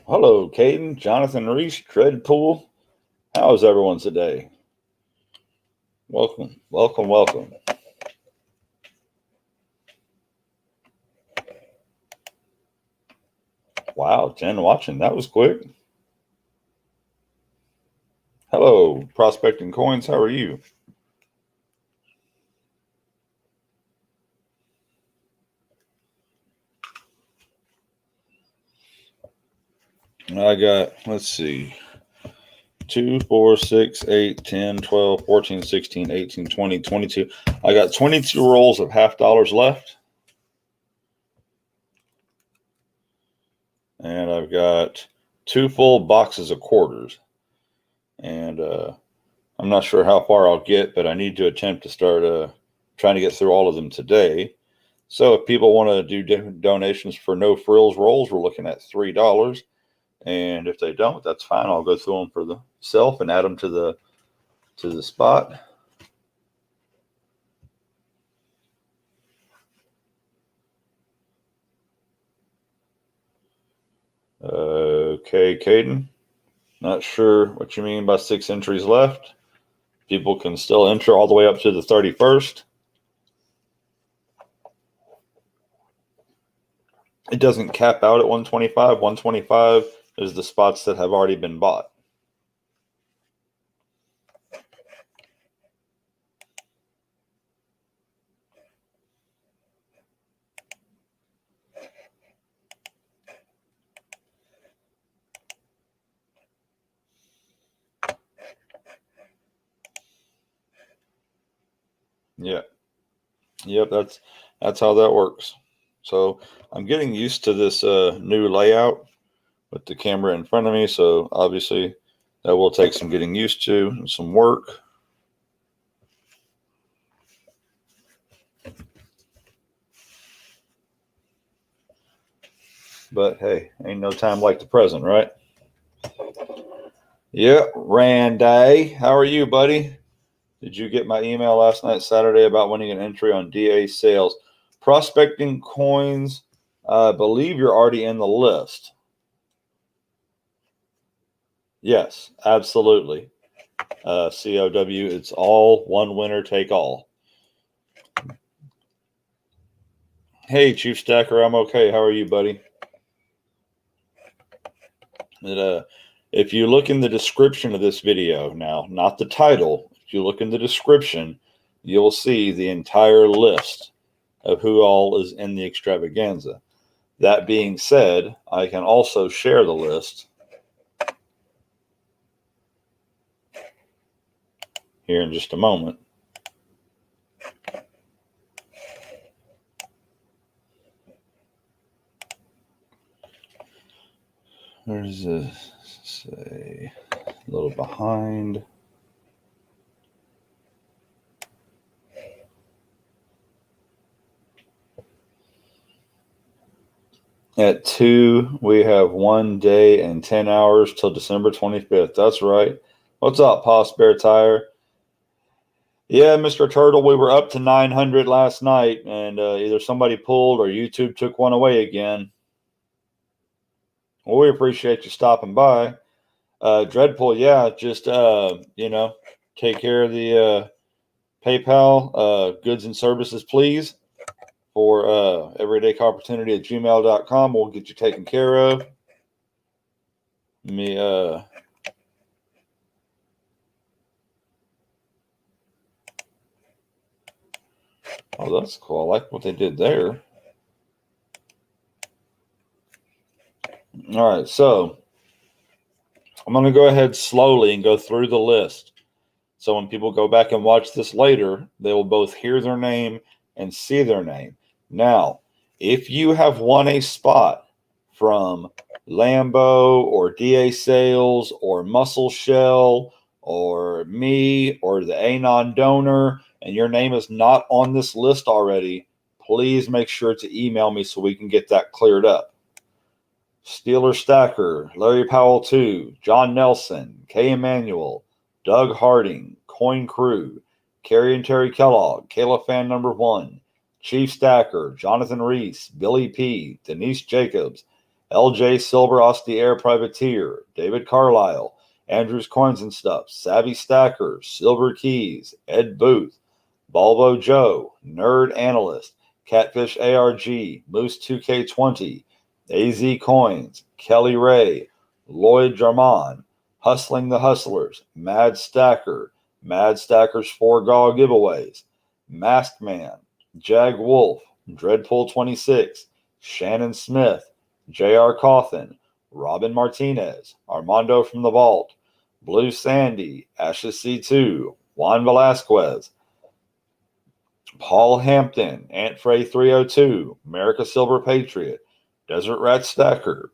Hello, Caden, Jonathan, Reese, Dreadpool. How is everyone today? Welcome, welcome, welcome. Wow, 10 watching. That was quick. Hello, Prospecting Coins. How are you? I got, let's see, 2, 4, 6, 8, 10, 12, 14, 16, 18, 20, 22. I got 22 rolls of $half left. And I've got 2 full boxes of quarters. And I'm not sure how far I'll get, but I need to attempt to start trying to get through all of them today. So if people want to do different donations for no frills rolls, we're looking at $3. And if they don't, that's fine. I'll go through them for the self and add them to the spot. Okay, Caden. Not sure what you mean by 6 entries left. People can still enter all the way up to the 31st. It doesn't cap out at 125. 125 is the spots that have already been bought. Yeah. Yep, that's how that works. So I'm getting used to this new layout with the camera in front of me. So obviously that will take some getting used to and some work. But hey, ain't no time like the present, right? Yeah, Randy. How are you, buddy? Did you get my email last night, Saturday, about winning an entry on DA sales? Prospecting Coins, I believe you're already in the list. Yes, absolutely. COW, it's all one winner take all. Hey, Cheif Stacker, I'm okay. How are you, buddy? If you look in the description of this video now, not the title, if you look in the description, you'll see the entire list of who all is in the extravaganza. That being said, I can also share the list here in just a moment. There's a, say, a little behind. At 2, we have 1 day and 10 hours till December 25th. That's right. What's up, Pa Spare Tire? Yeah, Mr. Turtle, we were up to 900 last night, and either somebody pulled or YouTube took one away again. Well, we appreciate you stopping by. Dreadpool, yeah, just, take care of the PayPal, goods and services, please, for everydayopportunity@gmail.com. We'll get you taken care of. Oh, that's cool. I like what they did there. All right, so I'm going to go ahead slowly and go through the list. So when people go back and watch this later, they will both hear their name and see their name. Now, if you have won a spot from Lambo or DA Sales or Muscle Shell or me or the Anon donor, and your name is not on this list already, please make sure to email me so we can get that cleared up. Steeler Stacker, Larry Powell II, John Nelson, K. Emanuel, Doug Harding, Coin Crew, Carrie and Terry Kellogg, Kayla Fan #1, Cheif Stacker, Jonathan Reese, Billy P., Denise Jacobs, LJ Silver Austere Privateer, David Carlisle, Andrew's Coins and Stuff, Savy Stacker, Silver Keys, Ed Booth, Volvo Joe, Nerd Analyst, Catfish ARG, Moose 2K20, AZCoins, Kelly Ray, Lloyd Jarmon, Hustling the Hustlers, Mad Stacker's 4 GAW giveaways, Masked Man, Jag Wolf, Dreadpool 26, Shannon Smith, J.R. Cawthon, Robin Martinez, Armando from the Vault, Blue Sandi, Ashes C2, Juan Velasquez, Paul Hampton, AntFrey 302, Merica Silver Patriot, Desert Rat Stacker,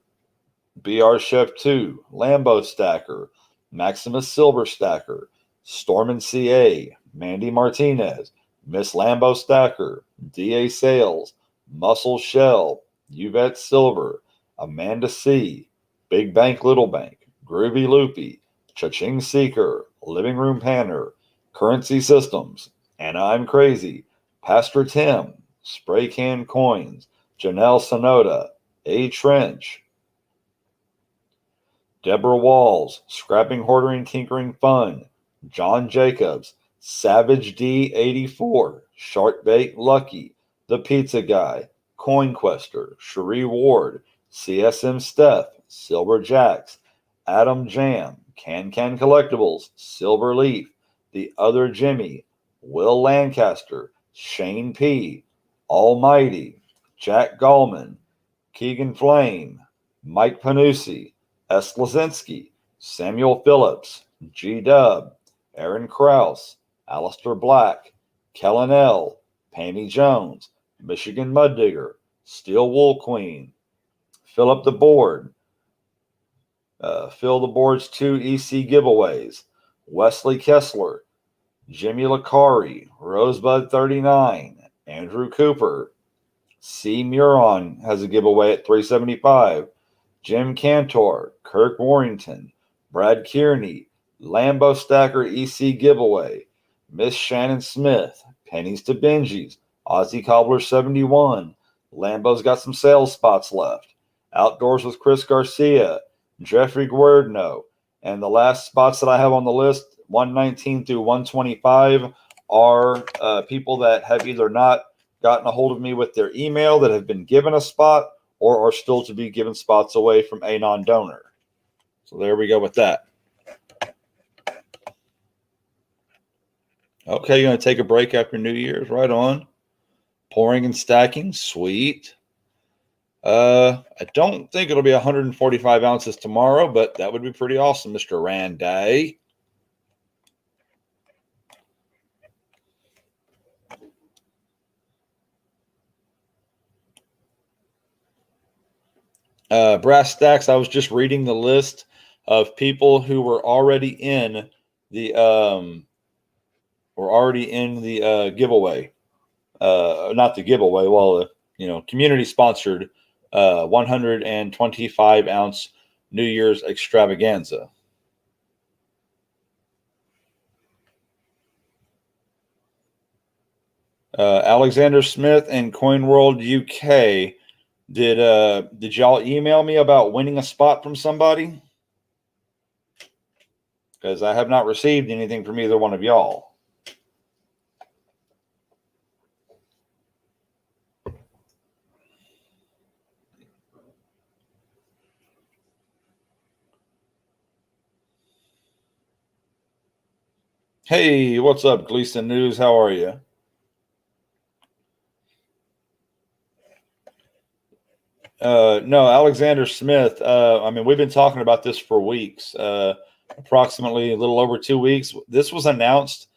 BR Chef 2, Lambo Stacker, Maximus Silver Stacker, Stormin CA, Mandy Martinez, Miss Lambo Stacker, DA Sales, Muscle Shell, Yvette Silver, Amanda C, Big Bank Little Bank, Groovy Loopy, Cha-Ching Seeker, Living Room Panner, Currency Systems, Anna I'm Crazy, Pastor Tim, Spray Can Coins, Janelle Sonoda, A Trench, Deborah Walls, Scrapping Hoarding Tinkering Fun, John Jacobs, Savage D84, Sharkbait Lucky, The Pizza Guy, CoinQuester, Cherie Ward, CSM Steph, Silver Jacks, Adam Jam, Can Collectibles, Silver Leaf, The Other Jimmy, Will Lancaster, Shane P, Almighty, Jack Gallman, Keegan Flame, Mike Panucci, S. Lazinski, Samuel Phillips, G. Dub, Aaron Krause, Alistair Black, Kellen L., Panny Jones, Michigan Mud Digger, Steel Wool Queen, Fill Up the Board, Fill the Board's 2 EC giveaways, Wesley Kessler, Jimmy Lacari, Rosebud 39, Andrew Cooper, C. Muron has a giveaway at $375, Jim Cantor, Kirk Warrington, Brad Kearney, Lambo Stacker EC giveaway, Miss Shannon Smith, Pennies to Benji's, Aussie Cobbler 71, Lambo's got some sales spots left, Outdoors with Chris Garcia, Jeffrey Guerdno, and the last spots that I have on the list, 119 through 125, are people that have either not gotten a hold of me with their email that have been given a spot or are still to be given spots away from a non-donor. So there we go with that. Okay, you're going to take a break after New Year's. Right on. Pouring and stacking. Sweet. I don't think it'll be 145 ounces tomorrow, but that would be pretty awesome, Mr. Randay. Brass Stacks, I was just reading the list of people who were already in the giveaway. Not the giveaway, well, community sponsored 125 ounce New Year's extravaganza. Alexander Smith and Coin World UK. Did y'all email me about winning a spot from somebody? Because I have not received anything from either one of y'all. Hey, what's up, Gleason News? How are you? No, Alexander Smith. We've been talking about this for weeks, approximately a little over 2 weeks. This was announced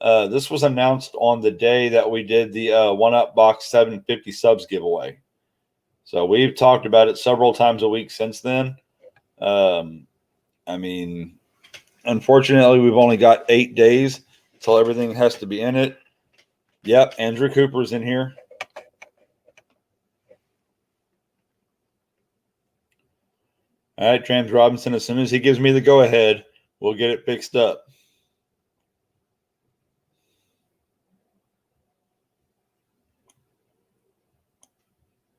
on the day that we did the 1UP Box 750 subs giveaway. So we've talked about it several times a week since then. Unfortunately, we've only got 8 days until everything has to be in it. Yep, Andrew Cooper's in here. All right, Trans Robinson, as soon as he gives me the go-ahead, we'll get it fixed up.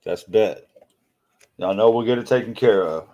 That's bet. Y'all know we'll get it taken care of.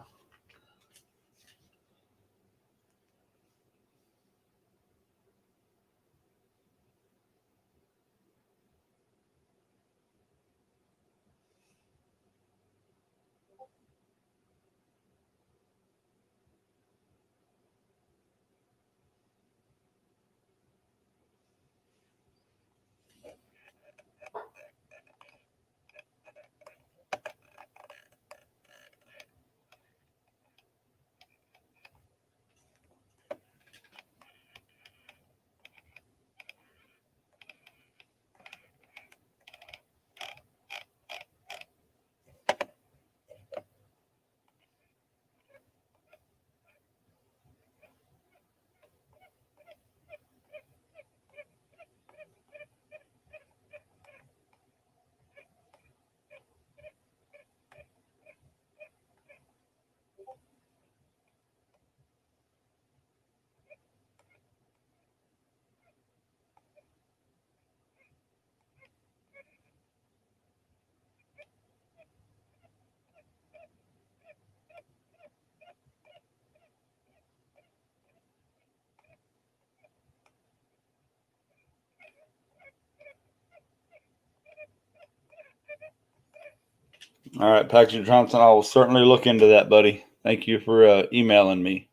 All right, Patriot Johnson, I will certainly look into that, buddy. Thank you for emailing me.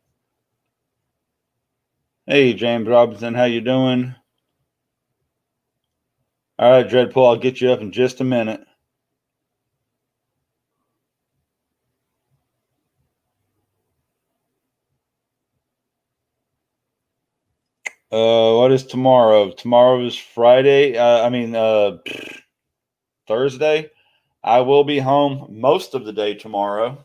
Hey, James Robinson, how you doing? All right, Dreadpool, I'll get you up in just a minute. What is tomorrow? Tomorrow is Friday. Thursday. I will be home most of the day tomorrow.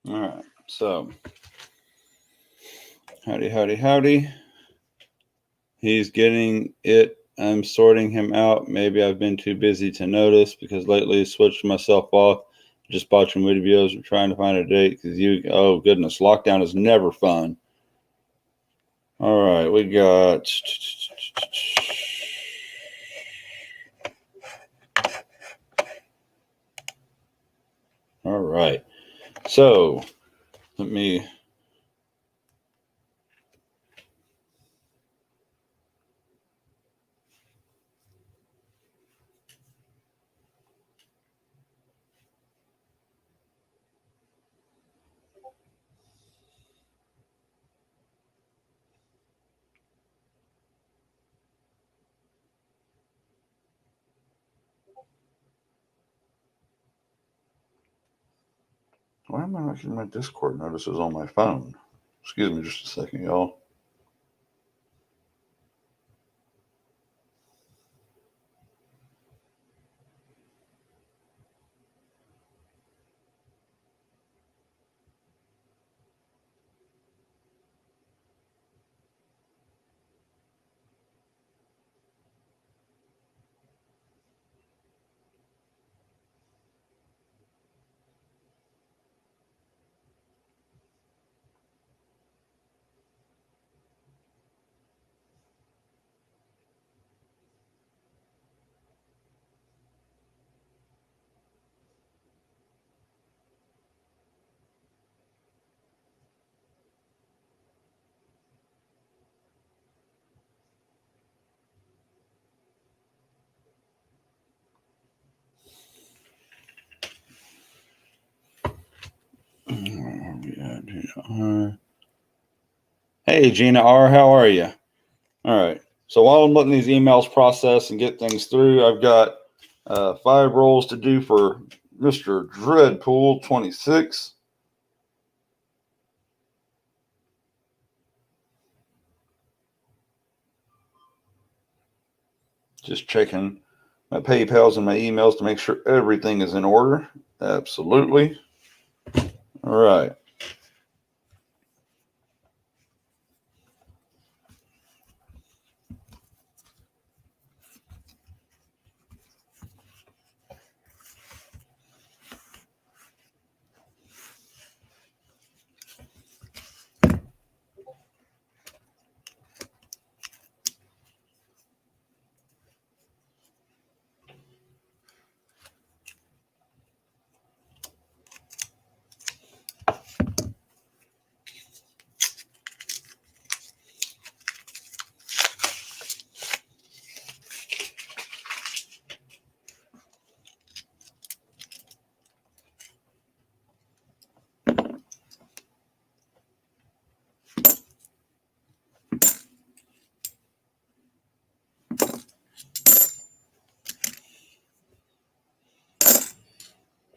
All right, so howdy. He's getting it. I'm sorting him out. Maybe I've been too busy to notice because lately I switched myself off. Just watching videos and trying to find a date because oh goodness, lockdown is never fun. All right, we got. All right, so let me. Why am I not getting my Discord notices on my phone? Excuse me just a second, y'all. Hey, Gina R., how are you? All right. So while I'm letting these emails process and get things through, I've got 5 rolls to do for Mr. Dreadpool 26. Just checking my PayPals and my emails to make sure everything is in order. Absolutely. All right.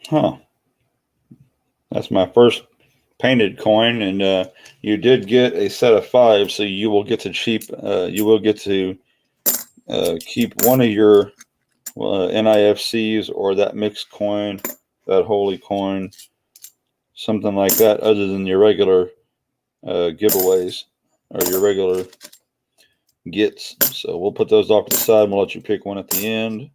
Huh. That's my first painted coin, and you did get a set of 5, so you will get to keep one of your NIFCs or that mixed coin, that holy coin, something like that, other than your regular giveaways or your regular gets. So we'll put those off to the side and we'll let you pick one at the end.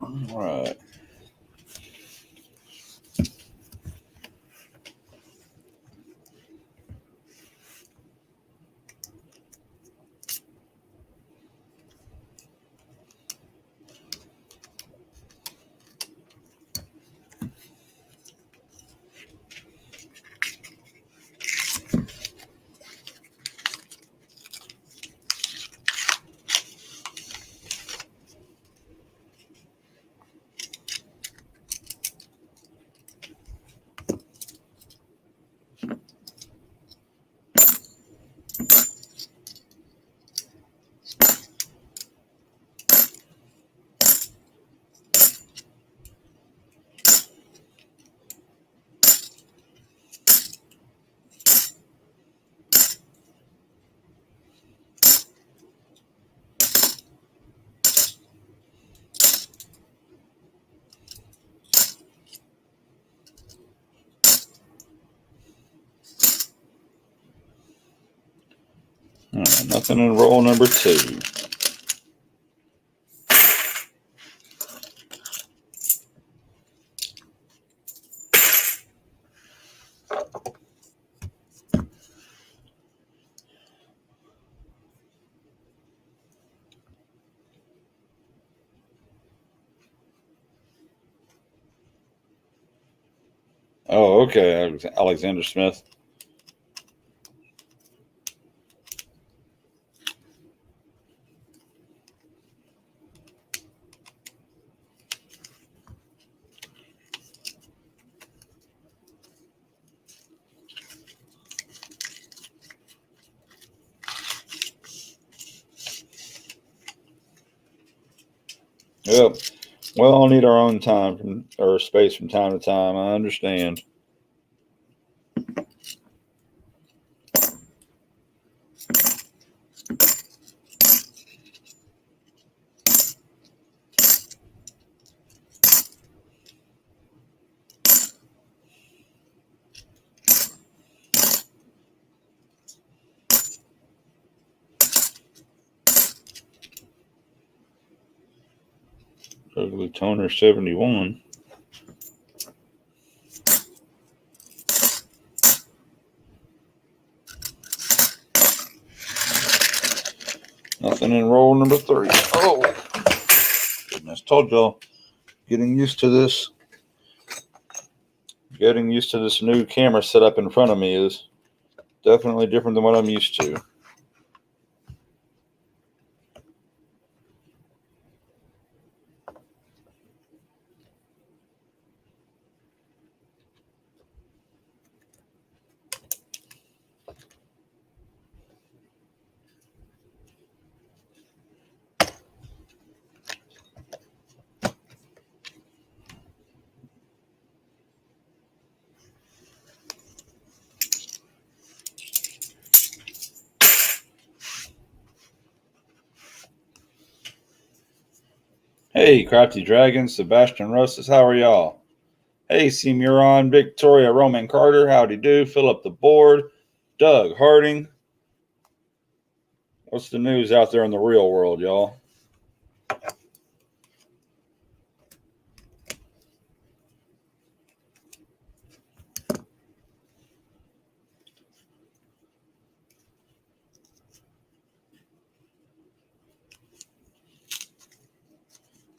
All right. All right, nothing in roll number 2. Oh, okay. Alexander Smith. Yep. We all need our own time or space from time to time. I understand. Ugly Toner 71. Nothing in roll number 3. Oh, goodness, told y'all, getting used to this new camera set up in front of me is definitely different than what I'm used to. Hey, Crafty Dragon, Sebastian Rosas, how are y'all? Hey, C. Muron, Victoria, Roman Carter, howdy do, fill up the board, Doug Harding. What's the news out there in the real world, y'all?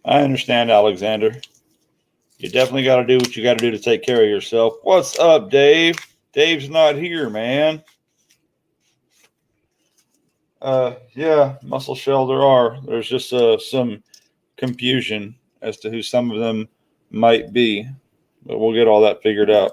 I understand, Alexander. You definitely got to do what you got to do to take care of yourself. What's up, Dave? Dave's not here, man. Yeah, Muscle Shell, there's just some confusion as to who some of them might be, but we'll get all that figured out.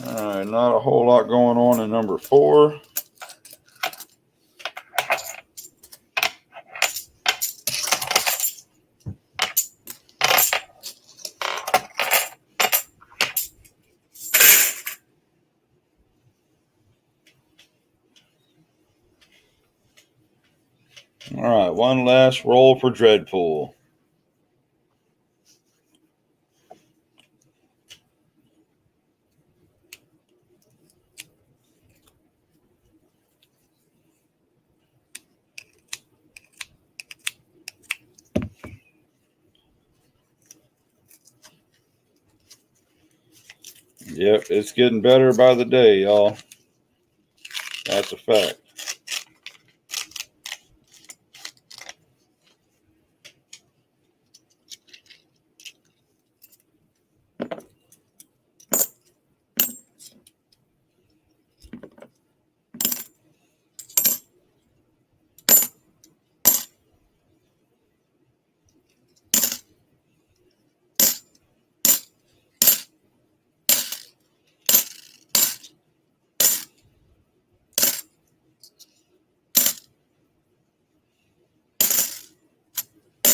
All right, not a whole lot going on in number 4. All right, one last roll for Dreadpool. Yep, it's getting better by the day, y'all. That's a fact.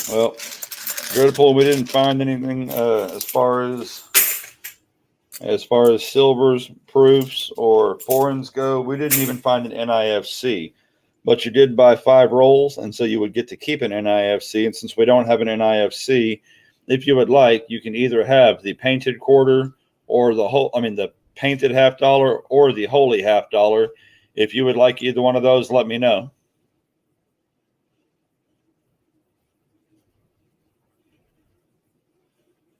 Well, Dreadpool, we didn't find anything as far as silvers, proofs, or foreigns go. We didn't even find an NIFC, but you did buy 5 rolls, and so you would get to keep an NIFC. And since we don't have an NIFC, if you would like, you can either have the painted quarter or the painted $50 or the holy $50. If you would like either one of those, let me know.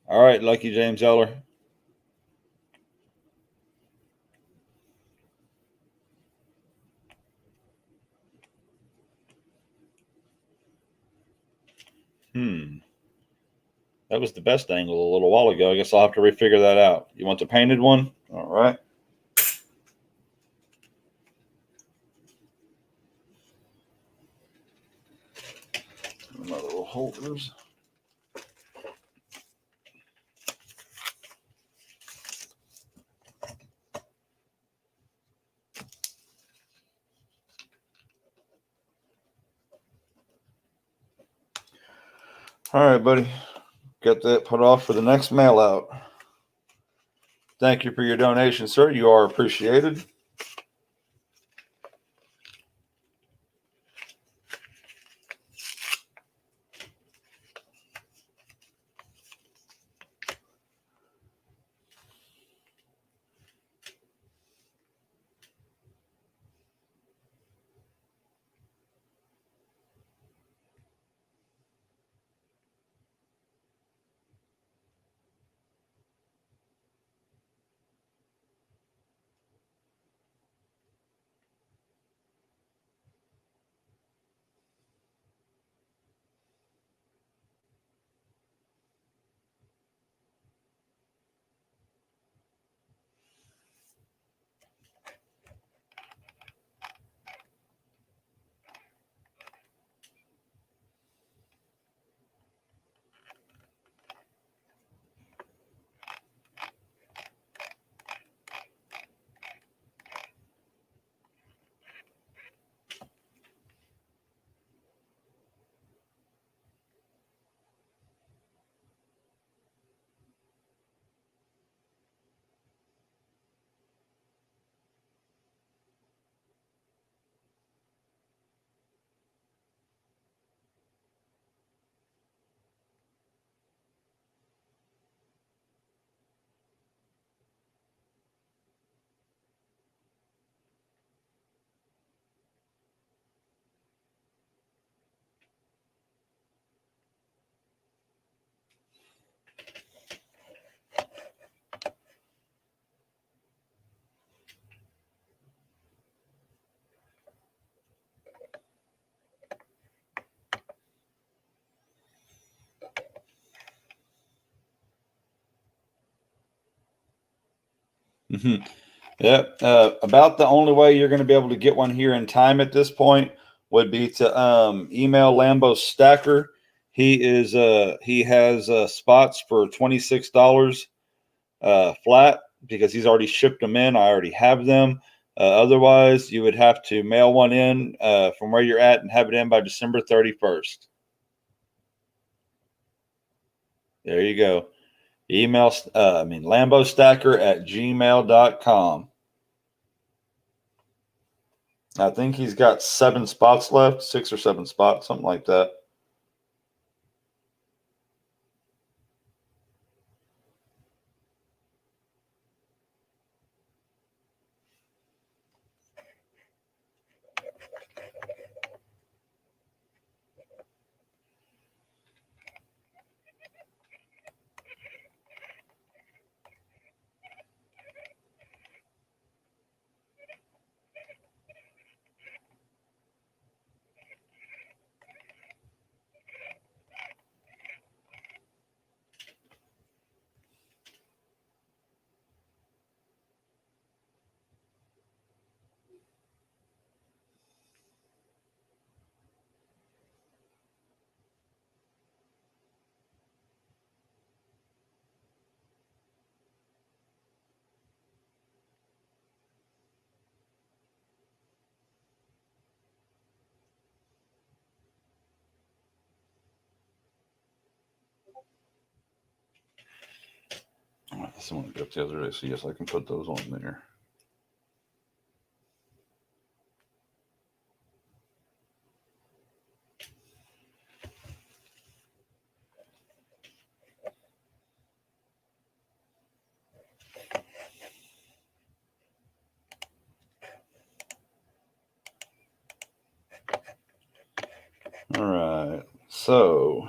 All right, Lucky James Eller. That was the best angle a little while ago. I guess I'll have to refigure that out. You want the painted one? All right. My little holders. All right, buddy. Get that put off for the next mail out. Thank you for your donation, sir. You are appreciated. Mm-hmm. Yep. About the only way you're going to be able to get one here in time at this point would be to email Lambo Stacker. He has spots for $26 flat because he's already shipped them in. I already have them. Otherwise, you would have to mail one in from where you're at and have it in by December 31st. There you go. Email, LamboStacker@gmail.com. I think he's got 7 spots left, 6 or 7 spots, something like that. Someone got the other day, so yes, I can put those on there. All right, so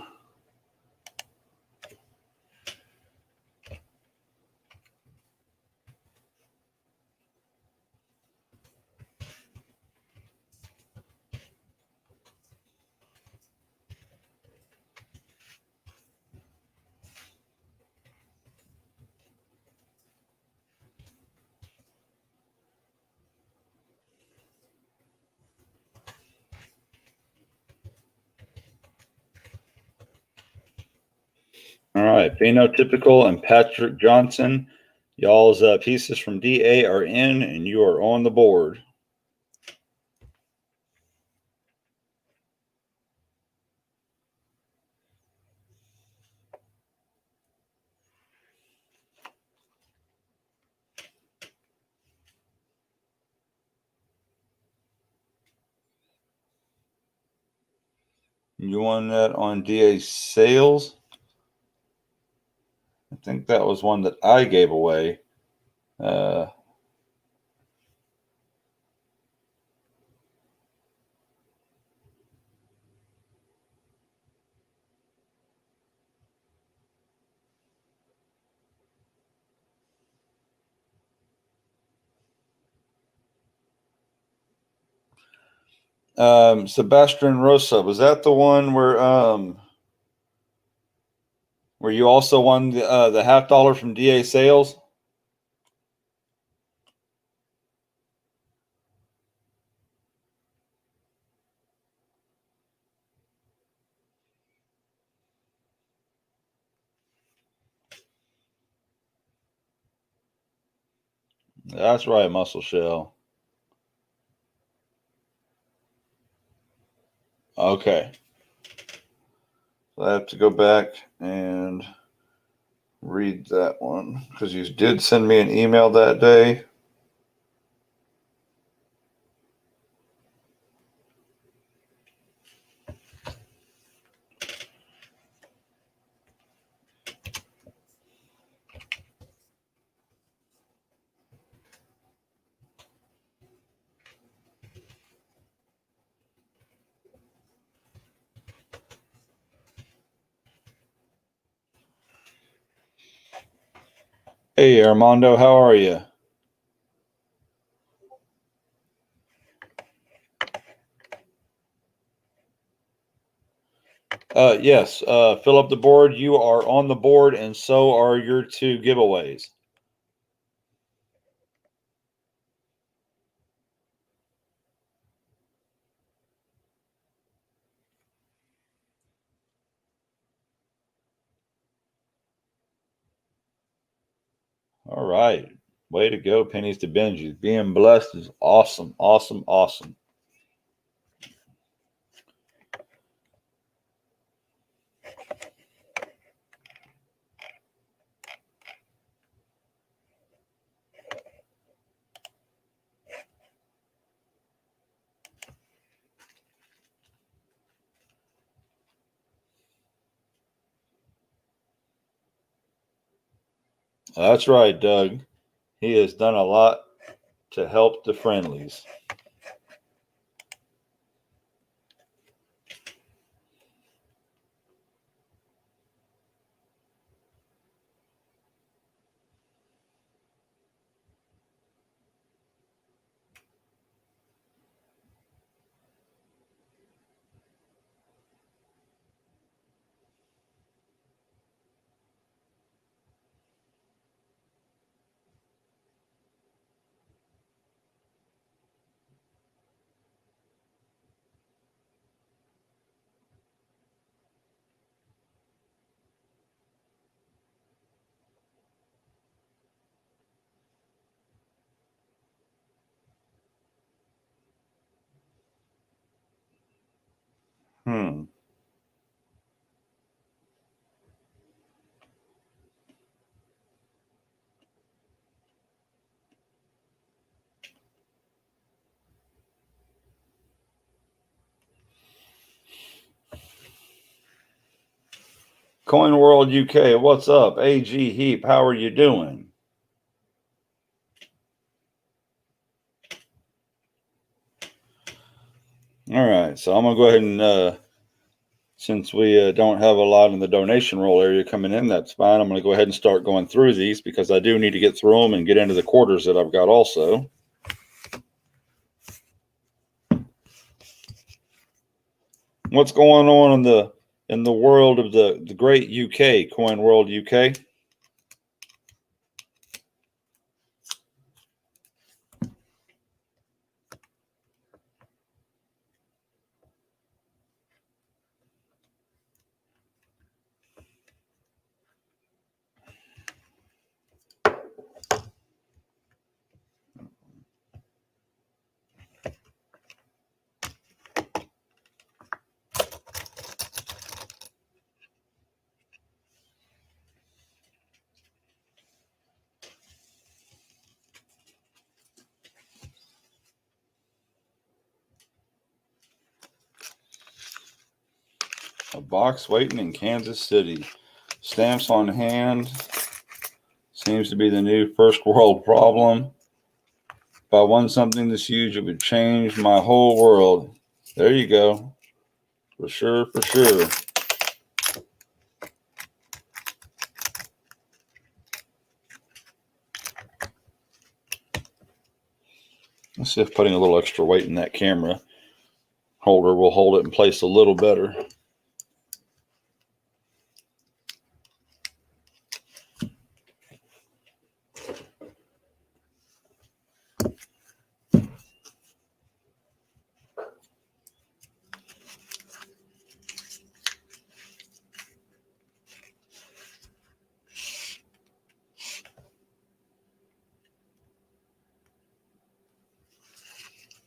all right, Phenotypical and Patrick Johnson, y'all's pieces from DA are in, and you are on the board. You won that on DA sales. I think that was one that I gave away. Sebastian Rosa, was that the one where you also won the $50 from DA sales? That's right, Muscle Shell. Okay. So I have to go back and read that one because you did send me an email that day. Hey, Armando, how are you? Yes, fill up the board. You are on the board, and so are your 2 giveaways. right. Way to go, Pennies to Benjis. Being blessed is awesome, awesome, awesome. That's right, Doug. He has done a lot to help the friendlies. Hmm. Coin World UK, what's up? AG Heap, how are you doing? All right, so I'm going to go ahead and, since we don't have a lot in the donation roll area coming in, that's fine. I'm going to go ahead and start going through these because I do need to get through them and get into the quarters that I've got also. What's going on in the world of the great UK, Coin World UK? A box waiting in Kansas City. Stamps on hand. Seems to be the new first world problem. If I won something this huge, it would change my whole world. There you go. For sure, for sure. Let's see if putting a little extra weight in that camera holder will hold it in place a little better.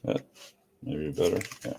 That maybe better. Yeah.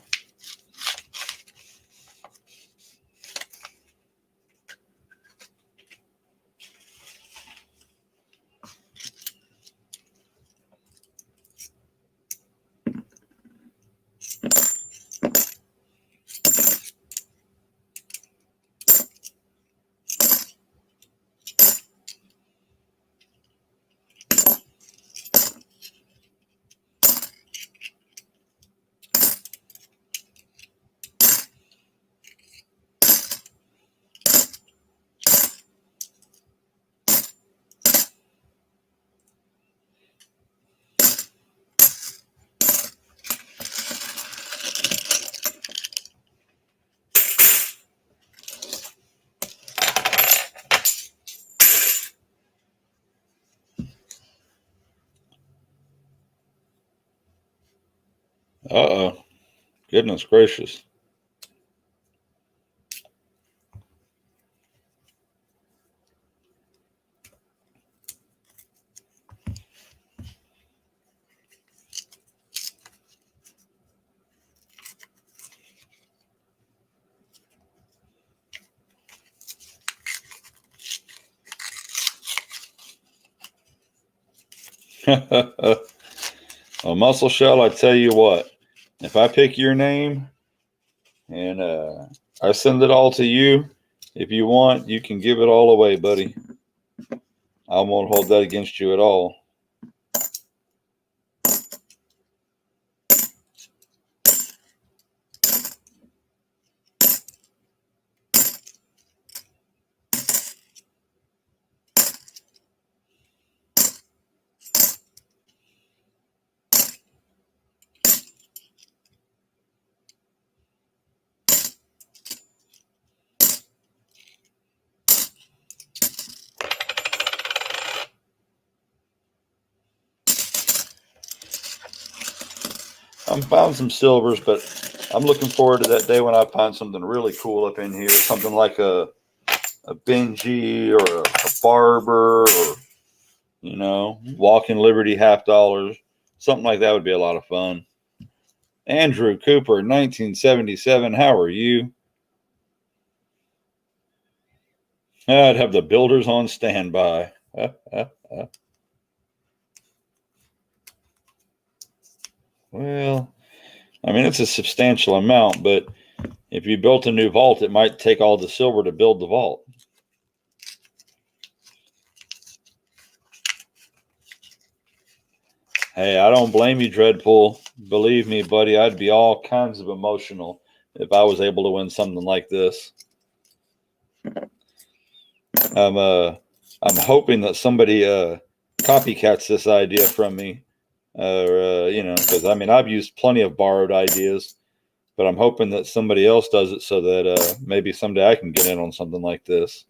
Uh-oh. Goodness gracious. Well, Muscle Shell, I tell you what, if I pick your name and I send it all to you, if you want, you can give it all away, buddy. I won't hold that against you at all. I'm found some silvers, but I'm looking forward to that day when I find something really cool up in here. Something like a Benji or a Barber or, you know, Walking Liberty $50. Something like that would be a lot of fun. Andrew Cooper, 1977. How are you? I'd have the builders on standby. Well, I mean, it's a substantial amount, but if you built a new vault, it might take all the silver to build the vault. Hey, I don't blame you, Dreadpool. Believe me, buddy, I'd be all kinds of emotional if I was able to win something like this. I'm hoping that somebody copycats this idea from me, you know, because I mean I've used plenty of borrowed ideas, but I'm hoping that somebody else does it so that maybe someday I can get in on something like this.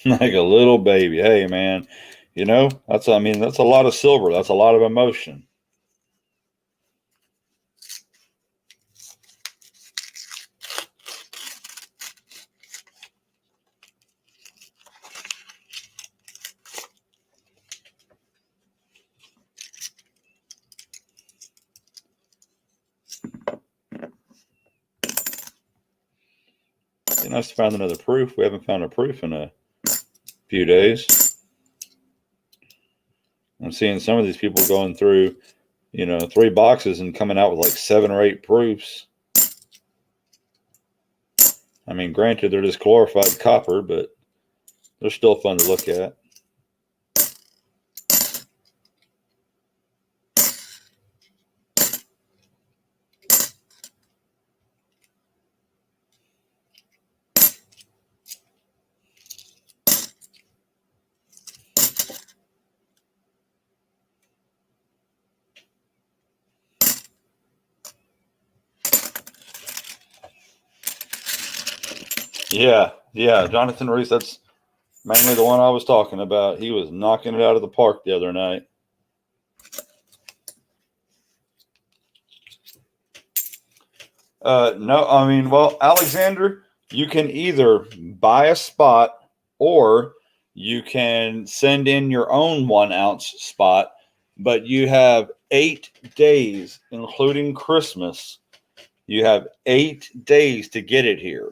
Like a little baby. Hey, man, you know, that's a lot of silver. That's a lot of emotion. Be nice to find another proof. We haven't found a proof in a few days. I'm seeing some of these people going through, you know, 3 boxes and coming out with like 7 or 8 proofs. I mean, granted, they're just glorified copper, but they're still fun to look at. Yeah, Jonathan Reese, that's mainly the one I was talking about. He was knocking it out of the park the other night. No, I mean, well, Alexander, you can either buy a spot or you can send in your own 1 ounce spot, but you have 8 days, including Christmas. You have 8 days to get it here.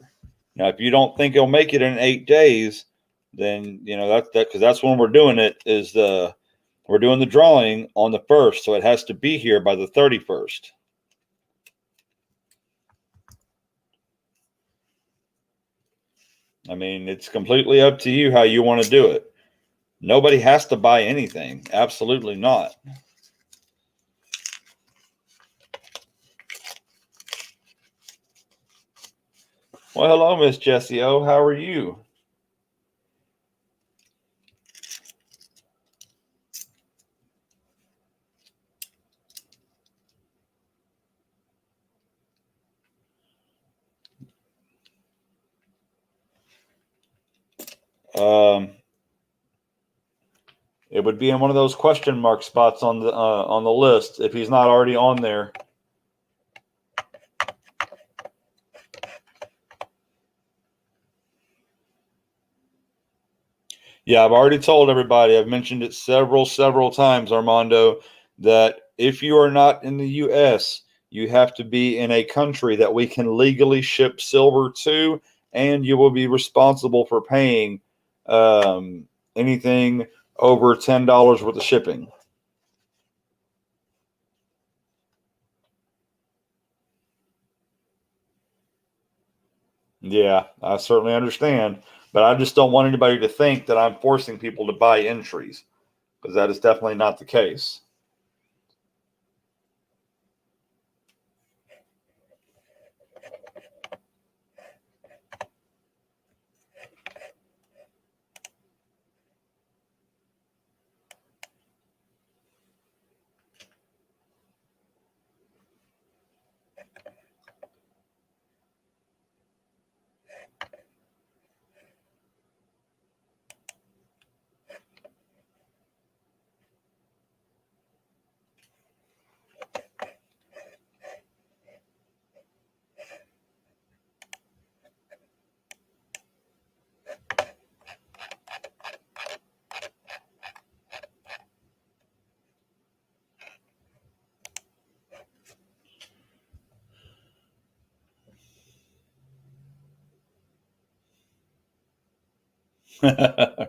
Now, if you don't think you'll make it in 8 days, then, you know, that because that's when we're doing it, is we're doing the drawing on the 1st, so it has to be here by the 31st. I mean, it's completely up to you how you want to do it. Nobody has to buy anything. Absolutely not. Well, hello, Miss Jessie O. How are you? It would be in one of those question mark spots on the list if he's not already on there. Yeah, I've already told everybody, I've mentioned it several times, Armando, that if you are not in the U.S., you have to be in a country that we can legally ship silver to, and you will be responsible for paying anything over $10 worth of shipping. Yeah, I certainly understand, but I just don't want anybody to think that I'm forcing people to buy entries, because that is definitely not the case.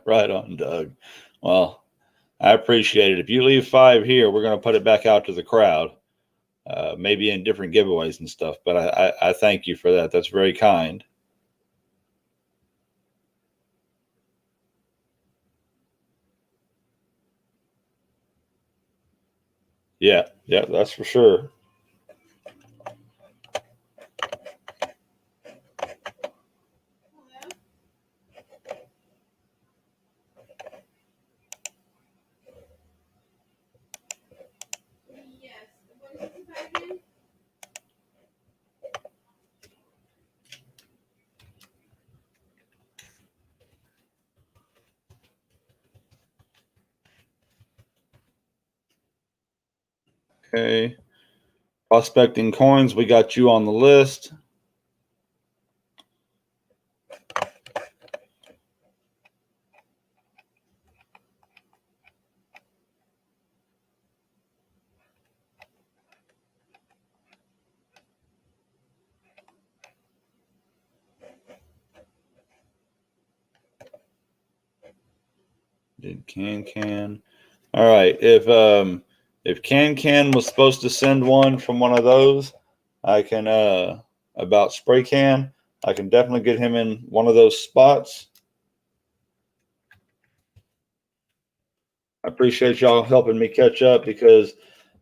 Right on, Doug. Well, I appreciate it. If you leave 5 here, we're going to put it back out to the crowd, maybe in different giveaways and stuff. But I thank you for that. That's very kind. Yeah, that's for sure. Okay. Prospecting coins, we got you on the list. Did Can. All right. If Can was supposed to send one from one of those, I can about Spray Can, I can definitely get him in one of those spots. I appreciate y'all helping me catch up, because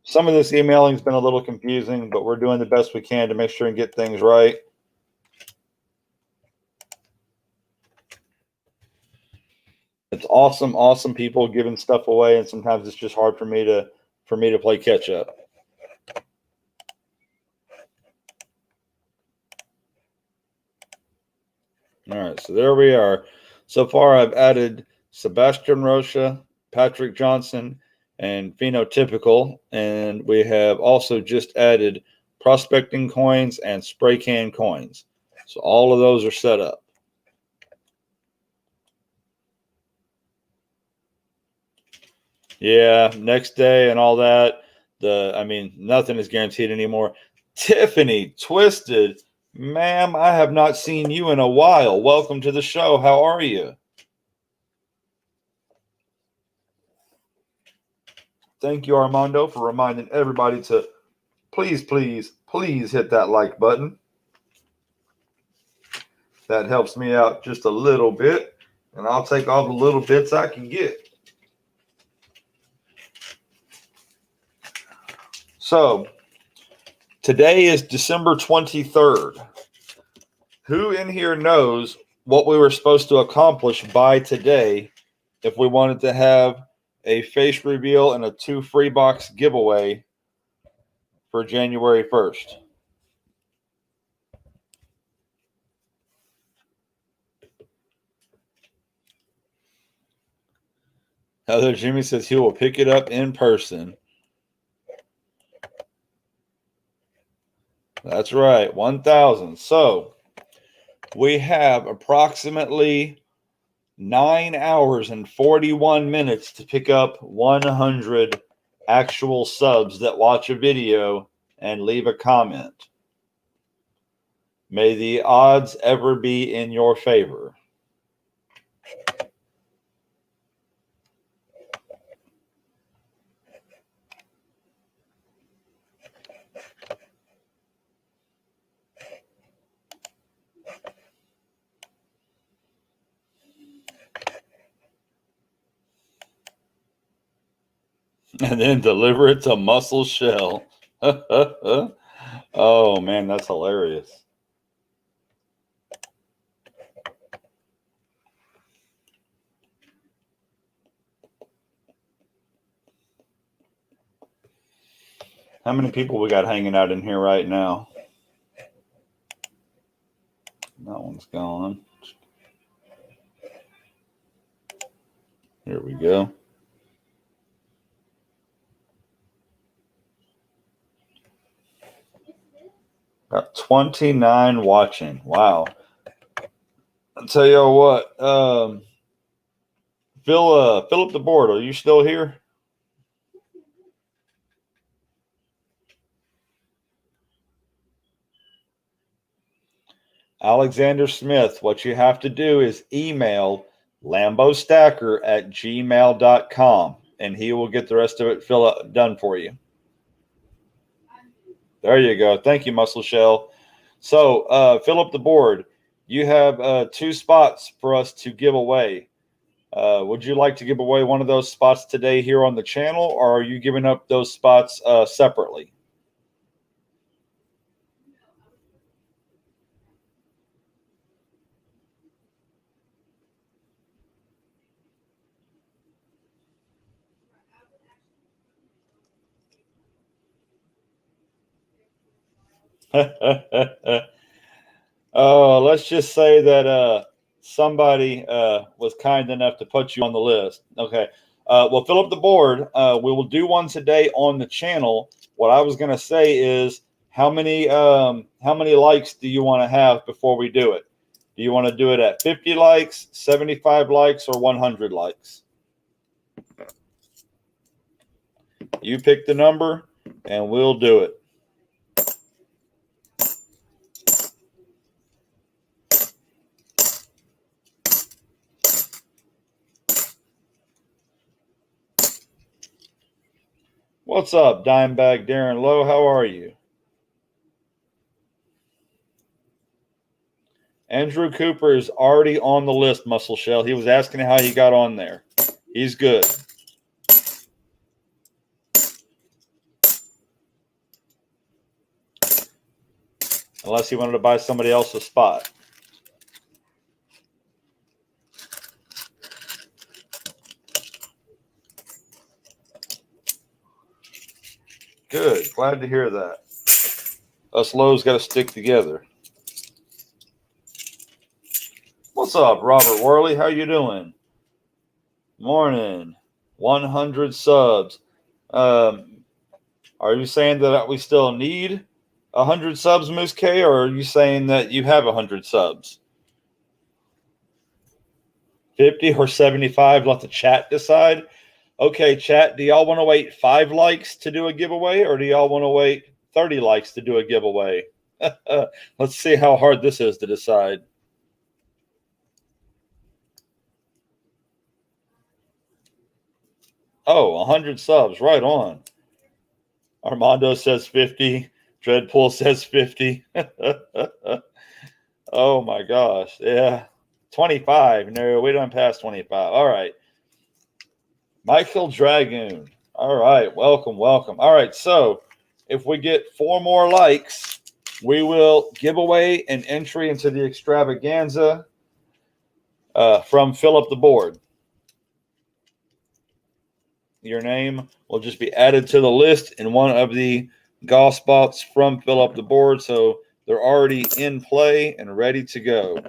some of this emailing has been a little confusing, but we're doing the best we can to make sure and get things right. It's awesome people giving stuff away, and sometimes it's just hard for me to play catch up. All right, so there we are. So far, I've added Sebastian Rocha, Patrick Johnson, and Phenotypical, and we have also just added Prospecting Coins and Spray Can Coins. So all of those are set up. Yeah, next day and all that. Nothing is guaranteed anymore. Tiffany Twisted, ma'am, I have not seen you in a while. Welcome to the show. How are you? Thank you, Armando, for reminding everybody to please hit that like button. That helps me out just a little bit, and I'll take all the little bits I can get. So, today is December 23rd. Who in here knows what we were supposed to accomplish by today if we wanted to have a face reveal and a 2 free box giveaway for January 1st? Other Jimmy says he will pick it up in person. That's right, 1,000. So we have approximately 9 hours and 41 minutes to pick up 100 actual subs that watch a video and leave a comment. May the odds ever be in your favor. And then deliver it to Muscle Shell. Oh, man, that's hilarious. How many people we got hanging out in here right now? That one's gone. Here we go. Got 29 watching. Wow. I'll tell you what. Fill up the board. Are you still here? Alexander Smith, what you have to do is email lambostacker@gmail.com, and he will get the rest of it done for you. There you go. Thank you, Muscle Shell. So fill up the board. You have 2 spots for us to give away. Would you like to give away one of those spots today here on the channel, or are you giving up those spots separately? Let's just say that somebody was kind enough to put you on the list. Okay. Well, fill up the board. We will do one today on the channel. What I was going to say is, how many likes do you want to have before we do it? Do you want to do it at 50 likes, 75 likes, or 100 likes? You pick the number, and we'll do it. What's up, Dimebag Darren Lowe? How are you? Andrew Cooper is already on the list, Muscle Shell. He was asking how he got on there. He's good. Unless he wanted to buy somebody else's spot. Good. Glad to hear that. Us lows got to stick together. What's up, Robert Worley? How you doing? Morning. 100 subs. Are you saying that we still need 100 subs, Moose K, or are you saying that you have 100 subs? 50 or 75? Let the chat decide. Okay, chat, do y'all want to wait 5 likes to do a giveaway, or do y'all want to wait 30 likes to do a giveaway? Let's see how hard this is to decide. Oh, 100 subs. Right on. Armando says 50. Dreadpool says 50. Oh, my gosh. Yeah. 25. No, we don't pass 25. All right. Michael Dragoon. All right. Welcome, welcome. All right. So if we get 4 more likes, we will give away an entry into the extravaganza from Fill Up the Board. Your name will just be added to the list in one of the golf spots from Fill Up the Board. So they're already in play and ready to go.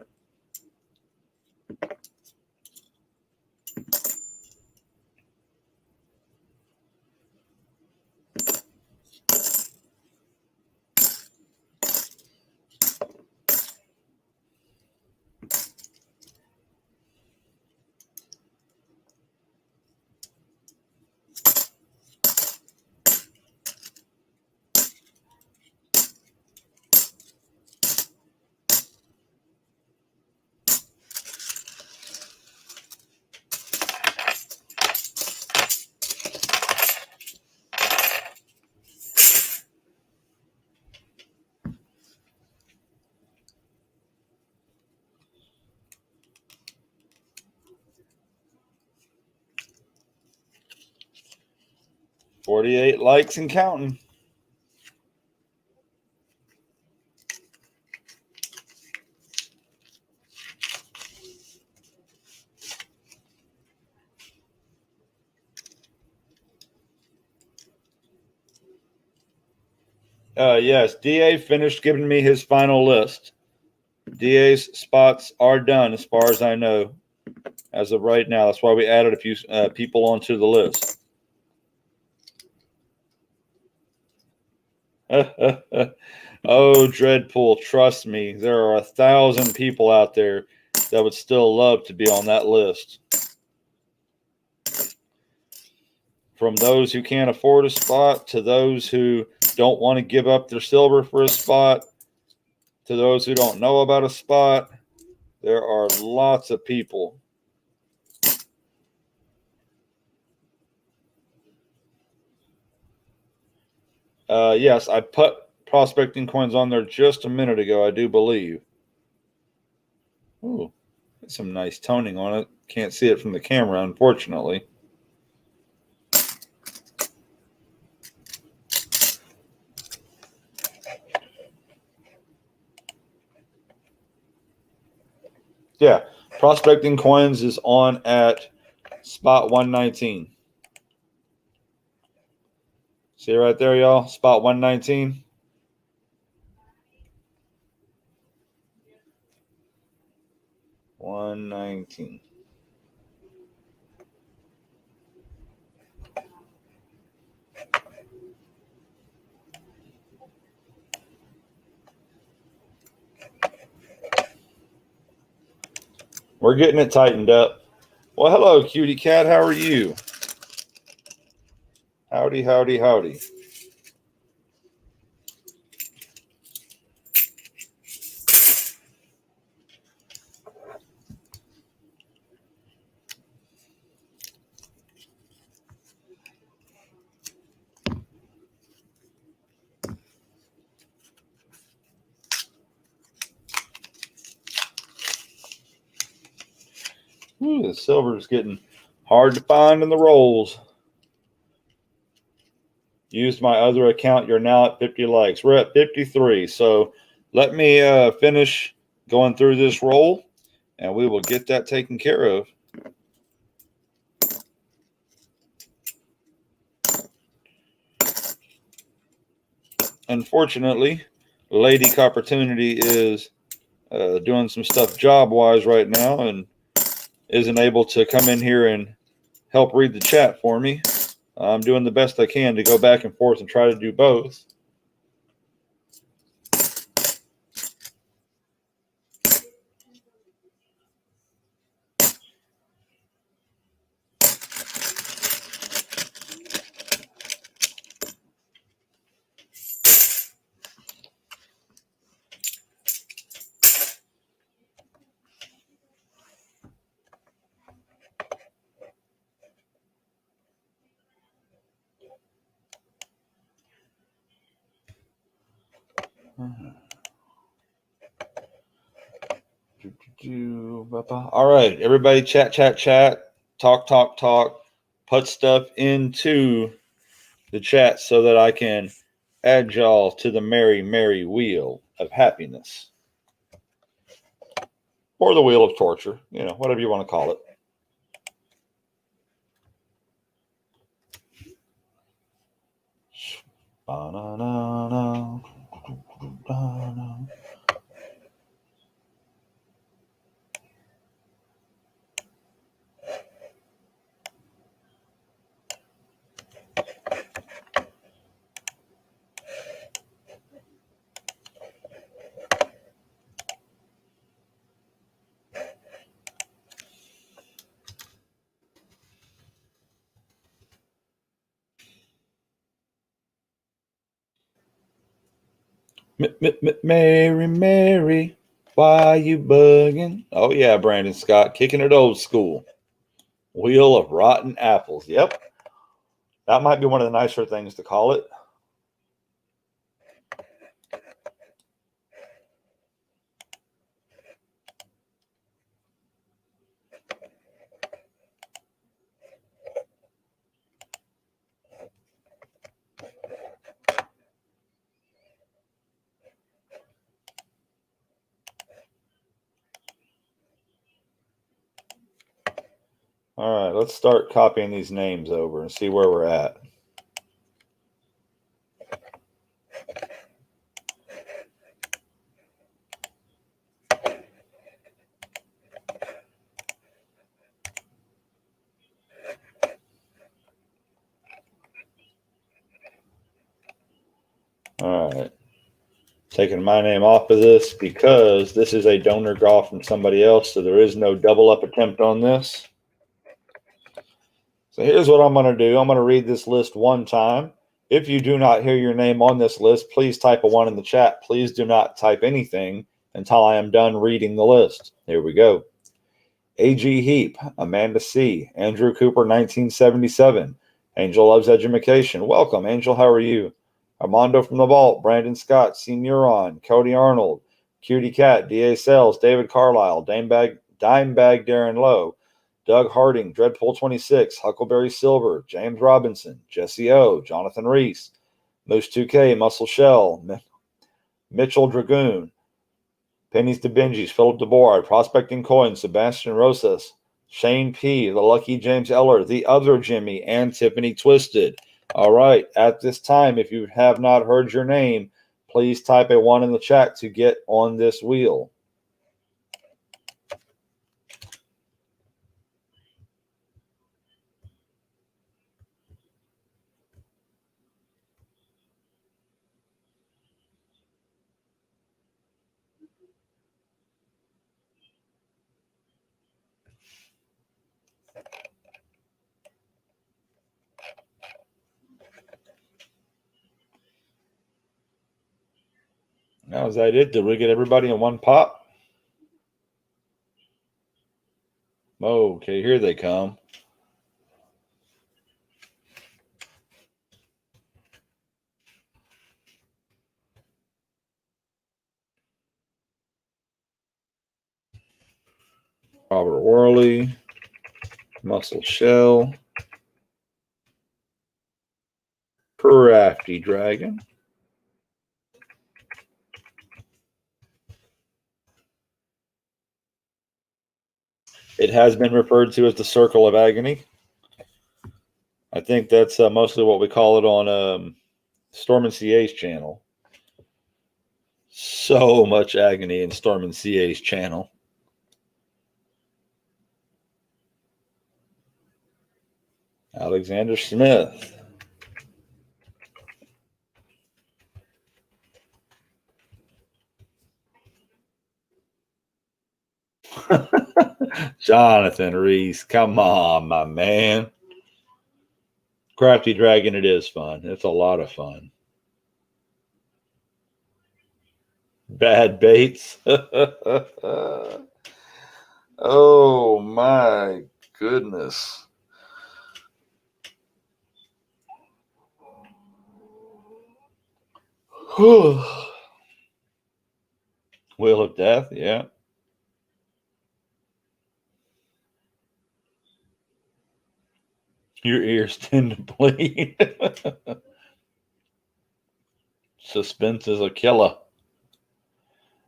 48 likes and counting. Yes, DA finished giving me his final list. DA's spots are done as far as I know as of right now. That's why we added a few people onto the list. Oh, Dreadpool, trust me, there are 1,000 people out there that would still love to be on that list. From those who can't afford a spot to those who don't want to give up their silver for a spot to those who don't know about a spot, there are lots of people. Yes, I put prospecting coins on there just a minute ago, I do believe. Ooh, some nice toning on it. Can't see it from the camera, unfortunately. Yeah, prospecting coins is on at spot 119. See right there, y'all? Spot 119. $119. We're getting it tightened up. Well, hello, cutie cat. How are you? Howdy, howdy, howdy. Ooh, the silver is getting hard to find in the rolls. Used my other account. You're now at 50 likes. We're at 53. So let me finish going through this roll, and we will get that taken care of. Unfortunately, Lady Opportunity is doing some stuff job-wise right now and isn't able to come in here and help read the chat for me. I'm doing the best I can to go back and forth and try to do both. All right, everybody, chat, talk. Put stuff into the chat so that I can add y'all to the merry wheel of happiness, or the wheel of torture. You know, whatever you want to call it. Mary, why you bugging? Oh yeah, Brandon Scott, kicking it old school. Wheel of rotten apples. Yep, that might be one of the nicer things to call it. All right, let's start copying these names over and see where we're at. All right. Taking my name off of this because this is a donor draw from somebody else, so there is no double up attempt on this. So here's what I'm going to do. I'm going to read this list one time. If you do not hear your name on this list, please type a 1 in the chat. Please do not type anything until I am done reading the list. Here we go. A.G. Heap, Amanda C., Andrew Cooper, 1977. Angel Loves Education. Welcome, Angel. How are you? Armando from the Vault, Brandon Scott, Senioron, Cody Arnold, Cutie Cat, D.A. Sales, David Carlisle, Dimebag Darren Lowe, Doug Harding, Dreadpool 26, Huckleberry Silver, James Robinson, Jesse O, Jonathan Reese, Moose 2K, Muscle Shell, Mitchell Dragoon, Pennies to Benji's, Philip DeBoer, Prospecting Coins, Sebastian Rosas, Shane P., the Lucky James Eller, the other Jimmy, and Tiffany Twisted. All right, at this time, if you have not heard your name, please type a 1 in the chat to get on this wheel. Now, is that it? Did we get everybody in one pop? Okay, here they come. Robert Worley, Muscle Shell, Crafty Dragon, it has been referred to as the Circle of Agony. I think that's mostly what we call it on Storm and CA's channel. So much agony in Storm and CA's channel. Alexander Smith. Jonathan Reese. Come on, my man. Crafty Dragon, it is fun. It's a lot of fun. Bad Baits. Oh, my goodness. Wheel of Death, yeah. Your ears tend to bleed. Suspense is a killer.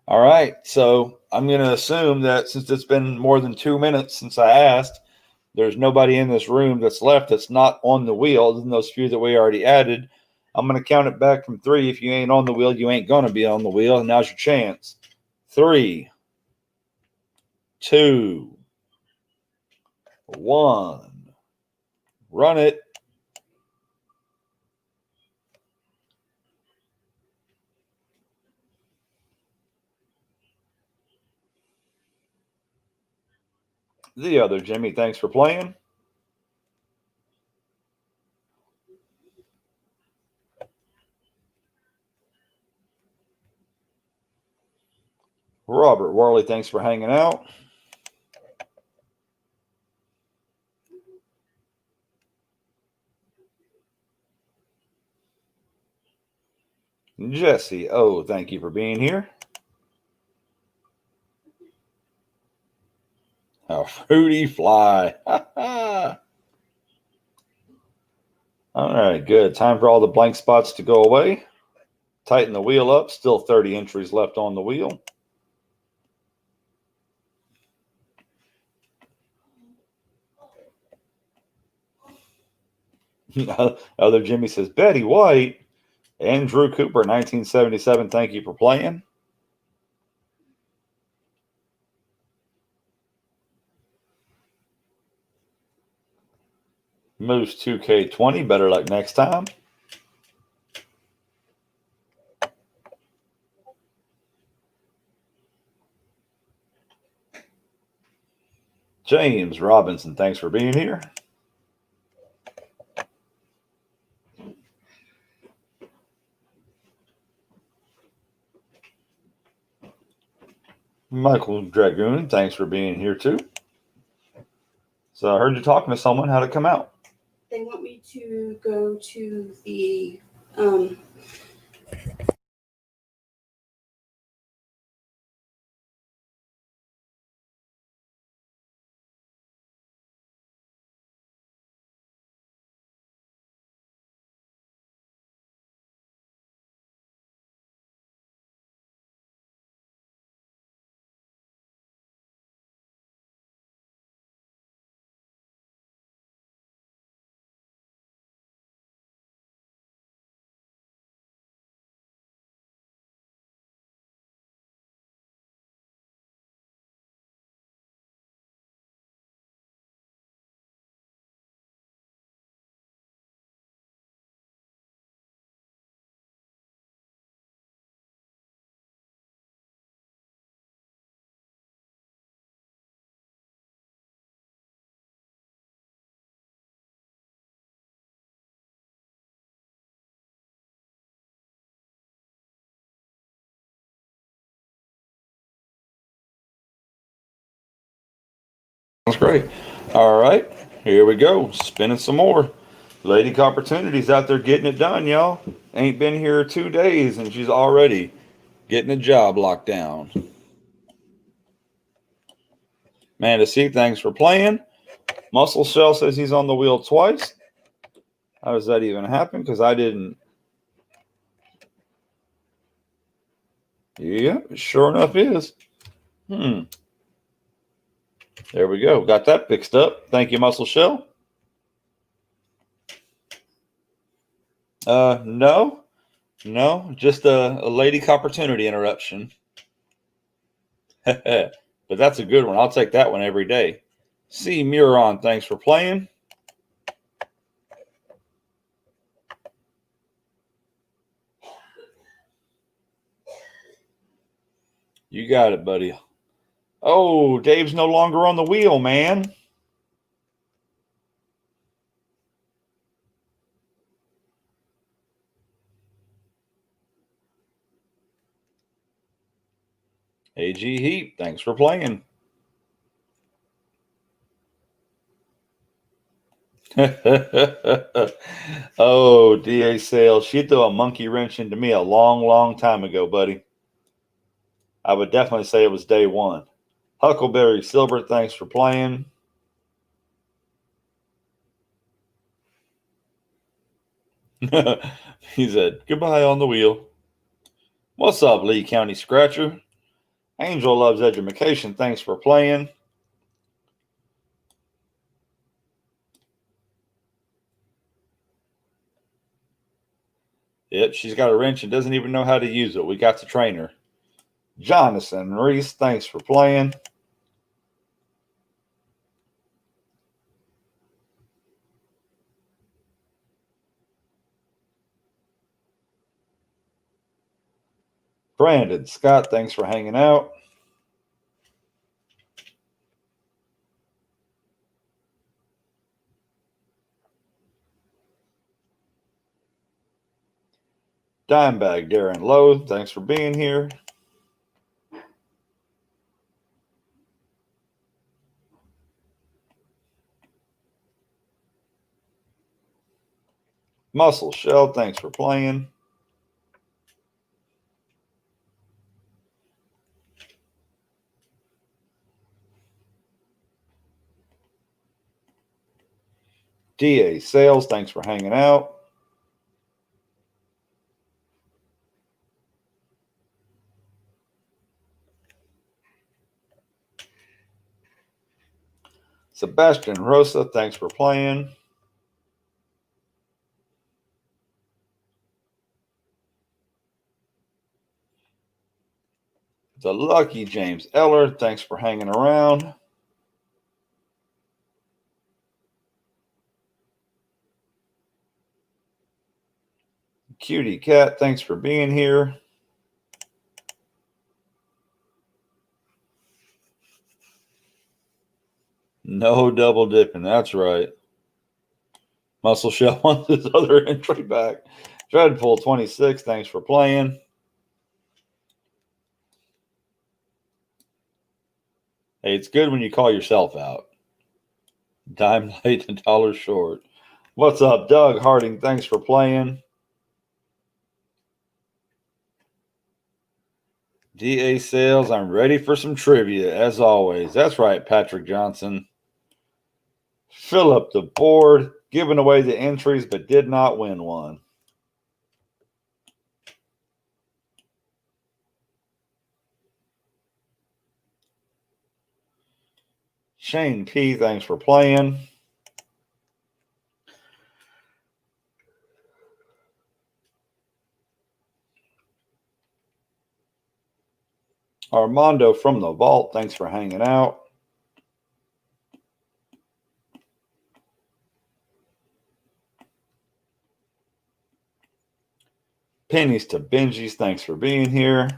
All right, so I'm going to assume that since it's been more than 2 minutes since I asked, there's nobody in this room that's left that's not on the wheel, other than those few that we already added. I'm going to count it back from 3. If you ain't on the wheel, you ain't going to be on the wheel. And now's your chance. 3, 2, 1. Run it. The other Jimmy, thanks for playing. Robert Worley, thanks for hanging out. Jesse, oh, thank you for being here. A fruity fly. All right, good. Time for all the blank spots to go away. Tighten the wheel up. Still 30 entries left on the wheel. Other Jimmy says, Betty White. And Drew Cooper, 1977. Thank you for playing. Moose 2K20. Better luck next time. James Robinson, thanks for being here. Michael Dragoon, thanks for being here too. So I heard you talking to someone. How'd it come out? They want me to go to the That's great. All right, here we go. Spinning some more. Lady Opportunity's out there getting it done, y'all. Ain't been here 2 days and she's already getting a job locked down. Man to see, thanks for playing. Muscle Shell says he's on the wheel twice. How does that even happen? Because I didn't. Yeah, sure enough is. There we go. Got that fixed up. Thank you, Muscle Shell. No, just a lady opportunity interruption. But that's a good one. I'll take that one every day. C. Muron, thanks for playing. You got it, buddy. Oh, Dave's no longer on the wheel, man. AG Heat, thanks for playing. Oh, DA Sales. She threw a monkey wrench into me a long, long time ago, buddy. I would definitely say it was day one. Huckleberry Silver, thanks for playing. He said, goodbye on the wheel. What's up, Lee County Scratcher? Angel Loves Education, thanks for playing. Yep, she's got a wrench and doesn't even know how to use it. We got to train her. Jonathan Reese, thanks for playing. Brandon Scott, thanks for hanging out. Dimebag Darren Lowe, thanks for being here. Muscle Shell, thanks for playing. DA Sales, thanks for hanging out. Sebastian Rosa, thanks for playing. The lucky James Eller, thanks for hanging around. Cutie Cat, thanks for being here. No double dipping, that's right. Muscle Shell wants his other entry back. Dreadpool 26, thanks for playing. Hey, it's good when you call yourself out. Dime late and dollar short. What's up, Doug Harding? Thanks for playing. DA Sales, I'm ready for some trivia, as always. That's right, Patrick Johnson. Fill up the board, giving away the entries, but did not win one. Shane P, thanks for playing. Armando from the vault, thanks for hanging out. Pennies to Benji's, thanks for being here.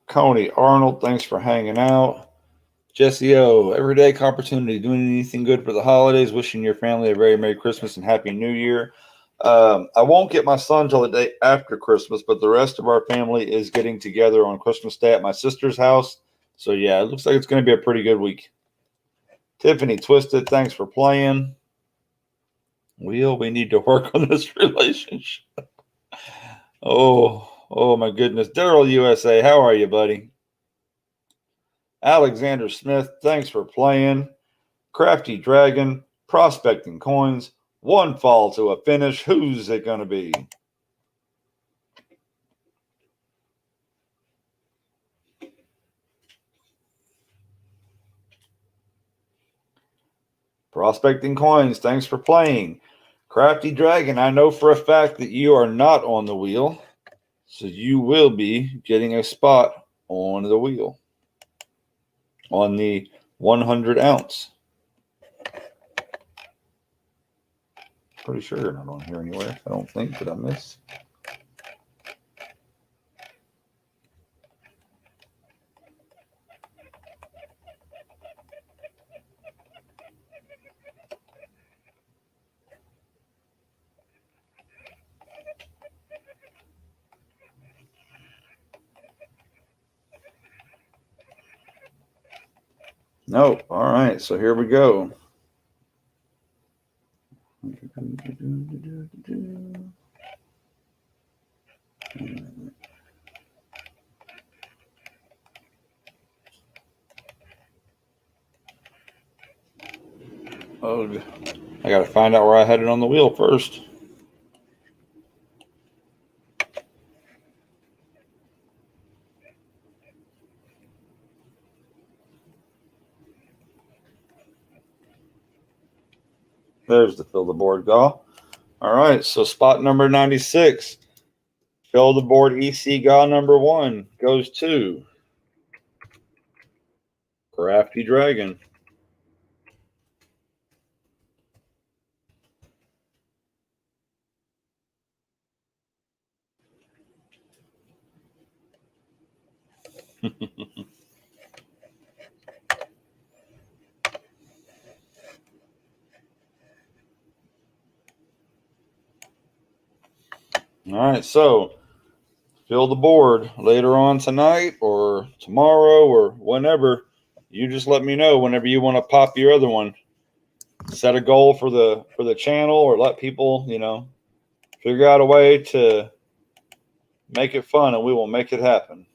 Coney Arnold, thanks for hanging out. Jesse O, everyday opportunity, doing anything good for the holidays, wishing your family a very Merry Christmas and Happy New Year. I won't get my son till the day after Christmas, but the rest of our family is getting together on Christmas Day at my sister's house. So, yeah, it looks like it's going to be a pretty good week. Tiffany Twisted, thanks for playing. Will, we need to work on this relationship. Oh my goodness. Daryl USA, how are you, buddy? Alexander Smith, thanks for playing. Crafty Dragon, Prospecting Coins, one fall to a finish. Who's it going to be? Prospecting Coins, thanks for playing. Crafty Dragon, I know for a fact that you are not on the wheel, so you will be getting a spot on the wheel on the 100 ounce. Pretty sure you're not on here anywhere. I don't think. Did I miss? Nope. All right. So here we go. Oh, I got to find out where I had it on the wheel first. There's the fill the board gaw. All right, so spot number 96. Fill the board EC gaw number 1 goes to Crafty Dragon. All right, so fill the board later on tonight or tomorrow or whenever. You just let me know whenever you want to pop your other one. Set a goal for the channel or let people, figure out a way to make it fun and we will make it happen.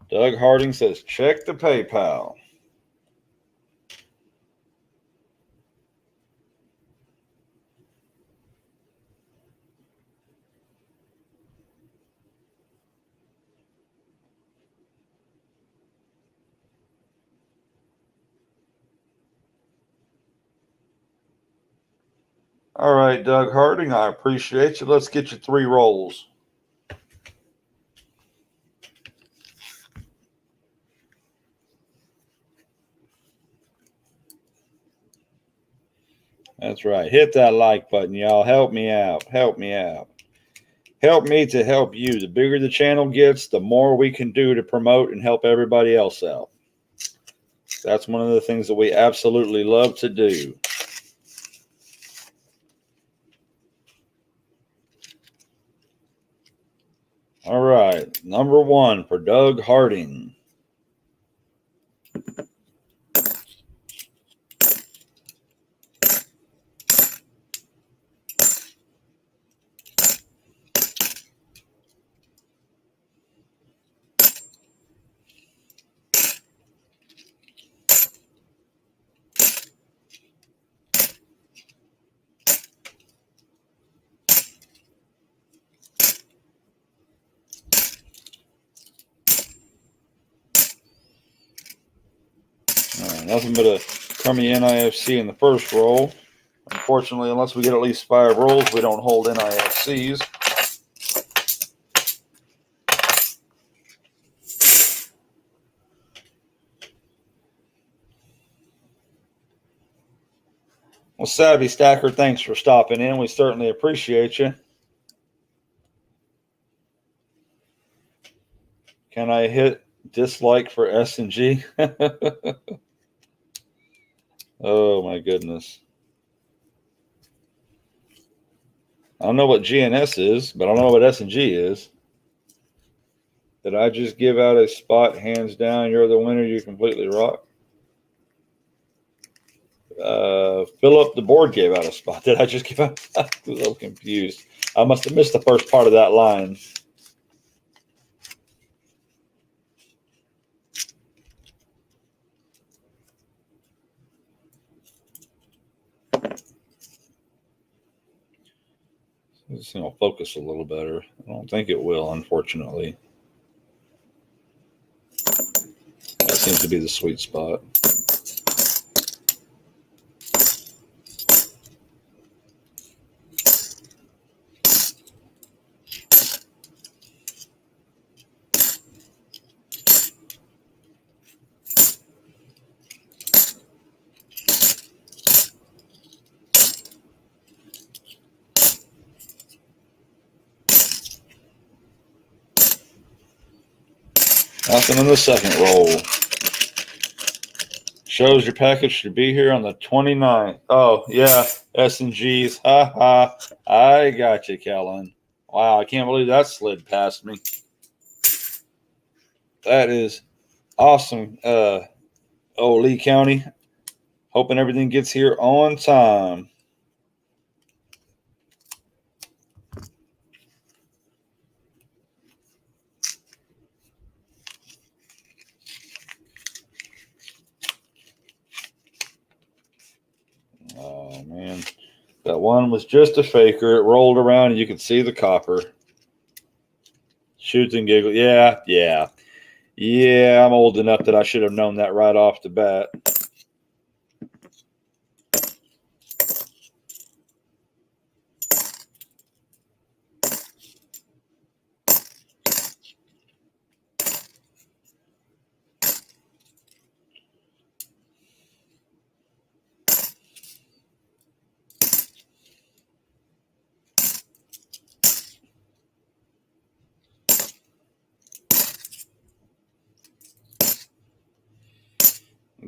Doug Harding says, check the PayPal. All right, Doug Harding, I appreciate you. Let's get you 3 rolls. That's right. Hit that like button, y'all. Help me out. Help me out. Help me to help you. The bigger the channel gets, the more we can do to promote and help everybody else out. That's one of the things that we absolutely love to do. All right, number 1 for Doug Harding. Nothing but a crummy NIFC in the first roll. Unfortunately, unless we get at least 5 rolls, we don't hold NIFCs. Well, Savy Stacker, thanks for stopping in. We certainly appreciate you. Can I hit dislike for S&G? Oh, my goodness. I don't know what GNS is, but I don't know what S&G is. Did I just give out a spot? Hands down, you're the winner. You completely rock. Philip, the board gave out a spot. Did I just give out? I was a little confused. I must have missed the first part of that line. This thing will focus a little better. I don't think it will, unfortunately. That seems to be the sweet spot. Nothing in the second roll. Shows your package should be here on the 29th. Oh, yeah, S&Gs. Ha ha. I got you, Kellen. Wow, I can't believe that slid past me. That is awesome. Lee County. Hoping everything gets here on time. Oh, man. That one was just a faker. It rolled around and you could see the copper. Shoots and giggles. Yeah. Yeah, I'm old enough that I should have known that right off the bat.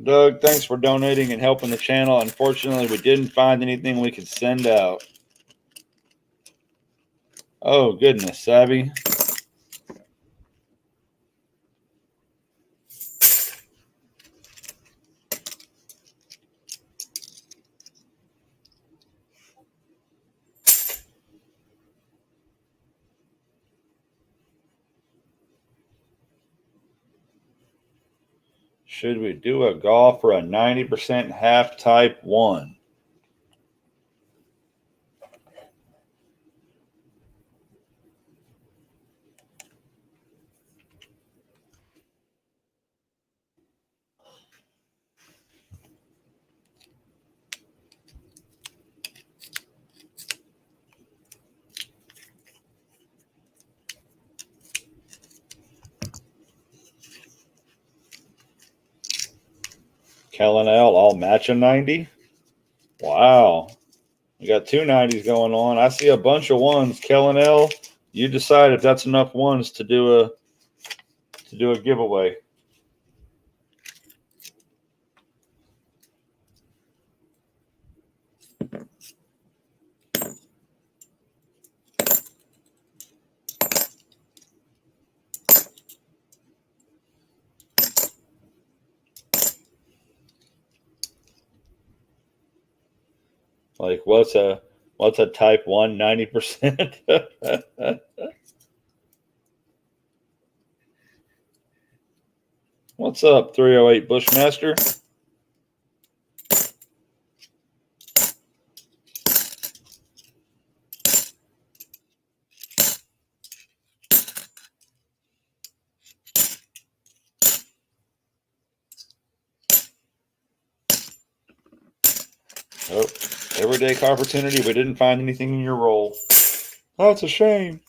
Doug, thanks for donating and helping the channel. Unfortunately, we didn't find anything we could send out. Oh, goodness, Savvy. Should we do a golf for a 90% half type 1? L, all matching 90. Wow. We got 2 90s going on. I see a bunch of ones. L, you decide if that's enough ones to do a giveaway. Like what's a type 1 90%? What's up, 308 Bushmaster? Oh, everyday opportunity. We didn't find anything in your roll. That's a shame.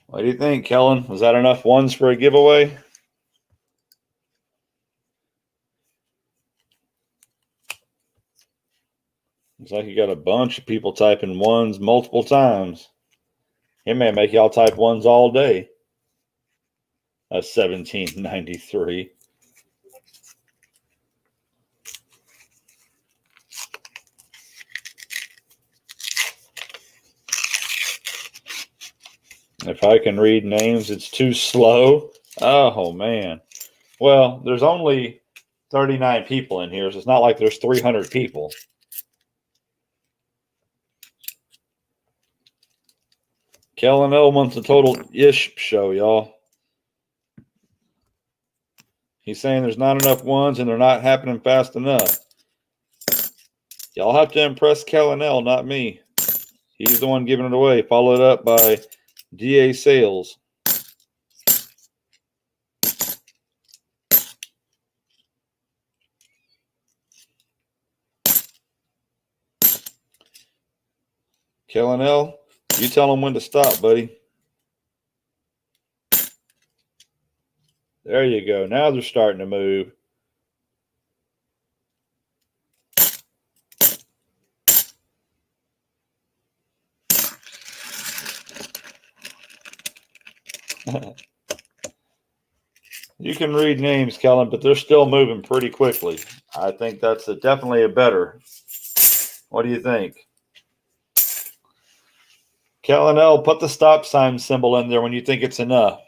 What do you think, Kellen? Was that enough ones for a giveaway? Looks like you got a bunch of people typing ones multiple times. It may make y'all type ones all day. That's 1793. If I can read names, it's too slow. Oh, man. Well, there's only 39 people in here, so it's not like there's 300 people. Kellen L wants a total-ish show, y'all. He's saying there's not enough ones and they're not happening fast enough. Y'all have to impress Kellen L, not me. He's the one giving it away. Followed up by DA Sales. Kellen L, you tell him when to stop, buddy. There you go. Now they're starting to move. You can read names, Kellen, but they're still moving pretty quickly. I think that's definitely a better. What do you think? Kellen L, put the stop sign symbol in there when you think it's enough.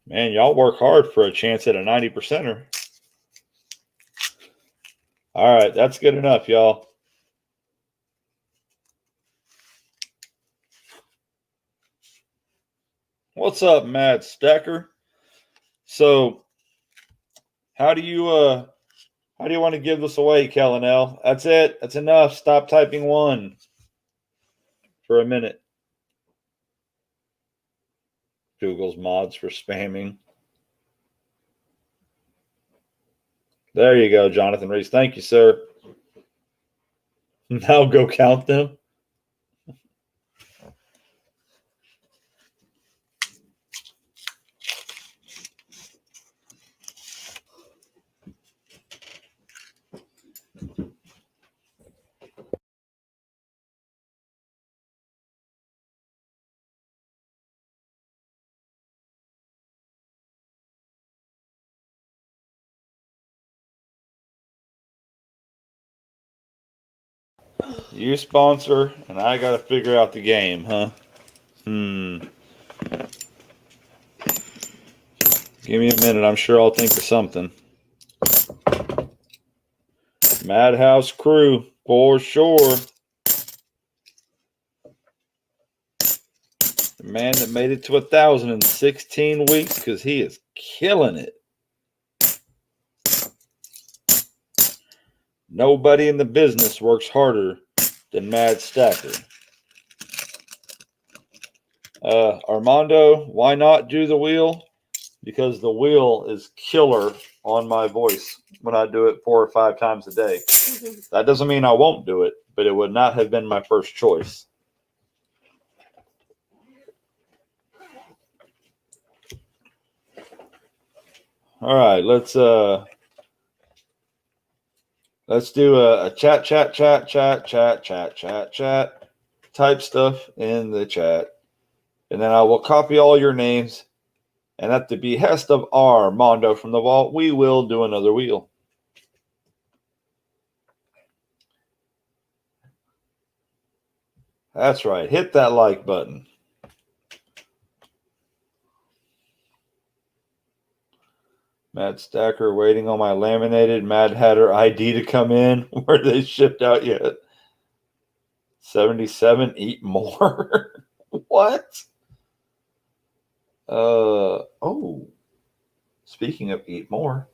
Man, y'all work hard for a chance at a 90%er. All right, that's good enough, y'all. What's up, Matt Stacker? So, how do you want to give this away, Kellen L? That's it. That's enough. Stop typing one for a minute. Google's mods for spamming. There you go, Jonathan Reese. Thank you, sir. Now go count them. You sponsor, and I got to figure out the game, huh? Give me a minute. I'm sure I'll think of something. Madhouse Crew, for sure. The man that made it to 1,000 in 16 weeks because he is killing it. Nobody in the business works harder than Mad Stacker. Armando, why not do the wheel? Because the wheel is killer on my voice when I do it 4 or 5 times a day. That doesn't mean I won't do it, but it would not have been my first choice. All right, let's do a chat type stuff in the chat. And then I will copy all your names. And at the behest of Armando from the vault, we will do another wheel. That's right. Hit that like button. Mad Stacker waiting on my laminated Mad Hatter ID to come in. Were they shipped out yet? 77, eat more. What? Oh. Speaking of eat more,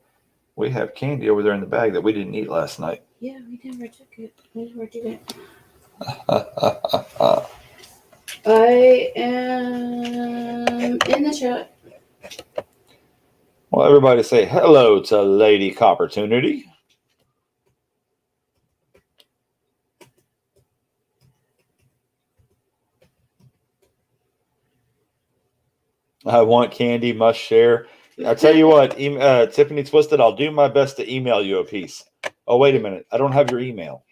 we have candy over there in the bag that we didn't eat last night. Yeah, we never took it. We never did it. I am in the chat. Well, everybody say hello to Lady Copportunity. I want candy, must share. I tell you what, Tiffany Twisted, I'll do my best to email you a piece. Oh, wait a minute. I don't have your email.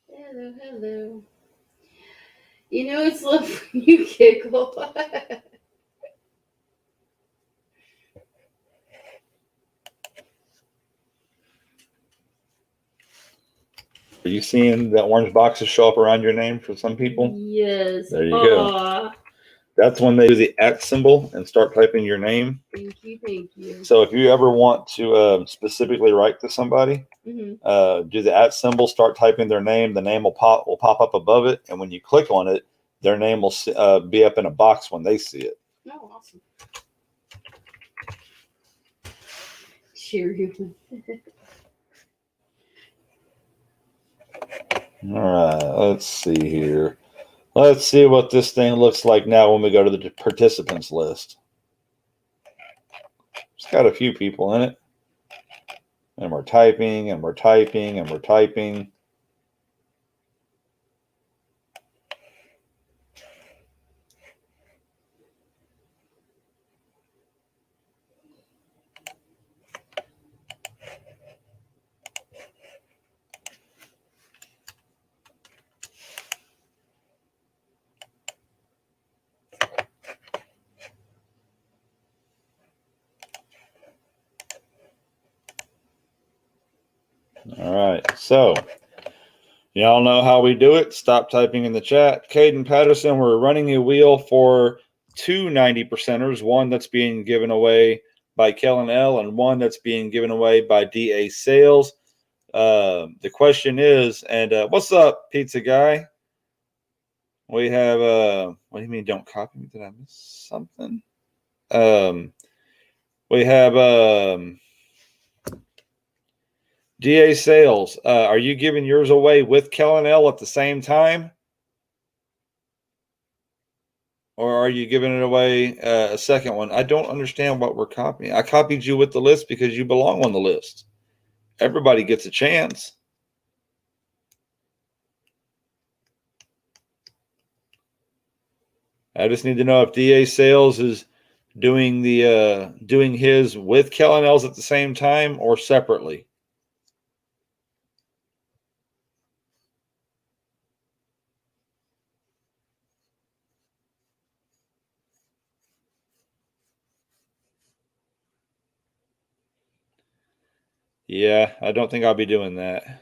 Hello, hello. You know it's love when you giggle. Are you seeing that orange boxes show up around your name for some people? Yes. There you go. That's when they do the @ symbol and start typing your name. Thank you, thank you. So if you ever want to specifically write to somebody, do the @ symbol, start typing their name. The name will pop up above it, and when you click on it, their name will be up in a box when they see it. Oh, awesome. Sure. All right, let's see here. Let's see what this thing looks like now when we go to the participants list. It's got a few people in it. And we're typing, and we're typing, and we're typing. All right, so y'all know how we do it. Stop typing in the chat. Caden Patterson, we're running a wheel for 2 90%ers, one that's being given away by Kellen L and one that's being given away by DA Sales. The question is, and what's up, pizza guy? We have, what do you mean don't copy me? Did I miss something? We have DA Sales. Are you giving yours away with Kellen L at the same time? Or are you giving it away a second one? I don't understand what we're copying. I copied you with the list because you belong on the list. Everybody gets a chance. I just need to know if DA Sales is doing the doing his with Kellen L's at the same time or separately. Yeah, I don't think I'll be doing that.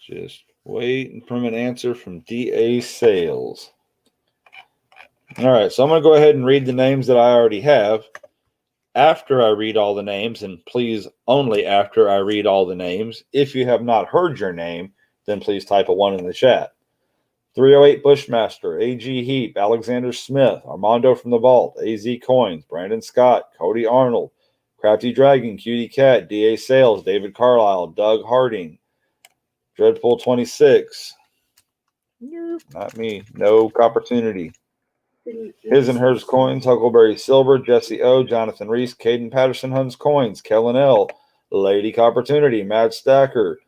Just waiting for an answer from DA Sales. All right, so I'm going to go ahead and read the names that I already have. After I read all the names, and please only after I read all the names, if you have not heard your name, then please type a 1 in the chat. 308 Bushmaster, AG Heap, Alexander Smith, Armando from the Vault, AZCoins, Brandon Scott, Cody Arnold, Crafty Dragon, Cutie Cat, DA Sales, David Carlisle, Doug Harding, Dreadpool 26. Not me. No opportunity. His and Hers Coins, Huckleberry Silver, Jesse O, Jonathan Reese, Caden Patterson Huns Coins, Kellen L, Lady Opportunity, Mad Stacker,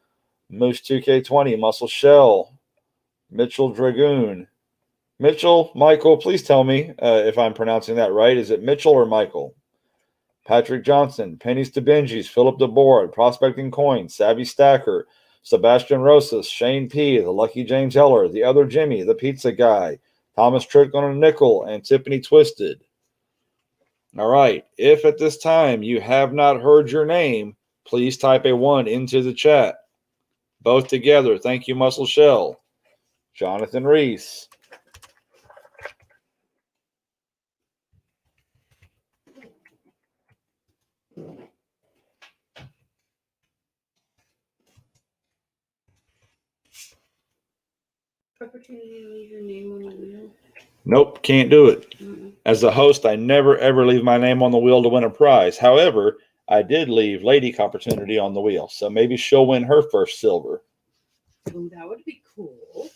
Moose 2K20, Muscle Shell, Mitchell Dragoon. Mitchell, Michael, please tell me if I'm pronouncing that right. Is it Mitchell or Michael? Patrick Johnson, Pennies to Benji's, Philip DeBoard, Prospecting Coins, Savy Stacker, Sebastian Rosas, Shane P, the Lucky James Heller, the other Jimmy, the Pizza Guy, Thomas Trick on a Nickel, and Tiffany Twisted. All right. If at this time you have not heard your name, please type a 1 into the chat. Both together. Thank you, Muscle Shell. Jonathan Reese. Opportunity to leave your name on the wheel. Nope, can't do it. As a host, I never ever leave my name on the wheel to win a prize. However, I did leave Lady Opportunity on the wheel, so maybe she'll win her first silver. Oh, that would be cool.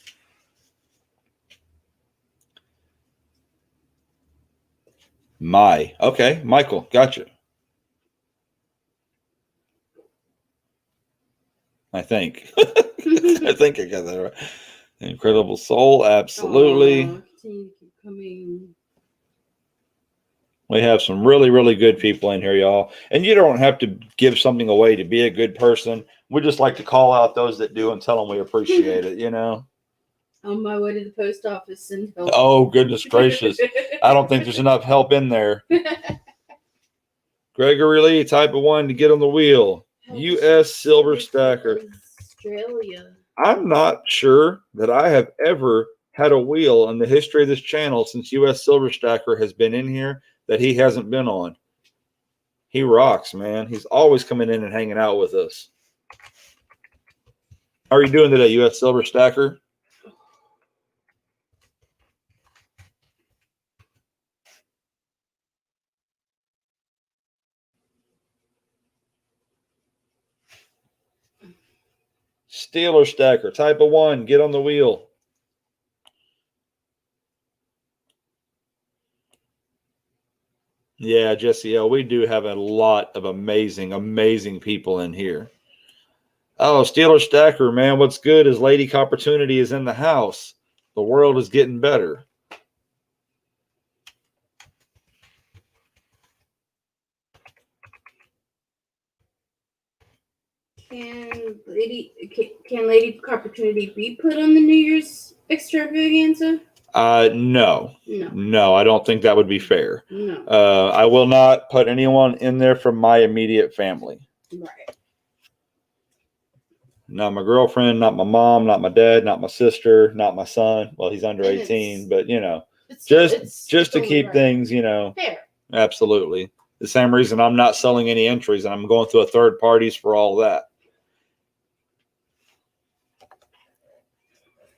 Okay, Michael, gotcha. I think. I think I got that right. Incredible Soul, absolutely. Continue to keep coming. We have some really, really good people in here, y'all. And you don't have to give something away to be a good person. We just like to call out those that do and tell them we appreciate it, you know? On my way to the post office and help. Oh, goodness gracious. I don't think there's enough help in there. Gregory Lee, type of 1 to get on the wheel. U.S. Silver Stacker. Australia. I'm not sure that I have ever had a wheel in the history of this channel since U.S. Silver Stacker has been in here that he hasn't been on. He rocks, man. He's always coming in and hanging out with us. How are you doing today, U.S. Silver Stacker? Steeler Stacker, type of 1, get on the wheel. Yeah, Jesse L, we do have a lot of amazing, amazing people in here. Oh, Steeler Stacker, man, what's good is Lady Opportunity is in the house. The world is getting better. Can Lady Opportunity be put on the New Year's Extravaganza? No. No, I don't think that would be fair. No. I will not put anyone in there from my immediate family. Right. Not my girlfriend, not my mom, not my dad, not my sister, not my son. Well, he's under 18, but you know, just to keep things, you know, fair. Absolutely. The same reason I'm not selling any entries and I'm going through a third parties for all that.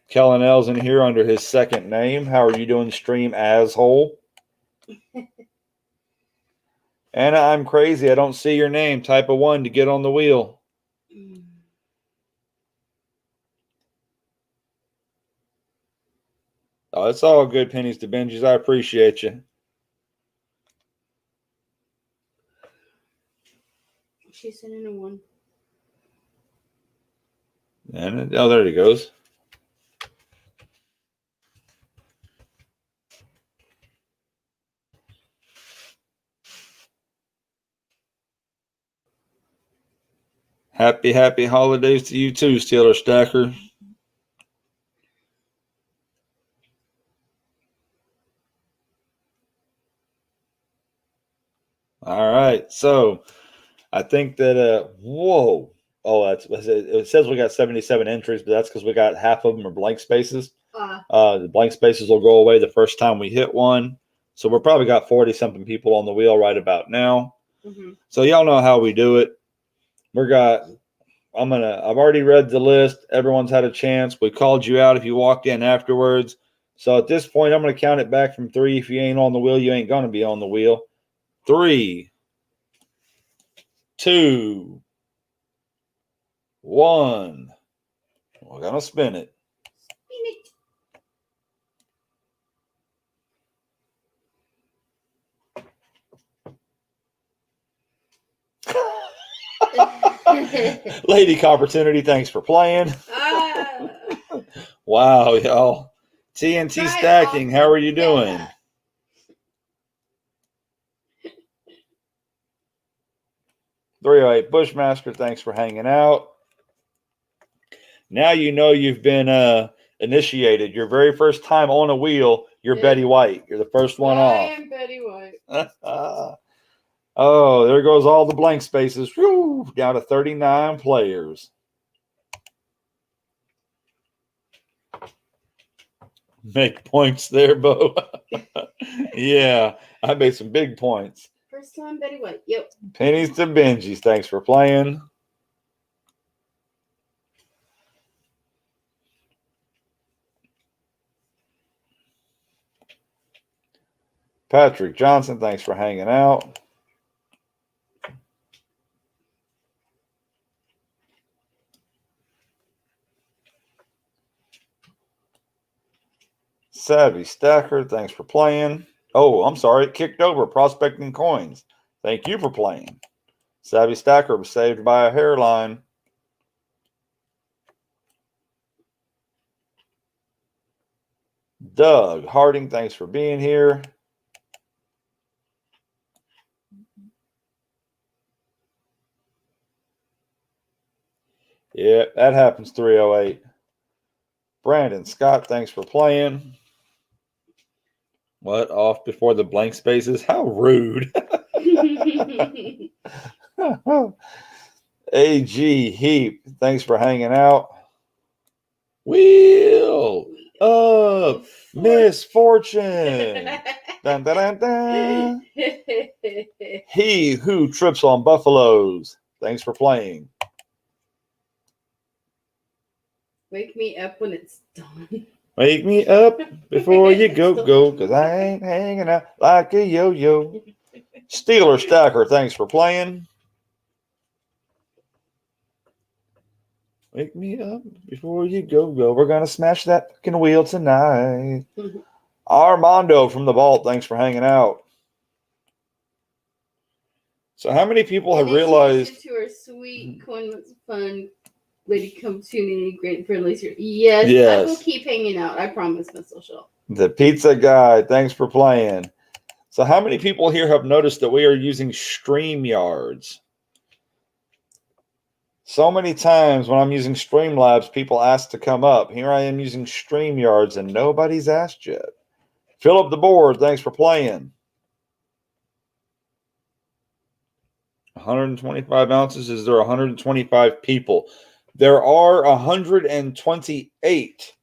Kellen L's in here under his second name. How are you doing, stream asshole? Anna, I'm crazy. I don't see your name. Type of 1 to get on the wheel. Oh, it's all good, Pennies to Benji's. I appreciate you. She's sending a 1. And oh, there he goes. Happy holidays to you too, Steeler Stacker. All right, so I think that whoa, oh, it says we got 77 entries, but that's because we got half of them are blank spaces. The blank spaces will go away the first time we hit one. So we're probably got 40-something people on the wheel right about now. Mm-hmm. So y'all know how we do it. I've already read the list. Everyone's had a chance. We called you out if you walked in afterwards. So at this point, I'm going to count it back from 3. If you ain't on the wheel, you ain't going to be on the wheel. 3, 2, 1. We're going to spin it. Lady Opportunity, thanks for playing. Wow, y'all. TNT Stacking, how are you doing? Yeah. 308 Bushmaster, thanks for hanging out. Now you know you've been initiated. Your very first time on a wheel, you're Betty White. You're the first one off. I am Betty White. Oh, there goes all the blank spaces. Whew, down to 39 players. Make points there, Bo. Yeah, I made some big points. First time Betty White. Yep. Pennies to Benji's. Thanks for playing. Patrick Johnson, thanks for hanging out. Savy Stacker, thanks for playing. Oh, I'm sorry, it kicked over. Prospecting Coins. Thank you for playing. Savvy Stacker was saved by a hairline. Doug Harding, thanks for being here. Yeah, that happens, 308. Brandon Scott, thanks for playing. What? Off before the blank spaces? How rude. AG Heap, thanks for hanging out. Wheel of misfortune. Dun, dun, dun, dun. He who trips on buffaloes. Thanks for playing. Wake me up when it's done. Wake me up before you go, because I ain't hanging out like a yo-yo. Steeler Stacker, thanks for playing. Wake me up before you go. We're going to smash that fucking wheel tonight. Armando from the vault, thanks for hanging out. So how many people have realized... To our sweet coin was fun. Lady come tune in, great friendly. Yes, I will keep hanging out. I promise, Miss Social. The pizza guy, thanks for playing. So how many people here have noticed that we are using StreamYards? So many times when I'm using Streamlabs, people ask to come up. Here I am using StreamYards and nobody's asked yet. Fill up the board, thanks for playing. 125 ounces, is there 125 people? There are 128.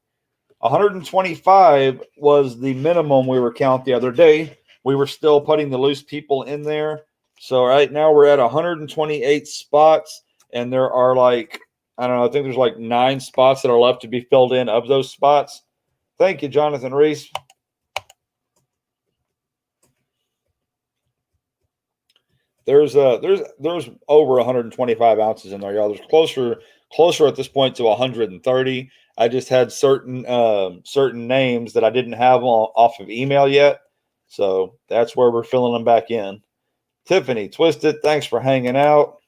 125 was the minimum we were counting the other day. We were still putting the loose people in there. So right now we're at 128 spots, and there are like, I don't know, I think there's like 9 spots that are left to be filled in of those spots. Thank you, Jonathan Reese. There's over 125 ounces in there, y'all. There's closer at this point to 130. I just had certain names that I didn't have off of email yet, so that's where we're filling them back in. Tiffany Twisted, thanks for hanging out.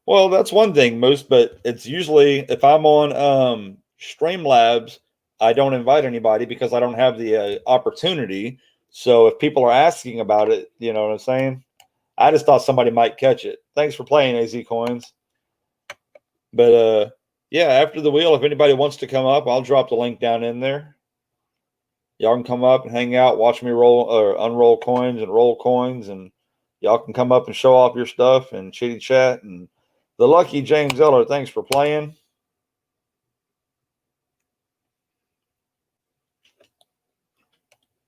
Well, that's one thing, Moose, but it's usually if I'm on Streamlabs, I don't invite anybody because I don't have the opportunity. So if people are asking about it, you know what I'm saying? I just thought somebody might catch it. Thanks for playing, AZCoins. But yeah, after the wheel, if anybody wants to come up, I'll drop the link down in there. Y'all can come up and hang out, watch me roll or unroll coins and roll coins, and y'all can come up and show off your stuff and chitty chat. And the lucky James Eller, thanks for playing.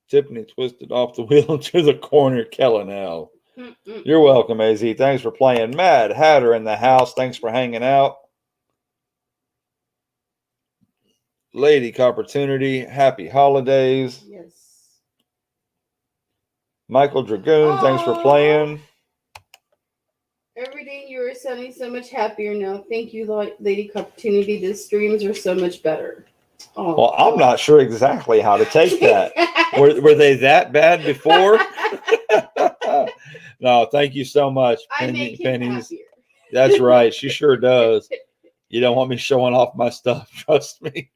Tiffany twisted off the wheel into the corner. Kellogg. Mm-mm. You're welcome, AZ. Thanks for playing. Mad Hatter in the house. Thanks for hanging out. Lady Opportunity. Happy holidays. Yes. Michael Dragoon. Thanks for playing. Every day you are sounding so much happier now. Thank you, Lady Opportunity. The streams are so much better. Oh, well, I'm not sure exactly how to take that. Were they that bad before? No, thank you so much, I make him Pennies. happier. That's right. She sure does. You don't want me showing off my stuff. Trust me.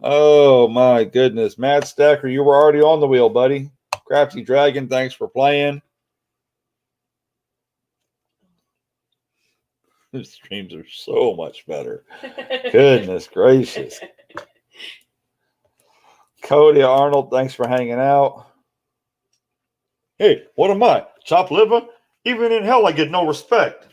Oh, my goodness. Mad Stacker, you were already on the wheel, buddy. Crafty Dragon, thanks for playing. The streams are so much better. Goodness gracious. Cody Arnold, thanks for hanging out. Hey, what am I? Chopped liver? Even in hell, I get no respect.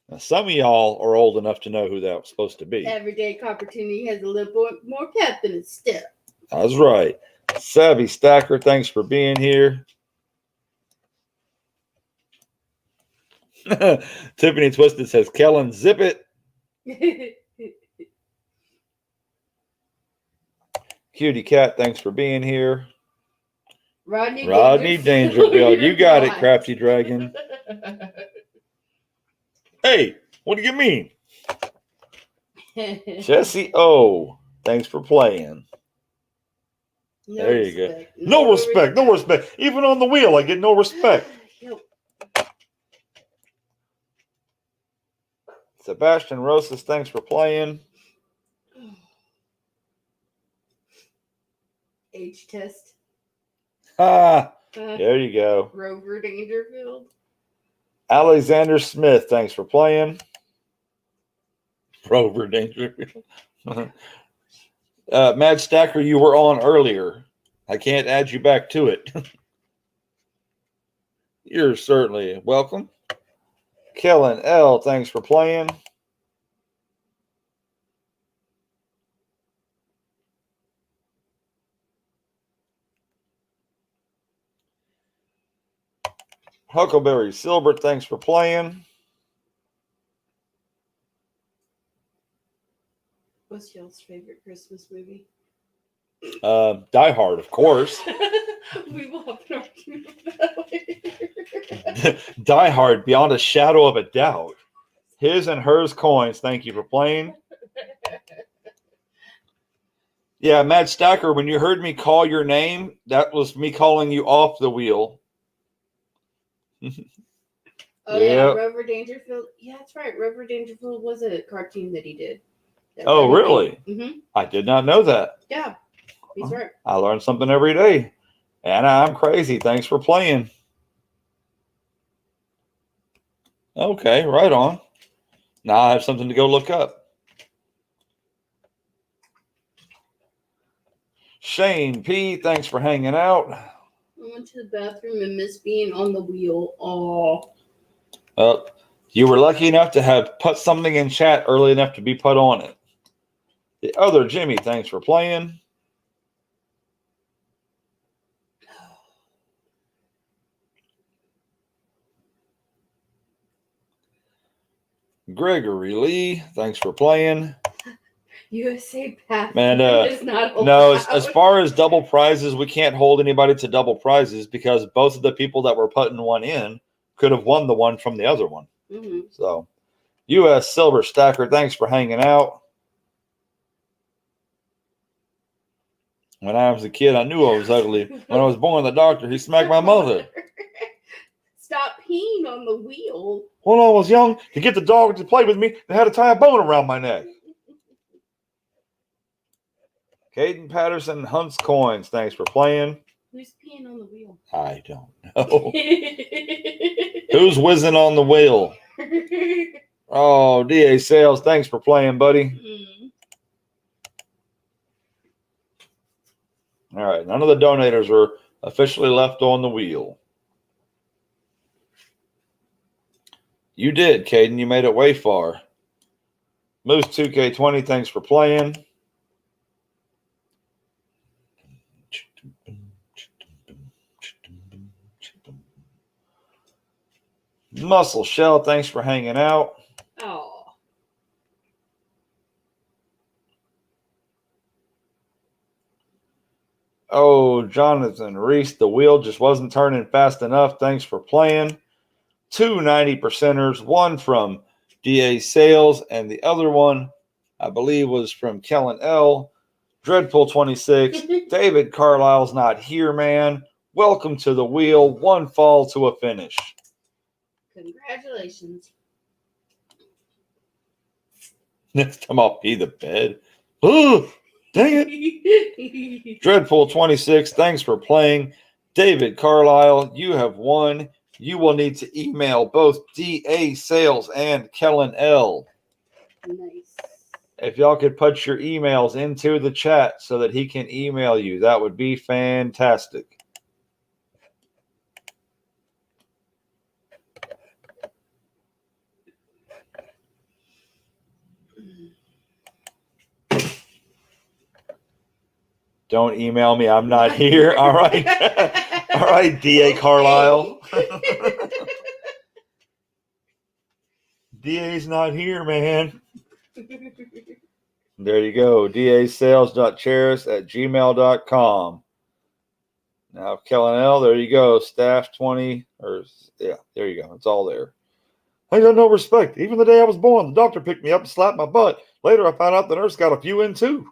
Now, some of y'all are old enough to know who that was supposed to be. Everyday Opportunity has a little more pep in its step. That's right. Savy Stacker, thanks for being here. Tiffany Twisted says, Kellen, zip it. Cutie Cat, thanks for being here. Rodney Dangerfield. You got it, Crafty Dragon. Hey, what do you mean? Jesse O, thanks for playing. No there you respect. go. No respect. No respect. Even on the wheel, I get no respect. Yep. Sebastian Rosas, thanks for playing. Age test. There you go. Rover Dangerfield. Alexander Smith, thanks for playing. Rover Dangerfield. Mad Stacker, you were on earlier. I can't add you back to it. You're certainly welcome. Kellen L, thanks for playing. Huckleberry Silver, thanks for playing. What's y'all's favorite Christmas movie? Die Hard, of course. We will have an argument about it. Die Hard, beyond a shadow of a doubt. His and hers coins, thank you for playing. Yeah, Mad Stacker, when you heard me call your name, that was me calling you off the wheel. Oh, yeah, Rover Dangerfield. Yeah, that's right. Rover Dangerfield was a cartoon that he did. Oh, really? Mm-hmm. I did not know that. Yeah, he's right. I learn something every day. Anna, I'm crazy. Thanks for playing. Okay, right on. Now I have something to go look up. Shane P, thanks for hanging out. I went to the bathroom and missed being on the wheel. Oh. You were lucky enough to have put something in chat early enough to be put on it. The other Jimmy, thanks for playing. Gregory Lee, thanks for playing. USA Path is not allowed. No, as far as double prizes, we can't hold anybody to double prizes because both of the people that were putting one in could have won the one from the other one. Mm-hmm. So, U.S. Silver Stacker, thanks for hanging out. When I was a kid, I knew I was ugly. When I was born, the doctor, he smacked my mother. Stop peeing on the wheel. When I was young, to get the dog to play with me, they had to tie a bone around my neck. Caden Patterson, Hunt's Coins, thanks for playing. Who's peeing on the wheel? I don't know. Who's whizzing on the wheel? Oh, DA Sales, thanks for playing, buddy. All right, none of the donators are officially left on the wheel. You did, Caden. You made it way far. Moose 2K20, thanks for playing. Muscle Shell, thanks for hanging out. Oh. Oh, Jonathan Reese, the wheel just wasn't turning fast enough. Thanks for playing. 2 90%ers, one from DA Sales, and the other one, I believe, was from Kellen L. Dreadpool 26. David Carlisle's not here, man. Welcome to the wheel. One fall to a finish. Congratulations. Next time I'll pee the bed. Oh, dang it. Dreadpool 26, thanks for playing. David Carlisle, you have won. You will need to email both DA Sales and Kellen L. Nice. If y'all could put your emails into the chat so that he can email you, that would be fantastic. Don't email me. I'm not here. All right. All right, DA Carlisle. DA's not here, man. There you go. dasales.charis@gmail.com. Now, Kellen L, there you go. Staff 20, or yeah, there you go. It's all there. I got no respect. Even the day I was born, the doctor picked me up and slapped my butt. Later, I found out the nurse got a few in too.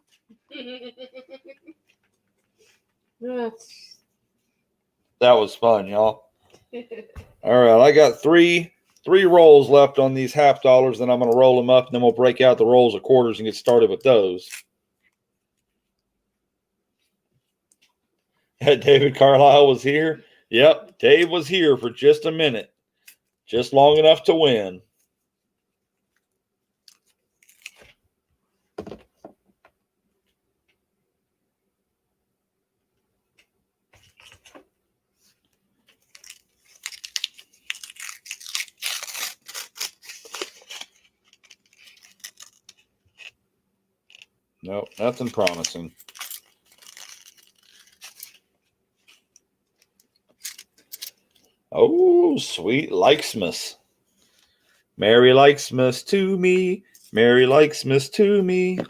That was fun, y'all. All right, I got three rolls left on these half dollars. Then I'm going to roll them up, and then we'll break out the rolls of quarters and get started with those. David Carlisle was here. Yep, Dave was here for just a minute, just long enough to win. Nope, nothing promising. Oh, sweet Likesmas. Mary Likesmas to me. Mary Likesmas to me.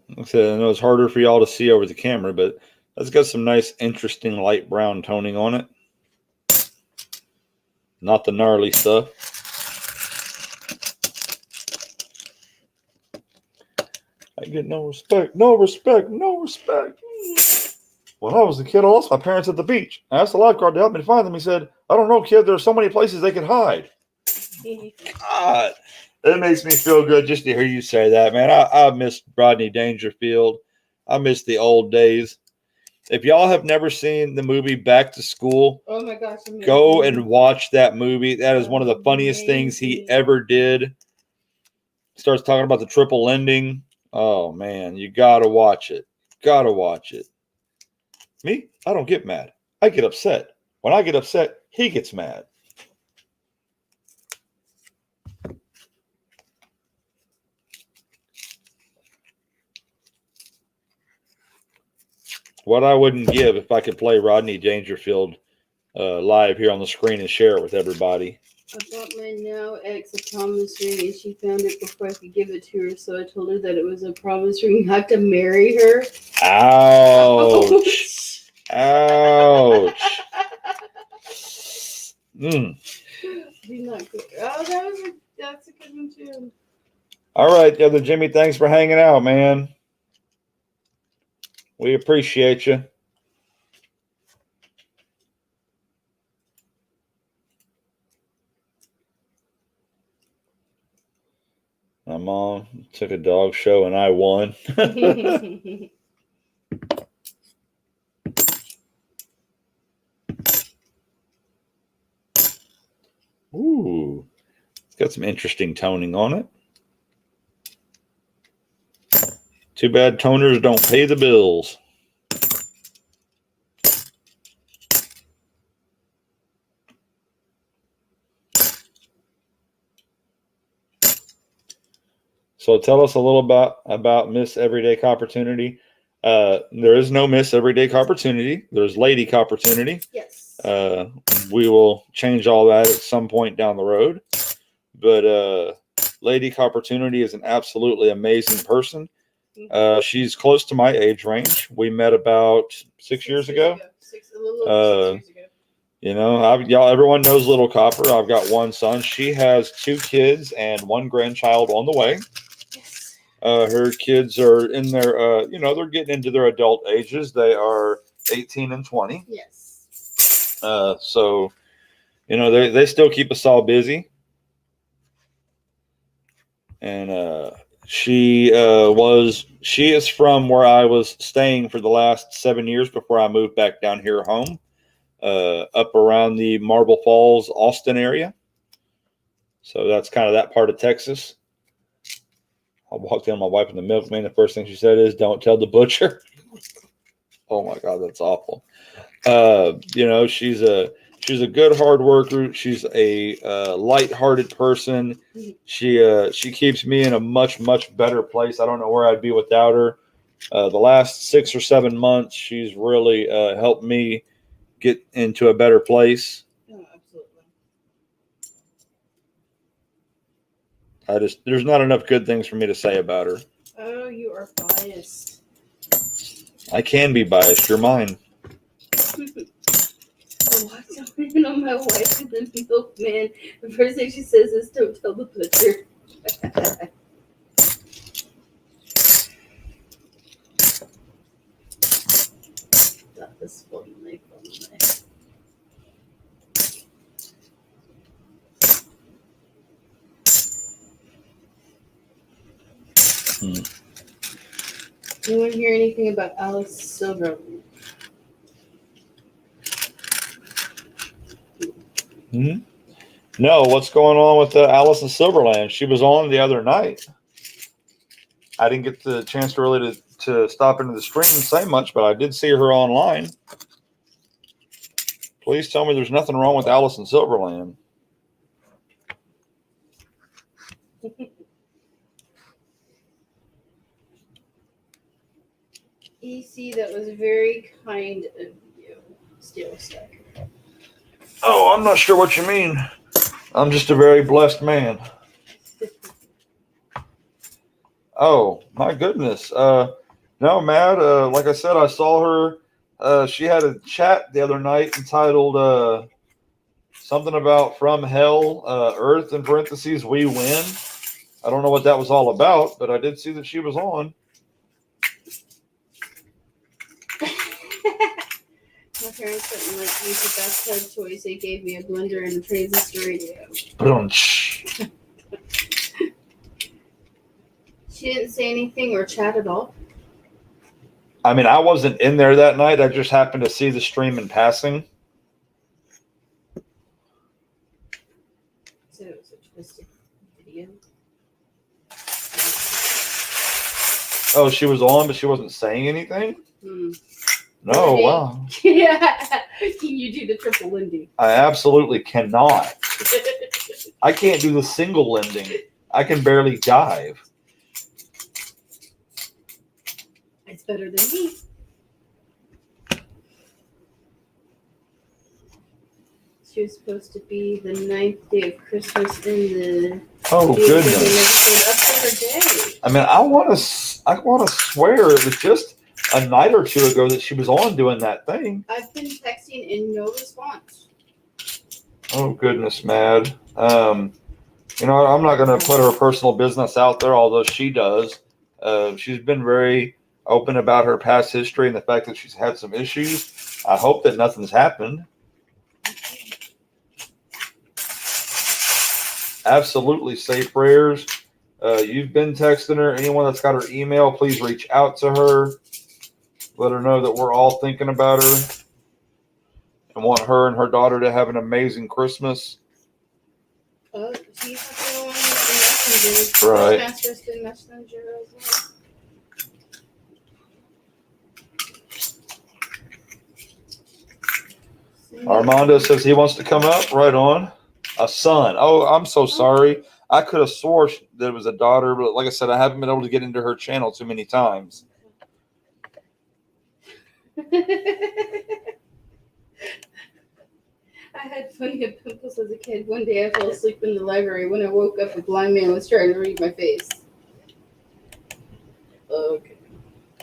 Like I said, I know it's harder for y'all to see over the camera, but it's got some nice, interesting light brown toning on it. Not the gnarly stuff. I get no respect, no respect, no respect. When I was a kid, I lost my parents at the beach. I asked the lifeguard to help me find them. He said, I don't know, kid. There are so many places they could hide. God, it makes me feel good just to hear you say that, man. I miss Rodney Dangerfield. I miss the old days. If y'all have never seen the movie Back to School, oh my gosh, go and watch that movie. That is one of the funniest things he ever did. Starts talking about the triple lending. Oh, man, you got to watch it. Got to watch it. Me, I don't get mad. I get upset. When I get upset, he gets mad. What I wouldn't give if I could play Rodney Dangerfield live here on the screen and share it with everybody. I bought my now ex a promise ring, and she found it before I could give it to her. So I told her that it was a promise ring, not to marry her. Ouch! Ouch! Do not go. Oh, that's a good one too. All right, the other Jimmy. Thanks for hanging out, man. We appreciate you. My mom took a dog show and I won. Ooh, it's got some interesting toning on it. Too bad toners don't pay the bills. So tell us a little about Miss Everyday Opportunity. There is no Miss Everyday Opportunity. There's Lady Opportunity. Yes. We will change all that at some point down the road. But Lady Opportunity is an absolutely amazing person. She's close to my age range. We met about 6 years ago. A little over 6 years ago. You know, everyone knows Little Copper. I've got one son. She has 2 kids and 1 grandchild on the way. Yes. Her kids are in their, they're getting into their adult ages. They are 18 and 20. Yes. So, they still keep us all busy. And she is from where I was staying for the last 7 years before I moved back down here home, up around the Marble Falls, Austin area. So that's kind of that part of Texas. I walked in on my wife in the milkman. The first thing she said is, "Don't tell the butcher." Oh my God, that's awful. She's a good hard worker. She's a light-hearted person. She keeps me in a much, much better place. I don't know where I'd be without her. The last 6 or 7 months, she's really helped me get into a better place. Oh, absolutely. There's not enough good things for me to say about her. Oh, you are biased. I can be biased. You're mine. I walked over on my wife in the milkman. The first thing she says is, "Don't tell the butcher." That was funny. Anyone hear anything about Alex Silver? No, what's going on with Alice in Silverland? She was on the other night. I didn't get the chance to really to stop into the stream and say much, but I did see her online. Please tell me there's nothing wrong with Alice in Silverland. EC, that was very kind of you, Cheif Stacker. Oh, I'm not sure what you mean. I'm just a very blessed man. Oh, my goodness. No, Matt, like I said, I saw her. She had a chat the other night entitled something about From Hell, Earth, in parentheses, we win. I don't know what that was all about, but I did see that she was on. My parents didn't like use the bathtub toys. They gave me a blender and a transistor radio. She didn't say anything or chat at all. I mean, I wasn't in there that night. I just happened to see the stream in passing. So it was a twisted video. Oh, she was on, but she wasn't saying anything? No, Lindy. wow. Yeah. Can you do the triple Lindy? I absolutely cannot. I can't do the single lending. I can barely dive. It's better than me. She was supposed to be the 9th day of Christmas in the. Oh goodness! Up to her day. I mean, I want to swear it was just a night or two ago that she was on doing that thing. I've been texting and no response. Oh goodness, Mad. I'm not going to put her personal business out there, although she does. She's been very open about her past history and the fact that she's had some issues. I hope that nothing's happened. Absolutely say prayers. You've been texting her. Anyone that's got her email, please reach out to her. Let her know that we're all thinking about her and want her and her daughter to have an amazing Christmas. Oh, she's the one messenger. Right. Master's been messenger as well. Armando says he wants to come up. Right on. A son. Oh, I'm so sorry. I could have swore that it was a daughter, but like I said, I haven't been able to get into her channel too many times. I had plenty of pimples as a kid. One day I fell asleep in the library. When I woke up, a blind man was trying to read my face. Okay.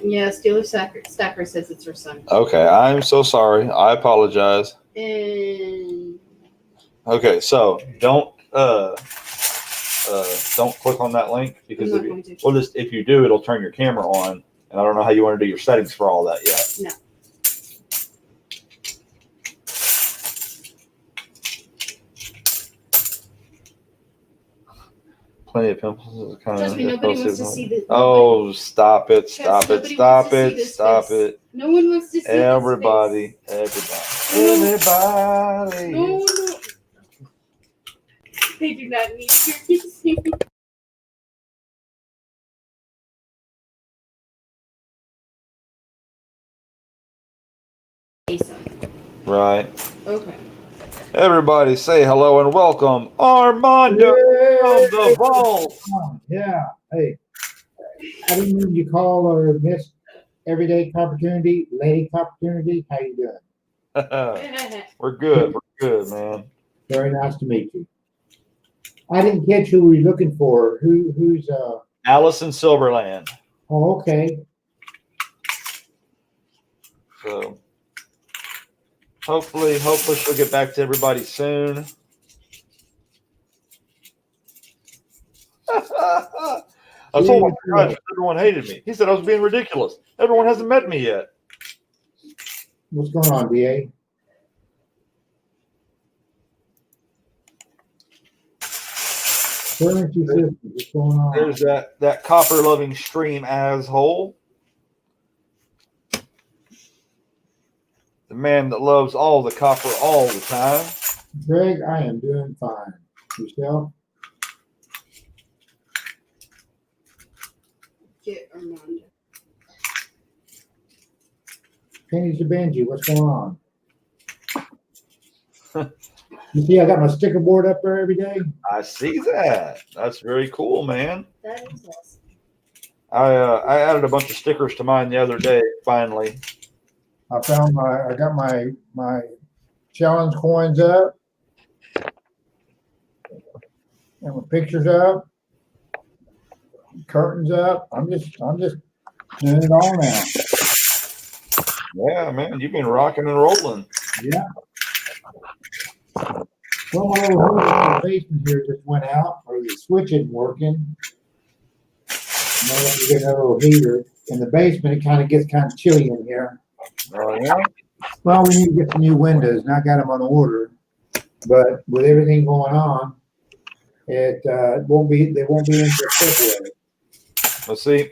Yeah, Steeler Stacker says it's her son. Okay, I'm so sorry. I apologize. And okay, so don't click on that link because if you do, it'll turn your camera on, and I don't know how you want to do your settings for all that yet. No. Plenty of pimples. Trust me, nobody wants to see this. Oh, stop it! Stop it! Stop it! Stop it! No one wants to see everybody. Everybody. No. They do not need to see. Right. Okay. Everybody say hello and welcome Armando from the vault. Yeah. Hey, I didn't mean you call or miss Everyday Opportunity, Lady Opportunity. How you doing? We're good. We're good, man. Very nice to meet you. I didn't catch who we were looking for. Who's Alice in Silverland. Oh, okay. So hopefully she'll get back to everybody soon. I told my gosh, everyone hated me. He said I was being ridiculous. Everyone hasn't met me yet. What's going on, DA? What's going on? There's that copper loving stream asshole. The man that loves all the copper all the time. Greg, I am doing fine. Yourself? Get Armando. Penny to Benji, what's going on? You see, I got my sticker board up there every day. I see that. That's very cool, man. That is awesome. I added a bunch of stickers to mine the other day. Finally, I got my challenge coins up, and my pictures up, curtains up. I'm just doing it all now. yeah, man, you've been rocking and rolling. Yeah. Well, my little hose in the basement here just went out, or the switch isn't working. And I have to get another little heater. In the basement, it kind of gets kind of chilly in here. Oh, yeah? Well, we need to get some new windows, and I got them on order. But with everything going on, they won't be until February. Let's see.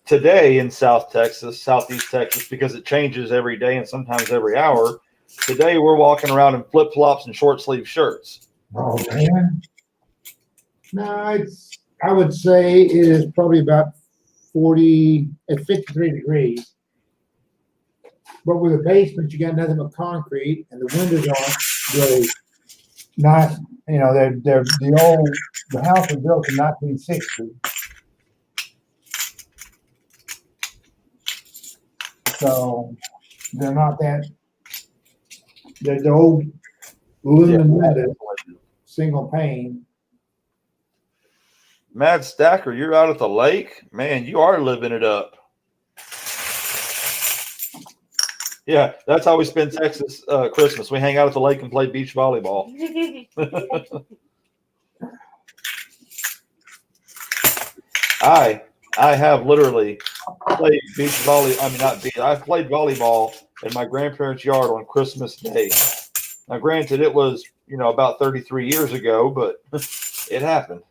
Today in Southeast Texas, because it changes every day and sometimes every hour, today we're walking around in flip-flops and short-sleeve shirts. Oh, man. No, I would say it is probably about 53 degrees. But with the basement, you got nothing but concrete, and the windows aren't really nice. You know, they're the house was built in 1960. So they're not that. They're the old aluminum windows, single pane. Mad Stacker, you're out at the lake? Man, you are living it up. Yeah, that's how we spend Texas Christmas. We hang out at the lake and play beach volleyball. I have literally played beach volley. I mean, not beach. I've played volleyball in my grandparents' yard on Christmas Day. Now, granted, it was about 33 years ago, but it happened.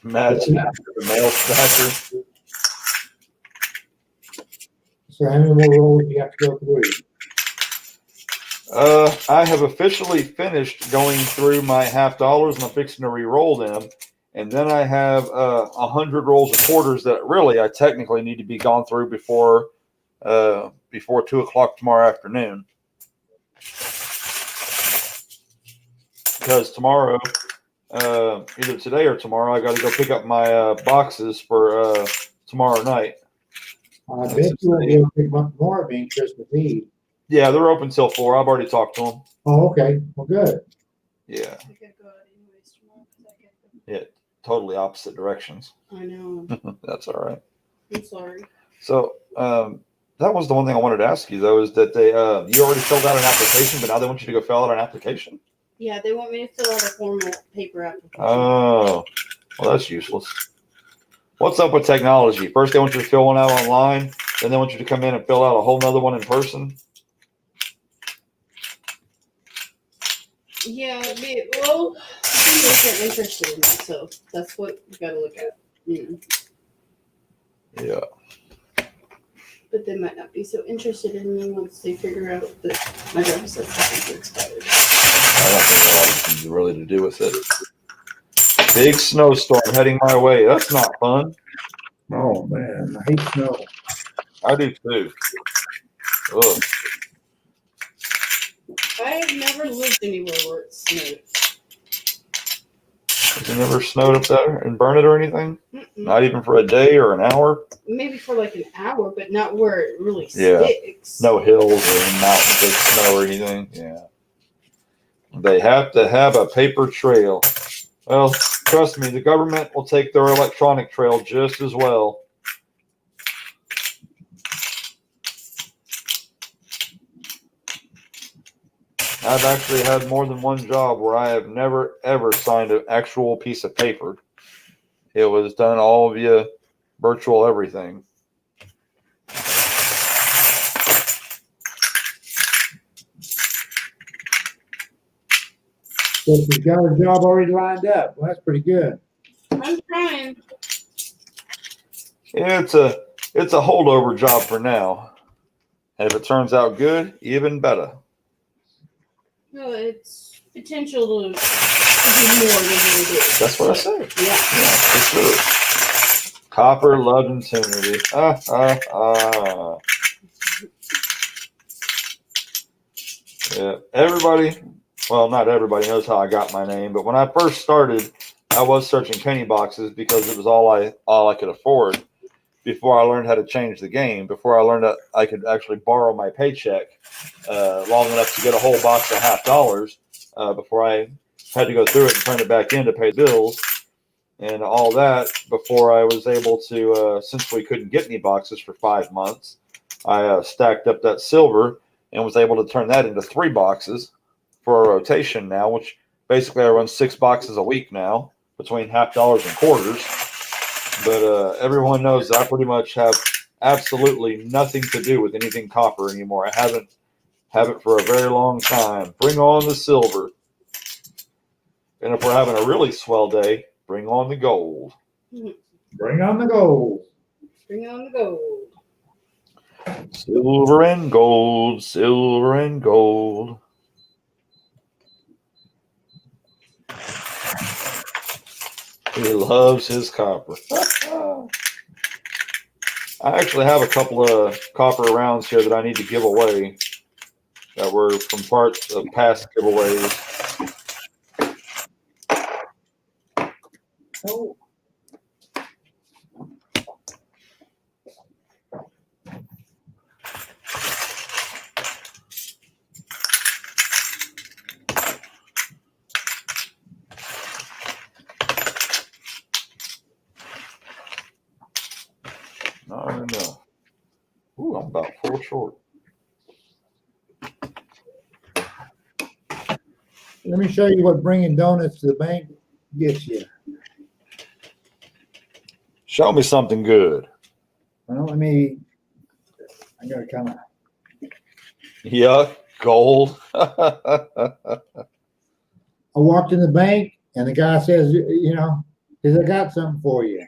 Mad Stacker, the male stacker. So how many more rolls do you have to go through? I have officially finished going through my $50 and I'm fixing to re-roll them. And then I have 100 rolls of quarters that really I technically need to be gone through before 2 o'clock tomorrow afternoon. Because tomorrow, either today or tomorrow, I got to go pick up my boxes for tomorrow night. I bet you won't be able to pick them up tomorrow being Christmas Eve. Yeah, they're open till 4. I've already talked to them. Oh, okay. Well, good. Yeah. I gotta go out anyways tomorrow 'cause I get them. Yeah, totally opposite directions. I know. That's all right. I'm sorry. So that was the one thing I wanted to ask you, though, is that they you already filled out an application, but now they want you to go fill out an application? Yeah, they want me to fill out a formal paper application. Oh, well, that's useless. What's up with technology? First, they want you to fill one out online, then they want you to come in and fill out a whole nother one in person. Yeah, well, they're interested in that, so that's what you gotta look at. Yeah. But they might not be so interested in me once they figure out that my driver's license is expired. I don't think that has anything really to do with it. Big snowstorm heading my way. That's not fun. Oh, man. I hate snow. I do too. Ugh. I've never lived anywhere where it snowed. Has it never snowed up there in Burnett or anything? Mm-mm. Not even for a day or an hour? Maybe for like an hour, but not where it really Yeah. sticks. No hills or mountains of snow or anything. Yeah. They have to have a paper trail. Well, trust me, the government will take their electronic trail just as well. I've actually had more than one job where I have never, ever signed an actual piece of paper. It was done all via virtual everything. So you've got a job already lined up. Well, that's pretty good. I'm trying. It's a holdover job for now. And if it turns out good, even better. No, it's potential to do more than what it is. That's what I said. Yeah. For sure. Copper, love, and Trinity. Yeah, everybody, well, not everybody knows how I got my name, but when I first started, I was searching penny boxes because it was all I could afford before I learned how to change the game, before I learned that I could actually borrow my paycheck long enough to get a whole box of $50 before I had to go through it and turn it back in to pay bills and all that before I was able to, since we couldn't get any boxes for 5 months, I stacked up that silver and was able to turn that into 3 boxes for a rotation now, which basically I run 6 boxes a week now between $50 and quarters. But everyone knows that I pretty much have absolutely nothing to do with anything copper anymore. I haven't for a very long time. Bring on the silver. And if we're having a really swell day, bring on the gold. Bring on the gold. Bring on the gold. Silver and gold, silver and gold. He loves his copper. I actually have a couple of copper rounds here that I need to give away that were from parts of past giveaways. Oh. Not enough. Ooh, I'm about 4 short. Let me show you what bringing donuts to the bank gets you. Show me something good. Well, I gotta kind of. Yuck, gold. I walked in the bank and the guy says, I got something for you.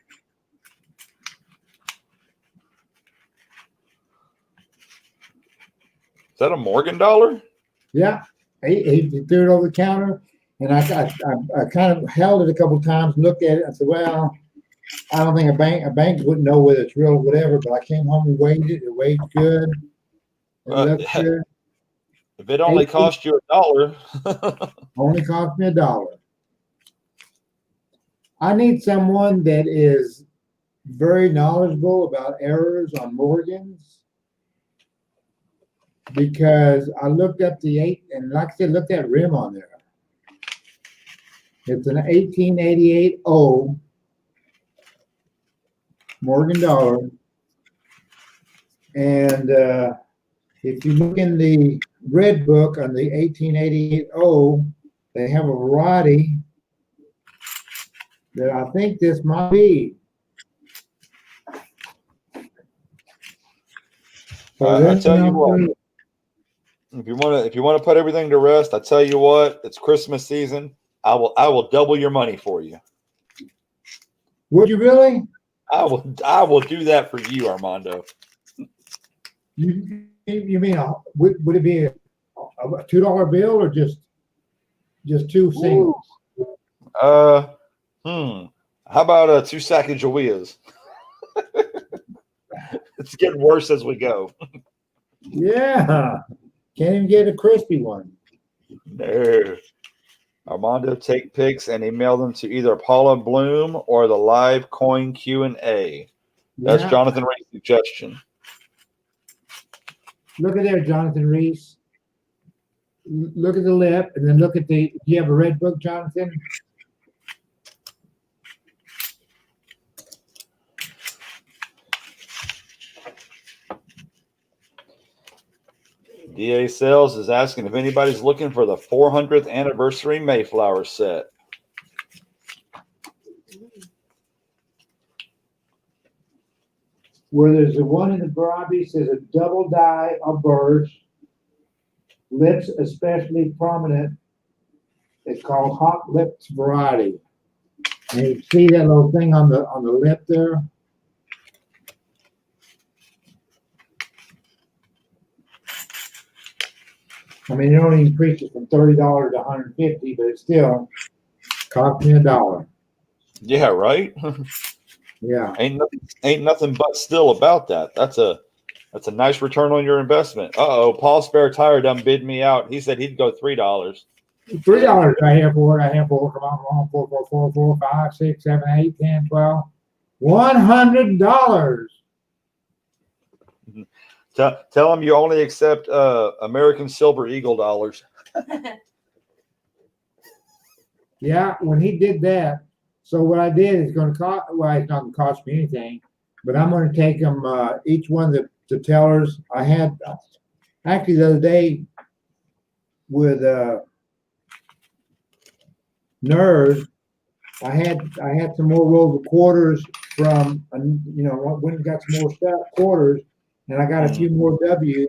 that a Morgan dollar? Yeah, he threw it over the counter, and I kind of held it a couple of times, looked at it, and said, well, I don't think a bank wouldn't know whether it's real or whatever, but I came home and weighed it. It weighed good. It looked good. If it only cost you $1. Only cost me $1. I need someone that is very knowledgeable about errors on Morgans, because I looked up the 8, and like I said, look at rim on there. It's an 1888 O Morgan dollar. And if you look in the red book on the 1888 O, they have a variety that I think this might be. I tell you what, if you want to put everything to rest, I tell you what, it's Christmas season. I will double your money for you. Would you really? I will do that for you, Armando. You mean would it be a $2 bill or just two singles? How about 2 Sacagaweas? It's getting worse as we go. Yeah, can't even get a crispy one. No. Armando take pics and email them to either Paula Bloom or the live coin Q&A. That's Jonathan Reese's suggestion. Look at there, Jonathan Reese. Look at the lip, and then look at the. Do you have a red book, Jonathan? DA Sales is asking if anybody's looking for the 400th anniversary Mayflower set. Where there's the one in the Barabi says a double die of birds, lips especially prominent. It's called hot lips variety. And you see that little thing on the lip there? I mean, it only increases from $30 to $150, but it still cost me $1. Yeah, right. Yeah, ain't nothing but still about that. That's a nice return on your investment. Paul Spare Tire done bid me out. He said he'd go $3. $3 I have for it. I have for come on, 4, 4, 4, 4, 5, 6, 7, 8, 10, 12, $100. Tell him you only accept American Silver Eagle dollars. Yeah, when he did that, so what I did is going to cost. Well, it's not going to cost me anything, but I'm going to take them each one the tellers. I had actually the other day with Nerd. I had some more rolls of quarters from went and got some more stuff quarters. And I got a few more W's,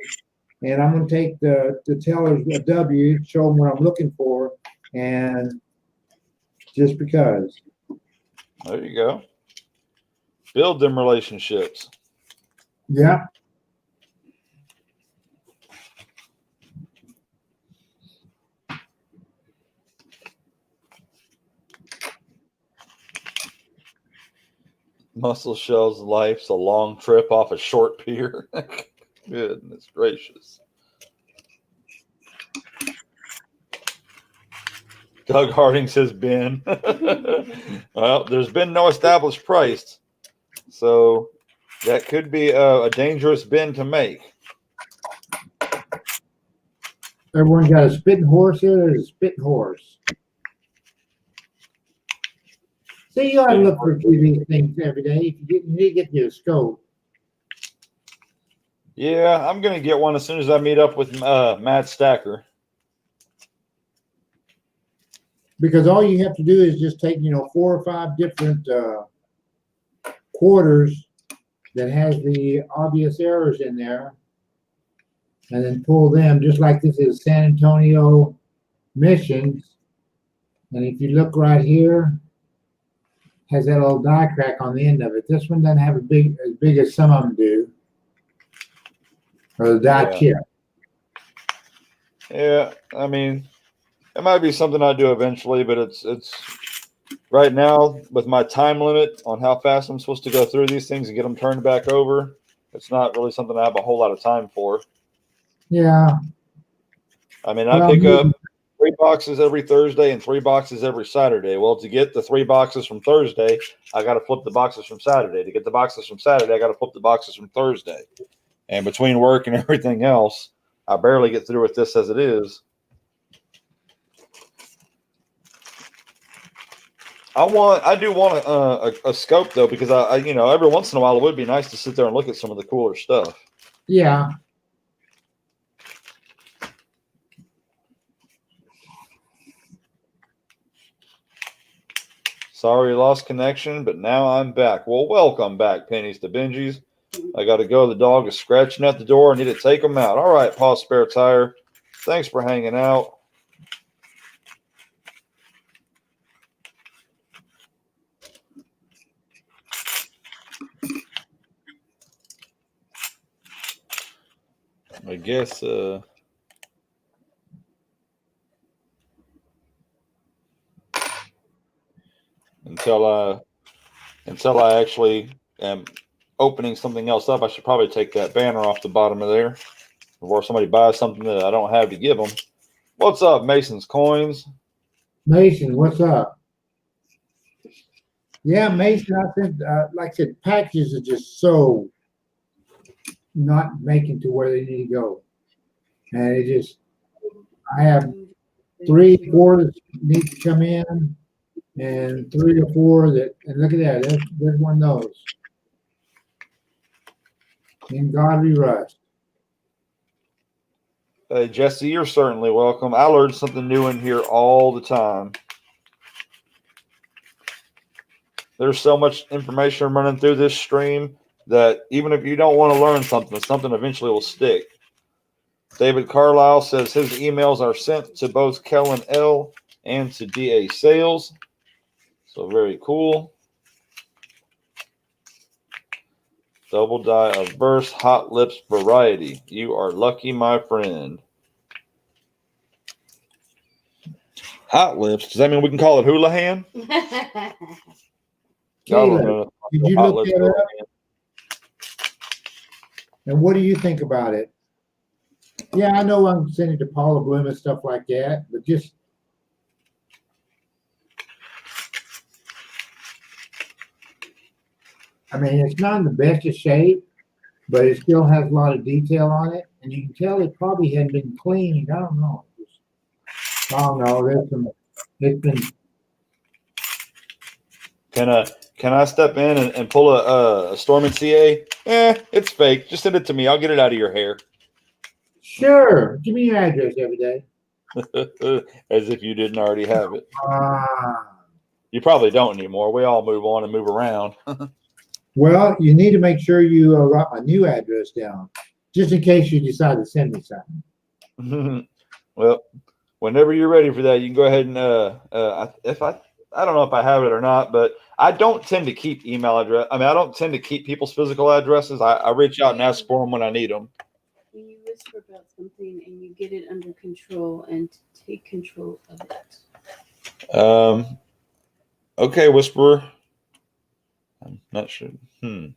and I'm going to take the tellers a W, show them what I'm looking for, and just because. There you go. Build them relationships. Yeah. Muscle Shell's life's a long trip off a short pier. Goodness gracious. Doug Harding says Ben. Well, there's been no established price. So that could be a dangerous bin to make. Everyone got a spitting horse here. There's a spitting horse. See, you ought to look for a few of these things every day. You need to get you a scope. Yeah, I'm going to get one as soon as I meet up with Matt Stacker. Because all you have to do is just take, 4 or 5 different quarters that has the obvious errors in there, and then pull them, just like this is San Antonio Missions. And if you look right here, has that little die crack on the end of it. This one doesn't have as big as some of them do, or the die chip. Yeah, I mean, it might be something I do eventually, but it's right now with my time limit on how fast I'm supposed to go through these things and get them turned back over. It's not really something I have a whole lot of time for. Yeah. I mean, I Well, pick up 3 boxes every Thursday and 3 boxes every Saturday. Well, to get the 3 boxes from Thursday, I got to flip the boxes from Saturday. To get the boxes from Saturday, I got to flip the boxes from Thursday. And between work and everything else, I barely get through with this as it is. I do want a scope though, because I every once in a while it would be nice to sit there and look at some of the cooler stuff. Yeah. Sorry, lost connection, but now I'm back. Well, welcome back, Pennies to Benji's. I got to go. The dog is scratching at the door. I need to take him out. All right, Paul Spare Tire. Thanks for hanging out. I guess until I actually am opening something else up, I should probably take that banner off the bottom of there before somebody buys something that I don't have to give them. What's up, Mason's Coins? Mason, what's up? Yeah, Mason, I think, like I said, packages are just so not making to where they need to go. And it just, I have 3, 4 that need to come in, and 3 or 4 that, and look at that, there's one of those. In godly rust. Jesse, you're certainly welcome. I learn something new in here all the time. There's so much information running through this stream that even if you don't want to learn something, something eventually will stick. David Carlisle says his emails are sent to both Kellen L and to DA Sales. So very cool. Double die of burst hot lips variety. You are lucky, my friend. Hot lips? Does that mean we can call it Houlihan? Caleb, did you look that up? And what do you think about it? Yeah, I know I'm sending to Paula Bloom and stuff like that, but just I mean, it's not in the best of shape, but it still has a lot of detail on it, and you can tell it probably hadn't been cleaned. I don't know. There's some. It's been. Can I step in and pull a Storm CA? It's fake. Just send it to me. I'll get it out of your hair. Sure. Give me your address every day. As if you didn't already have it. You probably don't anymore. We all move on and move around. Well, you need to make sure you write my new address down, just in case you decide to send me something. Well, whenever you're ready for that, you can go ahead and I don't know if I have it or not, but I don't tend to keep email address. I mean, I don't tend to keep people's physical addresses. I reach out and ask for them when I need them. When you whisper about something and you get it under control and take control of it. Okay, Whisperer. I'm not sure. Hey,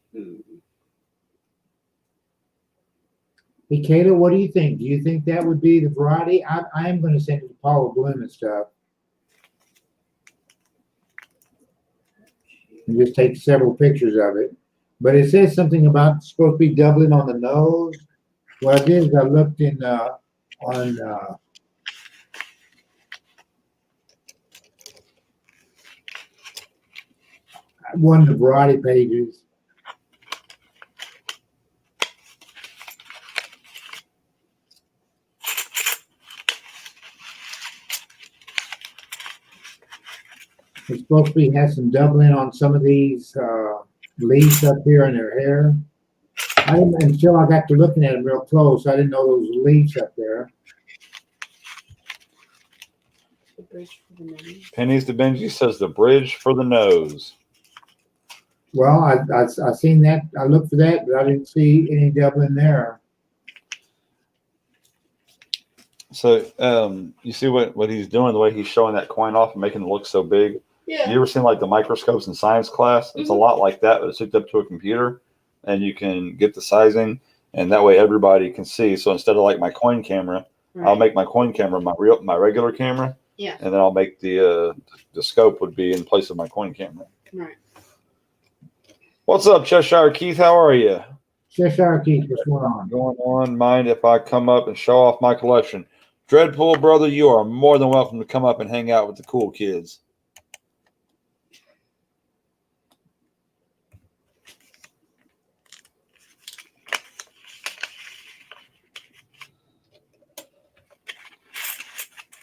Kayla, what do you think? Do you think that would be the variety? I am going to send it to Paula Bloom and stuff. And just take several pictures of it. But it says something about it's supposed to be doubling on the nose. What I did is I looked in on one of the variety pages. It's supposed to be has some doubling on some of these leaves up here in their hair. I didn't until I got to looking at them real close. I didn't know those leaves up there. The bridge for the nose. Pennies to Benji says the bridge for the nose. Well, I seen that. I looked for that, but I didn't see any doubling there. So, you see what he's doing, the way he's showing that coin off and making it look so big? Yeah. You ever seen like the microscopes in science class? It's a lot like that, but it's hooked up to a computer and you can get the sizing and that way everybody can see. So instead of like my coin camera, I'll make my coin camera my regular camera. Yeah. And then I'll make the scope would be in place of my coin camera. Right. What's up, Cheshire Keith? How are you? Cheshire Keith, what's going on? Going on. Mind if I come up and show off my collection? Dreadpool, brother, you are more than welcome to come up and hang out with the cool kids.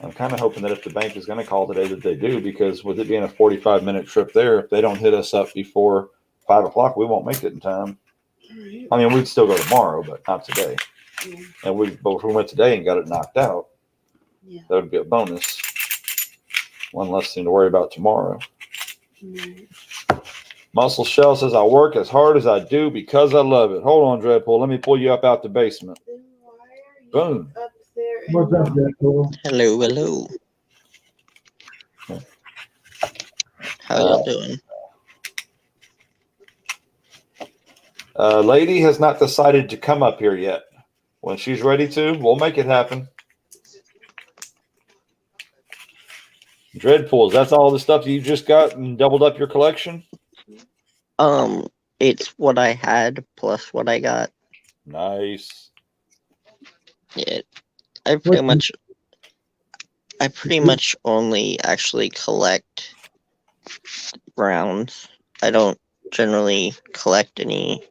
I'm kind of hoping that if the bank is going to call today that they do, because with it being a 45-minute trip there, if they don't hit us up before 5 o'clock, we won't make it in time. Right. I mean, we'd still go tomorrow, but not today. Yeah. And but if we went today and got it knocked out, Yeah. that would be a bonus. One less thing to worry about tomorrow. Right. Muscle Shell says, I work as hard as I do because I love it. Hold on, Dreadpool. Let me pull you up out the basement. Then why are you Boom. up there? And What's up, Dreadpool? Hello, hello. How y'all doing? Lady has not decided to come up here yet. When she's ready to, we'll make it happen. Dreadpools, that's all the stuff you just got and doubled up your collection? It's what I had plus what I got. Nice. Yeah, I pretty much only actually collect rounds. I don't generally collect any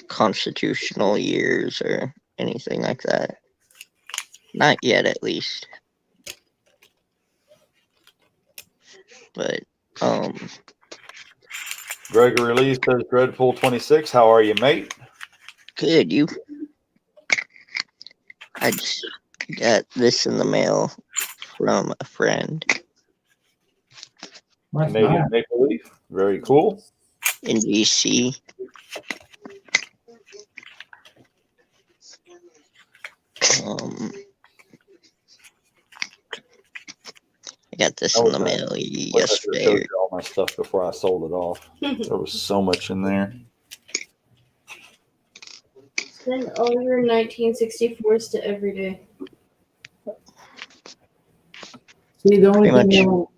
constitutional years or anything like that. Not yet, at least. But Gregory Lee says, Dreadpool 26, how are you, mate? good, you. I just got this in the mail from a friend That's Canadian nice. Maple Leaf. Very cool. in DC. I got this in the mail I showed yesterday. you all my stuff before I sold it off. There was so much in there. Send all your 1964s to Everyday. See, the only Pretty thing much.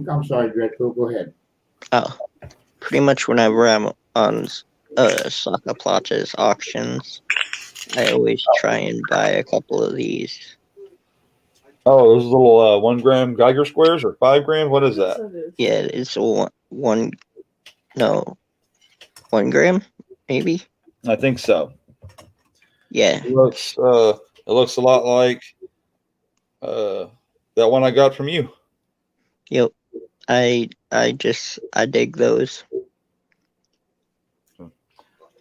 I'm sorry, Dreadpool, go ahead. Oh, pretty much whenever I'm on Saka Plata's auctions, I always try and buy a couple of these. Oh, those little 1 gram Geiger squares or 5 grams? What is that? Yeah, it's one gram, maybe. I think so. Yeah, It looks a lot like that one I got from you. yep. I dig those.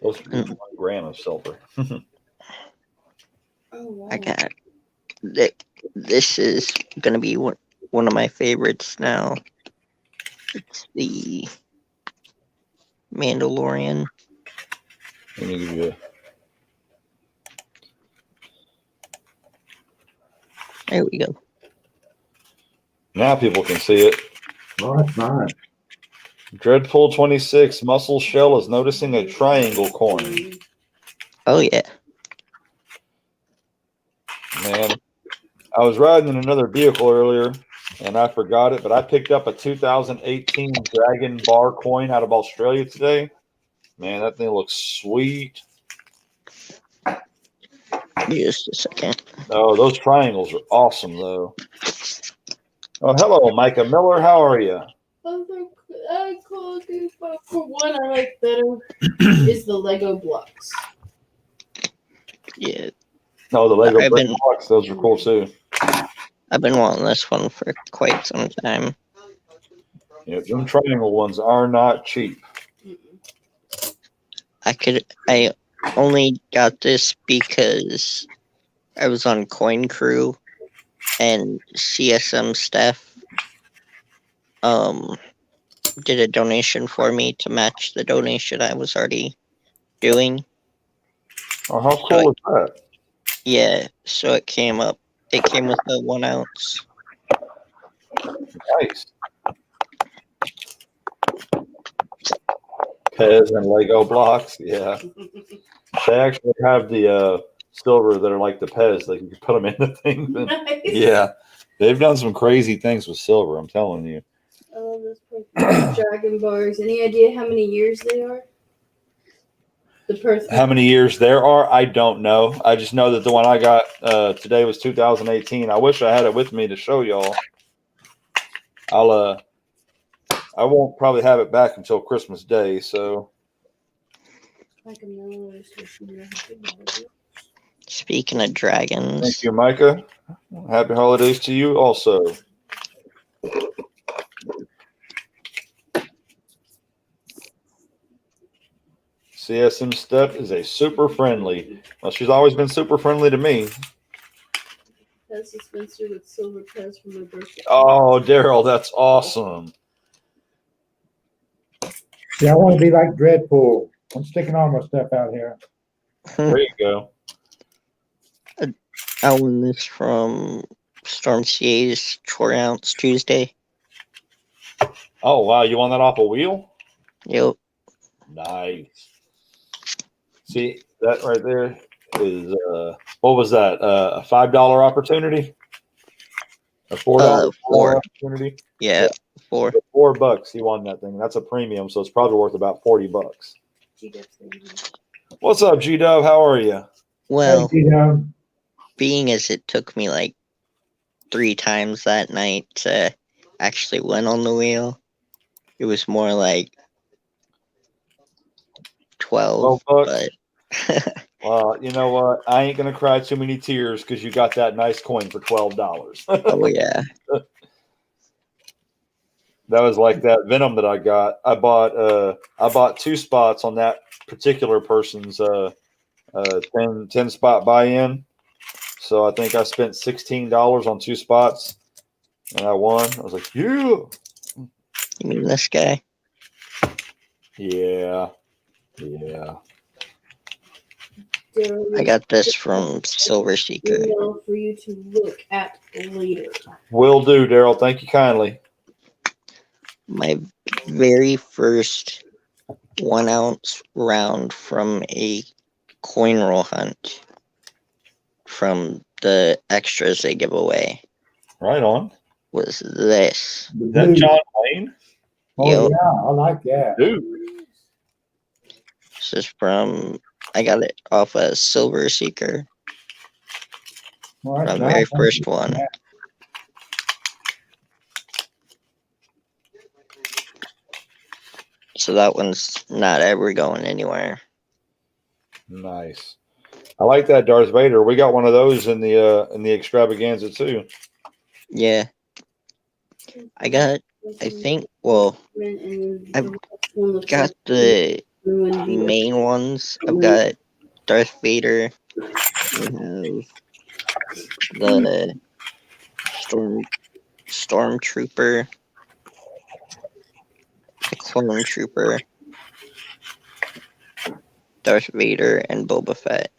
Those are 1 gram of silver. Oh, wow. I got this is gonna be one of my favorites now. It's the Mandalorian. Let me give you There we go. now people can see it. Oh, that's nice. Dreadpool 26, Muscle Shell is noticing a triangle coin. Oh yeah. Man, I was riding in another vehicle earlier and I forgot it, but I picked up a 2018 Dragon Bar coin out of Australia today. Man, that thing looks sweet. Just a second. Oh, those triangles are awesome, though. Oh, hello, Micah Miller. How are you? I called you, but for one I like better is the Lego blocks. Yeah, Oh, the Lego I've brick been- blocks. Those are cool, too. I've been wanting this one for quite some time. Yeah, them triangle ones are not cheap. I only got this because I was on Coin Crew and CSM staff did a donation for me to match the donation I was already doing. Oh, how cool is that? Yeah, so it came with a 1 ounce. Nice. Pez and Lego blocks. Yeah. They actually have the silver that are like the Pez. Like you can put them in the thing. Nice. Yeah. They've done some crazy things with silver, I'm telling you. I love those dragon bars. Any idea how many years they are? The person. How many years there are, I don't know. I just know that the one I got today was 2018. I wish I had it with me to show y'all. I won't probably have it back until Christmas Day, so Speaking of dragons, thank you, Micah. Happy holidays to you also. CSM Step is a super friendly. Well, she's always been super friendly to me. That's Spencer with silver Pez for my birthday. Oh, Daryl, that's awesome. Yeah, I want to be like Dreadpool. I'm sticking all my stuff out here. There you go. I won this from Storm CA's 4 ounce Tuesday. Oh, wow. You won that off a wheel? Yep. Nice. See, that right there is, what was that? A $5 opportunity? A $4 $4. opportunity? Yeah, 4. For $4, he won that thing. That's a premium, so it's probably worth about $40. What's up, G-Dub? How are you? Well, Hey, Gino. being as it took me like 3 times that night to actually win on the wheel, it was more like 12, $12. but Well, you know what? I ain't gonna cry too many tears because you got that nice coin for $12. oh yeah. That was like that Venom that I got. I bought 2 spots on that particular person's 10 spot buy-in. So I think I spent $16 on 2 spots and I won. I was like, yeah. You mean this guy? Yeah. Yeah. I got this from Silver Seeker. Email for you to look at later. Will do, Daryl. Thank you kindly. My very first 1 ounce round from a coin roll hunt from the extras they give away Right on. was this. Is that John Wayne? Oh, Yep. yeah, I like that. Dude. This is from, I got it off a Silver Seeker. Well, that's My very nice. first one. Yeah. So that one's not ever going anywhere. Nice. I like that Darth Vader. We got one of those in the extravaganza too. Yeah. I think, well, I've got the main ones. I've got Darth Vader. We have the Stormtrooper, the Clone Trooper, Darth Vader, and Boba Fett.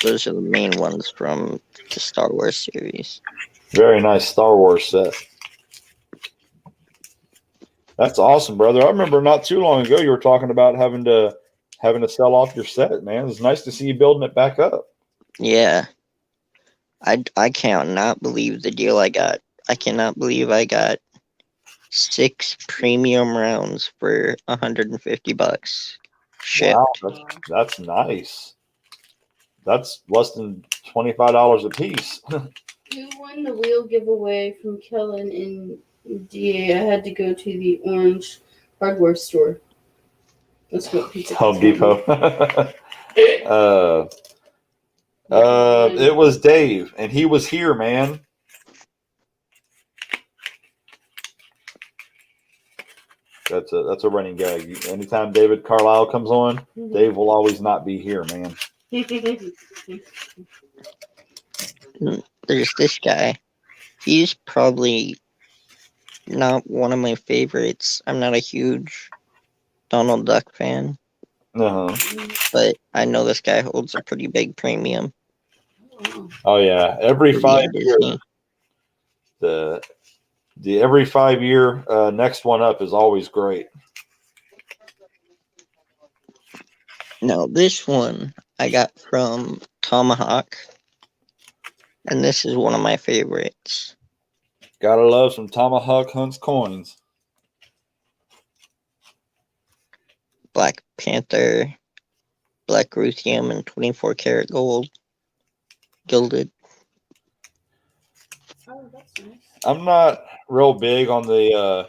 Those are the main ones from the Star Wars series. Very nice Star Wars set. That's awesome, brother. I remember not too long ago you were talking about having to sell off your set, man. It's nice to see you building it back up. Yeah. I cannot believe the deal I got. I cannot believe I got 6 premium rounds for $150 shipped. Wow, that's nice. That's less than $25 a piece. Who won the wheel giveaway from Kellen in DA? I had to go to the orange hardware store. That's what pizza. Home Depot. It was Dave, and he was here, man. That's a running gag. Anytime David Carlisle comes on, Dave will always not be here, man. There's this guy. He's probably not one of my favorites. I'm not a huge Donald Duck fan, Uh-huh. but I know this guy holds a pretty big premium Oh, Oh yeah, every for 5 via years, Disney. the every 5 year next one up is always great. Now this one I got from Tomahawk, and this is one of my favorites. Gotta love some Tomahawk Hunts coins. Black Panther, Black Ruthenium, and 24 karat gold, gilded. oh, that's nice. I'm not real big on the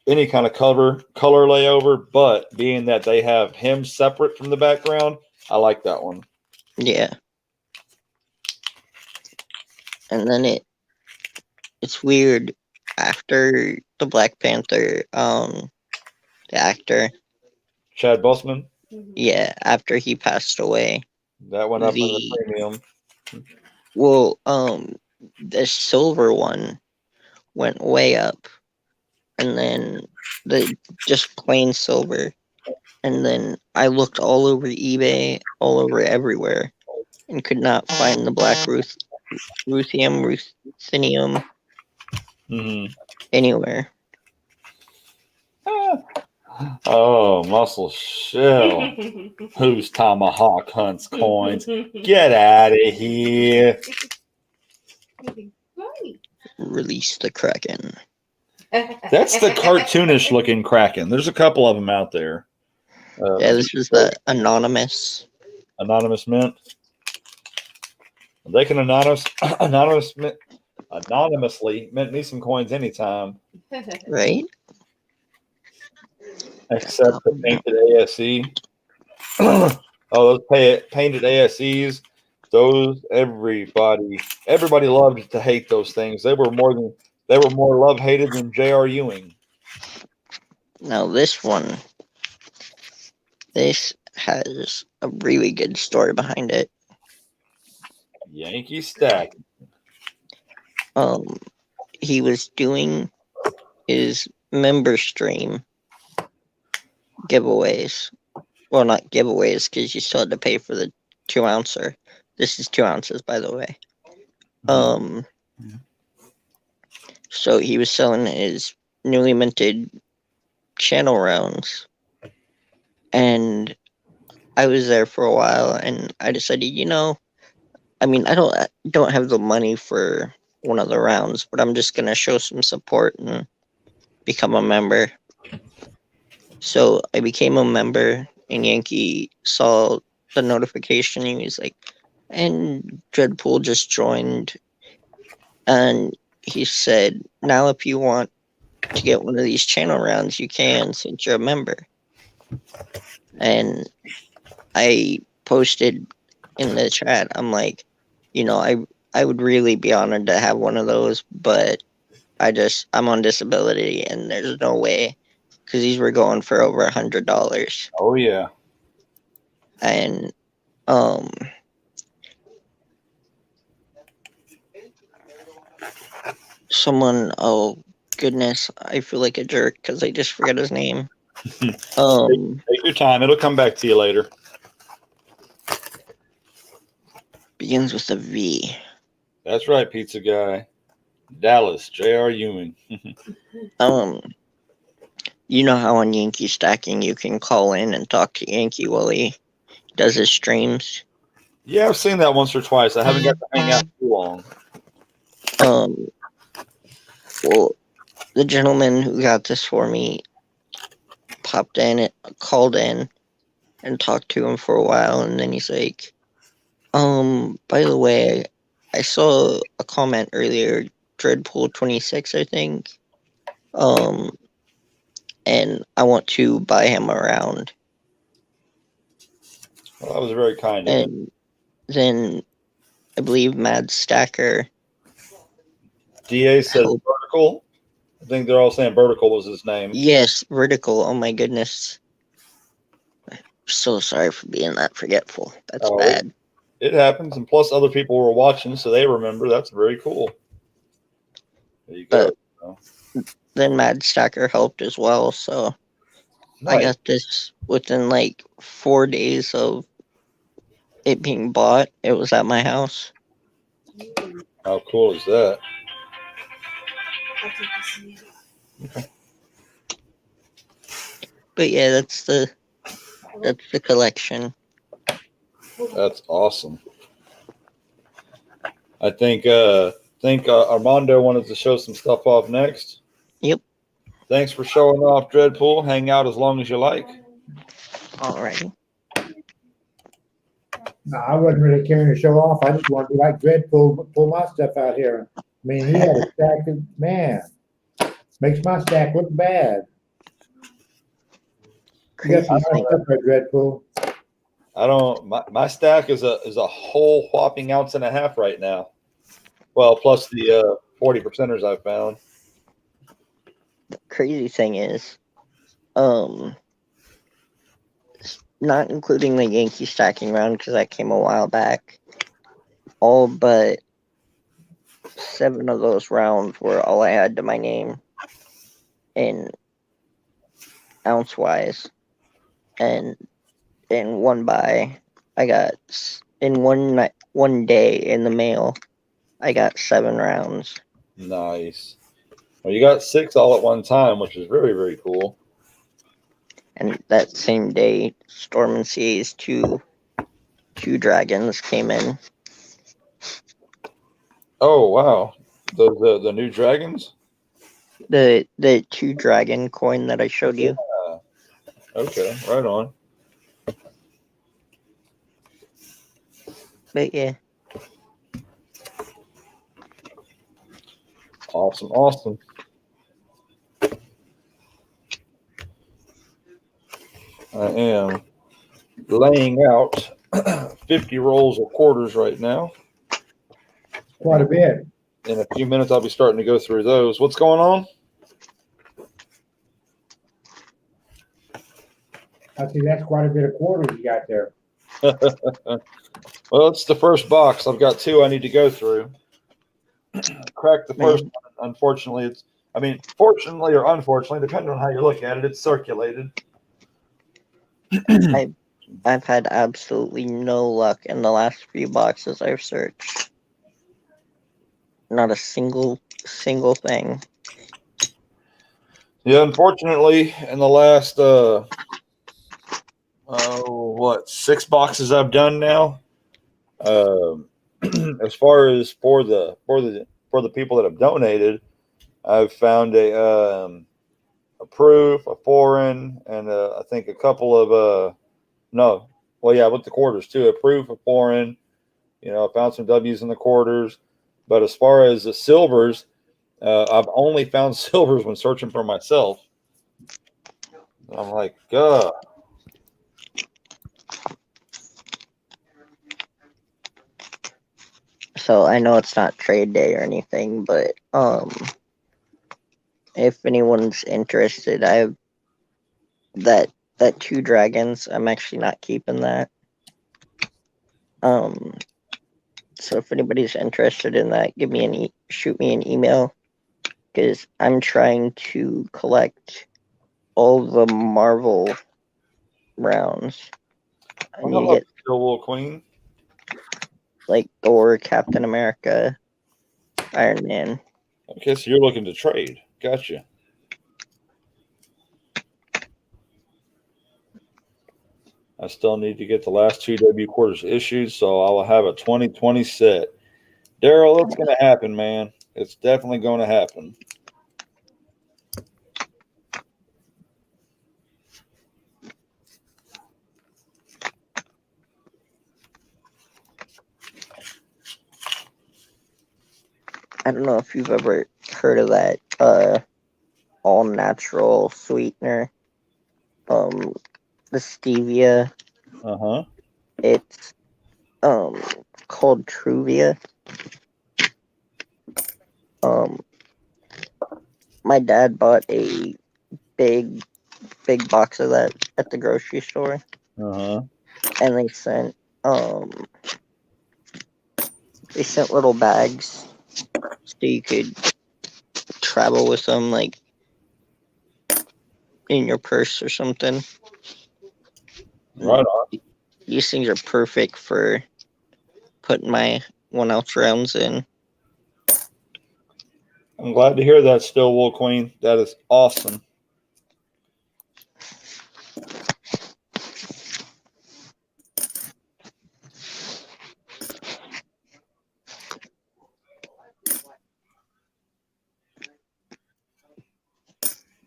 any kind of color layover, but being that they have him separate from the background, I like that one. Yeah. And then it's weird after the Black Panther, the actor, Chad Busman, Mhm. yeah, after he passed away, that went up in the premium. well, the silver one went way up, and then the just plain silver, and then I looked all over eBay, all over everywhere, and could not find the black ruthenium Mm-hmm. anywhere. Oh, Muscle Shell. Who's Tomahawk Hunts coins? Get out of here. Release the Kraken. That's the cartoonish looking Kraken. There's a couple of them out there. Yeah, this was the anonymous. Anonymous Mint. They can anonymously mint me some coins anytime. Right? Except the painted ASE. Oh, those painted ASEs. Those everybody loved to hate those things. They were more love hated than J.R. Ewing. Now this one, this has a really good story behind it. Yankee Stack. He was doing his member stream giveaways. Well, not giveaways, because you still had to pay for the 2 ouncer. This is 2 ounces, by the way. So he was selling his newly minted channel rounds, and I was there for a while, and I decided, I mean, I don't have the money for one of the rounds, but I'm just gonna show some support and become a member. So I became a member, and Yankee saw the notification. He was like, and Dreadpool just joined, and he said, now if you want to get one of these channel rounds, you can, since you're a member. And I posted in the chat, I'm like, I would really be honored to have one of those, but I'm on disability, and there's no way, because these were going for over $100. Oh yeah. And someone, oh goodness, I feel like a jerk because I just forgot his name. Take your time, it'll come back to you later. Begins with a V. That's right, pizza guy. Dallas, J.R. Ewing. You know how on Yankee Stacking you can call in and talk to Yankee while he does his streams? Yeah, I've seen that once or twice. I haven't got to hang out too long. Well, the gentleman who got this for me called in and talked to him for a while, and then he's like, by the way, I saw a comment earlier, Dreadpool 26, I think. And I want to buy him around. Well, that was very kind of him. And then I believe Mad Stacker. DA said Vertical. I think they're all saying Vertical was his name. Yes, Vertical. Oh my goodness. I'm so sorry for being that forgetful. That's bad. It happens, and plus other people were watching, so they remember. That's very cool. There you go. Then Mad Stacker helped as well, so I got this within like 4 days of it being bought. It was at my house. How cool is that? But yeah, that's the collection. That's awesome. I think Armando wanted to show some stuff off next. Yep. Thanks for showing off, Dreadpool. Hang out as long as you like. Alrighty. No, I wasn't really caring to show off. I just wanted to like Dreadpool, pull my stuff out here. I mean, he had a stack of, man, makes my stack look bad. You got some nice stuff there, Dreadpool. I don't. My stack is a whole whopping ounce and a half right now. Well, plus the 40 percenters I found. The crazy thing is, not including the Yankee stacking round because that came a while back. All but 7 of those rounds were all I had to my name in ounce wise, and in one buy, I got in one day in the mail, I got 7 rounds. Nice. Well, you got 6 all at one time, which is very, very cool. And that same day, Storm and Sea's two dragons came in. Oh wow, the new dragons. The 2 dragon coin that I showed you. Yeah. Okay, right on. But yeah, Awesome. I am laying out 50 rolls of quarters right now. Quite a bit. In a few minutes, I'll be starting to go through those. What's going on? I see that's quite a bit of quarters you got there. Well, it's the first box. I've got 2 I need to go through. Cracked the first one. Unfortunately, fortunately or unfortunately, depending on how you look at it, it's circulated. I've had absolutely no luck in the last few boxes I've searched. Not a single thing. Yeah, unfortunately, in the last 6 boxes I've done now. As far as for the people that have donated, I've found a proof, a foreign, and I think a couple of with the quarters too. A proof, a foreign. I found some W's in the quarters, but as far as the silvers, I've only found silvers when searching for myself. I'm like, God. So I know it's not trade day or anything, but if anyone's interested, I have that 2 dragons. I'm actually not keeping that. So if anybody's interested in that, shoot me an email, because I'm trying to collect all the Marvel rounds. I need to get Little Queen. like Thor, Captain America, Iron Man. Okay, so you're looking to trade. Gotcha. I still need to get the last 2 W quarters issued, so I will have a 2020 set. Daryl, it's going to happen, man. It's definitely going to happen. I don't know if you've ever heard of that all natural sweetener. The stevia. Uh-huh. It's called Truvia. My dad bought a big box of that at the grocery store. Uh-huh. And they sent little bags so you could travel with them, like in your purse or something. Right on. These things are perfect for putting my 1 ounce rounds in. I'm glad to hear that, Still Wool Queen. That is awesome.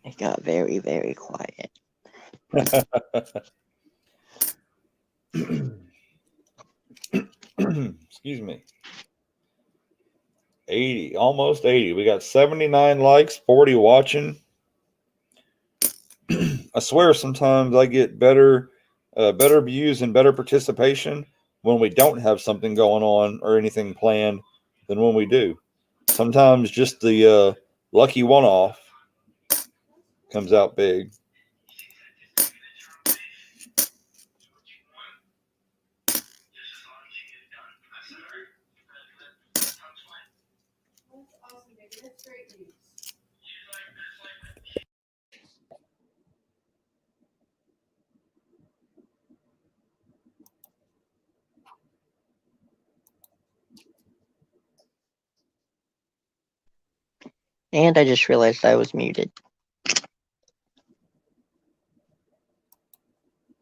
It got very, very quiet. Excuse me. 80, almost 80. We got 79 likes, 40 watching. I swear sometimes I get better views and better participation when we don't have something going on or anything planned than when we do. Sometimes just the lucky one-off comes out big. And I just realized I was muted.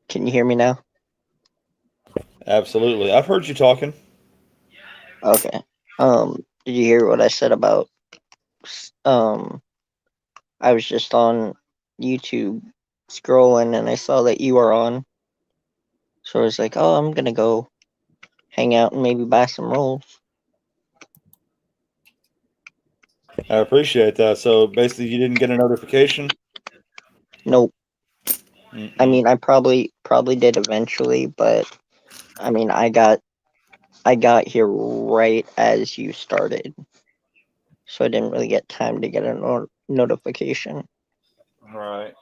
Can you hear me now? Absolutely. I've heard you talking. Okay. Did you hear what I said about I was just on YouTube scrolling and I saw that you are on. So I was like, oh, I'm gonna go hang out and maybe buy some rolls. I appreciate that. So basically you didn't get a notification? Nope. Mm-mm. I mean, I probably did eventually, but I mean, I got here right as you started, so I didn't really get time to get a notification. Right.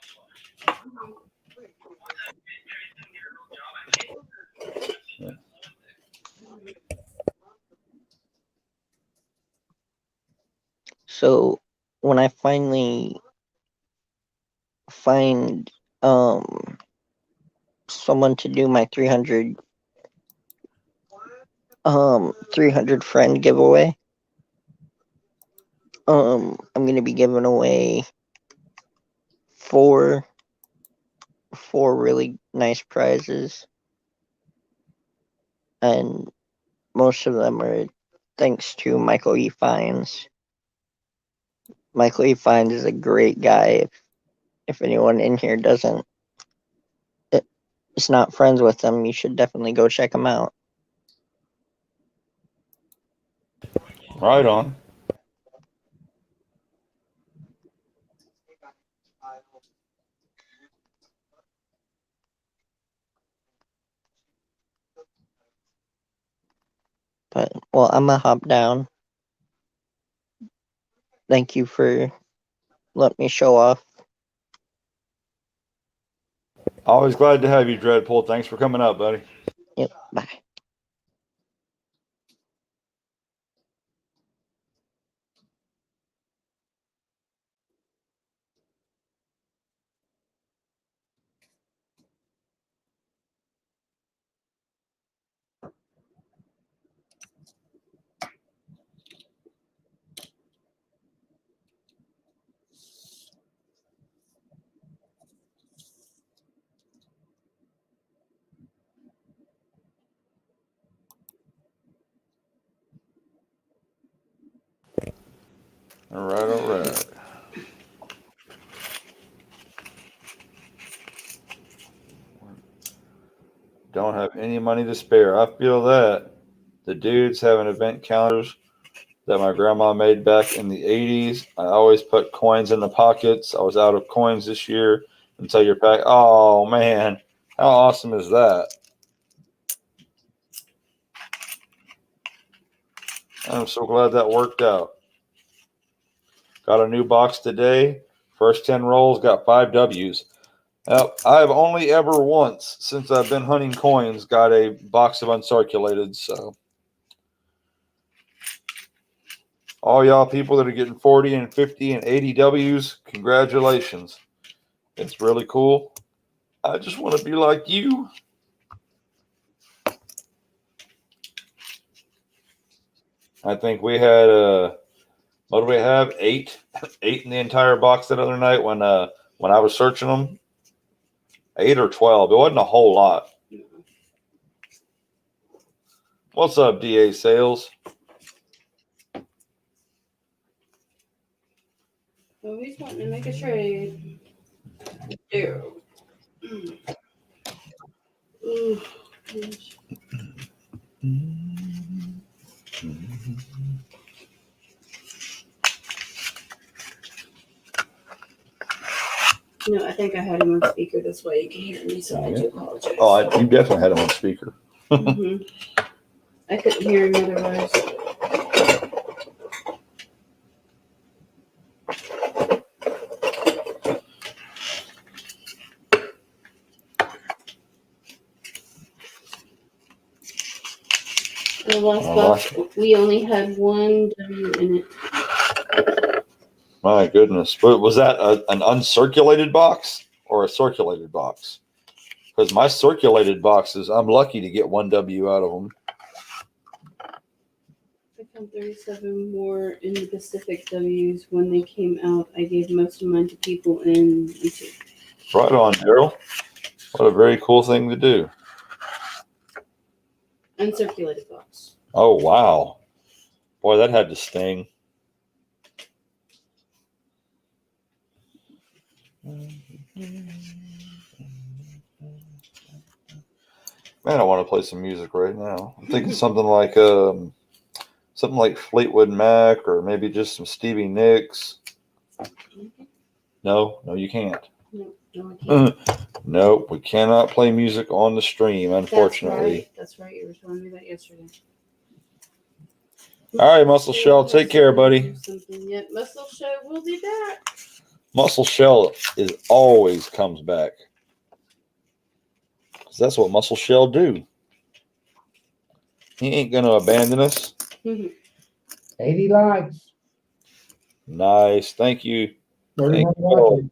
Yeah. So when I finally find someone to do my 300 friend giveaway, I'm gonna be giving away four really nice prizes, and most of them are thanks to Michael E. Fines. Michael E. Fines is a great guy. If anyone in here is not friends with him, you should definitely go check him out. Right on. But well, I'm gonna hop down. Thank you for letting me show off. Always glad to have you, Dreadpool. Thanks for coming up, buddy. Yep, bye. All right, all right. Don't have any money to spare. I feel that. The dudes have an event calendars that my grandma made back in the 80s. I always put coins in the pockets. I was out of coins this year until you're pack. Oh, man. How awesome is that? I'm so glad that worked out. Got a new box today. First 10 rolls, got 5 W's. Now, I've only ever once, since I've been hunting coins, got a box of uncirculated. So, all y'all people that are getting 40 and 50 and 80 W's, congratulations. It's really cool. I just want to be like you. I think we had what do we have? Eight in the entire box that other night when I was searching them. 8 or 12. It wasn't a whole lot. What's up, DA Sales? Well, he's wanting to make a trade. There. Ooh. No, I think I had him on speaker. That's why you can hear me. So I do apologize. Oh, you definitely had him on speaker. I couldn't hear him otherwise. The last box, we only had one W in it. My goodness. But was that an uncirculated box or a circulated box? Because my circulated boxes, I'm lucky to get one W out of them. I found 37 more in the Pacific W's when they came out. I gave most of mine to people in YouTube. Right on, Daryl. What a very cool thing to do. Uncirculated box. Oh, wow. Boy, that had to sting. Man, I want to play some music right now. I'm thinking something like Fleetwood Mac or maybe just some Stevie Nicks. No, you can't. No, I can't. Nope, we cannot play music on the stream, unfortunately. That's right. You were telling me that yesterday. All right, Muscle Shell, take care, buddy. Something yet. Muscle Shell will be back. Muscle Shell always comes back. Because that's what Muscle Shell do. He ain't going to abandon us. 80 likes. Nice. Thank you. 31 watching.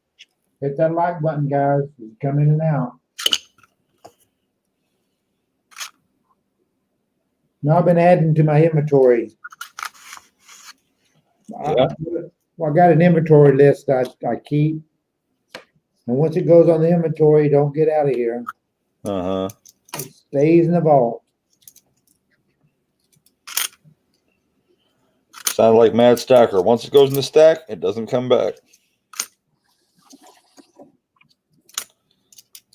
Hit that like button, guys. Come in and out. Now I've been adding to my inventory. Yeah. I got an inventory list I keep. And once it goes on the inventory, don't get out of here. Uh-huh. It stays in the vault. Sound like Mad Stacker. Once it goes in the stack, it doesn't come back.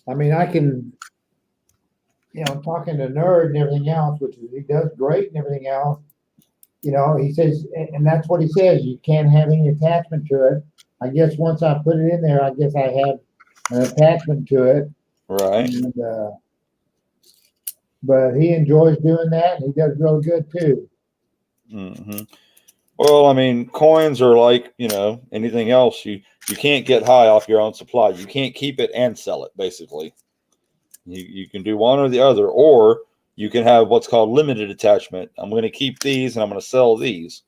I mean, I can, talking to Nerd and everything else, which he does great and everything else. He says, and that's what he says, you can't have any attachment to it. I guess once I put it in there, I guess I have an attachment to it. Right. And, but he enjoys doing that, and he does real good too. Mm-hmm. Well, I mean, coins are like, anything else. You can't get high off your own supply. You can't keep it and sell it, basically. You can do one or the other, or you can have what's called limited attachment. I'm going to keep these and I'm going to sell these.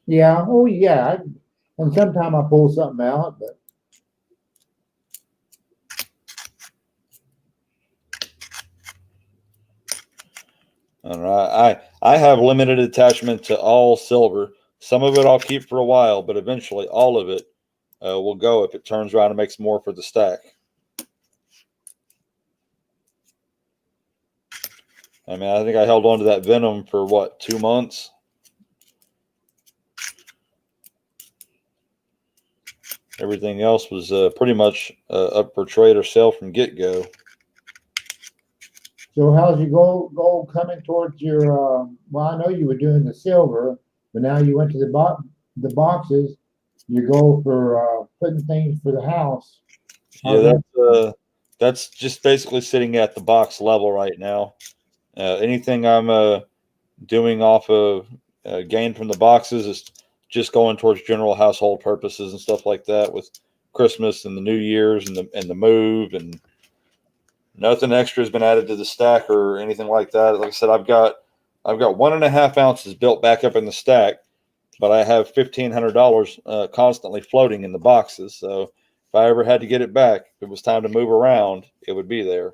Yeah. Oh, yeah. And sometimes I pull something out, but. All right. I have limited attachment to all silver. Some of it I'll keep for a while, but eventually all of it will go if it turns around and makes more for the stack. I mean, I think I held on to that Venom for 2 months? Everything else was pretty much up for trade or sale from get-go. So how's your gold coming towards your, well, I know you were doing the silver, but now you went to the boxes, your goal for putting things for the house. Yeah, that's just basically sitting at the box level right now. Anything I'm doing off of gain from the boxes is just going towards general household purposes and stuff like that with Christmas and the New Year's and the move, and nothing extra has been added to the stack or anything like that. Like I said, I've got 1.5 ounces built back up in the stack. but I have $1,500 constantly floating in the boxes. So if I ever had to get it back, if it was time to move around, it would be there.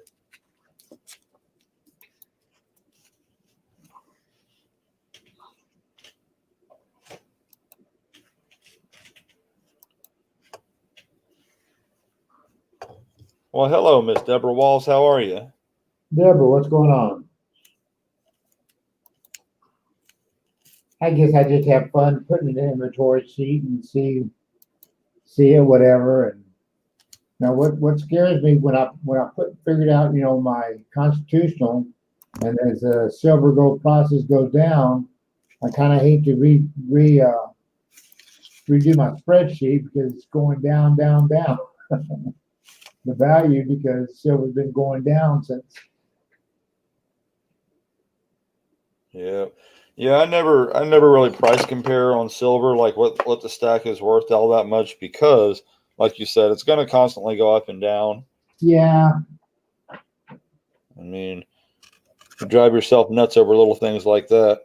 Well, hello, Miss Deborah Walls. How are you? Deborah, what's going on? I guess I just have fun putting it in the inventory sheet and see it, whatever. And now what scares me when I figured out, my constitutional, and as the silver gold prices go down, I kind of hate to redo my spreadsheet because it's going down, down, down. The value, because silver's been going down since. Yeah. Yeah, I never really price compare on silver, like what the stack is worth all that much, because like you said, it's going to constantly go up and down. Yeah. I mean, you drive yourself nuts over little things like that.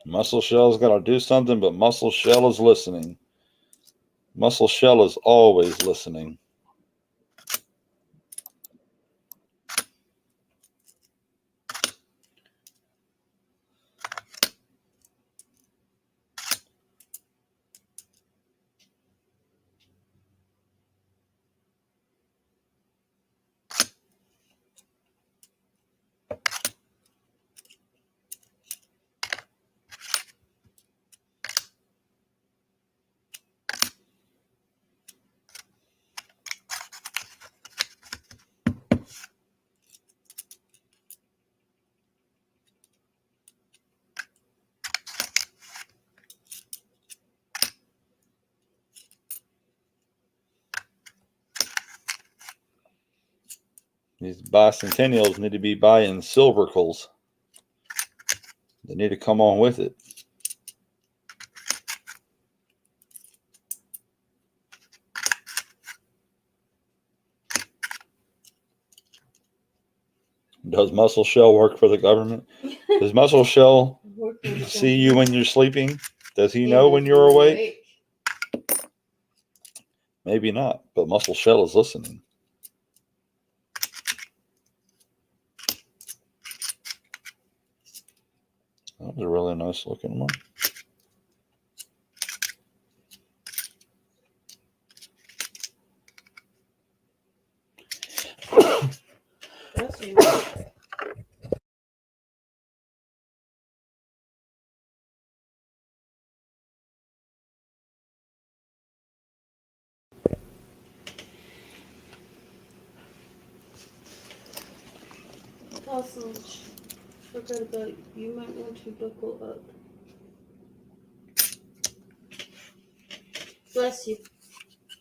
Muscle Shell's got to do something, but Muscle Shell is listening. Muscle Shell is always listening. These bicentennials need to be buying silvercles. They need to come on with it. Does Muscle Shell work for the government? Does Muscle Shell see you when you're sleeping? Does he know when you're awake? Maybe not, but Muscle Shell is listening. That was a really nice looking one. Sausage. Forgot about you. You might want to buckle up. Bless you.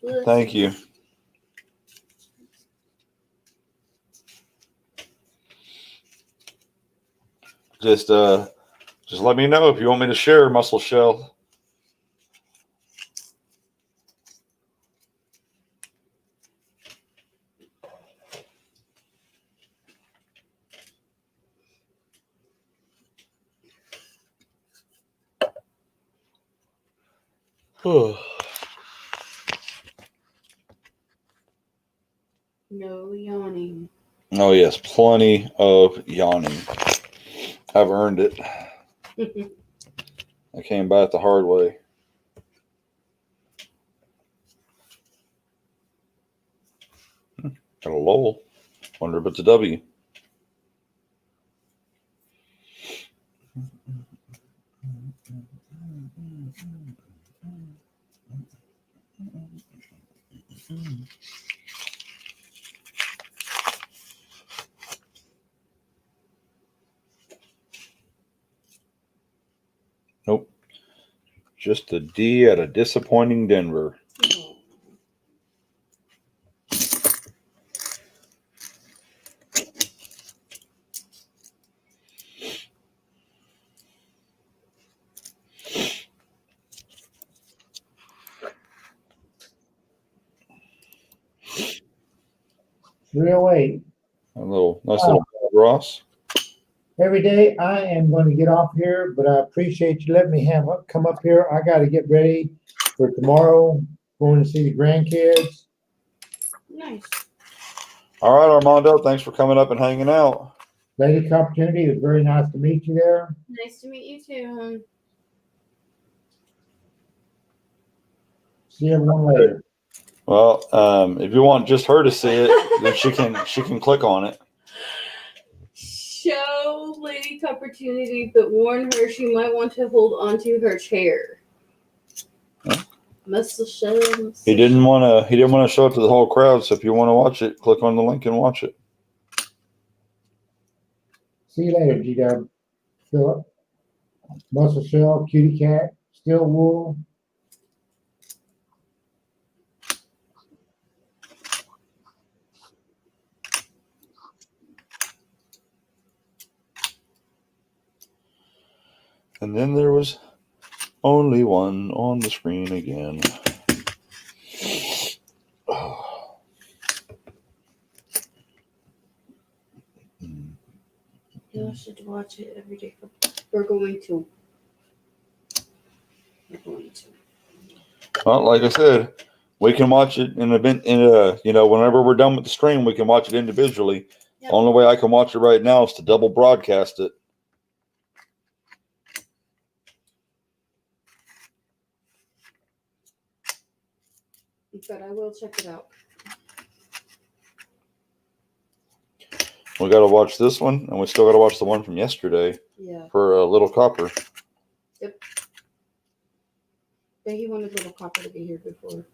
Bless Thank you. Just let me know if you want me to share Muscle Shell. No yawning. Oh yes, plenty of yawning. I've earned it. I came by it the hard way. Got a Lowell. Wonder if it's a W. Nope. Just a D at a disappointing Denver. Oh. Real eight. A little nice little Ross. Every day I am going to get off here, but I appreciate you letting me come up here. I got to get ready for tomorrow, going to see the grandkids. Nice. All right, Armando. Thanks for coming up and hanging out. Lady Opportunity, it was very nice to meet you there. Nice to meet you too. See everyone later. Well, if you want just her to see it, then she can click on it. Show Lady Opportunity, but warn her she might want to hold onto her chair. Huh? Must show him. He didn't want to show it to the whole crowd. So if you want to watch it, click on the link and watch it. See you later, G-Dub. Philip. Muscle Shell, Cutie Cat, Steel Wool. And then there was only one on the screen again. You should watch it every day. We're going to. Well, like I said, we can watch it whenever we're done with the stream, we can watch it individually. Yep. Only way I can watch it right now is to double broadcast it. But I will check it out. We got to watch this one, and we still got to watch the one from yesterday. Yeah. For Little Copper. Yep. But he wanted Little Copper to be here before.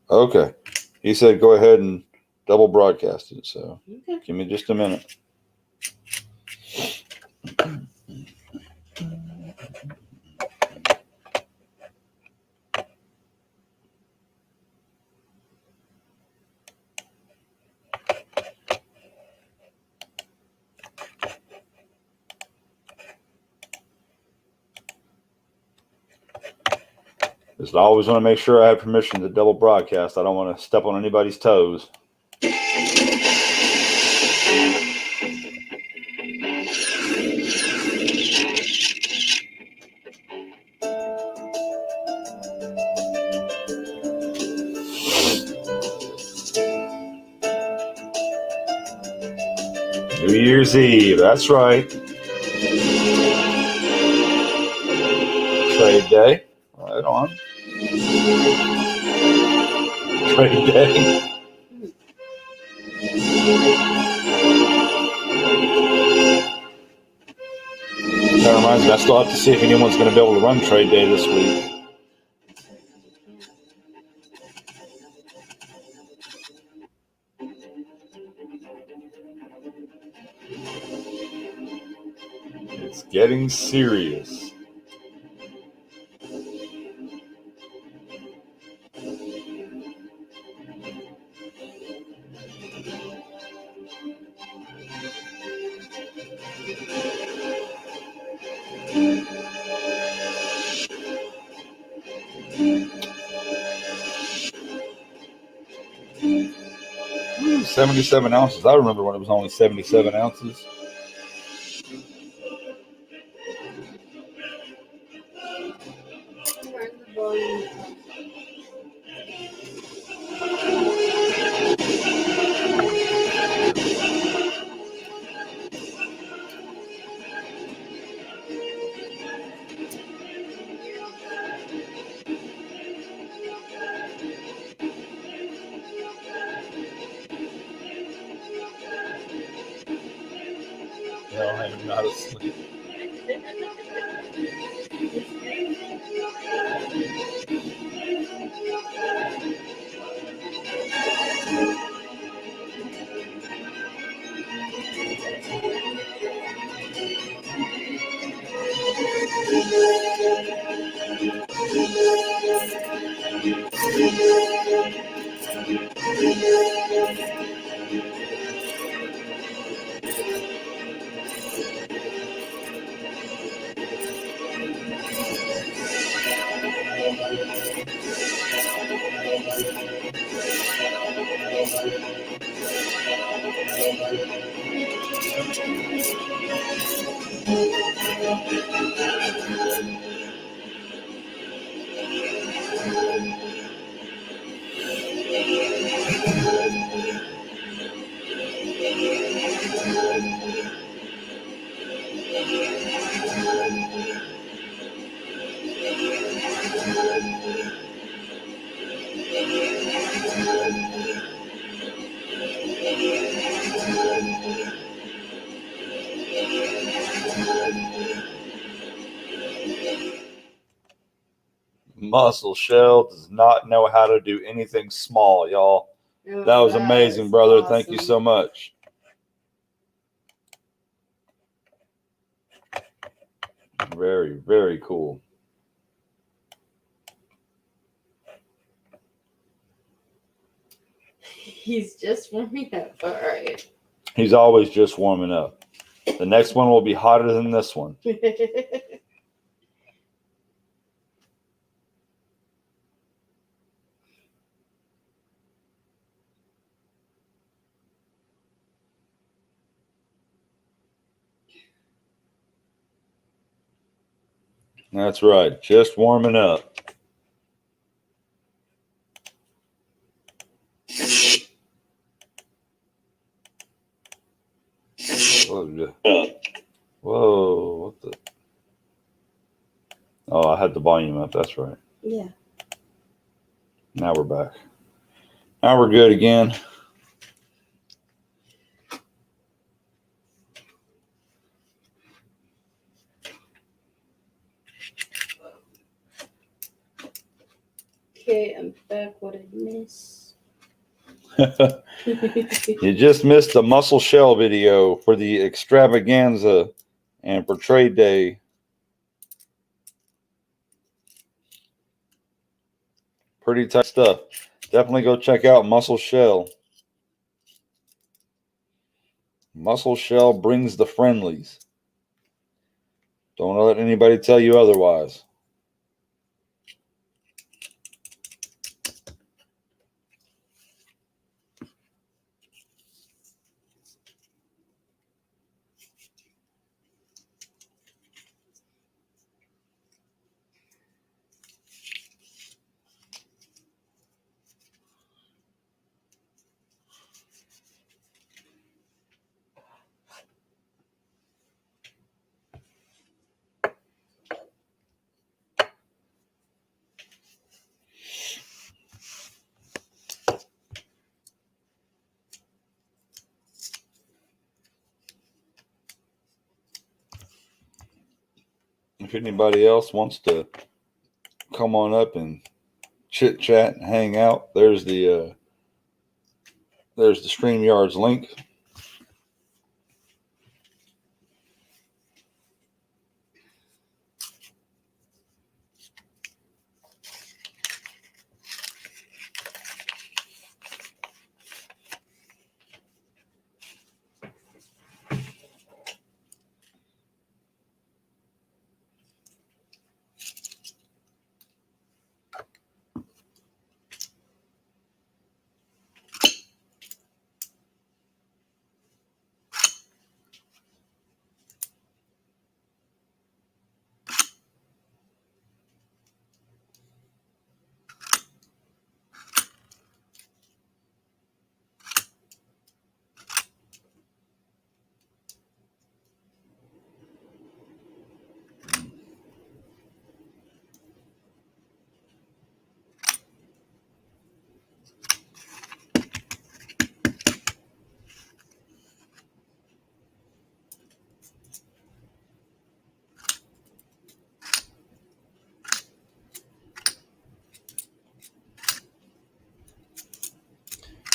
Okay. He said go ahead and double broadcast it. So Okay. give me just a minute. Because I always want to make sure I have permission to double broadcast. I don't want to step on anybody's toes. New Year's Eve, that's right. Trade day. Right on. Trade day. That reminds me, I still have to see if anyone's going to be able to run trade day this week. It's getting serious. Ooh, 77 ounces. I remember when it was only 77 ounces. Turn the volume up. No, I am not asleep. Muscle Shell does not know how to do anything small, y'all. Oh, That was amazing, is brother. awesome. Thank you so much. Very, very cool. He's just warming up. All right. He's always just warming up. The next one will be hotter than this one. That's right. Just warming up. Whoa, what the? Oh, I had the volume up. That's right. Yeah. Now we're back. Now we're good again. Okay, I'm back. What did I miss? You just missed the Muscle Shell video for the Extravaganza and for Trade Day. Pretty tight stuff. Definitely go check out Muscle Shell. Muscle Shell brings the friendlies. Don't let anybody tell you otherwise. If anybody else wants to come on up and chit chat and hang out, there's the StreamYard's link.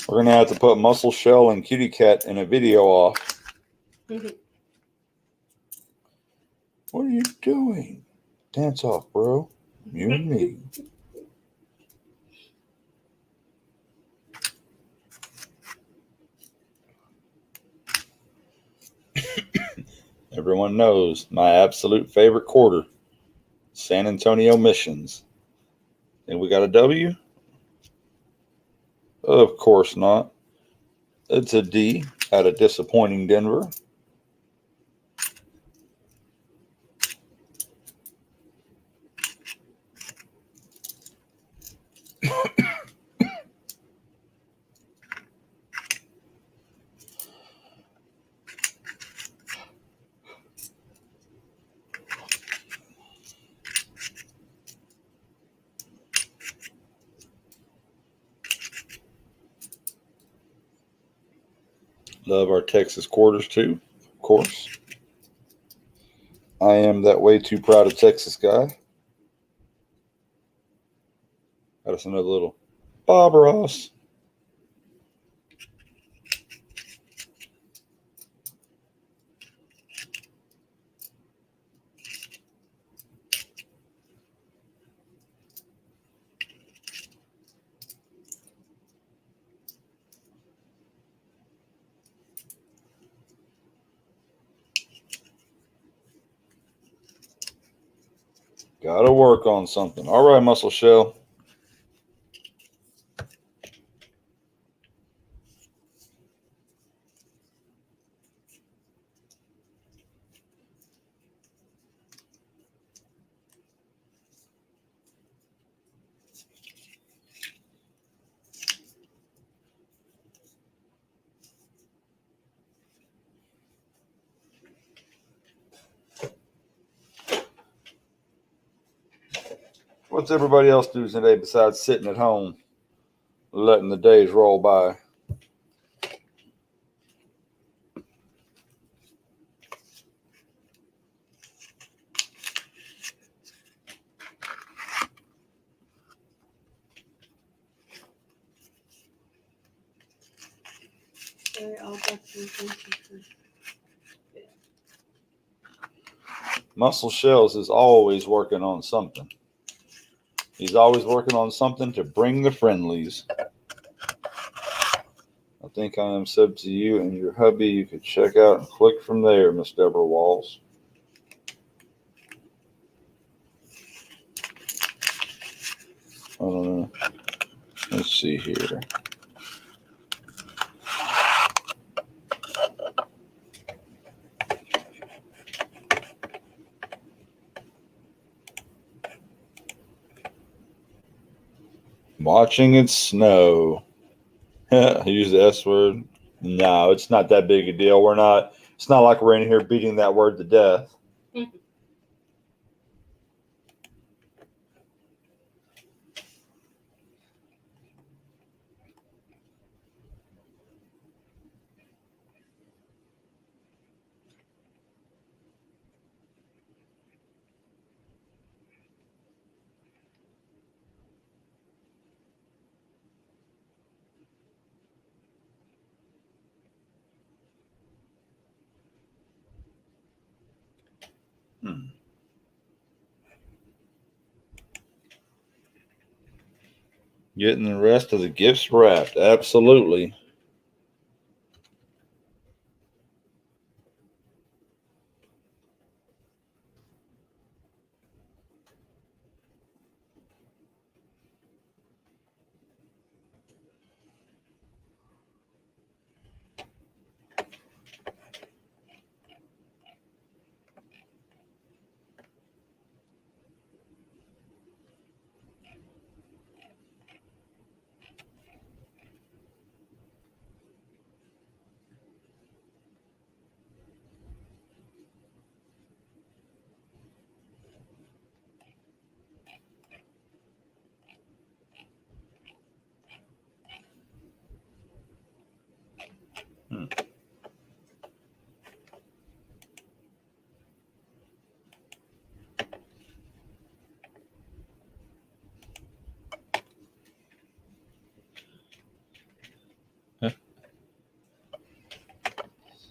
We're going to have to put Muscle Shell and Kitty Cat in a video off. What are you doing? Dance off, bro. You and me. Everyone knows my absolute favorite quarter, San Antonio Missions. And we got a W? Of course not. It's a D out of disappointing Denver. Love our Texas quarters too, of course. I am that way too proud of Texas guy. Got us another little Bob Ross. Gotta work on something. All right, Muscle Shell. What's everybody else do today besides sitting at home, letting the days roll by? Sorry, I'll definitely Muscle Shells is always working on something. He's always working on something to bring the friendlies. I think I am sub to you and your hubby. You could check out and click from there, Miss Deborah Walls. I don't know. Let's see here. Watching it snow. Use the S word. No, it's not that big a deal. It's not like we're in here beating that word to death. Getting the rest of the gifts wrapped. Absolutely.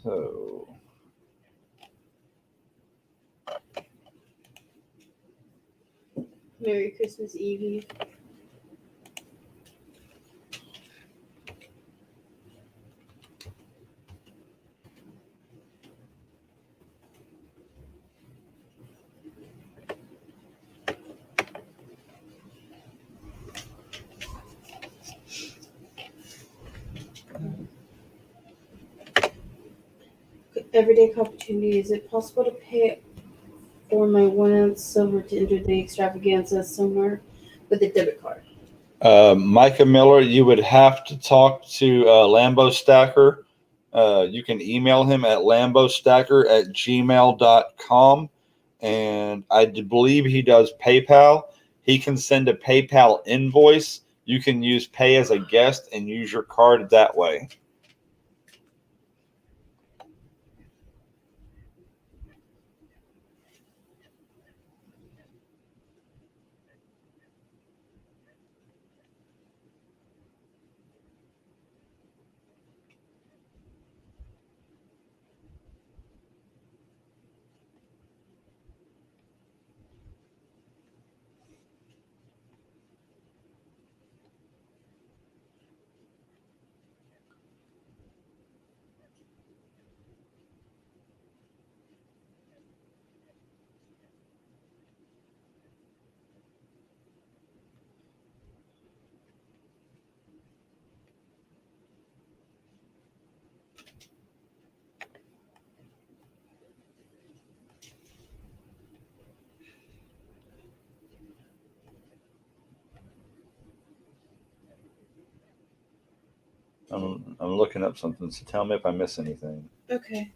So Merry Christmas Eve. Everyday opportunity. Is it possible to pay for my 1 ounce silver to enter the extravaganza somewhere with a debit card? Micah Miller, you would have to talk to Lambo Stacker. You can email him at lambostacker@gmail.com. And I believe he does PayPal. He can send a PayPal invoice. You can use pay as a guest and use your card that way. I'm looking up something, so tell me if I miss anything. Okay.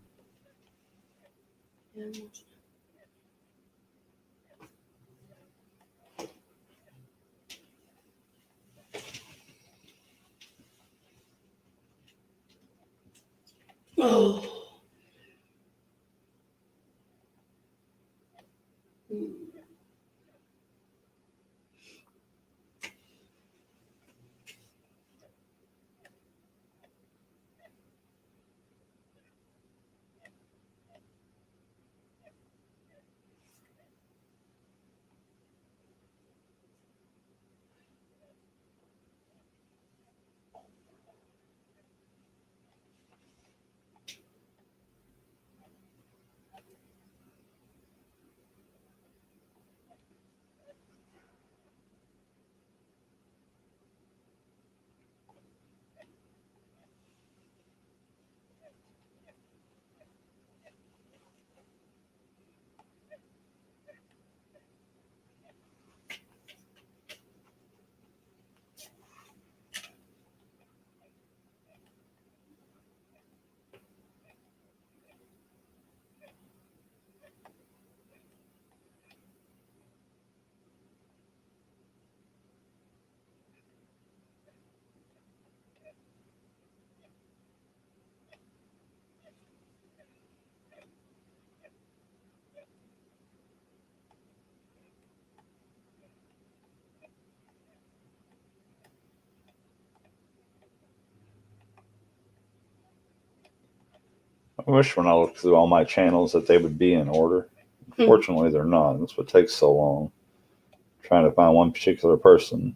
Oh. I wish when I look through all my channels that they would be in order. Unfortunately, they're not. That's what takes so long. Trying to find one particular person.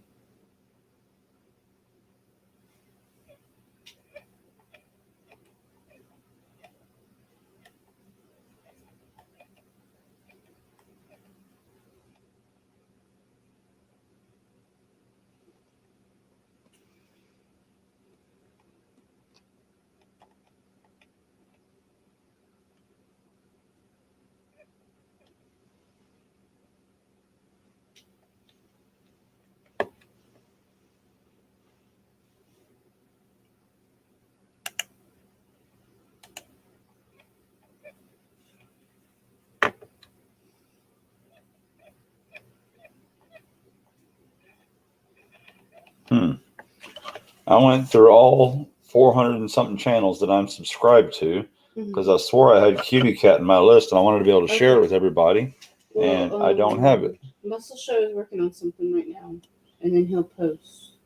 I went through all 400 and something channels that I'm subscribed to because I swore I had Cutie Cat in my list and I wanted to be able to share it with everybody. And I don't have it. Muscle Show is working on something right now, and then he'll post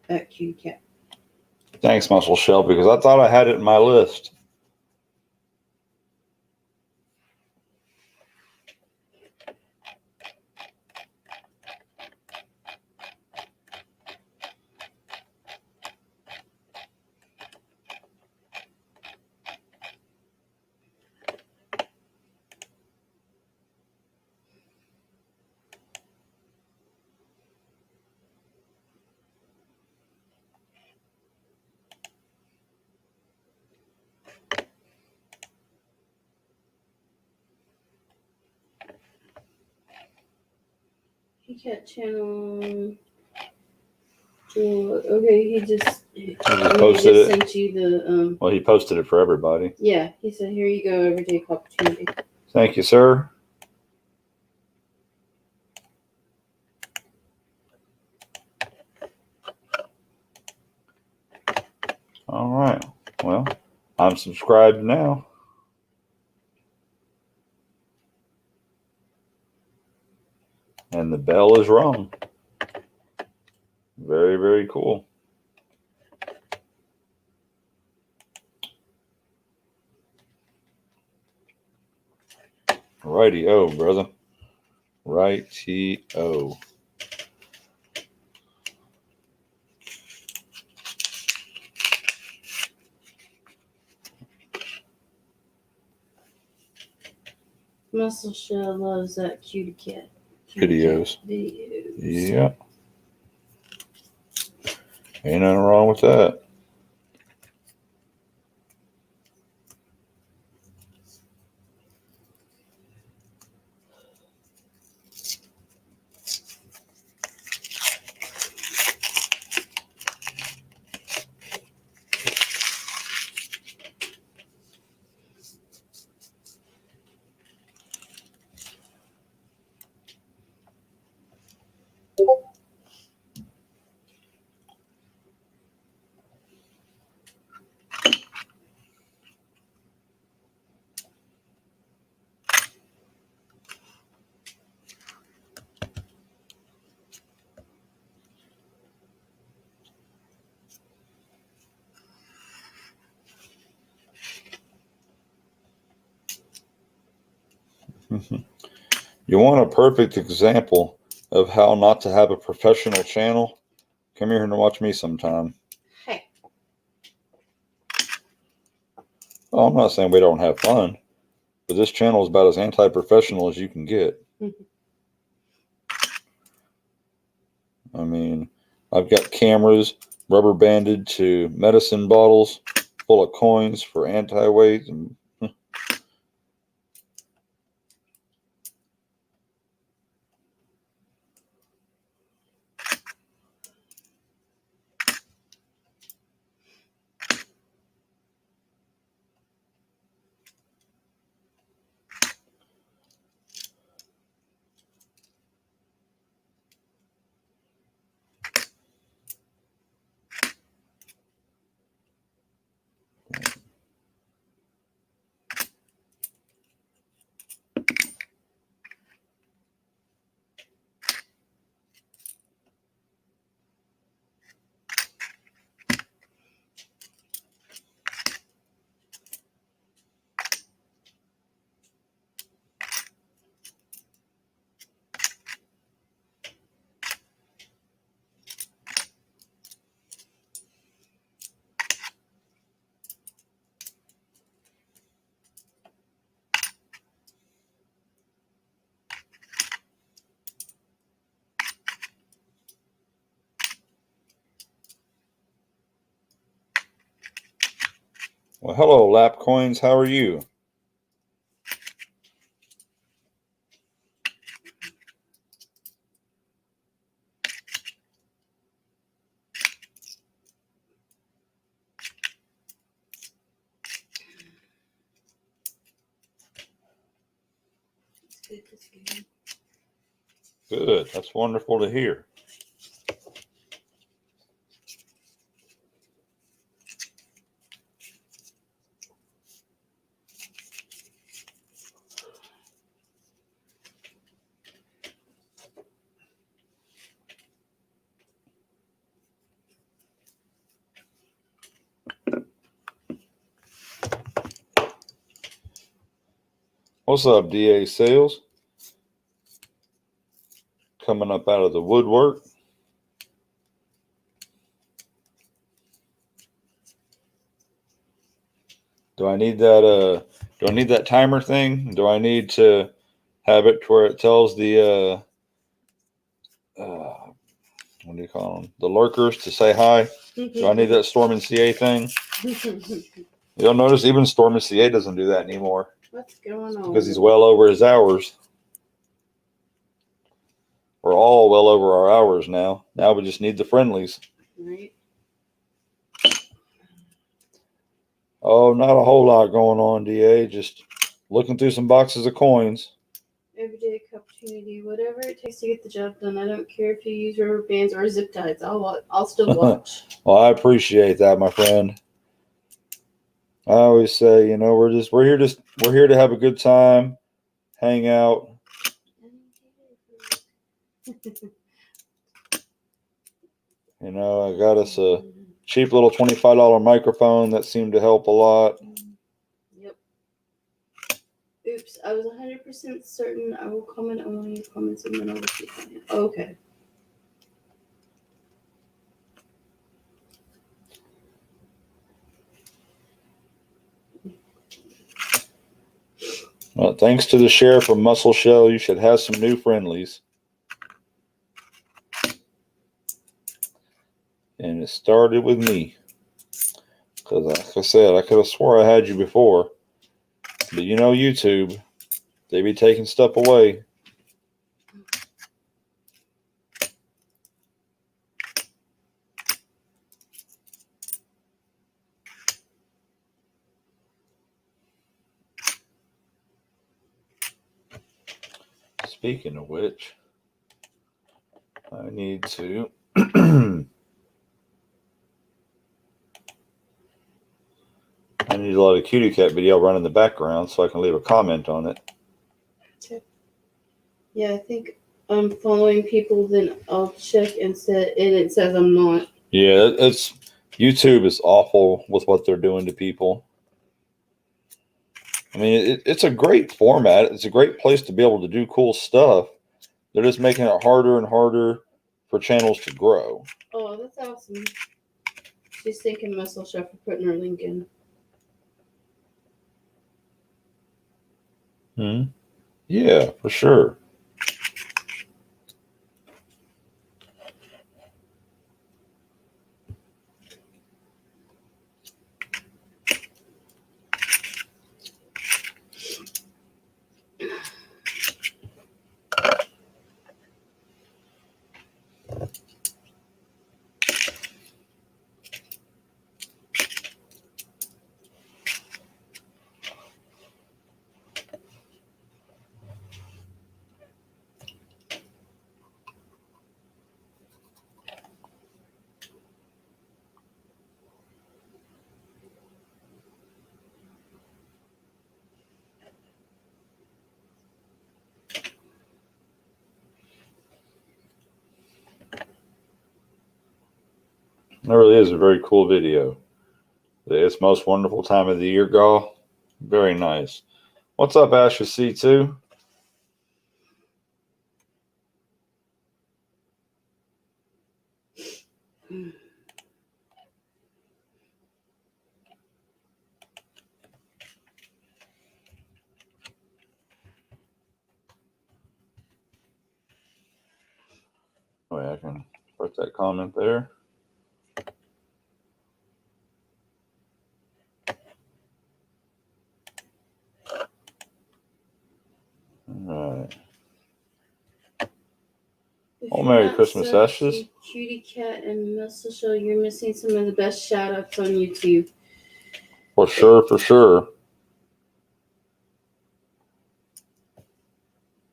that Cutie Cat. Thanks, Muscle Shell, because I thought I had it in my list. Cat channel. Okay, he just posted it. Sent you the Well, he posted it for everybody. Yeah, he said, "Here you go, everyday opportunity." Thank you, sir. All right. Well, I'm subscribed now. And the bell is rung. Very, very cool. Righty-o, brother. Righty-o. Muscle Shell loves that cutie cat. Videos. Videos. Yeah. Ain't nothing wrong with that. You want a perfect example of how not to have a professional channel? Come here and watch me sometime. Hey. Oh, I'm not saying we don't have fun, but this channel is about as anti-professional as you can get. I mean, I've got cameras rubber banded to medicine bottles full of coins for anti-weight. And well, hello, Lap Coins. How are you? Good. That's wonderful to hear. What's up, DA Sales? Coming up out of the woodwork. Do I need that timer thing? Do I need to have it to where it tells the what do you call them? The lurkers to say hi? Do I need that Storm and CA thing? You'll notice even Storm and CA doesn't do that anymore. What's going on? Because he's well over his hours. We're all well over our hours now. Now we just need the friendlies. Right. Oh, not a whole lot going on, DA. Just looking through some boxes of coins. Everyday opportunity, whatever it takes to get the job done. I don't care if you use rubber bands or zip ties. I'll still watch. Well, I appreciate that, my friend. I always say, you know, we're here to have a good time, hang out. You know, I got us a cheap little $25 microphone that seemed to help a lot. Yep. Oops, I was 100% certain. I will comment on one of your comments and then I will see. Okay. Well, thanks to the sheriff of Muscle Shell, you should have some new friendlies. And it started with me. Because, like I said, I could have swore I had you before. But you know YouTube, they be taking stuff away. Speaking of which, I need to... I need a lot of Cutie Cat video running in the background so I can leave a comment on it. Okay. Yeah, I think I'm following people, then I'll check and it says I'm not. Yeah, it's YouTube is awful with what they're doing to people. I mean, it's a great format. It's a great place to be able to do cool stuff. They're just making it harder and harder for channels to grow. Oh, that's awesome. She's thanking Muscle Chef for putting her link in. Yeah, for sure. It really is a very cool video. It's most wonderful time of the year, Gaw. Very nice. What's up, Ashes C2? Oh, yeah, I can put that comment there. All right. If Oh, you're Merry not Christmas, subbed Ashes. to Cutie Cat and Muscle Show, you're missing some of the best shout outs on YouTube. For sure, for sure.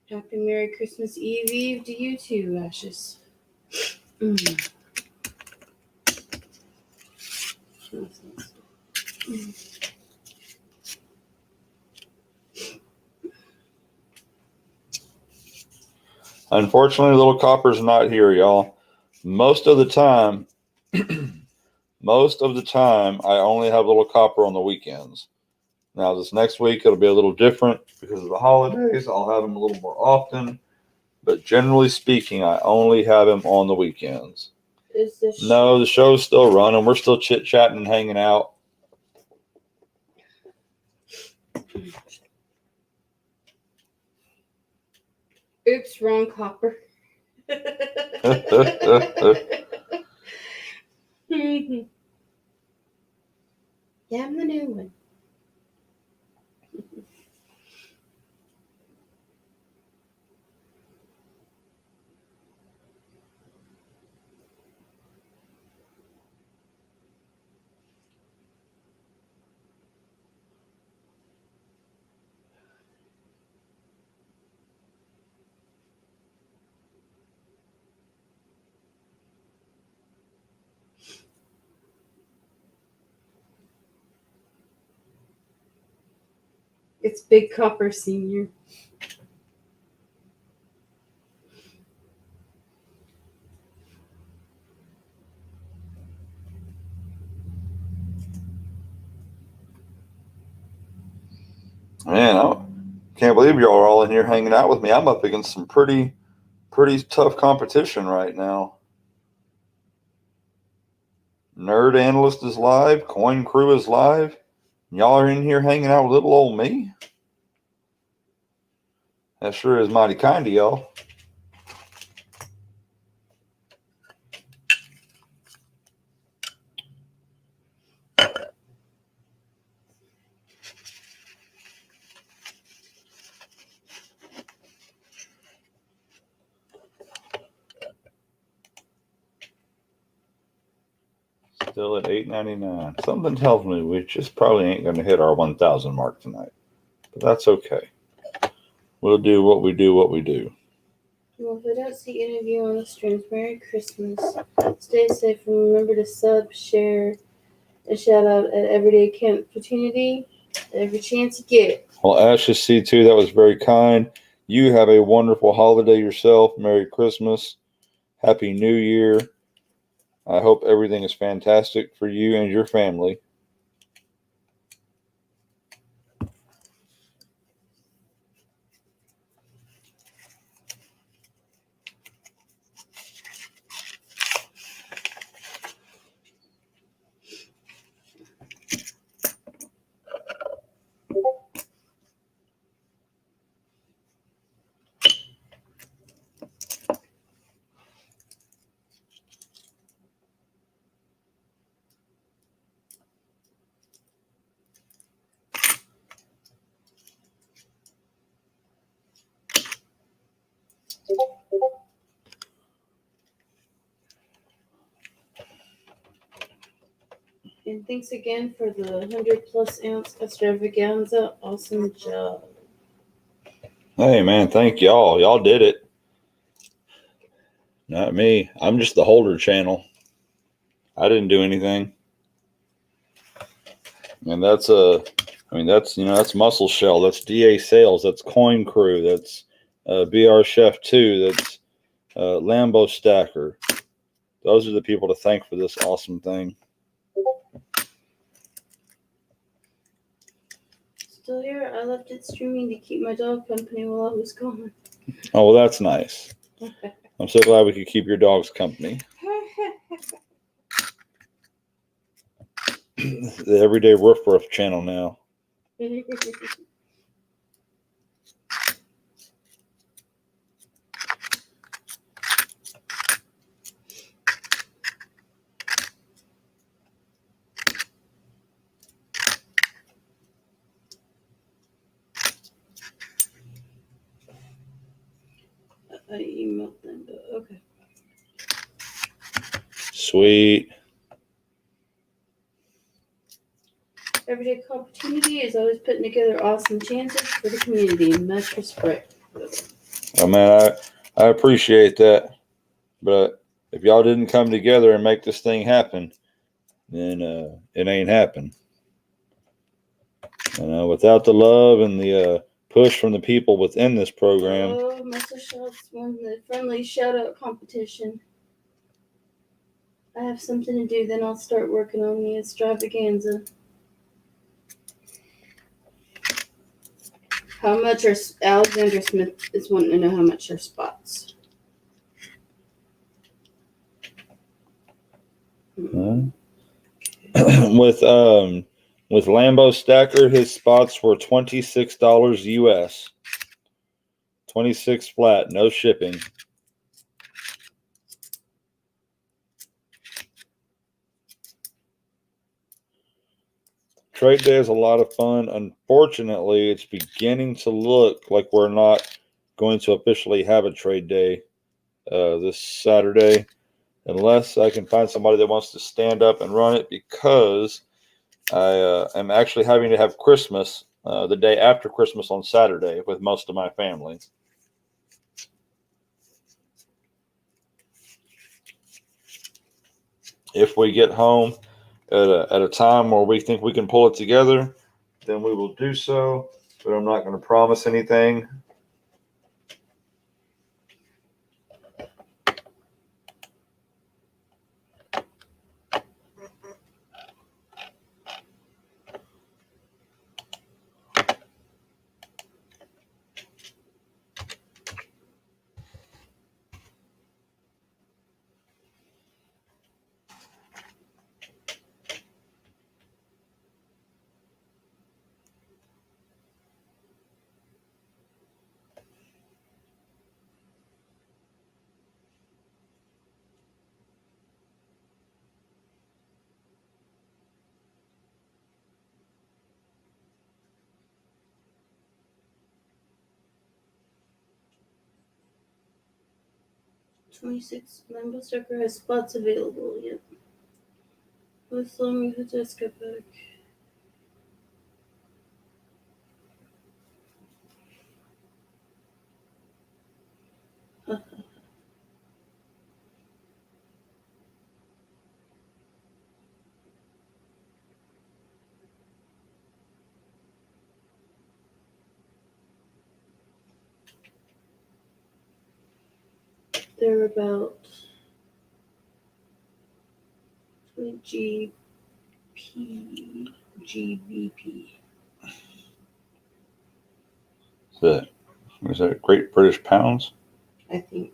Happy Merry Christmas Eve to you too, Ashes. Mm. Unfortunately, Little Copper's not here, y'all. Most of the time, I only have Little Copper on the weekends. Now, this next week, it'll be a little different because of the holidays. I'll have him a little more often. But generally speaking, I only have him on the weekends. No, the show's still running. We're still chit-chatting and hanging out. Oops, wrong Copper. Yeah, I'm the new one. It's Big Copper Senior. Man, I can't believe y'all are all in here hanging out with me. I'm up against some pretty tough competition right now. Nerd Analyst is live. Coin Crew is live. Y'all are in here hanging out with little old me. That sure is mighty kind of y'all. Still at $8.99. Something tells me we just probably ain't going to hit our 1,000 mark tonight. But that's okay. We'll do what we do. Well, if I don't see any of you on the streams, Merry Christmas. Stay safe and remember to sub, share, and shout out at Everyday Camp Opportunity every chance you get. Well, Ashes C2, that was very kind. You have a wonderful holiday yourself. Merry Christmas. Happy New Year. I hope everything is fantastic for you and your family. And thanks again for the 100+ ounce extravaganza. Awesome job. Hey, man, thank y'all. Y'all did it. Not me. I'm just the holder channel. I didn't do anything. And that's that's Muscle Shell. That's DA Sales. That's Coin Crew. That's BR Chef 2. That's Lambo Stacker. Those are the people to thank for this awesome thing. Still here. I left it streaming to keep my dog company while I was gone. Oh, well, that's nice. I'm so glad we could keep your dogs company. The Everyday Roof Roof channel now. I emailed them, but okay. Sweet. Everyday Opportunity is always putting together awesome chances for the community. Much respect. Oh, man, I appreciate that. But if y'all didn't come together and make this thing happen, then it ain't happen. Without the love and the push from the people within this program. Oh, Muscle Shots won the friendly shout out competition. I have something to do, then I'll start working on the extravaganza. How much are Alexander Smith is wanting to know how much are spots? With Lambo Stacker, his spots were $26 US. 26 flat, no shipping. Trade day is a lot of fun. Unfortunately, it's beginning to look like we're not going to officially have a trade day this Saturday, unless I can find somebody that wants to stand up and run it, because I am actually having to have Christmas the day after Christmas on Saturday with most of my family. If we get home at a time where we think we can pull it together, then we will do so. but I'm not going to promise anything. $26. Rainbow Stacker has spots available. Yep. Let's let me hit this go back. They're about GBP. Is that Great British Pounds? I think.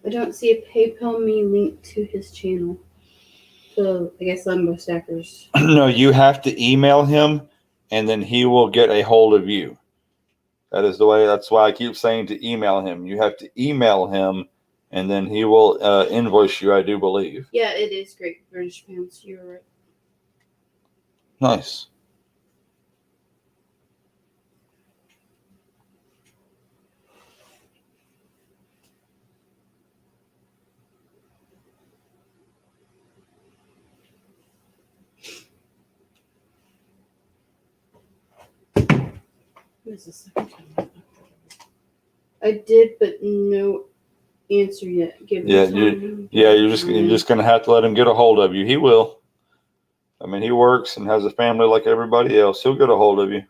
I don't see a PayPal me link to his channel. So I guess Rainbow Stackers. No, you have to email him, and then he will get a hold of you. That is the way. That's why I keep saying to email him. You have to email him, and then he will invoice you, I do believe. Yeah, it is Great British Pounds. You're right. Nice. This is the second time. I did, but no answer yet. Give me time. You're just gonna have to let him get a hold of you. He will. I mean, he works and has a family like everybody else. He'll get a hold of you.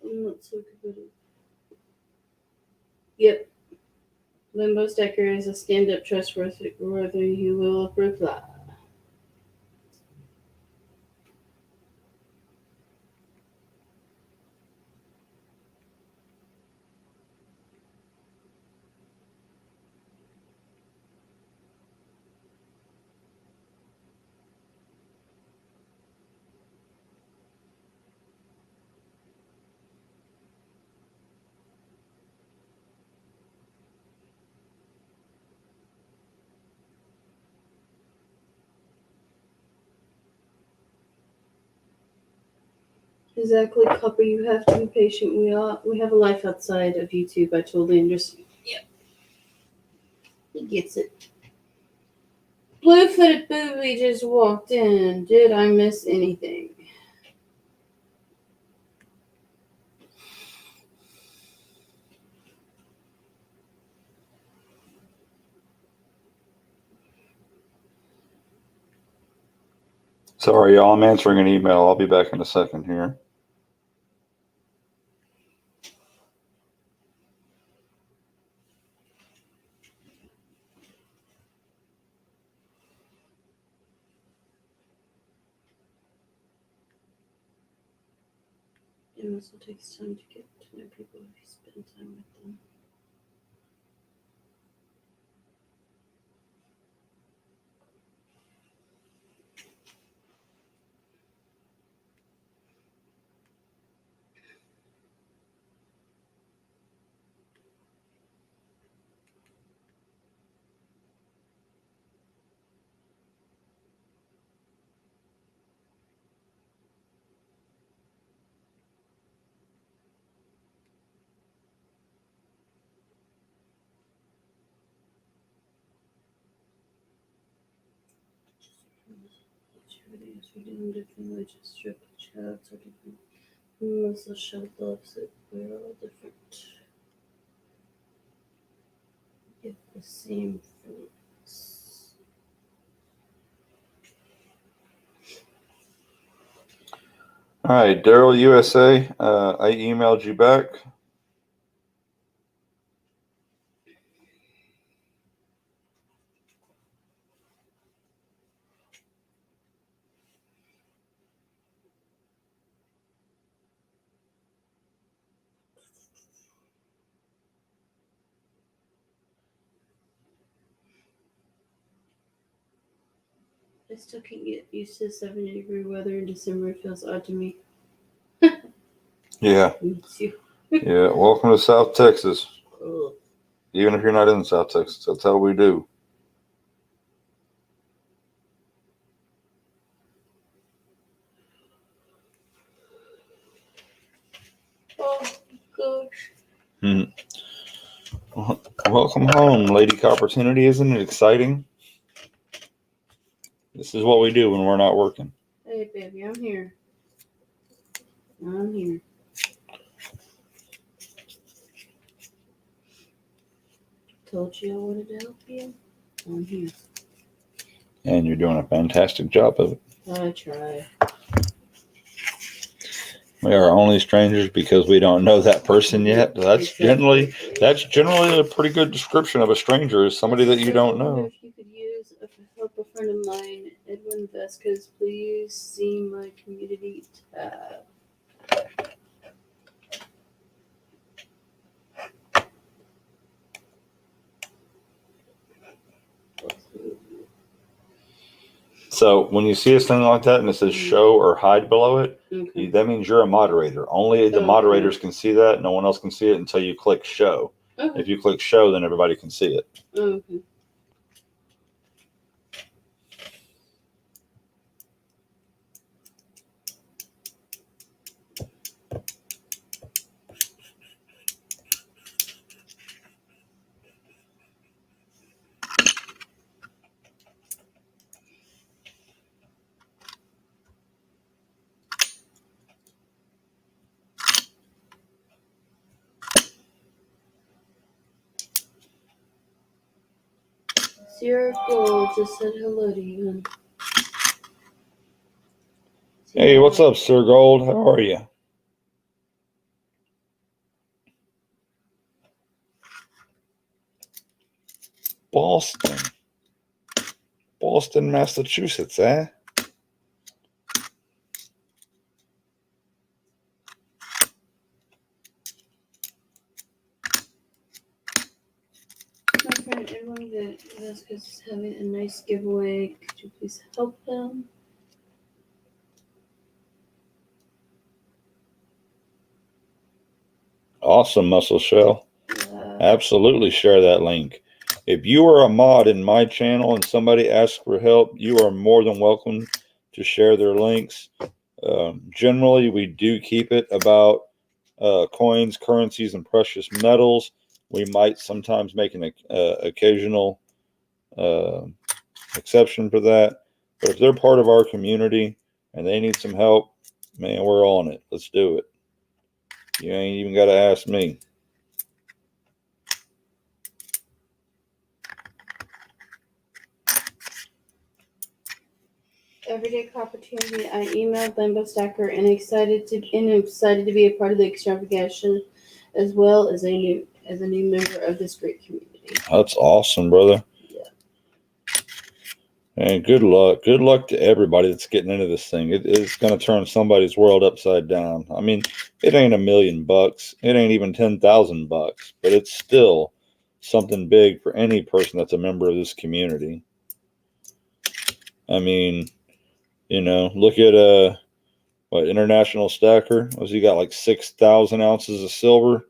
I'm not so good at it. Yep. Limbo Stacker is a stand-up trustworthy. He will reply. Exactly, Copper. You have to be patient. We have a life outside of YouTube. I totally understand. Yep. He gets it. Blue-footed booby just walked in. Did I miss anything? Sorry, y'all. I'm answering an email. I'll be back in a second here. It also takes time to get to know people if you spend time with them. Activities we do in different ways, just strip chats or different. Muscle shell gloves that we're all different. Get the same fruits. All right, Daryl USA, I emailed you back. I still can't get used to 70-degree weather in December. It feels odd to me. Yeah. Me too. Yeah. Welcome to South Texas. Ugh. Even if you're not in South Texas, that's how we do. Oh gosh. Welcome home, Lady Opportunity. Isn't it exciting? This is what we do when we're not working. Hey baby, I'm here. I'm here. Told you I wanted to help you. I'm here. And you're doing a fantastic job of it. I try. We are only strangers because we don't know that person yet. That's generally a pretty good description of a stranger, is somebody that you don't I wonder know. if you could use help a friend of mine, Edwin Velasquez. Please see my community tab. So when you see a thing like that and it says show or hide below it, Okay. that means you're a moderator. Only the Okay. moderators can see that. No one else can see it until you click show. Okay. If you click show, then everybody can see it. Okay. Sierra Gold just said hello to you. Hey, what's up, Sir Gold? How are you? Boston, Massachusetts, eh? My friend Edwin Velasquez is having a nice giveaway. Could you please help him? Awesome, Muscle Shell. Absolutely share that link. If you are a mod in my channel and somebody asks for help, you are more than welcome to share their links. Generally, we do keep it about coins, currencies, and precious metals. We might sometimes make an occasional exception for that. But if they're part of our community and they need some help, man, we're on it. Let's do it. You ain't even got to ask me. Everyday opportunity. I emailed Limbo Stacker and excited to be a part of the extravaganza, as well as a new member of this great community. That's awesome, brother. Yeah. And good luck. Good luck to everybody that's getting into this thing. It's going to turn somebody's world upside down. I mean, it ain't $1 million. It ain't even $10,000, but it's still something big for any person that's a member of this community. I mean, look at what International Stacker was. He got like 6,000 ounces of silver.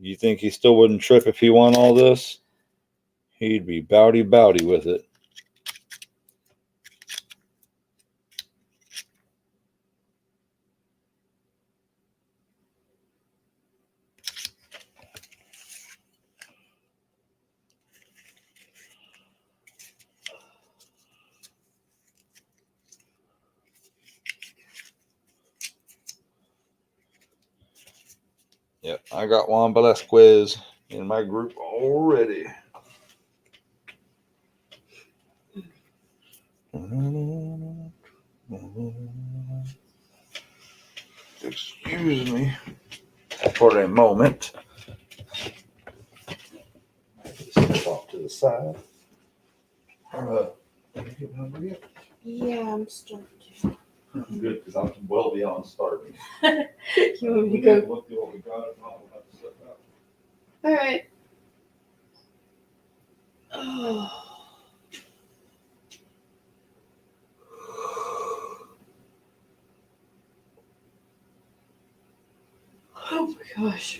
You think he still wouldn't trip if he won all this? He'd be bowdy with it. Yep, I got Juan Velasquez in my group already. Excuse me for a moment. Step off to the side. You getting hungry yet? Yeah, I'm starting to. Good, because I'm well beyond starving. You want me to go? Look at what we got. And I'll have to step out. All right. Oh. Oh my gosh.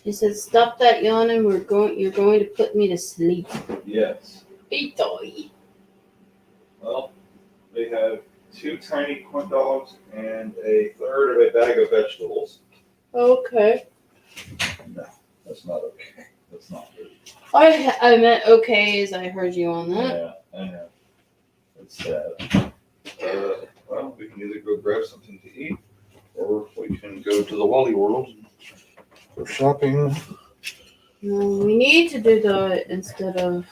He said, "Stop that yawning. You're going to put me to sleep." Yes. Itoy. Well, they have 2 tiny corn dogs and a third of a bag of vegetables. Okay. No, that's not okay. That's not good. I meant okay as I heard you on that. Yeah, I know. It's sad. Well, we can either go grab something to eat, or we can go to the Wally World and go shopping. No, we need to do that instead of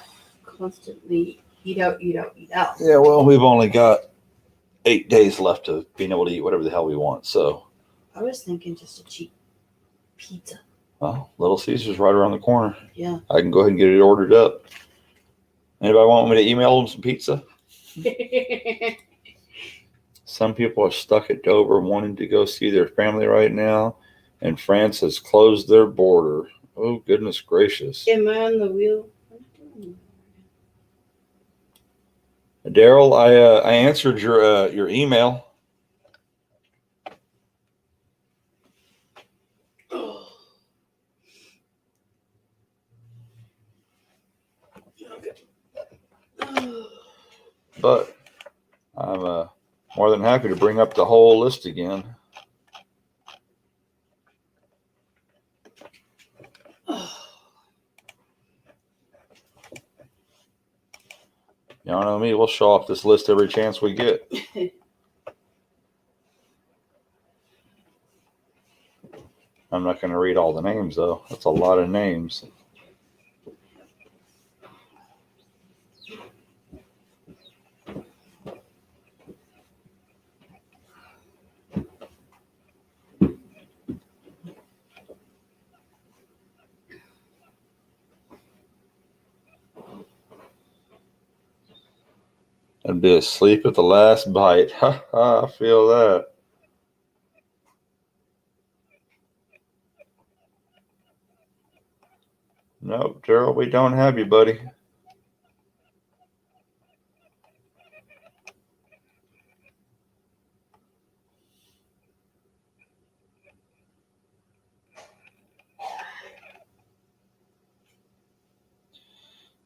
constantly eat out. Yeah, well, we've only got 8 days left of being able to eat whatever the hell we want. So, I was thinking just a cheap pizza. well, Little Caesar's right around the corner. Yeah. I can go ahead and get it ordered up. Anybody want me to email them some pizza? Some people are stuck at Dover wanting to go see their family right now, and France has closed their border. Oh, goodness gracious. Am I on the wheel? Daryl, I answered your email. But I'm more than happy to bring up the whole list again. Y'all know me, we'll show off this list every chance we get. I'm not going to read all the names, though. That's a lot of names. I'd be asleep at the last bite. Ha ha, I feel that. Nope, Gerald, we don't have you, buddy.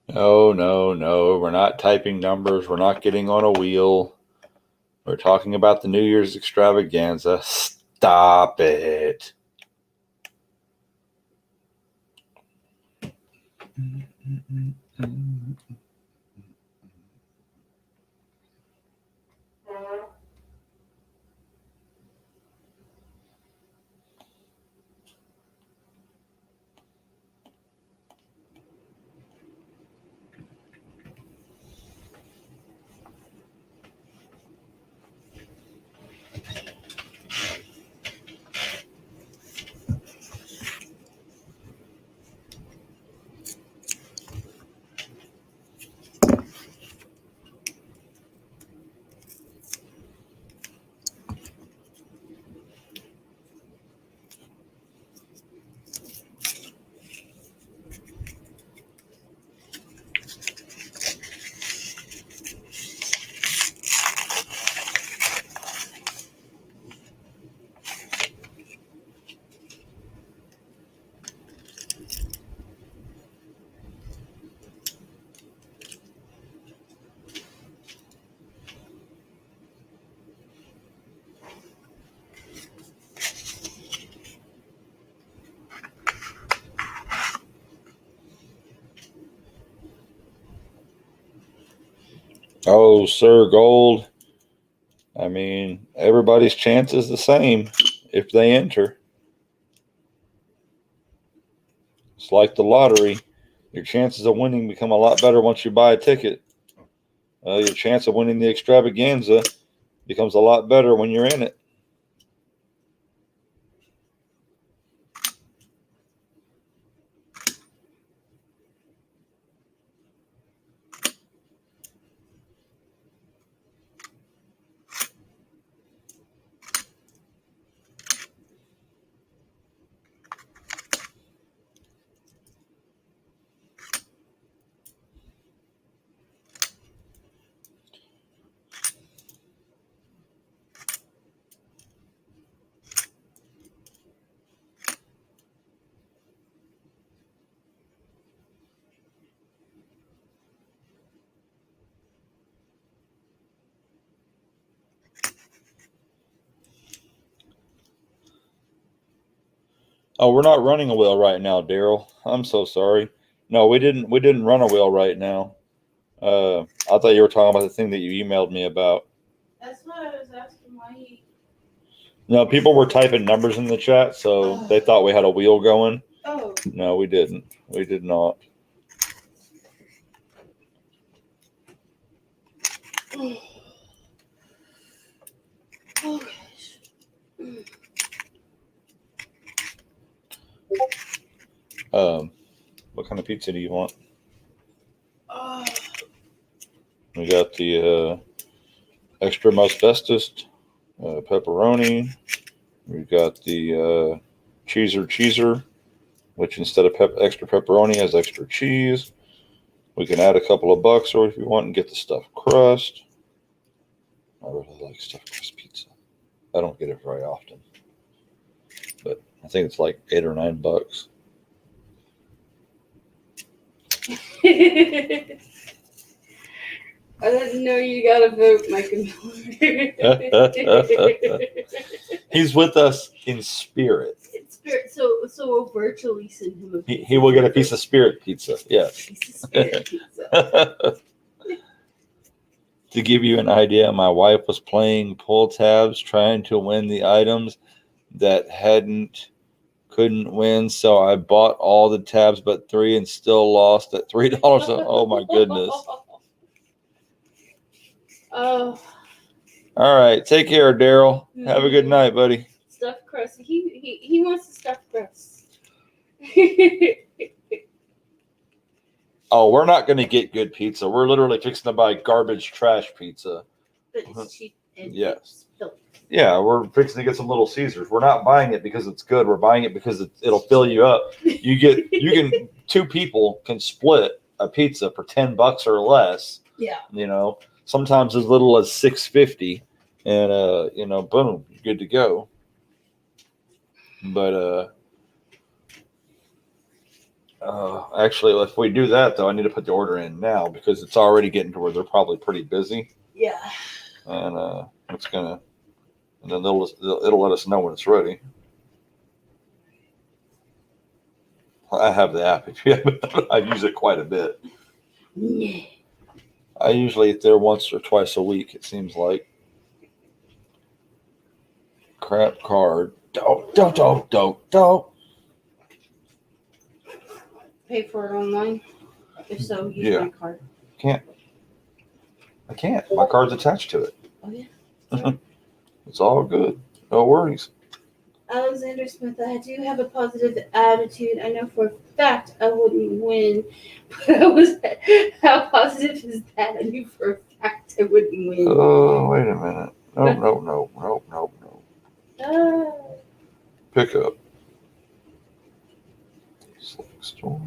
No, no, no. We're not typing numbers. We're not getting on a wheel. We're talking about the New Year's extravaganza. Stop it. Oh, Sir Gold. I mean, everybody's chance is the same if they enter. It's like the lottery. Your chances of winning become a lot better once you buy a ticket. Your chance of winning the extravaganza becomes a lot better when you're in it. Oh, we're not running a wheel right now, Daryl. I'm so sorry. No, we didn't run a wheel right now. I thought you were talking about the thing that you emailed me about. That's what I was asking. Why he? No, people were typing numbers in the chat, so they thought we had a wheel going. Oh. No, we didn't. We did not. Oh gosh. What kind of pizza do you want? Oh. We got the extra most bestest pepperoni. We've got the cheeser, which instead of extra pepperoni has extra cheese. We can add a couple of bucks or if you want and get the stuffed crust. I really like stuffed crust pizza. I don't get it very often, but I think it's like $8 or $9. I didn't know you got a vote, Michael. He's with us in spirit. In spirit, so we'll virtually send him a pizza. He will get a piece of spirit pizza. Yes. Piece of spirit pizza. To give you an idea, my wife was playing pull tabs trying to win the items that couldn't win, so I bought all the tabs but 3 and still lost at $3. Oh my goodness. Oh. All right, take care, Daryl. Have a good night, buddy. Stuffed crust. He wants the stuffed crust. Oh, we're not going to get good pizza. We're literally fixing to buy garbage trash pizza. But it's cheap and Yes. it's filthy. Yeah, we're fixing to get some Little Caesars. We're not buying it because it's good. We're buying it because it'll fill you up. You can 2 people can split a pizza for $10 or less. Yeah. You know, sometimes as little as $6.50, and you know, boom, good to go. But actually, if we do that though, I need to put the order in now because it's already getting to where they're probably pretty busy. Yeah. And it's gonna. And then it'll let us know when it's ready. I have the app. If you haven't, I use it quite a bit. Yeah. I usually eat there once or twice a week, it seems like. Crap card. Don't. Pay for it online? If so, use Yeah. my card. I can't. My card's attached to it. Oh, yeah. It's all good. No worries. Alexander Smith, I do have a positive attitude. I know for a fact I wouldn't win, but how positive is that? I knew for a fact I wouldn't win. Oh, wait a minute. No. Ah. Pick up. Select store.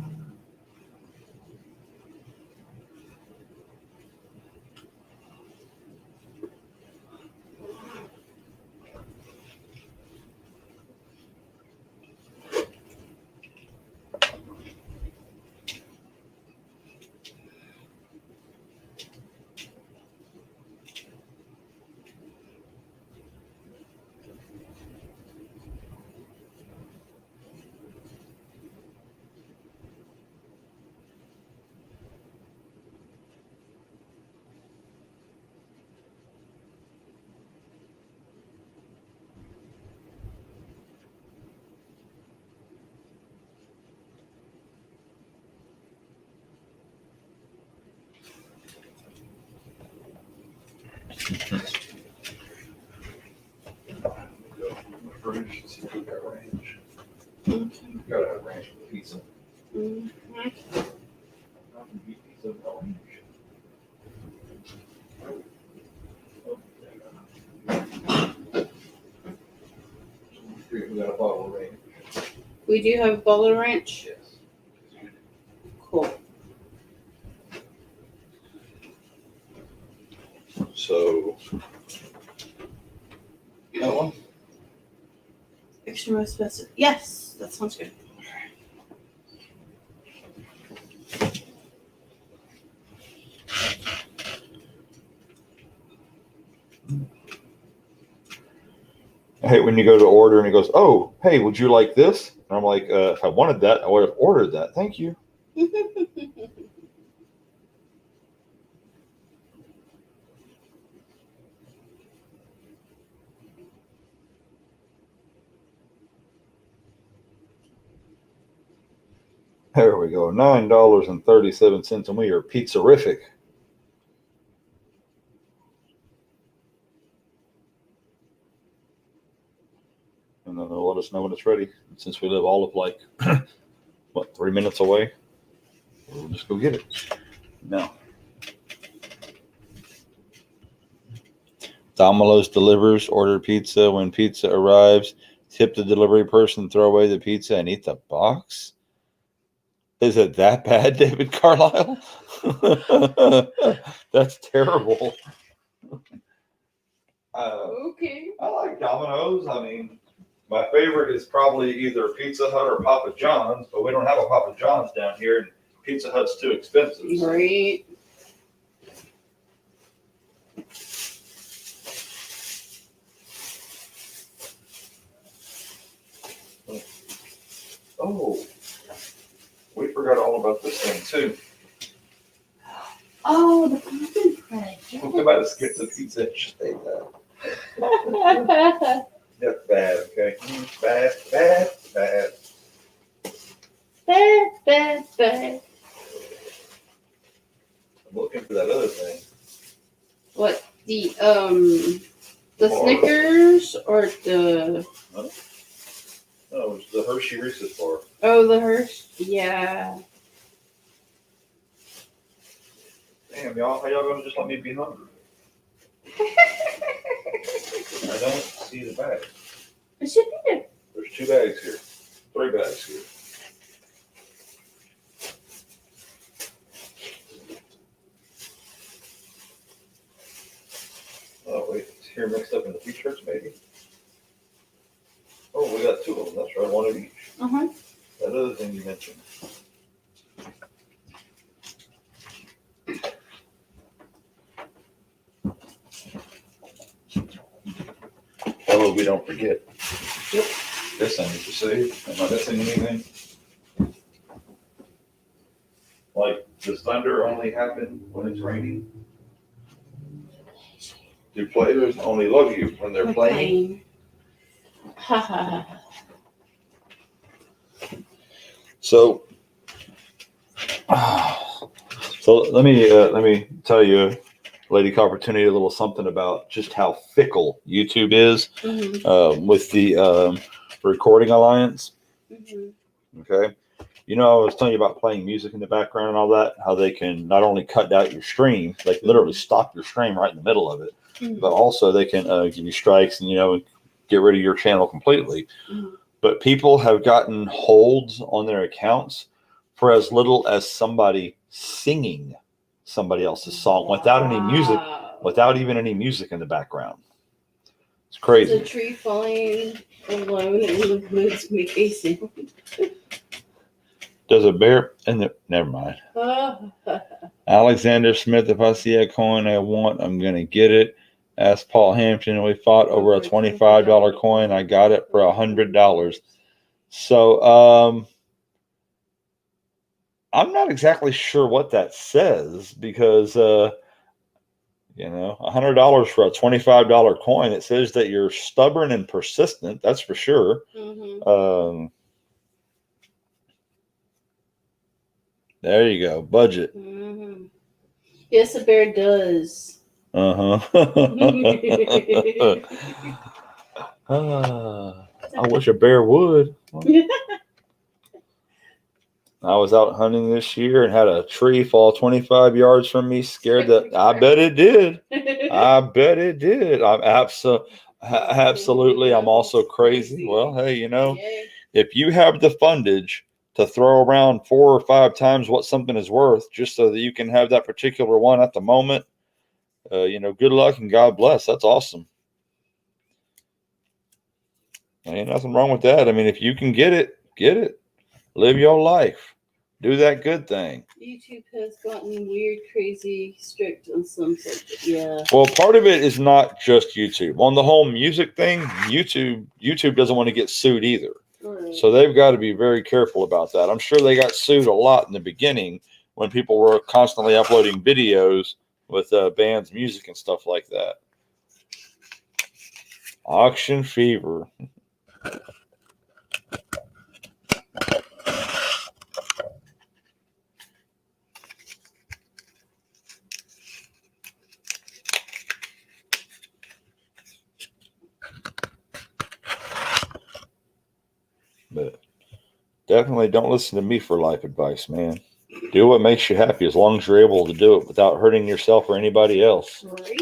Gotta have ranch with pizza. Mhm. We got a bottle of ranch. We do have a bottle of ranch. Yes. Cool. So that one? Extra most specific. Yes, that sounds good. I hate when you go to order and it goes, "Oh, hey, would you like this?" And I'm like, "If I wanted that, I would have ordered that. Thank you." There we go. $9.37, and we are pizzerific. And then they'll let us know when it's ready. Since we live all of like, 3 minutes away, we'll just go get it. No. Domino's delivers, order pizza. When pizza arrives, tip the delivery person, throw away the pizza, and eat the box. Is it that bad, David Carlisle? That's terrible. Okay. I like Domino's. I mean, my favorite is probably either Pizza Hut or Papa John's, but we don't have a Papa John's down here, and Pizza Hut's too expensive. So. Great. Oh, we forgot all about this thing too. Oh, the pumpkin bread. We might have skipped the pizza. Just ate that. That's bad, okay? Bad. Bad. I'm looking for that other thing. What? The Snickers or the... Oh, it's the Hershey Reese's bar. Oh, the Hershey. Yeah. Damn, y'all, how y'all gonna just let me be hungry? I don't see the bag. It should be there. There's 2 bags here. 3 bags here. Oh, wait. It's here mixed up in the t-shirts, maybe? Oh, we got 2 of them. That's right. 1 of each. Uh-huh. That other thing you mentioned. Oh, we don't forget. Yep. This I need to save. Am I missing anything? Like, does thunder only happen when it's raining? Do players only love you when they're playing? Ha ha ha. So let me tell you, Lady Opportunity, a little something about just how fickle YouTube is with the Recording Alliance. Okay, you know, I was telling you about playing music in the background and all that. How they can not only cut out your stream, they can literally stop your stream right in the middle of it, but also they can give you strikes and get rid of your channel completely. But people have gotten holds on their accounts for as little as somebody singing somebody else's song without any music, without even any music in the background. It's crazy. It's a tree falling alone in the woods make a sound. Does a bear in the never mind. Alexander Smith, if I see a coin I want, I'm gonna get it. Asked Paul Hampton, and we fought over a $25 coin. I got it for $100. So I'm not exactly sure what that says because $100 for a $25 coin. It says that you're stubborn and persistent. That's for sure. There you go. Budget. Yes, a bear does. I wish a bear would. I was out hunting this year and had a tree fall 25 yards from me. Scared that. I bet it did. I bet it did. I'm absolutely. I'm also crazy. Well, hey, if you have the fundage to throw around 4 or 5 times what something is worth, just so that you can have that particular one at the moment, good luck and God bless. That's awesome. Ain't nothing wrong with that. I mean, if you can get it, get it. Live your life. Do that good thing. YouTube has gotten weird, crazy, strict on some subjects. Yeah. Well, part of it is not just YouTube. On the whole music thing, YouTube doesn't want to get sued either. Right. So they've got to be very careful about that. I'm sure they got sued a lot in the beginning when people were constantly uploading videos with bands' music and stuff like that. Auction fever. But definitely don't listen to me for life advice, man. Do what makes you happy as long as you're able to do it without hurting yourself or anybody else. Right.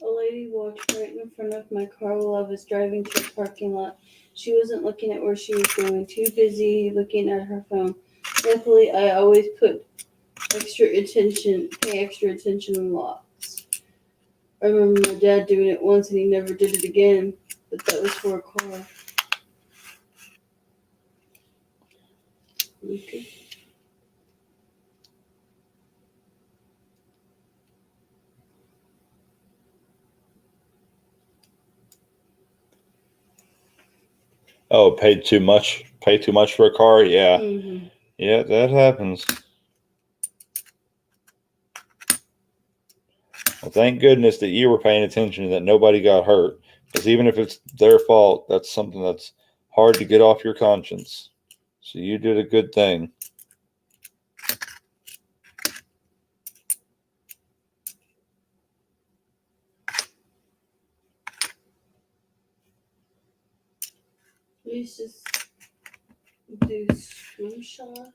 A lady walked right in front of my car while I was driving to the parking lot. She wasn't looking at where she was going, too busy looking at her phone. Luckily, I always pay extra attention on lots. I remember my dad doing it once and he never did it again, but that was for a car. Okay. Oh, pay too much for a car? Yeah. Yeah, that happens. Well, thank goodness that you were paying attention and that nobody got hurt. Because even if it's their fault, that's something that's hard to get off your conscience. So you did a good thing. We used to do scrimshaw,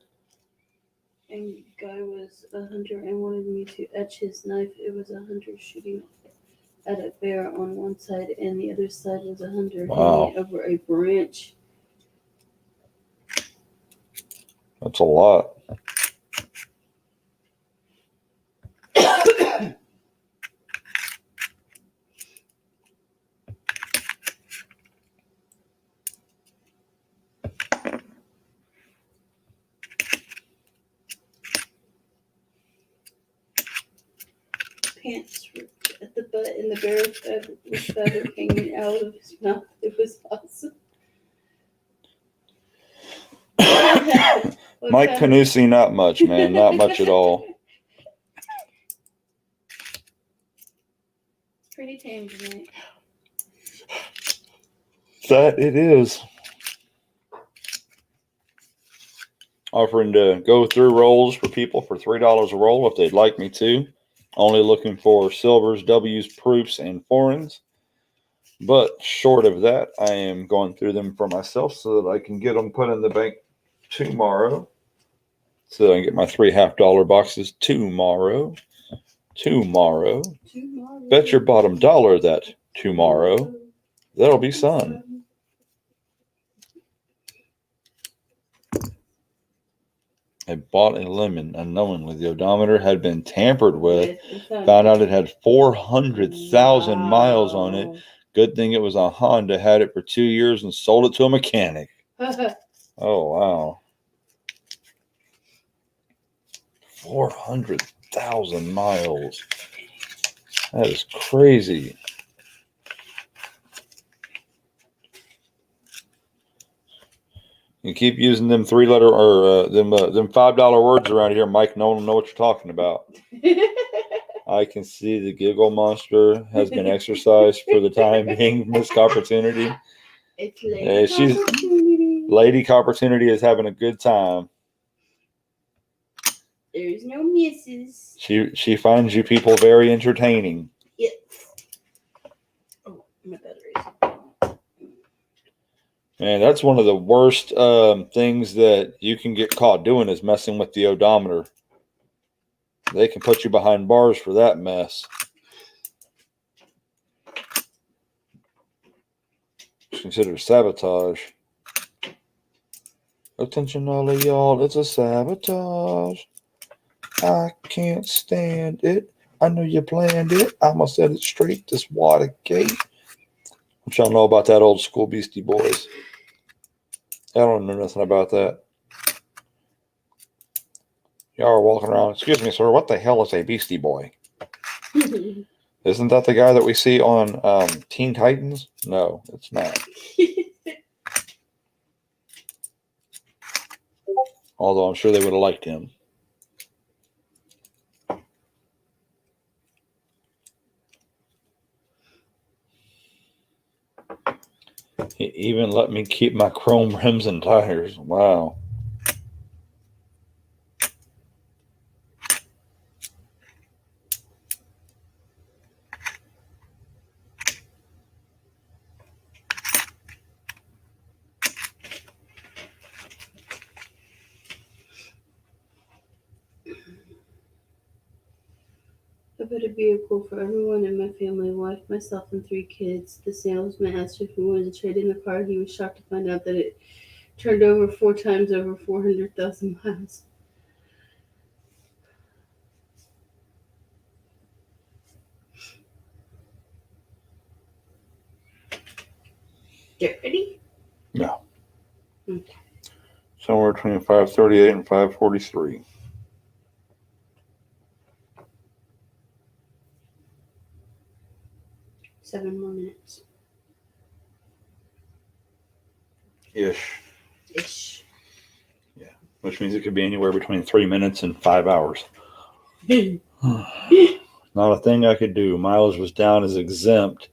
and guy was a hunter and wanted me to etch his knife. It was a hunter shooting at a bear on one side, and the other side was a hunter hanging over a branch. That's a lot. Pants ripped at the butt, and the bear was feather hanging out of his mouth. It was awesome. Mike Panucci, not much, man. Not much at all. It's pretty tame tonight. That it is. Offering to go through rolls for people for $3 a roll if they'd like me to. Only looking for silvers, W's, proofs, and foreigns. But short of that, I am going through them for myself so that I can get them put in the bank tomorrow. So that I can get my 3 half-dollar boxes tomorrow. Bet your bottom dollar that tomorrow that'll be sun. I bought a lemon unknowingly. The odometer had been tampered with. Found out it had 400,000 miles on it. Good thing it was a Honda. Had it for 2 years and sold it to a mechanic. Oh, wow. 400,000 miles. That is crazy. You keep using them 3-letter or them $5 words around here, Mike. No one will know what you're talking about. I can see the giggle monster has been exercised for the time being. Missed opportunity. It's Lady Opportunity. Lady Opportunity is having a good time. There's no misses. She finds you people very entertaining. Yep. Oh, my batteries. Man, that's one of the worst things that you can get caught doing is messing with the odometer. They can put you behind bars for that mess. It's considered sabotage. Attention all of y'all, it's a sabotage. I can't stand it. I know you planned it. I'ma set it straight this Watergate. What y'all know about that old school Beastie Boys? I don't know nothing about that. Y'all are walking around. Excuse me, sir. What the hell is a Beastie Boy? Isn't that the guy that we see on Teen Titans? No, it's not. Although I'm sure they would have liked him. He even let me keep my chrome rims and tires. Wow. I bought a vehicle for everyone in my family, wife, myself, and 3 kids. The salesman asked if we wanted to trade in the car. He was shocked to find out that it turned over 4 times over 400,000 miles. Ready? No. Okay. Somewhere between 538 and 543. Seven more minutes. Ish. Yeah. Which means it could be anywhere between 3 minutes and 5 hours. Not a thing I could do. Mileage was down as exempt.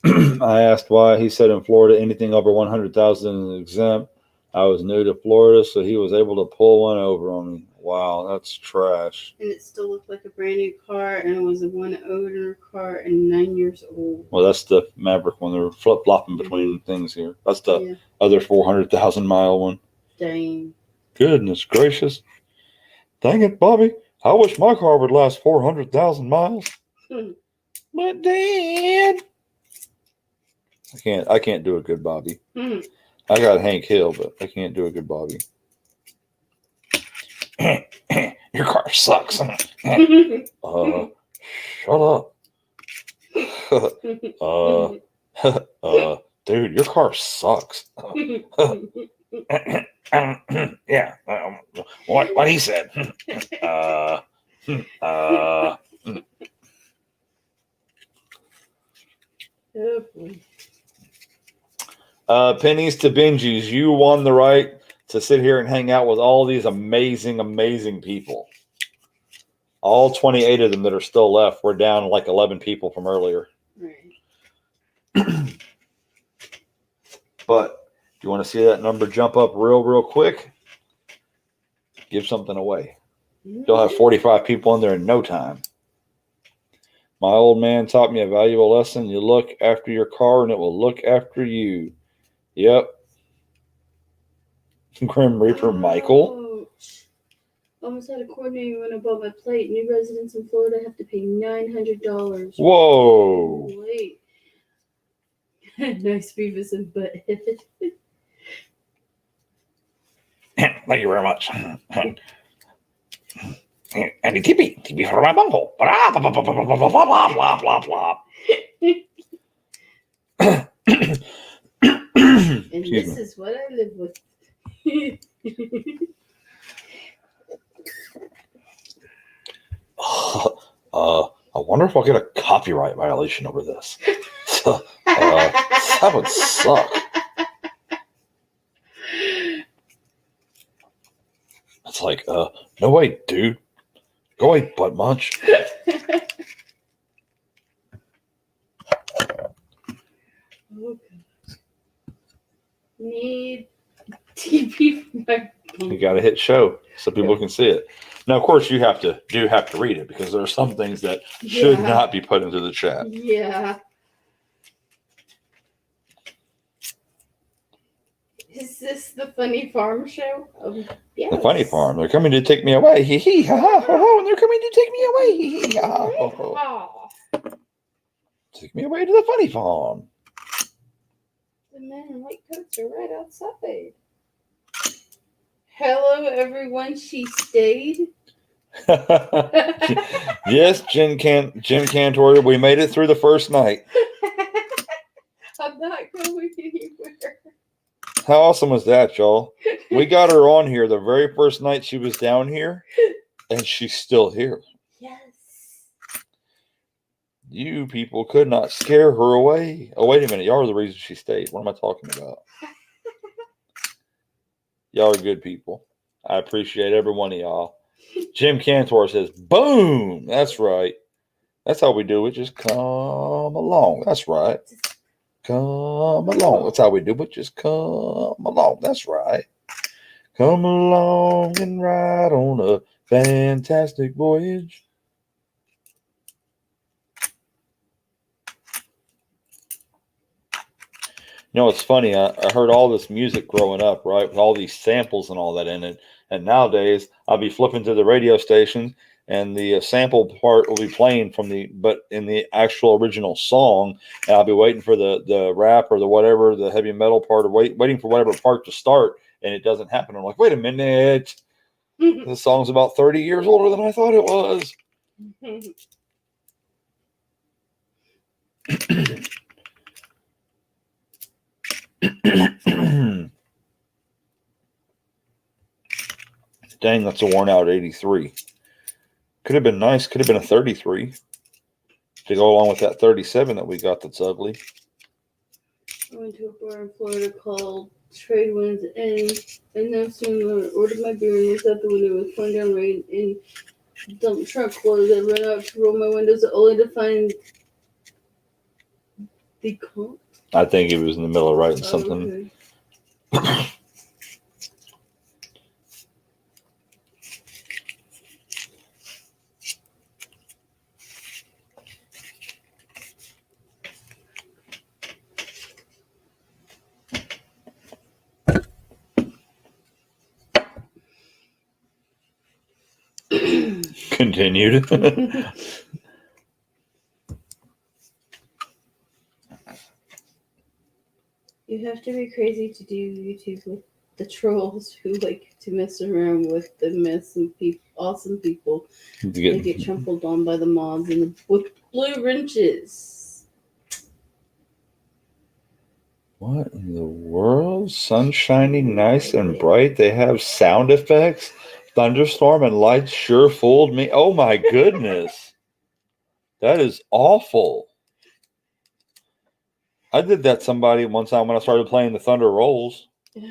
I asked why. He said in Florida, anything over 100,000 is exempt. I was new to Florida, so he was able to pull one over on me. Wow, that's trash. And it still looked like a brand new car, and it was a one owner car and 9 years old. Well, that's the Maverick one. They're flip flopping between things here. That's the other 400,000 mile one. Dang. Goodness gracious. Dang it, Bobby. I wish my car would last 400,000 miles. But Dad. I can't do a good Bobby. I got Hank Hill, but I can't do a good Bobby. Your car sucks. Shut up. Dude, your car sucks. Yeah. What he said. Pennies to Benji's. You won the right to sit here and hang out with all these amazing, amazing people. All 28 of them that are still left. We're down like 11 people from earlier. Right. But do you want to see that number jump up real quick? Give something away. You'll have 45 people in there in no time. My old man taught me a valuable lesson. You look after your car and it will look after you. Yep. Grim Reaper Michael. Almost had a coordinator when I bought my plate. New residents in Florida have to pay $900. Whoa. Wait. Nice Beavis and Butthead. Thank you very much. And the TP for my bunghole. Blah, blah, blah, blah, blah, blah, blah, blah, blah, blah. And this is what I live with. I wonder if I'll get a copyright violation over this. That would suck. It's like, no way, dude. Go away, butt munch. Need TP for my You got to hit show so people can see it. Now, of course, you have to read it because there are some things that should not be put into the chat. Yeah. Is this the Funny Farm show? Yes. The Funny Farm. They're coming to take me away. Hee hee ha ha ho ho. And they're coming to take me away. Hee hee ha ha ho ho. Take me away to the Funny Farm. The men in white coats are right outside. Hello, everyone. She stayed. Yes, Jim Cantor. We made it through the first night. I'm not going anywhere. How awesome was that, y'all? We got her on here the very first night she was down here, and she's still here. Yes. You people could not scare her away. Oh, wait a minute. Y'all are the reason she stayed. What am I talking about? Y'all are good people. I appreciate every one of y'all. Jim Cantor says, boom. That's right. That's how we do it. Just come along. That's right. Come along. That's how we do it. Just come along. That's right. Come along and ride on a fantastic voyage. You know, it's funny. I heard all this music growing up, right? With all these samples and all that in it. And nowadays, I'll be flipping to the radio stations, and the sample part will be playing but in the actual original song. And I'll be waiting for the rap or the whatever, the heavy metal part, or waiting for whatever part to start, and it doesn't happen. I'm like, wait a minute. This song's about 30 years older than I thought it was. Dang, that's a worn out 83. Could have been nice. Could have been a 33 to go along with that 37 that we got that's ugly. I went to a bar in Florida called Trade Winds and no sooner ordered my beer and was out the window with pouring down rain and dump truck clothes. I ran out to roll my windows only to find Become. I think he was in the middle of writing something. Okay. Continued. You have to be crazy to do YouTube with the trolls who like to mess around with the awesome people. They get trampled on by the mods with blue wrenches. What in the world? Sun shining nice and bright. They have sound effects. Thunderstorm and lights sure fooled me. Oh my goodness. That is awful. I did that somebody one time when I started playing the Thunder Rolls. He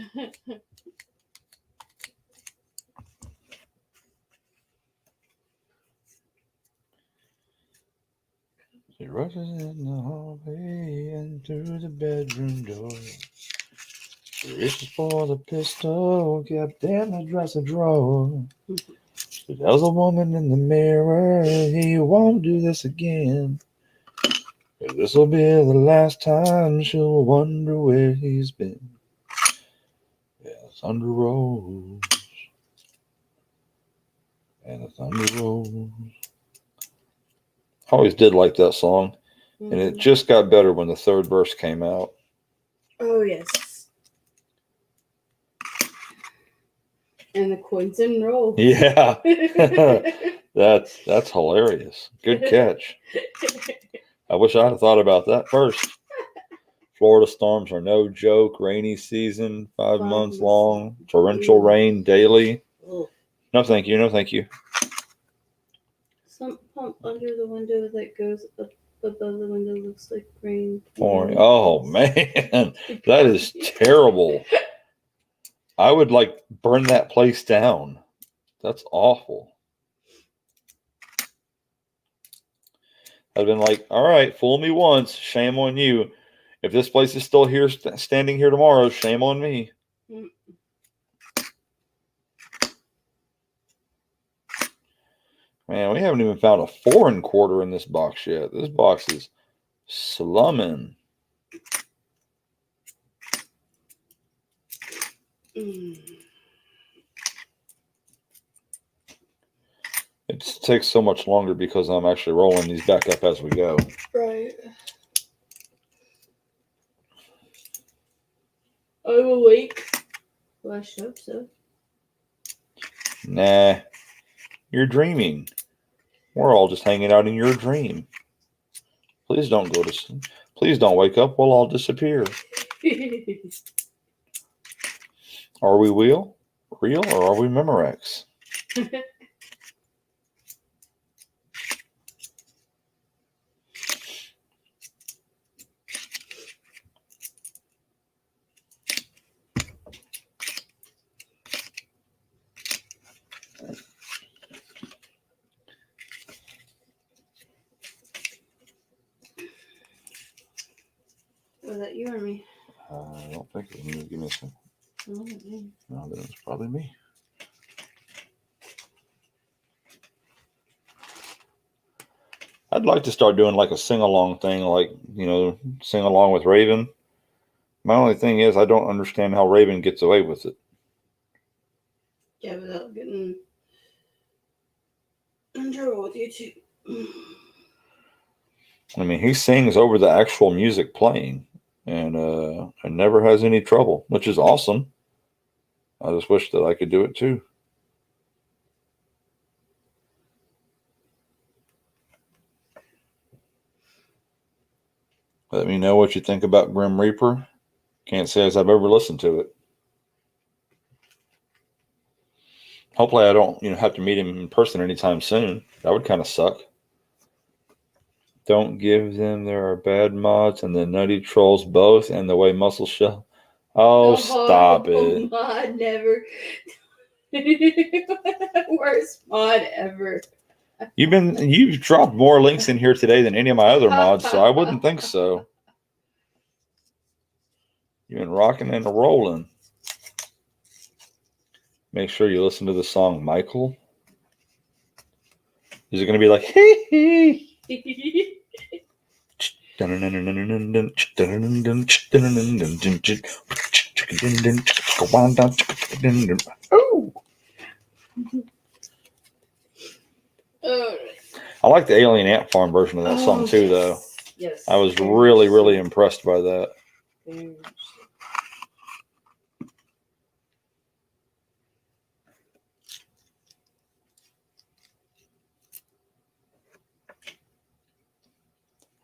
rushes in the hallway and through the bedroom door. He reaches for the pistol, kept in the dresser drawer. He tells a woman in the mirror he won't do this again. This will be the last time she'll wonder where he's been. Yeah, thunder rolls. And the thunder rolls. I always did like that song. And it just got better when the third verse came out. Oh, yes. And the coins and roll. Yeah. That's hilarious. Good catch. I wish I had thought about that first. Florida storms are no joke. Rainy season, 5 months long. Torrential rain daily. Ugh. No, thank you. No, thank you. Some pump under the window that goes up above the window looks like rain. Oh, man. That is terrible. I would burn that place down. That's awful. I've been like, all right, fool me once. Shame on you. If this place is still here, standing here tomorrow, shame on me. Man, we haven't even found a 4 1/4 in this box yet. This box is slumming. It takes so much longer because I'm actually rolling these back up as we go. Right. I'm awake. Well, I hope so. Nah, you're dreaming. We're all just hanging out in your dream. Please don't go to sleep. Please don't wake up. We'll all disappear. Are we real, or are we Memorex? Was that you or me? I don't think it was me. Give me a second. No, that was probably me. I'd like to start doing like a sing-along thing, sing along with Raven. My only thing is I don't understand how Raven gets away with it. Yeah, without getting in trouble with YouTube. I mean, he sings over the actual music playing and never has any trouble, which is awesome. I just wish that I could do it too. Let me know what you think about Grim Reaper. Can't say as I've ever listened to it. Hopefully I don't, have to meet him in person anytime soon. That would kind of suck. Don't give them. There are bad mods and the nutty trolls both, and the way Muscle Shell. Oh, stop it. Mod never. Worst mod ever. You've dropped more links in here today than any of my other mods, so I wouldn't think so. You've been rocking and rolling. Make sure you listen to the song Michael. Is it going to be like, hee hee? Oh. I like the Alien Ant Farm version of that song too, though. Yes. I was really, really impressed by that.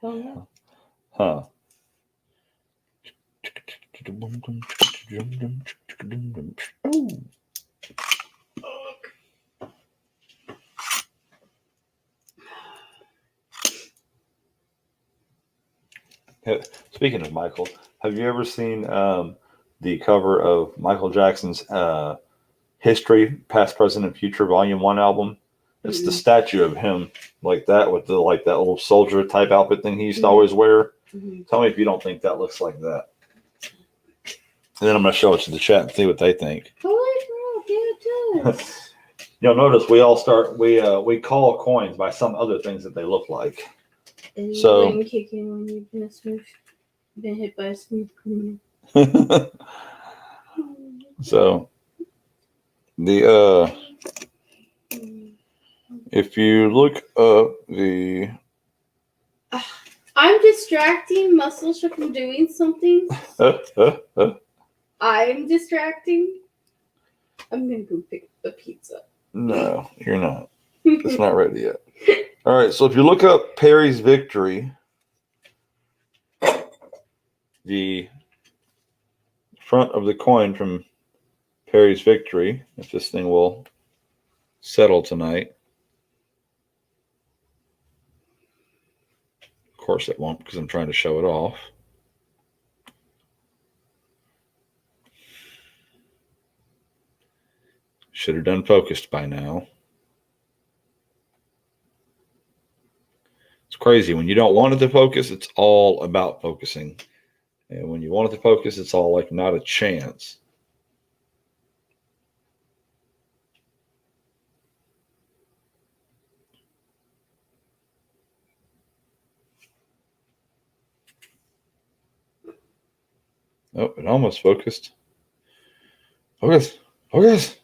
Oh no. Huh. Oh. Speaking of Michael, have you ever seen the cover of Michael Jackson's History, Past, Present, and Future Volume 1 album? It's the statue of him like that with the that little soldier type outfit thing he used to always wear. Tell me if you don't think that looks like that. And then I'm going to show it to the chat and see what they think. Holy crap, yeah, it does. You'll notice we call coins by some other things that they look like. And So- you wouldn't kick in when you've been hit by a smooth criminal. So the if you look up the I'm distracting Muscle from doing something. I'm distracting. I'm gonna go pick a pizza. no, you're not. It's not ready yet. All right, so if you look up Perry's Victory, the front of the coin from Perry's Victory, if this thing will settle tonight. Of course it won't because I'm trying to show it off. Should have done focused by now. It's crazy. When you don't want it to focus, it's all about focusing. And when you want it to focus, it's all like not a chance. Oh, it almost focused. Focus. Focus.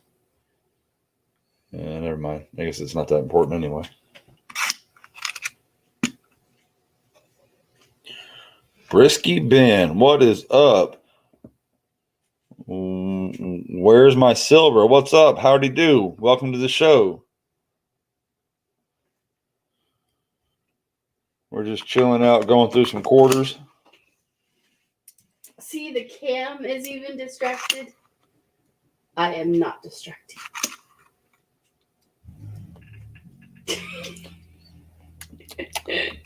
Never mind. I guess it's not that important anyway. Brisky Ben, what is up? Where's my silver? What's up? Howdy do? Welcome to the show. We're just chilling out, going through some quarters. See, the cam is even distracted. I am not distracted.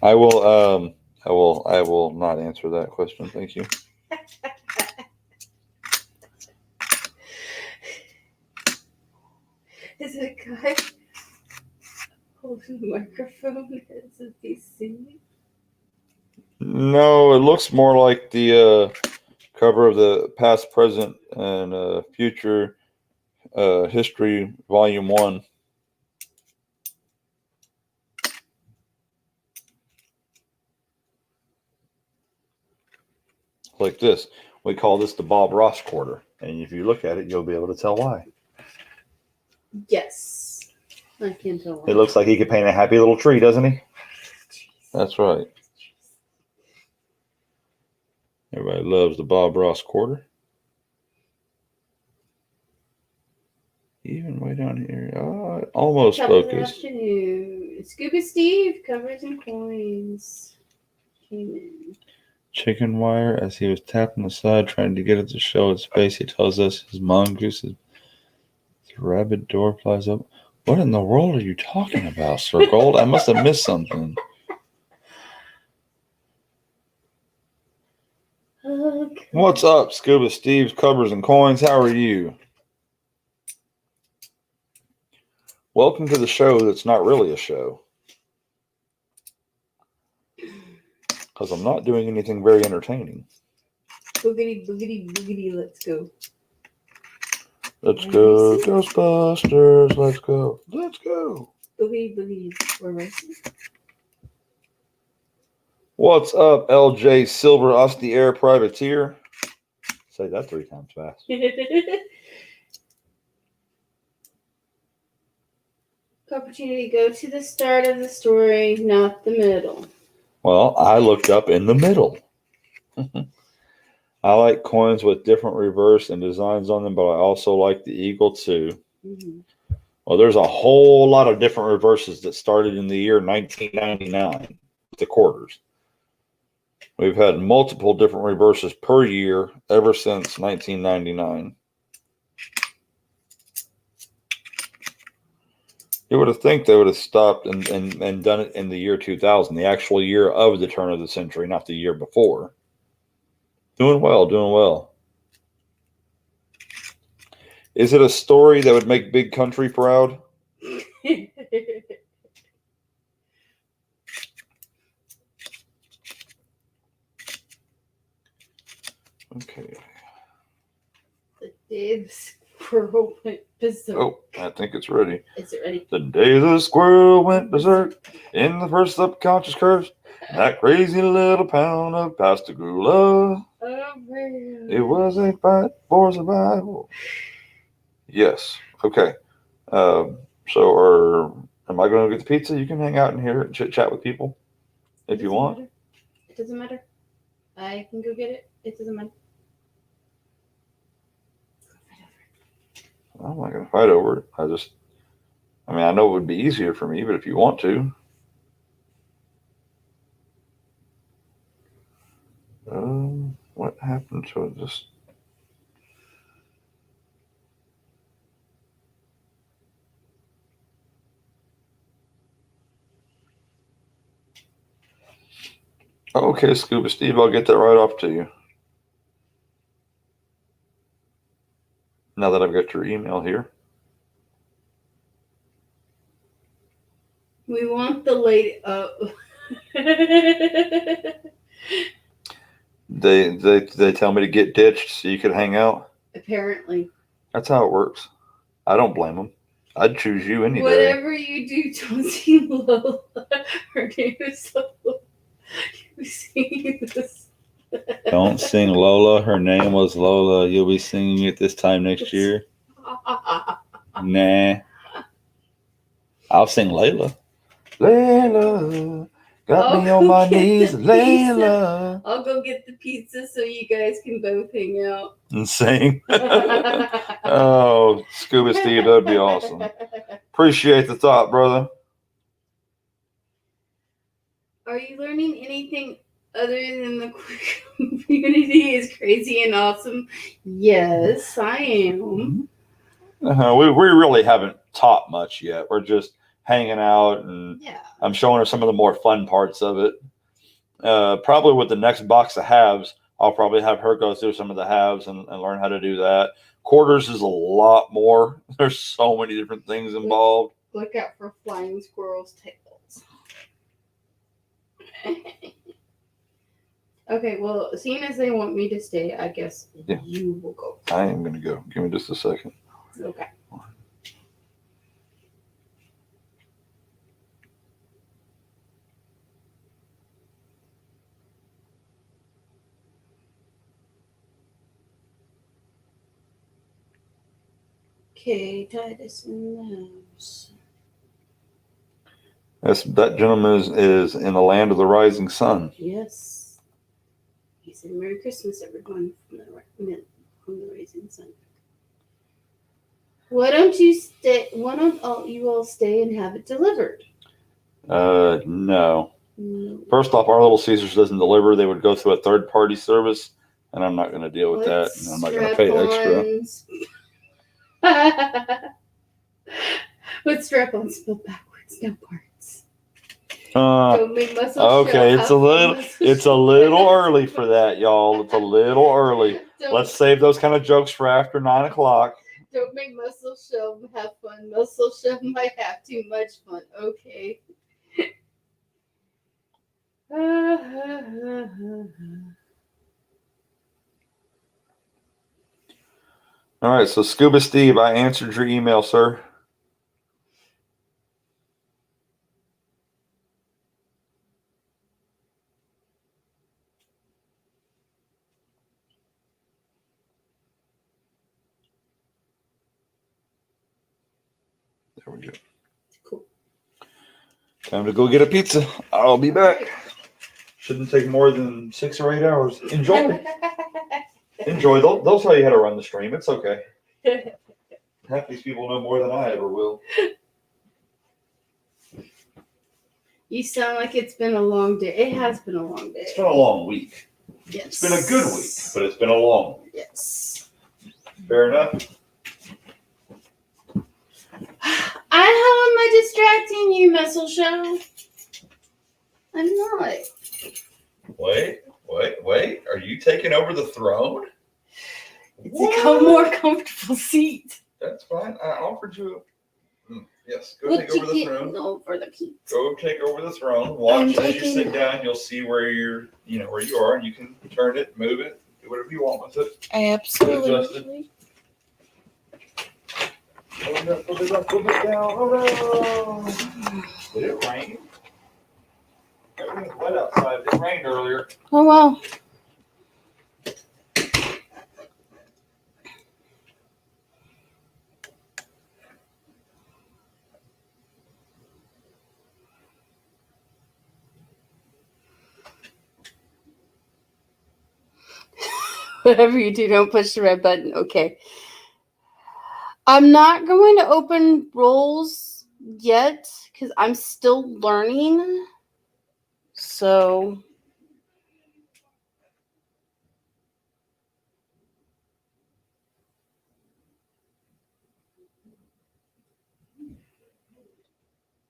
I will not answer that question. Thank you. Is it a guy holding the microphone as if he's singing? No, it looks more like the cover of the Past, Present, and Future History Volume 1. Like this. We call this the Bob Ross quarter. And if you look at it, you'll be able to tell why. Yes. I can't tell why. It looks like he could paint a happy little tree, doesn't he? That's right. Everybody loves the Bob Ross quarter. Even way down here. Oh, almost Top of the focused. afternoon. Scuba Steve covers and coins. Came in. Chicken wire as he was tapping the side trying to get it to show its face. He tells us his mongoose is the rabbit door flies up. What in the world are you talking about, Sir Gold? I must have missed something. Okay. What's up, Scuba Steve's Covers and Coins? How are you? Welcome to the show that's not really a show. Because I'm not doing anything very entertaining. Boogity, boogity, boogity, let's go. Let's go, Ghostbusters. Let's go. Let's go. Boogity, boogity, we're racing. What's up, LJ Silver Austere Privateer? Say that 3 times fast. Opportunity, go to the start of the story, not the middle. Well, I looked up in the middle. I like coins with different reverse and designs on them, but I also like the eagle too. Mm-hmm. Well, there's a whole lot of different reverses that started in the year 1999, the quarters. We've had multiple different reverses per year ever since 1999. You would have think they would have stopped and done it in the year 2000, the actual year of the turn of the century, not the year before. Doing well, doing well. Is it a story that would make Big Country proud? Okay. The day the squirrel went berserk. Oh, I think it's ready. Is it ready? The day the squirrel went berserk in the first subconscious curse, that crazy little pound of Pascagoula. Oh, man. It was a fight for survival. Yes. Okay. Am I going to get the pizza? You can hang out in here and chit chat with people if you want. Matter. It doesn't matter. I can go get it. It doesn't matter. I'm not going to fight over it. I know it would be easier for me, but if you want to. What happened to it? Just. Okay, Scuba Steve, I'll get that right off to you. Now that I've got your email here. We want the lady. They tell me to get ditched so you could hang out. Apparently. That's how it works. I don't blame them. I'd choose you any day. Whatever you do, don't see Lola. Her name is Lola. You see this. Don't sing Lola. Her name was Lola. You'll be singing it this time next year. Nah. I'll sing Layla. Layla. Got me on my knees. Layla. I'll go get the pizza so you guys can both hang out. And sing. Oh, Scuba Steve, that'd be awesome. Appreciate the thought, brother. Are you learning anything other than the community is crazy and awesome? Yes, I am. We really haven't taught much yet. We're just hanging out, and I'm showing her some of the more fun parts of it. Probably with the next box of halves, I'll probably have her go through some of the halves and learn how to do that. Quarters is a lot more. There's so many different things involved. Look out for flying squirrels' tails. Okay, well, seeing as they want me to stay, I guess you will go. I am going to go. Give me just a second. Okay. Okay, Titus in the house. That gentleman is in the land of the rising sun. Yes. He said, Merry Christmas, everyone, from the rising sun. Why don't you all stay and have it delivered? No. First off, our Little Caesars doesn't deliver. They would go through a third-party service, and I'm not going to deal with that. And I'm not going to pay extra. But strap-on spelled backwards, no parts. Okay, it's a little early for that, y'all. It's a little early. Let's save those kind of jokes for after 9 o'clock. Don't make Muscle Show have fun. Muscle Show might have too much fun. Okay. All right, so Scuba Steve, I answered your email, sir. There we go. Cool. Time to go get a pizza. I'll be back. Shouldn't take more than 6 or 8 hours. Enjoy. Enjoy. They'll tell you how to run the stream. It's okay. Half these people know more than I ever will. You sound like it's been a long day. It has been a long day. It's been a long week. Yes. It's been a good week, but it's been a long week. Yes. Fair enough. How am I distracting you, Muscle Show? I'm not. Wait. Are you taking over the throne? It's a more comfortable seat. That's fine. I offered you yes, go What take over the you throne. getting over the pizza? Go take over the throne. Watch as you sit down. You'll see where where you are, and you can turn it, move it, do whatever you want with it. Absolutely. Put it down. Hurrah! Did it rain? Everything's wet outside. It rained earlier. Oh, wow. Whatever you do, don't push the red button. Okay. I'm not going to open rolls yet because I'm still learning. So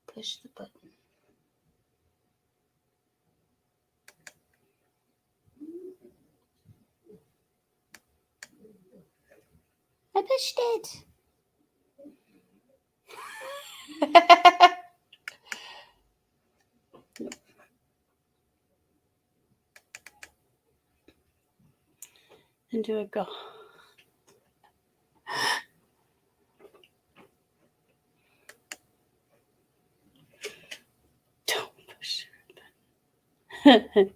push the button. I pushed it. And do it go. Don't push it.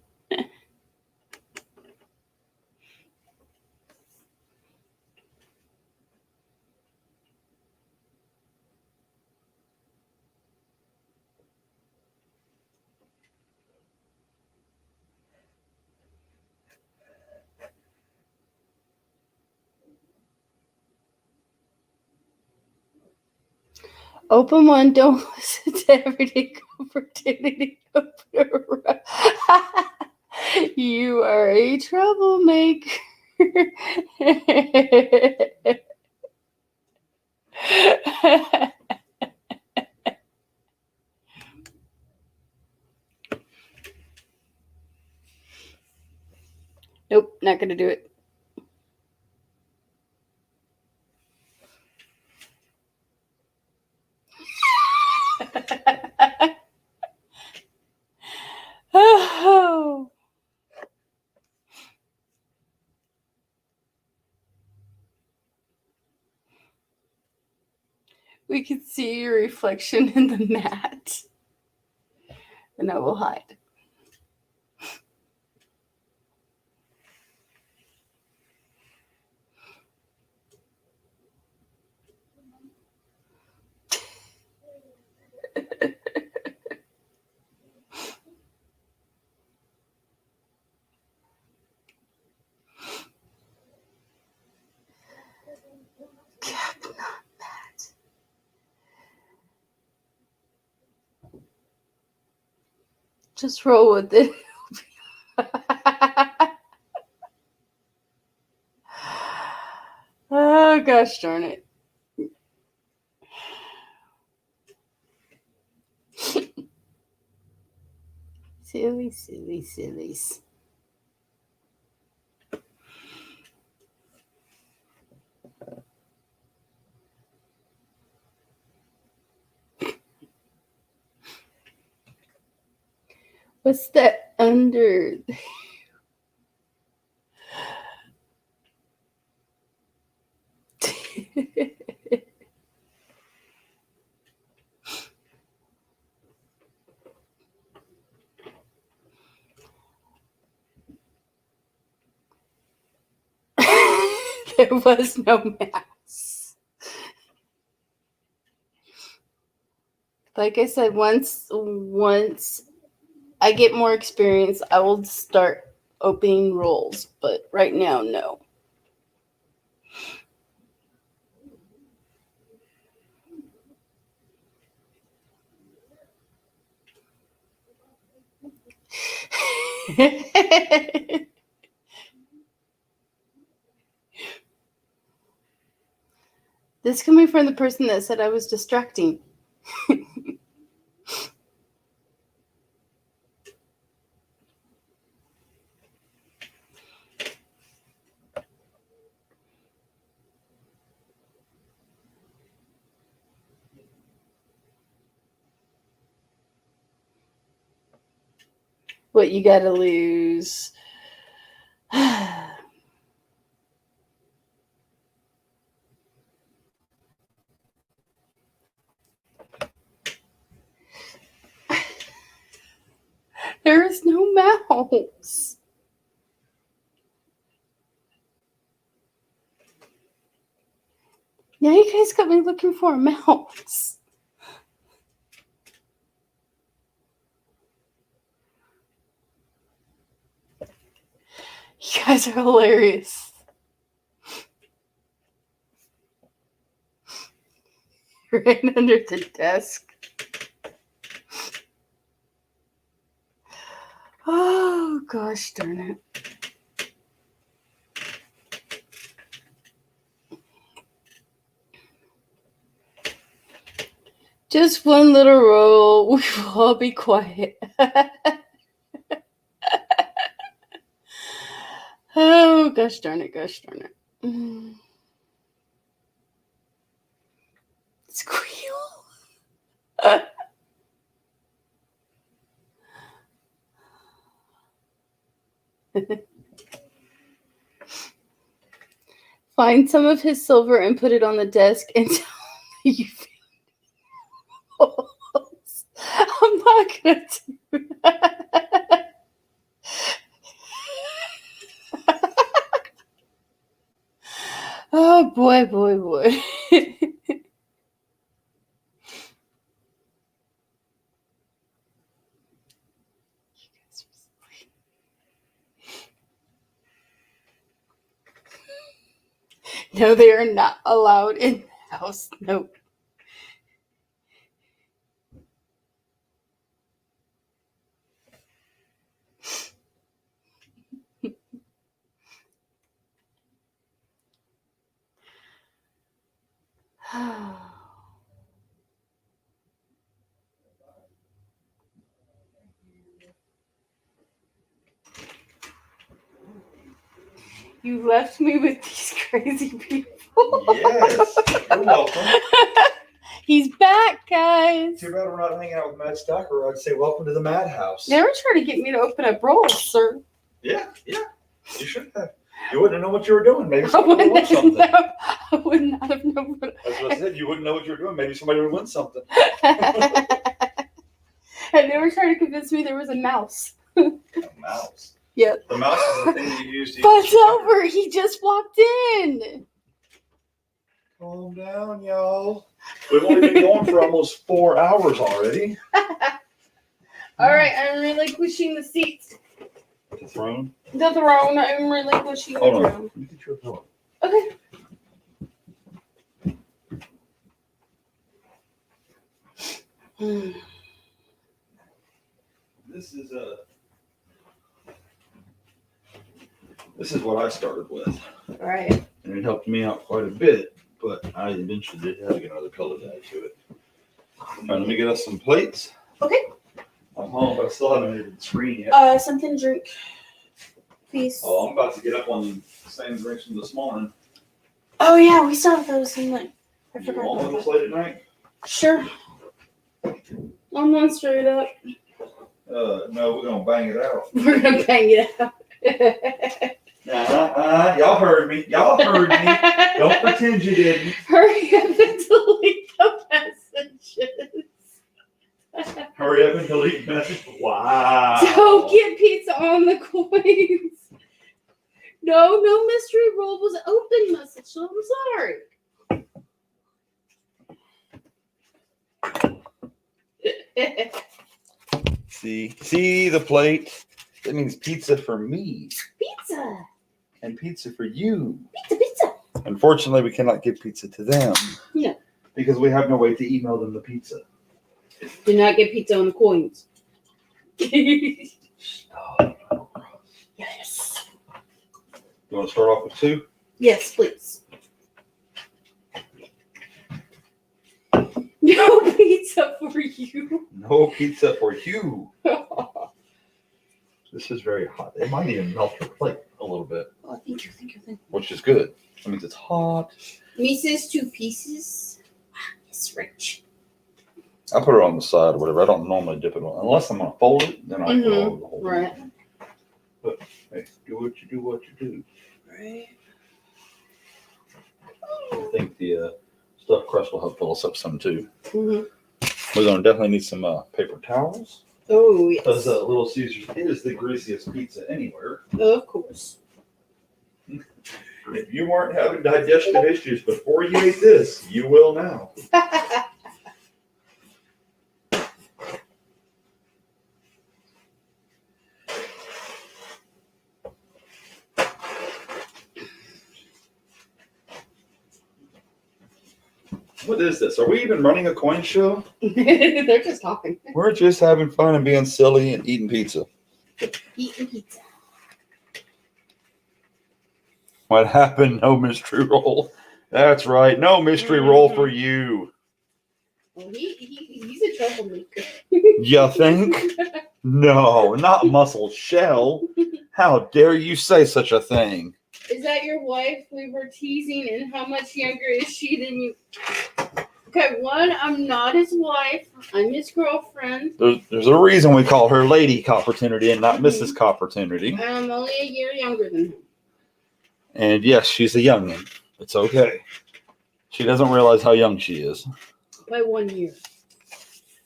Open one, don't listen to everyday opportunity. You are a troublemaker. Nope, not gonna do it. Oh. We can see your reflection in the mat. And I will hide. Just roll with it. Oh, gosh darn it. Silly, silly, sillies. What's that under? There was no mouse. Like I said, once I get more experience, I will start opening rolls. But right now, no. This coming from the person that said I was distracting. What you gotta lose. There is no mouse. Now you guys got me looking for a mouse. You guys are hilarious. Right under the desk. Oh, gosh darn it. Just one little roll. We will all be quiet. Oh, gosh darn it, gosh darn it. Squeal. Find some of his silver and put it on the desk and tell me you found. I'm not gonna do that. Oh boy, boy, boy. No, they are not allowed in the house. No. You left me with these crazy people. Yes, you're welcome. He's back, guys. Too bad we're not hanging out with Matt Stacker. I'd say welcome to the madhouse. Never try to get me to open up rolls, sir. Yeah. You should have. You wouldn't know what you were doing. Maybe somebody would win something. I would not have known. That's what I said. You wouldn't know what you were doing. Maybe somebody would win something. And they were trying to convince me there was a mouse. A mouse. Yep. The mouse is the thing that you use to Buzz over. He just walked in. Calm down, y'all. We've only been going for almost 4 hours already. All right, I'm relinquishing the seats. The throne? The throne. I'm relinquishing the Hold on. throne. Let me get your pillow. Okay. This is what I started with. All right. And it helped me out quite a bit, but I eventually did have to get another pillow to add to it. All right, let me get us some plates. Okay. I'm home, but I still haven't made the screen yet. Something to drink, please. Oh, I'm about to get up on the same drinks from this morning. Oh yeah, we still have those in there. I You forgot want about one this that. late at night? Sure. I'm not straight up. No, we're gonna bang it out. We're gonna bang it out. Y'all heard me. Y'all heard me. Don't pretend you didn't. Hurry up and delete the messages. Hurry up and delete message. Wow. Don't get pizza on the coins. No, no mystery roll was open message, so I'm sorry. See the plate? That means pizza for me. Pizza. And pizza for you. Pizza. Unfortunately, we cannot give pizza to them. Yeah. Because we have no way to email them the pizza. Do not get pizza on the coins. Yes. You want to start off with 2? Yes, please. No pizza for you. No pizza for you. This is very hot. It might even melt your plate a little bit. Oh, thank you. Which is good. That means it's hot. Me says 2 pieces. It's rich. I put it on the side or whatever. I don't normally dip it on. Unless I'm going to fold it, then I'll put it over the whole thing. Right. But hey, do what you do. Right. I think the stuffed crust will help fill us up some too. Mm-hmm. We're going to definitely need some paper towels. Oh, yes. Because Little Caesars is the greasiest pizza anywhere. Of course. If you weren't having digestive issues before you ate this, you will now. What is this? Are we even running a coin show? They're just talking. We're just having fun and being silly and eating pizza. Eating pizza. What happened? No mystery roll. That's right. No mystery roll for you. Well, he's a troublemaker. You think? No, not Muscle Shell. How dare you say such a thing? Is that your wife? We were teasing, and how much younger is she than you? Okay, one, I'm not his wife. I'm his girlfriend. There's a reason we call her Lady Copportunity and not Mrs. Copportunity. And I'm only a year younger than him. And yes, she's a youngin'. It's okay. She doesn't realize how young she is. By 1 year.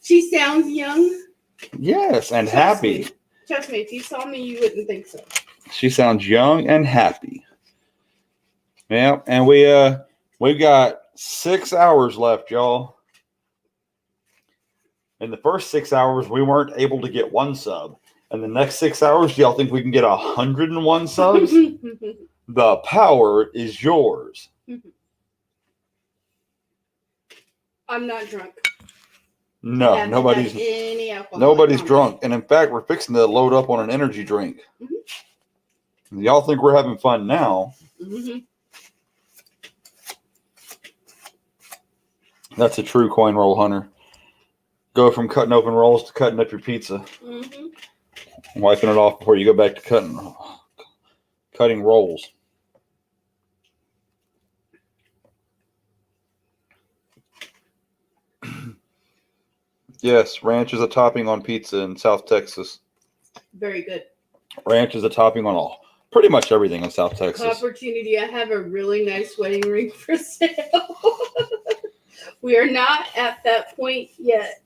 She sounds young. Yes, and Trust happy. me. Trust me, if you saw me, you wouldn't think so. She sounds young and happy. Yeah, and we've got 6 hours left, y'all. In the first 6 hours, we weren't able to get 1 sub. And the next 6 hours, do y'all think we can get 101 subs? The power is yours. I'm not drunk. No, Haven't nobody's had any alcohol. nobody's drunk. And in fact, we're fixing to load up on an energy drink. Y'all think we're having fun now. That's a true coin roll hunter. Go from cutting open rolls to cutting up your pizza. Wiping it off before you go back to cutting rolls. Yes, ranch is a topping on pizza in South Texas. Very good. Ranch is a topping on pretty much everything in South Texas. Opportunity. I have a really nice wedding ring for sale. We are not at that point yet.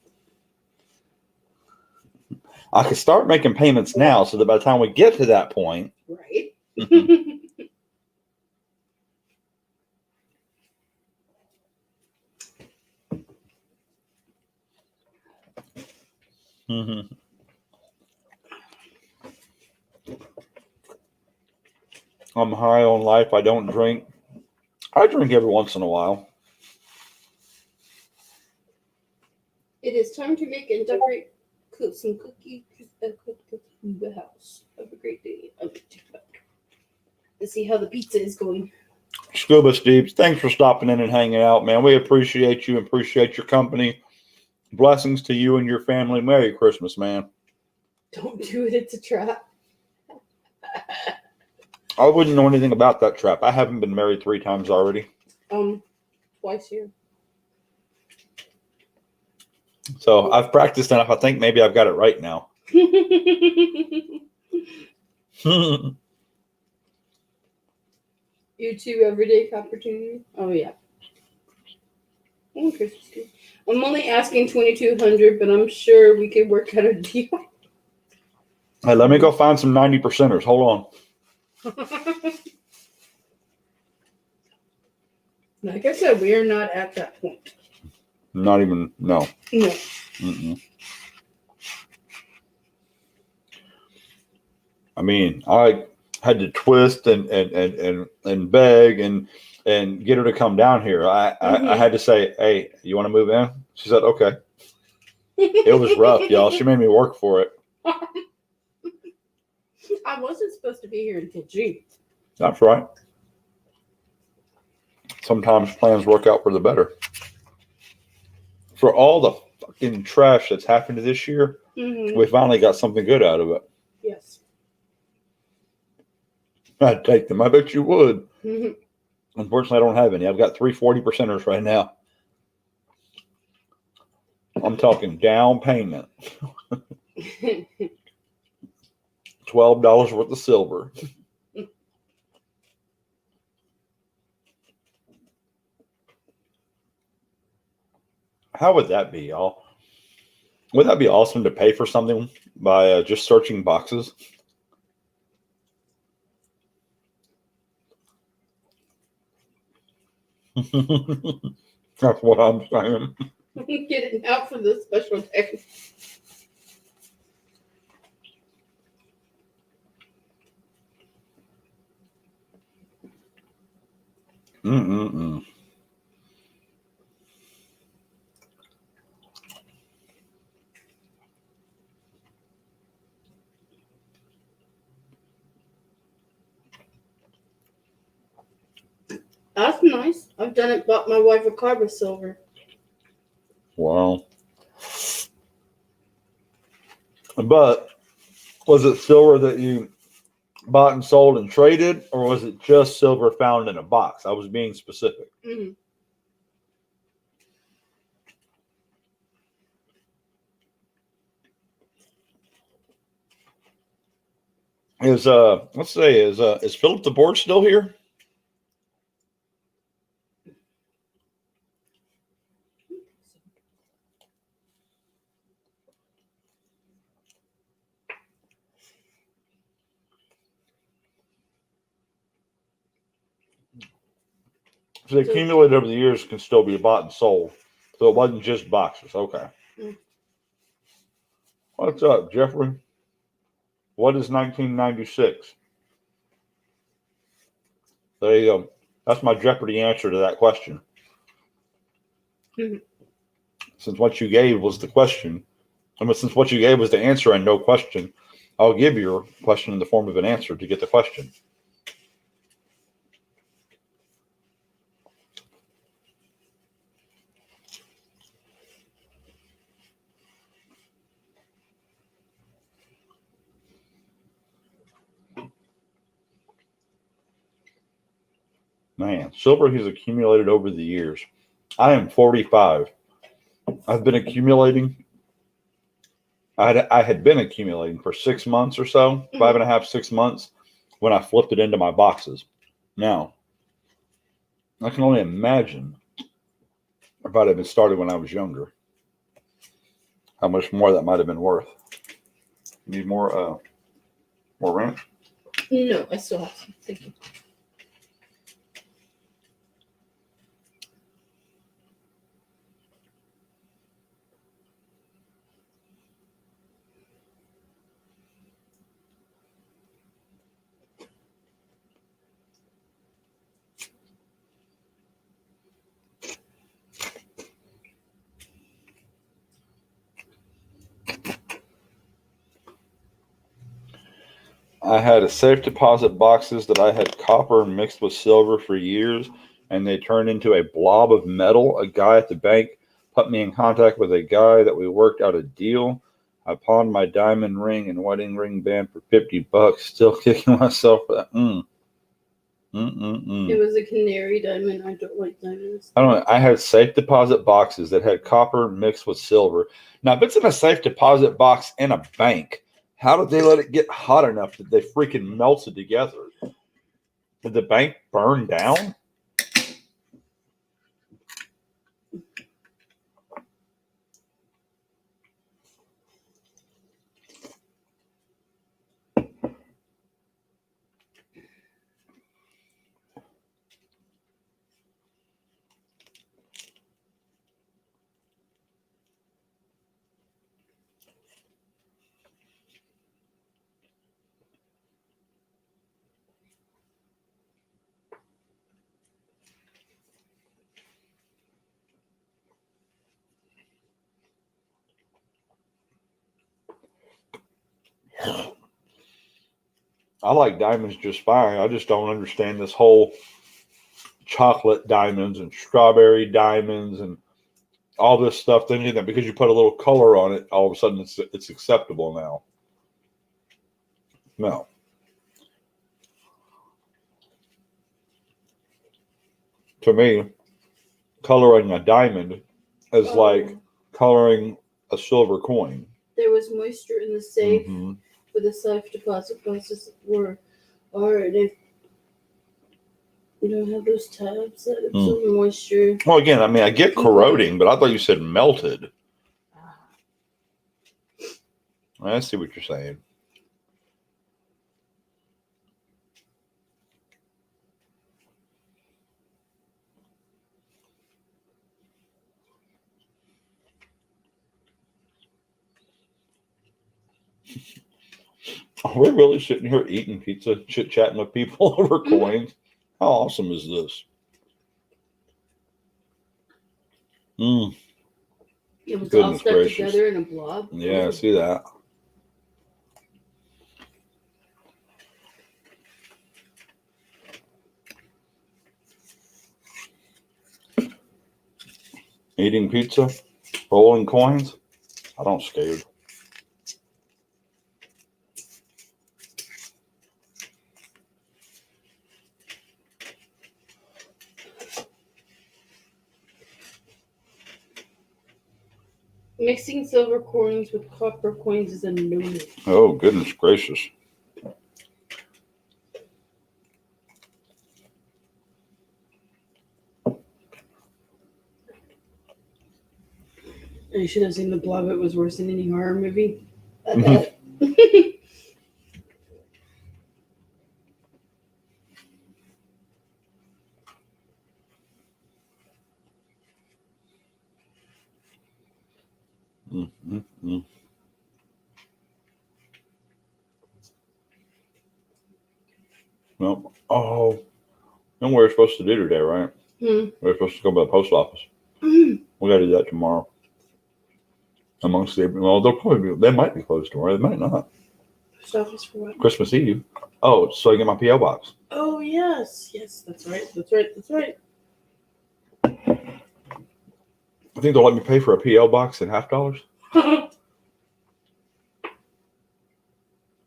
I could start making payments now so that by the time we get to that point. Right. I'm high on life. I don't drink. I drink every once in a while. It is time to make and decorate some cookies in the house. Have a great day. I'll be back. Let's see how the pizza is going. Scuba Steves, thanks for stopping in and hanging out, man. We appreciate you and appreciate your company. Blessings to you and your family. Merry Christmas, man. Don't do it. It's a trap. I wouldn't know anything about that trap. I haven't been married 3 times already. Twice here. So I've practiced enough. I think maybe I've got it right now. YouTube everyday opportunity. Oh yeah. Interesting. I'm only asking 2,200, but I'm sure we could work out a deal. Hey, let me go find some 90%ers. Hold on. Like I said, we are not at that point. Not even, no. No. Mm-mm. I mean, I had to twist and beg and get her to come down here. I had to say, hey, you want to move in? She said, okay. It was rough, y'all. She made me work for it. I wasn't supposed to be here until June. That's right. Sometimes plans work out for the better. For all the fucking trash that's happened this year, we finally got something good out of it. Yes. I'd take them. I bet you would. Unfortunately, I don't have any. I've got 3 40%ers right now. I'm talking down payment. $12 worth of silver. How would that be, y'all? Would that be awesome to pay for something by just searching boxes? That's what I'm saying. Get it out for the special day. Mm-mm-mm. That's nice. I've done it. Bought my wife a car with silver. Wow. But was it silver that you bought and sold and traded, or was it just silver found in a box? I was being specific. Let's say is Philip the Board still here? So the accumulated over the years can still be bought and sold. So it wasn't just boxes. Okay. What's up, Jeffrey? What is 1996? There you go. That's my Jeopardy answer to that question. Since what you gave was the question, since what you gave was the answer and no question, I'll give your question in the form of an answer to get the question. Man, silver has accumulated over the years. I am 45. I've been accumulating. I had been accumulating for 6 months or so, 5.5, 6 months, when I flipped it into my boxes. Now, I can only imagine if I'd have been started when I was younger, how much more that might have been worth. Need more ranch? No, I still have some. Thank you. I had a safe deposit boxes that I had copper mixed with silver for years, and they turned into a blob of metal. A guy at the bank put me in contact with a guy that we worked out a deal. I pawned my diamond ring and wedding ring band for $50, still kicking myself for that. It was a canary diamond. I don't like diamonds. I don't know. I had safe deposit boxes that had copper mixed with silver. Now, if it's in a safe deposit box in a bank, how did they let it get hot enough that they freaking melted together? Did the bank burn down? I like diamonds just fine. I just don't understand this whole chocolate diamonds and strawberry diamonds and all this stuff. Thinking that because you put a little color on it, all of a sudden it's acceptable now. No. To me, coloring a diamond is like coloring a silver coin. There was moisture in the safe Mm-hmm. where the safe deposit boxes were. And if you don't have those tabs that absorb moisture. Well, again, I mean, I get corroding, but I thought you said melted. I see what you're saying. We're really sitting here eating pizza, chit-chatting with people over coins. How awesome is this? Mm. It was all Goodness stuck gracious. together in a blob. Yeah, I see that. Eating pizza, rolling coins. I don't scared. Mixing silver coins with copper coins is a no-no. Oh, goodness gracious. You should have seen the blob. It was worse than any horror movie. I Mhm. bet. Mm-hmm. Well, oh, and we're supposed to do today, right? We're supposed to go by the post office. We got to do that tomorrow. Amongst the, well, they might be closed tomorrow. They might not. Post office for what? Christmas Eve. Oh, so I get my PO box. Oh yes, that's right. That's right. I think they'll let me pay for a PO box in $50.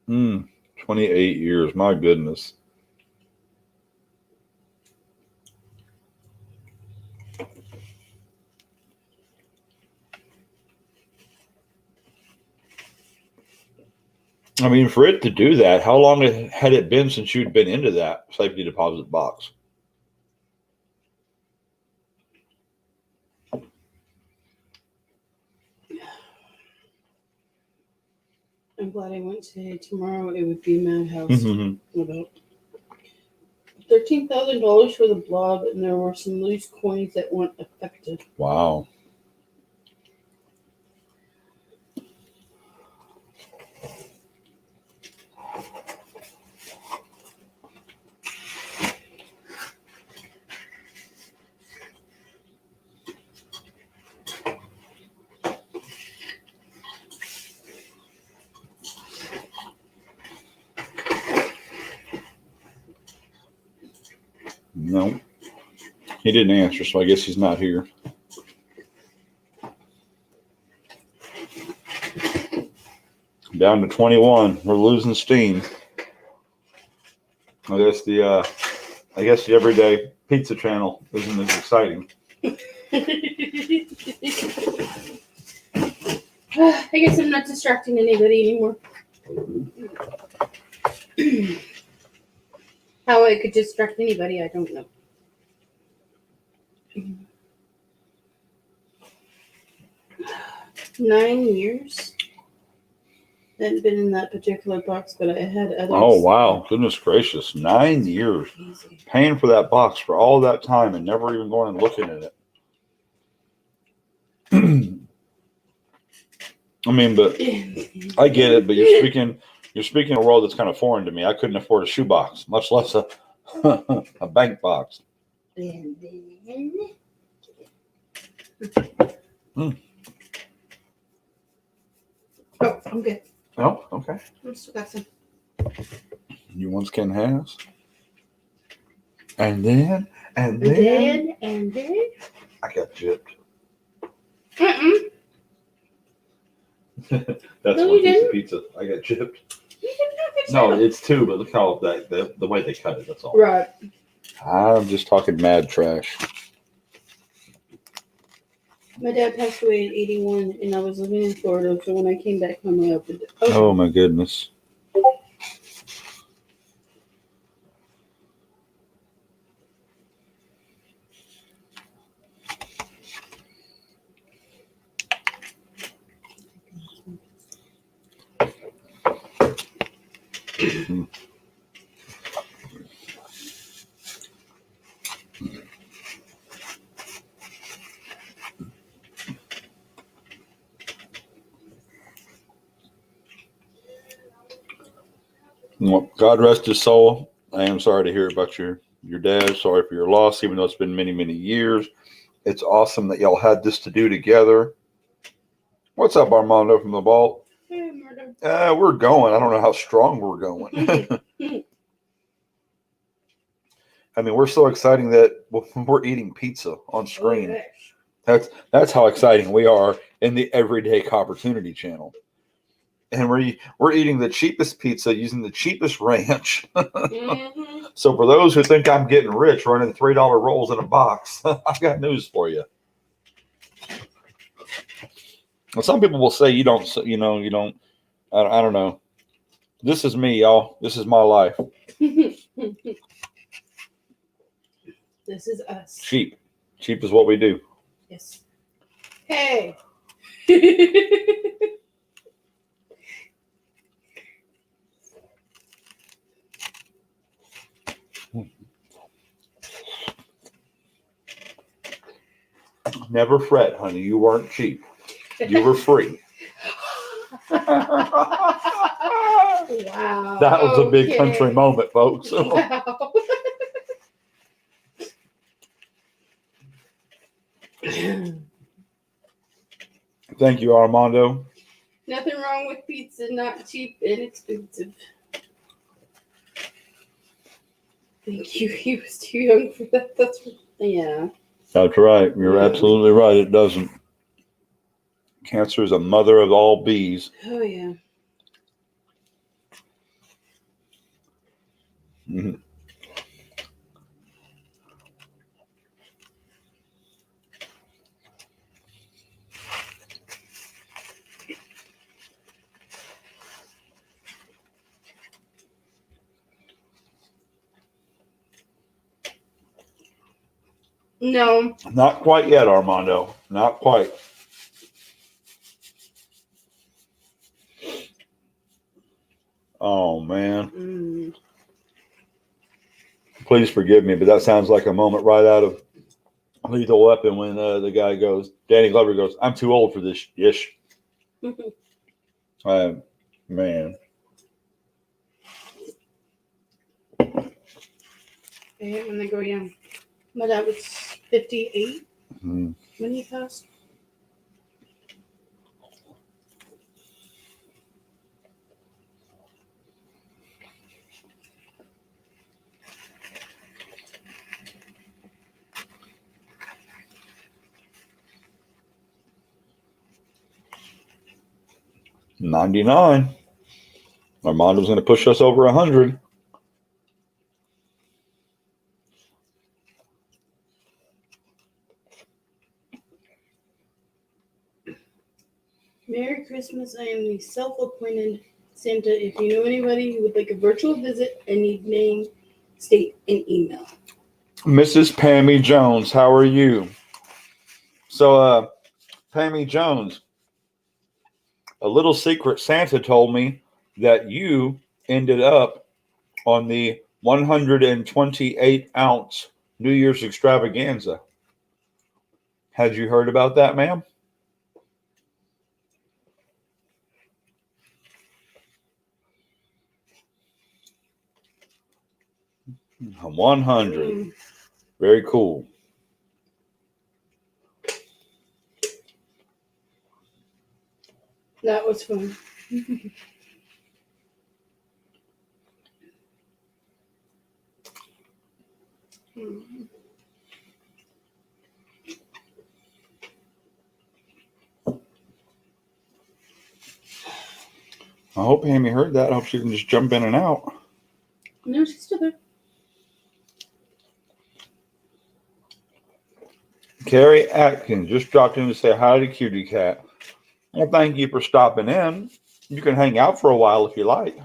28 years. My goodness. I mean, for it to do that, how long had it been since you'd been into that safety deposit box? I'm glad I went today. Tomorrow it would be a madhouse. Mm-hmm. About $13,000 for the blob, and there were some loose coins that weren't affected. Wow. No, he didn't answer, so I guess he's not here. Down to 21. We're losing steam. I guess the everyday pizza channel isn't as exciting. I guess I'm not distracting anybody anymore. How I could distract anybody, I don't know. 9 years. I hadn't been in that particular box, but I had others. Oh, wow. Goodness gracious. 9 years. Easy. Paying for that box for all that time and never even going and looking at it. I mean, but I get it, but you're speaking a world that's kind of foreign to me. I couldn't afford a shoebox, much less a a bank box. Oh, I'm good. Oh, okay. I still got some. You once can has. And then And then. I got gypped. Mm-mm. That's No, one you piece didn't. of pizza. I got gypped. You didn't have it. No, it's two, but look how the way they cut it. That's all. Right. I'm just talking mad trash. My dad passed away at 81, and I was living in Florida, so when I came back home, I opened it. Oh my goodness. Well, God rest his soul. I am sorry to hear about your dad. Sorry for your loss, even though it's been many, many years. It's awesome that y'all had this to do together. What's up, Armando from the vault? Hey, murder. We're going. I don't know how strong we're going. I mean, we're so exciting that we're eating pizza on screen. Oh, yes. That's how exciting we are in the Everyday Opportunity channel. And we're eating the cheapest pizza using the cheapest ranch. Mm-hmm. So for those who think I'm getting rich running $3 rolls in a box, I've got news for you. Well, some people will say you don't. I don't know. This is me, y'all. This is my life. This is us. Cheap is what we do. Yes. Hey. Never fret, honey. You weren't cheap. You were free. Wow. That was a big Okay. country moment, folks. Wow. Thank you, Armando. Nothing wrong with pizza, not cheap and expensive. Thank you. He was too young for that. Yeah. That's right. You're Yeah. absolutely right. It doesn't. Cancer is a mother of all bees. Oh, yeah. Mhm. No. Not quite yet, Armando. Not quite. Oh, man. Mm. Please forgive me, but that sounds like a moment right out of Lethal Weapon when the guy goes, Danny Glover goes, I'm too old for this ish. Man. I hate when they go young. My dad was 58 Mm. when he passed. $99. Armando's going to push us over 100. Merry Christmas. I am the self-appointed Santa. If you know anybody who would like a virtual visit and need name, state, and email. Mrs. Pammy Jones, how are you? So, Pammy Jones, a little secret Santa told me that you ended up on the 128-ounce New Year's Extravaganza. Had you heard about that, ma'am? 100. Very cool. That was fun. Mm. I hope Amy heard that. I hope she can just jump in and out. No, she's still there. Carrie Atkins just dropped in to say hi to Cutie Cat. Well, thank you for stopping in. You can hang out for a while if you like.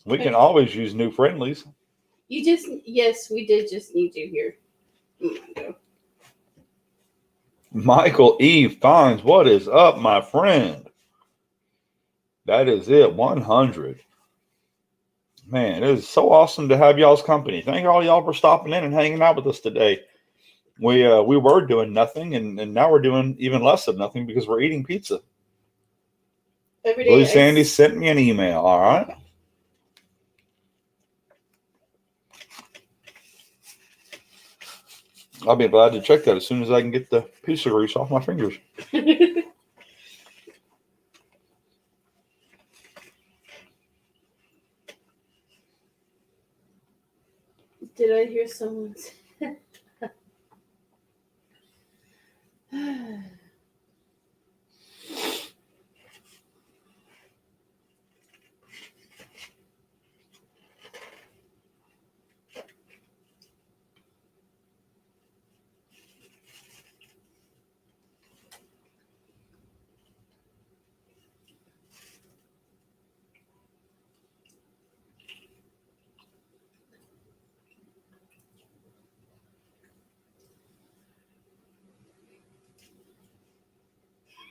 We can always use new friendlies. Yes, we did just need you here. Armando. Michael E. Fines, what is up, my friend? That is it, 100. Man, it is so awesome to have y'all's company. Thank all y'all for stopping in and hanging out with us today. We were doing nothing, and now we're doing even less of nothing because we're eating pizza. Every Blue day Sandy sent me an email, all right? I'll be glad to check that as soon as I can get the pizza grease off my fingers. Did I hear someone say?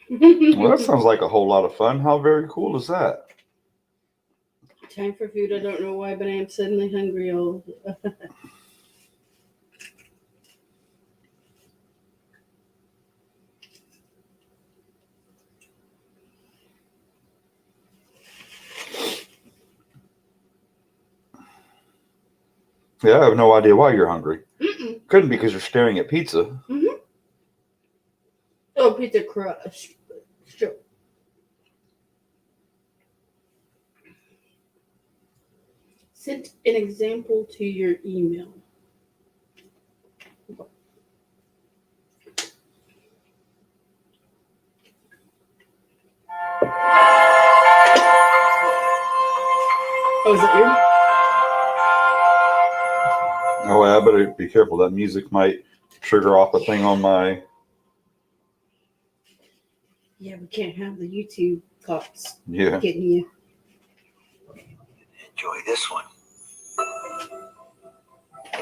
Well, that sounds like a whole lot of fun. How very cool is that? Time for food. I don't know why, but I am suddenly hungry. Yeah, I have no idea why you're hungry. Mm-mm. Couldn't be because you're staring at pizza. Mm-hmm. Oh, pizza crush. Sure. Sent an example to your email. Oh, is that you? Oh, I better be careful. That music might trigger off a thing on my... Yeah, we can't have the YouTube cops Yeah. getting you. Enjoy this one.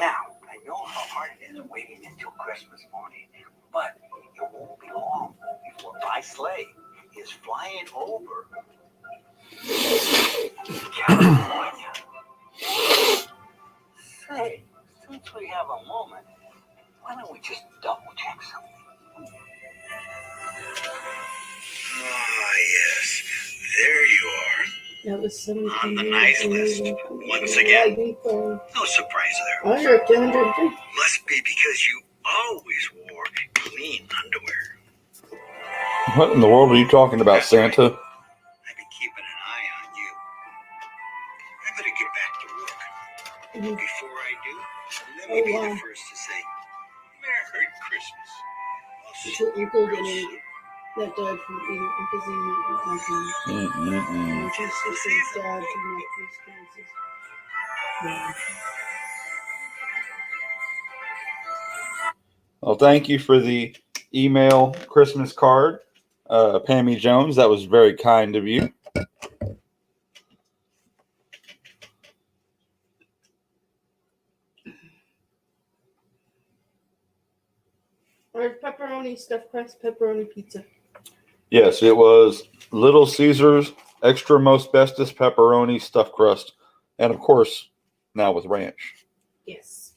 Now, I know how hard it is waiting until Christmas morning, but it won't be long before my sleigh is flying over California. Say, since we have a moment, why don't we just double check something? Ah, yes. There you are. That was some On the nice list. Once again. No surprise there. 100 to 100. Must be because you always wore clean underwear. What in the world are you talking about, That's right. Santa? I've been keeping an eye on you. I better get back to work. Mhm. Before I do, let Oh, me be wow. the first to say Merry Christmas. I'll see It's your you uncle real getting soon. that died from eating emphysema. Mm-mm-mm. His sister's dad from nephews, cancers. Yeah. Well, thank you for the email Christmas card, Pammy Jones. That was very kind of you. Or pepperoni stuffed crust, pepperoni pizza. Yes, it was Little Caesars extra most bestest pepperoni stuffed crust, and of course, now with ranch Yes.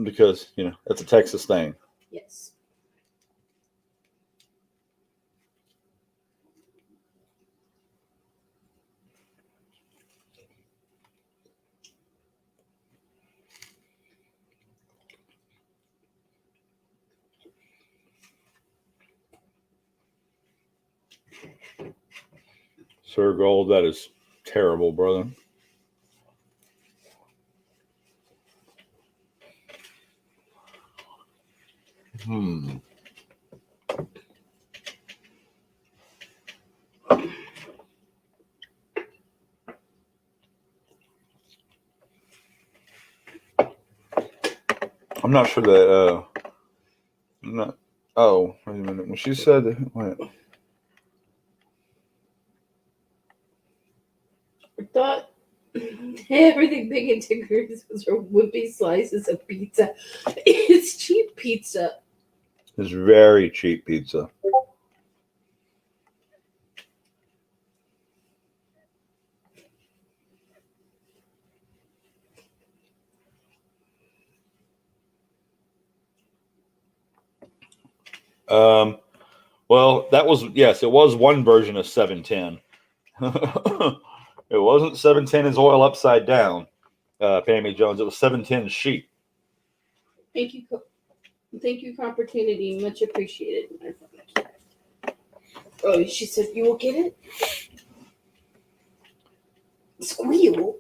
because it's a Texas thing. Yes. Sir Gold, that is terrible, brother. Hmm. I'm not sure that. No. Oh, wait a minute. When she said, wait. I thought everything big and Tiggers was her wimpy slices of pizza. It's cheap pizza. It's very cheap pizza. Well, that was, yes, it was one version of 710. It wasn't 710 is oil upside down, Pammy Jones. It was 710 sheep. Thank you for opportunity. Much appreciated. Oh, she said you will get it? Squeal.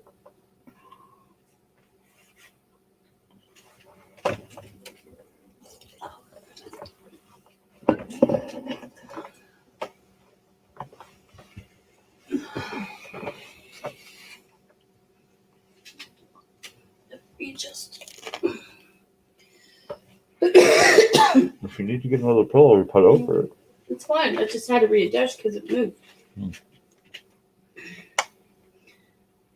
You just. If you need to get another pillow, you put over it. It's fine. I just had to readjust because it moved.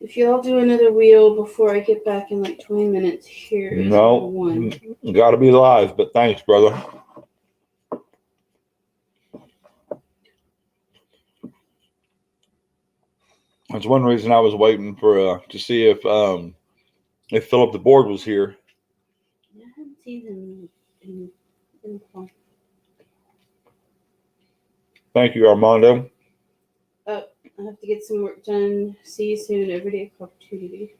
If y'all do another wheel before I get back in like 20 minutes, here is one. Got to be live, but thanks, brother. That's one reason I was waiting for to see if Philip the Board was here. I haven't seen him in a while. Thank you, Armando. I have to get some work done. See you soon. Every day opportunity.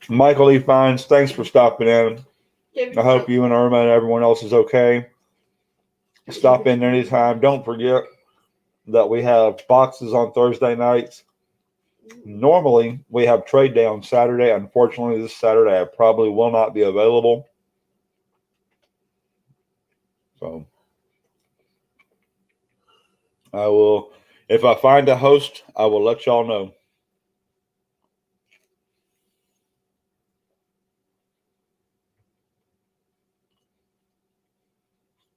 Michael E. Fines, thanks for stopping in. I hope you and Irma and everyone else is okay. Stop in anytime. Don't forget that we have boxes on Thursday nights. Normally, we have trade day on Saturday. Unfortunately, this Saturday, I probably will not be available. So, I will, if I find a host, I will let y'all know.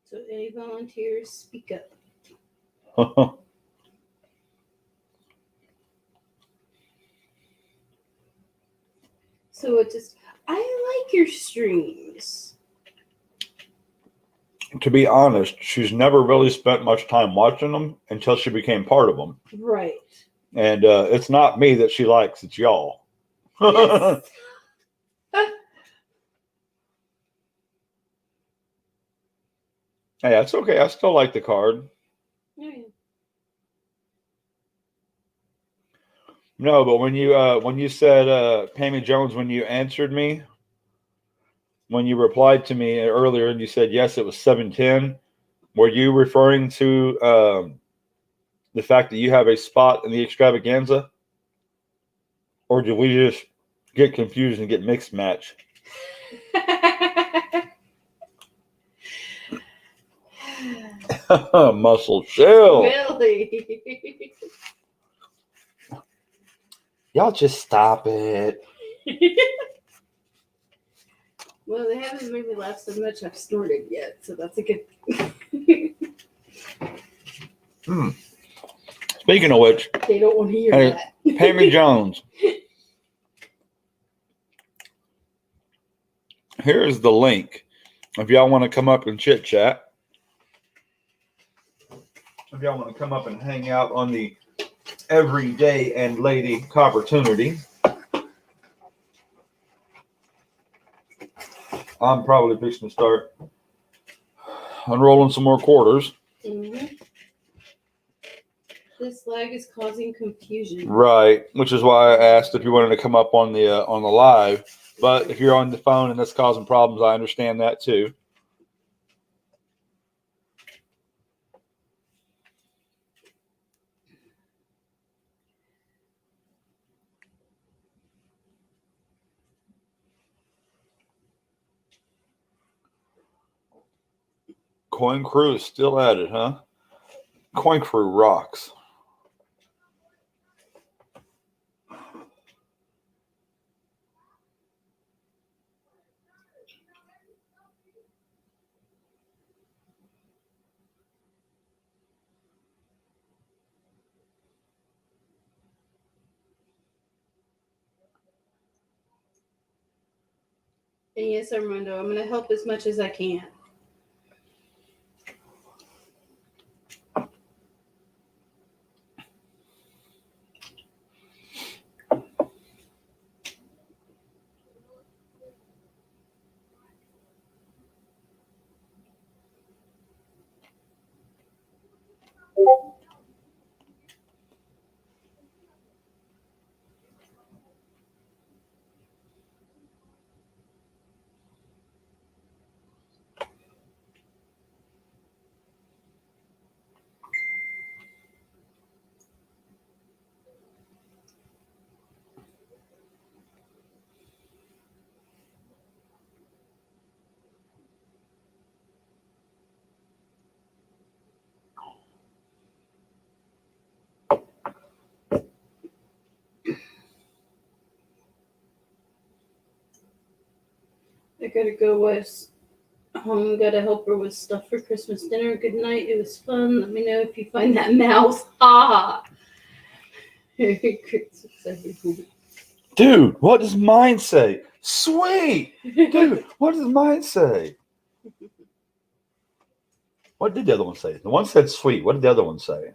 So, any volunteers, speak up. So, I like your streams. To be honest, she's never really spent much time watching them until she became part of them. Right. And it's not me that she likes, it's y'all. Yes. Hey, that's okay. I still like the card. Yeah. No, but when you said Pammy Jones, when you answered me, when you replied to me earlier and you said yes, it was 710, were you referring to the fact that you have a spot in the extravaganza? Or did we just get confused and get mixed match? Muscle shell. Really? Y'all just stop it. Well, they haven't made me laugh so much I've snorted yet, so that's a good Speaking of which, They don't want to hear hey, that. Pammy Jones. Here's the link. If y'all want to come up and chit chat. If y'all want to come up and hang out on the everyday and lady opportunity. I'm probably fixing to start unrolling some more quarters. Mm-hmm. This lag is causing confusion. Right, which is why I asked if you wanted to come up on the live. But if you're on the phone and that's causing problems, I understand that too. Coin Crew is still at it, huh? Coin Crew rocks. And yes, Armando, I'm going to help as much as I can. I gotta go west. Home, gotta help her with stuff for Christmas dinner. Good night. It was fun. Let me know if you find that mouse. Ha! Dude, what does mine say? Sweet! Dude, what does mine say? What did the other one say? The one said sweet. What did the other one say?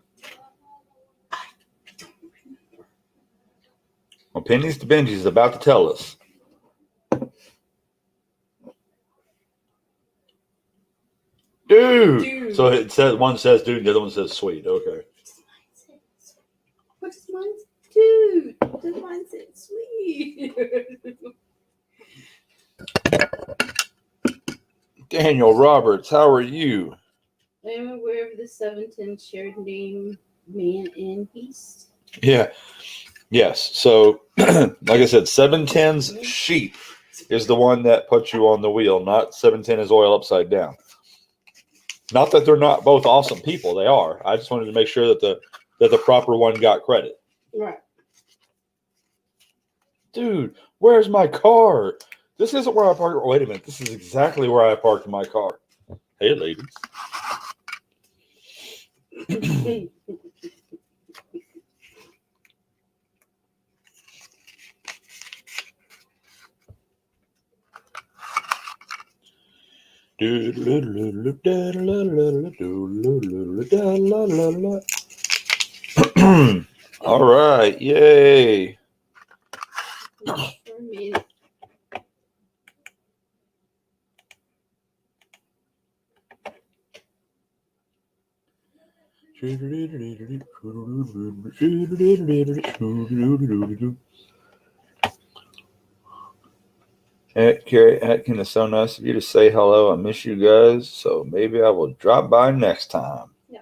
Well, Pennies to Benji's is about to tell us. Dude. So it says one says dude, the other one says sweet. Okay. What does mine say? Dude, what does mine say? Sweet. Daniel Roberts, how are you? I am aware of the 710 shared name man in East. Yeah. Yes. So, like I said, 710's sheep is the one that puts you on the wheel, not 710 is oil upside down. Not that they're not both awesome people. They are. I just wanted to make sure that the proper one got credit. Right. Dude, where's my car? This isn't where I parked. Wait a minute. This is exactly where I parked my car. Hey, ladies. All right. Yay. For a minute. Carrie Atkin, it's so nice of you to say hello. I miss you guys, so maybe I will drop by next time. Yeah.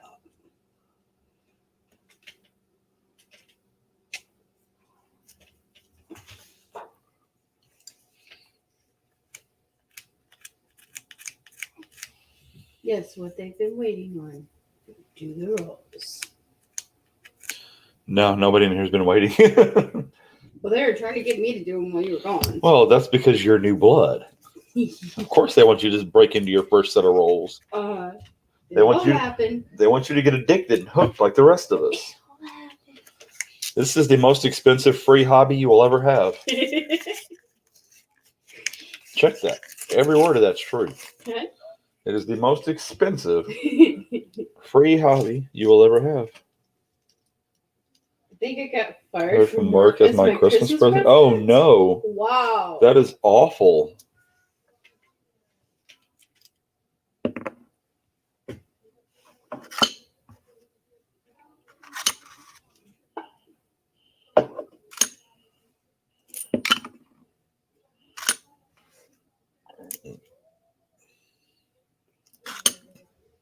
Yes, what they've been waiting on. Do the rolls. No, nobody in here has been waiting. Well, they were trying to get me to do them while you were gone. Well, that's because you're new blood. Of course, they want you to just break into your first set of rolls. They want you. They want you to get addicted and hooked like the rest of us. This is the most expensive free hobby you will ever have. Check that. Every word of that's true. Okay. It is the most expensive free hobby you will ever have. I think I got fired from work as my Christmas present. Oh no! Wow, that is awful.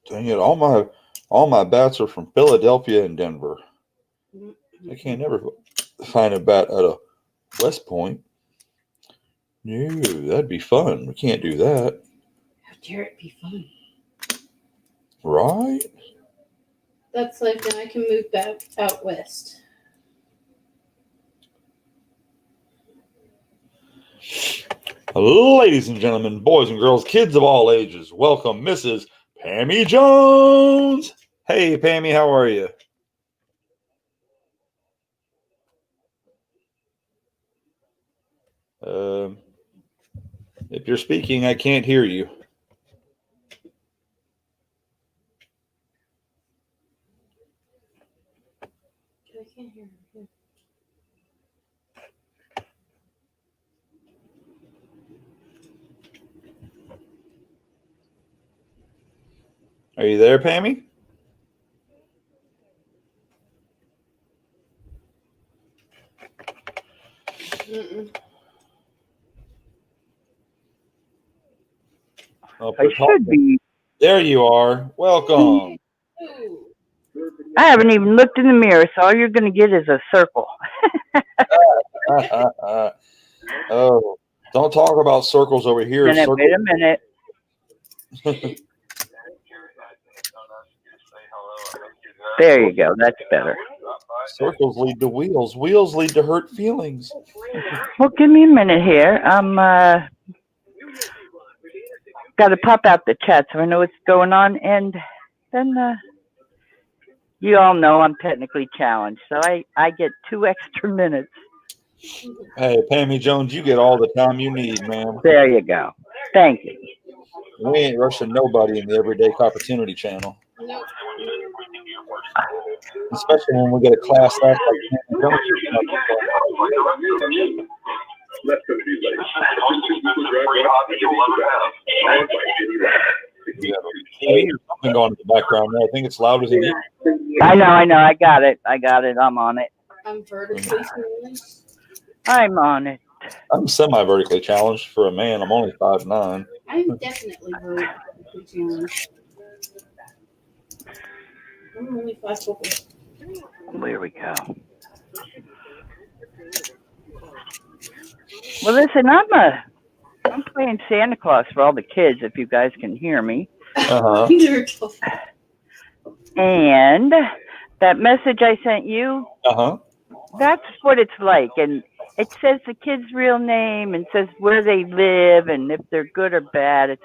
Dang it! All my bats are from Philadelphia and Denver. I can't never find a bat at a West Point. No, that'd be fun. We can't do that. How dare it be fun? Right. That's like now I can move back out west. Ladies and gentlemen, boys and girls, kids of all ages, welcome Mrs. Pammy Jones. Hey, Pammy, how are you? If you're speaking, I can't hear you. I can't hear him. Are you there, Pammy? Mm-mm. Oh, I should be. there you are. Welcome. Ooh. I haven't even looked in the mirror, so all you're going to get is a circle. Oh, don't talk about circles over here. Wait a minute. There you go. That's better. Circles lead to wheels. Wheels lead to hurt feelings. Well, give me a minute here. I'm got to pop out the chat so I know what's going on, and then you all know I'm technically challenged, so I get 2 extra minutes. Hey, Pammy Jones, you get all the time you need, man. There you go. Thank you. We ain't rushing nobody in the Everyday Opportunity channel. Nope. Especially when we get a class act like Pammy Jones. Yeah, TV or something going in the background there. I think it's louder than you. I know. I got it. I'm on it. I'm vertically challenged. I'm on it. I'm semi-vertically challenged for a man. I'm only 5'9". I'm definitely vertically challenged. I'm only 5'4". There we go. Well, listen, I'm playing Santa Claus for all the kids, if you guys can hear me. Uh-huh. And that message I sent you, Uh-huh. that's what it's like. And it says the kid's real name and says where they live and if they're good or bad. It's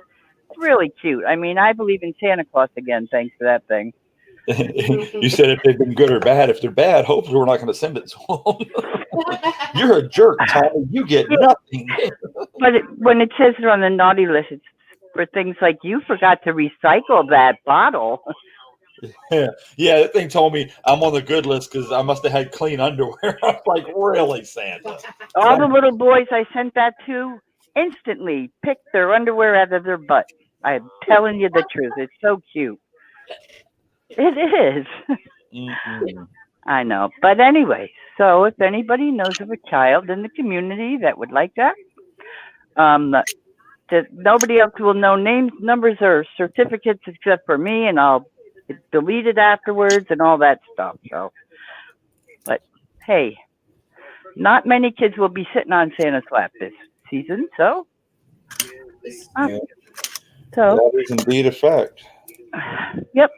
really cute. I mean, I believe in Santa Claus again, thanks to that thing. You said if they've been good or bad. If they're bad, hopefully we're not going to send it to them. You're a jerk, Tommy. You get nothing. But when it says it on the naughty list, it's for things like you forgot to recycle that bottle. Yeah, that thing told me I'm on the good list because I must have had clean underwear. I was like, really, Santa? All the little boys I sent that to instantly picked their underwear out of their butt. I'm telling you the truth. It's so cute. It is. Mm-mm. I know. But anyway, so if anybody knows of a child in the community that would like that nobody else will know names, numbers, or certificates except for me, and I'll delete it afterwards and all that stuff. So, but hey, not many kids will be sitting on Santa's lap this season, so. Yeah. So. That is indeed a fact. Yep.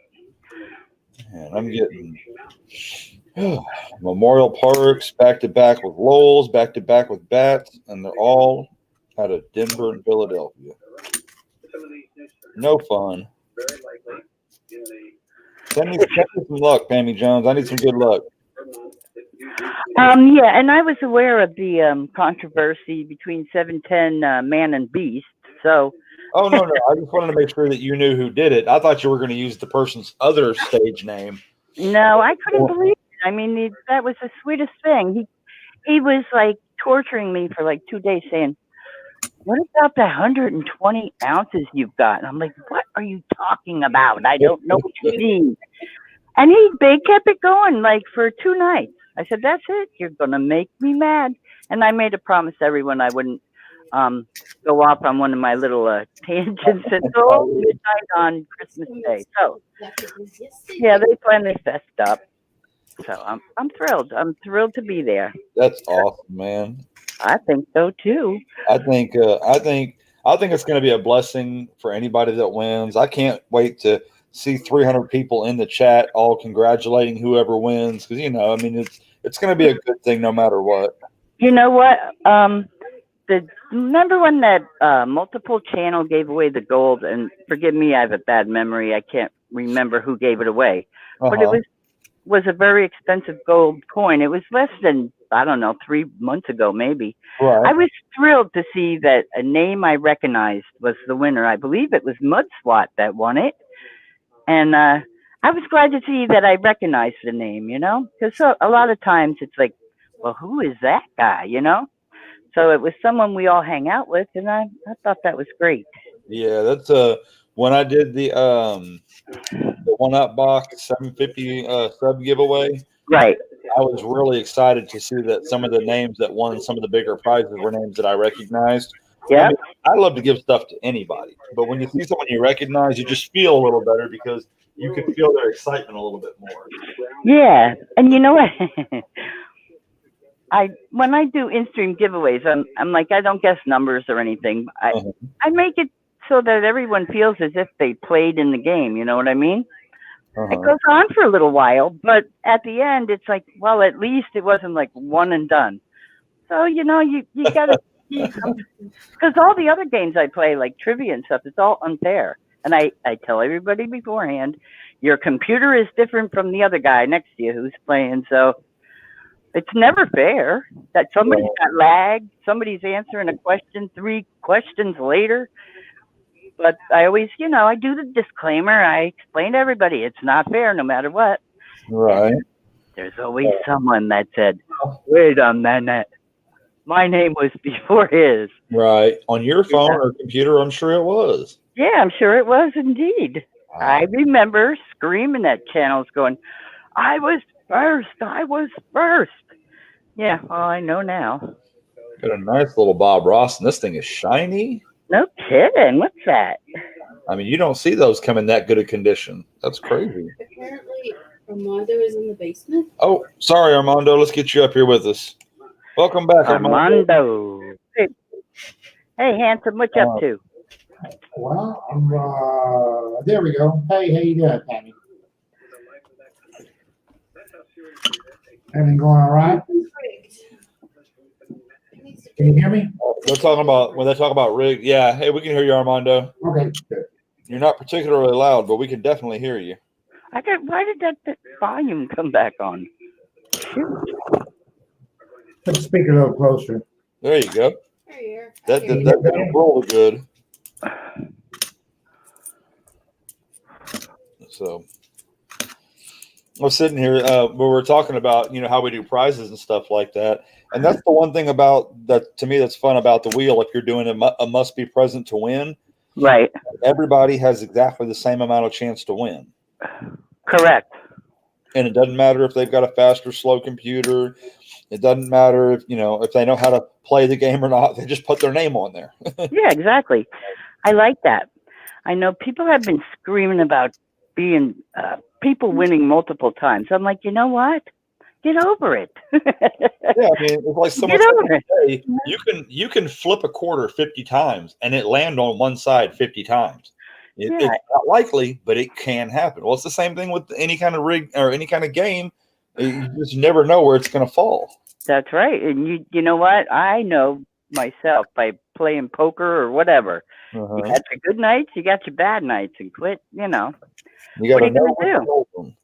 And I'm getting Memorial Parks back-to-back with Lowell's, back-to-back with Bats, and they're all out of Denver and Philadelphia. No fun. Send me some luck, Pammy Jones. I need some good luck. Yeah, and I was aware of the controversy between 710 Man and Beast, so. Oh, no. I just wanted to make sure that you knew who did it. I thought you were going to use the person's other stage name. No, I couldn't believe it. I mean, that was the sweetest thing. He was like torturing me for like 2 days saying, what about the 120 ounces you've got? And I'm like, what are you talking about? I don't know what you mean. And they kept it going like for 2 nights. I said, that's it. You're going to make me mad. And I made a promise to everyone I wouldn't go off on one of my little tangents until midnight on Christmas Day. So, yeah, they finally fessed up. So I'm thrilled. I'm thrilled to be there. That's awesome, man. I think so too. I think it's going to be a blessing for anybody that wins. I can't wait to see 300 people in the chat all congratulating whoever wins, because it's going to be a good thing no matter what. You know what? Remember when that multiple channel gave away the gold? And forgive me, I have a bad memory. I can't remember who gave it away, but it was a very expensive gold coin. It was less than, I don't know, 3 months ago, maybe. Right. I was thrilled to see that a name I recognized was the winner. I believe it was Mud Swat that won it. And I was glad to see that I recognized the name, because a lot of times it's like, well, who is that guy, So it was someone we all hang out with, and I thought that was great. Yeah, that's when I did the 1-up box 750 sub giveaway. Right. I was really excited to see that some of the names that won some of the bigger prizes were names that I recognized. Yeah. I love to give stuff to anybody, but when you see someone you recognize, you just feel a little better because you can feel their excitement a little bit more. Yeah, and you know what? When I do in-stream giveaways, I'm like, I don't guess numbers or anything. I make it so that everyone feels as if they played in the game. You know what I mean? It goes on for a little while, but at the end, it's like, well, at least it wasn't like one and done. So you got to, because all the other games I play, like trivia and stuff, it's all unfair. And I tell everybody beforehand, your computer is different from the other guy next to you who's playing, so it's never fair that somebody's got lag, somebody's answering a question 3 questions later. But I always, I do the disclaimer. I explain to everybody it's not fair no matter what. Right. And there's always someone that said, wait a minute, my name was before his. Right. On your phone or computer, I'm sure it was. Yeah, I'm sure it was indeed. Wow. I remember screaming at channels going, I was first. Yeah, well, I know now. Got a nice little Bob Ross, and this thing is shiny. No kidding. What's that? I mean, you don't see those come in that good a condition. That's crazy. Apparently, Armando is in the basement. Oh, sorry, Armando. Let's get you up here with us. Welcome back, Armando. Hey, handsome, what you up to? Well, I'm there we go. Hey, how you doing, Tammy? Everything going all right? Can you hear me? They're talking about when they talk about rig. Yeah, hey, we can hear you, Armando. Okay, good. You're not particularly loud, but we can definitely hear you. Why did that volume come back on? Put the speaker a little closer. There you go. There you are. That did roll good. So I was sitting here where we're talking about how we do prizes and stuff like that, and that's the one thing about that to me that's fun about the wheel. If you're doing a must be present to win, right? Everybody has exactly the same amount of chance to win. Correct. And it doesn't matter if they've got a fast or slow computer. It doesn't matter if if they know how to play the game or not. They just put their name on there. Yeah, exactly. I like that. I know people have been screaming about being people winning multiple times. I'm like, you know what? Get over it. Yeah, I mean, it's like someone say, you can flip a quarter 50 times and it land on one side 50 times. It's not likely, but it can happen. Well, it's the same thing with any kind of rig or any kind of game. You just never know where it's going to fall. That's right. And you know what? I know myself by playing poker or whatever. You got your good nights, you got your bad nights, and quit, You got to know when to fold them.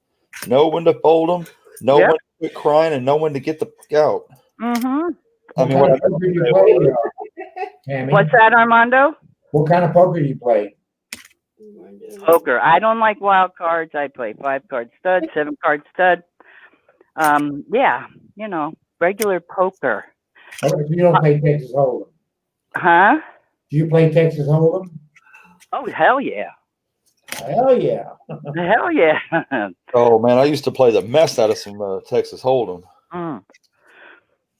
Know when to fold them. Know when to quit crying, and know when to get the fuck out. I mean, what poker do you play, what's that, Armando? What kind of poker do you play? Poker. I don't like wild cards. I play 5-card stud, 7-card stud. Regular poker. You don't play Texas Hold'em? Huh? Do you play Texas Hold'em? Oh, hell yeah. Hell yeah. Hell yeah. Oh man, I used to play the mess out of some Texas Hold'em.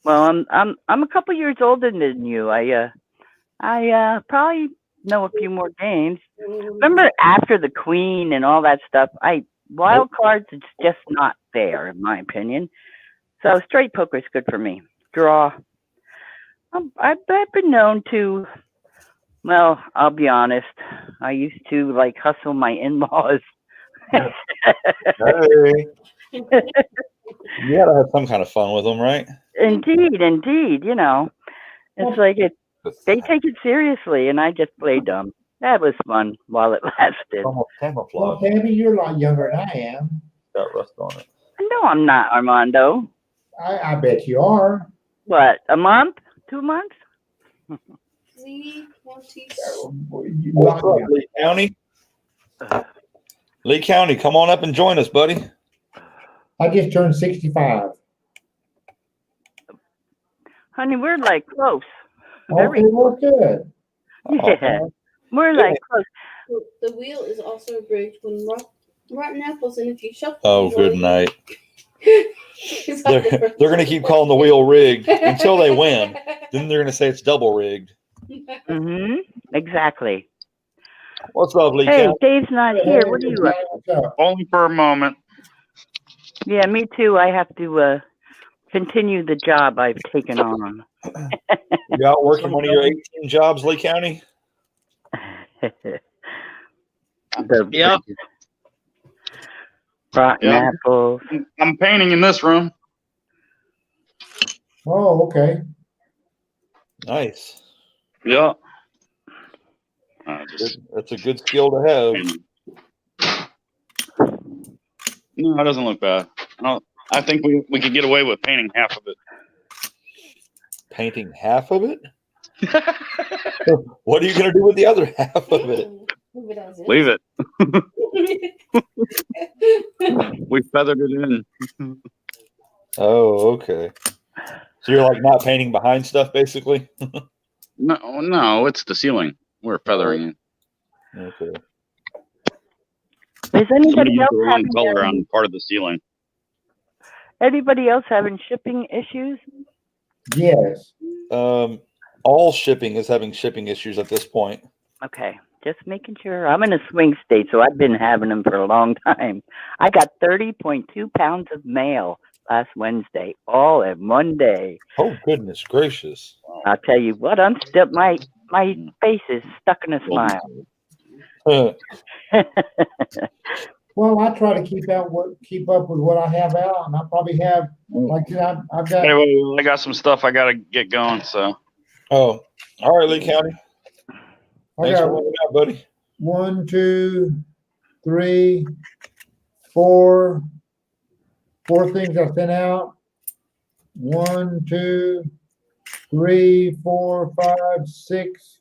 Well, I'm a couple years older than you. I probably know a few more games. Remember after the Queen and all that stuff, wild cards, it's just not there in my opinion. So straight poker is good for me. Draw. I've been known to, well, I'll be honest. I used to hustle my in-laws Hey, you gotta have some kind of fun with them, right? Indeed. You know, it's like they take it seriously, and I just play dumb. That was fun while it lasted. Almost Well, camouflage. Tammy, you're a lot younger than I am. Got rust on it. No, I'm not, Armando. I bet you are. What, a month? 2 months? Lee County. What's up, Lee County? Lee County, come on up and join us, buddy. I just turned 65. Honey, we're like close. Okay, well, good. Yeah, we're like close. The wheel is also rigged when rotten apples, and if you shuffle. Oh, good night. It's They're going to keep calling the wheel rigged until they win. Then they're going to say it's double rigged. Exactly. What's up, Lee Hey, County? Dave's not here. What are you up? What's up? Only for a moment. Yeah, me too. I have to continue the job I've taken on. You out working one of your 18 jobs, Lee County? Yeah. Rotten Yeah. apples. I'm painting in this room. Oh, okay. Nice. Yeah. That's a good skill to have. No, it doesn't look bad. I think we could get away with painting half of it. Painting half of it? What are you going to do with the other half of it? Leave it. We feathered it in. Oh, okay. So you're like not painting behind stuff, basically? No, it's the ceiling. We're feathering it. Okay. Is Somebody anybody used else the wrong color having, on part of the ceiling. anybody else having shipping issues? Yes. All shipping is having shipping issues at this point. Okay, just making sure. I'm in a swing state, so I've been having them for a long time. I got 30.2 pounds of mail last Wednesday, all in one day. Oh, goodness gracious. I'll tell you what, I'm still my face is stuck in a smile. Well, I try to keep up with what I have out, and I probably have like I've got. Anyway, I got some stuff I gotta get going. So. Oh, all right, Lee County. I Thanks for got looking out, buddy. 1, 2, 3, 4 things I sent out. 1, 2, 3, 4, 5, 6,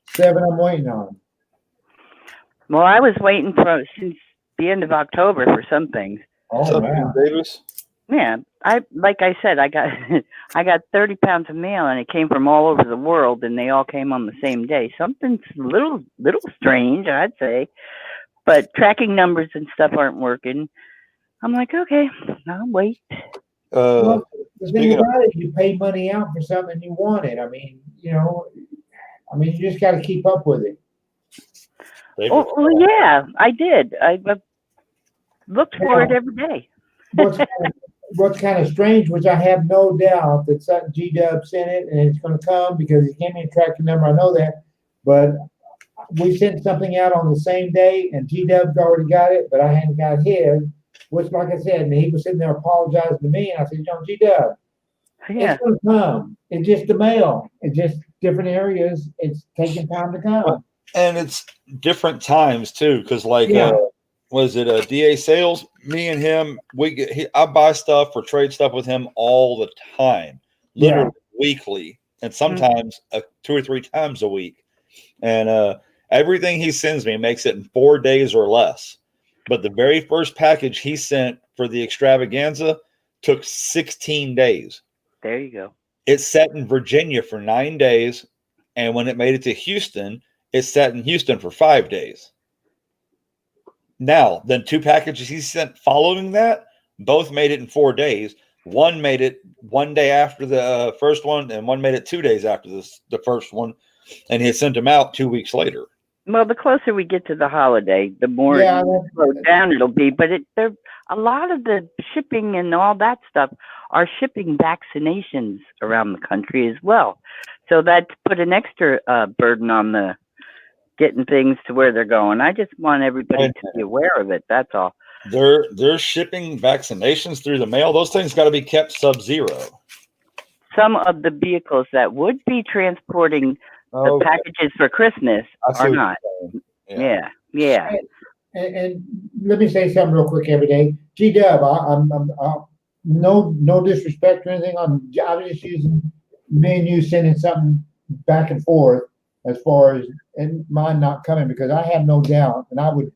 7. I'm waiting on. Well, I was waiting for since the end of October for some things. What's Oh up, man. Davis? Yeah, like I said, I got 30 pounds of mail, and it came from all over the world, and they all came on the same day. Something's a little strange, I'd say, but tracking numbers and stuff aren't working. I'm like, okay, I'll wait. Well, the thing about it, you pay money out for something you wanted. I mean, you just got to keep up with it. Well, yeah, I did. I looked for it every day. What's kind of strange, which I have no doubt that something G-Dub sent it and it's going to come because he gave me a tracking number. I know that, but we sent something out on the same day and G-Dub's already got it, but I hadn't got his. Which, like I said, and he was sitting there apologizing to me, and I said, G-Dub, it's going to come. It's just the mail. It's just different areas. It's taking time to come. And it's different times too, because was it DA sales? Me and him, I buy stuff or trade stuff with him all the time, literally weekly, and sometimes 2 or 3 times a week. And everything he sends me makes it in 4 days or less. But the very first package he sent for the extravaganza took 16 days. There you go. It sat in Virginia for 9 days, and when it made it to Houston, it sat in Houston for 5 days. Now, then 2 packages he sent following that, both made it in 4 days. One made it 1 day after the first one, and one made it 2 days after the first one, and he had sent them out 2 weeks later. Well, the closer we get to the holiday, the more slowed down it'll be. But a lot of the shipping and all that stuff are shipping vaccinations around the country as well. So that put an extra burden on the getting things to where they're going. I just want everybody to be aware of it. That's all. They're shipping vaccinations through the mail. Those things got to be kept sub-zero. Some of the vehicles that would be transporting the packages for Christmas are not. Yeah. And let me say something real quick, every day. G-Dub, I'm no disrespect or anything. I was just using me and you sending something back and forth as far as and mine not coming, because I have no doubt, and I would,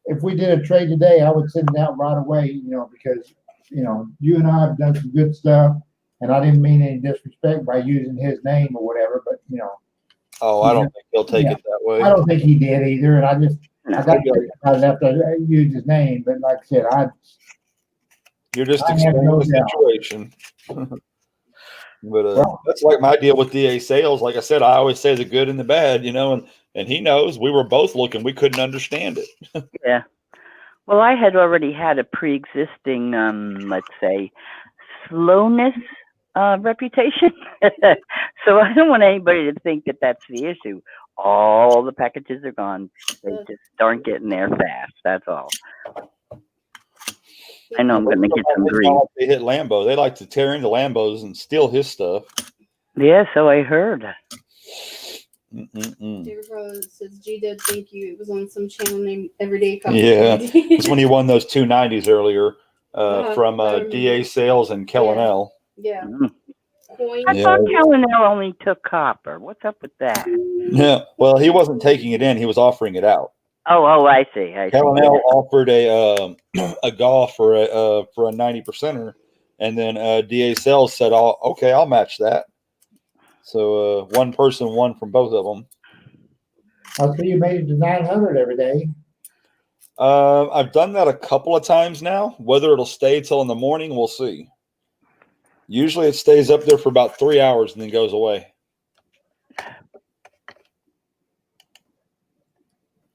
if we did a trade today, I would send it out right away, because you and I have done some good stuff, and I didn't mean any disrespect by using his name or whatever, but I don't think he'll take it that way. I don't think he did either, and I got after I used his name, but like I said, you're just explaining the situation. But that's like my deal with DA sales. Like I said, I always say the good and the bad, and he knows we were both looking. We couldn't understand it. Yeah. Well, I had already had a pre-existing, let's say, slowness reputation. So I don't want anybody to think that that's the issue. All the packages are gone. They just aren't getting there fast. That's all. I know I'm going to get some grief. They hit Lambo. They like to tear into Lambos and steal his stuff. Yeah, so I heard. Dear brother says, G-Dub, thank you. It was on some channel named Everyday Coffee. Yeah, it's when he won those 290s earlier from DA Sales and Kellogg. Yeah. I thought Kellogg only took copper. What's up with that? Yeah, well, he wasn't taking it in. He was offering it out. Oh, I see. Kellogg offered a golf for a 90%er, and then DA Sales said, I'll match that. So one person won from both of them. I'll see you made it to 900 every day. I've done that a couple of times now. Whether it'll stay till in the morning, we'll see. Usually it stays up there for about 3 hours and then goes away.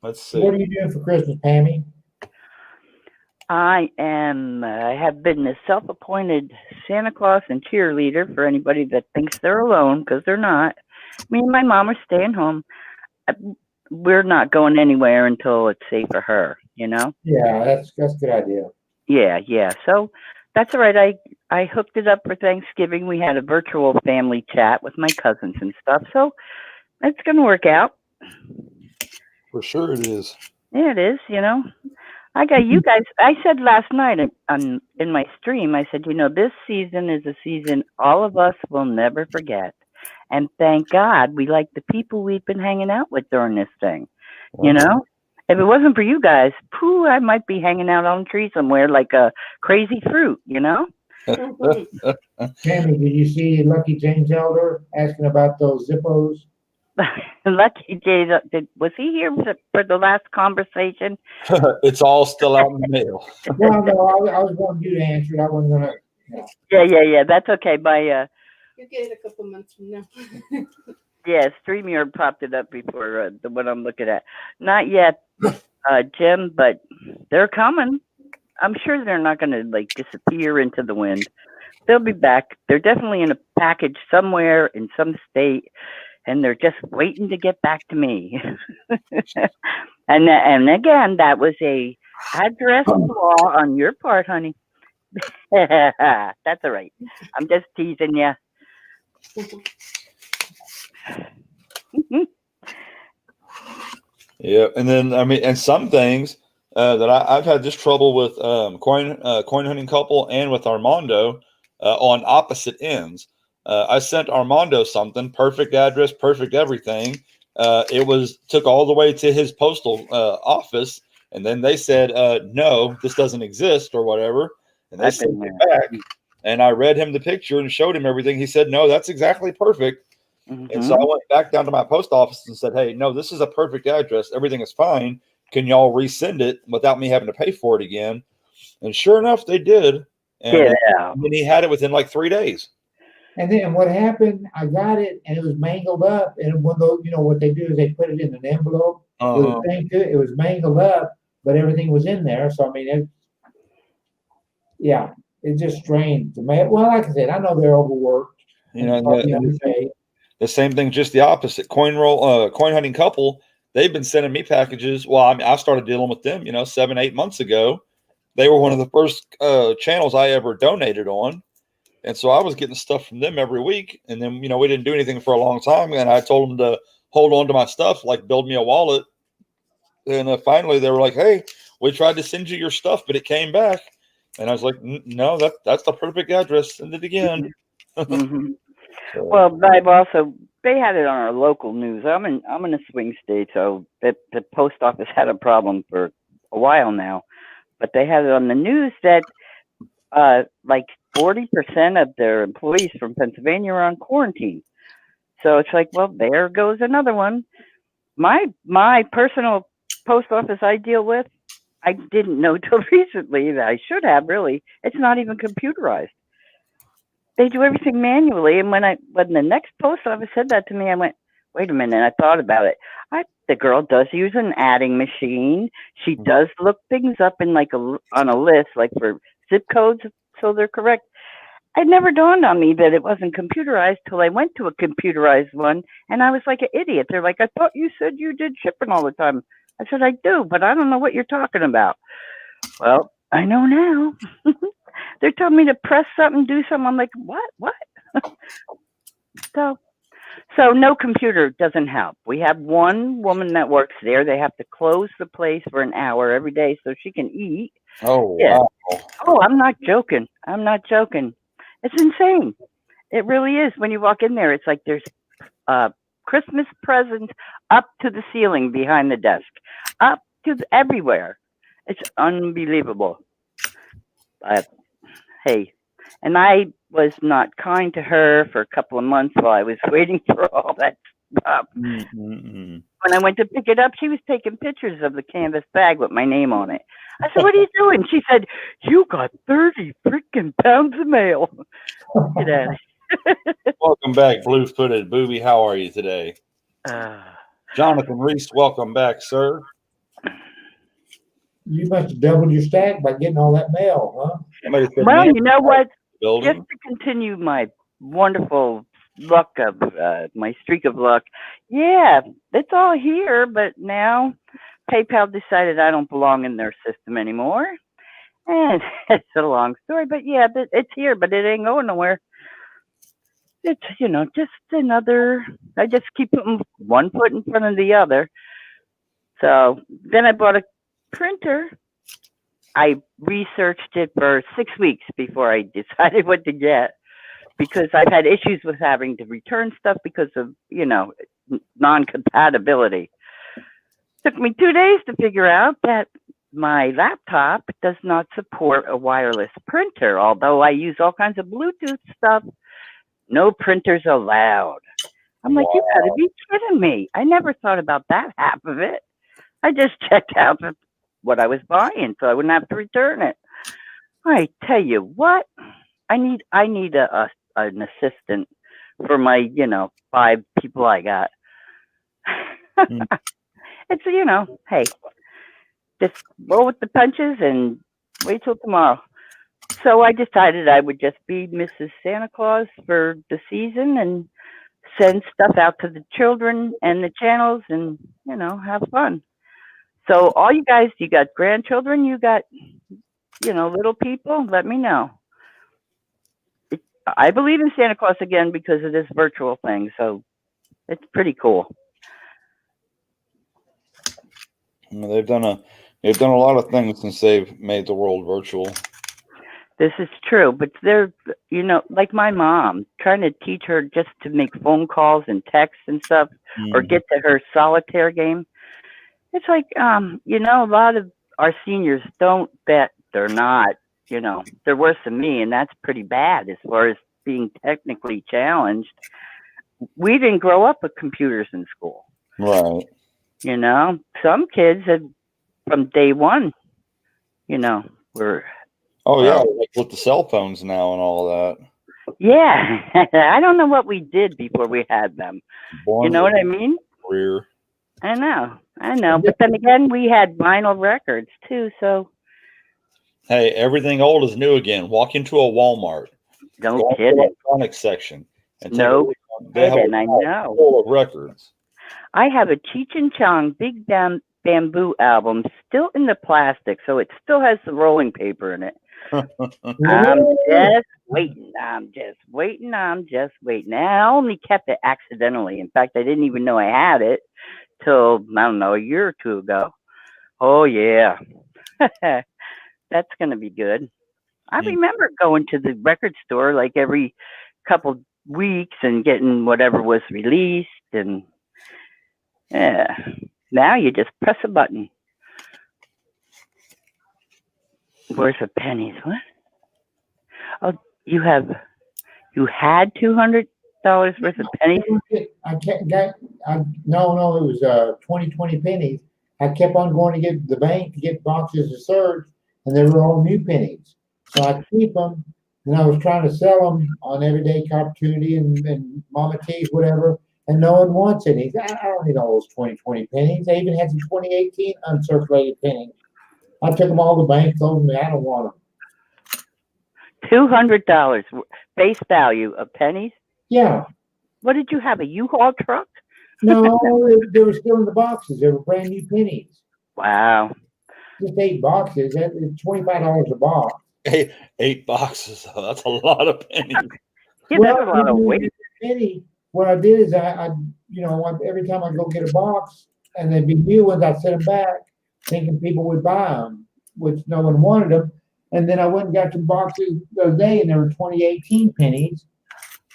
Let's see. What are you doing for Christmas, Pammy? I have been the self-appointed Santa Claus and cheerleader for anybody that thinks they're alone, because they're not. Me and my mom are staying home. We're not going anywhere until it's safe for her, Yeah, that's a good idea. Yeah. So that's all right. I hooked it up for Thanksgiving. We had a virtual family chat with my cousins and stuff. So it's going to work out. For sure it is. Yeah, it is, I got you guys. I said last night in my stream, I said, this season is a season all of us will never forget. And thank God we like the people we've been hanging out with during this thing. If it wasn't for you guys, I might be hanging out on a tree somewhere like a crazy fruit, Tammy, did you see Lucky James Elder asking about those Zippos? Lucky Jay, was he here for the last conversation? It's all still out in the mail. Well, no, I was wanting you to answer it. I wasn't going to. Yeah. That's okay. You get it a couple months from now. Yeah, StreamYard popped it up before the one I'm looking at. Not yet, Jim, but they're coming. I'm sure they're not going to disappear into the wind. They'll be back. They're definitely in a package somewhere in some state. And they're just waiting to get back to me. and again, that was a address flaw on your part, honey. That's all right. I'm just teasing you. Yeah, and then and some things that I've had this trouble with coin hunting couple and with Armando on opposite ends. I sent Armando something, perfect address, perfect everything. It took all the way to his postal office, and then they said, no, this doesn't exist or whatever. And they sent it back, and I read him the picture and showed him everything. He said, no, that's exactly perfect. Mm-hmm. And so I went back down to my post office and said, hey, no, this is a perfect address. Everything is fine. Can y'all resend it without me having to pay for it again? And sure enough, they did. And then he had it within 3 days. And then what happened, I got it, and it was mangled up. And when what they do is they put it in an envelope with a thing to it. It was mangled up, but everything was in there. So, it's just strange. Well, like I said, I know they're overworked. The same thing, just the opposite. Coin hunting couple, they've been sending me packages. Well, I mean, I started dealing with them, 7-8 months ago. They were one of the first channels I ever donated on. And so I was getting stuff from them every week. And then, we didn't do anything for a long time. And I told them to hold on to my stuff, like build me a wallet. And finally they were like, hey, we tried to send you your stuff, but it came back. And I was like, no, that's the perfect address. Send it again. Mm-hmm. Well, they had it on our local news. I'm in a swing state, so the post office had a problem for a while now. But they had it on the news that like 40% of their employees from Pennsylvania are on quarantine. So it's like, well, there goes another one. My personal post office I deal with, I didn't know till recently that I should have really. It's not even computerized. They do everything manually. And when the next post office said that to me, I went, wait a minute. I thought about it. The girl does use an adding machine. She does look things up in on a list, like for zip codes, so they're correct. It never dawned on me that it wasn't computerized till I went to a computerized one, and I was like an idiot. They're like, I thought you said you did shipping all the time. I said, I do, but I don't know what you're talking about. Well, I know now. They're telling me to press something, do something. I'm like, what? So no computer doesn't help. We have one woman that works there. They have to close the place for an hour every day so she can eat. Oh, yeah. wow. Oh, I'm not joking. It's insane. It really is. When you walk in there, it's like there's Christmas presents up to the ceiling behind the desk, up to everywhere. It's unbelievable. But hey, and I was not kind to her for a couple of months while I was waiting for all that stuff. Mm-hmm. When I went to pick it up, she was taking pictures of the canvas bag with my name on it. I said, what are you doing? She said, you got 30 freaking pounds of mail. Get out of here. Welcome back, blue-footed booby. How are you today? Jonathan Reese, welcome back, sir. You must have doubled your stack by getting all that mail, huh? Well, you know what? Just to continue my wonderful luck of my streak of luck, yeah, it's all here. But now PayPal decided I don't belong in their system anymore, and it's a long story. But yeah, it's here, but it ain't going nowhere. It's just another. I just keep putting one foot in front of the other. So then I bought a printer. I researched it for 6 weeks before I decided what to get, because I've had issues with having to return stuff because of, non-compatibility. Took me 2 days to figure out that my laptop does not support a wireless printer. Although I use all kinds of Bluetooth stuff, no printers allowed. I'm like, you gotta be kidding me. I never thought about that half of it. I just checked out what I was buying so I wouldn't have to return it. I tell you what, I need an assistant for my 5 people I got. It's hey, just roll with the punches and wait till tomorrow. So I decided I would just be Mrs. Santa Claus for the season and send stuff out to the children and the channels and have fun. So all you guys, you got grandchildren, you got, little people, let me know. I believe in Santa Claus again because of this virtual thing. So it's pretty cool. Well, they've done a lot of things since they've made the world virtual. This is true, but they're, like my mom, trying to teach her just to make phone calls and texts and stuff, or get to her solitaire game. It's like, a lot of our seniors don't bet. They're not, they're worse than me, and that's pretty bad as far as being technically challenged. We didn't grow up with computers in school. Right. Some kids had, from day one, were... Oh, yeah, like with the cell phones now and all that. Yeah. I don't know what we did before we had them. You know what I mean? Career. I know. But then again, we had vinyl records, too, so... Hey, everything old is new again. Walk into a Walmart. Don't kid it. Electronics section. And no kidding, I know. Full of records. I have a Cheech and Chong Big Bamboo album still in the plastic, so it still has the rolling paper in it. I'm just waiting. I'm just waiting. And I only kept it accidentally. In fact, I didn't even know I had it till, I don't know, a year or two ago. Oh, yeah. That's going to be good. I remember going to the record store like every couple weeks and getting whatever was released. And yeah, now you just press a button. Where's the pennies? What? Oh, you had $200 worth of pennies? No, it was 20 pennies. I kept on going to get the bank to get boxes of Surge, and they were all new pennies. So I keep them, and I was trying to sell them on Everyday Opportunity and Mama T's, whatever, and no one wants any. I don't need all those 20 pennies. I even had some 2018 uncirculated pennies. I took them all to the bank, told them I don't want them. $200 face value of pennies? Yeah. What did you have, a U-Haul truck? No, they were still in the boxes. They were brand new pennies. Wow. Just 8 boxes. That's $25 a box. 8 boxes. That's a lot of pennies. Yeah, that's a lot of weight. Penny. What I did is I every time I go get a box and they'd be new ones, I'd send them back, thinking people would buy them, which no one wanted them. And then I went and got some boxes the other day, and there were 2018 pennies.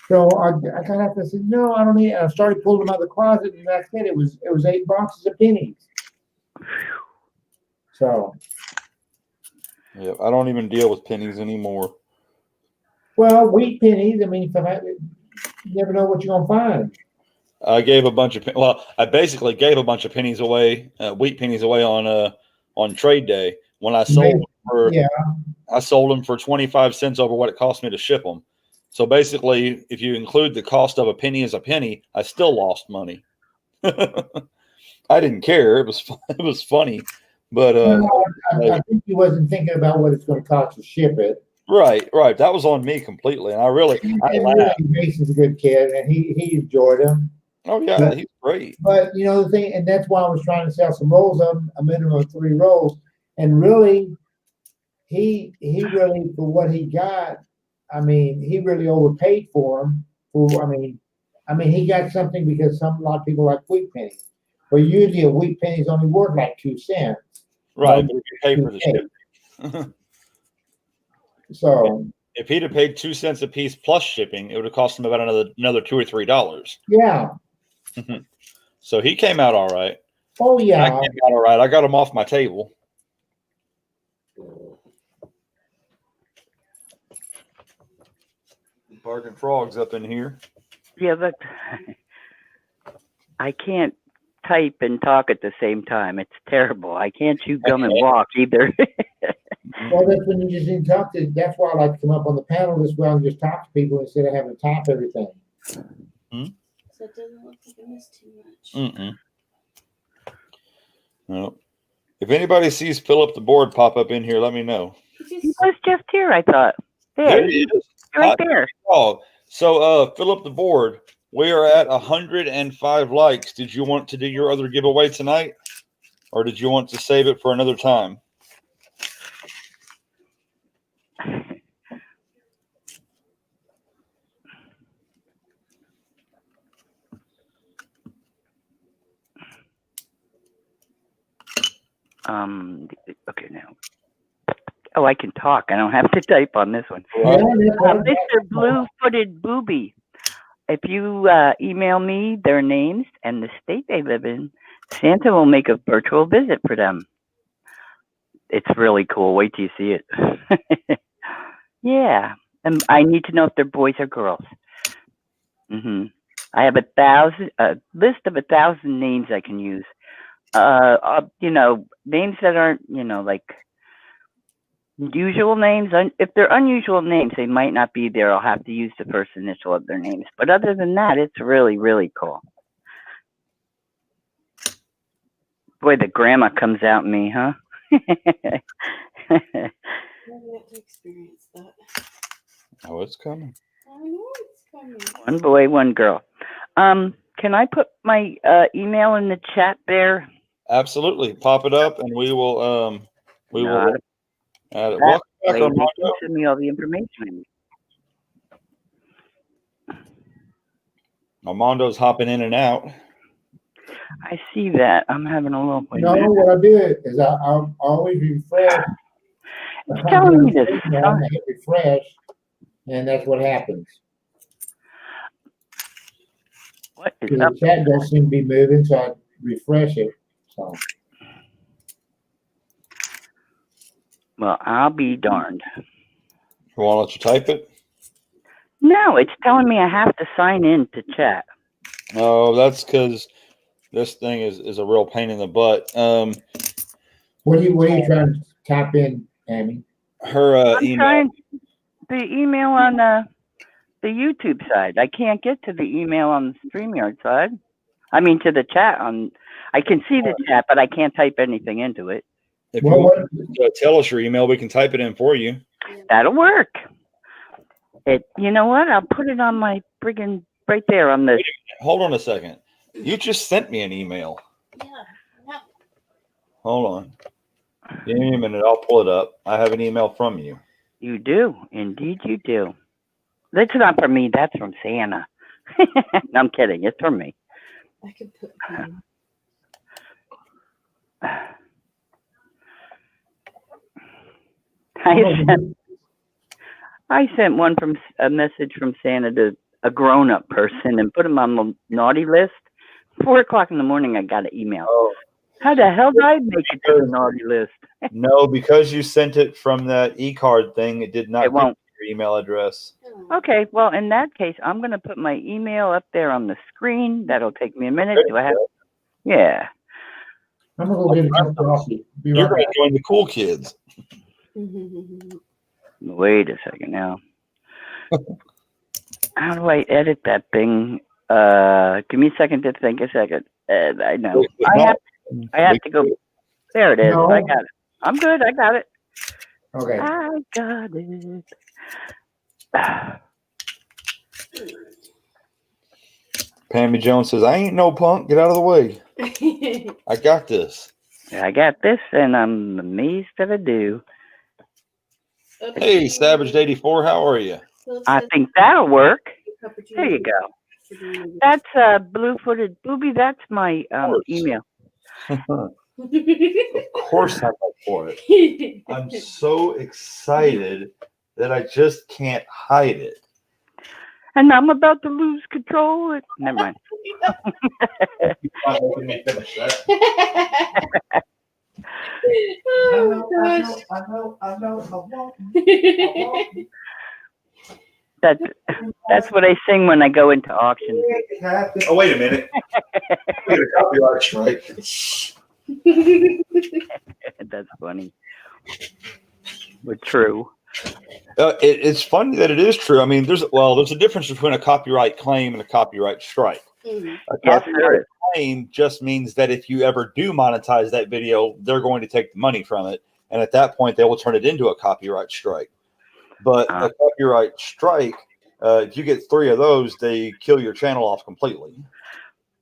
So I kind of said, no, I don't need it. I started pulling them out of the closet, and that's it. It was 8 boxes of pennies. So. Yeah, I don't even deal with pennies anymore. Well, wheat pennies. I mean, you never know what you're gonna find. I gave a bunch of I basically gave a bunch of pennies away, wheat pennies away on trade day when I sold them for. Yeah. I sold them for 25 cents over what it cost me to ship them. So basically, if you include the cost of a penny as a penny, I still lost money. I didn't care. It was funny, but I think he wasn't thinking about what it's going to cost to ship it. Right. That was on me completely, and I laughed. Mason's a good kid, and he enjoyed him. Oh yeah, he's great. But the thing, and that's why I was trying to sell some rolls of them, a minimum of 3 rolls, and really, he really, for what he got, I mean, he really overpaid for them. He got something because a lot of people like wheat pennies. But usually a wheat penny is only worth like 2 cents. Right, but if you pay for the shipping. So if he'd have paid 2 cents a piece plus shipping, it would have cost him about another $2 or $3. Yeah. So he came out all right. Oh yeah. I came out all right. I got him off my table. Barking frogs up in here. Yeah, but I can't type and talk at the same time. It's terrible. I can't chew gum and walk either. Well, that's when you just need to talk to. That's why I like to come up on the panel this way and just talk to people instead of having to type everything. So it doesn't look like I missed too much. No. If anybody sees Philip the board pop up in here, let me know. He was just here, I thought. There he is. Right there. Oh, so Philip the board, we are at 105 likes. Did you want to do your other giveaway tonight, or did you want to save it for another time? Okay, now. Oh, I can talk. I don't have to type on this one. Mr. Blue-Footed Booby. If you email me their names and the state they live in, Santa will make a virtual visit for them. It's really cool. Wait till you see it. Yeah. And I need to know if they're boys or girls. I have a list of 1,000 names I can use. Names that aren't, like usual names. If they're unusual names, they might not be there. I'll have to use the first initial of their names. But other than that, it's really, really cool. Boy, the grandma comes out in me, huh? I have to experience that. Oh, it's coming. I know it's coming. One boy, one girl. Can I put my email in the chat there? Absolutely. Pop it up, and we will Not add it. that Welcome back, way, they Armando. can send me all the information. Armando's hopping in and out. I see that. I'm having a little. No, what I do is I always refresh. It's telling me to I hit refresh, and that's what happens. What is The up? chat don't seem to be moving, so I refresh it. So Well, I'll be darned. You want to let you type it? No, it's telling me I have to sign in to chat. No, that's because this thing is a real pain in the butt. what are you trying to type in, Amy? Her I'm email. trying the email on the YouTube side. I can't get to the email on the StreamYard side. I mean, to the chat on. I can see the chat, but I can't type anything into it. If you want to tell us your email, we can type it in for you. That'll work. You know what? I'll put it on my friggin' right there on the. Hold on a second. You just sent me an email. Yeah. Hold on. Give me a minute. I'll pull it up. I have an email from you. You do. Indeed, you do. That's not from me. That's from Santa. No, I'm kidding. It's from me. I could put. I sent one from a message from Santa to a grown-up person and put him on the naughty list. 4 o'clock in the morning, I got an email. Oh. How the hell did I make it to the naughty list? No, because you sent it from that e-card thing, it did not It won't. get your email address. Okay, well, in that case, I'm going to put my email up there on the screen. That'll take me a minute. Do I have? Yeah. I'm gonna go get a cup of coffee. Be You're right going back. to join the cool kids. Wait a second now. How do I edit that thing? Give me a second to think a second. I know. I have to go. There it is. No. I got it. I'm good. I got it. Okay. I got it. Pammy Jones says, I ain't no punk. Get out of the way. I got this. I got this, and I'm amazed that I do. Hey, Savage84, how are you? I think that'll work. There you go. That's blue-footed booby. That's my email. Of course I'm up for it. I'm so excited that I just can't hide it. And I'm about to lose control. Never mind. Oh, gosh. I know. That's what I sing when I go into auction. Oh, wait a minute. We got a copyright strike. That's funny. But true. It's funny that it is true. I mean, there's a difference between a copyright claim and a copyright strike. A copyright claim just means that if you ever do monetize that video, they're going to take the money from it, and at that point, they will turn it into a copyright strike. But a copyright strike, if you get 3 of those, they kill your channel off completely.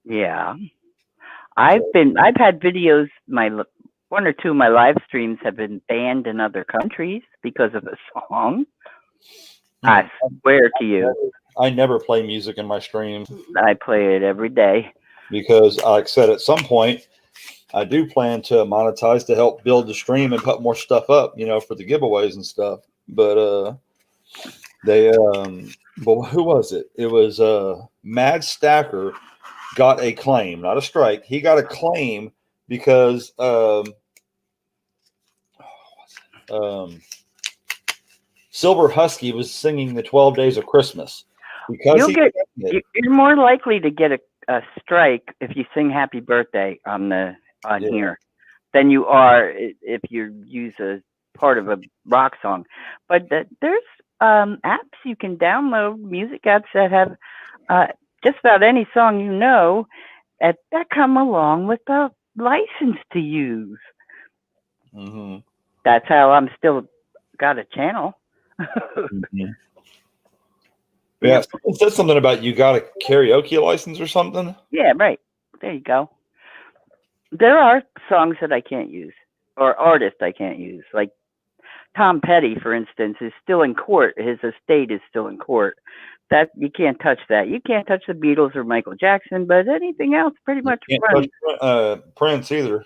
Yeah, I've had videos. My 1 or 2 of my live streams have been banned in other countries because of a song. I swear to you. I never play music in my streams. I play it every day. Because, like I said, at some point, I do plan to monetize to help build the stream and put more stuff up, for the giveaways and stuff. But but who was it? It was Mad Stacker got a claim, not a strike. He got a claim because Silver Husky was singing the 12 Days of Christmas. Because you're more likely to get a strike if you sing Happy Birthday on here than you are if you use a part of a rock song. But there's apps you can download, music apps that have just about any song that come along with the license to use. Mm-hmm. That's how I'm still got a channel. Mm-hmm. Yeah, it said something about you got a karaoke license or something. Yeah, right. There you go. There are songs that I can't use, or artists I can't use. Like Tom Petty, for instance, is still in court. His estate is still in court. That you can't touch that. You can't touch the Beatles or Michael Jackson, but anything else pretty much Can't runs. touch Prince either.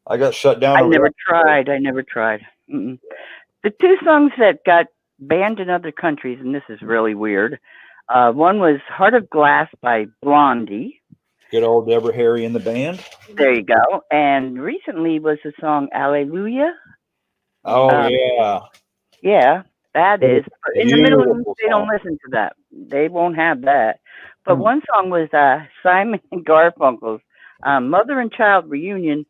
I got shut down. I over never that. tried. Mm-mm. The two songs that got banned in other countries, and this is really weird. One was Heart of Glass by Blondie. Good old Deborah Harry in the band. There you go. And recently was the song Alleluia. Oh, yeah. Yeah, that is. But in the Middle East, Beautiful they don't song. listen to that. They won't have that. But one song was Simon and Garfunkel's Mother and Child Reunion,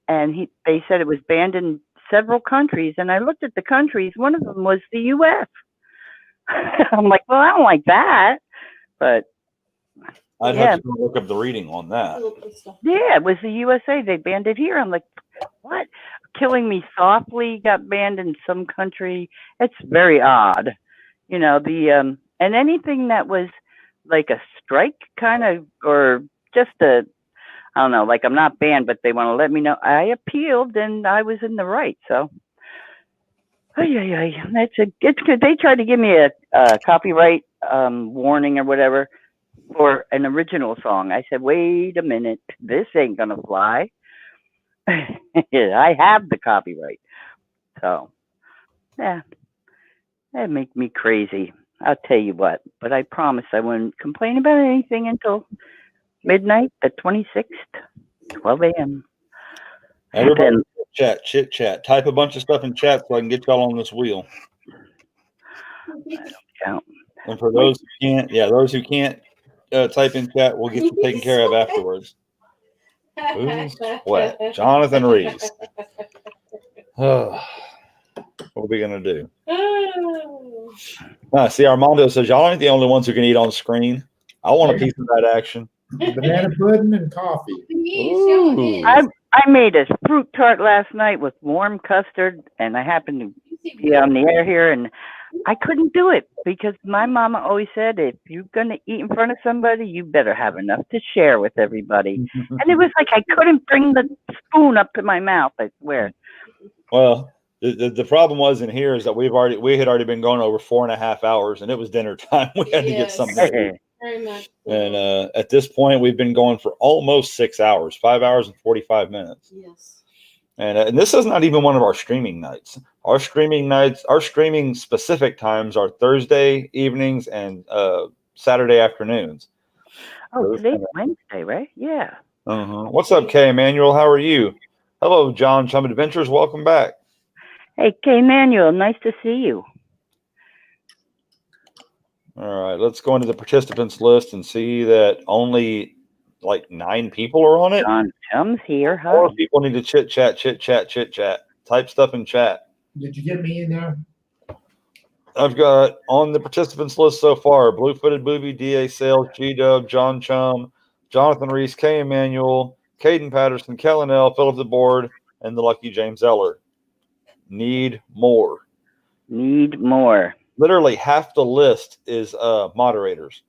and they said it was banned in several countries. And I looked at the countries. One of them was the U.S. I'm like, well, I don't like that. But I'd have to look up the reading on that. yeah, it was the USA. They banned it here. I'm like, what? Killing Me Softly got banned in some country. It's very odd. You know, and anything that was like a strike kind of, or just I don't know, like I'm not banned, but they want to let me know. I appealed and I was in the right. So, it's good. They tried to give me a copyright warning or whatever for an original song. I said, wait a minute, this ain't gonna fly. I have the copyright. So, yeah, that make me crazy. I'll tell you what, but I promise I wouldn't complain about anything until midnight, the 26th, 12 a.m. Everybody chit chat. Type a bunch of stuff in chat so I can get y'all on this wheel. Count. And for those who can't type in chat, we'll get you taken care of afterwards. Who's what? Jonathan Reese. What are we gonna do? See, Armando says y'all ain't the only ones who can eat on screen. I want a piece of that action. Banana pudding and coffee. Ooh. I made a fruit tart last night with warm custard, and I happened to be on the air here, and I couldn't do it because my mama always said, if you're going to eat in front of somebody, you better have enough to share with everybody. And it was like I couldn't bring the spoon up to my mouth, I swear. Well, the problem was in here is that we had already been going over 4.5 hours, and it was dinner time. We had to get something to eat. Very much. And at this point, we've been going for almost 6 hours, 5 hours and 45 minutes. Yes. And this is not even one of our streaming nights. Our streaming specific times are Thursday evenings and Saturday afternoons. Oh, today's Wednesday, right? Yeah. What's up, K. Emanuel? How are you? Hello, John Chum Adventures. Welcome back. Hey, K. Emanuel, nice to see you. All right, let's go into the participants list and see that only like 9 people are on it. John Chum's here. Huh? More people need to chit chat. Type stuff in chat. Did you get me in there? I've got on the participants list so far: Blue Footed Booby, DA Sales, G-Dub, John Chum, Jonathan Reese, K. Emanuel, Caden Patterson, Kellen L., Philip the Board, and the lucky James Eller. Need more. Need more. Literally half the list is moderators.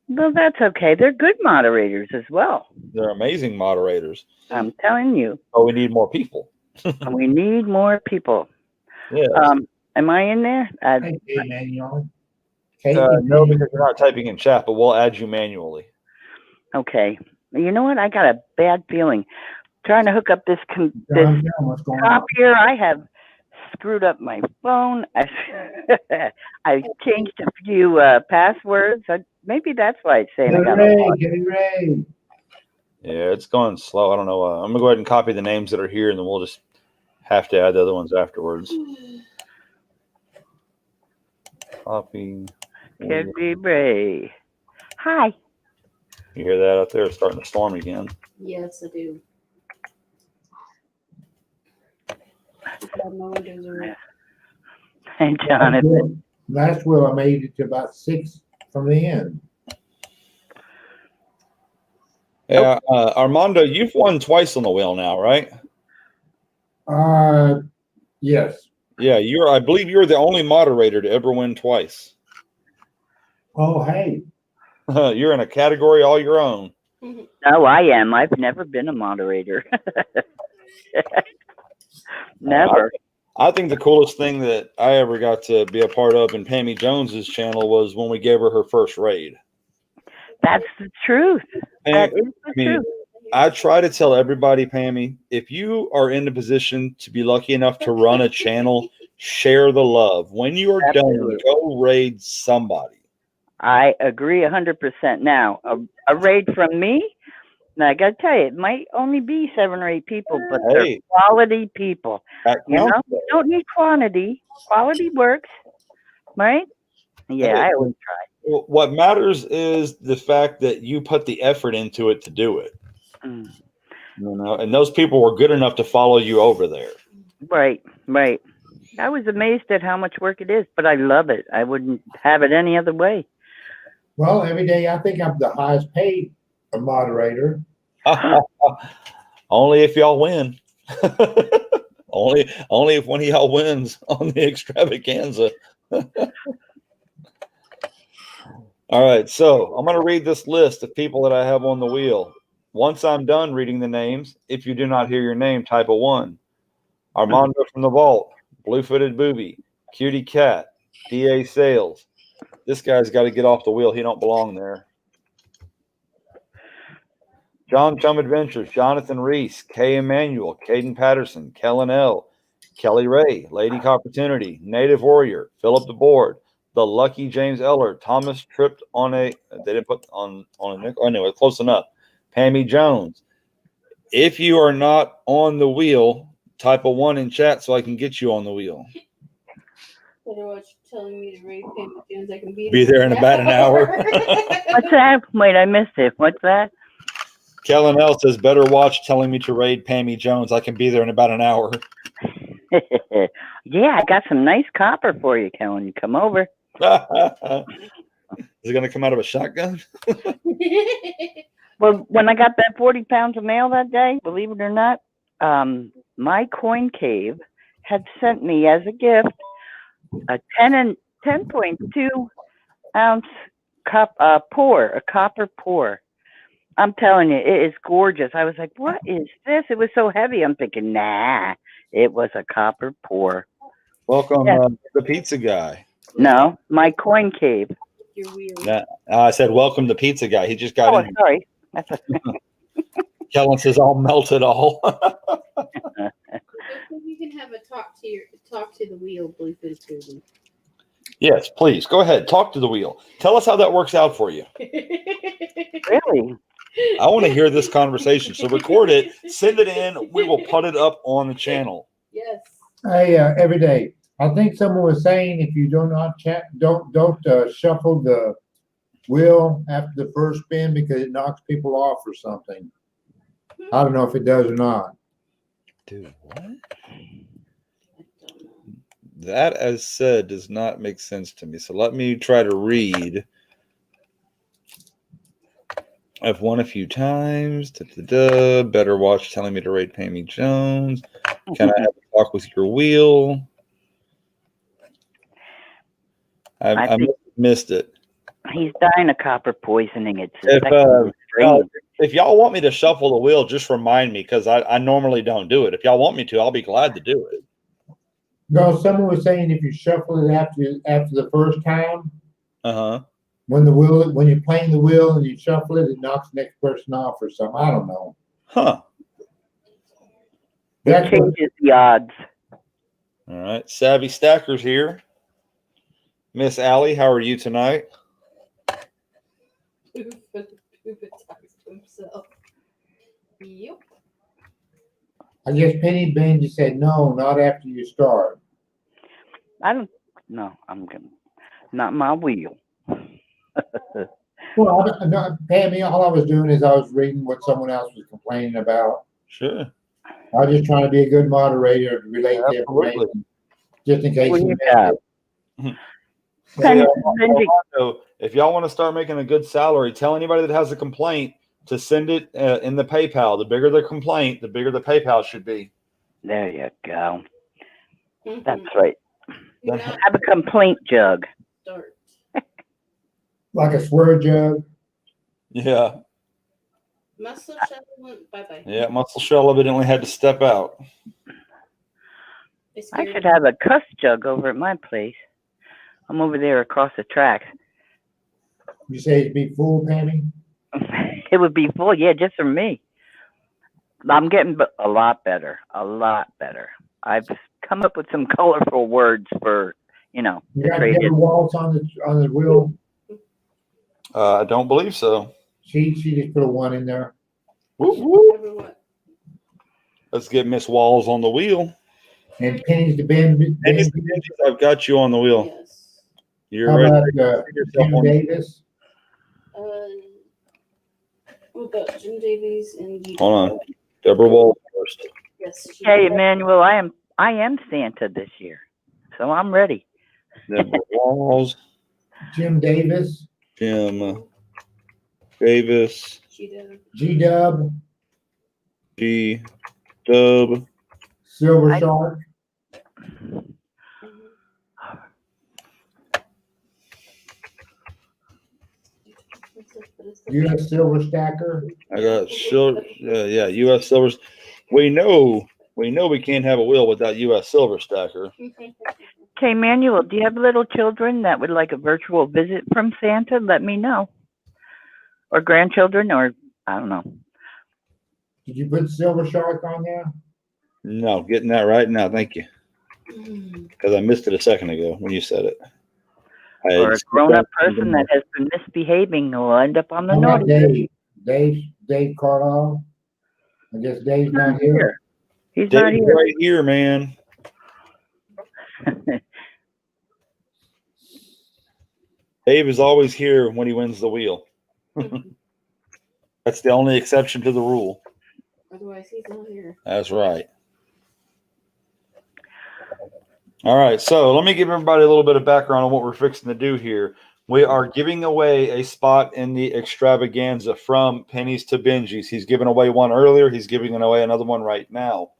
Well, that's okay. They're good moderators as well. They're amazing moderators. I'm telling you. Oh, we need more people. We need more people. Yeah. Am I in there? Hey, Emanuel. No, because you're not typing in chat, but we'll add you manually. Okay. You know what? I got a bad feeling. Trying to hook up this copier. I have screwed up my phone. I changed a few passwords. Maybe that's why it's saying I got a Yeah, it's going slow. I don't know. I'm going to go ahead and copy the names that are here, and then we'll just have to add the other ones afterwards. Copy. Candy Ray. Hi. You hear that out there? It's starting to storm again. Yes, I do. My windows are Hey, Jonathan. Last wheel, I made it to about 6 from the end. Yeah, Armando, you've won twice on the wheel now, right? Yes. Yeah, I believe you're the only moderator to ever win twice. Oh, hey. You're in a category all your own. No, I am. I've never been a moderator. Never. I think the coolest thing that I ever got to be a part of in Pammy Jones's channel was when we gave her first raid. That's the truth. That is the truth. I try to tell everybody, Pammy, if you are in the position to be lucky enough to run a channel, share the love. When you are Absolutely. done, go raid somebody. I agree 100%. Now, a raid from me, now I got to tell you, it might only be 7 or 8 people, but they're quality people. You know, you don't need quantity. Quality works, right? Yeah, I always try. What matters is the fact that you put the effort into it to do it. Mm. You know, and those people were good enough to follow you over there. Right, right. I was amazed at how much work it is, but I love it. I wouldn't have it any other way. Well, every day I think I'm the highest paid moderator. Only if y'all win. only if one of y'all wins on the extravaganza. All right, so I'm going to read this list of people that I have on the wheel. Once I'm done reading the names, if you do not hear your name, type a 1. Armando from the Vault, Blue-Footed Booby, Cutie Cat, DA Sales. This guy's got to get off the wheel. He don't belong there. John Chum Adventures, Jonathan Reese, K. Emanuel, Caden Patterson, Kellen L., Kelly Ray, Lady Opportunity, Native Warrior, Philip DeBoard, The Lucky James Eller, Thomas tripped on a, they didn't put on a nickel. Anyway, close enough. Pammy Jones. If you are not on the wheel, type a 1 in chat so I can get you on the wheel. Better watch telling me to raid Pammy Jones. I can Be there in about an hour. What's that? Wait, I missed it. What's that? Kellen L says, better watch telling me to raid Pammy Jones. I can be there in about an hour. Yeah, I got some nice copper for you, Kellen. Come over. Is it going to come out of a shotgun? Well, when I got that 40 pounds of mail that day, believe it or not, my coin cave had sent me as a gift a 10.2 ounce pour, a copper pour. I'm telling you, it is gorgeous. I was like, what is this? It was so heavy. I'm thinking, nah, it was a copper pour. Welcome, the pizza guy. No, my coin cave. You're weird. Nah, I said, welcome, the pizza guy. He just got in. Sorry. Kellen says, I'll melt it all. You can have a talk to the wheel, Blue-Footed Booby. Yes, please. Go ahead. Talk to the wheel. Tell us how that works out for you. Really? I want to hear this conversation. So record it, send it in. We will put it up on the channel. Yes. Hey, every day. I think someone was saying if you do not chat, don't shuffle the wheel after the first spin because it knocks people off or something. I don't know if it does or not. Dude, what? That, as said, does not make sense to me. So let me try to read. I've won a few times. Better watch telling me to raid Pammy Jones. Can I have a talk with your wheel? I missed it. He's dying of copper poisoning. It's if y'all want me to shuffle the wheel, just remind me because I normally don't do it. If y'all want me to, I'll be glad to do it. No, someone was saying if you shuffle it after the first time, when you're playing the wheel and you shuffle it, it knocks the next person off or something. I don't know. Huh. That changes the odds. All right. Savy Stacker's here. Miss Allie, how are you tonight? Talks to himself. Yep. I guess Penny Benji said no, not after you start. I'm gonna not my wheel. Well, Pammy, all I was doing is I was reading what someone else was complaining about. Sure. I was just trying to be a good moderator to relate to information, just in case you missed it. If y'all want to start making a good salary, tell anybody that has a complaint to send it in the PayPal. The bigger the complaint, the bigger the PayPal should be. There you go. That's right. Have a complaint jug. Start. like a swear jug. Yeah. Muscle shell went bye-bye. Yeah. Muscle Shell evidently had to step out. It's I scary. should have a cuss jug over at my place. I'm over there across the tracks. You say it'd be full, Pammy? It would be full, yeah, just for me. I'm getting a lot better, a lot better. I've come up with some colorful words for, You to got trade Deborah in. Waltz on the wheel. I don't believe so. She just put a 1 in there. Whoop, whoop. Never what? Let's get Miss Walls on the wheel. And pennies to Ben. Denise, I've got you on the wheel. Yes. You're How ready. about Yourself Jim on- Davis? We've got Jim Davies and Guido. Hold on. Deborah Walls first. Yes. she- Hey, Emanuel, I am Santa this year, so I'm ready. Deborah Walls, Jim Davis, Jim Davis, She did. G-Dub, G Dub, Silver Shark, U.S. Silver Stacker, I got silver. Yeah, U.S. Silvers. We know we can't have a wheel without U.S. Silver Stacker. Okay, Emanuel, do you have little children that would like a virtual visit from Santa? Let me know. Or grandchildren, or I don't know. Did you put Silver Shark on there? No, getting that right now. Thank you, because I missed it a second ago when you said it. Or a grown-up person that has been misbehaving will end up on the How about naughty list. Dave Carlisle? I guess Dave's not here. He's not Dave's here. right here, man. Dave is always here when he wins the wheel. That's the only exception to the rule. Otherwise, he's not here. That's right. All right, so let me give everybody a little bit of background on what we're fixing to do here. We are giving away a spot in the extravaganza from pennies to Benjis. He's given away one earlier. He's giving away another one right now.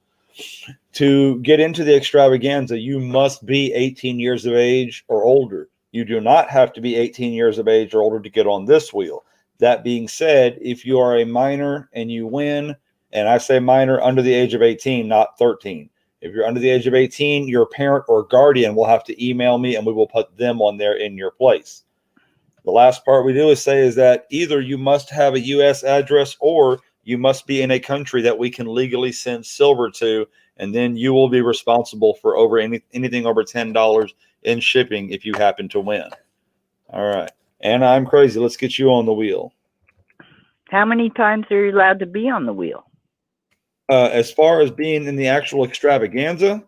To get into the extravaganza, you must be 18 years of age or older. You do not have to be 18 years of age or older to get on this wheel. That being said, if you are a minor and you win, and I say minor under the age of 18, not 13. If you're under the age of 18, your parent or guardian will have to email me and we will put them on there in your place. The last part we do is say is that either you must have a U.S. address or you must be in a country that we can legally send silver to, and then you will be responsible for anything over $10 in shipping if you happen to win. All right. And I'm crazy. Let's get you on the wheel. How many times are you allowed to be on the wheel? As far as being in the actual extravaganza,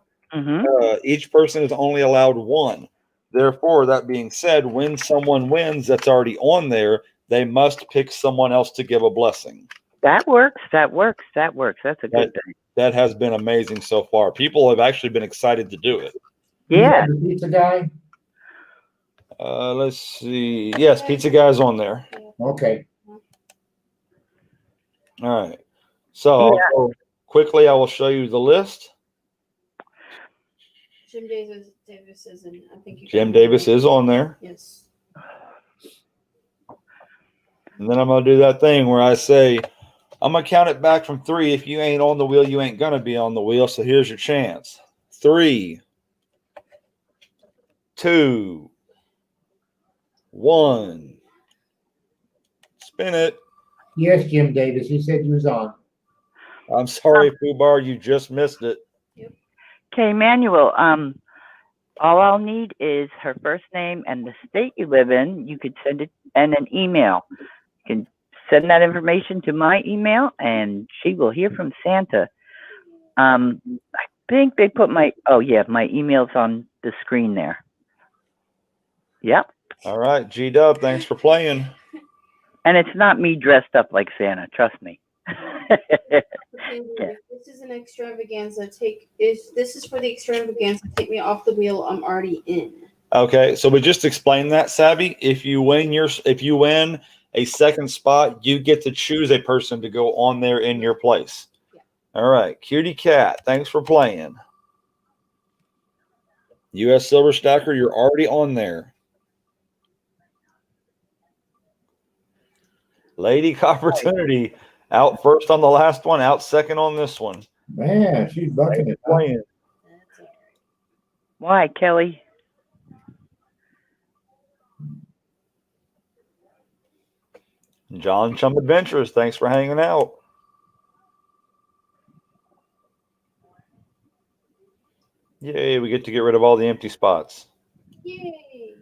each person is only allowed one. Therefore, that being said, when someone wins that's already on there, they must pick someone else to give a blessing. That works. That works. That works. That's a good thing. That has been amazing so far. People have actually been excited to do it. Yeah. The pizza guy? Let's see. Yes, Pizza Guy's on there. Okay. All right. So quickly, I will show you the list. Jim Davis is in. I think you. Jim Davis is on there. Yes. And then I'm going to do that thing where I say, I'm going to count it back from 3. If you ain't on the wheel, you ain't going to be on the wheel. So here's your chance. 3, 2, 1. Spin it. Yes, Jim Davis. He said he was on. I'm sorry, Fubar, you just missed it. Okay, Emanuel, all I'll need is her first name and the state you live in. You could send it and an email. You can send that information to my email and she will hear from Santa. I think they put my email's on the screen there. Yep. All right, G-Dub, thanks for playing. And it's not me dressed up like Santa, trust me. This is an extravaganza. This is for the extravaganza. Take me off the wheel. I'm already in. Okay, so we just explained that, Savvy. If you win a second spot, you get to choose a person to go on there in your place. Yeah. All right, Cutie Cat, thanks for playing. U.S. Silver Stacker, you're already on there. Lady Opportunity out first on the last one, out second on this one. Man, she's bucking it. Huh? Playing. That's all right. Why, Kelly? John Chum Adventures, thanks for hanging out. Yay, we get to get rid of all the empty spots. Yay.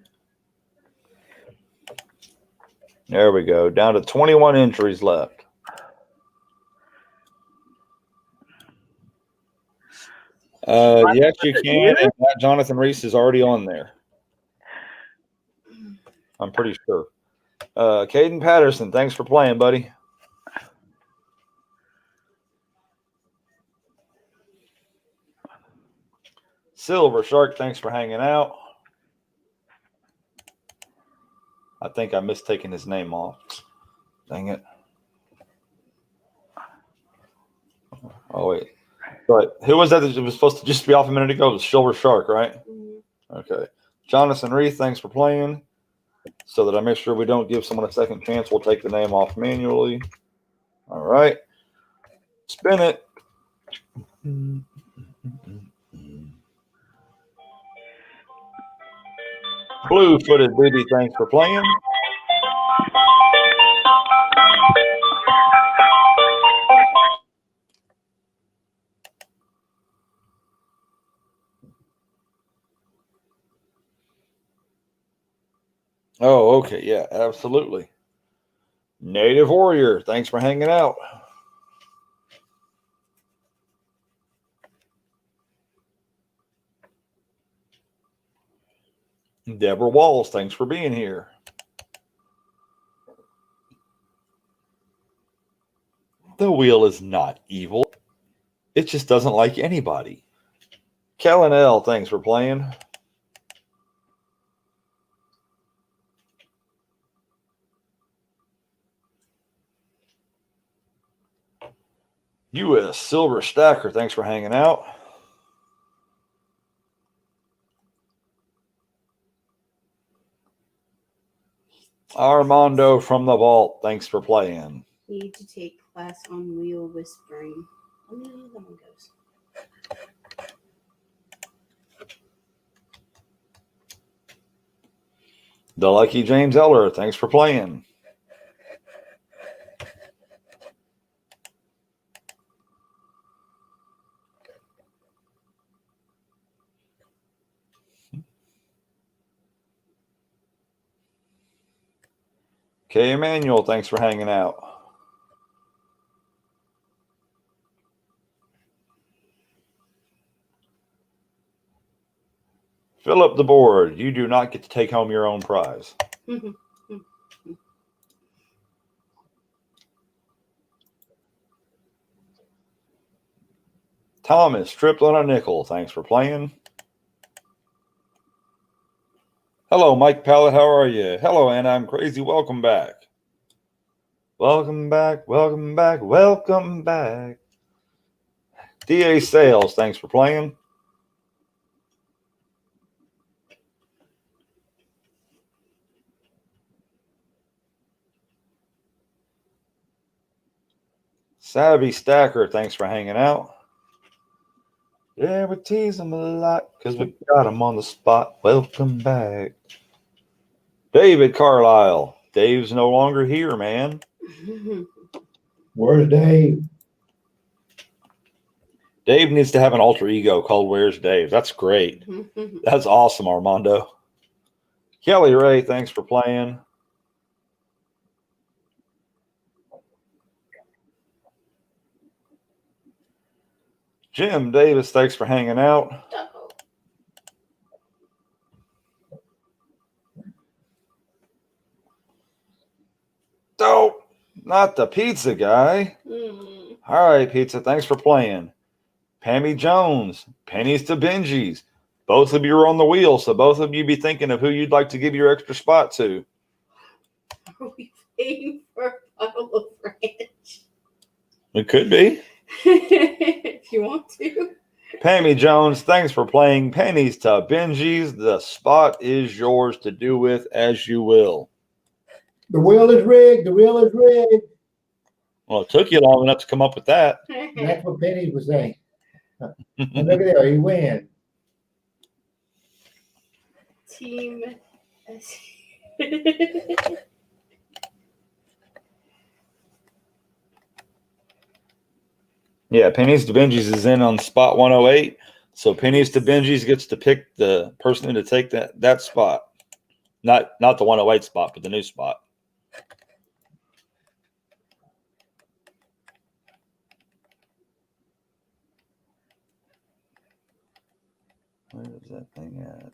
There we go. Down to 21 entries left. Yes, you can. And that Jonathan Reese is already on there. I'm pretty sure. Caden Patterson, thanks for playing, buddy. Silver Shark, thanks for hanging out. I think I mistaken his name off. Dang it. Oh, wait. But who was that that was supposed to just be off a minute ago? It was Silver Shark, right? Mm-hmm. Okay. Jonathan Reith, thanks for playing. So that I make sure we don't give someone a second chance, we'll take the name off manually. All right. Spin it. Blue-footed Booty, thanks for playing. Oh, okay. Yeah, absolutely. Native Warrior, thanks for hanging out. Deborah Walls, thanks for being here. The wheel is not evil. It just doesn't like anybody. Kellen L, thanks for playing. U.S. Silver Stacker, thanks for hanging out. Armando from the vault, thanks for playing. Need to take class on wheel whispering. Let me know how that one goes. The Lucky James Eller, thanks for playing. K. Emanuel, thanks for hanging out. Fill up the board. You do not get to take home your own prize. Thomas, tripped on a nickel. Thanks for playing. Hello, Mike Pallet. How are you? Hello, Anna. I'm crazy. Welcome back. Welcome back. Welcome back. Welcome back. DA Sales. Thanks for playing. Savy Stacker. Thanks for hanging out. Yeah, we tease them a lot because we got them on the spot. Welcome back. David Carlisle. Dave's no longer here, man. Where's Dave? Dave needs to have an alter ego called Where's Dave? That's great. That's awesome, Armando. Kelly Ray, thanks for playing. Jim Davis, thanks for hanging out. Oh, not the pizza guy. All right, pizza, thanks for playing. Pammy Jones, Pennies to Benji's. Both of you are on the wheel, so both of you be thinking of who you'd like to give your extra spot to. Are we paying for a bottle of ranch? It could be. If you want to. Pammy Jones, thanks for playing. Pennies to Benji's. The spot is yours to do with as you will. The wheel is rigged. The wheel is rigged. Well, it took you long enough to come up with that. That's what Penny was saying. And look at there, he wins. Team. Yeah, Pennies to Benji's is in on spot 108. So Pennies to Benji's gets to pick the person to take that spot. Not the 108 spot, but the new spot. Where is that thing at?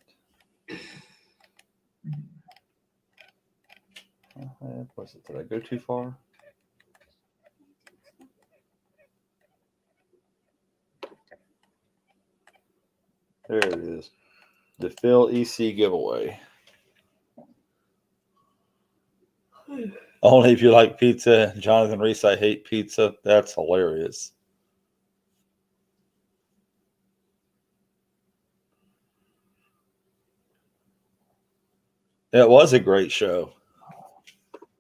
How was it? Did I go too far? There it is. The Phil EC giveaway. Only if you like pizza. Jonathan Reese, I hate pizza. That's hilarious. It was a great show.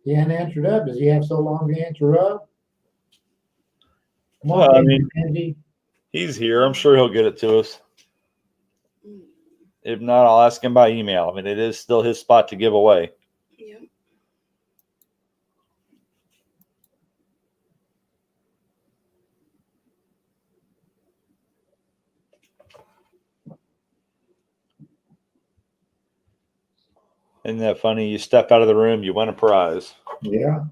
He hadn't answered up. Does he have so long to answer up? Come on, Well, I mean, Andy. he's here. I'm sure he'll get it to us. If not, I'll ask him by email. I mean, it is still his spot to give away. Yep. Isn't that funny? You step out of the room, you win a prize. Yeah.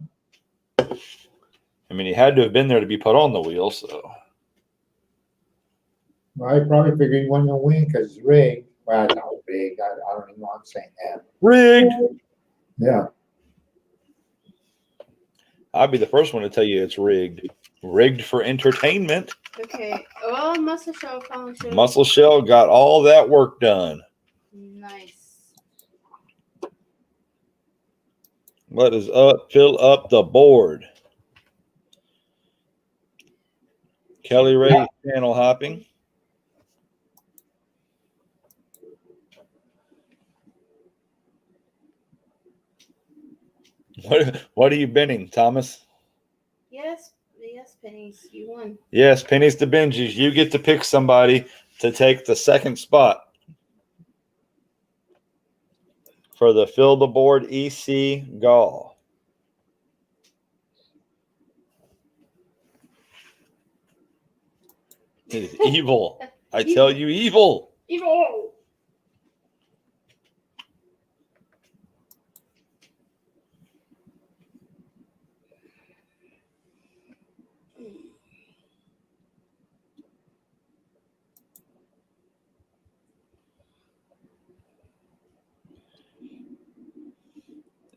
I mean, he had to have been there to be put on the wheel, so. Well, I probably figured he wasn't going to win because it's rigged. Well, it's not rigged. I don't even know I'm saying that. Rigged! Yeah. I'll be the first one to tell you it's rigged. Rigged for entertainment. Okay. Oh, Muscle Show phone show. Muscle Shell got all that work done. Nice. Let us fill up the board. Kelly Ray channel hopping. What are you bidding, Thomas? Yes, Pennies, you won. Yes, Pennies to Benji's. You get to pick somebody to take the second spot for the Fill the Board EC Gall. It is evil. I tell you, evil. Evil.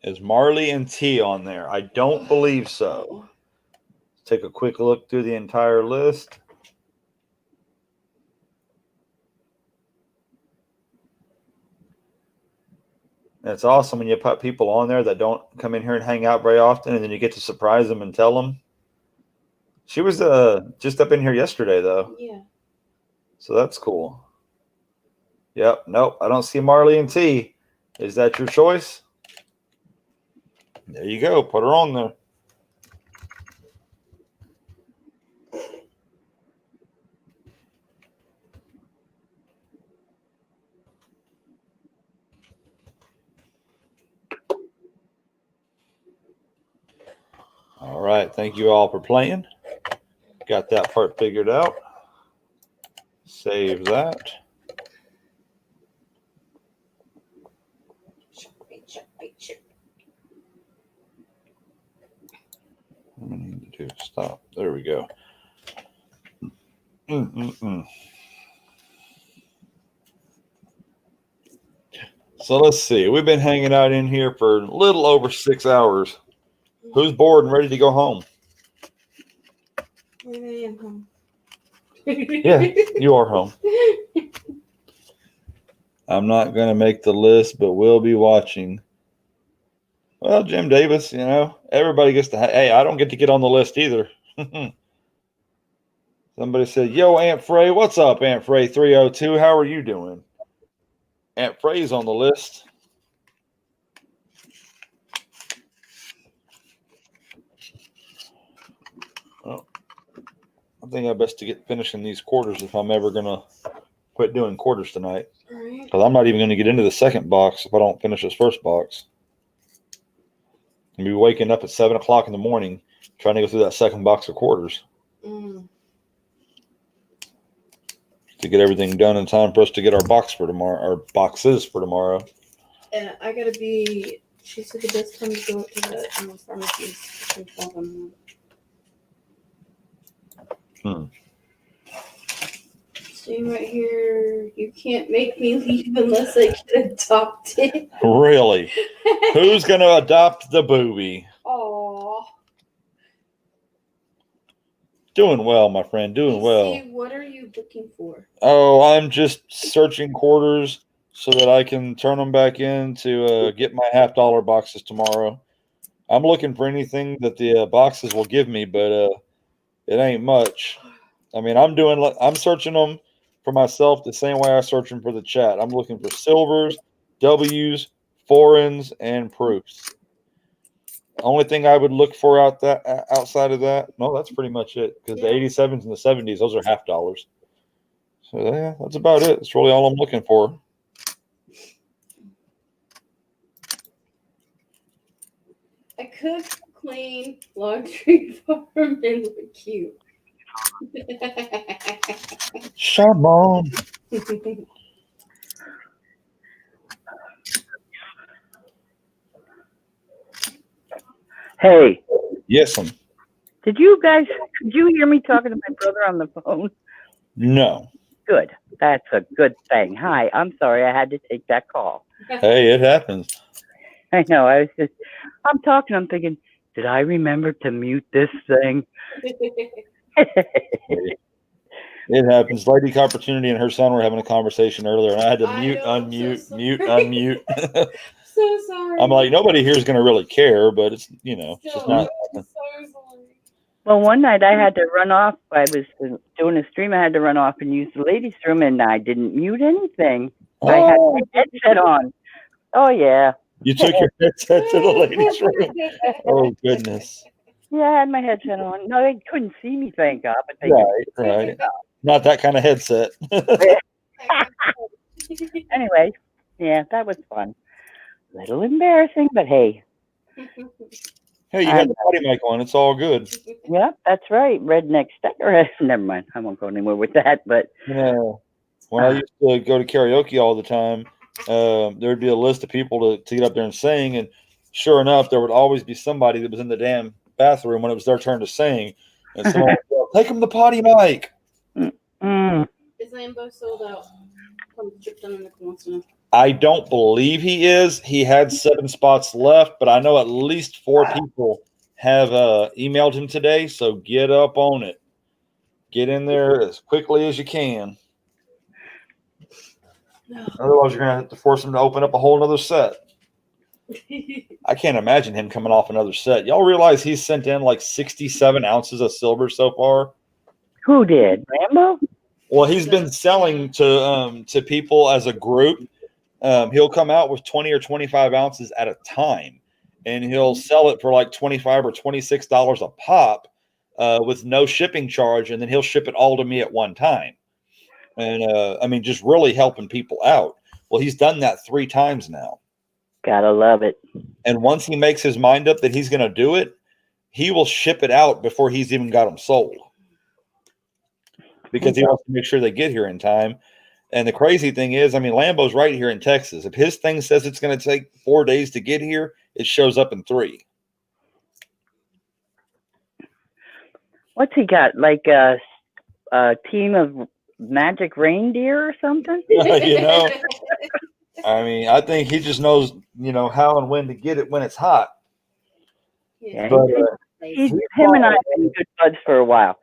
Is Marley and T on there? I don't believe so. Let's take a quick look through the entire list. It's awesome when you put people on there that don't come in here and hang out very often, and then you get to surprise them and tell them. She was just up in here yesterday, though. Yeah. So that's cool. Yep. Nope. I don't see Marley and T. Is that your choice? There you go. Put her on there. All right. Thank you all for playing. Got that part figured out. Save that. What I need to do? Stop. There we go. So let's see. We've been hanging out in here for a little over 6 hours. Who's bored and ready to go home? I am home. Yeah, you are home. I'm not going to make the list, but we'll be watching. Well, Jim Davis, you know, everybody gets to. Hey, I don't get to get on the list either. Somebody said, "Yo, AntFrey, what's up, AntFrey 302? How are you doing?" AntFrey's on the list. think I best to get finishing these quarters if I'm ever gonna quit doing quarters tonight. Alright. Because I'm not even gonna get into the second box if I don't finish this first box. I'll be waking up at 7 o'clock in the morning trying to go through that second box of quarters Mm. to get everything done in time for us to get our boxes for tomorrow. And I gotta be. She said the best time to go up to the pharmacy is between 12 and 1. Staying right here. You can't make me leave unless I get adopted. Really? Who's gonna adopt the booby? Aww. Doing well, my friend. Doing well. See, what are you looking for? Oh, I'm just searching quarters so that I can turn them back in to get my $50 boxes tomorrow. I'm looking for anything that the boxes will give me, but it ain't much. I mean, I'm searching them for myself the same way I search them for the chat. I'm looking for silvers, W's, foreigns, and proofs. The only thing I would look for outside of that, no, that's pretty much it. Because the 87s and the 70s, those are $50. So yeah, that's about it. That's really all I'm looking for. I cook, clean, laundry, farm, and look cute. Shamon. Hey, Yes, could you hear me talking to my brother on the phone? no. Good. That's a good thing. Hi, I'm sorry I had to take that call. Hey, it happens. I know. I'm talking. I'm thinking, did I remember to mute this thing? It happens. Lady Opportunity and her son were having a conversation earlier, and I had to I mute, know, I'm unmute, so mute, sorry. unmute. So sorry. I'm like, nobody here is going to really care, but it's, it's just not. I'm so sorry. Well, one night I had to run off. I was doing a stream. I had to run off and use the ladies' room, and I didn't mute anything. I had my headset on. Oh, yeah. You took your headset to the ladies' room. Oh, goodness. Yeah, I had my headset on. No, they couldn't see me, thank God. But they Right. Not that kind of headset. Anyway, yeah, that was fun. A little embarrassing, but hey. Hey, you had the potty mic on. It's all good. Yeah, that's right. Redneck Stacker. Never mind. I won't go anywhere with that. But when I used to go to karaoke all the time, there'd be a list of people to get up there and sing, and sure enough, there would always be somebody that was in the damn bathroom when it was their turn to sing, and someone would go, "Take him the potty mic." Is Lambo sold out? Come strip down in the corner. I don't believe he is. He had 7 spots left, but I know at least 4 people have emailed him today. So get up on it. Get in there as quickly as you can. No. Otherwise, you're going to have to force him to open up a whole other set. I can't imagine him coming off another set. Y'all realize he's sent in like 67 ounces of silver so far? Who did? Rambo? Well, he's been selling to people as a group. He'll come out with 20 or 25 ounces at a time, and he'll sell it for like $25 or $26 a pop with no shipping charge, and then he'll ship it all to me at one time. And I mean, just really helping people out. Well, he's done that 3 times now. Gotta love it. And once he makes his mind up that he's going to do it, he will ship it out before he's even got them sold, because he wants to make sure they get here in time. And the crazy thing is, I mean, Lambo's right here in Texas. If his thing says it's going to take 4 days to get here, it shows up in 3. What's he got? Like a team of magic reindeer or something? I mean, I think he just knows, how and when to get it when it's hot. Yeah, But, him and I have been good buds for a while.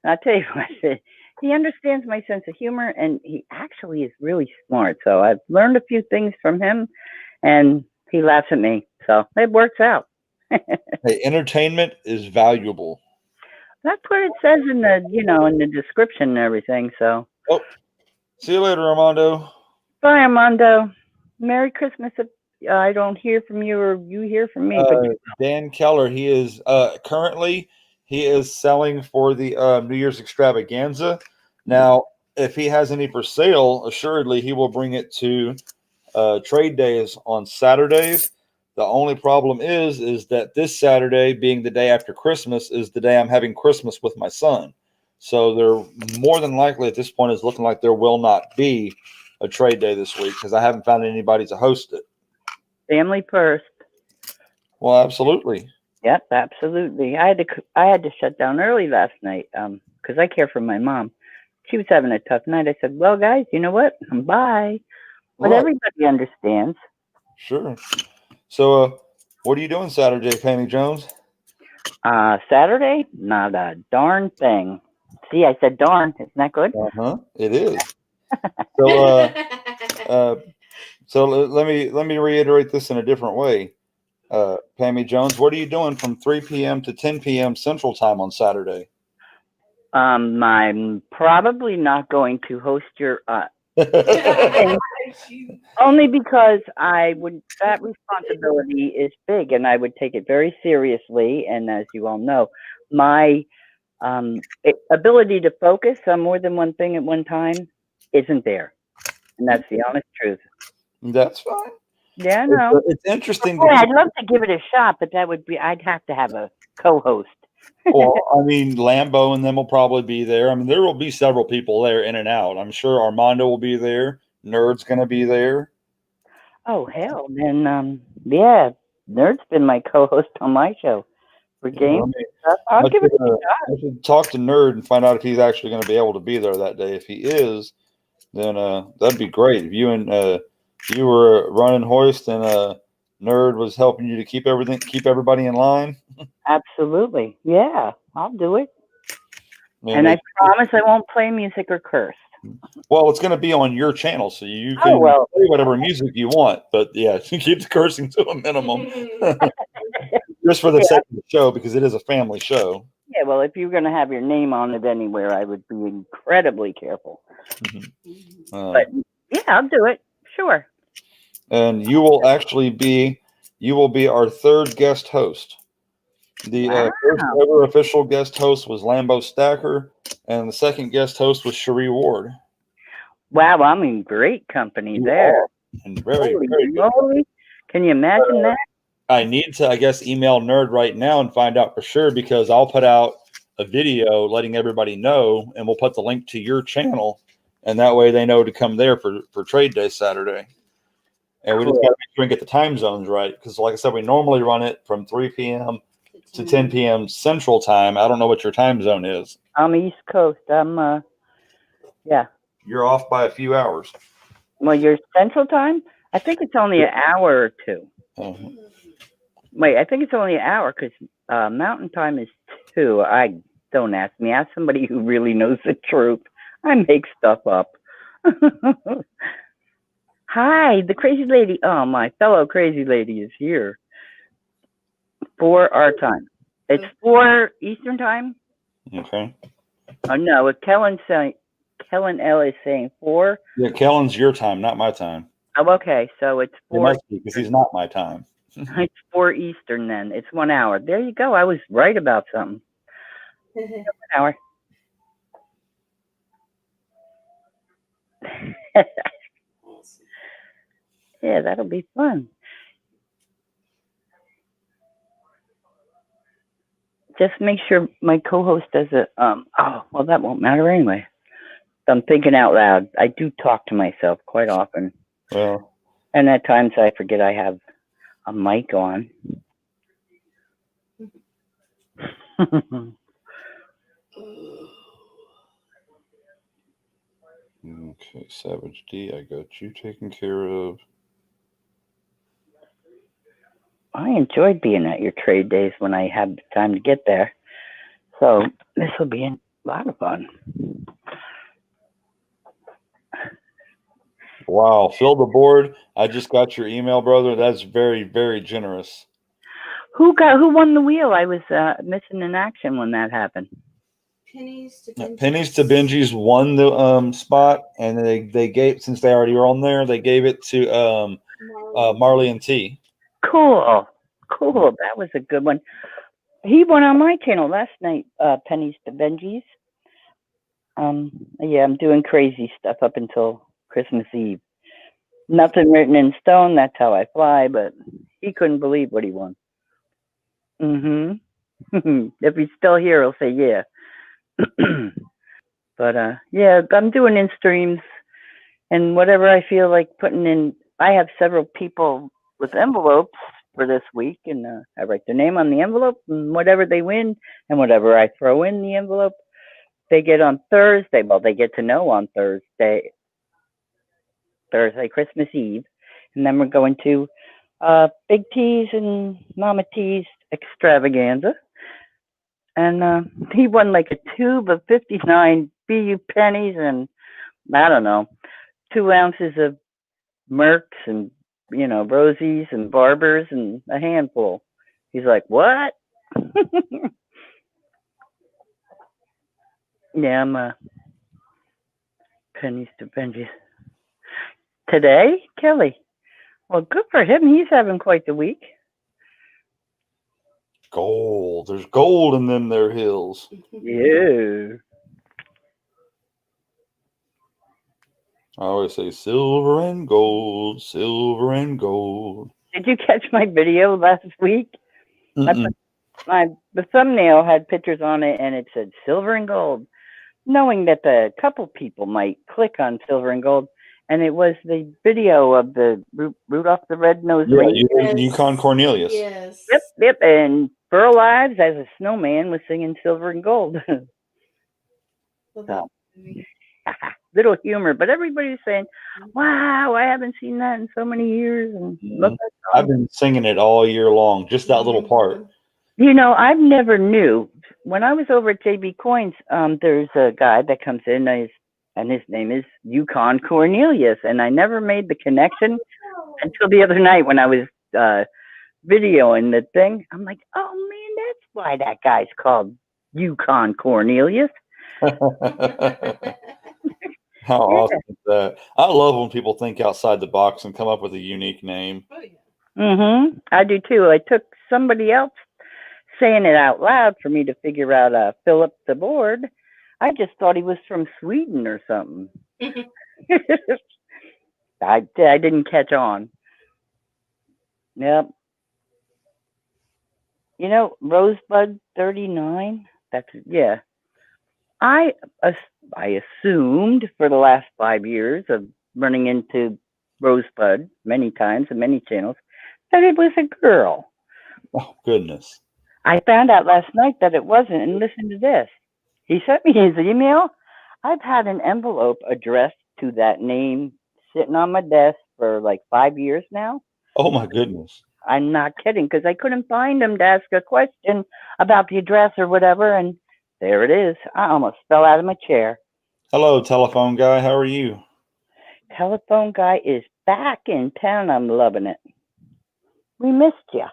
And I'll tell you what, he understands my sense of humor, and he actually is really smart. So I've learned a few things from him, and he laughs at me. So it works out. Hey, entertainment is valuable. That's what it says in the, in the description and everything. So. Oh, see you later, Armando. Bye, Armando. Merry Christmas. If I don't hear from you or you hear from me. Dan Keller, he is currently He is selling for the New Year's Extravaganza. Now, if he has any for sale, assuredly he will bring it to trade days on Saturdays. The only problem is that this Saturday, being the day after Christmas, is the day I'm having Christmas with my son. So they're more than likely at this point is looking like there will not be a trade day this week because I haven't found anybody to host it. Family first. Well, absolutely. Yep, absolutely. I had to shut down early last night because I care for my mom. She was having a tough night. I said, "Well, guys, you know what? Bye." But Right. everybody understands. Sure. So, what are you doing Saturday, Pammy Jones? Saturday? Not a darn thing. See, I said darn. Isn't that good? It is. So let me reiterate this in a different way. Pammy Jones, what are you doing from 3 p.m. to 10 p.m. Central Time on Saturday? I'm probably not going to host your only because that responsibility is big and I would take it very seriously. And as you all know, my ability to focus on more than one thing at one time isn't there. And that's the honest truth. That's fine. Yeah, no. It's interesting. Boy, I'd love to give it a shot, but I'd have to have a co-host. Well, I mean, Lambo and them will probably be there. I mean, there will be several people there in and out. I'm sure Armando will be there. Nerd's going to be there. Oh, hell. Then, yeah, Nerd's been my co-host on my show for games. I'll give it a shot. I should talk to Nerd and find out if he's actually going to be able to be there that day. If he is, then that'd be great. If you were running hoist and Nerd was helping you to keep everybody in line. Absolutely. Yeah, I'll do it. And I promise I won't play music or curse. Well, it's going to be on your channel, so you can play whatever music you want. But yeah, keep the cursing to a minimum, just for the sake of the show, because it is a family show. Yeah, well, if you're going to have your name on it anywhere, I would be incredibly careful. But yeah, I'll do it. Sure. And you will be our third guest host. The first ever official guest host was Lambo Stacker, and the second guest host was Cherie Ward. Wow, I'm in great company there. And very good. Moly. Can you imagine that? I need to, I guess, email Nerd right now and find out for sure, because I'll put out a video letting everybody know, and we'll put the link to your channel, and that way they know to come there for trade day Saturday. And we just got to make sure and get the time zones right, because like I said, we normally run it from 3 p.m. to 10 p.m. Central Time. I don't know what your time zone is. I'm East Coast. I'm, yeah. You're off by a few hours. Well, your Central Time? I think it's only an hour or two. Wait, I think it's only an hour because Mountain Time is 2. Don't ask me. Ask somebody who really knows the truth. I make stuff up. Hi, the crazy lady. Oh, my fellow crazy lady is here. 4 our time. It's 4 Eastern Time. Okay. Oh no, Kellen L is saying 4. Yeah, Kellen's your time, not my time. Oh, okay. So it's 4. It must be, because he's not my time. It's 4 Eastern then. It's 1 hour. There you go. I was right about something. 1 hour. Yeah, that'll be fun. Just make sure my co-host does it. Oh, well, that won't matter anyway. I'm thinking out loud. I do talk to myself quite often. Well, and at times I forget I have a mic on. Okay, Savage D, I got you taken care of. I enjoyed being at your trade days when I had the time to get there. So this will be a lot of fun. Wow, fill the board. I just got your email, brother. That's very, very generous. Who won the wheel? I was missing in action when that happened. Pennies to Benji's won the spot, and they gave, since they already were on there, they gave it to Marley and T. Cool. That was a good one. He went on my channel last night, Pennies to Benji's. Yeah, I'm doing crazy stuff up until Christmas Eve. Nothing written in stone, that's how I fly, but he couldn't believe what he won. If he's still here, he'll say yeah. But yeah, I'm doing in streams and whatever I feel like putting in. I have several people with envelopes for this week, and I write their name on the envelope, and whatever they win and whatever I throw in the envelope, they get on Thursday. Well, they get to know on Thursday, Christmas Eve, and then we're going to Big T's and Mama T's Extravaganza. And he won like a tube of 59 BU pennies and, I don't know, 2 ounces of Mercs and, Rosies and Barbers and a handful. He's like, what? Yeah, I'm Pennies to Benji. Today, Kelly. Well, good for him. He's having quite the week. Gold. There's gold in them there hills. Yeah. I always say silver and gold, silver and gold. Did you catch my video last week? Mm-mm. The thumbnail had pictures on it, and it said silver and gold, knowing that a couple people might click on silver and gold, and it was the video of the Rudolph the Red-Nosed Reindeer. Yes. Yukon Cornelius. Yes. Yep. And Burl Ives as a snowman was singing silver and gold. So, little humor, but everybody's saying, wow, I haven't seen that in so many years. And look, I've been singing it all year long, just that little part. I've never knew. When I was over at AZCoins, there's a guy that comes in, and his name is Yukon Cornelius, and I never made the connection until the other night when I was videoing the thing. I'm like, oh man, that's why that guy's called Yukon Cornelius. How awesome is that? I love when people think outside the box and come up with a unique name. I do too. I took somebody else saying it out loud for me to figure out Philip the Board. I just thought he was from Sweden or something. I didn't catch on. Yep. Rosebud 39. Yeah. I assumed for the last 5 years of running into Rosebud many times and many channels that it was a girl. Oh, goodness. I found out last night that it wasn't, and listen to this. He sent me his email. I've had an envelope addressed to that name sitting on my desk for like 5 years now. Oh, my goodness. I'm not kidding, because I couldn't find him to ask a question about the address or whatever, and there it is. I almost fell out of my chair. Hello, telephone guy. How are you? Telephone guy is back in town. I'm loving it. We missed you.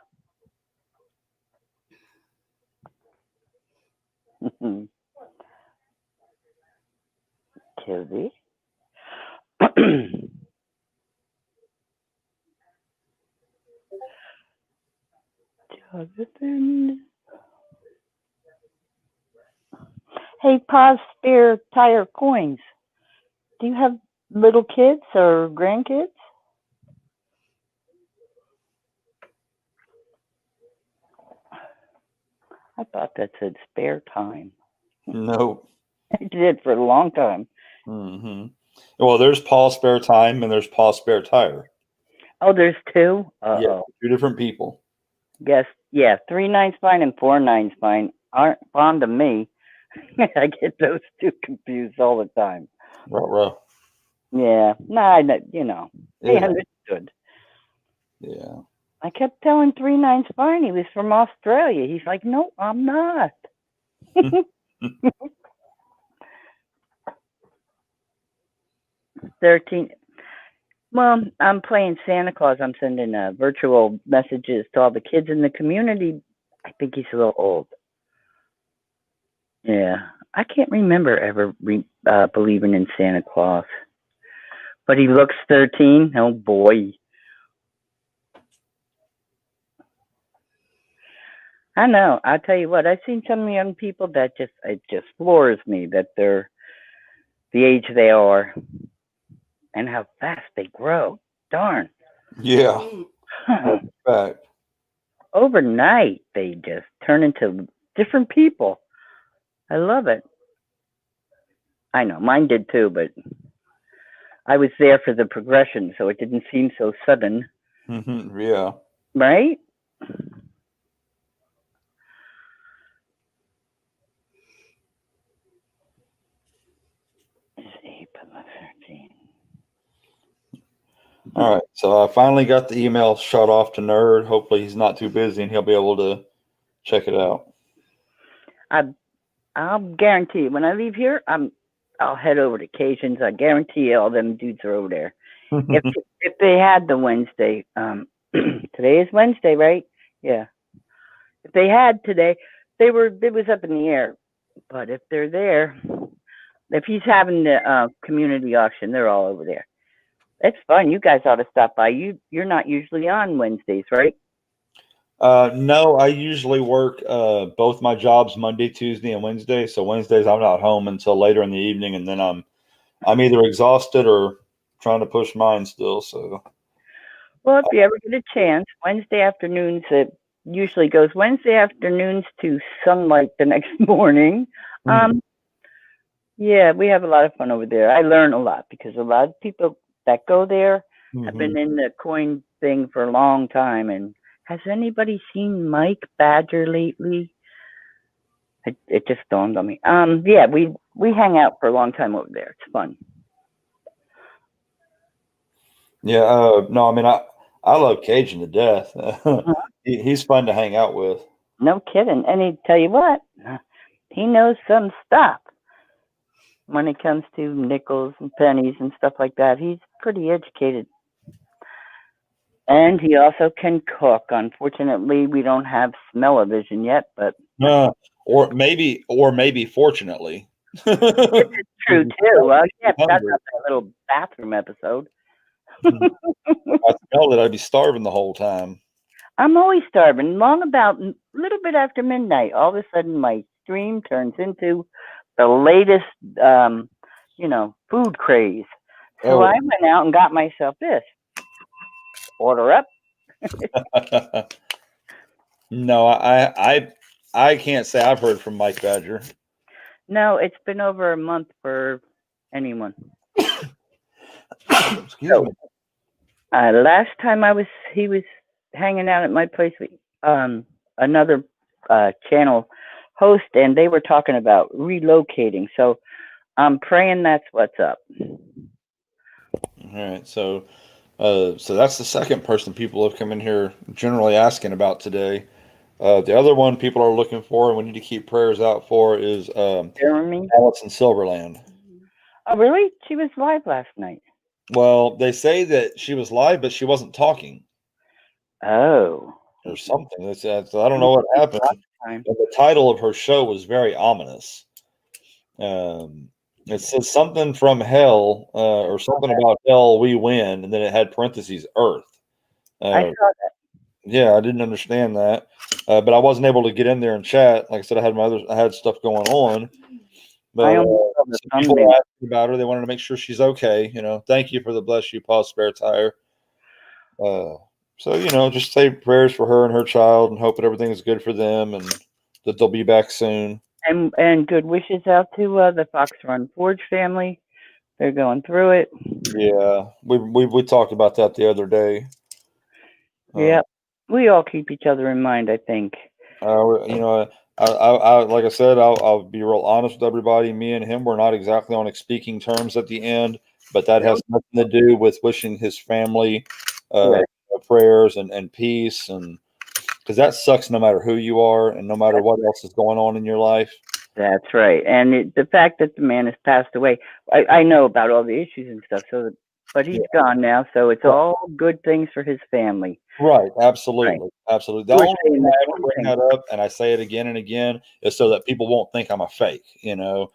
Kizzy. Jonathan. Hey, pause spare tire coins. Do you have little kids or grandkids? I thought that said spare time. No. It did for a long time. Well, there's Paul Spare Time and there's Paul Spare Tire. Oh, there's two? Yeah, 2 different people. Yes, yeah, 3-9's fine and 4-9's fine aren't fond of me. I get those two confused all the time. Right. Yeah, they understood. Yeah. I kept telling 3-9's fine. He was from Australia. He's like, no, I'm not. 13. Well, I'm playing Santa Claus. I'm sending virtual messages to all the kids in the community. I think he's a little old. Yeah, I can't remember ever believing in Santa Claus. But he looks 13. Oh, boy. I know. I'll tell you what. I've seen some young people that it just floors me that they're the age they are and how fast they grow. Darn. Yeah. Fact. Overnight, they just turn into different people. I love it. I know. Mine did too, but I was there for the progression, so it didn't seem so sudden. Yeah. Right? All right. So I finally got the email shot off to Nerd. Hopefully he's not too busy and he'll be able to check it out. I'll guarantee you, when I leave here, I'll head over to Cajuns. I guarantee you all them dudes are over there. If they had the Wednesday, today is Wednesday, right? Yeah. If they had today, it was up in the air. But if they're there, if he's having the community auction, they're all over there. That's fun. You guys ought to stop by. You're not usually on Wednesdays, right? No, I usually work both my jobs Monday, Tuesday, and Wednesday. So Wednesdays I'm not home until later in the evening, and then I'm either exhausted or trying to push mine still. So, well, if you ever get a chance, Wednesday afternoons, it usually goes Wednesday afternoons to sunlight the next morning. Yeah, we have a lot of fun over there. I learn a lot because a lot of people that go there have been in the coin thing for a long time. And has anybody seen Mike Badger lately? It just dawned on me. Yeah, we hang out for a long time over there. It's fun. Yeah, no, I mean I love Cajun to death. He's fun to hang out with. No kidding. And he tell you what, he knows some stuff when it comes to nickels and pennies and stuff like that. He's pretty educated. And he also can cook. Unfortunately, we don't have smell-o-vision yet, but or maybe fortunately. It's true too. Well, yeah, that's not that little bathroom episode. I smelled it. I'd be starving the whole time. I'm always starving. Long about a little bit after midnight, all of a sudden my stream turns into the latest, food craze. So I went out and got myself this. Order up. No, I can't say I've heard from Mike Badger. No, it's been over a month for anyone. Excuse me. Last time he was hanging out at my place with another channel host, and they were talking about relocating. So I'm praying that's what's up. All right, so that's the second person people have come in here generally asking about today. The other one people are looking for, and we need to keep prayers out for, is Jeremy? Alice in Silverland. Oh, really? She was live last night. Well, they say that she was live, but she wasn't talking. Oh. Or something. I don't know what happened. But the title of her show was very ominous. It says something from hell, or something about hell we win, and then it had parentheses Earth. I saw that. Yeah, I didn't understand that, but I wasn't able to get in there and chat. Like I said, I had stuff going on. But people were asking about her. They wanted to make sure she's okay. Thank you for the bless you, Paul Spare Tire. So just say prayers for her and her child, and hope that everything is good for them, and that they'll be back soon. And good wishes out to the Fox Run Forge family. They're going through it. Yeah, we talked about that the other day. Yeah, we all keep each other in mind, I think. I like I said, I'll be real honest with everybody. Me and him were not exactly on speaking terms at the end, but that has nothing to do with wishing his family prayers and peace, and because that sucks no matter who you are and no matter what else is going on in your life. That's right. And the fact that the man has passed away, I know about all the issues and stuff, but he's gone now, so it's all good things for his family. Right, absolutely. Absolutely. The only reason I ever bring that up, and I say it again and again, is so that people won't think I'm a fake, well,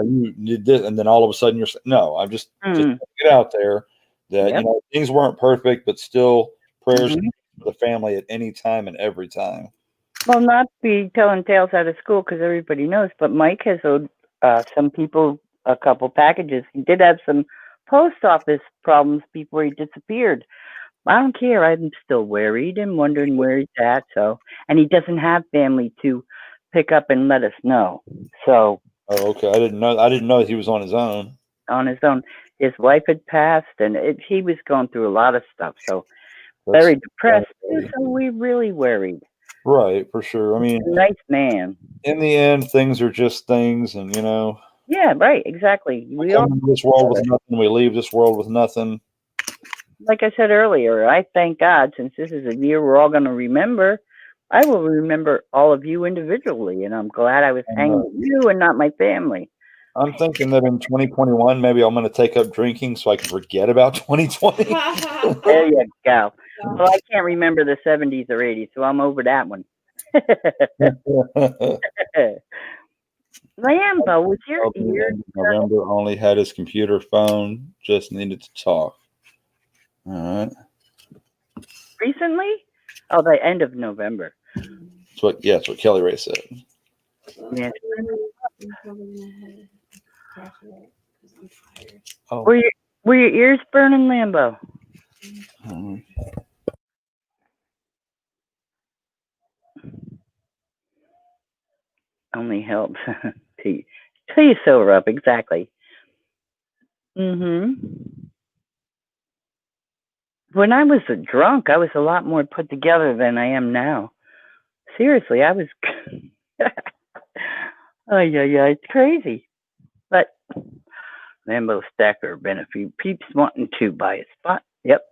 you did this, and then all of a sudden you're saying, no, I'm just get out there that, things weren't perfect, but still prayers for the family at any time and every time. Well, not to be telling tales out of school because everybody knows, but Mike has owed some people a couple packages. He did have some post office problems before he disappeared. I don't care. I'm still worried and wondering where he's at. So, and he doesn't have family to pick up and let us know. So, Oh, okay. I didn't know. I didn't know he was on his own. on his own, his wife had passed, and he was going through a lot of stuff. So, That's very depressed. So we really worried. right, for sure. I mean, Nice man. in the end, things are just things, and you know, Yeah, right. Exactly. we come into this world with nothing. We leave this world with nothing. Like I said earlier, I thank God, since this is a year we're all going to remember, I will remember all of you individually, and I'm glad I was hanging with you and not my family. I'm thinking that in 2021, maybe I'm going to take up drinking so I can forget about 2020. There you go. Well, I can't remember the 70s or 80s, so I'm over that one. Lambo, was your ear? November only had his computer phone, just needed to talk. All right. Recently? Oh, the end of November. That's what Kelly Ray said. Yeah. Oh. Were your ears burning, Lambo? Only helps till you sober up, exactly. When I was a drunk, I was a lot more put together than I am now. Seriously, I was. Oh yeah, it's crazy. But Lambo Stacker been a few peeps wanting to buy a spot. Yep,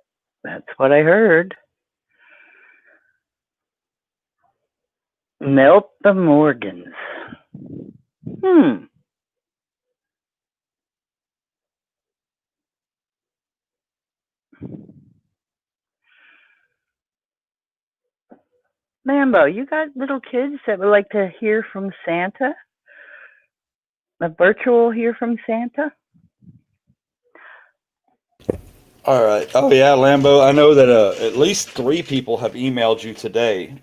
that's what I heard. Melt the Morgans. Lambo, you got little kids that would like to hear from Santa? A virtual hear from Santa? All right. Oh yeah, Lambo. I know that at least 3 people have emailed you today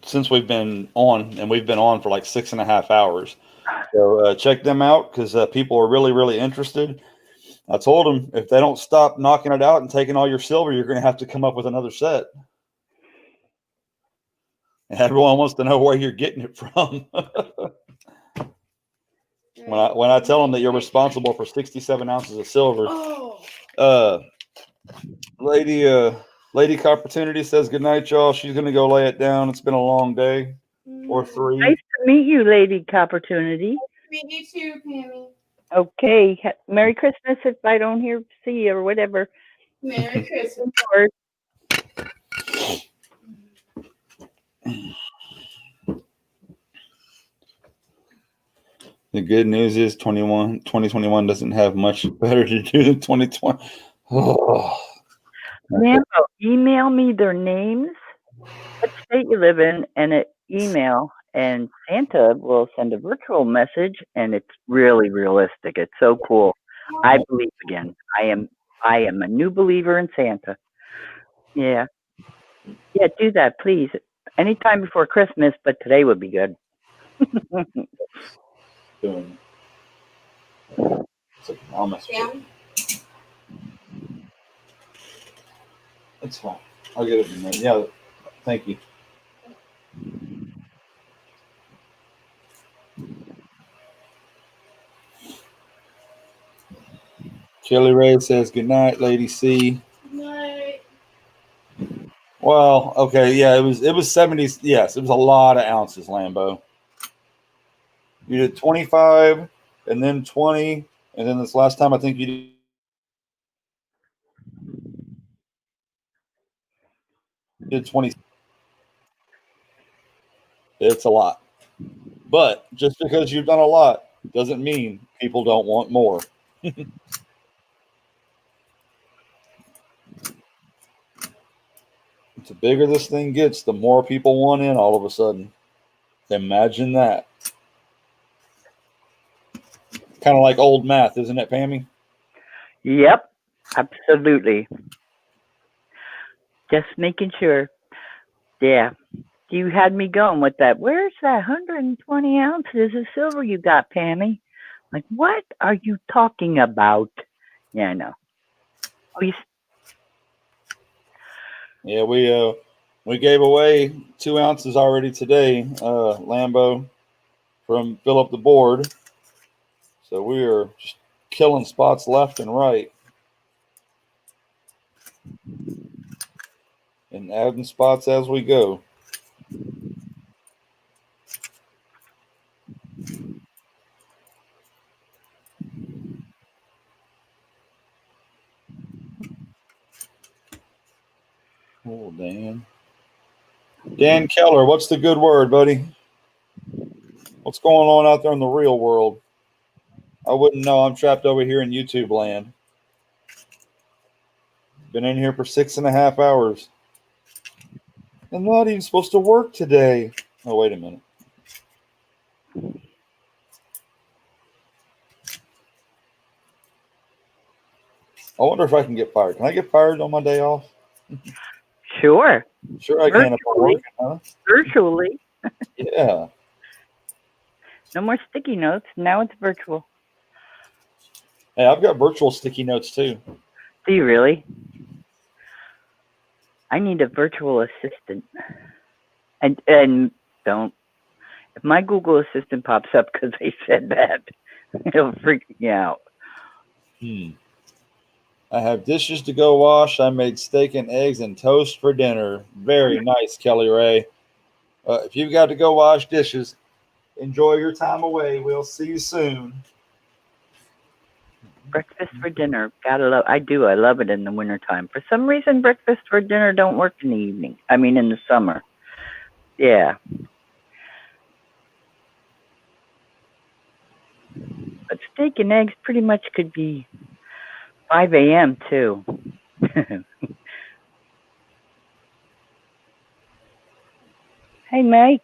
since we've been on, and we've been on for like 6.5 hours. So check them out because people are really, really interested. I told them if they don't stop knocking it out and taking all your silver, you're going to have to come up with another set. And everyone wants to know where you're getting it from. When I tell them that you're responsible for 67 ounces of silver, Lady Opportunity says good night, y'all. She's gonna go lay it down. It's been a long day. Or 3. Nice to meet you, Lady Opportunity. Meet you too, Pammy. Okay. Merry Christmas if I don't see you or whatever. Merry Christmas. The good news is 2021 doesn't have much better to do than 2020. Oh. Lambo, email me their names, what state you live in, and an email, and Santa will send a virtual message, and it's really realistic. It's so cool. I believe again. I am a new believer in Santa. Yeah. Yeah, do that, please. Anytime before Christmas, but today would be good. It's fine. I'll get it in there. Yeah, thank you. Kelly Ray says good night, Lady C. Good night. Well, okay, yeah, it was 70. Yes, it was a lot of ounces, Lambo. You did 25, and then 20, and then this last time I think you did 20. It's a lot, but just because you've done a lot doesn't mean people don't want more. The bigger this thing gets, the more people want in all of a sudden. Imagine that. Kind of like old math, isn't it, Pammy? Yep, absolutely. Just making sure. Yeah. You had me going with that. Where's that 120 ounces of silver you got, Pammy? Like, what are you talking about? Yeah, I know. Yeah, we gave away 2 ounces already today, Lambo, from Fill Up the Board. So we are just killing spots left and right. And adding spots as we go. Oh, Dan. Dan Keller, what's the good word, buddy? What's going on out there in the real world? I wouldn't know. I'm trapped over here in YouTube land. Been in here for 6.5 hours. I'm not even supposed to work today. Oh, wait a minute. I wonder if I can get fired. Can I get fired on my day off? Sure. Sure I can if I'm working, huh? Virtually. Yeah. No more sticky notes. Now it's virtual. Hey, I've got virtual sticky notes too. Do you really? I need a virtual assistant. And don't. If my Google Assistant pops up because they said that, it'll freak me out. I have dishes to go wash. I made steak and eggs and toast for dinner. Very nice, Kelly Ray. If you've got to go wash dishes, enjoy your time away. We'll see you soon. Breakfast for dinner. Gotta love. I do. I love it in the wintertime. For some reason, breakfast for dinner don't work in the evening. I mean, in the summer. Yeah. But steak and eggs pretty much could be 5 a.m. too. Hey, Mike.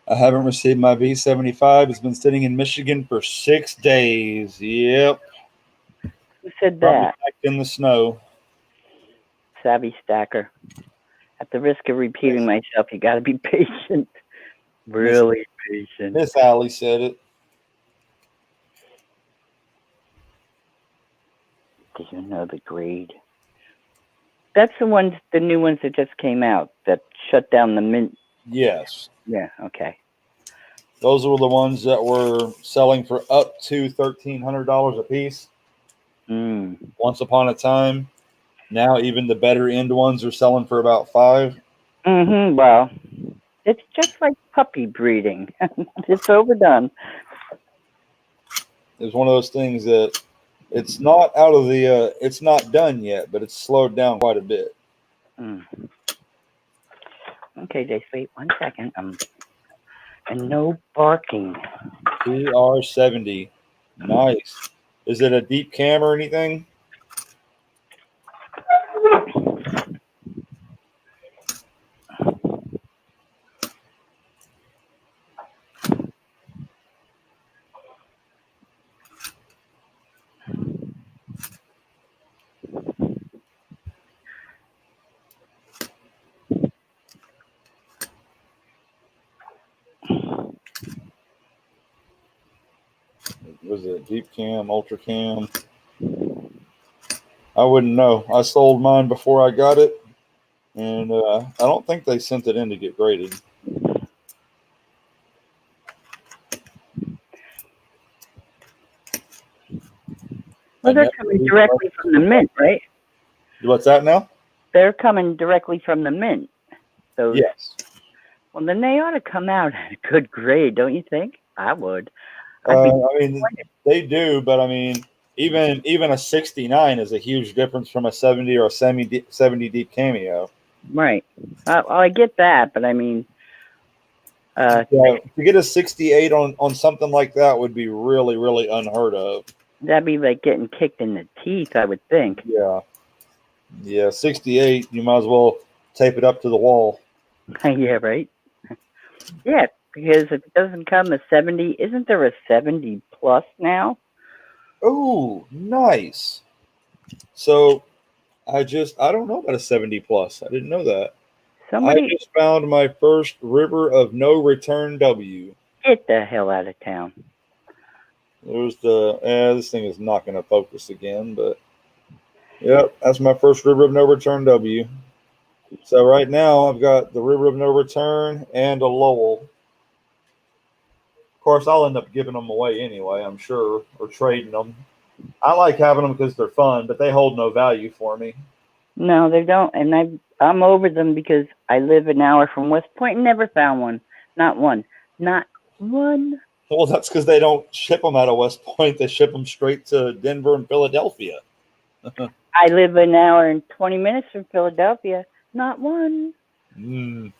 I haven't received my V75. It's been sitting in Michigan for 6 days. Yep. Who said Probably that? packed in the snow. Savy Stacker. At the risk of repeating myself, you got to be patient. Really patient. Miss Allie said it. Do you know the grade? That's the new ones that just came out that shut down the mint. Yes. Yeah, okay. Those were the ones that were selling for up to $1,300 a piece. Once upon a time. Now even the better end ones are selling for about $5. Well, it's just like puppy breeding. It's overdone. It's one of those things that it's not out of the it's not done yet, but it's slowed down quite a bit. Okay, Jay, wait 1 second. And no barking. TR70. Nice. Is it a deep cam or anything? Was it deep cam, ultra cam? I wouldn't know. I sold mine before I got it, and I don't think they sent it in to get graded. Well, they're coming directly from the mint, right? What's that now? They're coming directly from the mint. So yes. Well, then they ought to come out at a good grade, don't you think? I would. I mean, they do, but I mean, even a 69 is a huge difference from a 70 or a 70 deep cameo. Right. Well, I get that, but I mean, to get a 68 on something like that would be really, really unheard of. That'd be like getting kicked in the teeth, I would think. Yeah, 68. You might as well tape it up to the wall. Yeah, right. Yeah, because if it doesn't come a 70, isn't there a 70 plus now? Oh, nice. So I don't know about a 70 plus. I didn't know that. Somebody I just found my first river of no return W. get the hell out of town. There's this thing is not going to focus again, but yep, that's my first river of no return W. So right now I've got the river of no return and a Lowell. Of course, I'll end up giving them away anyway, I'm sure, or trading them. I like having them because they're fun, but they hold no value for me. No, they don't. And I'm over them because I live an hour from West Point and never found one. Not one. Not one. Well, that's because they don't ship them out of West Point. They ship them straight to Denver and Philadelphia. I live an hour and 20 minutes from Philadelphia. Not one.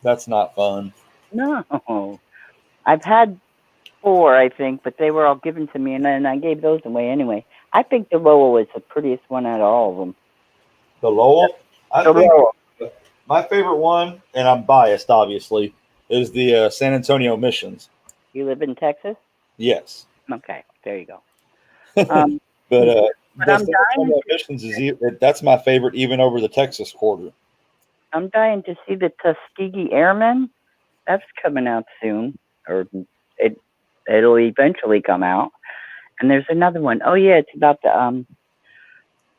That's not fun. No. I've had 4, I think, but they were all given to me, and then I gave those away anyway. I think the Lowell is the prettiest one out of all of them. The Lowell? I think my favorite one, and I'm biased, obviously, is the San Antonio Missions. You live in Texas? Yes. Okay, there you go. But the I'm San Antonio Missions that's my favorite, even over the Texas quarter. I'm dying to see the Tuskegee Airmen. That's coming out soon, or it'll eventually come out. And there's another one. Oh yeah, it's about the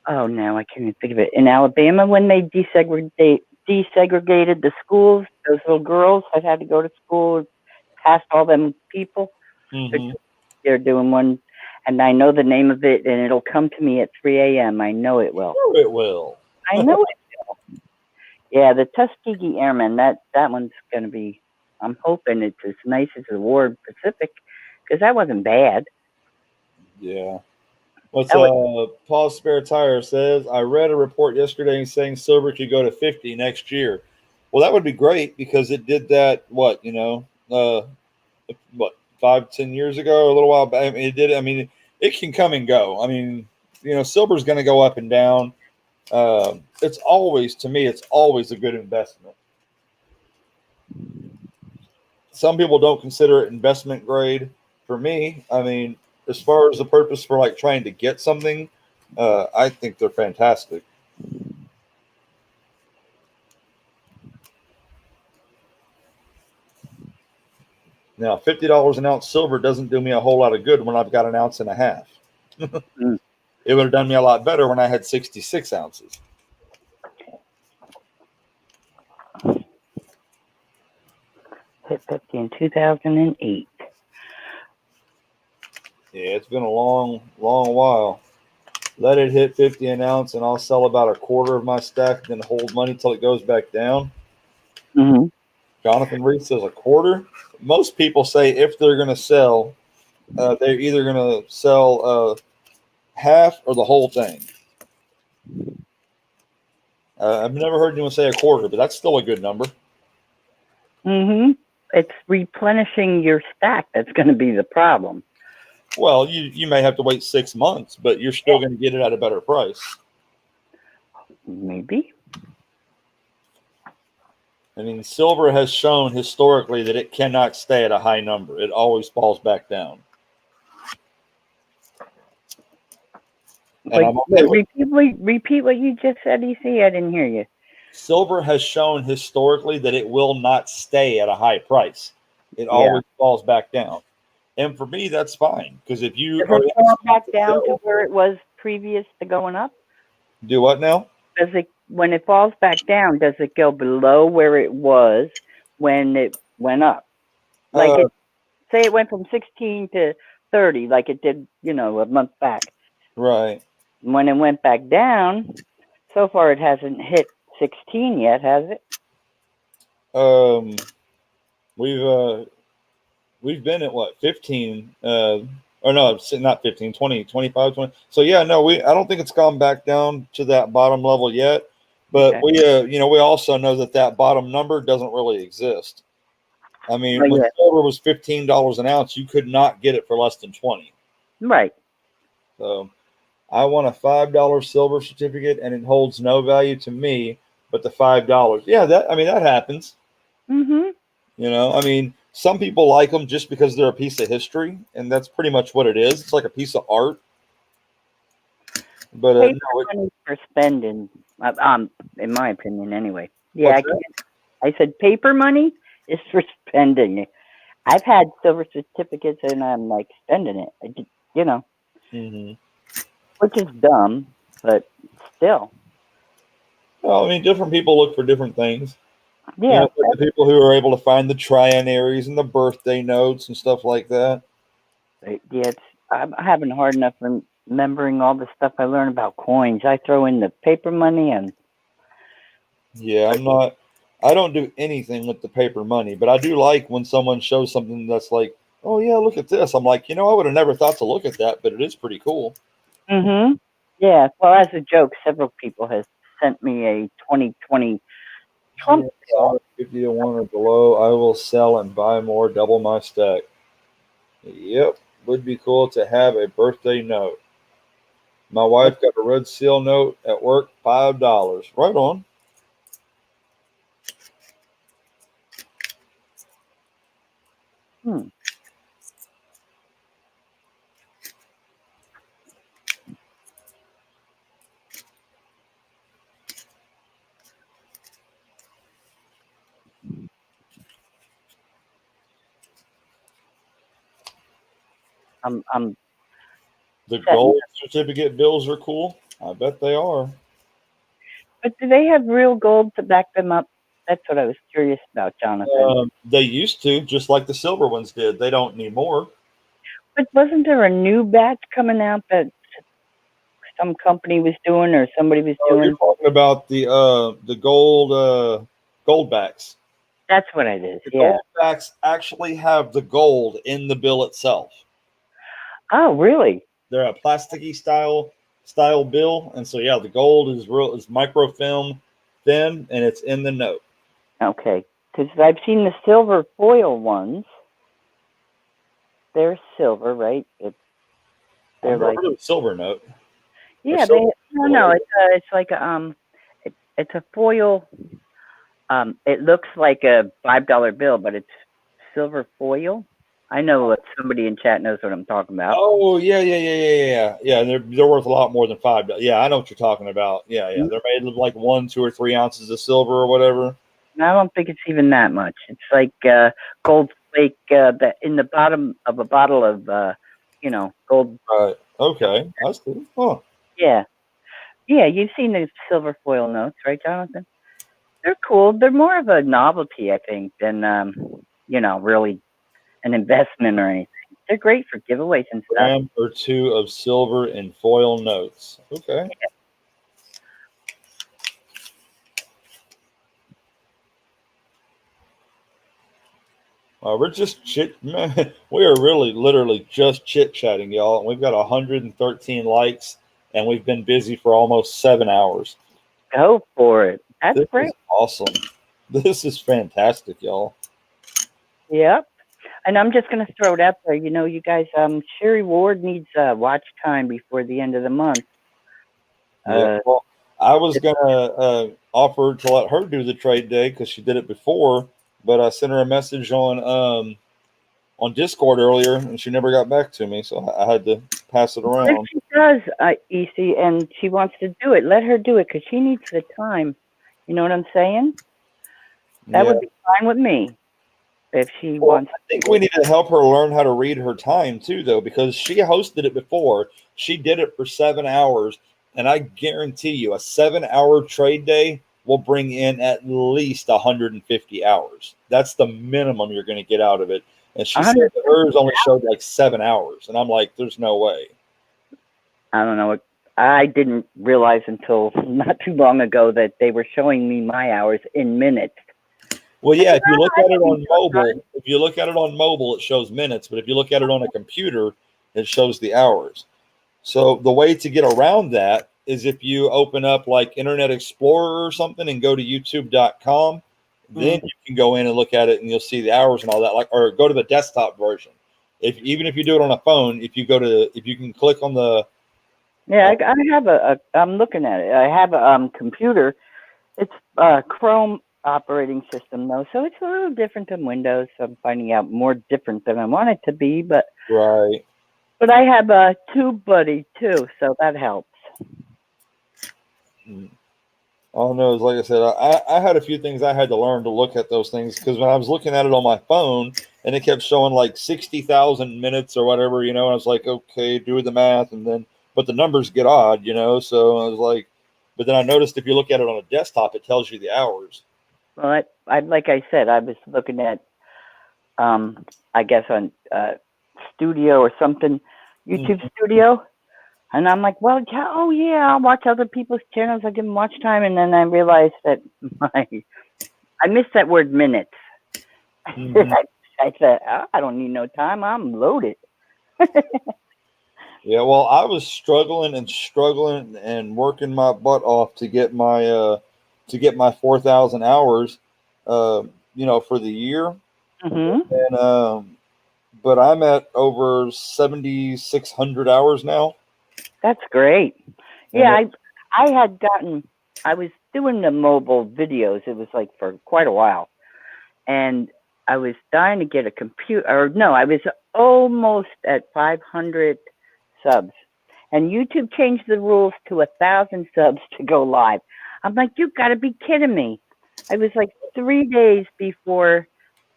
oh no, I can't even think of it. In Alabama, when they desegregated the schools, those little girls that had to go to school past all them people. Mm-hmm. They're doing one, and I know the name of it, and it'll come to me at 3 a.m. I know it will. Oh, it will. I know it will. Yeah, the Tuskegee Airmen, that one's going to be, I'm hoping it's as nice as the War Pacific, because that wasn't bad. Yeah. What's Paul's Spare Tire says, I read a report yesterday saying silver could go to 50 next year. Well, that would be great because it did that, 5-10 years ago, a little while back. I mean, it did. I mean, it can come and go. I mean, silver's going to go up and down. It's always a good investment. Some people don't consider it investment grade. For me, I mean, as far as the purpose for like trying to get something, I think they're fantastic. Now, $50 an ounce silver doesn't do me a whole lot of good when I've got an ounce and a half. It would have done me a lot better when I had 66 ounces. Hit 50 in 2008. Yeah, it's been a long, long while. Let it hit 50 an ounce, and I'll sell about a quarter of my stack, then hold money till it goes back down. Mm-hmm. Jonathan Reese says a quarter. Most people say if they're going to sell, they're either going to sell half or the whole thing. I've never heard anyone say a quarter, but that's still a good number. Mm-hmm. It's replenishing your stack that's going to be the problem. Well, you may have to wait 6 months, but you're still going to get it at a better price. Maybe. I mean, silver has shown historically that it cannot stay at a high number. It always falls back down. And repeat what you just said, EC. I didn't hear you. Silver has shown historically that it will not stay at a high price. It always falls back down. And for me, that's fine. Because if you does it fall back down to where it was previous to going up? Do what now? When it falls back down, does it go below where it was when it went up? Like say it went from 16 to 30, like it did, a month back. Right. When it went back down, so far it hasn't hit 16 yet, has it? We've been at what, 15 or no, not 15, 20, 25, 20. So yeah, no, I don't think it's gone back down to that bottom level yet, but okay. We also know that bottom number doesn't really exist. I mean, when silver was $15 an ounce, you could not get it for less than 20. Right. So I want a $5 silver certificate, and it holds no value to me, but the $5. Yeah, that happens. Mm-hmm. I mean, Some people like them just because they're a piece of history, and that's pretty much what it is. It's like a piece of art. But Paper no, money for spending, in my opinion, anyway. Yeah, What's I can't. I said paper money is for spending. I've had silver certificates and I'm like spending it. You know, which is dumb, but still. well, I mean, different people look for different things. Yeah, Like the people who are able to find the trianaries and the birthday notes and stuff like that. I'm having hard enough remembering all the stuff I learned about coins. I throw in the paper money and. Yeah, I don't do anything with the paper money, but I do like when someone shows something that's like, oh yeah, look at this. I'm like, I would have never thought to look at that, but it is pretty cool. Mm-hmm. Yeah. Well, as a joke, several people have sent me a 2020 Trump bill. 50 to 1 or below, I will sell and buy more, double my stack. Yep, would be cool to have a birthday note. My wife got a red seal note at work, $5. Right on. The gold certificate bills are cool. I bet they are. But do they have real gold to back them up? That's what I was curious about, Jonathan. They used to, just like the silver ones did. They don't anymore. But wasn't there a new batch coming out that some company was doing or somebody was doing? You're talking about the gold backs. That's what it is. The gold backs actually have the gold in the bill itself. Oh, really? They're a plasticky style bill, and so yeah, the gold is microfilm thin, and it's in the note. Okay, because I've seen the silver foil ones. They're silver, right? They're like a silver note. Yeah, no. It's like it's a foil. It looks like a $5 bill, but it's silver foil. I know somebody in chat knows what I'm talking about. Oh yeah. They're worth a lot more than $5. Yeah, I know what you're talking about. Yeah. They're made of like 1, 2, or 3 ounces of silver or whatever. I don't think it's even that much. It's like gold flake that in the bottom of a bottle of gold. Right. Okay. That's cool. Huh. Yeah. You've seen the silver foil notes, right, Jonathan? They're cool. They're more of a novelty, I think, than really an investment or anything. They're great for giveaways and stuff. Gram or 2 of silver in foil notes. Okay. Yeah. We're just we are really literally just chit-chatting, y'all. And we've got 113 likes, and we've been busy for almost 7 hours. Go for it. That's great. Is awesome. This is fantastic, y'all. Yep. And I'm just going to throw it out there. You guys, Sherry Ward needs watch time before the end of the month. Well, I was going to offer to let her do the trade day because she did it before, but I sent her a message on Discord earlier, and she never got back to me, so I had to pass it around. If she does, EC, and she wants to do it, let her do it because she needs the time. You know what I'm saying? That would be fine with me. If she wants, I think we need to help her learn how to read her time too, though, because she hosted it before. She did it for 7 hours, and I guarantee you, a 7-hour trade day will bring in at least 150 hours. That's the minimum you're going to get out of it. And she said that hers only showed like 7 hours, and I'm like, "There's no way." I don't know. I didn't realize until not too long ago that they were showing me my hours in minutes. Well, yeah, if you look at it on mobile, it shows minutes, but if you look at it on a computer, it shows the hours. So the way to get around that is if you open up like Internet Explorer or something and go to youtube.com, then you can go in and look at it and you'll see the hours and all that, or go to the desktop version. Even if you do it on a phone, if you can click on the I have I'm looking at it. I have a computer. It's Chrome operating system though, so it's a little different than Windows. So I'm finding out more different than I want it to be, but Right. I have a TubeBuddy too, so that helps. All I know is, like I said, I had a few things I had to learn to look at those things, because when I was looking at it on my phone and it kept showing like 60,000 minutes or whatever, and I was like, okay, do the math, and then but the numbers get odd, so I was like, but then I noticed if you look at it on a desktop, it tells you the hours. Well, I like I said, I was looking at, I guess on Studio or something, YouTube Studio, and I'm like, well, yeah, oh yeah, I'll watch other people's channels. I give them watch time, and then I realized that I missed that word minutes. I said, oh, I don't need no time. I'm loaded. Yeah, well, I was struggling and working my butt off to get my 4,000 hours, for the year. And but I'm at over 7,600 hours now. That's great. Yeah, I was doing the mobile videos. It was like for quite a while, and I was dying to get a computer. Or no, I was almost at 500 subs, and YouTube changed the rules to 1,000 subs to go live. I'm like, you got to be kidding me! I was like 3 days before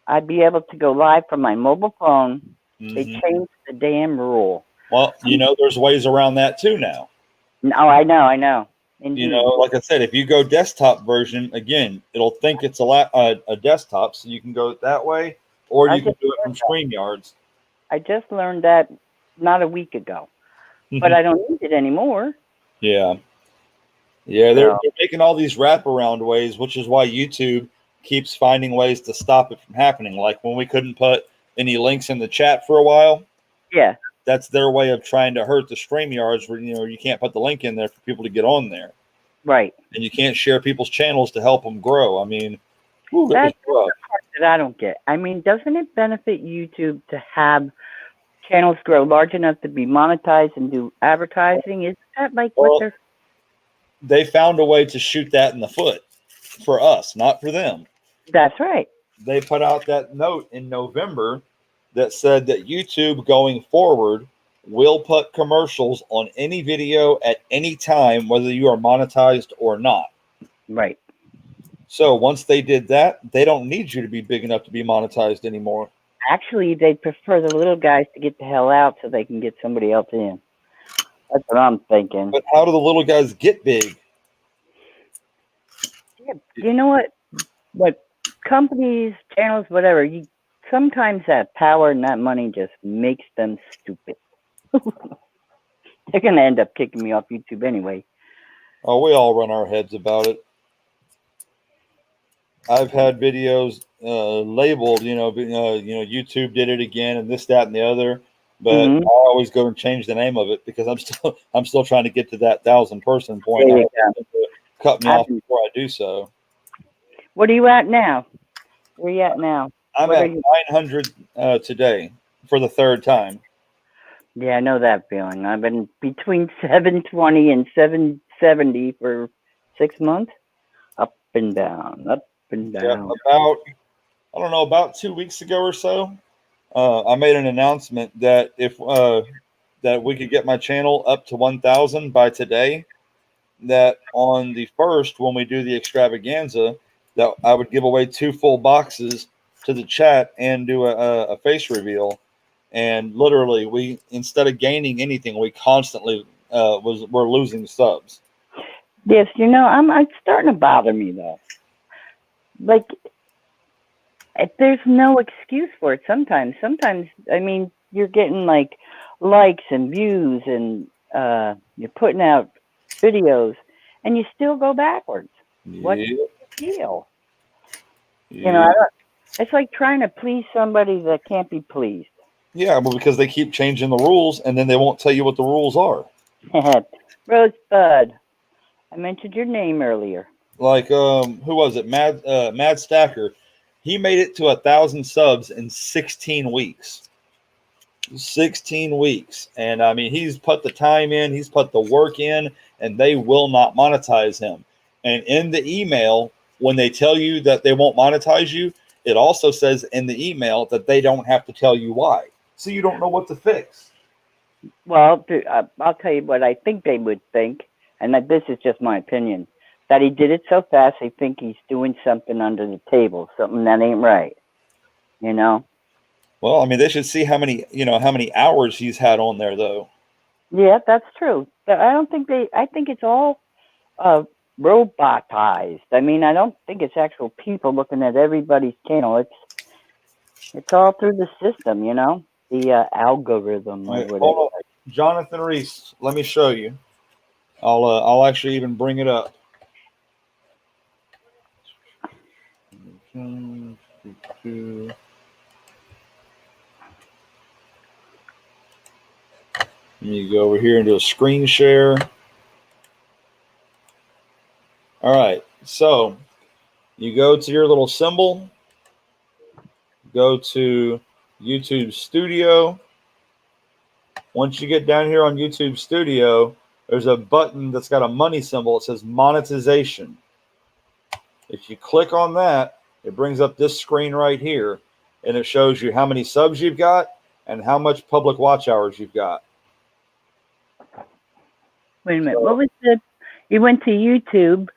I'd be able to go live from my mobile phone. They changed the damn rule. Well, there's ways around that too now. No, I know. Indeed. Like I said, if you go desktop version, again, it'll think it's a desktop, so you can go that way, or you can do it from StreamYards. I just learned that not a week ago, but I don't need it anymore. Yeah, they're making all these wraparound ways, which is why YouTube keeps finding ways to stop it from happening. Like when we couldn't put any links in the chat for a while. Yeah. That's their way of trying to hurt the StreamYards, where you can't put the link in there for people to get on there, right? And you can't share people's channels to help them grow. I mean, that's the part that I don't get. I mean, doesn't it benefit YouTube to have channels grow large enough to be monetized and do advertising? Is that like what they found a way to shoot that in the foot for us, not for them? That's right. They put out that note in November that said that YouTube going forward will put commercials on any video at any time, whether you are monetized or not. Right. So once they did that, they don't need you to be big enough to be monetized anymore. Actually, they prefer the little guys to get the hell out so they can get somebody else in. That's what I'm thinking. But how do the little guys get big? Yeah, you know what? What companies, channels, whatever, you sometimes that power and that money just makes them stupid. They're going to end up kicking me off YouTube anyway. Oh, we all run our heads about it. I've had videos labeled, YouTube did it again and this, that, and the other. But I always go and change the name of it because I'm still trying to get to that 1,000-person point. I cut me off before I do so. What are you at now? Where are you at now? I'm at 900 today for the third time. Yeah, I know that feeling. I've been between 720 and 770 for 6 months. Up and down, up and down. Yeah, about 2 weeks ago or so, I made an announcement that if that we could get my channel up to 1,000 by today, that on the 1st, when we do the extravaganza, that I would give away 2 full boxes to the chat and do a face reveal. And literally, we, instead of gaining anything, we constantly we're losing subs. Yes, it's starting to bother me though. Like, there's no excuse for it. Sometimes, I mean, you're getting like likes and views, and you're putting out videos, and you still go backwards. Yeah. What's the deal? Yeah. It's like trying to please somebody that can't be pleased. Yeah, well, because they keep changing the rules, and then they won't tell you what the rules are. Rosebud, I mentioned your name earlier. Like, who was it? Mad Stacker. He made it to 1,000 subs in 16 weeks. 16 weeks. And I mean, he's put the time in, he's put the work in, and they will not monetize him. And in the email, when they tell you that they won't monetize you, it also says in the email that they don't have to tell you why. So you don't know what to fix. Well, I'll tell you what I think they would think, and that this is just my opinion, that he did it so fast they think he's doing something under the table, something that ain't right. You know? Well, I mean, they should see how many hours he's had on there, though. Yeah, that's true. But I think it's all robotized. I mean, I don't think it's actual people looking at everybody's channel. It's all through the system, you know? The algorithm or Right, whatever. hold on. Jonathan Reese, let me show you. I'll actually even bring it up. You go over here and do a screen share. All right, so you go to your little symbol, go to YouTube Studio. Once you get down here on YouTube Studio, there's a button that's got a money symbol. It says monetization. If you click on that, it brings up this screen right here, and it shows you how many subs you've got and how much public watch hours you've got. Wait a minute. What was the? You went to YouTube.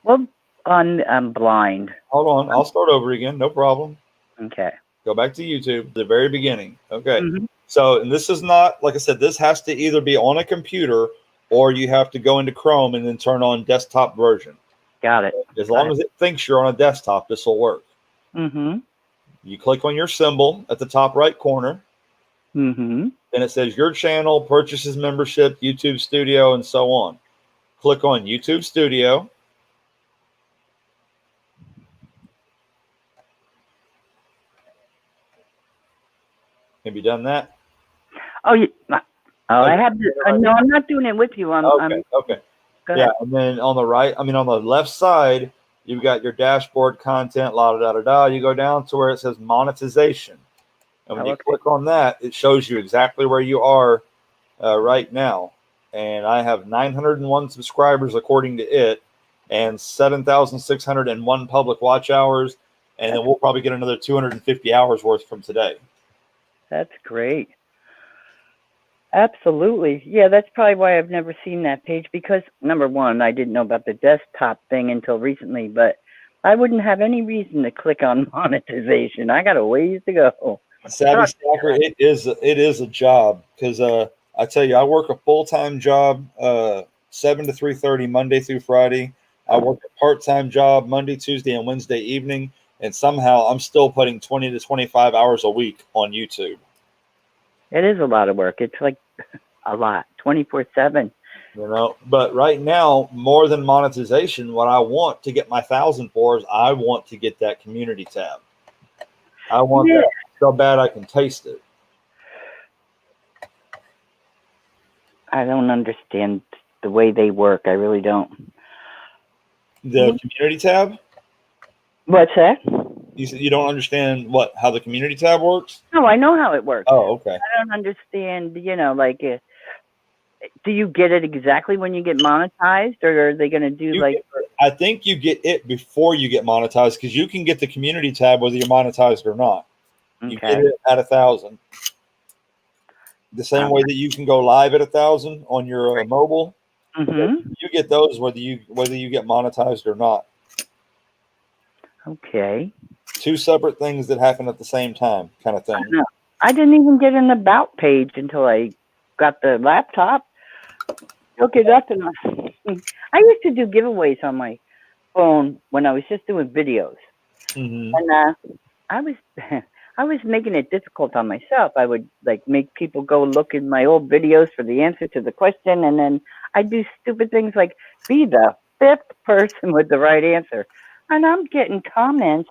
What on? I'm blind. Hold on. I'll start over again. No problem. Okay. Go back to YouTube, the very beginning. Okay. Mm-hmm. So, and this is not, like I said, this has to either be on a computer or you have to go into Chrome and then turn on desktop version. Got it. As long as it thinks you're on a desktop, this will work. Mm-hmm. You click on your symbol at the top right corner. Mm-hmm. Then it says your channel, purchases membership, YouTube Studio, and so on. Click on YouTube Studio. Have you done that? Oh, I have to. No, I'm not doing it with you. Okay. Go Yeah, ahead. and then on the right, on the left side, you've got your dashboard content, You go down to where it says monetization. And when you click on that, it shows you exactly where you are right now. And I have 901 subscribers according to it and 7,601 public watch hours. And then we'll probably get another 250 hours worth from today. That's great. Absolutely. Yeah, that's probably why I've never seen that page because, number one, I didn't know about the desktop thing until recently, but I wouldn't have any reason to click on monetization. I got a ways to go. Savy Stacker, it is a job because I tell you, I work a full-time job 7 to 3:30 Monday through Friday. I work a part-time job Monday, Tuesday, and Wednesday evening, and somehow I'm still putting 20 to 25 hours a week on YouTube. It is a lot of work. It's like a lot, 24/7. But right now, more than monetization, what I want to get my 1,000 for is I want to get that community tab. I want that so bad I can taste it. I don't understand the way they work. I really don't. The community tab? What's that? You said you don't understand how the community tab works? No, I know how it works. Oh, okay. I don't understand, do you get it exactly when you get monetized, or are they going to do I think you get it before you get monetized because you can get the community tab whether you're monetized or not. Okay. You get it at 1,000. The same way that you can go live at 1,000 on your mobile. Mm-hmm. You get those whether you get monetized or not. Okay. Two separate things that happen at the same time, kind of thing. I didn't even get an about page until I got the laptop. Look it up, and I used to do giveaways on my phone when I was just doing videos, and I was making it difficult on myself. I would make people go look in my old videos for the answer to the question, and then I'd do stupid things like be the 5th person with the right answer. And I'm getting comments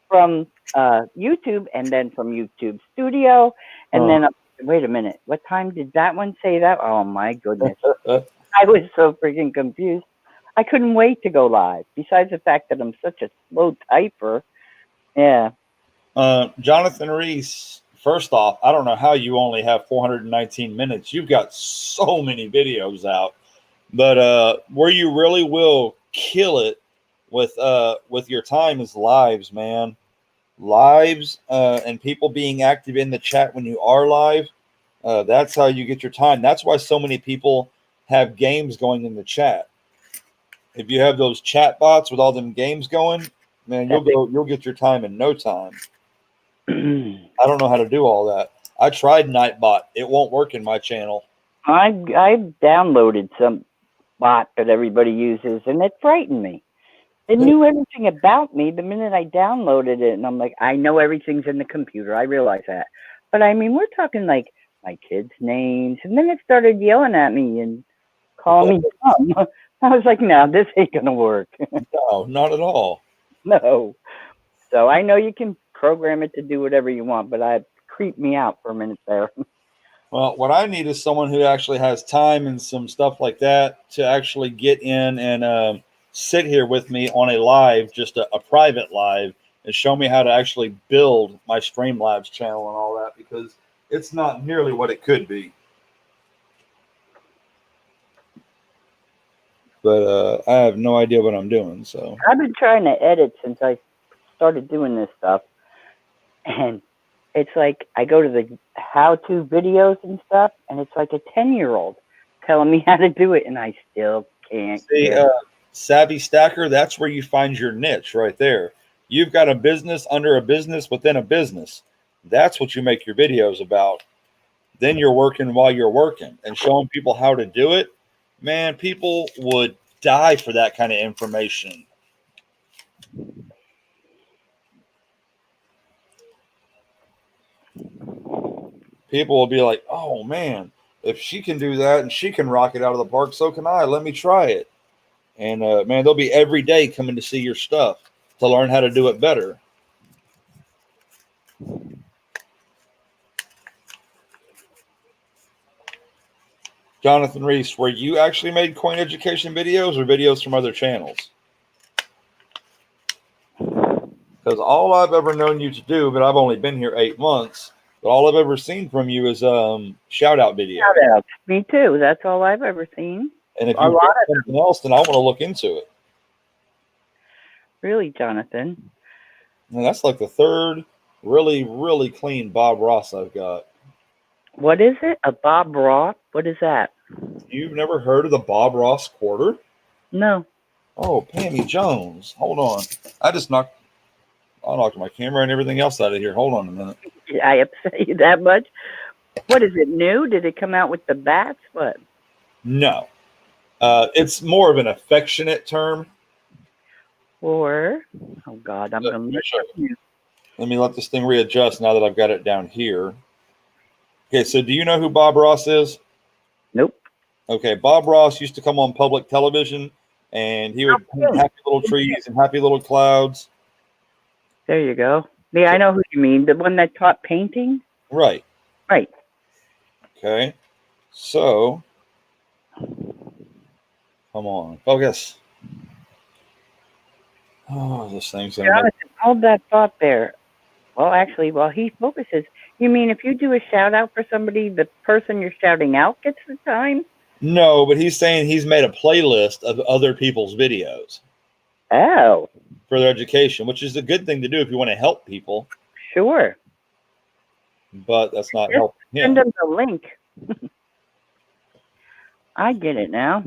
from YouTube and then from YouTube Studio. And then, wait a minute, what time did that one say that? Oh, my goodness. I was so freaking confused. I couldn't wait to go live, besides the fact that I'm such a slow typer. Yeah. Jonathan Reese, first off, I don't know how you only have 419 minutes. You've got so many videos out. But where you really will kill it with your time is lives, man. Lives and people being active in the chat when you are live. That's how you get your time. That's why so many people have games going in the chat. If you have those chat bots with all them games going, man, you'll get your time in no time. I don't know how to do all that. I tried Nightbot. It won't work in my channel. I downloaded some bot that everybody uses, and it frightened me. It knew everything about me the minute I downloaded it, and I'm like, I know everything's in the computer. I realize that. But I mean, we're talking like my kids' names, and then it started yelling at me and calling me dumb. I was like, no, this ain't going to work. No, not at all. No. So I know you can program it to do whatever you want, but it creeped me out for a minute there. Well, what I need is someone who actually has time and some stuff like that to actually get in and sit here with me on a live, just a private live, and show me how to actually build my Streamlabs channel and all that, because it's not nearly what it could be. But I have no idea what I'm doing. So I've been trying to edit since I started doing this stuff, and it's like I go to the how-to videos and stuff, and it's like a 10-year-old telling me how to do it, and I still can't. See, Savy Stacker, that's where you find your niche right there. You've got a business under a business within a business. That's what you make your videos about. Then you're working while you're working and showing people how to do it. Man, people would die for that kind of information. People will be like, oh, man, if she can do that and she can rock it out of the park, so can I. Let me try it. And, man, they'll be every day coming to see your stuff to learn how to do it better. Jonathan Reese, were you actually made coin education videos or videos from other channels? Because all I've ever known you to do, but I've only been here 8 months, but all I've ever seen from you is shout-out videos. Shout-outs. Me too. That's all I've ever seen. And if you've got something else, then I want to look into it. Really, Jonathan? And that's like the third really, really clean Bob Ross I've got. What is it? A Bob Ross? What is that? You've never heard of the Bob Ross quarter? No. Oh, Pammy Jones. Hold on. I knocked my camera and everything else out of here. Hold on a minute. I upset you that much? What is it, new? Did it come out with the bats? What? No. It's more of an affectionate term. Or, oh God, I'm going to show you. Let me let this thing readjust now that I've got it down here. Okay, so do you know who Bob Ross is? Nope. Okay, Bob Ross used to come on public television, and he would paint happy little trees and happy little clouds. There you go. Yeah, I know who you mean. The one that taught painting? Right. Right. Okay. So, come on, focus. Oh, this thing's going to hold that thought there. Well, actually, while he focuses, you mean if you do a shout out for somebody, the person you're shouting out gets the time? No, but he's saying he's made a playlist of other people's videos. Oh. For their education, which is a good thing to do if you want to help people. Sure. But that's not helping him. Send them the link. I get it now.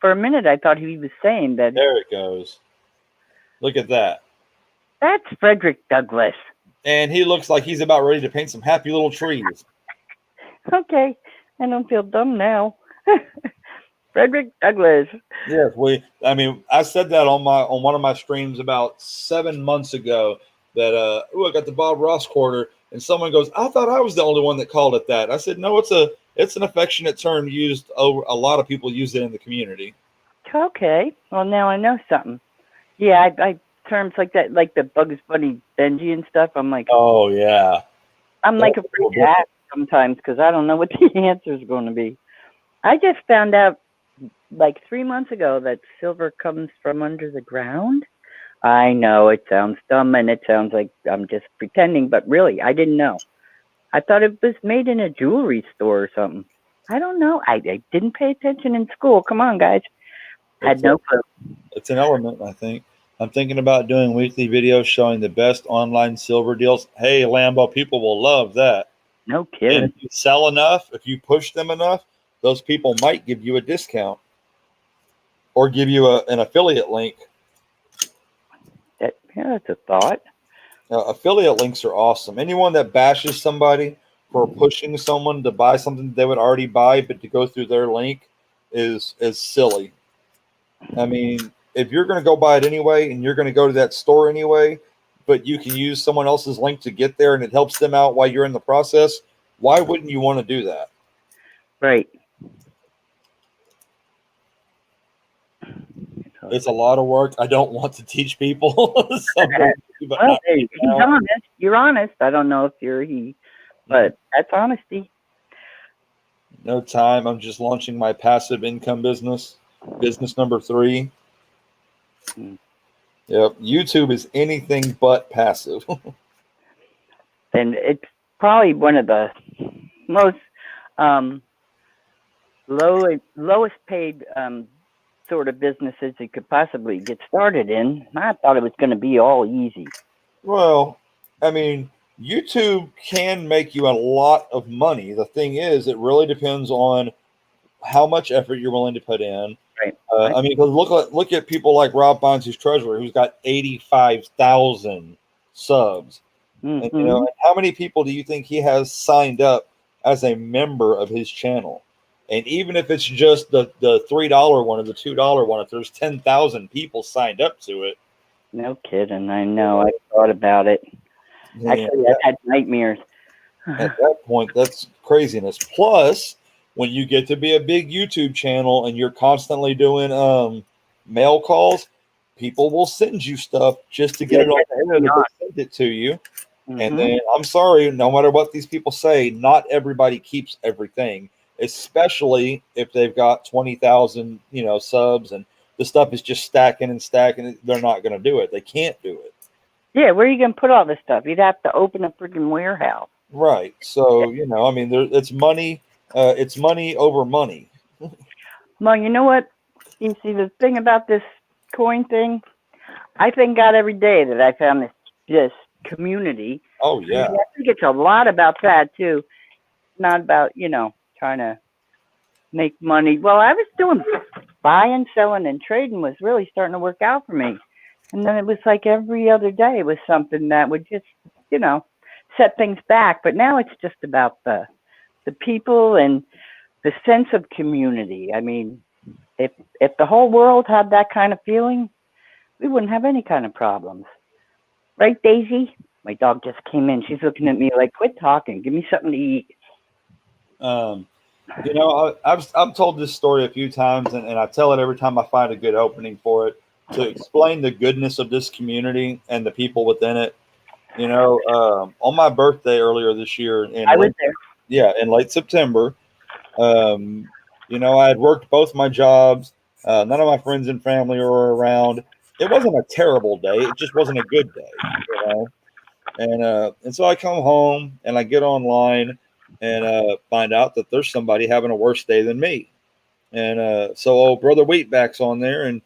For a minute, I thought he was saying that. There it goes. Look at that. That's Frederick Douglass. And he looks like he's about ready to paint some happy little trees. Okay. I don't feel dumb now. Frederick Douglass. Yes, I said that on one of my streams about 7 months ago that I got the Bob Ross quarter, and someone goes, I thought I was the only one that called it that. I said, no, it's an affectionate term used over. A lot of people use it in the community. Okay. Well, now I know something. Yeah, I terms like that, like the Bugs Bunny Benji and stuff. I'm like, oh yeah. I'm like afraid to ask sometimes because I don't know what the answer is going to be. I just found out like 3 months ago that silver comes from under the ground. I know it sounds dumb and it sounds like I'm just pretending, but really, I didn't know. I thought it was made in a jewelry store or something. I don't know. I didn't pay attention in school. Come on, guys. I had no clue. It's an element, I think. I'm thinking about doing weekly videos showing the best online silver deals. Hey, Lambo, people will love that. No And kidding. if you sell enough, if you push them enough, those people might give you a discount or give you an affiliate link. Yeah, that's a thought. Affiliate links are awesome. Anyone that bashes somebody for pushing someone to buy something they would already buy, but to go through their link is silly. I mean, if you're going to go buy it anyway, and you're going to go to that store anyway, but you can use someone else's link to get there, and it helps them out while you're in the process, why wouldn't you want to do that? Right. It's a lot of work. I don't want to teach people. Something, but Well, not hey, right he's now. honest. You're honest. I don't know if you're he, but that's honesty. No time. I'm just launching my passive income business number 3. Hmm. Yep. YouTube is anything but passive. And it's probably one of the most lowest paid sort of businesses you could possibly get started in. I thought it was going to be all easy. Well, I mean, YouTube can make you a lot of money. The thing is, it really depends on how much effort you're willing to put in. Right. I mean, because look at people like Rob Bonds, who's treasurer, who's got 85,000 subs. Mm-hmm. And you know, and how many people do you think he has signed up as a member of his channel? And even if it's just the $3 one or the $2 one, if there's 10,000 people signed up to it, No kidding. I know. I thought about it. Actually, I've had nightmares. at that point, that's craziness. Plus, when you get to be a big YouTube channel and you're constantly doing mail calls, people will send you stuff just to get it on the air. They send it to you. Mm-hmm. And then, I'm sorry, no matter what these people say, not everybody keeps everything, especially if they've got 20,000, subs, and the stuff is just stacking and stacking. They're not going to do it. They can't do it. Yeah, where are you going to put all this stuff? You'd have to open a freaking warehouse. Right. So, I mean, it's money. It's money over money. Well, you know what? You see, the thing about this coin thing, I thank God every day that I found this community. Oh, yeah. I think it's a lot about that, too. Not about, trying to make money. Well, I was doing buying, selling, and trading was really starting to work out for me. And then it was like every other day was something that would just, set things back. But now it's just about the people and the sense of community. I mean, if the whole world had that kind of feeling, we wouldn't have any kind of problems. Right, Daisy? My dog just came in. She's looking at me like, quit talking. Give me something to eat. I've told this story a few times, and I tell it every time I find a good opening for it, to explain the goodness of this community and the people within it. On my birthday earlier this year, I was there. Yeah, in late September, I had worked both my jobs. None of my friends and family were around. It wasn't a terrible day. It just wasn't a good day, And so I come home and I get online and find out that there's somebody having a worse day than me. And so old brother Wheatback's on there, and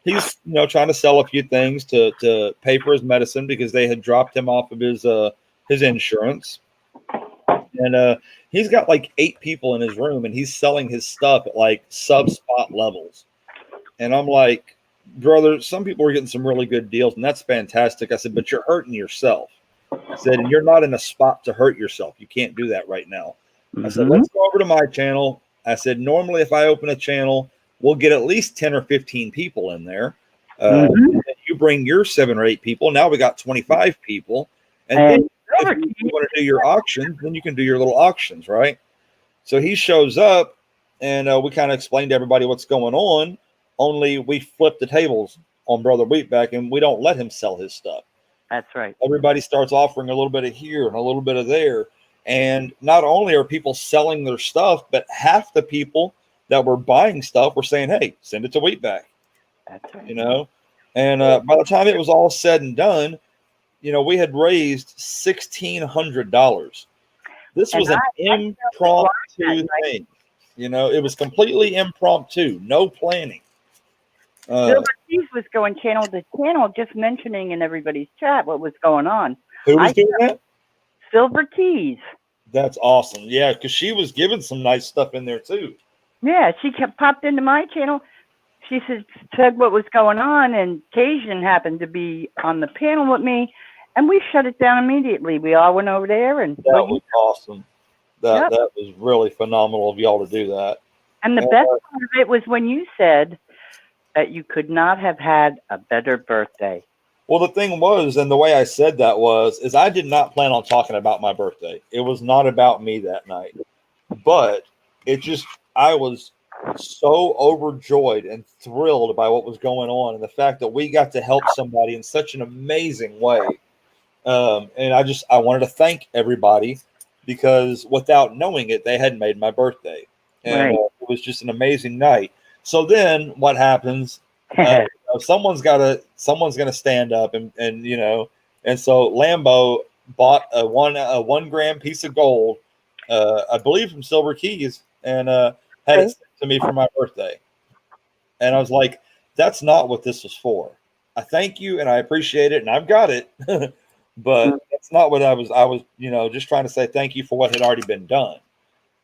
he's trying to sell a few things to pay for his medicine because they had dropped him off of his insurance. And he's got like 8 people in his room, and he's selling his stuff at like sub-spot levels. And I'm like, brother, some people are getting some really good deals, and that's fantastic. I said, but you're hurting yourself. I said, and you're not in a spot to hurt yourself. You can't do that right now. I said, let's go over to my channel. I said, normally if I open a channel, we'll get at least 10 or 15 people in there. You bring your 7 or 8 people. Now we got 25 people. And then if you want to do your auctions, then you can do your little auctions, right? So he shows up, and we kind of explained to everybody what's going on, only we flip the tables on Brother Wheatback, and we don't let him sell his stuff. That's right. Everybody starts offering a little bit of here and a little bit of there. And not only are people selling their stuff, but half the people that were buying stuff were saying, hey, send it to Wheatback. That's right. And by the time it was all said and done, we had raised $1,600. This was an impromptu thing. It was completely impromptu, no planning. Silver Keys was going channel to channel, just mentioning in everybody's chat what was going on. Who was doing that? Silver Keys. That's awesome. Yeah, because she was giving some nice stuff in there too. Yeah, she popped into my channel. She said what was going on, and Cajun happened to be on the panel with me, and we shut it down immediately. We all went over there, and that was awesome. Yep. That was really phenomenal of y'all to do that. And the best part of it was when you said that you could not have had a better birthday. Well, the thing was, and the way I said that is I did not plan on talking about my birthday. It was not about me that night. But I was so overjoyed and thrilled by what was going on and the fact that we got to help somebody in such an amazing way. And I wanted to thank everybody because without knowing it, they had made my birthday. And it was just an amazing night. So then what happens? Someone's gonna stand up and so Lambo bought a 1 gram piece of gold, I believe from Silver Keys, and had it sent to me for my birthday. And I was like, that's not what this was for. I thank you and I appreciate it and I've got it. But that's not what I was just trying to say thank you for what had already been done.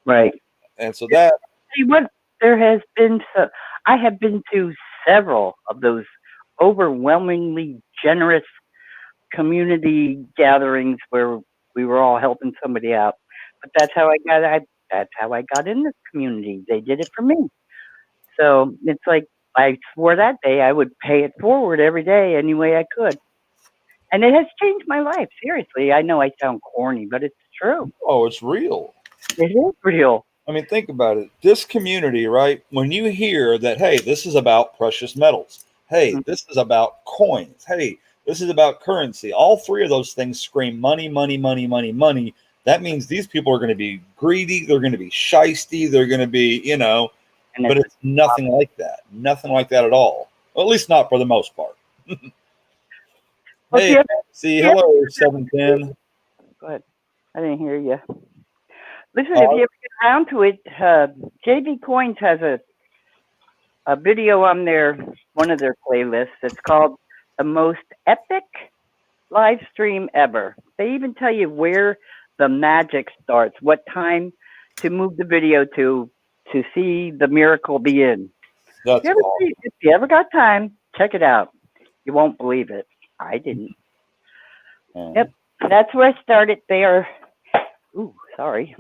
Right. And so that I have been to several of those overwhelmingly generous community gatherings where we were all helping somebody out. But that's how I got in this community. They did it for me. So it's like I swore that day I would pay it forward every day any way I could. And it has changed my life. Seriously. I know I sound corny, but it's true. Oh, it's real. It is real. I mean, think about it. This community, right? When you hear that, hey, this is about precious metals. Hey, this is about coins. Hey, this is about currency. All three of those things scream money, money, money, money, money. That means these people are going to be greedy. They're going to be shysty. They're going to be, but it's nothing like that. Nothing like that at all. Well, at least not for the most part. Hey, hello, 710. Go ahead. I didn't hear you. Listen, if you ever get around to it, AZCoins has a video on one of their playlists. It's called The Most Epic Live Stream Ever. They even tell you where the magic starts, what time to move the video to see the miracle begin. That's awesome. If you ever got time, check it out. You won't believe it. I didn't. Yep, that's where I started there. Ooh, sorry.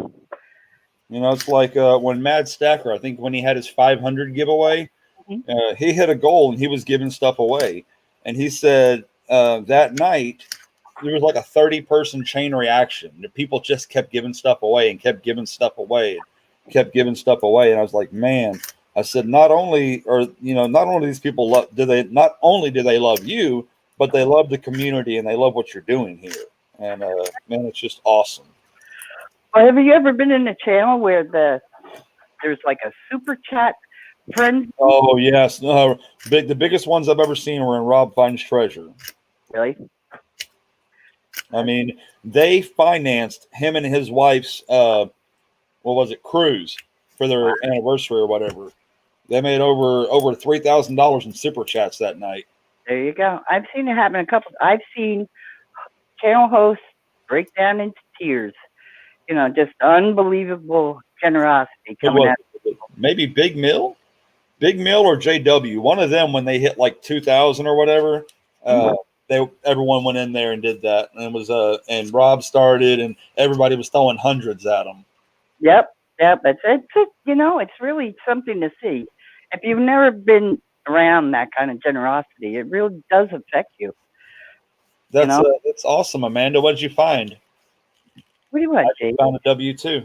It's like when Mad Stacker, I think when he had his 500 giveaway, he hit a goal and he was giving stuff away. And he said that night, there was like a 30-person chain reaction. The people just kept giving stuff away and kept giving stuff away and kept giving stuff away. And I was like, man, I said, not only these people not only do they love you, but they love the community and they love what you're doing here. And man, it's just awesome. Well, have you ever been in a channel where there's like a super chat friend? Oh yes, no. The biggest ones I've ever seen were in Rob Finds Treasure. Really? I mean, they financed him and his wife's cruise for their anniversary or whatever. They made over $3,000 in super chats that night. There you go. I've seen it happen I've seen channel hosts break down into tears. Just unbelievable generosity coming out. Maybe Big Mill or JW. One of them, when they hit like 2,000 or whatever, everyone went in there and did that, and it was and Rob started, and everybody was throwing hundreds at him. Yep. It's it's really something to see. If you've never been around that kind of generosity, it really does affect you. That's awesome, Amanda. What did you find? What do you want, Jay? I found a W-2.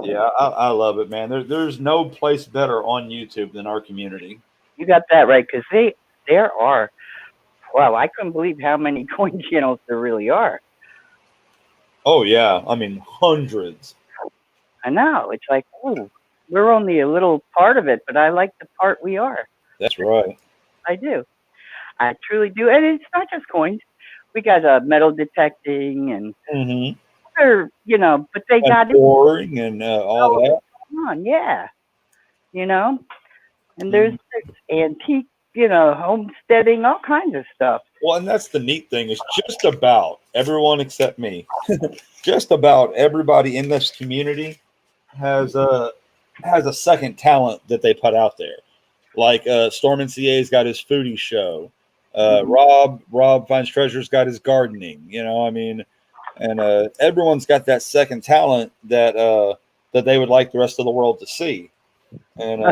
Yeah, I love it, man. There's no place better on YouTube than our community. You got that right, because there are, wow, I couldn't believe how many coin channels there really are. Oh, yeah. I mean, hundreds. I know. It's like, oh, we're only a little part of it, but I like the part we are. That's right. I do. I truly do. And it's not just coins. We got metal detecting and other, but they got boring and all that. Come on, yeah. you know, and there's antique, you know, homesteading, all kinds of stuff. Well, and that's the neat thing is just about everyone except me, just about everybody in this community has a second talent that they put out there. Like Storm NCA's got his foodie show. Rob Finds Treasure's got his gardening. You know, I mean, and everyone's got that second talent that that they would like the rest of the world to see. And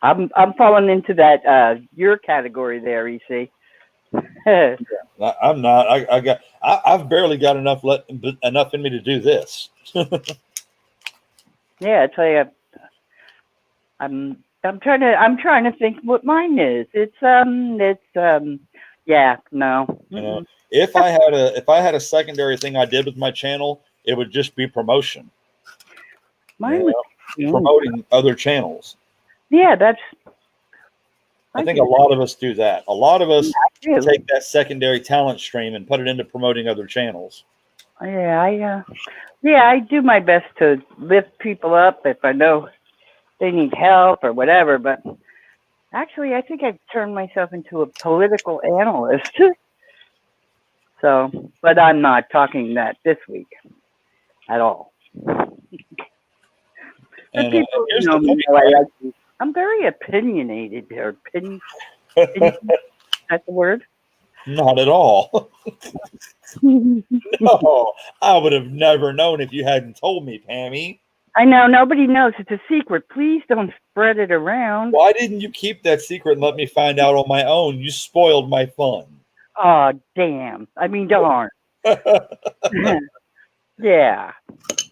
I'm falling into that your category there, EC. I'm not. I've barely got enough in me to do this. Yeah, I tell you, I'm trying to think what mine is. It's yeah, no. You know, if I had a secondary thing I did with my channel, it would just be promotion. Mine was promoting other channels. Yeah, that's. I think a lot of us do that. A lot of us take that secondary talent stream and put it into promoting other channels. Yeah, I do my best to lift people up if I know they need help or whatever. But actually, I think I've turned myself into a political analyst. So, but I'm not talking that this week at all. And people know me, I'm very opinionated. Or that's the word? Not at all. No, I would have never known if you hadn't told me, Pammy. I know, nobody knows. It's a secret. Please don't spread it around. Why didn't you keep that secret and let me find out on my own? You spoiled my fun. Oh, damn. I mean, darn. Yeah.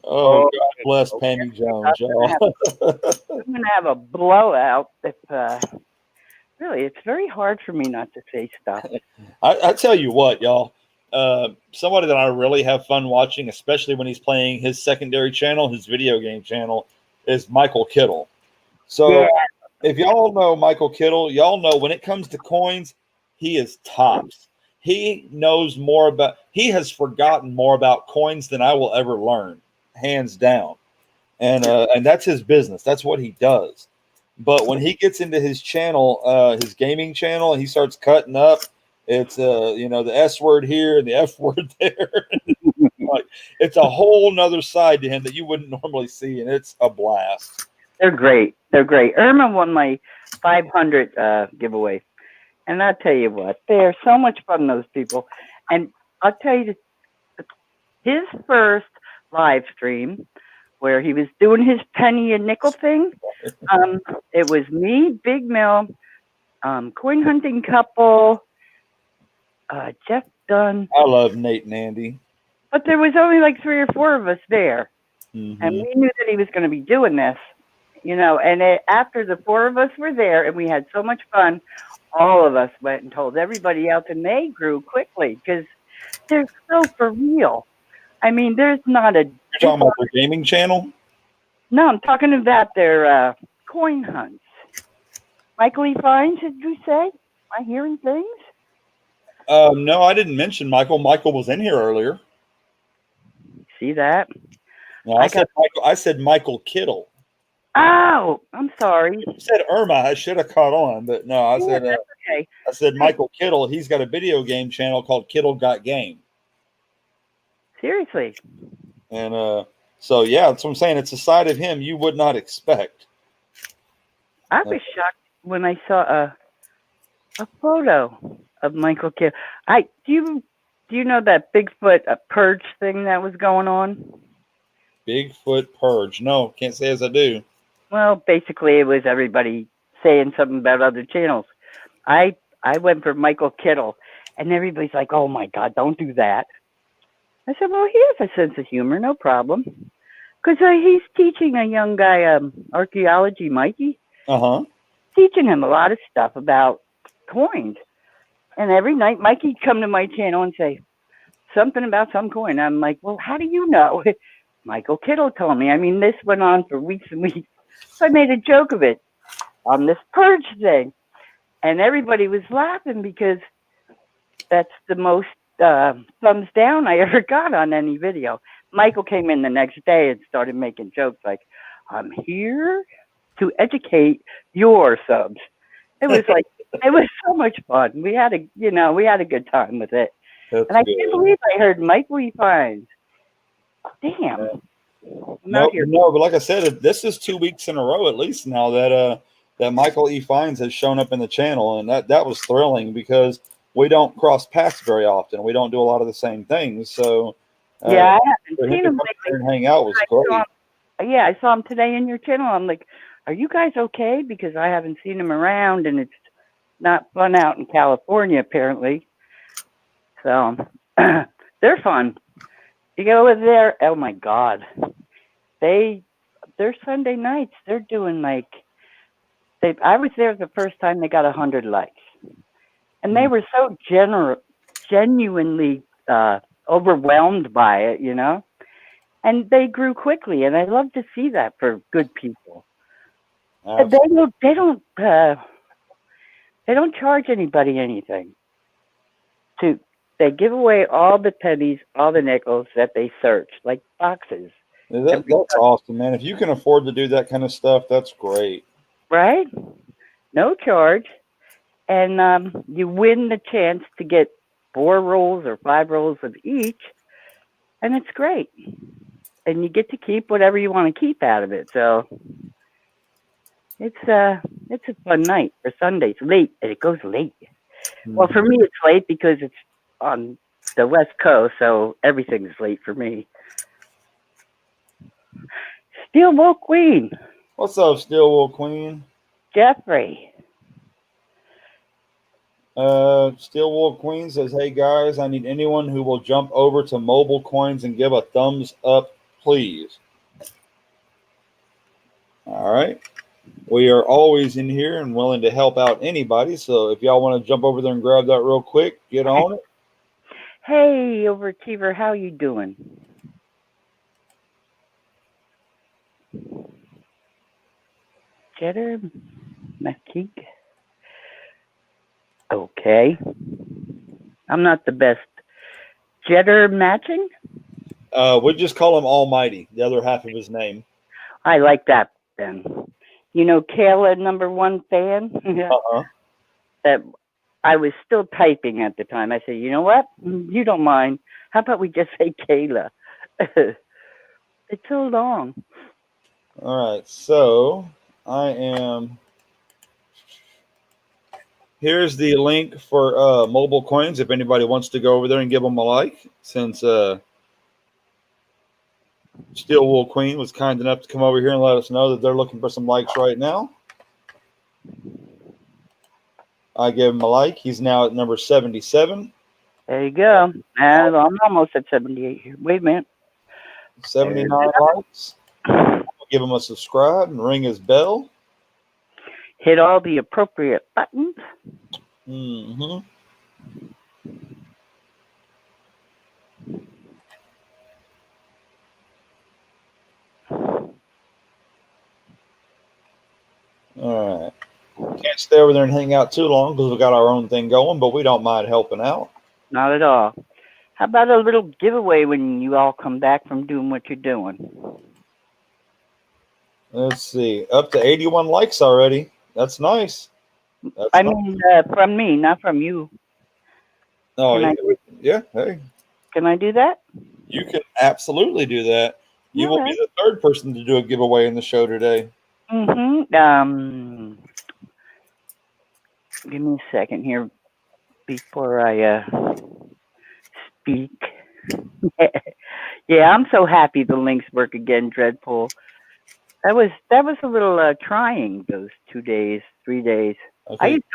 Oh, God bless Pammy Jones, y'all. I'm going to have a blowout. If, really, it's very hard for me not to say stuff. I tell you what, y'all. Somebody that I really have fun watching, especially when he's playing his secondary channel, his video game channel, is Michael Kittle. So if y'all know Michael Kittle, y'all know when it comes to coins, he is tops. He knows more about, he has forgotten more about coins than I will ever learn, hands down. And that's his business. That's what he does. But when he gets into his channel, his gaming channel, and he starts cutting up, it's you know, the S word here and the F word there. Like, it's a whole nother side to him that you wouldn't normally see, and it's a blast. They're great. They're great. Irma won my 500 giveaway. And I'll tell you what, they are so much fun, those people. And I'll tell you, his first live stream where he was doing his penny and nickel thing, it was me, Big Mill, coin hunting couple, Jeff Dunn. I love Nate and Andy. But there was only like 3 or 4 of us there. Mm-hmm. And we knew that he was going to be doing this, you know. And after the 4 of us were there and we had so much fun, all of us went and told everybody else, and they grew quickly because they're so for real. I mean, there's not a... You're talking about their gaming channel? No, I'm talking about their coin hunts. Michael E. Fines, did you say? Am I hearing things? No, I didn't mention Michael. Michael was in here earlier. See that? No, I said Michael Kittle. Oh, I'm sorry. You said Irma. I should have caught on, but no, I said okay. I said Michael Kittle. He's got a video game channel called Kittle Got Game. Seriously. And so yeah, that's what I'm saying. It's a side of him you would not expect. I was shocked when I saw a photo of Michael Kittle. Do you know that Bigfoot purge thing that was going on? Bigfoot purge? No, can't say as I do. Well, basically, it was everybody saying something about other channels. I went for Michael Kittle, and everybody's like, "Oh my God, don't do that." I said, "Well, he has a sense of humor, no problem," because he's teaching a young guy, archaeology, Mikey. Teaching him a lot of stuff about coins. And every night, Mikey'd come to my channel and say something about some coin. I'm like, "Well, how do you know?" Michael Kittle told me. I mean, this went on for weeks and weeks. So I made a joke of it on this purge thing. And everybody was laughing because that's the most thumbs down I ever got on any video. Michael came in the next day and started making jokes like, "I'm here to educate your subs. It was like it was so much fun. We had a good time with it. That's And I good. can't believe I heard Michael E. Fines. Damn. No, but like I said, this is 2 weeks in a row at least now that that Michael E. Fines has shown up in the channel, and that was thrilling because we don't cross paths very often. We don't do a lot of the same things. So yeah, I haven't for him seen to him come here lately. and hang out was great. Yeah, I saw him today in your channel. I'm like, are you guys okay? Because I haven't seen him around, and it's not fun out in California, apparently. So, they're fun. You go over there, oh my God. They're Sunday nights. They're doing like, I was there the first time they got 100 likes. And they were so genuinely overwhelmed by it, you know? And they grew quickly, and I love to see that for good people. Absolutely. They don't charge anybody anything. They give away all the pennies, all the nickels that they search, like boxes. That's awesome, man. If you can afford to do that kind of stuff, that's great. Right? No charge. And you win the chance to get 4 rolls or 5 rolls of each, and it's great. And you get to keep whatever you want to keep out of it. So it's a fun night for Sundays. Late, and it goes late. Well, for me, it's late because it's on the West Coast, so everything's late for me. Steel Wool Queen. What's up, Steel Wool Queen? Jeffrey. Steel Wool Queen says, hey guys, I need anyone who will jump over to Mobile Coins and give a thumbs up, please. All right. We are always in here and willing to help out anybody. So if y'all want to jump over there and grab that real quick, get on it. Hey, Overachiever, how you doing? Cheddar McKeek. Okay. I'm not the best. Cheddar matching? We just call him Almighty, the other half of his name. I like that then. You know, Kayla, #1 fan? That I was still typing at the time. I said, you know what? You don't mind. How about we just say Kayla? It's so long. All right. So I am. Here's the link for Mobile Coins if anybody wants to go over there and give them a like, since Steel Wool Queen was kind enough to come over here and let us know that they're looking for some likes right now. I gave him a like. He's now at number 77. There you go. And I'm almost at 78 here. Wait a minute. 79 likes. Give him a subscribe and ring his bell. Hit all the appropriate buttons. Mm-hmm. All right. Can't stay over there and hang out too long because we got our own thing going, but we don't mind helping out. Not at all. How about a little giveaway when you all come back from doing what you're doing? Let's see. Up to 81 likes already. That's nice. I mean, from me, not from you. Oh, yeah. Hey. Can I do that? You can absolutely do that. You will be the third person to do a giveaway in the show today. Mm-hmm. Give me a second here before I speak. Yeah, I'm so happy the links work again, Dreadpool. That was a little trying those 2 days, 3 days. Okay. I used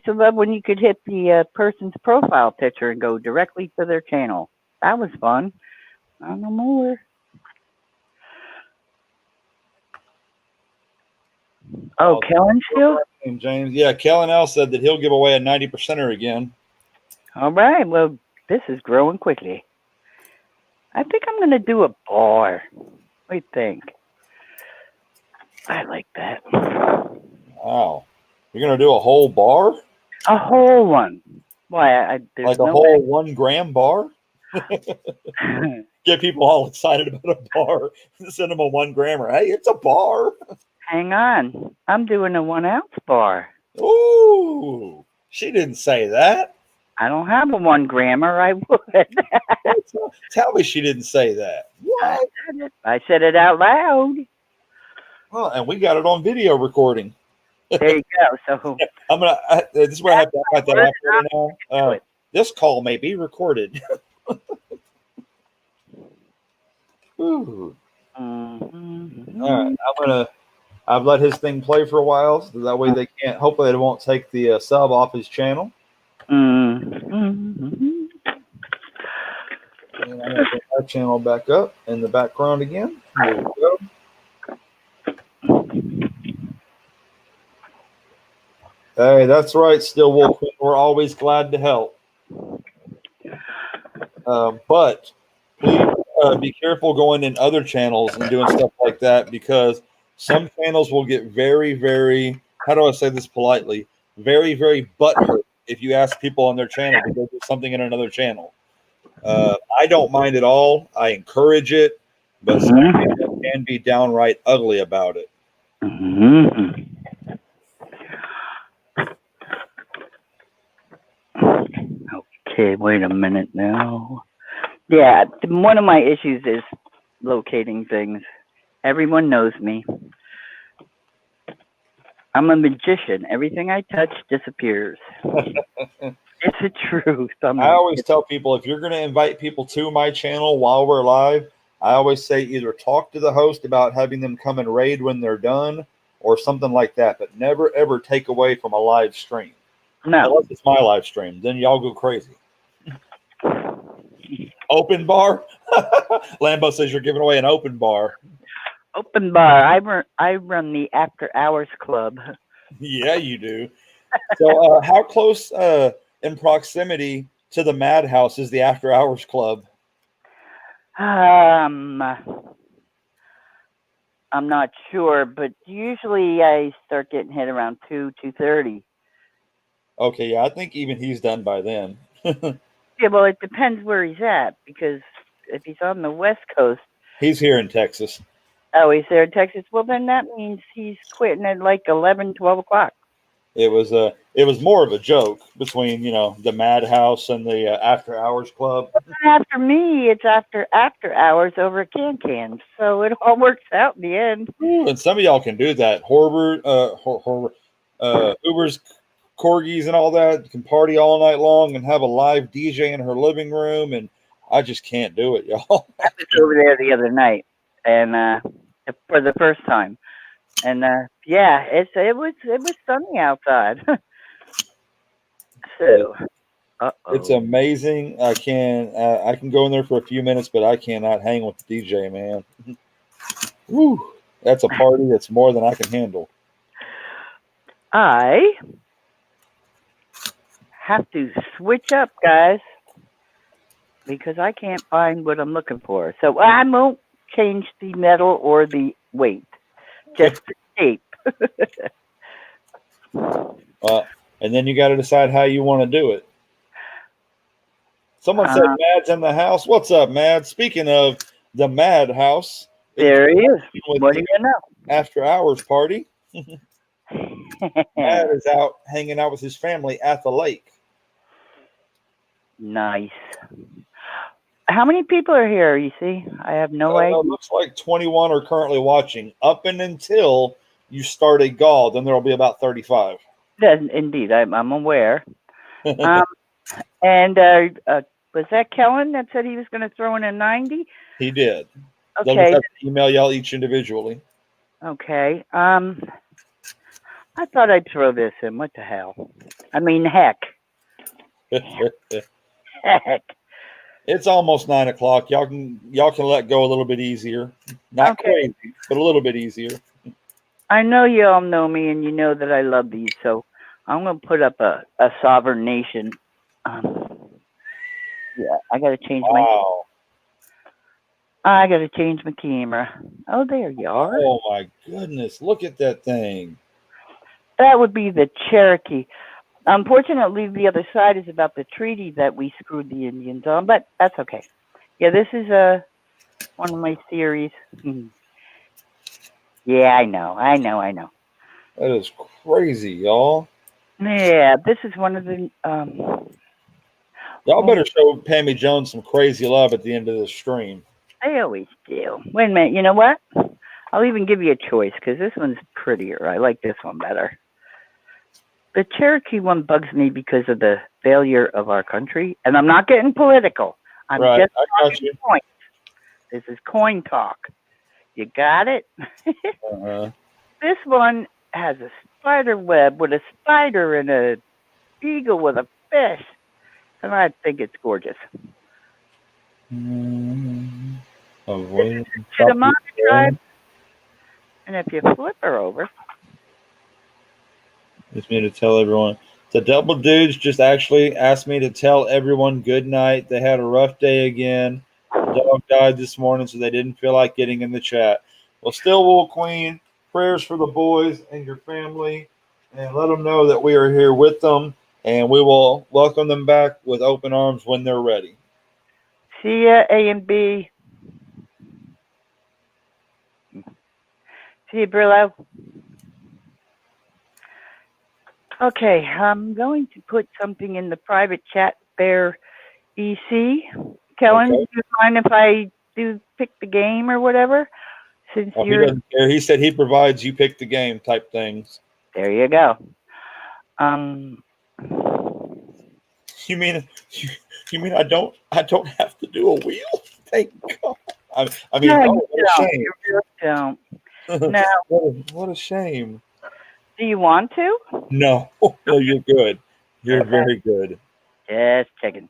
to love when you could hit the person's profile picture and go directly to their channel. That was fun. Not no more. Oh, Kellen still? James. Yeah, Kellen L said that he'll give away a 90%er again. All right. Well, this is growing quickly. I think I'm going to do a bar. What do you think? I like that. Wow. You're going to do a whole bar? A whole one. Why? There's like a no whole way. 1 gram bar? get people all excited about a bar. Send them a 1 grammer. Hey, it's a bar. Hang on. I'm doing a 1 ounce bar. Ooh, she didn't say that. I don't have a 1 grammer. I would. Tell me she didn't say that. What? I said it out loud. Well, and we got it on video recording. There you go. So I'm gonna. This is where I have to add that operator now. This call may be recorded. Ooh. Mhm. All right, I've let his thing play for a while, so that way they can't. Hopefully, they won't take the sub off his channel. Mhm. And I'm gonna bring our channel back up in the background again. Here we go. Hey, that's right, Still Wolf. We're always glad to help. But please be careful going in other channels and doing stuff like that, because some channels will get very, very, how do I say this politely, very, very butthurt if you ask people on their channel to go do something in another channel. I don't mind at all. I encourage it, but some people can be downright ugly about it. Mhm. Okay, wait a minute now. Yeah, one of my issues is locating things. Everyone knows me. I'm a magician. Everything I touch disappears. It's the truth. I always tell people, if you're going to invite people to my channel while we're live, I always say either talk to the host about having them come and raid when they're done or something like that, but never, ever take away from a live stream. No. Unless it's my live stream. Then y'all go crazy. Open bar? Lambo says you're giving away an open bar. Open bar. I run the After Hours Club. Yeah, you do. So how close in proximity to the Madhouse is the After Hours Club? I'm not sure, but usually I start getting hit around 2:30. Okay, yeah, I think even he's done by then. Yeah, well, it depends where he's at, because if he's on the West Coast. He's here in Texas. Oh, he's there in Texas. Well, then that means he's quitting at like 11, 12 o'clock. It was more of a joke between, the Madhouse and the After Hours Club. After me, it's after hours over at Can. So it all works out in the end. Ooh, and some of y'all can do that. Uber's corgis and all that can party all night long and have a live DJ in her living room, and I just can't do it, y'all. I was over there the other night, and for the first time, and yeah, it was sunny outside. So, it's amazing. I can go in there for a few minutes, but I cannot hang with the DJ, man. Woo, that's a party that's more than I can handle. I have to switch up, guys, because I can't find what I'm looking for. So I won't change the metal or the weight, just the shape. And then you got to decide how you want to do it. Someone said Mad's in the house. What's up, Mad? Speaking of the Madhouse, there he is. What do you know? After Hours party. Mad is out hanging out with his family at the lake. Nice. How many people are here? You see, I have no idea. It looks like 21 are currently watching. Up and until you start a GAW, then there will be about 35. Indeed, I'm aware. And was that Kellen that said he was going to throw in a 90? He did. Okay. They'll have to email y'all each individually. Okay. I thought I'd throw this in. What the hell? I mean, heck. Heck. It's almost 9 o'clock. Y'all can let go a little bit easier. Not crazy, but a little bit easier. I know you all know me, and you know that I love these, so I'm going to put up a sovereign nation. Yeah, I got to change I got to change my camera. Oh, there you are. Oh my goodness! Look at that thing. That would be the Cherokee. Unfortunately, the other side is about the treaty that we screwed the Indians on, but that's okay. Yeah, this is One of my series. Yeah, I know. That is crazy, y'all. Yeah, this is one of the Y'all better show Pammy Jones some crazy love at the end of the stream. I always do. Wait a minute, you know what? I'll even give you a choice because this one's prettier. I like this one better. The Cherokee one bugs me because of the failure of our country, and I'm not getting political. I'm Right, just I got talking you. points. This is coin talk. You got it? Uh-huh. This one has a spider web with a spider and a eagle with a fish, and I think it's gorgeous. Avoid To the Mama tribe, and if you flip her over, just me to tell everyone. The double dudes just actually asked me to tell everyone good night. They had a rough day again. The dog died this morning, so they didn't feel like getting in the chat. Well, still, Wool Queen, prayers for the boys and your family, and let them know that we are here with them, and we will welcome them back with open arms when they're ready. see ya, A and B. See you, Brillo. Okay, I'm going to put something in the private chat there, EC. Kellen, Okay. do you mind if I do pick the game or whatever? Since Oh, he you're doesn't care. He said he provides you pick the game type things. there, you go. You mean I don't have to do a wheel? Thank God. I mean, No, oh, you what a don't. shame. You really don't. No. What a shame. Do you want to? No, no, you're good. You're Okay. very good. Just checking.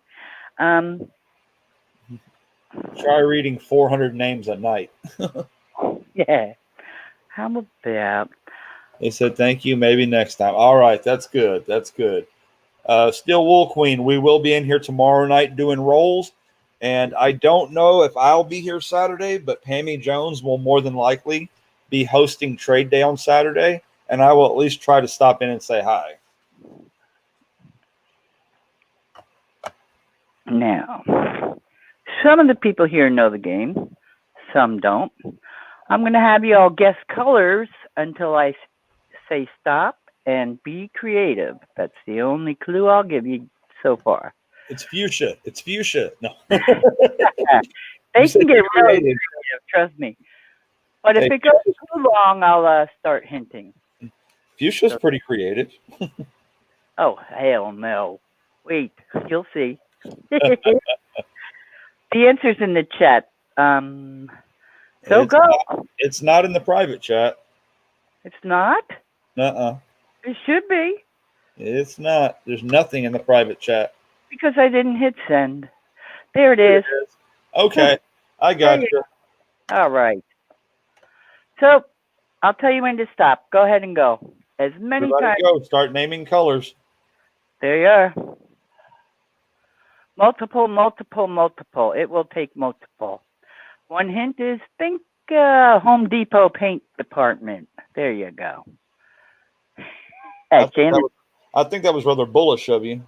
Try reading 400 names a night. Yeah. How about? They said thank you. Maybe next time. All right, that's good. That's good. Still Wool Queen, we will be in here tomorrow night doing rolls. And I don't know if I'll be here Saturday, but Pammy Jones will more than likely be hosting Trade Day on Saturday. And I will at least try to stop in and say hi. Now, some of the people here know the game. Some don't. I'm going to have you all guess colors until I say stop and be creative. That's the only clue I'll give you so far. It's fuchsia. It's fuchsia. No. They You said can get really creative. creative, trust me. But if Hey, it goes too long, I'll start hinting. Fuchsia's pretty creative. Oh, hell no. Wait, you'll see. The answer's in the chat. It's not in the private chat. It's not? Uh-uh. It should be. It's not. There's nothing in the private chat. Because I didn't hit send. There it is. Okay. I got you. All right. So, I'll tell you when to stop. Go ahead and go. As many Everybody times. go. Start naming colors. There you are. Multiple, multiple, multiple. It will take multiple. One hint is think Home Depot paint department. There you go. I think that was rather bullish of you.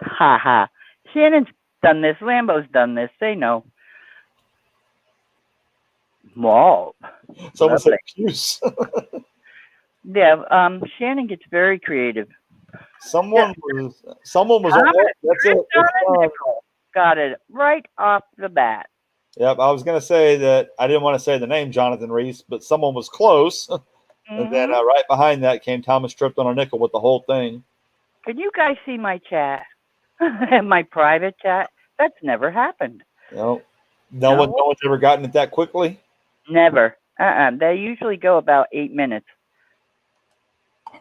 Ha ha. Shannon's done this. Lambo's done this. They know. Wall. Someone said juice. Yeah, Shannon gets very creative. Someone was that's it. Got it right off the bat. Yep, I was going to say that I didn't want to say the name Jonathan Reese, but someone was close. And then right behind that came Thomas tripped on a nickel with the whole thing. Can you guys see my chat? My private chat? That's never happened. No one's ever gotten it that quickly? Never. They usually go about 8 minutes.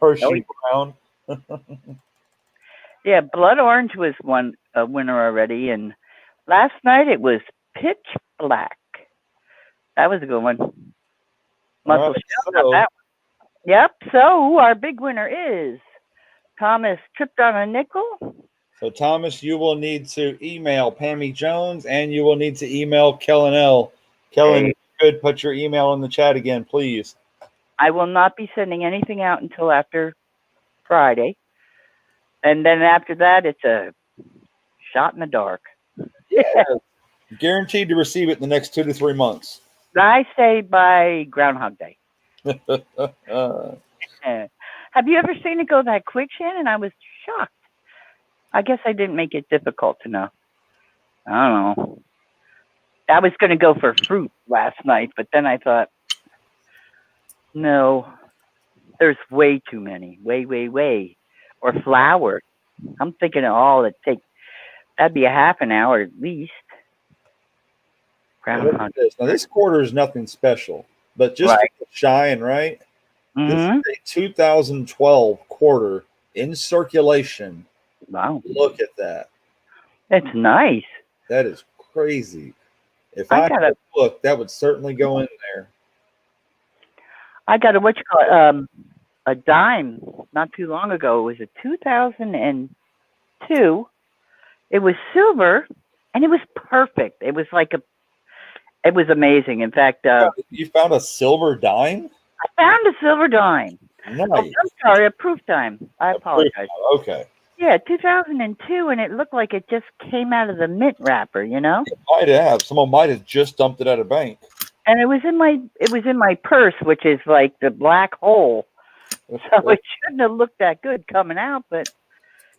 Hershey Brown. Yeah, Blood Orange was a winner already, and last night it was Pitch Black. That was a good one. Muscle Shell got that one. Yep, so our big winner is Thomas tripped on a nickel. So Thomas, you will need to email Pammy Jones, and you will need to email Kellen L. Kellen, if you could put your email in the chat again, please. I will not be sending anything out until after Friday. And then after that, it's a shot in the dark. Yes. Guaranteed to receive it in the next 2 to 3 months. I say by Groundhog Day. Uh, Have you ever seen it go that quick, Shannon? I was shocked. I guess I didn't make it difficult enough. I don't know. I was going to go for fruit last night, but then I thought, no, there's way too many. Way. Or flour. I'm thinking of all it takes. That'd be a half an hour at least. Now, this quarter is nothing special, but just Right. for the shine, right? Mm-hmm. This is a 2012 quarter in circulation. Wow. Look at that. That's nice. That is crazy. If I I got had a- a book, that would certainly go in there. I got a dime not too long ago. It was a 2002. It was silver, and it was perfect. It was it was amazing. In fact, You found a silver dime? I found a silver dime. Nice. Oh, I'm sorry, a proof dime. I apologize. Okay. Yeah, 2002, and it looked like it just came out of the mint wrapper, you know. It might have. Someone might have just dumped it at a bank. And it was in my purse, which is like the black hole. So it shouldn't have looked that good coming out, but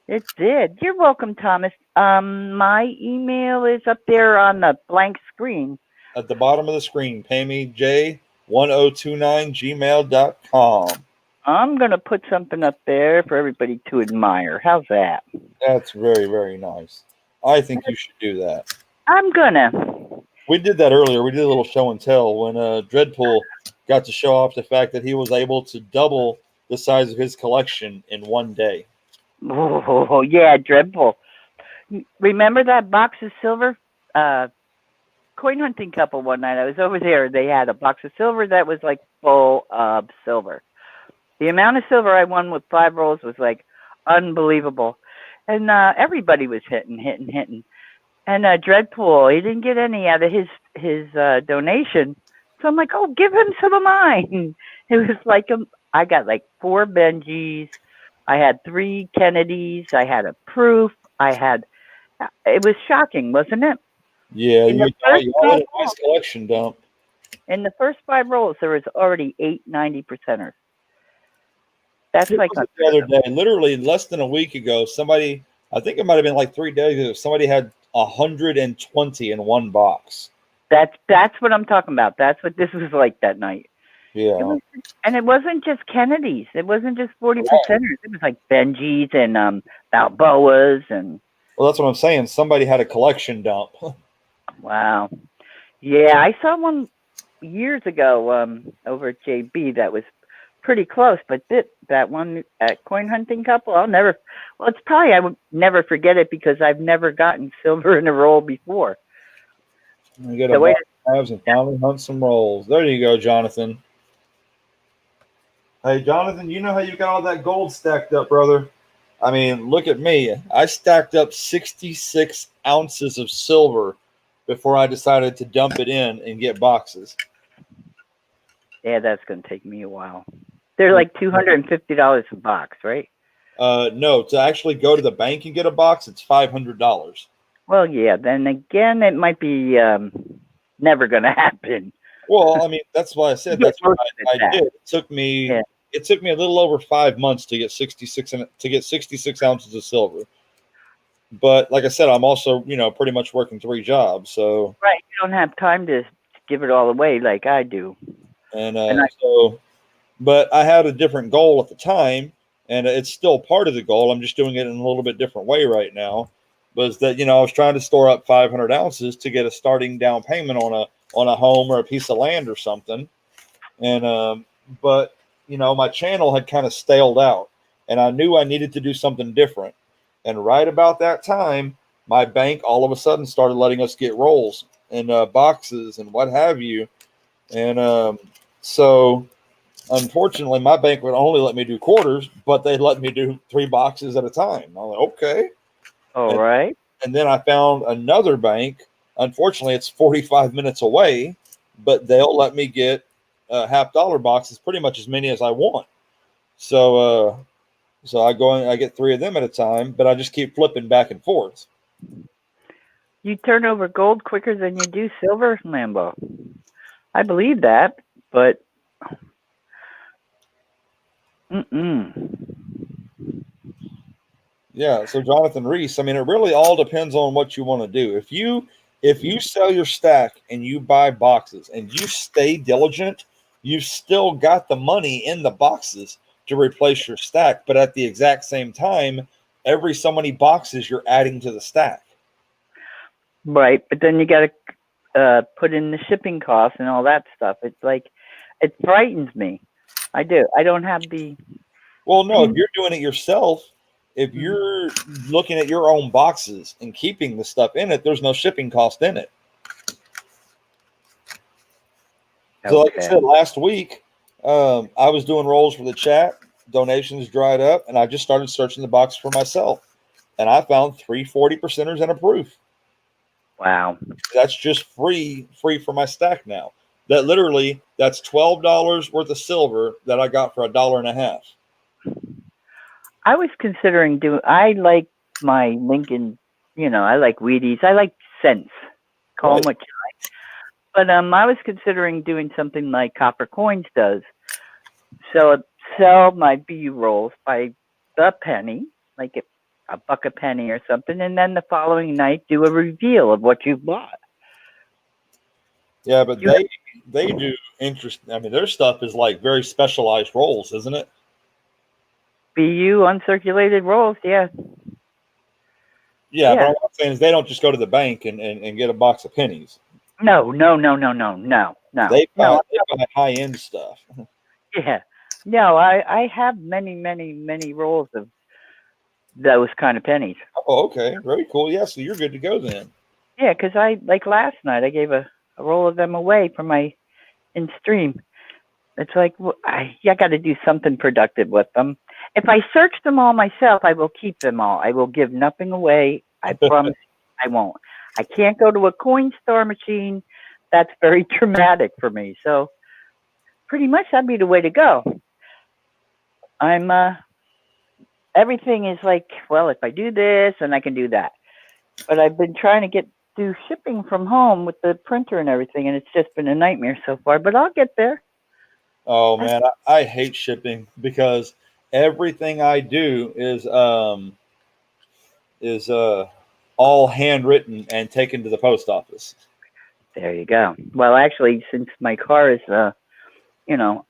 it did. You're welcome, Thomas. My email is up there on the blank screen. At the bottom of the screen, PamyJ1029gmail.com. I'm going to put something up there for everybody to admire. How's that? That's very, very nice. I think you should do that. I'm going to. We did that earlier. We did a little show and tell when Dreadpool got to show off the fact that he was able to double the size of his collection in one day. Oh, yeah, Dreadpool. Remember that box of silver? Coin hunting couple one night. I was over there. They had a box of silver that was like full of silver. The amount of silver I won with 5 rolls was like unbelievable. And everybody was hitting. And Dreadpool, he didn't get any out of his donation. So I'm like, oh, give him some of mine. It was like I got like 4 Benjis. I had 3 Kennedys. I had a proof. It was shocking, wasn't it? Yeah, In the you first had a roll- nice collection dump. In the first 5 rolls, there was already 8 90%ers. That's It like was the other day, literally less than a week ago, somebody, I think it might have been like 3 days ago, somebody had 120 in one box. that's what I'm talking about. That's what this was like that night. Yeah. And it wasn't just Kennedys. It wasn't just 40%ers. It was like Benjis and Balboas and Well, that's what I'm saying. Somebody had a collection dump. wow. Yeah, I saw one years ago over at JB that was pretty close, but that one at Coin Hunting Couple, I would never forget it because I've never gotten silver in a roll before. You get a box of tabs and finally hunt some rolls. There you go, Jonathan. Hey, Jonathan, you know how you got all that gold stacked up, brother? I mean, look at me. I stacked up 66 ounces of silver before I decided to dump it in and get boxes. Yeah, that's going to take me a while. They're like $250 a box, right? No, to actually go to the bank and get a box, it's $500. Well, yeah. Then again, it might be never going to happen. Well, I mean, that's why I said that's what I did. It took me Yeah. a little over 5 months to get 66 ounces of silver. But like I said, I'm also, pretty much working 3 jobs, so Right, you don't have time to give it all away like I do. But I had a different goal at the time, and it's still part of the goal. I'm just doing it in a little bit different way right now. Was that I was trying to store up 500 ounces to get a starting down payment on a home or a piece of land or something, and but my channel had kind of staled out, and I knew I needed to do something different. And right about that time, my bank all of a sudden started letting us get rolls and boxes and what have you, and so. Unfortunately, my bank would only let me do quarters, but they let me do 3 boxes at a time. I'm like, okay. All right. And then I found another bank. Unfortunately, it's 45 minutes away, but they'll let me get $50 boxes, pretty much as many as I want. So I go and I get 3 of them at a time, but I just keep flipping back and forth. you turn over gold quicker than you do silver, Lambo. I believe that, but Yeah. So Jonathan Reese, I mean, it really all depends on what you want to do. If you sell your stack and you buy boxes and you stay diligent, you've still got the money in the boxes to replace your stack. But at the exact same time, every so many boxes you're adding to the stack. right. But then you got to put in the shipping costs and all that stuff. It's like, it frightens me. I do. I don't have the. Well, no, if you're doing it yourself, if you're looking at your own boxes and keeping the stuff in it, there's no shipping cost in it. So, like I said, last week, I was doing rolls for the chat. Donations dried up, and I just started searching the box for myself. And I found 3 40%ers and a proof. Wow. That's just free for my stack now. That's $12 worth of silver that I got for $1.50. I was considering I like my Lincoln, I like Wheaties. I like cents. Call them what you like. But I was considering doing something like Copper Coins does. So sell my B rolls by the penny, like $1 a penny or something, and then the following night do a reveal of what you bought. Yeah, but they do interesting. I mean, their stuff is like very specialized rolls, isn't it? BU uncirculated rolls, yeah. Yeah, but what I'm saying is they don't just go to the bank and get a box of pennies. No. They buy high end stuff. Yeah. No, I have many rolls of those kind of pennies. Oh, okay. Very cool. Yeah, so you're good to go then. Yeah, because last night I gave a roll of them away for my in stream. It's like, I got to do something productive with them. If I search them all myself, I will keep them all. I will give nothing away. I promise I won't. I can't go to a coin store machine. That's very traumatic for me. So pretty much that'd be the way to go. Everything is like, well, if I do this, then I can do that. But I've been trying to do shipping from home with the printer and everything, and it's just been a nightmare so far, but I'll get there. Oh man, I hate shipping because everything I do is all handwritten and taken to the post office. There you go. Well, actually, since my car is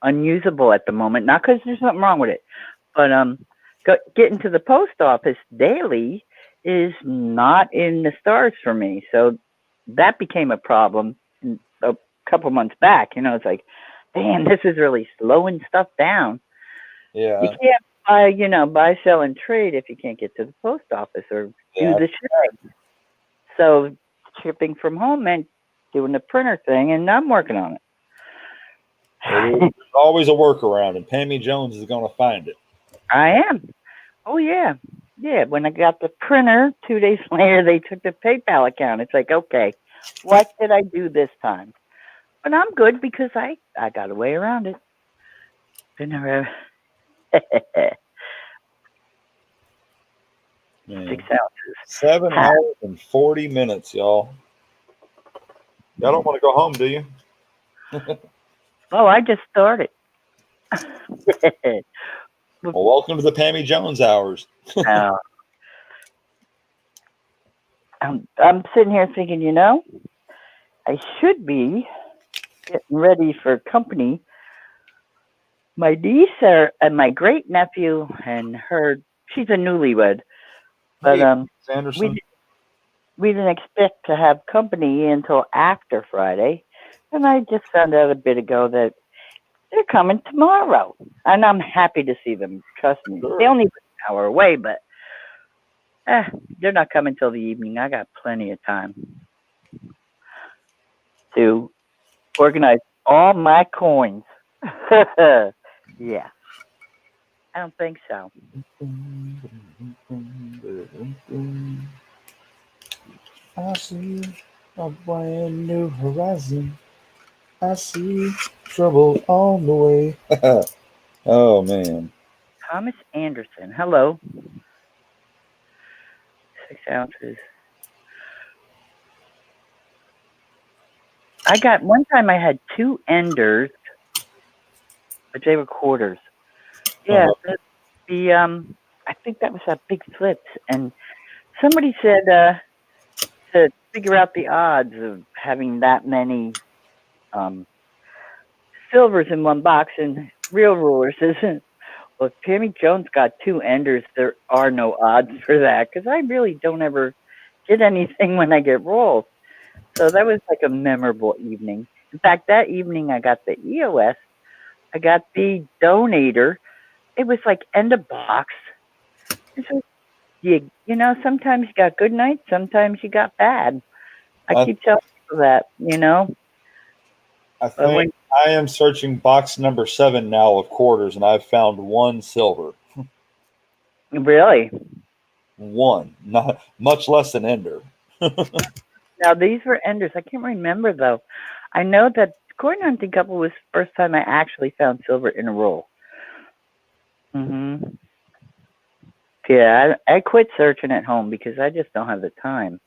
unusable at the moment, not because there's something wrong with it, but getting to the post office daily is not in the stars for me. So that became a problem a couple months back. It's like, damn, this is really slowing stuff down. Yeah. You can't buy, sell, and trade if you can't get to the post office or do the shipping. So shipping from home meant doing the printer thing, and I'm working on it. There's always a workaround, and Pammy Jones is going to find it. I am. Oh, yeah. Yeah, when I got the printer, 2 days later, they took the PayPal account. It's like, okay, what did I do this time? But I'm good because I got a way around it. Been around. 6 ounces. 7 hours and 40 minutes, y'all. Y'all don't want to go home, do you? Oh, I just started. Well, welcome to the Pammy Jones hours. I'm sitting here thinking, I should be getting ready for company. My niece and my great nephew and she's a newlywed, but we didn't expect to have company until after Friday, and I just found out a bit ago that they're coming tomorrow, and I'm happy to see them. Trust me. Sure. They only live an hour away, but they're not coming till the evening. I got plenty of time to organize all my coins. Yeah. I don't think so. I see a brand new horizon. I see trouble on the way. Oh, man. Thomas Anderson. Hello. 6 ounces. I got one time I had 2 enders, but they were quarters. Yeah, the I think that was that big flips, and somebody said to figure out the odds of having that many silvers in one box, and real rulers isn't. Well, if Tammy Jones got 2 enders, there are no odds for that because I really don't ever get anything when I get rolls. So that was like a memorable evening. In fact, that evening I got the EOS. I got the donator. It was like end of box. So you know, sometimes you got good nights, sometimes you got bad. I keep telling people that, you know. I think I am searching box number 7 now of quarters, and I've found 1 silver. Really? 1, not much less than ender. Now these were enders. I can't remember though. I know that Corn Hunting Couple was the first time I actually found silver in a roll. Yeah, I quit searching at home because I just don't have the time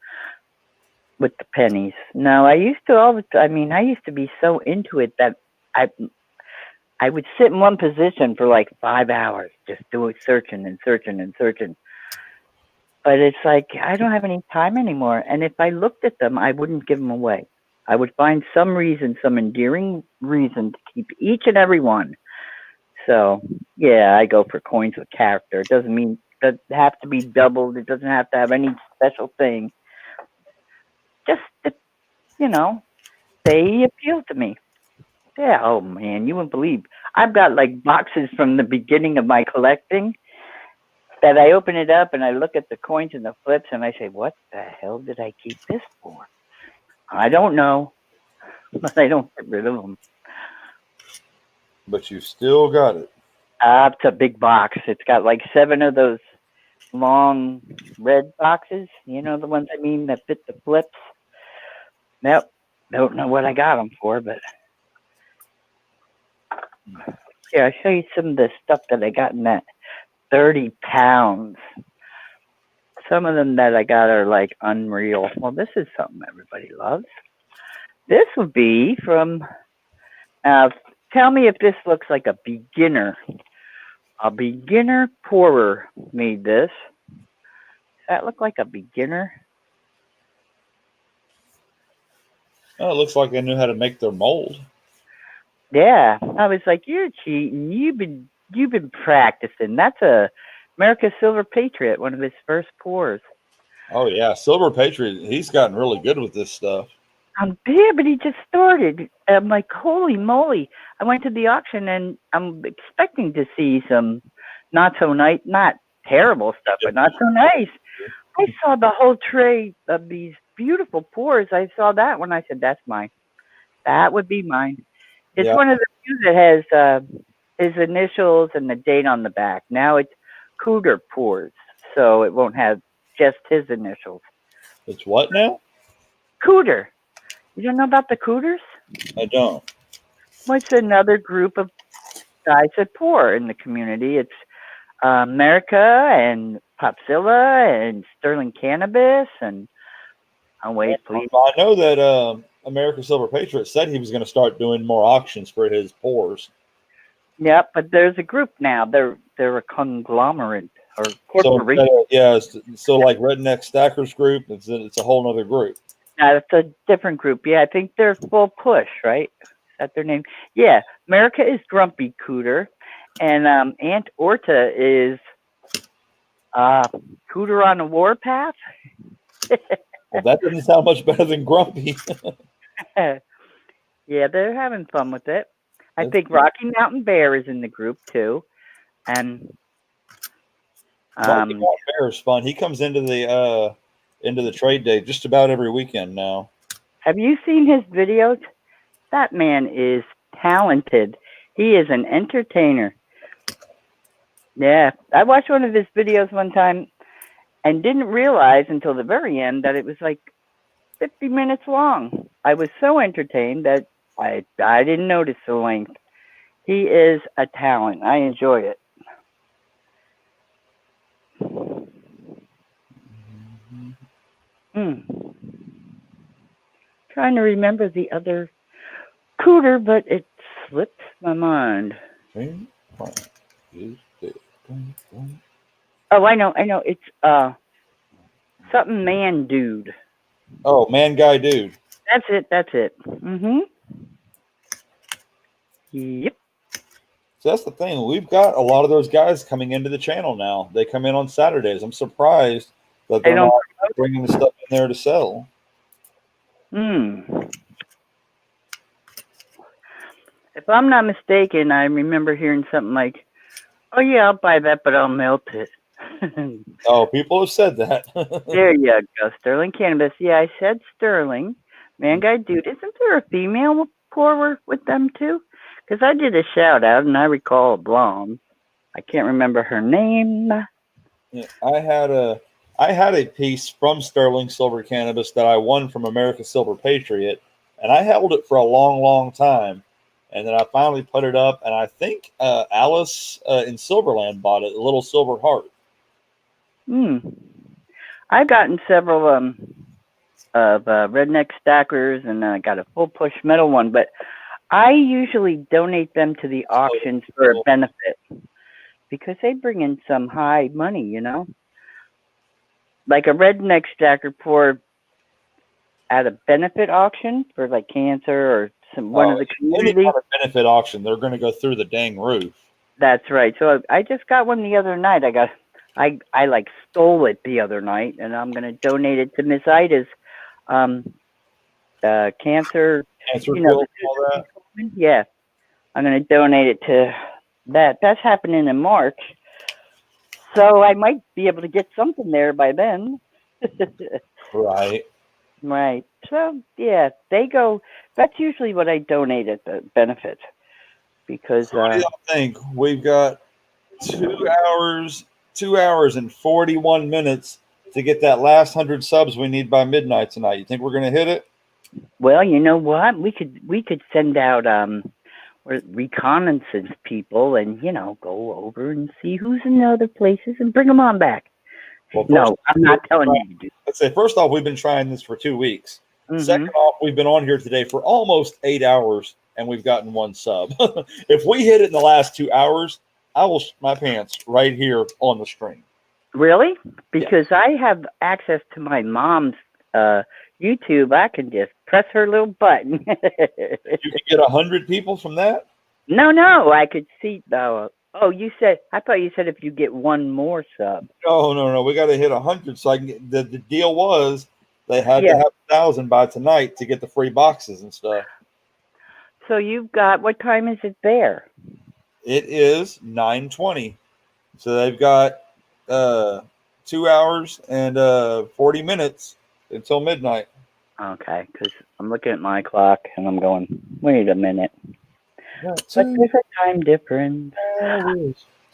with the pennies. No, I used to I used to be so into it that I would sit in one position for like 5 hours just doing searching and searching and searching. But it's like I don't have any time anymore. And if I looked at them, I wouldn't give them away. I would find some reason, some endearing reason to keep each and every one. So, yeah, I go for coins with character. It doesn't have to be doubled. It doesn't have to have any special thing. Just, you know, they appeal to me. Yeah, oh man, you wouldn't believe. I've got like boxes from the beginning of my collecting that I open it up and I look at the coins and the flips and I say, what the hell did I keep this for? I don't know, but I don't get rid of them. But you still got it. It's a big box. It's got like 7 of those long red boxes. You know the ones I mean that fit the flips? Nope. Don't know what I got them for, but here, I'll show you some of the stuff that I got in that 30 pounds. Some of them that I got are like unreal. Well, this is something everybody loves. This would be from, tell me if this looks like a beginner. A beginner pourer made this. Does that look like a beginner? Oh, it looks like they knew how to make their mold. Yeah, I was like, you're cheating. You've been practicing. That's a Merica Silver Patriot, one of his first pours. Oh yeah, Silver Patriot. He's gotten really good with this stuff. Yeah, but he just started. I'm like, holy moly! I went to the auction and I'm expecting to see some not so nice, not terrible stuff, but not so nice. I saw the whole tray of these beautiful pours. I saw that one. I said, that's mine. That would be mine. It's one of the few that has his initials and the date on the back. Now it's Cooter pours, so it won't have just his initials. It's what now? Cooter. You don't know about the Cooters? I don't. Well, it's another group of guys that pour in the community. It's Merica and Popzilla and Sterling Cannabis and wait, please. I know that American Silver Patriot said he was going to start doing more auctions for his pours. Yep, but there's a group now. They're a conglomerate or corporation. So like Redneck Stackers group, it's a whole other group. No, it's a different group. Yeah, I think they're Full Push, right? Is that their name? Yeah, Merica is Grumpy Cooter, and Aunt Orta is Cooter on the Warpath. Well, that doesn't sound much better than Grumpy. Yeah, they're having fun with it. I think Rocky Mountain Bear is in the group too, and Rocky Mountain Bear is fun. He comes into the trade day just about every weekend now. Have you seen his videos? That man is talented. He is an entertainer. Yeah, I watched one of his videos one time and didn't realize until the very end that it was like 50 minutes long. I was so entertained that I didn't notice the length. He is a talent. I enjoy it. Trying trying to remember the other cooter, but it slipped my mind. Oh, I know. It's something man dude. Oh, man guy dude. That's it. Yep. So that's the thing. We've got a lot of those guys coming into the channel now. They come in on Saturdays. I'm surprised that they're not bringing the stuff in there to sell. If I'm not mistaken, I remember hearing something like, "Oh yeah, I'll buy that, but I'll melt it." Oh, people have said that. There you go, Sterling Cannabis. Yeah, I said Sterling. Man guy dude, isn't there a female pourer with them too? Because I did a shout out and I recall a blonde. I can't remember her name. Yeah, I had a piece from Sterling Silver Cannabis that I won from America Silver Patriot, and I held it for a long, long time. And then I finally put it up, and I think Alice in Silverland bought it, a little silver heart. I've gotten several of redneck stackers, and I got a full push metal one, but I usually donate them to the auctions for a benefit because they bring in some high money, you know? Like a redneck stacker pour at a benefit auction for like cancer or one of the community. Any kind of benefit auction, they're going to go through the dang roof. That's right. So I just got one the other night. I like stole it the other night, and I'm going to donate it to Miss Ida's cancer. You know, all that. Yeah, I'm going to donate it to that. That's happening in March, so I might be able to get something there by then. Right. Right. So yeah, they go. That's usually what I donate at the benefit because. So what do y'all think? We've got 2 hours and 41 minutes to get that last 100 subs we need by midnight tonight. You think we're going to hit it? Well, you know what? We could send out reconnaissance people and go over and see who's in the other places and bring them on back. Well, no, I'm not telling you to do. Let's say first off, we've been trying this for 2 weeks. Mm-hmm. Second off, we've been on here today for almost 8 hours and we've gotten 1 sub. If we hit it in the last 2 hours, I will shit my pants right here on the stream. Really? Because I have access to my mom's YouTube. I can just press her little button. You can get 100 people from that? No. I could see. Oh, you said. I thought you said if you get 1 more sub. No. We got to hit 100. So I can get, the deal was they had to have 1,000 by tonight to get the free boxes and stuff. So you've got. What time is it there? It is 9:20. So they've got 2 hours and 40 minutes until midnight. Okay, because I'm looking at my clock and I'm going, wait a minute. But there's a time difference.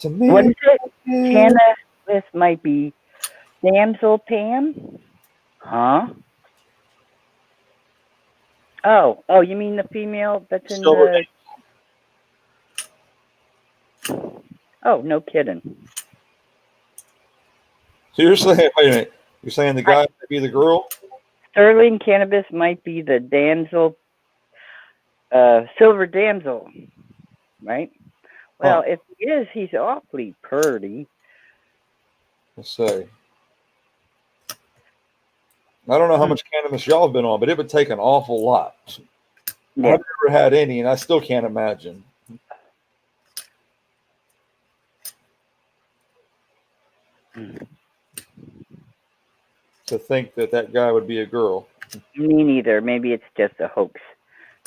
What is it? Hannah Smith might be Damsel Pam? Huh? Oh, you mean the female that's in the... Oh, no kidding. So you're saying, wait a minute, you're saying the guy might be the girl? Sterling Cannabis might be the damsel, silver damsel, right? Well, if he is, he's awfully purty. Let's see. I don't know how much cannabis y'all have been on, but it would take an awful lot. Yeah. I've never had any, and I still can't imagine. To think that guy would be a girl. Me neither. Maybe it's just a hoax.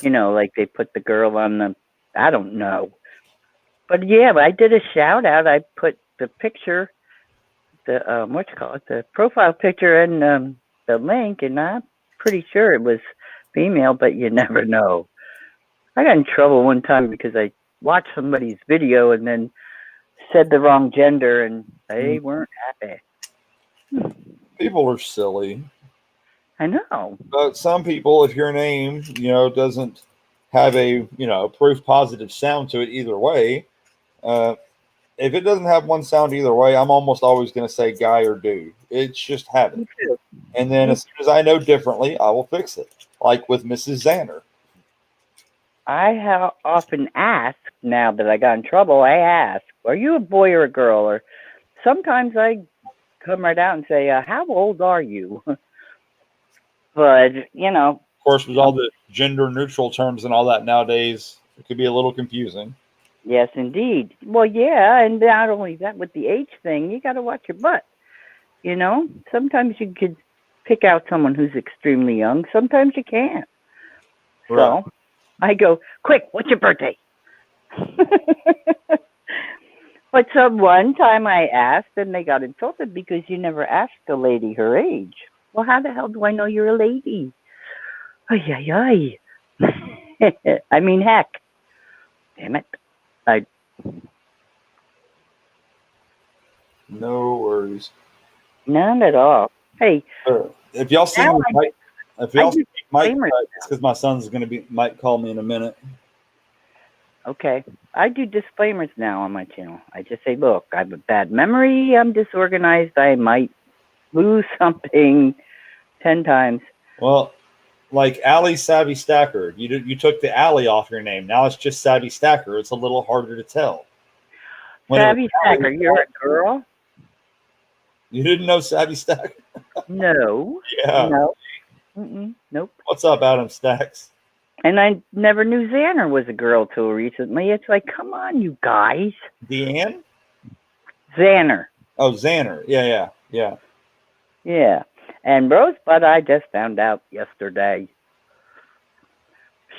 Like they put the girl on the... I don't know. But yeah, I did a shout out. I put the picture, the the profile picture and the link, and I'm pretty sure it was female, but you never know. I got in trouble one time because I watched somebody's video and then said the wrong gender, and they weren't happy. People are silly. I know. But some people, if your name, doesn't have a, proof positive sound to it either way, if it doesn't have one sound either way, I'm almost always going to say guy or dude. It's just habit. And then as soon as I know differently, I will fix it. like with Mrs. Xander. I have often asked, now that I got in trouble, I ask, are you a boy or a girl? Or sometimes I come right out and say, how old are you? But, you know. Of course, with all the gender neutral terms and all that nowadays, it could be a little confusing. Yes, indeed. Well, yeah, and not only that, with the age thing, you got to watch your butt. You know, sometimes you could pick out someone who's extremely young. Sometimes you can't. Right. So I go, quick, what's your birthday? But one time I asked, and they got insulted because you never asked a lady her age. Well, how the hell do I know you're a lady? Ay, ay, ay. I mean, heck. Damn it. No worries. None at all. Hey. If y'all see now Mike, if y'all see Mike, disclaimers it's because my son's might call me in a minute. Okay. I do disclaimers now on my channel. I just say, look, I have a bad memory. I'm disorganized. I might lose something 10 times. Well, like Allie Savy Stacker, you took the Allie off your name. Now it's just Savy Stacker. It's a little harder to tell. Savy Stacker, you're a girl? You didn't know Savy Stacker? No. Yeah. No. Nope. What's up, Adam Stacks? And I never knew Xander was a girl till recently. It's like, come on, you guys. Deanne? Xander. Oh, Xander. Yeah. Yeah. And Rosebud, I just found out yesterday.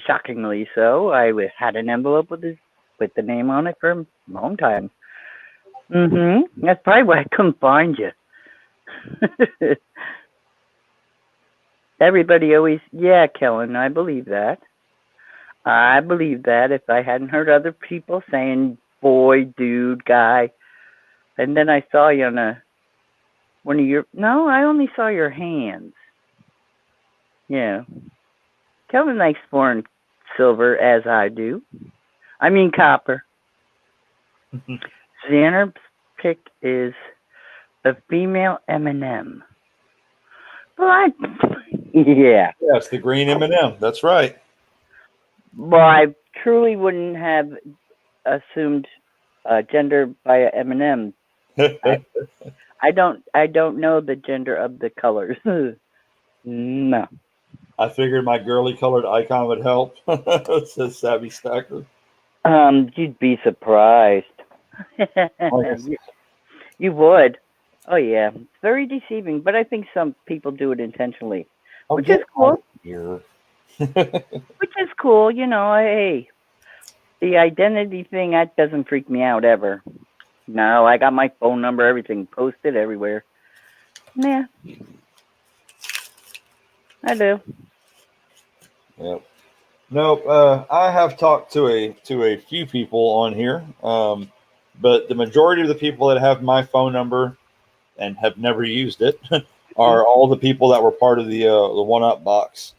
Shockingly so. I had an envelope with the name on it for a long time. That's probably why I couldn't find you. Everybody always, yeah, Kellen, I believe that. I believe that if I hadn't heard other people saying boy, dude, guy. And then I saw you on one of your, no, I only saw your hands. Yeah. Kevin likes foreign silver, as I do. I mean copper. Xander's pick is a female M&M. What? Yeah. Yes, the green M&M. That's right. Well, I truly wouldn't have assumed gender by a M&M. I don't know the gender of the colors. No. I figured my girly colored icon would help. It says Savvy Stacker. You'd be surprised. You would. Oh yeah, it's very deceiving, but I think some people do it intentionally, which is cool. Which is cool, you know. Hey, the identity thing, that doesn't freak me out ever. No, I got my phone number, everything posted everywhere. Yeah, I do. Yep. Nope. I have talked to a few people on here, but the majority of the people that have my phone number and have never used it are all the people that were part of the 1UP box.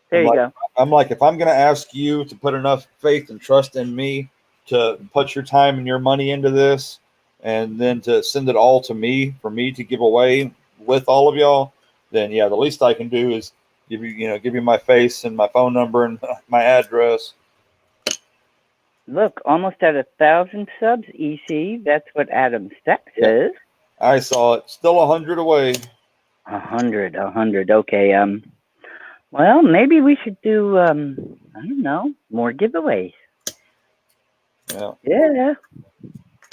There you go. I'm like, if I'm going to ask you to put enough faith and trust in me to put your time and your money into this, and then to send it all to me for me to give away with all of y'all, then yeah, the least I can do is give you my face and my phone number and my address. Look, almost at 1,000 subs, EC. That's what Adam Stack says. I saw it. Still 100 away. 100. Okay. Well, maybe we should do, I don't know, more giveaways. Yeah. Yeah.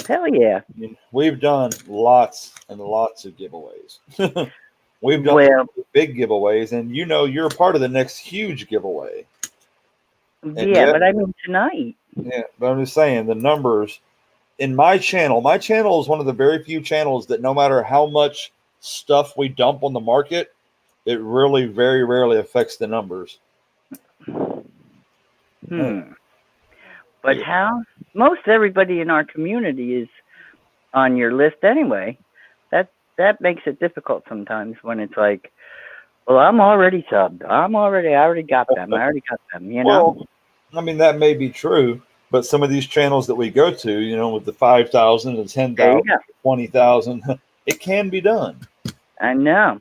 Hell yeah. I mean, we've done lots and lots of giveaways. We've done big giveaways, and you're a part of the next huge giveaway. Yeah, but I mean tonight. Yeah, but I'm just saying the numbers in my channel. My channel is one of the very few channels that no matter how much stuff we dump on the market, it really very rarely affects the numbers. But how? Most everybody in our community is on your list anyway. That makes it difficult sometimes when it's like, well, I'm already subbed. I already got them. Well, I mean, that may be true, but some of these channels that we go to, with the 5,000 and 10,000, 20,000, it can be done. I know.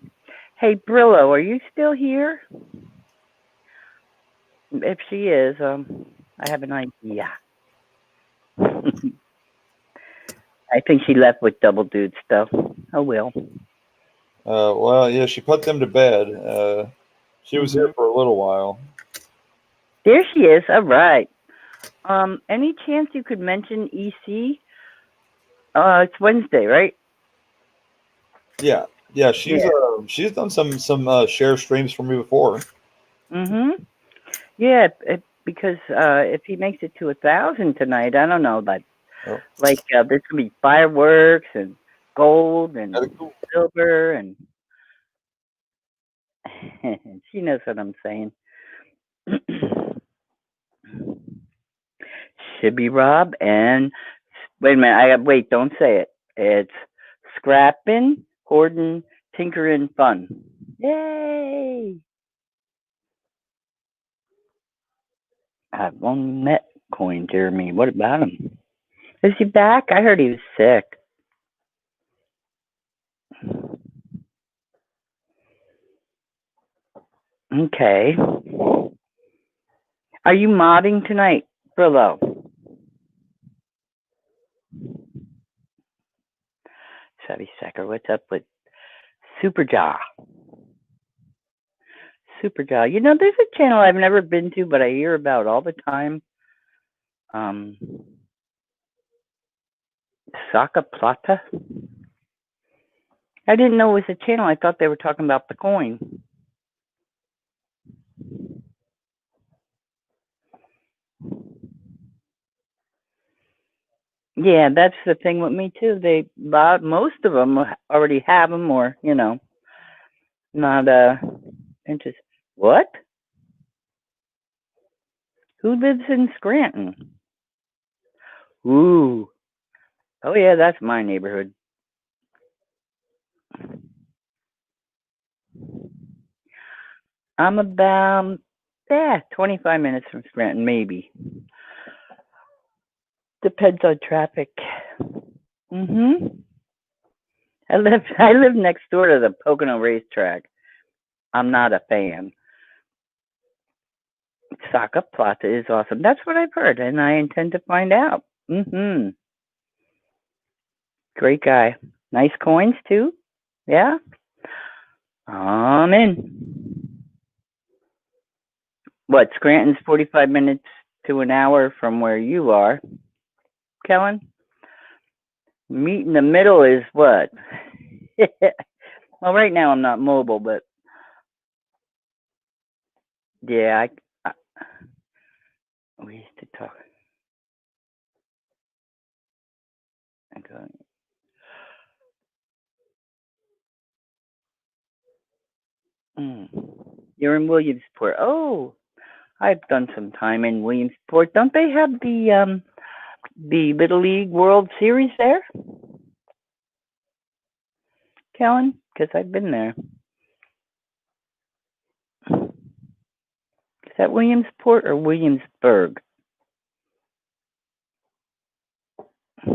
Hey, Brillo, are you still here? If she is, I have an idea. I think she left with double dudes, though. Oh, well. Well, yeah, she put them to bed. She was here for a little while. There she is. All right. Any chance you could mention EC? It's Wednesday, right? Yeah, she's done some share streams for me before. Mm-hmm. Yeah, because if he makes it to 1,000 tonight, I don't know, but like there's gonna be fireworks and gold and silver and she knows what I'm saying. Should be Rob and wait a minute. Wait. Don't say it. It's scrapping, hoarding, tinkering, fun. Yay! I've only met Coin Jeremy. What about him? Is he back? I heard he was sick. Okay. Are you modding tonight, Brillo? Savy Stacker, what's up with Superjaw? Superjaw. You know, there's a channel I've never been to, but I hear about all the time. Saka Plata? I didn't know it was a channel. I thought they were talking about the coin. Yeah, that's the thing with me too. Most of them already have them, or you know, not interested. What? Who lives in Scranton? Ooh. Oh yeah, that's my neighborhood. I'm about 25 minutes from Scranton, maybe. Depends on traffic. I live next door to the Pocono racetrack. I'm not a fan. Saka Plata is awesome. That's what I've heard, and I intend to find out. Great guy. Nice coins too. Yeah. I'm in. What, Scranton's 45 minutes to an hour from where you are, Kellen? Meet in the middle is what? Well, right now I'm not mobile, but yeah, we used to talk. Okay. You're in Williamsport. Oh, I've done some time in Williamsport. Don't they have the Little League World Series there, Kellen? Because I've been there. Is that Williamsport or Williamsburg? I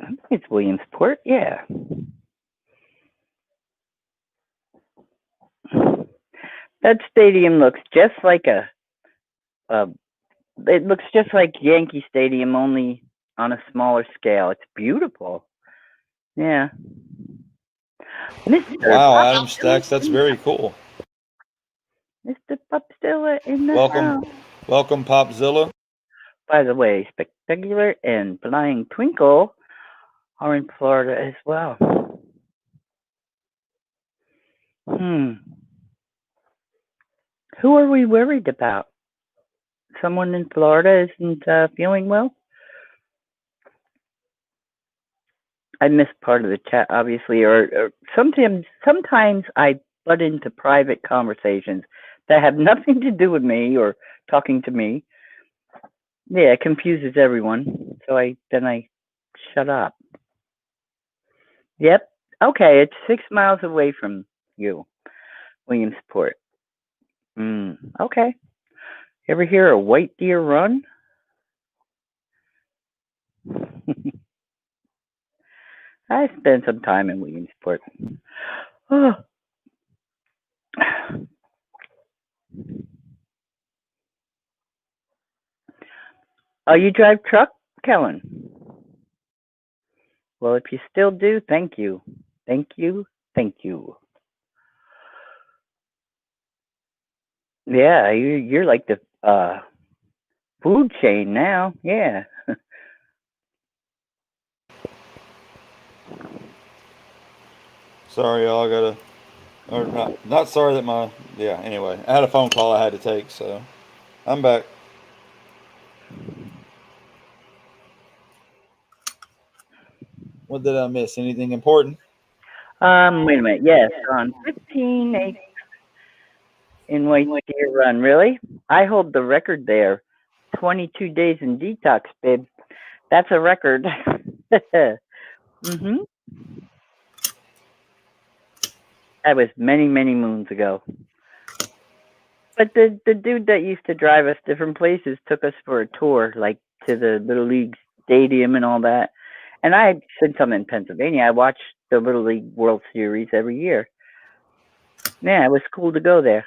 think it's Williamsport. Yeah. That stadium looks just like it looks just like Yankee Stadium, only on a smaller scale. It's beautiful. Yeah. Mr. Wow, Adam Stacks, that's very cool. Mr. Popzilla in the house. Welcome, Popzilla. By the way, Spectacular and Flying Twinkle are in Florida as well. Who are we worried about? Someone in Florida isn't feeling well? I missed part of the chat, obviously, or sometimes I butt into private conversations that have nothing to do with me or talking to me. Yeah, it confuses everyone. So I shut up. Yep. Okay, it's 6 miles away from you, Williamsport. Okay. Ever hear a white deer run? I spent some time in Williamsport. Oh. Oh, you drive truck, Kellen? Well, if you still do, thank you. Thank you. Thank you. Yeah, you're like the food chain now. Yeah. Sorry, y'all. I gotta, or not sorry that my, yeah. Anyway, I had a phone call I had to take, so I'm back. What did I miss? Anything important? Wait a minute. Yes, on 15 acres in White Deer Run. Really? I hold the record there. 22 days in detox, babe. That's a record. Mhm. That was many, many moons ago. But the dude that used to drive us different places took us for a tour, like to the Little League Stadium and all that. And since I'm in Pennsylvania, I watch the Little League World Series every year. Yeah, it was cool to go there.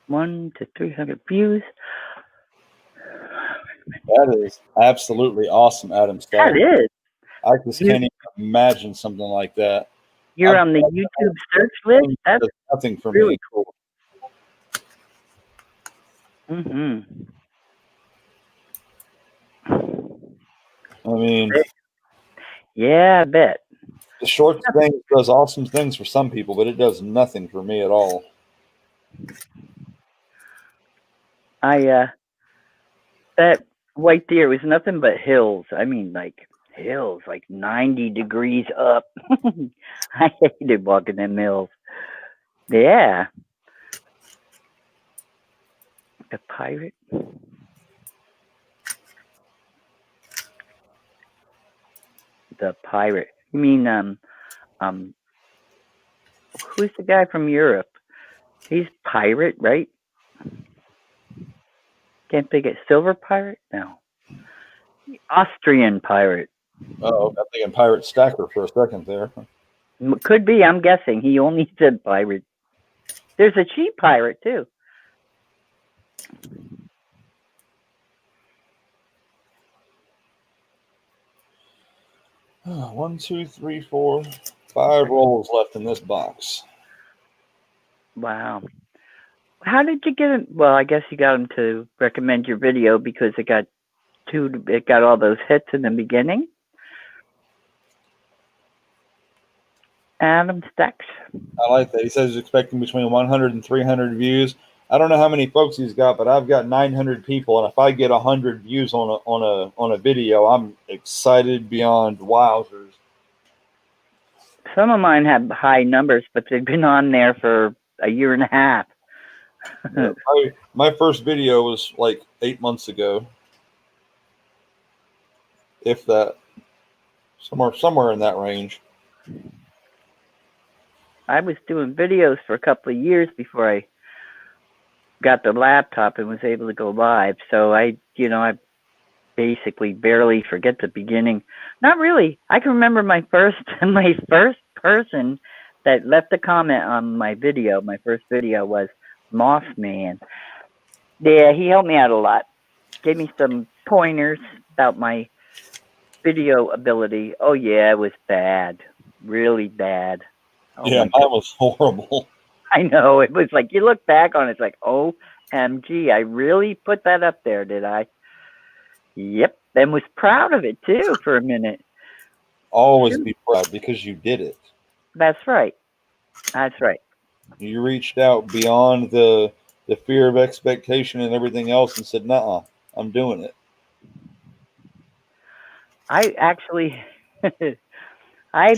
1 to 300 views. That is absolutely awesome, Adam That Stacker. is. I just can't even imagine something like that. You're on the YouTube search list? That's nothing for really me. cool. Mm-hmm. I mean, yeah, I bet. the short thing does awesome things for some people, but it does nothing for me at all. That White Deer was nothing but hills. I mean, like hills, like 90 degrees up. I hated walking them hills. Yeah. The pirate. The pirate. You mean who's the guy from Europe? He's pirate, right? Can't think it. Silver pirate? No. Austrian pirate. Oh, I'm thinking Pirate Stacker for a second there. Could be. I'm guessing. He only said pirate. There's a cheap pirate too. One, two, three, 4, 5 rolls left in this box. Wow. How did you get him? Well, I guess you got him to recommend your video because it got all those hits in the beginning. Adam Stacks. I like that. He says he's expecting between 100 and 300 views. I don't know how many folks he's got, but I've got 900 people, and if I get 100 views on a video, I'm excited beyond wowzers. Some of mine have high numbers, but they've been on there for a year and a half. Yeah, my first video was like 8 months ago, if that, somewhere in that range. I was doing videos for a couple of years before I got the laptop and was able to go live. So I basically barely forget the beginning. Not really. I can remember my first person that left a comment on my video. My first video was Mossman. Yeah, he helped me out a lot. Gave me some pointers about my video ability. Oh yeah, it was bad. Really bad. Oh, yeah, mine was horrible. I know. It was like, you look back on it, it's like, OMG, I really put that up there, did I? Yep. And was proud of it, too, for a minute. Always be proud because you did it. That's right. That's right. You reached out beyond the fear of expectation and everything else and said, "Nuh-uh, I'm doing it." I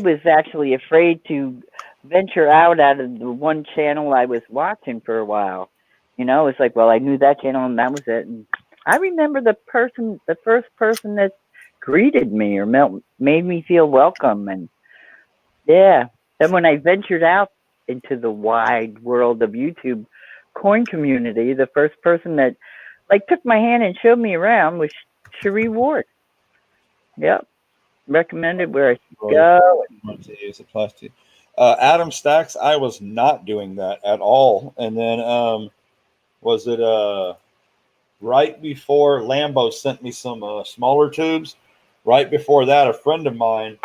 was actually afraid to venture out of the one channel I was watching for a while. It's like, well, I knew that channel and that was it. And I remember the first person that greeted me or made me feel welcome. And yeah, then when I ventured out into the wide world of YouTube coin community, the first person that took my hand and showed me around was Cherie Ward. Yep. Recommended where I should go. Adam Stacks, I was not doing that at all. And then was it right before Lambo sent me some smaller tubes? Right before that, a friend of mine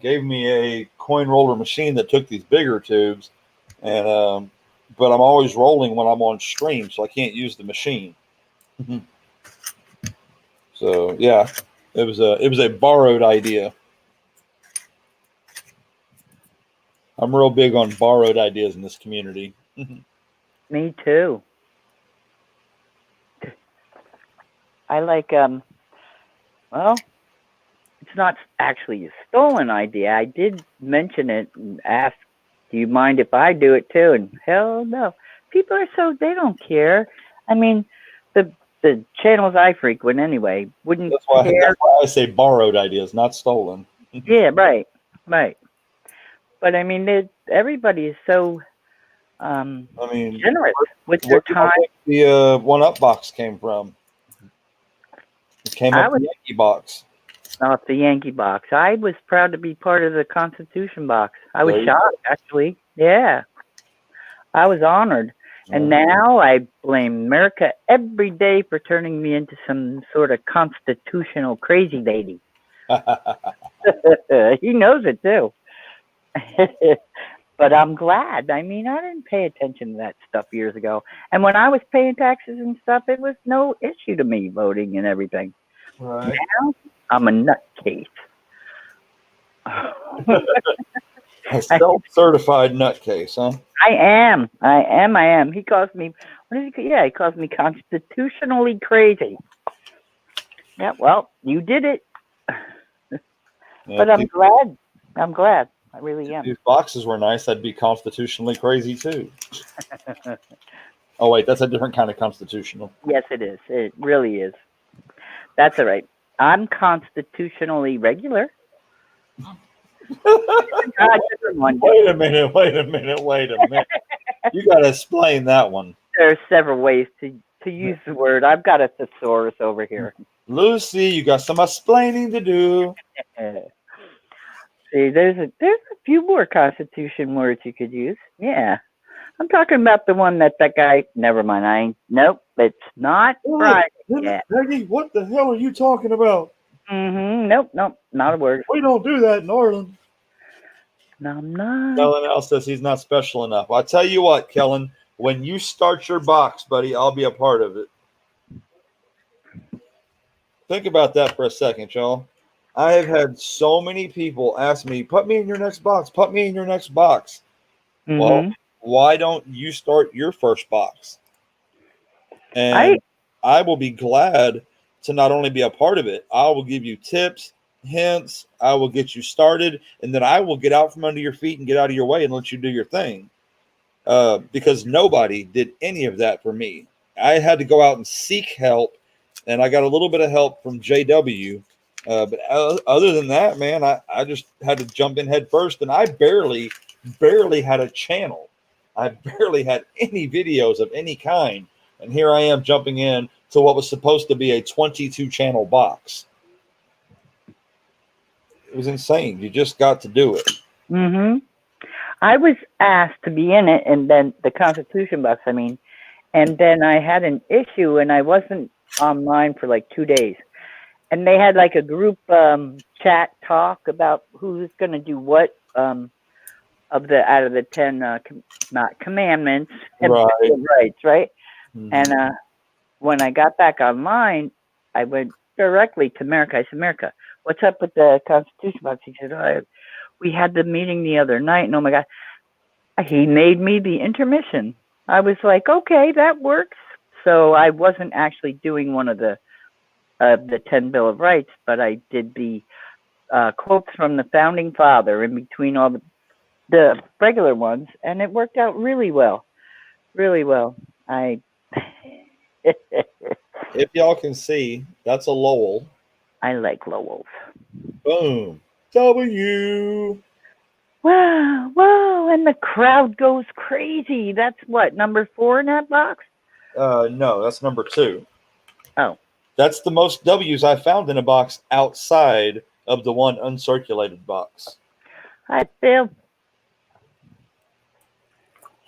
gave me a coin roller machine that took these bigger tubes, and but I'm always rolling when I'm on stream, so I can't use the machine. So yeah, it was a borrowed idea. I'm real big on borrowed ideas in this community. Me too. I like well, it's not actually a stolen idea. I did mention it and ask, do you mind if I do it too? And hell no. People are they don't care. I mean, the channels I frequent anyway wouldn't care. That's why I say borrowed ideas, not stolen. Yeah, right. But I mean, everybody is so generous with their time. The 1-Up box came from. It came up the Yankee box. Off the Yankee box. I was proud to be part of the Constitution box. I was shocked, actually. Yeah. I was honored. And now I blame Merica every day for turning me into some sort of constitutional crazy lady. He knows it, too. But I'm glad. I mean, I didn't pay attention to that stuff years ago. And when I was paying taxes and stuff, it was no issue to me voting and everything. Right. Now, I'm a nutcase. A self-certified nutcase, huh? I am. He calls me, he calls me constitutionally crazy. Yeah, well, you did it. But I'm glad. I really am. If these boxes were nice, I'd be constitutionally crazy too. Oh, wait, that's a different kind of constitutional. Yes, it is. It really is. That's all right. I'm constitutionally regular. Wait a minute. You got to explain that one. There are several ways to use the word. I've got a thesaurus over here. Lucy, you got some explaining to do. See, there's a few more Constitution words you could use. Yeah. I'm talking about the one that guy, never mind, nope, it's not right. Yeah. Peggy, what the hell are you talking about? Nope, not a word. We don't do that in Ireland. No, I'm not. Kellen L says he's not special enough. I'll tell you what, Kellen, when you start your box, buddy, I'll be a part of it. Think about that for a second, y'all. I have had so many people ask me, put me in your next box, put me in your next box. Well, why don't you start your first box? And I will be glad to not only be a part of it, I will give you tips, hints, I will get you started, and then I will get out from under your feet and get out of your way and let you do your thing. Because nobody did any of that for me. I had to go out and seek help, and I got a little bit of help from JW. But other than that, man, I just had to jump in head first, and I barely had a channel. I barely had any videos of any kind. And here I am jumping in to what was supposed to be a 22-channel box. It was insane. You just got to do it. I was asked to be in it, and then the Constitution box, and then I had an issue, and I wasn't online for like 2 days. And they had like a group chat talk about who's going to do what out of the 10 not commandments and rights, right? And when I got back online, I went directly to Merica. I said, Merica, what's up with the Constitution box? He said, we had the meeting the other night, and oh my God, he made me the intermission. I was like, okay, that works. So I wasn't actually doing one of the 10 Bill of Rights, but I did the quotes from the Founding Father in between all the regular ones, and it worked out really well. Really well. If y'all can see, that's a Lowell. I like Lowells. Boom. W. Wow, and the crowd goes crazy. That's what, number 4 in that box? No, that's number 2. Oh. That's the most W's I found in a box outside of the one uncirculated box. Hi, Phil.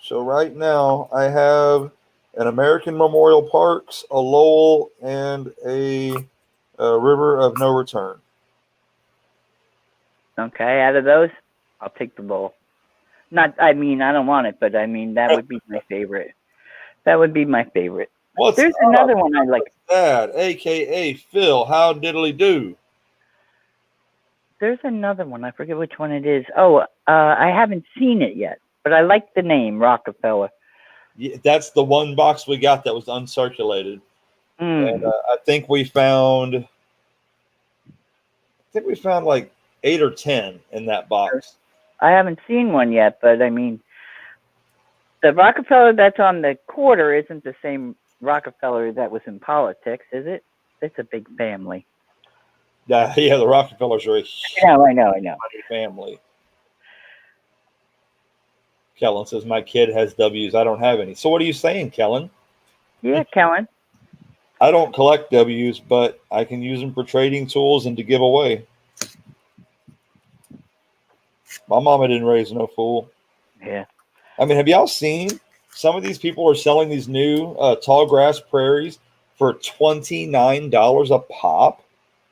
So right now I have an American Memorial Parks, a Lowell, and a River of No Return. Okay, out of those, I'll take the bowl. Not, I mean, I don't want it, but I mean, that would be my favorite. That would be my favorite. There's another one I like. Dad, a.k.a. Phil, how diddly do? There's another one. I forget which one it is. Oh, I haven't seen it yet, but I like the name, Rockefeller. Yeah, that's the one box we got that was uncirculated. And I think we found like 8 or 10 in that box. I haven't seen one yet, but I mean, the Rockefeller that's on the quarter isn't the same Rockefeller that was in politics, is it? It's a big family. Yeah, the Rockefellers are a huge I know. family. Kellen says, my kid has W's. I don't have any. So what are you saying, Kellen? Yeah, Kellen. I don't collect W's, but I can use them for trading tools and to give away. My mama didn't raise no fool. Yeah. I mean, have y'all seen some of these people are selling these new tall grass prairies for $29 a pop?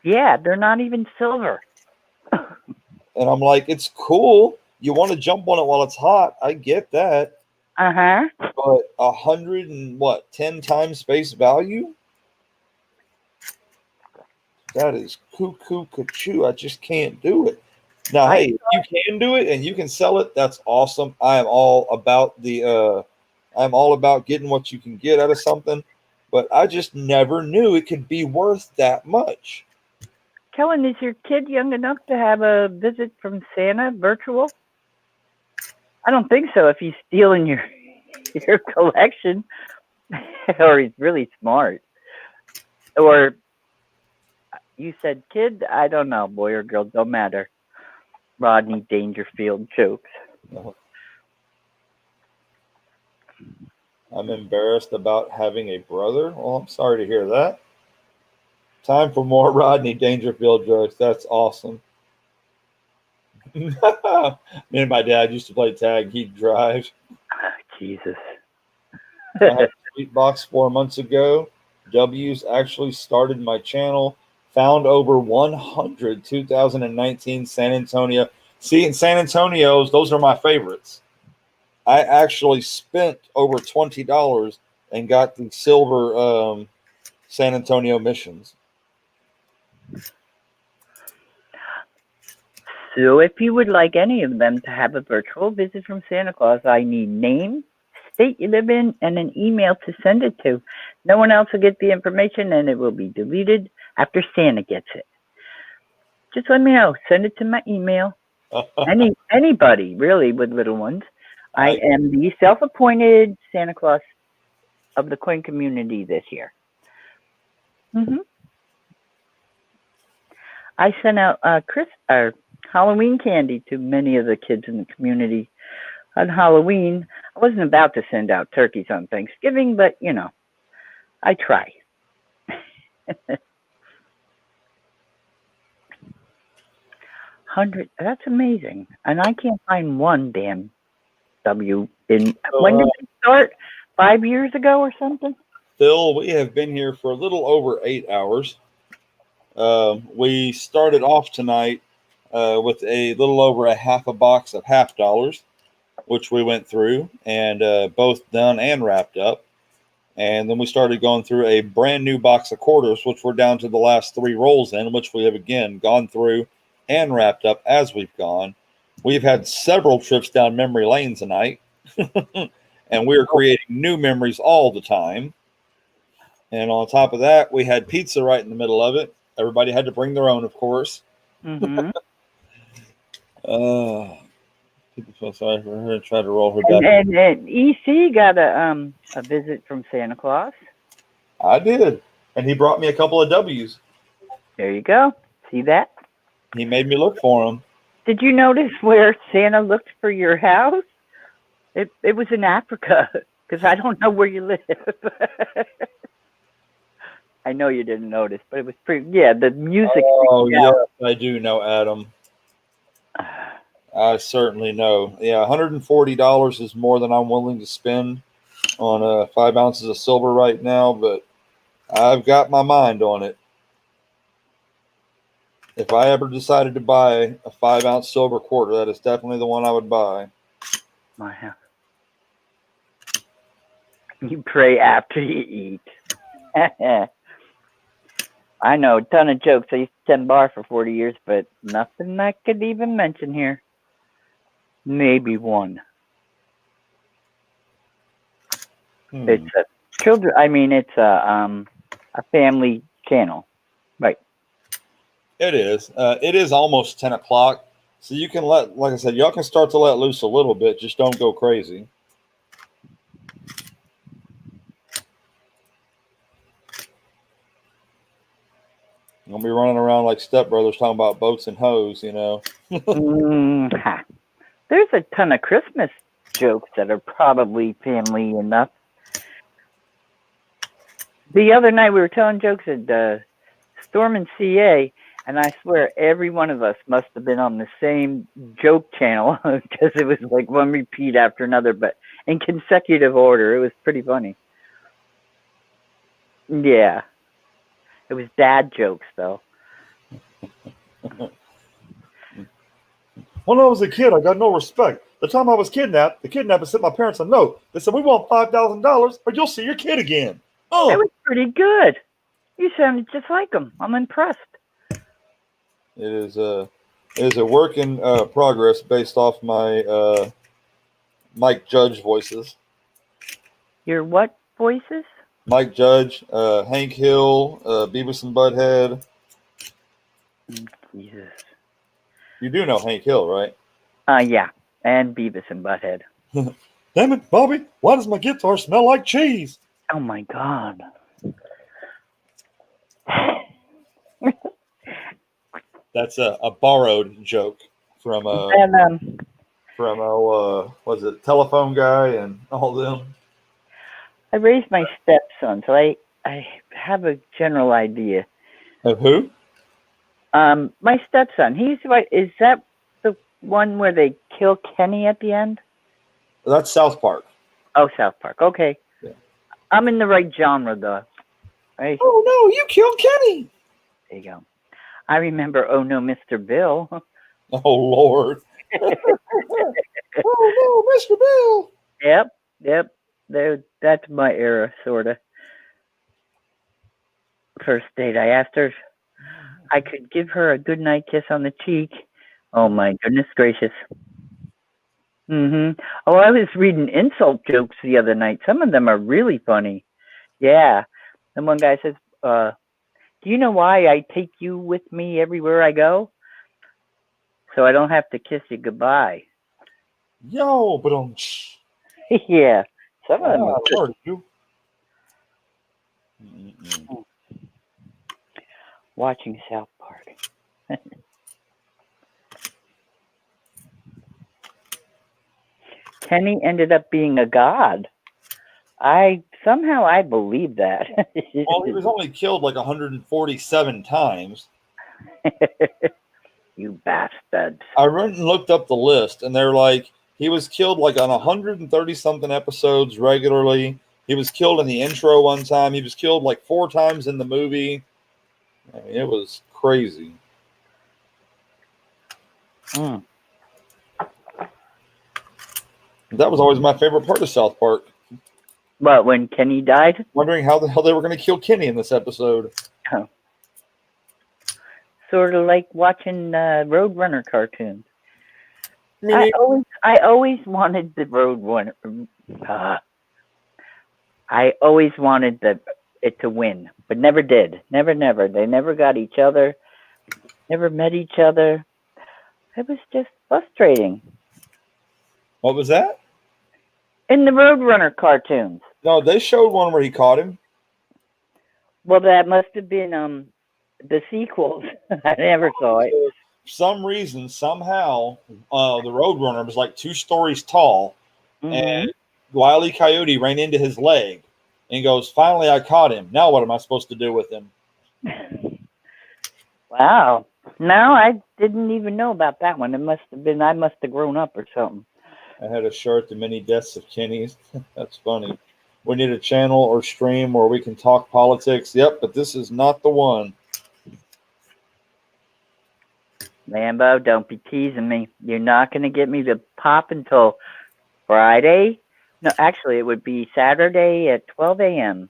Yeah, they're not even silver. And I'm like, it's cool. You want to jump on it while it's hot. I get that. Uh-huh. But 110 times face value? That is cuckoo cuckoo. I just can't do it. Now, hey, if you can do it and you can sell it, that's awesome. I am all about I'm all about getting what you can get out of something, but I just never knew it could be worth that much. Kellen, is your kid young enough to have a visit from Santa virtual? I don't think so if he's stealing your collection. Or he's really smart. Or you said kid? I don't know, boy or girl, don't matter. Rodney Dangerfield jokes. I'm embarrassed about having a brother. Well, I'm sorry to hear that. Time for more Rodney Dangerfield jokes. That's awesome. Me and my dad used to play tag. He'd drive. Jesus. I had a sweet box 4 months ago. W's actually started my channel. Found over 100 2019 San Antonio. See, in San Antonio's, those are my favorites. I actually spent over $20 and got the silver San Antonio missions. So if you would like any of them to have a virtual visit from Santa Claus, I need name, state you live in, and an email to send it to. No one else will get the information, and it will be deleted after Santa gets it. Just let me know. Send it to my email. Anybody, really, with little ones. I am the self-appointed Santa Claus of the coin community this year. I sent out Halloween candy to many of the kids in the community on Halloween. I wasn't about to send out turkeys on Thanksgiving, but, you know, I try. That's amazing. And I can't find one damn W in. When did it start? 5 years ago or something? Phil, we have been here for a little over 8 hours. We started off tonight with a little over a half a box of $50, which we went through and both done and wrapped up. And then we started going through a brand new box of quarters, which we're down to the last 3 rolls in, which we have again gone through and wrapped up as we've gone. We've had several trips down memory lane tonight, and we're creating new memories all the time. And on top of that, we had pizza right in the middle of it. Everybody had to bring their own, of course. Mm-hmm. People feel sorry for her and try to roll her back. And EC got a visit from Santa Claus. I did. And he brought me a couple of W's. There you go. See that? He made me look for them. Did you notice where Santa looked for your house? It was in Africa, because I don't know where you live. I know you didn't notice, but it was pretty. Yeah, the music. Oh, yes, I do know, Adam. I certainly know. Yeah, $140 is more than I'm willing to spend on 5 ounces of silver right now, but I've got my mind on it. If I ever decided to buy a 5 ounce silver quarter, that is definitely the one I would buy. My house. You pray after you eat. I know a ton of jokes. I used to 10 bar for 40 years, but nothing I could even mention here. Maybe one. It's a children. I mean, it's a family channel, right? It is. It is almost 10 o'clock, so you can let, like I said, y'all can start to let loose a little bit. Just don't go crazy. You'll be running around like stepbrothers talking about boats and hoes, you know. There's a ton of Christmas jokes that are probably family enough. The other night we were telling jokes at Storm and CA, and I swear every one of us must have been on the same joke channel because it was like one repeat after another, but in consecutive order. It was pretty funny. Yeah. It was dad jokes, though. When I was a kid, I got no respect. The time I was kidnapped, the kidnappers sent my parents a note. They said, "We want $5,000, or you'll see your kid again." Oh, It was pretty good. You sounded just like him. I'm impressed. it is a work in progress based off my Mike Judge voices. Your what voices? Mike Judge, Hank Hill, Beavis and Butthead. Jesus. You do know Hank Hill, right? Yeah. And Beavis and Butthead. Damn it, Bobby! Why does my guitar smell like cheese? Oh my God. That's a borrowed joke from And was it Telephone Guy and all them. I raised my stepson, so I have a general idea. Of who? My stepson. He's right. Is that the one where they kill Kenny at the end? That's South Park. Oh, South Park. Okay. Yeah. I'm in the right genre, though. Right? Oh no, you killed Kenny! There you go. I remember Oh No, Mr. Bill. Oh Lord! Oh no, Mr. Bill! Yep. That's my era, sort of. First date, I asked her if I could give her a goodnight kiss on the cheek. Oh my goodness gracious. Oh, I was reading insult jokes the other night. Some of them are really funny. Yeah. And one guy says, do you know why I take you with me everywhere I go? So I don't have to kiss you goodbye. Yo, but Yeah. Some of them are Lord, you. watching South Park. Kenny ended up being a god. I believe that. Well, he was only killed like 147 times. You bastards. I went and looked up the list, and they're like, he was killed like on 130 something episodes regularly. He was killed in the intro one time. He was killed like 4 times in the movie. I mean, it was crazy. That was always my favorite part of South Park. What, when Kenny died? Wondering how the hell they were going to kill Kenny in this episode. Oh. Sort of like watching Roadrunner cartoons. I always wanted the Roadrunner. I always wanted it to win, but never did. Never. They never got each other. Never met each other. It was just frustrating. What was that? In the Roadrunner cartoons. No, they showed one where he caught him. Well, that must have been the sequels. I never saw it. For some reason, somehow, the Roadrunner was like 2 stories tall, and Wile E. Coyote ran into his leg, and goes, "Finally, I caught him. Now what am I supposed to do with him?" Wow. No, I didn't even know about that one. It must have been, I must have grown up or something. I had a shirt, The Many Deaths of Kenny's. That's funny. We need a channel or stream where we can talk politics. Yep, but this is not the one. Lambo, don't be teasing me. You're not going to get me to pop until Friday. No, actually, it would be Saturday at 12 a.m.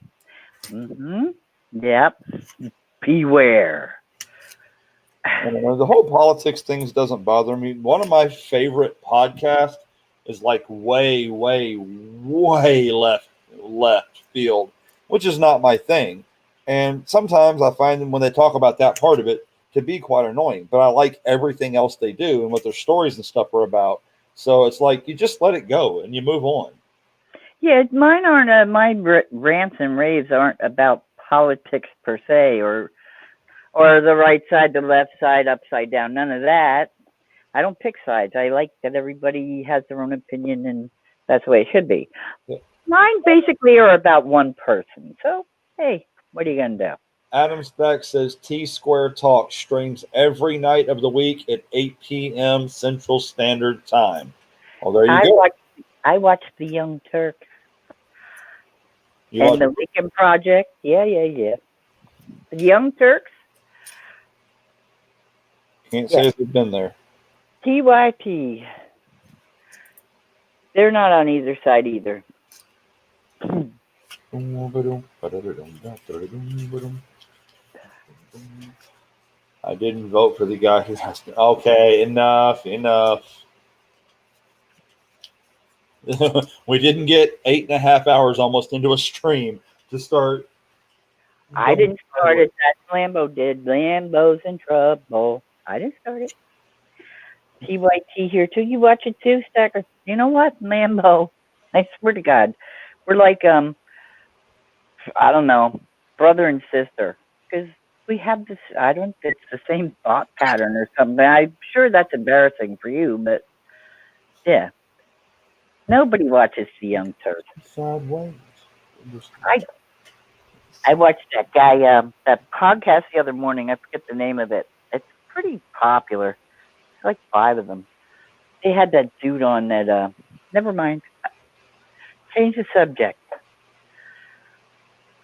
Yep. Beware. I don't know. The whole politics things doesn't bother me. One of my favorite podcasts is like way left field, which is not my thing. And sometimes I find them when they talk about that part of it to be quite annoying. But I like everything else they do and what their stories and stuff are about. So it's like you just let it go and you move on. Yeah, mine aren't. My rants and raves aren't about politics per se, or the right side, the left side, upside down. None of that. I don't pick sides. I like that everybody has their own opinion, and that's the way it should be. Yeah. Mine basically are about one person. So, hey, what are you going to do? Adam Speck says T-Square Talk streams every night of the week at 8 p.m. Central Standard Time. Well, there you go. I watch The Young Turks You and watch- The Lincoln Project. Yeah. The Young Turks. Can't say they've been there. TYT. They're not on either side either. I didn't vote for the guy who has to. Okay, enough. We didn't get 8.5 hours almost into a stream to start. I didn't start it. That Lambo did. Lambo's in trouble. I didn't start it. TYT here too. You watch it too, Stacker? You know what, Lambo? I swear to God, we're like I don't know, brother and sister, because we have this. I don't. It's the same thought pattern or something. I'm sure that's embarrassing for you, but yeah, nobody watches The Young Turks. Sideways. I watched that guy, that podcast the other morning. I forget the name of it. It's pretty popular. It's like 5 of them. They had that dude on that, never mind. Change the subject.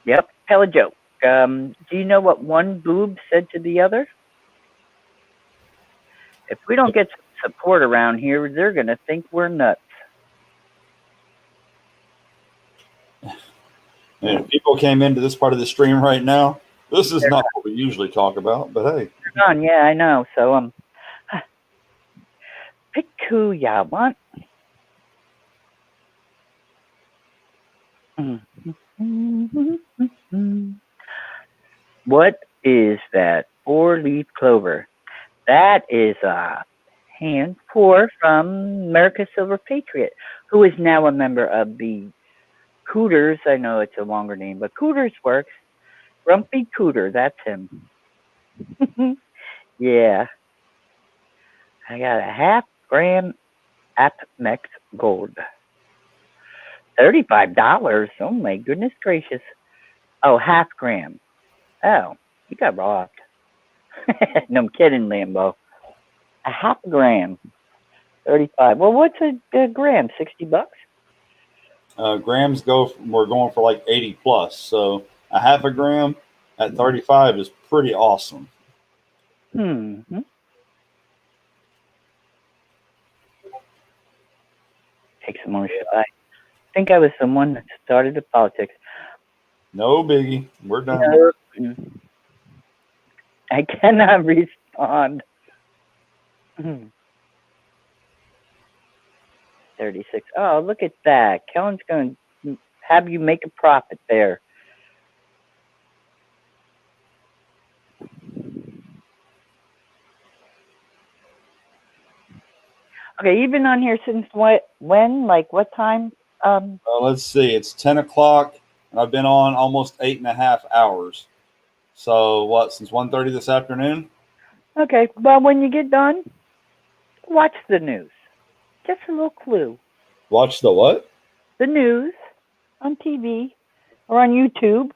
Yep, tell a joke. Do you know what one boob said to the other? If we don't get some support around here, they're going to think we're nuts. And if people came into this part of the stream right now, this is not what we usually talk about, but hey. Yeah, I know. So, pick who ya want. What is that 4-leaf clover? That is a hand pour from Merica Silver Patriot, who is now a member of the Cooters. I know it's a longer name, but Cooters works. Grumpy Cooter, that's him. Yeah. I got a 0.5 gram AppMex Gold. $35. Oh my goodness gracious. Oh, 0.5 gram. Oh, you got robbed. No, I'm kidding, Lambo. A 0.5 gram. 35. Well, what's a gram? $60? Grams we're going for like 80 plus. So a 0.5 gram at 35 is pretty awesome. Mm-hmm. Take some ownership. I think I was the one that started the politics. No biggie. We're done. No. I cannot respond. 36. Oh, look at that. Kellen's going to have you make a profit there. Okay, you've been on here since when? Like what time? Let's see. It's 10 o'clock, and I've been on almost 8.5 hours. So what? Since 1:30 this afternoon? Okay. Well, when you get done, watch the news. Just a little clue. Watch the what? The news on TV or on YouTube,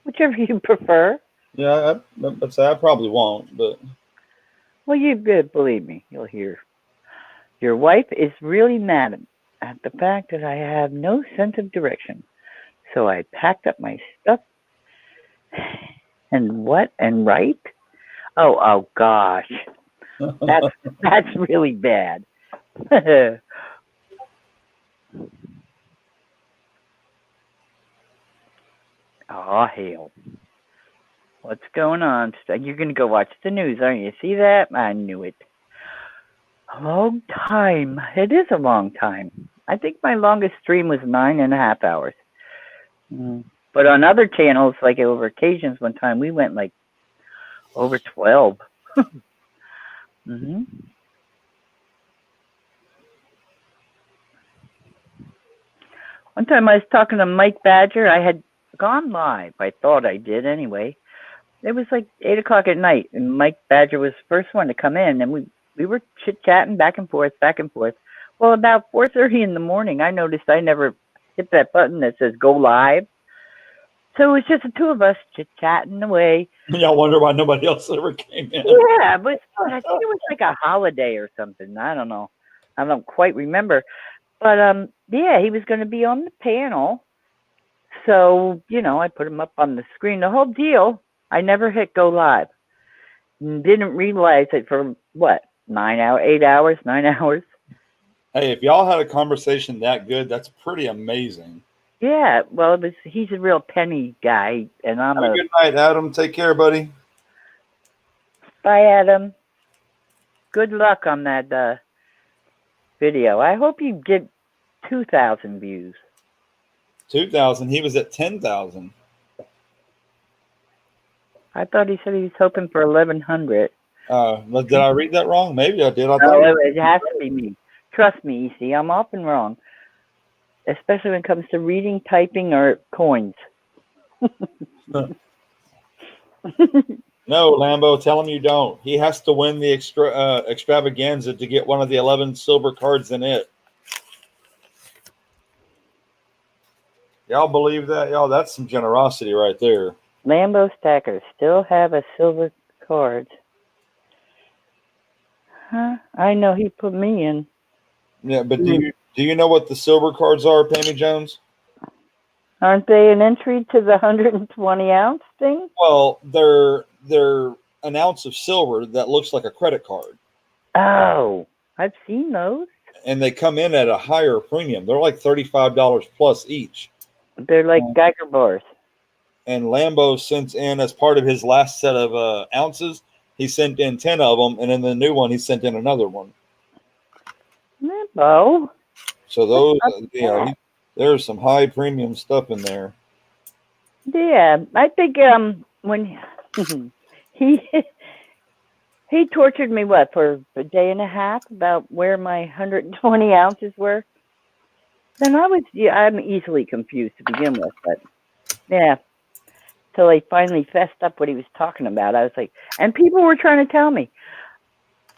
whichever you prefer. Yeah, I'd say I probably won't, but Well, you believe me, you'll hear. Your wife is really mad at the fact that I have no sense of direction. So I packed up my stuff and right? Oh gosh. That's really bad. Oh, hell. What's going on? You're going to go watch the news, aren't you? See that? I knew it. A long time. It is a long time. I think my longest stream was 9.5 hours. But on other channels, like over occasions one time, we went like over 12. Mm-hmm. One time I was talking to Mike Badger. I had gone live. I thought I did anyway. It was like 8 o'clock at night, and Mike Badger was the first one to come in, and we were chit-chatting back and forth. Well, about 4:30 in the morning, I noticed I never hit that button that says go live. So it was just the two of us chit-chatting away. Y'all wonder why nobody else ever came in. Yeah, but I think it was like a holiday or something. I don't know. I don't quite remember. But, yeah, he was going to be on the panel. So, I put him up on the screen. The whole deal, I never hit go live. Didn't realize it for, 9 hours? Hey, if y'all had a conversation that good, that's pretty amazing. Yeah, well, he's a real penny guy, and I'm Have a good night, Adam. Take care, buddy. Bye, Adam. Good luck on that video. I hope you get 2,000 views. 2,000. He was at 10,000. I thought he said he was hoping for 1,100. Did I read that wrong? Maybe I did. It has to be me. Trust me, EC. I'm often wrong, especially when it comes to reading, typing, or coins. No, Lambo, tell him you don't. He has to win the extravaganza to get one of the 11 silver cards in it. Y'all believe that? Y'all, that's some generosity right there. Lambo Stacker still have a silver card. Huh? I know he put me in. Yeah, but do you know what the silver cards are, Pammy Jones? Aren't they an entry to the 120 ounce thing? Well, they're an ounce of silver that looks like a credit card. Oh, I've seen those. And they come in at a higher premium. They're like $35 plus each. They're like Geiger bars. And Lambo sent in, as part of his last set of ounces, he sent in 10 of them, and in the new one, he sent in another one. Lambo. So those, there's some high premium stuff in there. Yeah, I think when he tortured me for a day and a half about where my 120 ounces were. Then I'm easily confused to begin with, but yeah. Till I finally fessed up what he was talking about. I was like, and people were trying to tell me,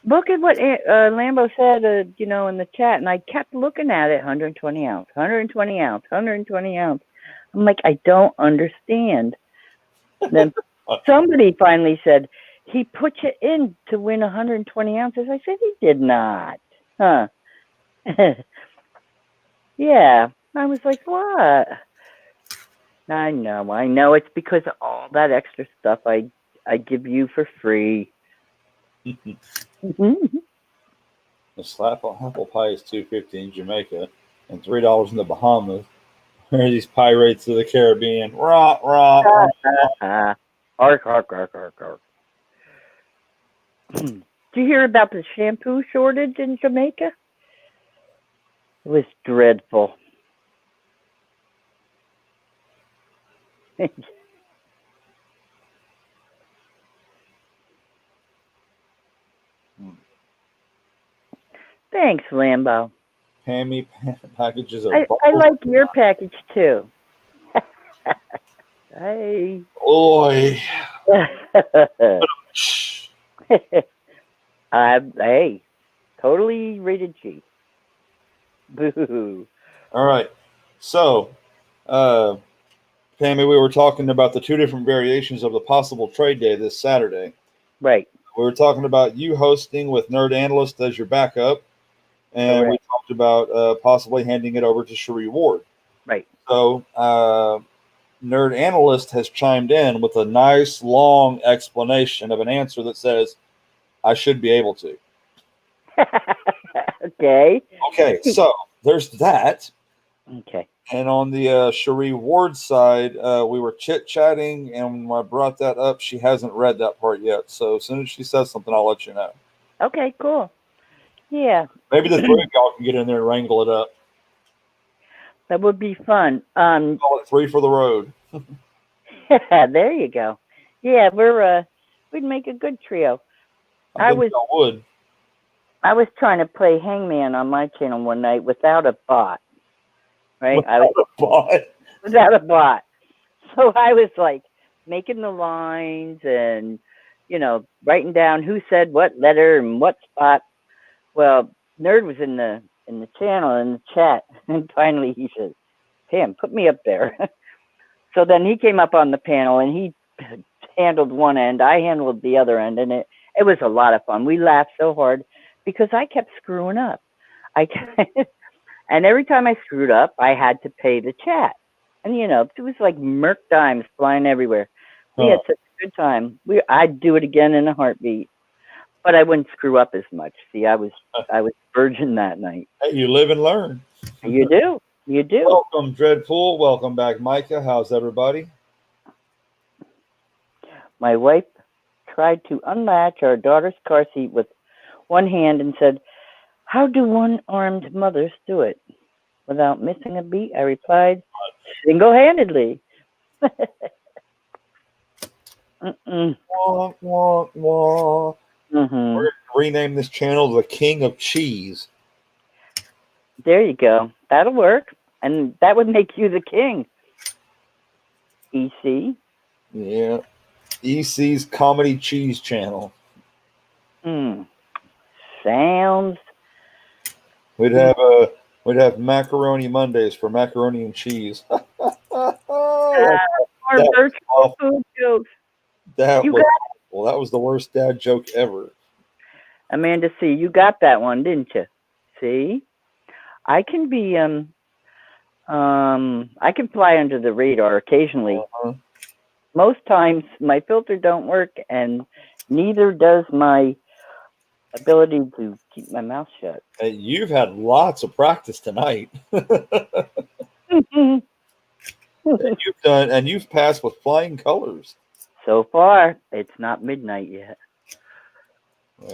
look at what Lambo said, in the chat. And I kept looking at it, 120 ounce, 120 ounce, 120 ounce. I'm like, I don't understand. Then somebody finally said, he put you in to win 120 ounces. I said, he did not. Huh. Yeah. I was like, what? I know. It's because of all that extra stuff I give you for free. The slap on apple pie is $2.50 in Jamaica and $3 in the Bahamas. Where are these pirates of the Caribbean? Rah, rah, rah. Ark, ark, ark, ark, ark. Did you hear about the shampoo shortage in Jamaica? It was dreadful. Thanks, Lambo. Pammy packages of I like your package too. Hey. Oi. Hey, totally rated G. Boo. All right. So, Pammy, we were talking about the two different variations of the possible trade day this Saturday. Right. We were talking about you hosting with Nerd Analyst as your backup, and we talked about possibly handing it over to Cherie Ward. Right. So Nerd Analyst has chimed in with a nice long explanation of an answer that says, I should be able to. Okay. Okay, so there's that. Okay. And on the Cherie Ward side, we were chit-chatting, and when I brought that up, she hasn't read that part yet. So as soon as she says something, I'll let you know. Okay, cool. Yeah. Maybe the three of y'all can get in there and wrangle it up. That would be fun. Call it 3 for the road. There you go. Yeah, we'd make a good trio. I think y'all would. I was trying to play Hangman on my channel one night without a bot. Right? Without a bot. So I was like making the lines and, writing down who said what letter and what spot. Well, Nerd was in the channel, in the chat, and finally he says, Pam, put me up there. So then he came up on the panel and he handled one end, I handled the other end, and it was a lot of fun. We laughed so hard because I kept screwing up. And every time I screwed up, I had to pay the chat. And, it was like Merc dimes flying everywhere. We had such a good time. I'd do it again in a heartbeat. But I wouldn't screw up as much. See, I was virgin that night. Hey, you live and learn. You do. You do. Welcome, Dreadpool. Welcome back, Micah. How's everybody? My wife tried to unlatch our daughter's car seat with one hand and said, how do one-armed mothers do it? Without missing a beat, I replied, single-handedly. Wah, wah, wah. We're going to rename this channel The King of Cheese. There you go. That'll work. And that would make you the king. EC. Yeah. EC's Comedy Cheese Channel. Sounds. We'd have macaroni Mondays for macaroni and cheese. Our virtual food jokes. That was the worst dad joke ever. Amanda C., you got that one, didn't you? See? I can be I can fly under the radar occasionally. Most times my filter don't work, and neither does my ability to keep my mouth shut. Hey, you've had lots of practice tonight. and you've passed with flying colors. So far, it's not midnight yet.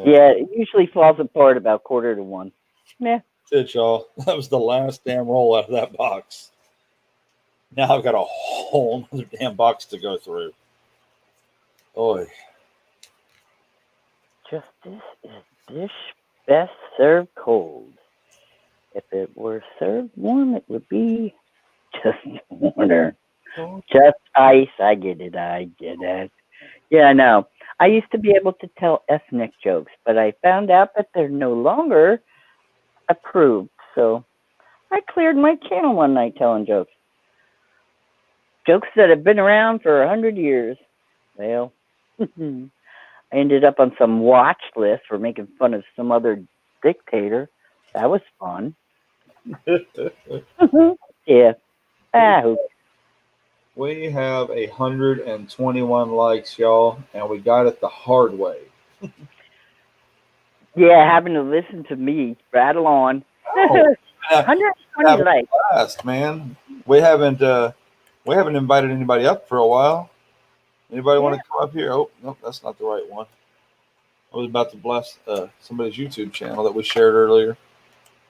Yeah, it usually falls apart about 1:45. Yeah. That's it, y'all. That was the last damn roll out of that box. Now I've got a whole other damn box to go through. Oy. Justice is dish best served cold. If it were served warm, it would be just water. Just ice. I get it. Yeah, no. I used to be able to tell ethnic jokes, but I found out that they're no longer approved. So I cleared my channel one night telling jokes. Jokes that have been around for 100 years. Well, I ended up on some watch list for making fun of some other dictator. That was fun. Yeah. We have 121 likes, y'all, and we got it the hard way. Yeah, having to listen to me rattle on. 120 likes. Fast, man. We haven't invited anybody up for a while. Anybody want to come up here? Oh, no, that's not the right one. I was about to bless somebody's YouTube channel that we shared earlier.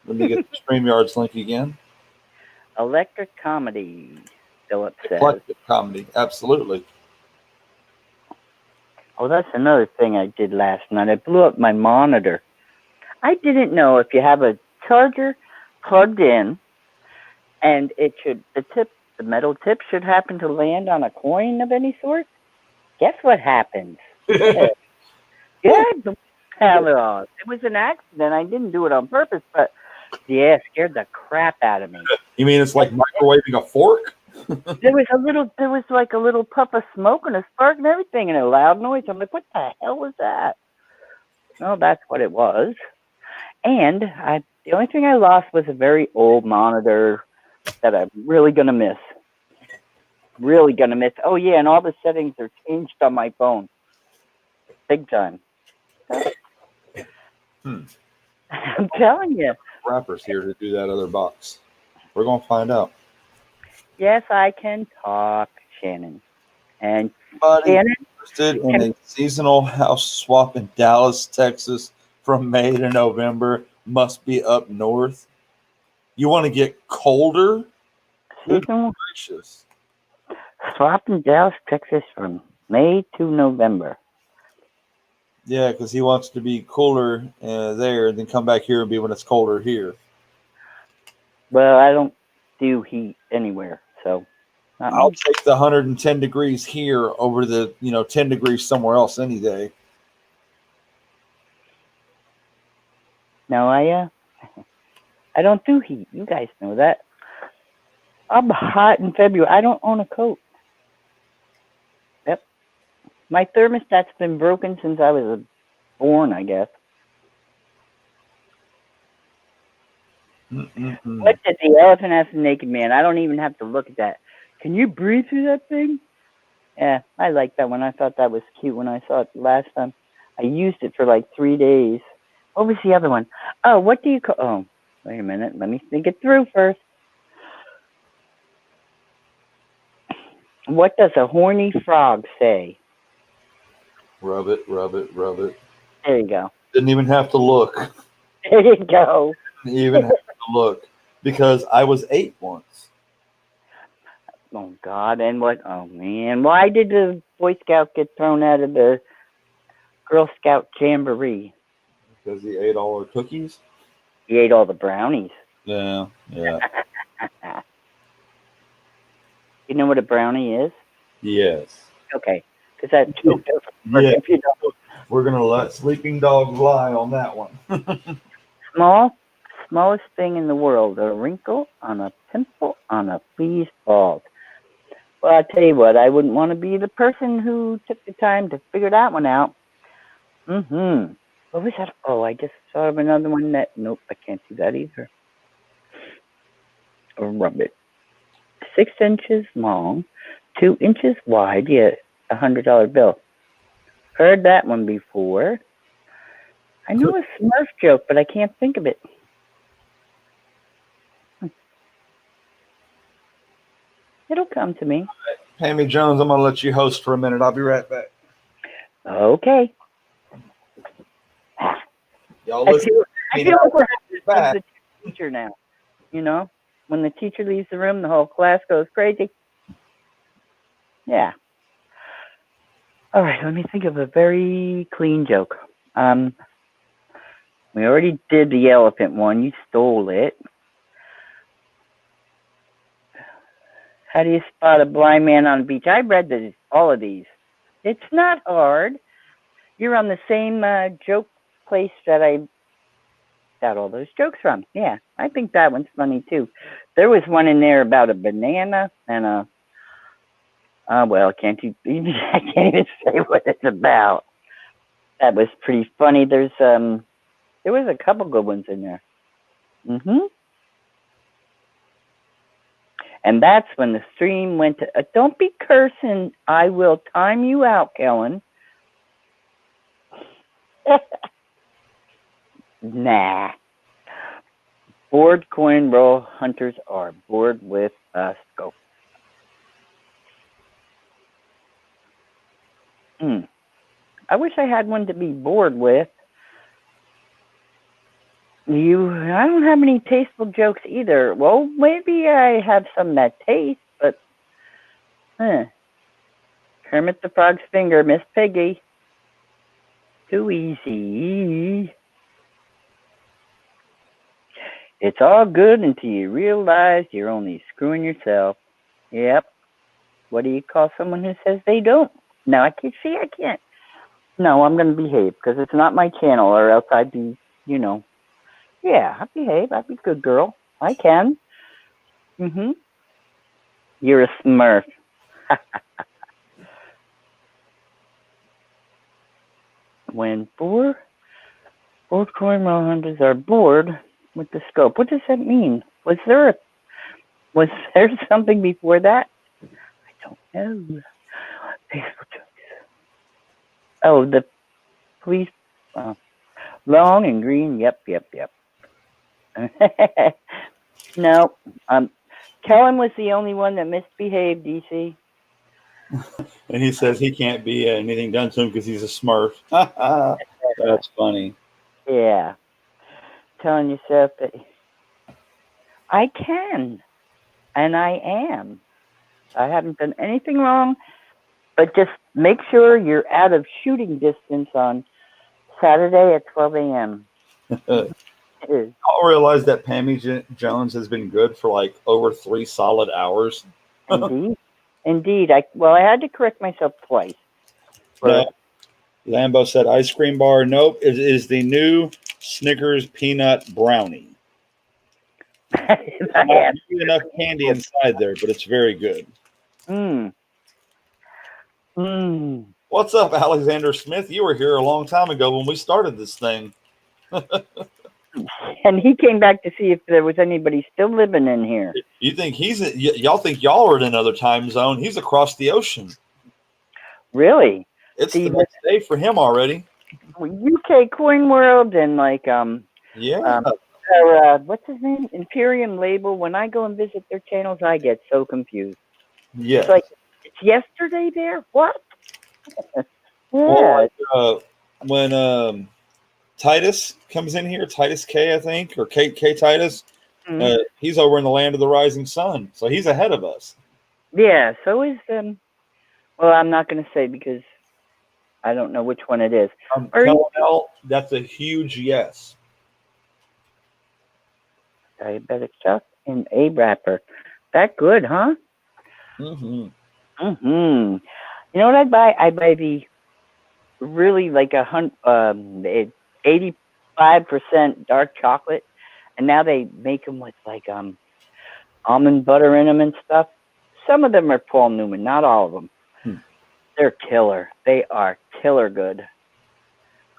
Let me get the StreamYard's link again. Electric comedy, Philip says. Electric comedy, absolutely. Oh, that's another thing I did last night. I blew up my monitor. I didn't know if you have a charger plugged in, and the metal tip should happen to land on a coin of any sort. Guess what happens? It was an accident. I didn't do it on purpose, but yeah, it scared the crap out of me. You mean it's like microwaving a fork? There was like a little puff of smoke and a spark and everything, and a loud noise. I'm like, what the hell was that? Well, that's what it was. And the only thing I lost was a very old monitor that I'm really going to miss. Really going to miss. Oh, yeah, and all the settings are changed on my phone. Big time. I'm telling you. Rappers here to do that other box. We're gonna find out. Yes, I can talk, Shannon. And Anybody Shannon, interested in a seasonal house swap in Dallas, Texas, from May to November? Must be up north. You want to get colder? Good seasonal gracious! swap in Dallas, Texas from May to November. Yeah, because he wants to be cooler there, and then come back here and be when it's colder here. Well, I don't do heat anywhere, so not I'll me. take the 110 degrees here over the 10 degrees somewhere else any day. No, I don't do heat. You guys know that. I'm hot in February. I don't own a coat. Yep. My thermostat's been broken since I was born, I guess. What did the elephant ask the naked man? I don't even have to look at that. Can you breathe through that thing? Yeah, I like that one. I thought that was cute when I saw it last time. I used it for like 3 days. What was the other one? Oh, what do you call... Oh, wait a minute. Let me think it through first. What does a horny frog say? Rub it, rub it, rub it. There you go. Didn't even have to look. There you go. Didn't even have to look because I was 8 once. Oh, God. And what? Oh, man. Why did the Boy Scout get thrown out of the Girl Scout Jamboree? Because he ate all our cookies? He ate all the brownies. Yeah. You know what a brownie is? Yes. Okay. Because that choked over. Yeah. If you don't. We're going to let sleeping dogs lie on that one. Smallest thing in the world, a wrinkle on a pimple on a flea's bald. Well, I'll tell you what, I wouldn't want to be the person who took the time to figure that one out. What was that? Oh, I just thought of another one that, nope, I can't do that either. Or rub it. 6 inches long, 2 inches wide, yeah, $100 bill. Heard that one before. I know a Smurf joke, but I can't think of it. It'll come to me. Pammy Jones, I'm going to let you host for a minute. I'll be right back. Okay. Y'all I listen. feel like we're having the teacher now. You know, when the teacher leaves the room, the whole class goes crazy. Yeah. All right, let me think of a very clean joke. We already did the elephant one. You stole it. How do you spot a blind man on the beach? I read all of these. It's not hard. You're on the same joke place that I got all those jokes from. Yeah, I think that one's funny too. There was one in there about a banana and a... well, I can't even say what it's about. That was pretty funny. There was a couple good ones in there. And that's when the stream went to... don't be cursing. I will time you out, Kellen. Nah. Bored coin roll hunters are bored with a scope. I wish I had one to be bored with. I don't have any tasteful jokes either. Well, maybe I have some that taste, but Kermit the Frog's finger, Miss Piggy. Too easy. It's all good until you realize you're only screwing yourself. Yep. What do you call someone who says they don't? No, I can't. No, I'm going to behave because it's not my channel, or else I'd be, yeah, I'd behave. I'd be a good girl. I can. You're a Smurf. When 4 Both cornwall hunters are bored with the scope. What does that mean? Was there something before that? I don't know. Oh, the police. Long and green. Yep. No. Kellen was the only one that misbehaved, DC. And he says he can't be anything done to him because he's a Smurf. That's funny. Yeah. Telling yourself that I can, and I am. I haven't done anything wrong, but just make sure you're out of shooting distance on Saturday at 12 a.m. I realize that Pammy Jones has been good for like over 3 solid hours. Indeed. I had to correct myself twice. Lambo said ice cream bar. Nope. It is the new Snickers peanut brownie. Not enough candy inside there, but it's very good. What's up, Alexander Smith? You were here a long time ago when we started this thing. And he came back to see if there was anybody still living in here. You think y'all think y'all are in another time zone? He's across the ocean. Really? It's the next day for him already. UK Coin World and like what's his name? Imperium Label. When I go and visit their channels, I get so confused. Yeah. It's like it's yesterday there. What? Well, when Titus comes in here, Titus K, I think, or K Titus, he's over in the land of the rising sun, so he's ahead of us. Yeah. So is well, I'm not going to say because I don't know which one it is. Kellogg, that's a huge yes. Diabetic Chuck and a wrapper. That good, huh? Mm-hmm. Mm-hmm. You know what I'd buy? I'd buy the really like 85% dark chocolate, and now they make them with like almond butter in them and stuff. Some of them are Paul Newman, not all of them. They're killer. They are killer good.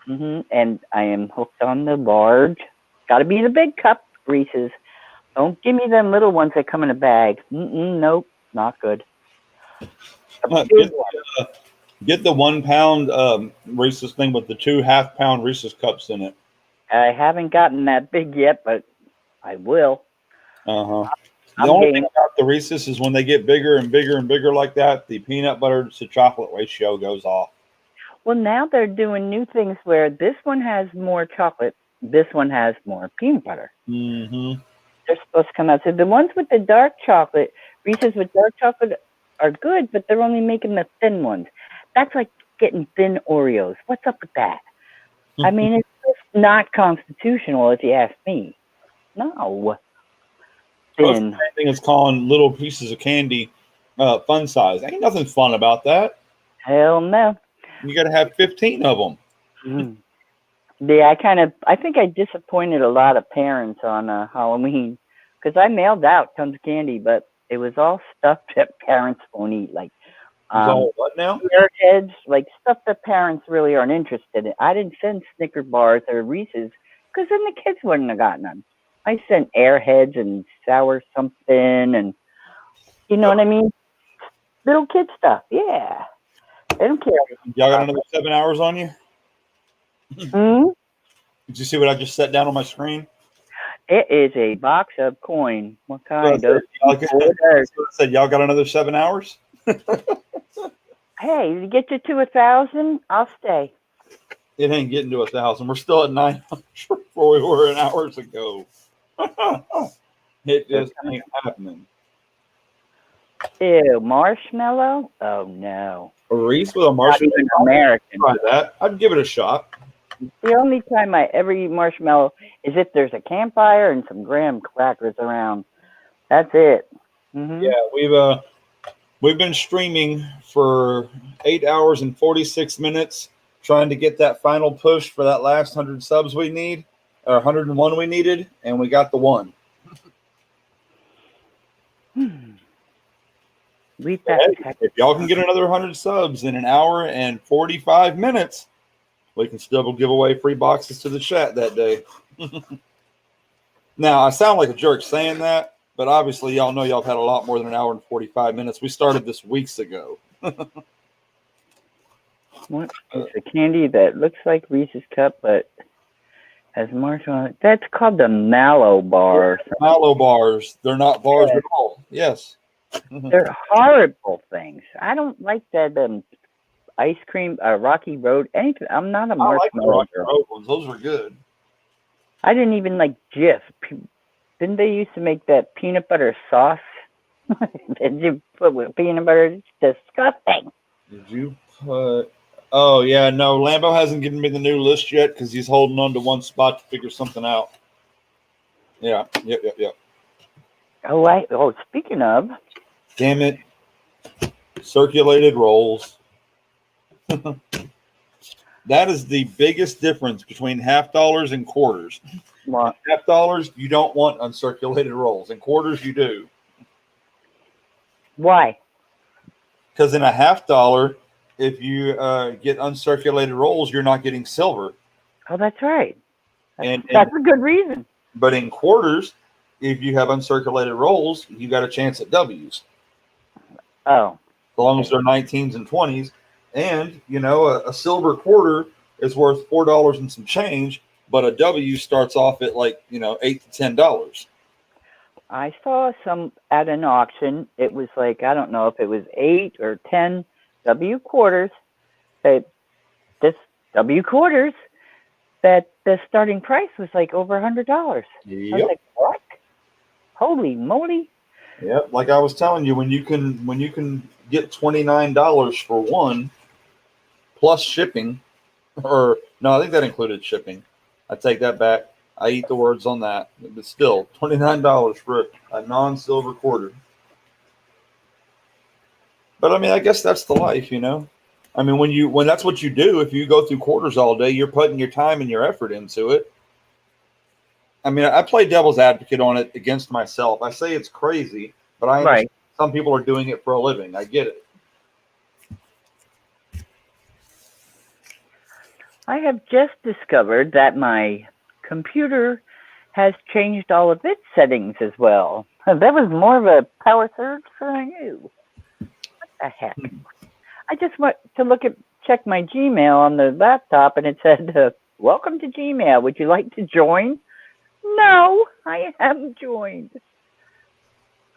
And I am hooked on the large. Got to be the big cup, Reese's. Don't give me them little ones that come in a bag. Nope, not good. Get the 1 pound Reese's thing with the 2 half-pound Reese's cups in it. I haven't gotten that big yet, but I will. The only thing about the Reese's is when they get bigger and bigger and bigger like that, the peanut butter to chocolate ratio goes off. Well, now they're doing new things where this one has more chocolate, this one has more peanut butter. They're supposed to come out. So the ones with the dark chocolate, Reese's with dark chocolate, are good, but they're only making the thin ones. That's like getting thin Oreos. What's up with that? I mean, it's just not constitutional, if you ask me. No. Thin. The thing is calling little pieces of candy fun size. Ain't nothing fun about that. Hell no. You got to have 15 of them. Yeah, I think I disappointed a lot of parents on Halloween because I mailed out tons of candy, but it was all stuff that parents won't eat, like all what now? Airheads, like stuff that parents really aren't interested in. I didn't send Snicker bars or Reese's because then the kids wouldn't have gotten them. I sent Airheads and sour something, and you know what I mean? Little kid stuff, yeah. They don't care. Y'all got another 7 hours on you? Did you see what I just set down on my screen? It is a box of coin. What kind of? Said y'all got another 7 hours? Hey, you get you to 1,000, I'll stay. It ain't getting to 1,000. We're still at 900 before we were an hours ago. It just ain't happening. Ew, marshmallow? Oh no. A Reese with a marshmallow? Not even American. Try that. I'd give it a shot. The only time I ever eat marshmallow is if there's a campfire and some graham crackers around. That's it. Yeah, we've been streaming for 8 hours and 46 minutes, trying to get that final push for that last 100 subs we need, or 101 we needed, and we got the one. If y'all can get another 100 subs in an hour and 45 minutes, we can still give away free boxes to the chat that day. Now, I sound like a jerk saying that, but obviously y'all know y'all have had a lot more than an hour and 45 minutes. We started this weeks ago. What is a candy that looks like Reese's cup, but has marshmallow on it? That's called the Mallow bar. Mallow bars. They're not bars at all. Yes. They're horrible things. I don't like that ice cream, Rocky Road, anything. I'm not a I like the marshmallow Rocky girl. Road ones. Those were good. I didn't even like Jif. Didn't they used to make that peanut butter sauce? Did you put with peanut butter? It's disgusting. Did you put... Oh, yeah, no. Lambo hasn't given me the new list yet because he's holding on to one spot to figure something out. Yeah, yep. Oh, speaking of. Damn it. Circulated rolls. That is the biggest difference between half dollars and quarters. What? Half dollars, you don't want uncirculated rolls. And quarters, you do. Why? Because in a half dollar, if you get uncirculated rolls, you're not getting silver. Oh, that's right. That's a good reason. But in quarters, if you have uncirculated rolls, you got a chance at W's. Oh. As long as they're 19s and 20s. And, you know, a silver quarter is worth $4 and some change, but a W starts off at like, you know, $8 to $10. I saw some at an auction. It was like, I don't know if it was 8 or 10 W quarters. This W quarters, that the starting price was like over $100. Yep. I was like, what? Holy moly. Yep. Like I was telling you, when you can get $29 for one plus shipping, or no, I think that included shipping. I take that back. I eat the words on that. But still, $29 for a non-silver quarter. But I mean, I guess that's the life, you know. I mean, when that's what you do, if you go through quarters all day, you're putting your time and your effort into it. I mean, I play devil's advocate on it against myself. I say it's crazy, but I understand some people are doing it for a living. I get it. I have just discovered that my computer has changed all of its settings as well. That was more of a power surge than I knew. What the heck? I just went to check my Gmail on the laptop, and it said, welcome to Gmail. Would you like to join? No, I haven't joined.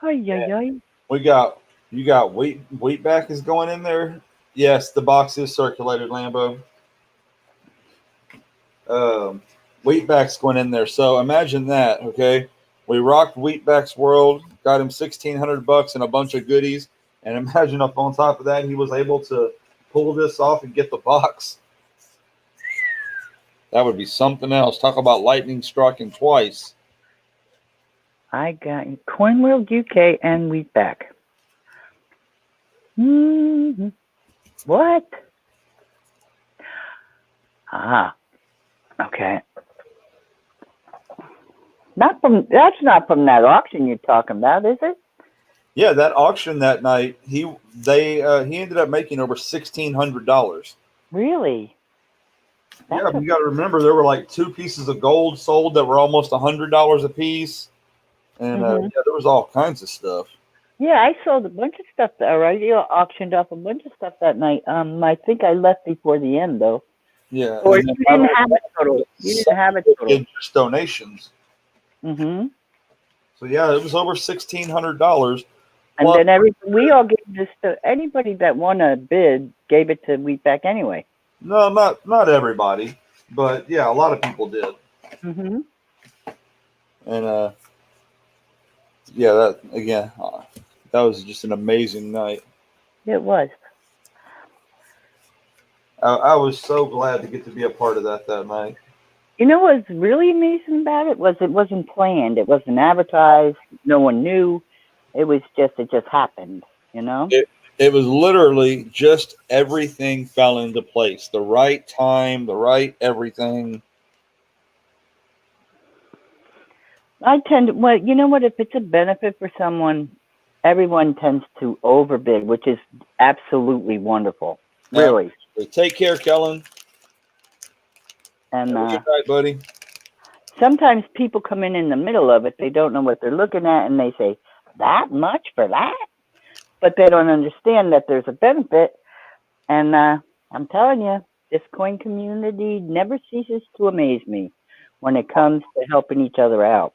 Ay. You got Wheatback is going in there. Yes, the box is circulated, Lambo. Wheatback's going in there. So imagine that, okay? We rocked Wheatback's world, got him $1,600 and a bunch of goodies, and imagine up on top of that, he was able to pull this off and get the box. That would be something else. Talk about lightning striking twice. I got CoinWorld UK and Wheatback. Mm-hmm. What? Okay. That's not from that auction you're talking about, is it? Yeah, that auction that night, he ended up making over $1,600. Really? Yeah, but you got to remember there were like 2 pieces of gold sold that were almost $100 a piece, and there was all kinds of stuff. Yeah, I sold a bunch of stuff. I auctioned off a bunch of stuff that night. I think I left before the end though. Yeah, or you didn't have it total. You didn't have it total. Just donations. Mm-hmm. So yeah, it was over $1,600. And then we all gave this to anybody that won a bid, gave it to Wheatback anyway. No, not everybody, but yeah, a lot of people did. Mm-hmm. And yeah, that was just an amazing night. It was. I was so glad to get to be a part of that night. You know what's really amazing about it wasn't planned. It wasn't advertised. No one knew. It just happened, you know? It was literally just everything fell into place. The right time, the right everything. Well, you know what? If it's a benefit for someone, everyone tends to overbid, which is absolutely wonderful. Really. Take care, Kellen. And Good night, buddy. sometimes people come in the middle of it. They don't know what they're looking at, and they say, that much for that? But they don't understand that there's a benefit. And I'm telling you, this coin community never ceases to amaze me when it comes to helping each other out.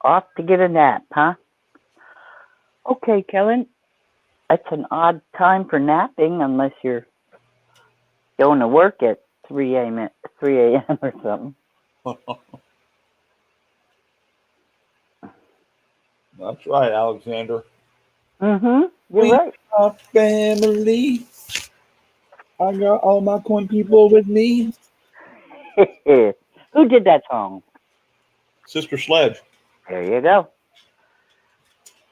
Off to get a nap, huh? Okay, Kellen. That's an odd time for napping unless you're going to work at 3 a.m. or something. That's right, Alexander. Mm-hmm. You're right. Our family. I got all my coin people with me. Who did that song? Sister Sledge. There you go.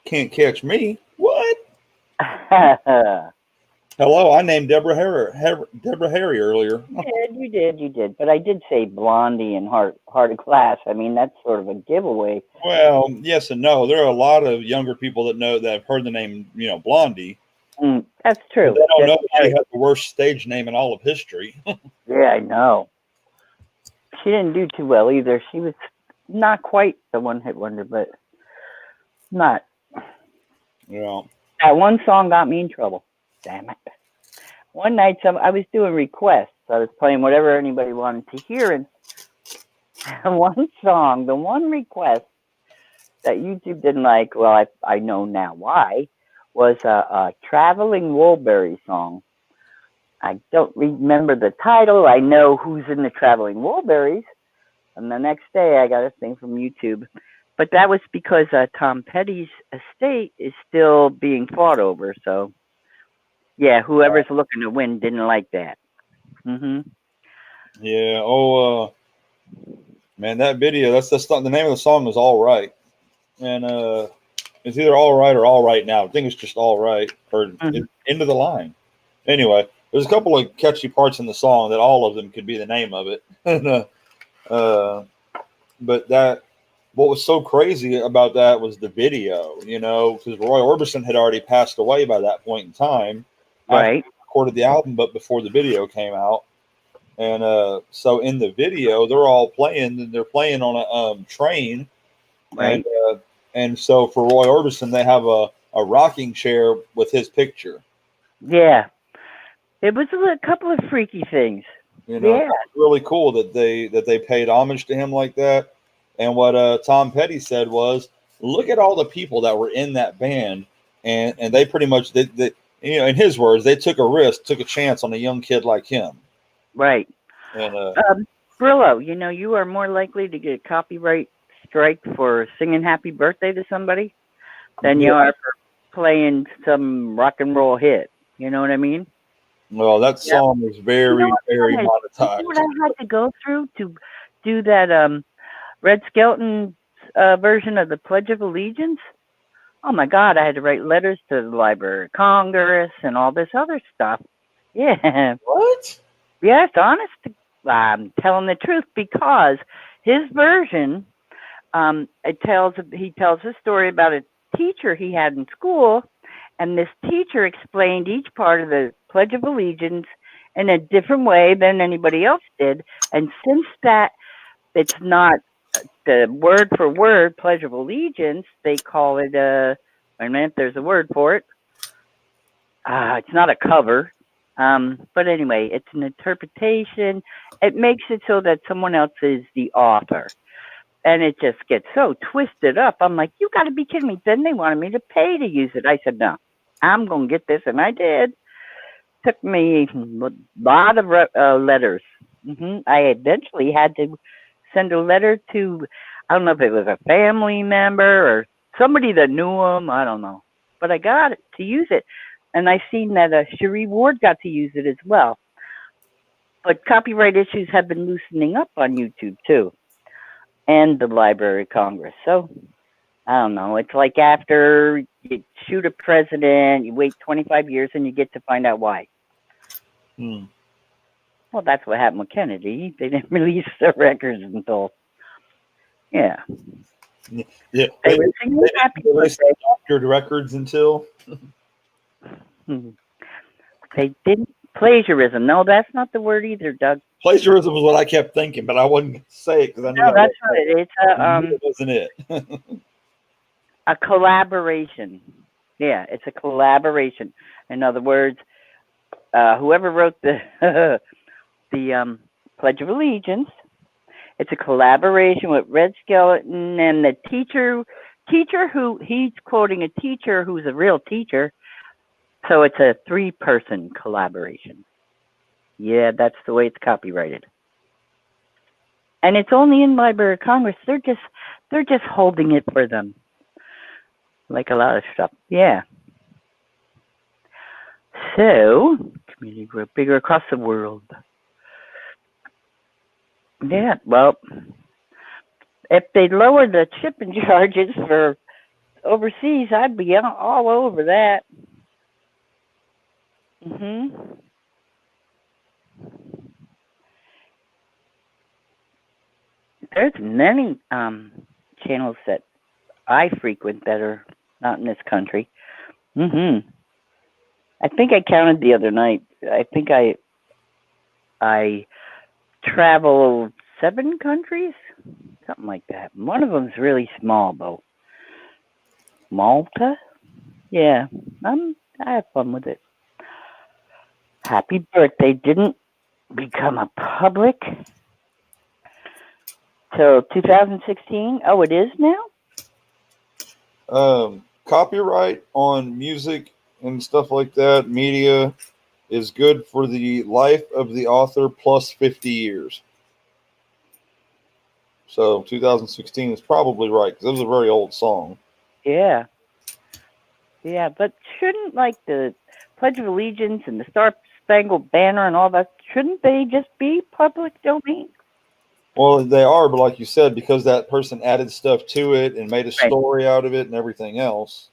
Can't catch me. What? Hello, I named Deborah Harry earlier. You did. But I did say Blondie and Heart of Glass. I mean, that's sort of a giveaway. Well, yes and no. There are a lot of younger people that have heard the name, Blondie. That's true. But they don't know she had the worst stage name in all of history. Yeah, I know. She didn't do too well either. She was not quite the one-hit wonder, but not. Yeah. That one song got me in trouble. Damn it. One night, I was doing requests. I was playing whatever anybody wanted to hear, and one song, the one request that YouTube didn't like, well, I know now why, was a Traveling Wilbury song. I don't remember the title. I know who's in the Traveling Wilburys. And the next day, I got a thing from YouTube. But that was because Tom Petty's estate is still being fought over. So, yeah, whoever's looking to win didn't like that. Mm-hmm. Yeah. Oh, man, that video, that's the name of the song is All Right. And it's either All Right or All Right Now. I think it's just All Right or Into the Line. Anyway, there's a couple of catchy parts in the song that all of them could be the name of it. But what was so crazy about that was the video, because Roy Orbison had already passed away by that point in time. Right. I recorded the album, but before the video came out. And so in the video, they're all playing, and they're playing on a train. Right. And so for Roy Orbison, they have a rocking chair with his picture. Yeah. It was a couple of freaky things. It's really cool that they paid homage to him like that. And what Tom Petty said was, look at all the people that were in that band, and they pretty much they in his words, they took a risk, took a chance on a young kid like him. Right. And Brillo, you are more likely to get a copyright strike for singing Happy Birthday to somebody than you are for playing some rock and roll hit. You know what I mean? Well, that song is very, very monetized. You know what I had to go through to do that Red Skelton version of the Pledge of Allegiance? Oh my God, I had to write letters to the Library of Congress and all this other stuff. Yeah. What? Yes, honest. I'm telling the truth, because his version, he tells a story about a teacher he had in school, and this teacher explained each part of the Pledge of Allegiance in a different way than anybody else did. And since that it's not the word for word Pledge of Allegiance, they call it wait a minute, there's a word for it. It's not a cover. But anyway, it's an interpretation. It makes it so that someone else is the author. And it just gets so twisted up. I'm like, you got to be kidding me. Then they wanted me to pay to use it. I said, no, I'm going to get this. And I did. Took me a lot of letters. I eventually had to send a letter to, I don't know if it was a family member or somebody that knew him. I don't know. But I got it to use it. And I seen that Cherie Ward got to use it as well. But copyright issues have been loosening up on YouTube too, and the Library of Congress. So I don't know. It's like after you shoot a president, you wait 25 years and you get to find out why. Well, that's what happened with Kennedy. They didn't release the records until, Yeah, They were singing Happy they Birthday. stopped records until They didn't plagiarism. No, that's not the word either, Doug. plagiarism was what I kept thinking, but I wasn't going to say it because I knew No, I that's right. It's it wasn't it. a collaboration. Yeah, it's a collaboration. In other words, whoever wrote the the Pledge of Allegiance, it's a collaboration with Red Skeleton and the teacher who he's quoting a teacher who's a real teacher. So it's a 3-person collaboration. Yeah, that's the way it's copyrighted. And it's only in Library of Congress. They're just holding it for them. Like a lot of stuff. Yeah. So, community grew bigger across the world. Yeah, well, if they lowered the shipping charges for overseas, I'd be all over that. There's many channels that I frequent that are not in this country. I think I counted the other night. I think I travel 7 countries, something like that. One of them's really small though. Malta? Yeah, I have fun with it. Happy Birthday didn't become a public till 2016. Oh, it is now? Copyright on music and stuff like that, media, is good for the life of the author plus 50 years. So 2016 is probably right because it was a very old song. Yeah. Yeah, but shouldn't like the Pledge of Allegiance and the Star Spangled Banner and all that, shouldn't they just be public domain? Well, they are, but like you said, because that person added stuff to it and made a story out of it and everything else.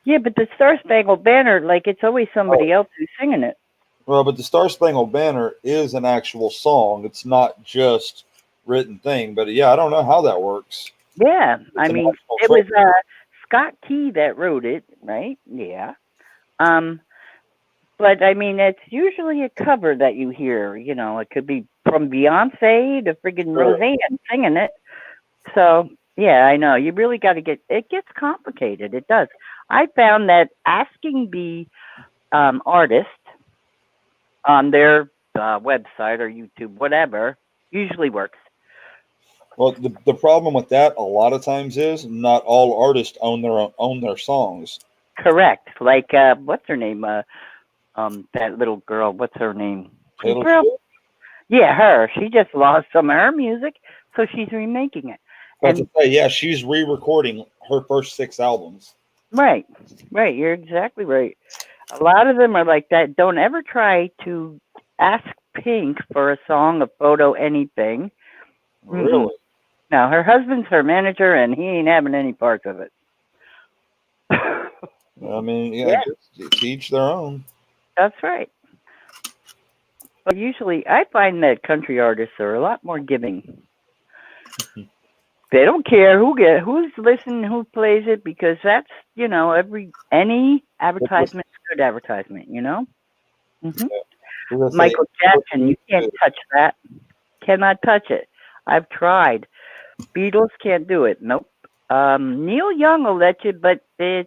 Yeah, but the Star Spangled Banner, like it's always somebody else who's singing it. Well, but the Star Spangled Banner is an actual song. It's not just written thing. But yeah, I don't know how that works. Yeah, I mean, it was Scott Key that wrote it, right? Yeah. But I mean, it's usually a cover that you hear. You know, it could be from Beyonce to friggin' Roseanne singing it. So yeah, I know you really got to it gets complicated. It does. I found that asking the artist on their website or YouTube, whatever, usually works. Well, the problem with that a lot of times is not all artists own their songs. Correct. Like what's her name? That little girl. What's her name? Yeah, her. She just lost some of her music, so she's remaking it. Yeah, she's re-recording her first 6 albums. Right. You're exactly right. A lot of them are like that. Don't ever try to ask Pink for a song, a photo, anything. Really? No, her husband's her manager, and he ain't having any parts of it. I mean, yeah. To each their own. That's right. But usually, I find that country artists are a lot more giving. They don't care who's listening, who plays it, because that's, you know, any advertisement is good advertisement, you know? Michael Jackson, you can't touch that. Cannot touch it. I've tried. Beatles can't do it. Nope. Neil Young will let you, but you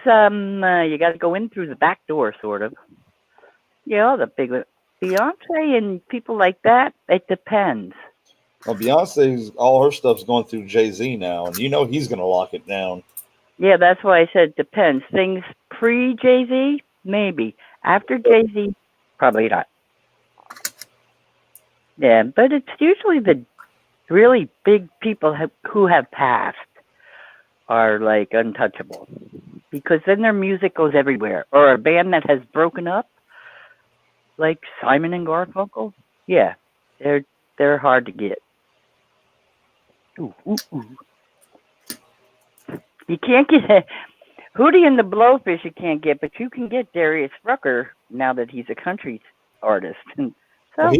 got to go in through the back door, sort of. Yeah, the big Beyonce and people like that. It depends. Well, Beyonce's all her stuff's going through Jay-Z now, and you know he's going to lock it down. Yeah, that's why I said depends. Things pre Jay-Z, maybe. After Jay-Z, probably not. Yeah, but it's usually the really big people who have passed are like untouchable, because then their music goes everywhere. Or a band that has broken up, like Simon and Garfunkel. Yeah, they're hard to get. Ooh. You can't get Hootie and the Blowfish. You can't get, but you can get Darius Rucker now that he's a country artist. So well,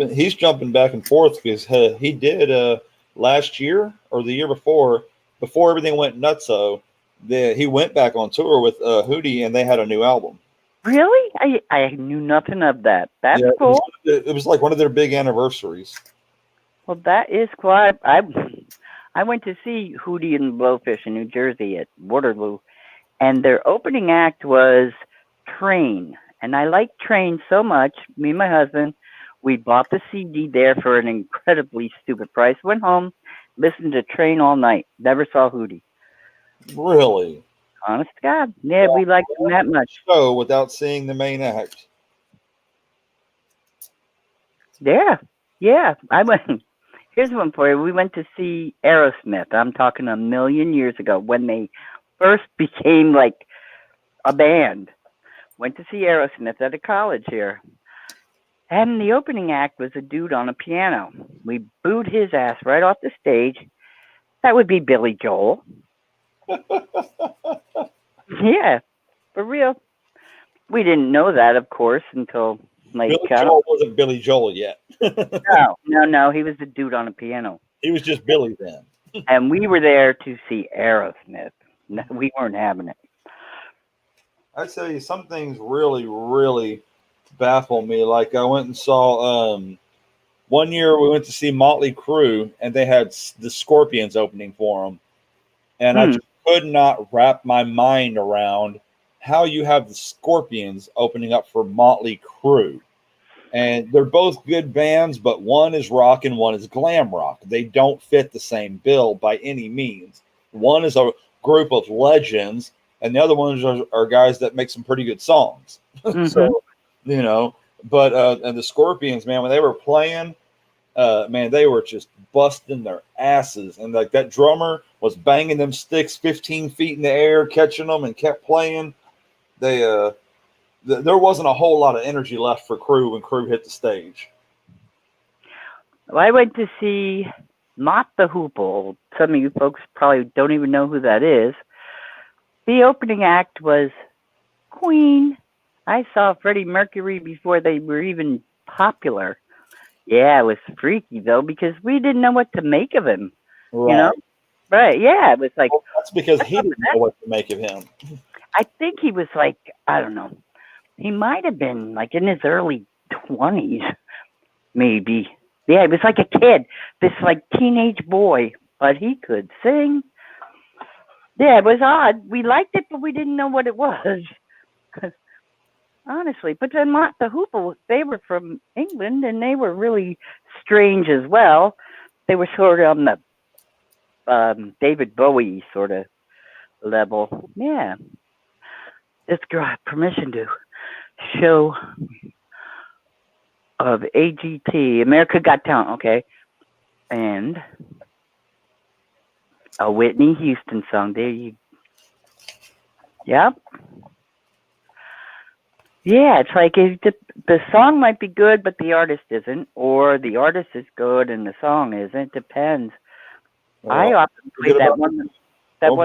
he's jumping back and forth because he did last year or the year before everything went nutso, he went back on tour with Hootie, and they had a new album. Really? I knew nothing of that. That's cool. It was like one of their big anniversaries. Well, that is cool. I went to see Hootie and Blowfish in New Jersey at Waterloo, and their opening act was Train. And I liked Train so much, me and my husband, we bought the CD there for an incredibly stupid price, went home, listened to Train all night, never saw Hootie. Really? Honest to God. Yeah, we liked him that much. Show without seeing the main act. Yeah. I went. Here's one for you. We went to see Aerosmith. I'm talking a million years ago when they first became like a band. Went to see Aerosmith at a college here. And the opening act was a dude on a piano. We booed his ass right off the stage. That would be Billy Joel. Yeah, for real. We didn't know that, of course, until like Billy Joel wasn't Billy Joel yet. No. He was the dude on a piano. He was just Billy then. And we were there to see Aerosmith. No, we weren't having it. I tell you, some things really, really baffle me. Like I went and saw one year we went to see Motley Crue, and they had the Scorpions opening for them, and I just could not wrap my mind around how you have the Scorpions opening up for Motley Crue. And they're both good bands, but one is rock and one is glam rock. They don't fit the same bill by any means. One is a group of legends, and the other ones are guys that make some pretty good songs. So, but and the Scorpions, man, when they were playing, man, they were just busting their asses. And like that drummer was banging them sticks 15 feet in the air, catching them, and kept playing. There wasn't a whole lot of energy left for Crue when Crue hit the stage. Well, I went to see Mott the Hoople. Some of you folks probably don't even know who that is. The opening act was Queen. I saw Freddie Mercury before they were even popular. Yeah, it was freaky, though, because we didn't know what to make of him. Right. You know? Right, yeah, it was like... Well, that's because he didn't know what to make of him. I think he was like, I don't know. He might have been like in his early 20s, maybe. Yeah, he was like a kid, this like teenage boy, but he could sing. Yeah, it was odd. We liked it, but we didn't know what it was. Honestly, but then Mott the Hoople, they were from England, and they were really strange as well. They were sort of on the David Bowie sort of level. Yeah. This girl had permission to show of AGT, America Got Talent, okay, and a Whitney Houston song. There you, yep. Yeah, it's like the song might be good, but the artist isn't, or the artist is good and the song isn't. Depends. Well, I often play that one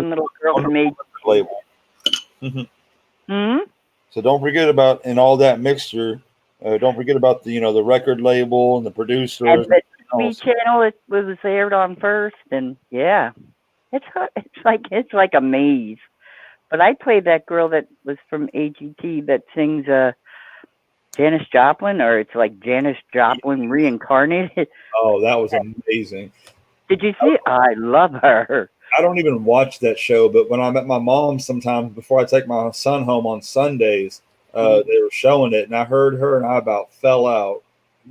little girl from AGT. Label. So don't forget about in all that mixture. Don't forget about the the record label and the producer and the TV channel it was aired on first, and yeah, it's like a maze. But I played that girl that was from AGT that sings Janis Joplin, or it's like Janis Joplin reincarnated. Oh, that was amazing. Did you see it? I love her. I don't even watch that show, but when I'm at my mom's sometimes before I take my son home on Sundays, they were showing it, and I heard her, and I about fell out.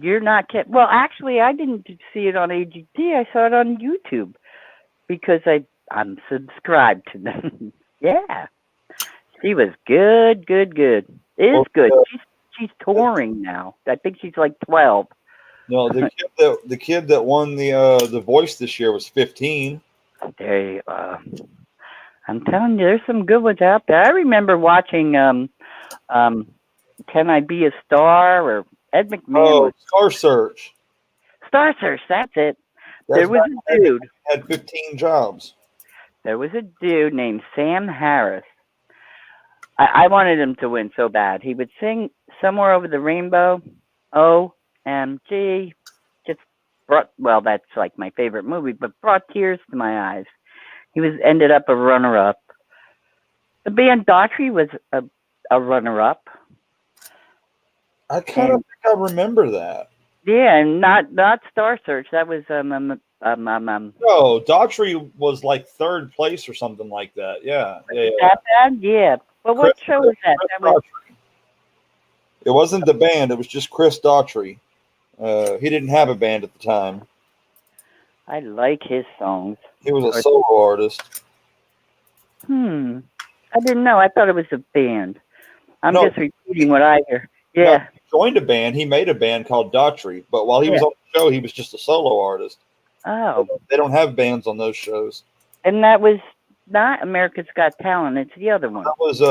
You're not kidding. Well, actually, I didn't see it on AGT. I saw it on YouTube because I'm subscribed to them. Yeah, she was good. Good. She's touring now. I think she's like 12. No, the kid that won the Voice this year was 15. I'm telling you, there's some good ones out there. I remember watching Can I Be a Star or Ed McMahon. Oh, Star Search. Star Search, that's it. There was a dude. Had 15 jobs. There was a dude named Sam Harris. I wanted him to win so bad. He would sing Somewhere Over the Rainbow. OMG. Just brought, well, that's like my favorite movie, but brought tears to my eyes. He ended up a runner-up. The band Daughtry was a runner-up. I kind of think I remember that. Yeah, and not Star Search. That was No, Daughtry was like third place or something like that. Yeah. That bad? Yeah. But what show was that? It wasn't the band. It was just Chris Daughtry. He didn't have a band at the time. I like his songs. He was a solo artist. I didn't know. I thought it was a band. I'm No. just repeating what I hear. Yeah. No, he joined a band. He made a band called Daughtry, but while he was on the show, he was just a solo artist. Oh. They don't have bands on those shows. And that was not America's Got Talent. It's the other one. That was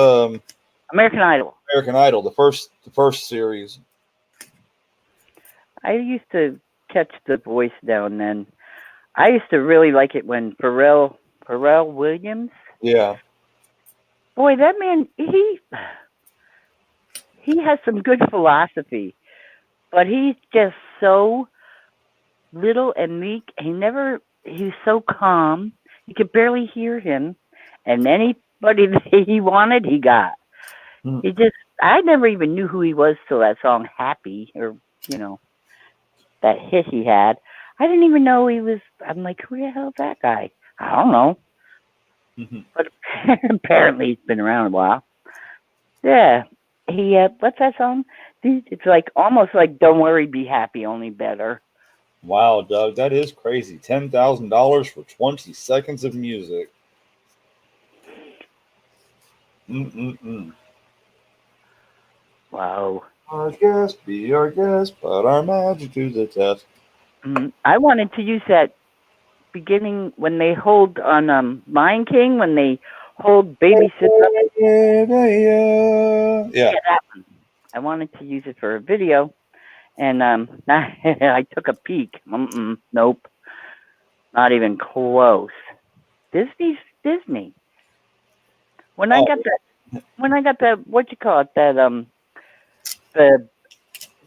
American Idol. American Idol, the first series. I used to catch The Voice now and then. I used to really like it when Pharrell Williams. Yeah. Boy, that man, he has some good philosophy, but he's just so little and meek. He's so calm. You could barely hear him, and anybody that he wanted, he got. I never even knew who he was till that song Happy, or, that hit he had. I didn't even know he was, I'm like, who the hell is that guy? I don't know. But apparently he's been around a while. Yeah. What's that song? It's like almost like Don't Worry, Be Happy, only better. Wow, Doug, that is crazy. $10,000 for 20 seconds of music. Wow. Our guest, be our guest, put our magic to the test. I wanted to use that beginning when they hold on Lion King, when they hold baby sister. Yeah. That one. I wanted to use it for a video, and I took a peek. Nope, not even close. Disney's Disney. When I got that, what you call it? That the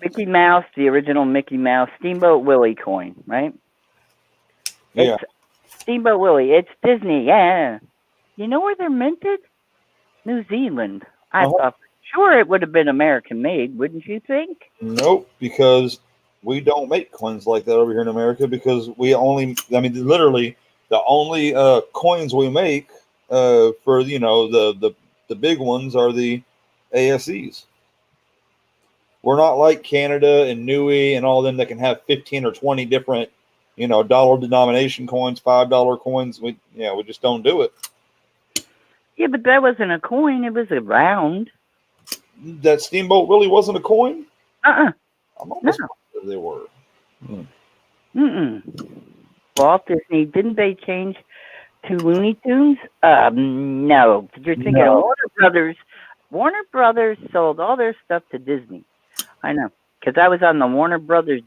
Mickey Mouse, the original Mickey Mouse Steamboat Willie coin, right? Yeah. It's Steamboat Willie. It's Disney. Yeah. You know where they're minted? New Zealand. I thought for sure it would have been American made, wouldn't you think? Nope, because we don't make coins like that over here in America, because literally the only coins we make for, the big ones are the ASEs. We're not like Canada and Niue and all of them that can have 15 or 20 different, dollar denomination coins, $5 coins. We just don't do it. Yeah, but that wasn't a coin. It was a round. That Steamboat really wasn't a coin? I'm almost positive they were. Walt Disney, didn't they change to Looney Tunes? No. You're thinking of Warner Brothers. Warner Brothers sold all their stuff to Disney. I know, because I was on the Warner Brothers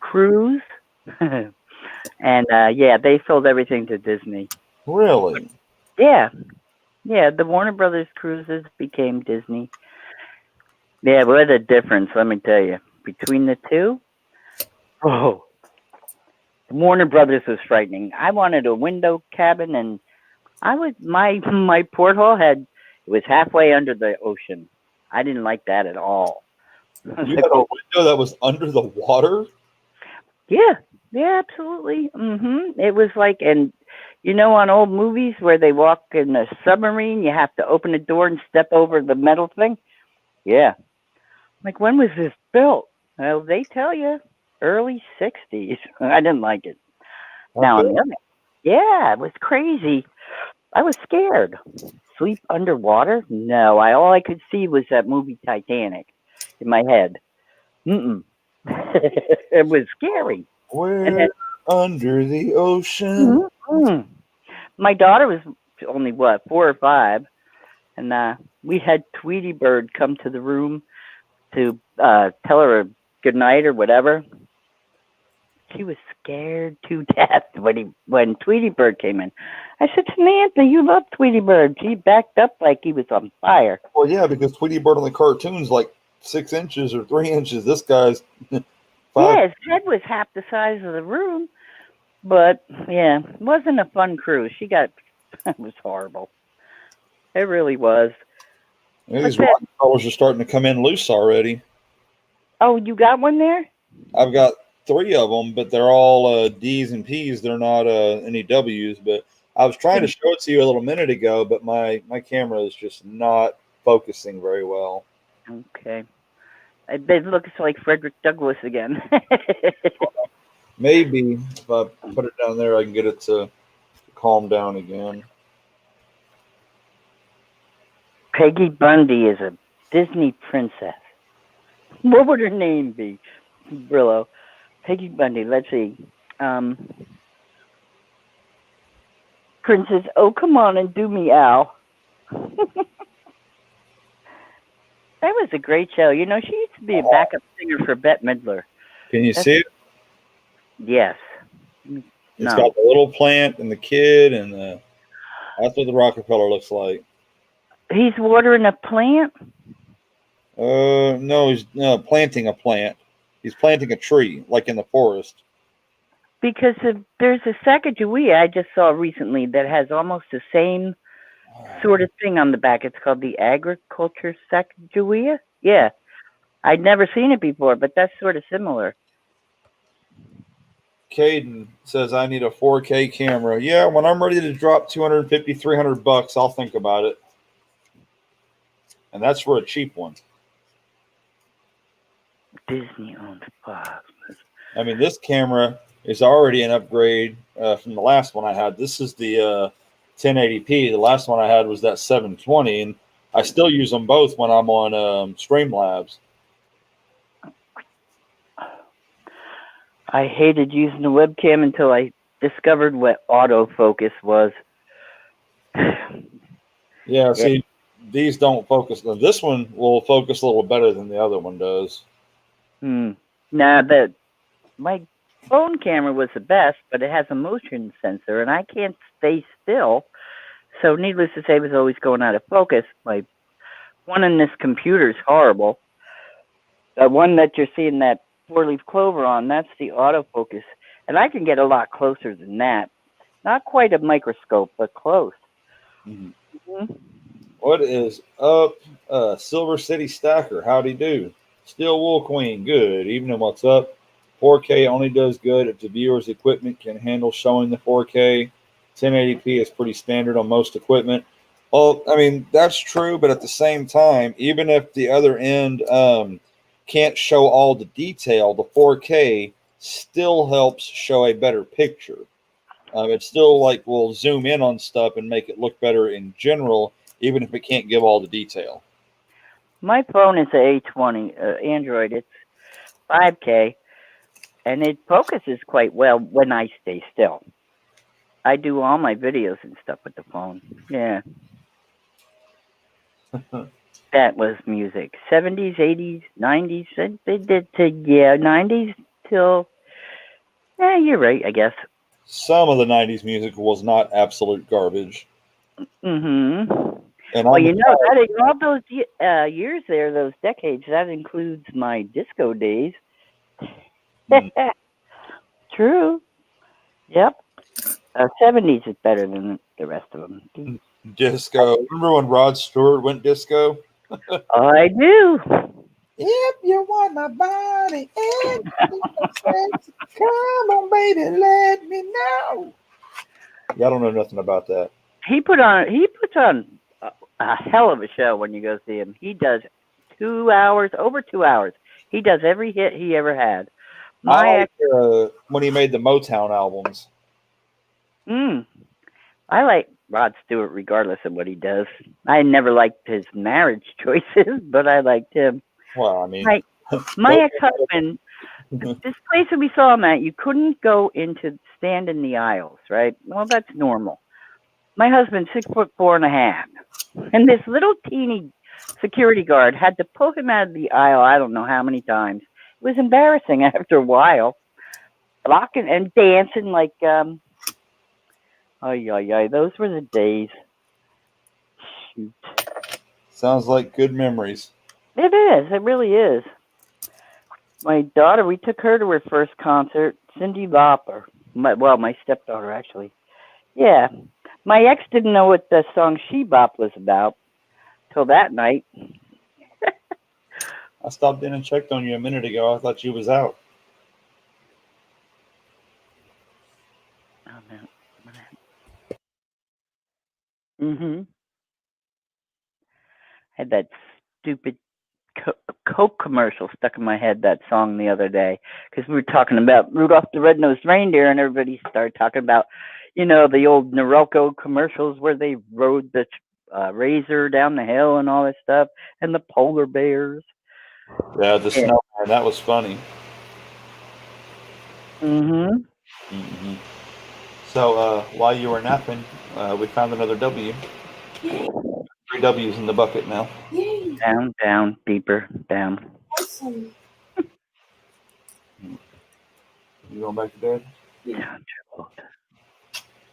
cruise, and they sold everything to Disney. Really? Yeah, the Warner Brothers cruises became Disney. Yeah, what a difference, let me tell you, between the two. Oh, Warner Brothers was frightening. I wanted a window cabin, and my porthole was halfway under the ocean. I didn't like that at all. You had a window that was under the water? Yeah, absolutely. It was like, and on old movies where they walk in a submarine, you have to open the door and step over the metal thing. Yeah. Like, when was this built? Well, they tell you, early 60s. I didn't like it. Now, yeah, it was crazy. I was scared. Sleep underwater? No, all I could see was that movie Titanic in my head. It was scary. We're under the ocean. My daughter was only, 4 or 5, and we had Tweety Bird come to the room to tell her a good night or whatever. She was scared to death when Tweety Bird came in. I said, Samantha, you love Tweety Bird. She backed up like he was on fire. Well, yeah, because Tweety Bird on the cartoon's like 6 inches or 3 inches. This guy's Yeah, his head was half the size of the room. But, yeah, it wasn't a fun cruise. It was horrible. It really was. Yeah, these Rockefellers are starting to come in loose already. Oh, you got one there? I've got 3 of them, but they're all D's and P's. They're not any W's. But I was trying to show it to you a little minute ago, but my camera is just not focusing very well. Okay. It looks like Frederick Douglass again. Maybe if I put it down there, I can get it to calm down again. Peggy Bundy is a Disney princess. What would her name be? Brillo. Peggy Bundy. Let's see. Princess, oh, come on and do me, Al. That was a great show. You know, she used to be a backup singer for Bette Midler. Can you see it? Yes. It's got the little plant and the kid, and that's what the Rockefeller looks like. He's watering a plant? No, he's planting a plant. He's planting a tree, like in the forest. Because there's a Sacagawea I just saw recently that has almost the same sort of thing on the back. It's called the agriculture Sacagawea. Yeah. I'd never seen it before, but that's sort of similar. Caden says, I need a 4K camera. Yeah, when I'm ready to drop $250, $300, I'll think about it. And that's for a cheap one. Disney owns Fox. I mean, this camera is already an upgrade from the last one I had. This is the 1080p. The last one I had was that 720, and I still use them both when I'm on Streamlabs. I hated using the webcam until I discovered what autofocus was. Yeah, see, these don't focus. This one will focus a little better than the other one does. Now, my phone camera was the best, but it has a motion sensor, and I can't stay still. So needless to say, it was always going out of focus. My one in this computer is horrible. The one that you're seeing that 4-leaf clover on, that's the autofocus. And I can get a lot closer than that. Not quite a microscope, but close. What is up, Silver City Stacker? Howdy do. Steel Wool Queen, good evening, what's up? 4K only does good if the viewer's equipment can handle showing the 4K. 1080p is pretty standard on most equipment. Well, I mean, that's true, but at the same time, even if the other end can't show all the detail, the 4K still helps show a better picture. It still will zoom in on stuff and make it look better in general, even if it can't give all the detail. My phone is a A20 Android. It's 5K, and it focuses quite well when I stay still. I do all my videos and stuff with the phone. Yeah. That was music. 70s, 80s, 90s. They did 90s till, you're right, I guess. Some of the 90s music was not absolute garbage. And well, you know, all those years there, those decades, that includes my disco days. True. Yep. 70s is better than the rest of them. Disco. Remember when Rod Stewart went disco? I do. If you want my body, and come on, baby, let me know. Yeah, I don't know nothing about that. He puts on a hell of a show when you go see him. He does 2 hours, over 2 hours. He does every hit he ever had. When he made the Motown albums. I like Rod Stewart regardless of what he does. I never liked his marriage choices, but I liked him. Well, I mean, my ex-husband, this place that we saw him at, you couldn't go stand in the aisles, right? Well, that's normal. My husband's 6'4.5", and this little teeny security guard had to pull him out of the aisle. I don't know how many times. It was embarrassing after a while, blocking and dancing like. Those were the days. Shoot. Sounds like good memories. It is. It really is. My daughter, we took her to her first concert, Cindy Lauper. My stepdaughter, actually. Yeah. My ex didn't know what the song She Bop was about till that night. I stopped in and checked on you a minute ago. I thought you was out. Oh, no. Had that stupid Coke commercial stuck in my head, that song the other day, because we were talking about Rudolph the Red-Nosed Reindeer, and everybody started talking about, the old Norelco commercials where they rode the razor down the hill and all this stuff, and the polar bears. Yeah, the snowman. That was funny. So while you were napping, we found another W. 3 W's in the bucket now. Yay. Down, beeper, down. Awesome. You going back to bed? Yeah.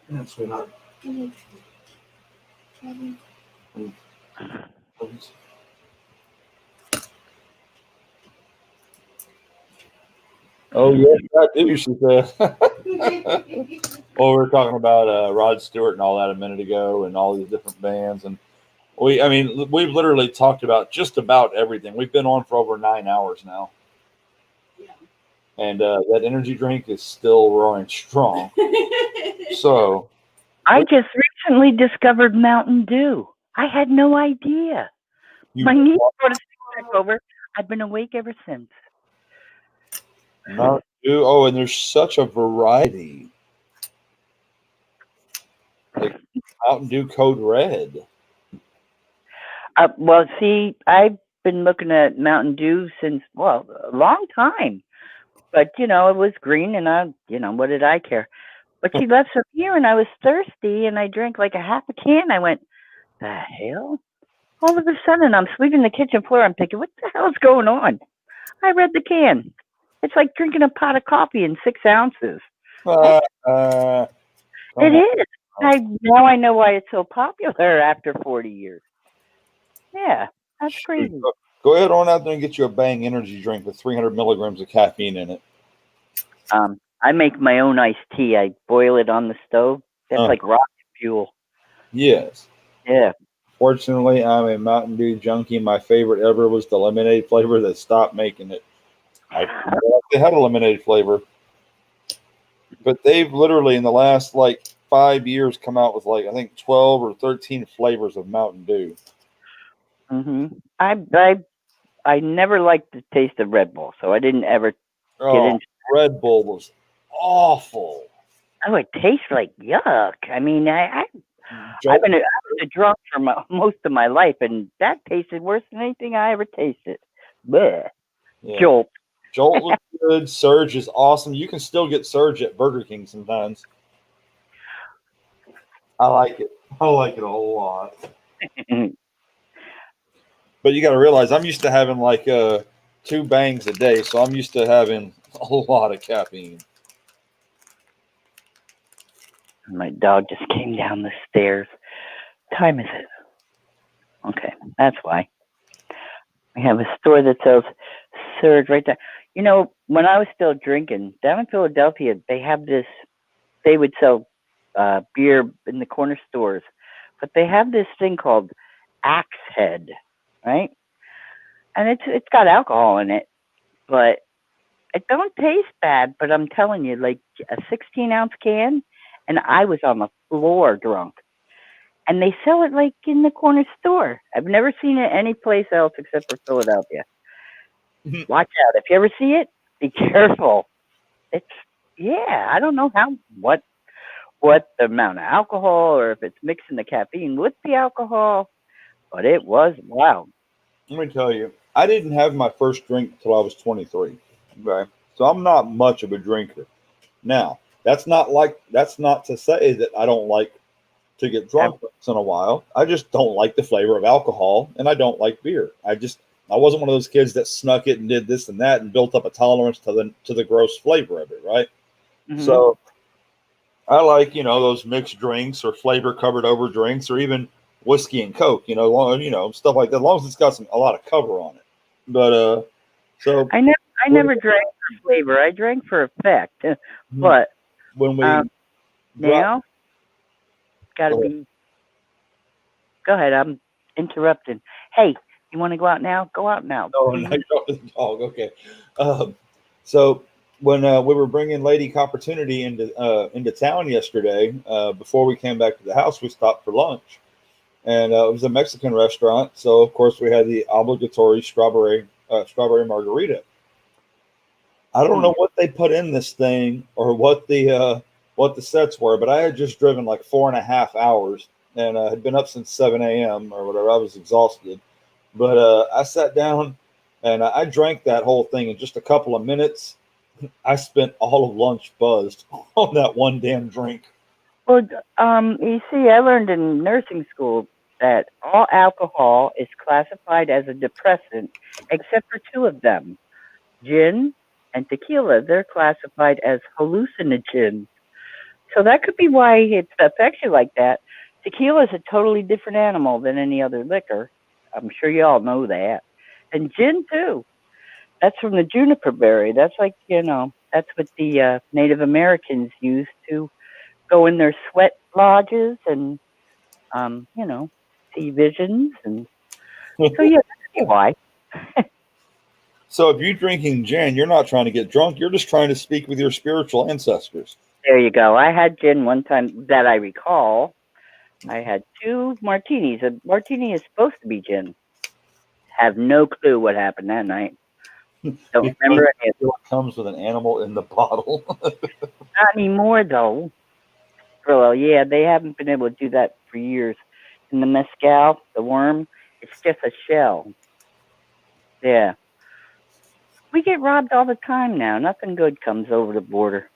Yeah, sweetheart. Oh, yes, I do, she said. Well, we were talking about Rod Stewart and all that a minute ago and all these different bands. And we've literally talked about just about everything. We've been on for over 9 hours now. Yeah. And that energy drink is still roaring strong. So. I just recently discovered Mountain Dew. I had no idea. My niece brought a stick over. I've been awake ever since. Mountain Dew. Oh, and there's such a variety. Like Mountain Dew Code Red. Well, see, I've been looking at Mountain Dew since, a long time. But, it was green, and what did I care? But she left some here, and I was thirsty, and I drank like a half a can. I went, the hell? All of a sudden, I'm sweeping the kitchen floor. I'm thinking, what the hell is going on? I read the can. It's like drinking a pot of coffee in 6 ounces. It is. Now I know why it's so popular after 40 years. Yeah, that's crazy. Go ahead on out there and get you a Bang energy drink with 300 milligrams of caffeine in it. I make my own iced tea. I boil it on the stove. That's like rocket fuel. Yes. Yeah. Fortunately, I'm a Mountain Dew junkie. My favorite ever was the lemonade flavor that stopped making it. I forgot they had a lemonade flavor. But they've literally, in the last 5 years, come out with I think 12 or 13 flavors of Mountain Dew. I never liked the taste of Red Bull, so I didn't ever get into Red Bull was awful. Oh, it tastes like yuck. I mean, I've been a drunk for most of my life, and that tasted worse than anything I ever tasted. Blech. Yeah. Jolt. Jolt was good. Surge is awesome. You can still get Surge at Burger King sometimes. I like it. I like it a whole lot. But you got to realize, I'm used to having 2 bangs a day, so I'm used to having a lot of caffeine. My dog just came down the stairs. What time is it? Okay, that's why. We have a store that sells Surge right there. When I was still drinking, down in Philadelphia, they would sell beer in the corner stores, but they have this thing called Axe Head, right? And it's got alcohol in it, but it don't taste bad. But I'm telling you, a 16-ounce can, and I was on the floor drunk. And they sell it in the corner store. I've never seen it anyplace else except for Philadelphia. Watch out. If you ever see it, be careful. I don't know what the amount of alcohol, or if it's mixing the caffeine with the alcohol, but it was wild. Let me tell you, I didn't have my first drink until I was 23. Okay. So I'm not much of a drinker. Now, that's not to say that I don't like to get drunk once in a while. I just don't like the flavor of alcohol, and I don't like beer. I wasn't one of those kids that snuck it and did this and that and built up a tolerance to the gross flavor of it, right? So I like, those mixed drinks or flavor covered over drinks, or even whiskey and Coke, stuff like that, as long as it's got a lot of cover on it. But so I I never drank for flavor. I drank for effect. But when we now, gotta Go ahead. be. Go ahead. I'm interrupting. Hey, you want to go out now? Go out now. Oh, please. no, the dog. Okay. So when we were bringing Lady Opportunity into town yesterday, before we came back to the house, we stopped for lunch, and it was a Mexican restaurant. So of course we had the obligatory strawberry margarita. I don't know what they put in this thing or what the sets were, but I had just driven like 4.5 hours and had been up since 7 a.m. or whatever. I was exhausted. But I sat down and I drank that whole thing in just a couple of minutes. I spent all of lunch buzzed on that one damn drink. Well, you see, I learned in nursing school that all alcohol is classified as a depressant, except for two of them, gin and tequila. They're classified as hallucinogens. So that could be why it affects you like that. Tequila is a totally different animal than any other liquor. I'm sure you all know that. And gin, too. That's from the juniper berry. That's like, that's what the Native Americans used to go in their sweat lodges and, see visions. And so, yeah, that's why. So if you're drinking gin, you're not trying to get drunk. You're just trying to speak with your spiritual ancestors. There you go. I had gin one time that I recall. I had 2 martinis. A martini is supposed to be gin. Have no clue what happened that night. Don't remember any of it. It comes with an animal in the bottle. Not anymore, though. Well, yeah, they haven't been able to do that for years. And the mezcal, the worm, it's just a shell. Yeah. We get robbed all the time now. Nothing good comes over the border.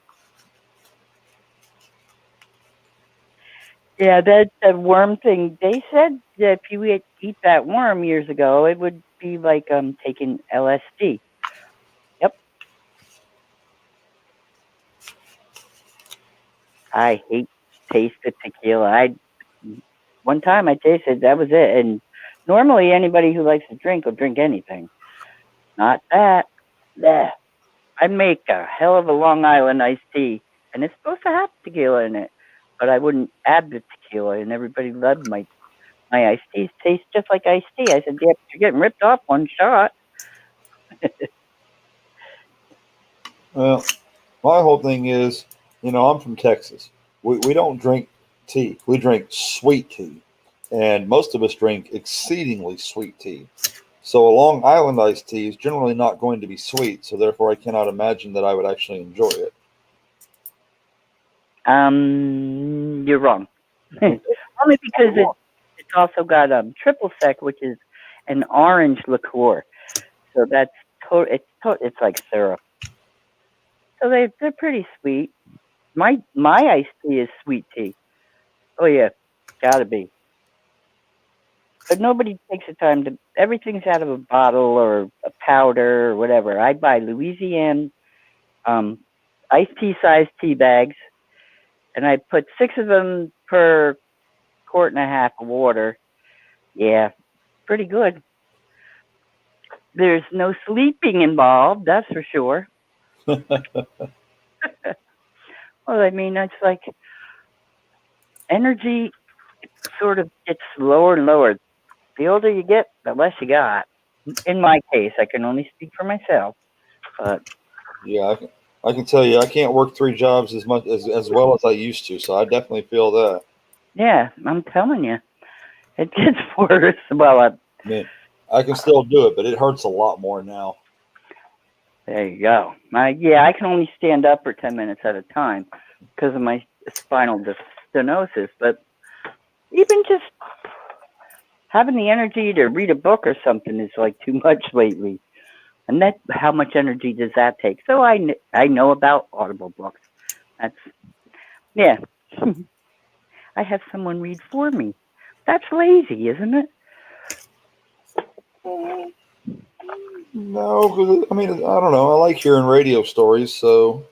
Yeah, that worm thing, they said that if you eat that worm years ago, it would be like taking LSD. Yep. I hate taste of tequila. One time I tasted, that was it. And normally anybody who likes to drink will drink anything. Not that. Blech. I make a hell of a Long Island iced tea, and it's supposed to have tequila in it, but I wouldn't add the tequila, and everybody loved my iced teas. Taste just like iced tea. I said, yeah, but you're getting ripped off one shot. Well, my whole thing is, I'm from Texas. We don't drink tea. We drink sweet tea. And most of us drink exceedingly sweet tea. So a Long Island iced tea is generally not going to be sweet. So therefore, I cannot imagine that I would actually enjoy it. You're wrong. Only because it's also got triple sec, which is an orange liqueur. So that's it's like syrup. So they're pretty sweet. My iced tea is sweet tea. Oh yeah, gotta be. But nobody takes the time to. Everything's out of a bottle or a powder or whatever. I buy Louisiana iced tea sized tea bags, and I put 6 of them per 1.5 quarts of water. Yeah, pretty good. There's no sleeping involved, that's for sure. Well, I mean, it's like energy sort of gets lower and lower. The older you get, the less you got. In my case, I can only speak for myself. But yeah, I can tell you, I can't work 3 jobs as well as I used to. So I definitely feel that. Yeah, I'm telling you, it gets worse. Well, I can still do it, but it hurts a lot more now. There you go. I can only stand up for 10 minutes at a time because of my spinal stenosis. But even just having the energy to read a book or something is like too much lately. And how much energy does that take? So I know about Audible books. Yeah. I have someone read for me. That's lazy, isn't it? No, because I don't know. I like hearing radio stories, so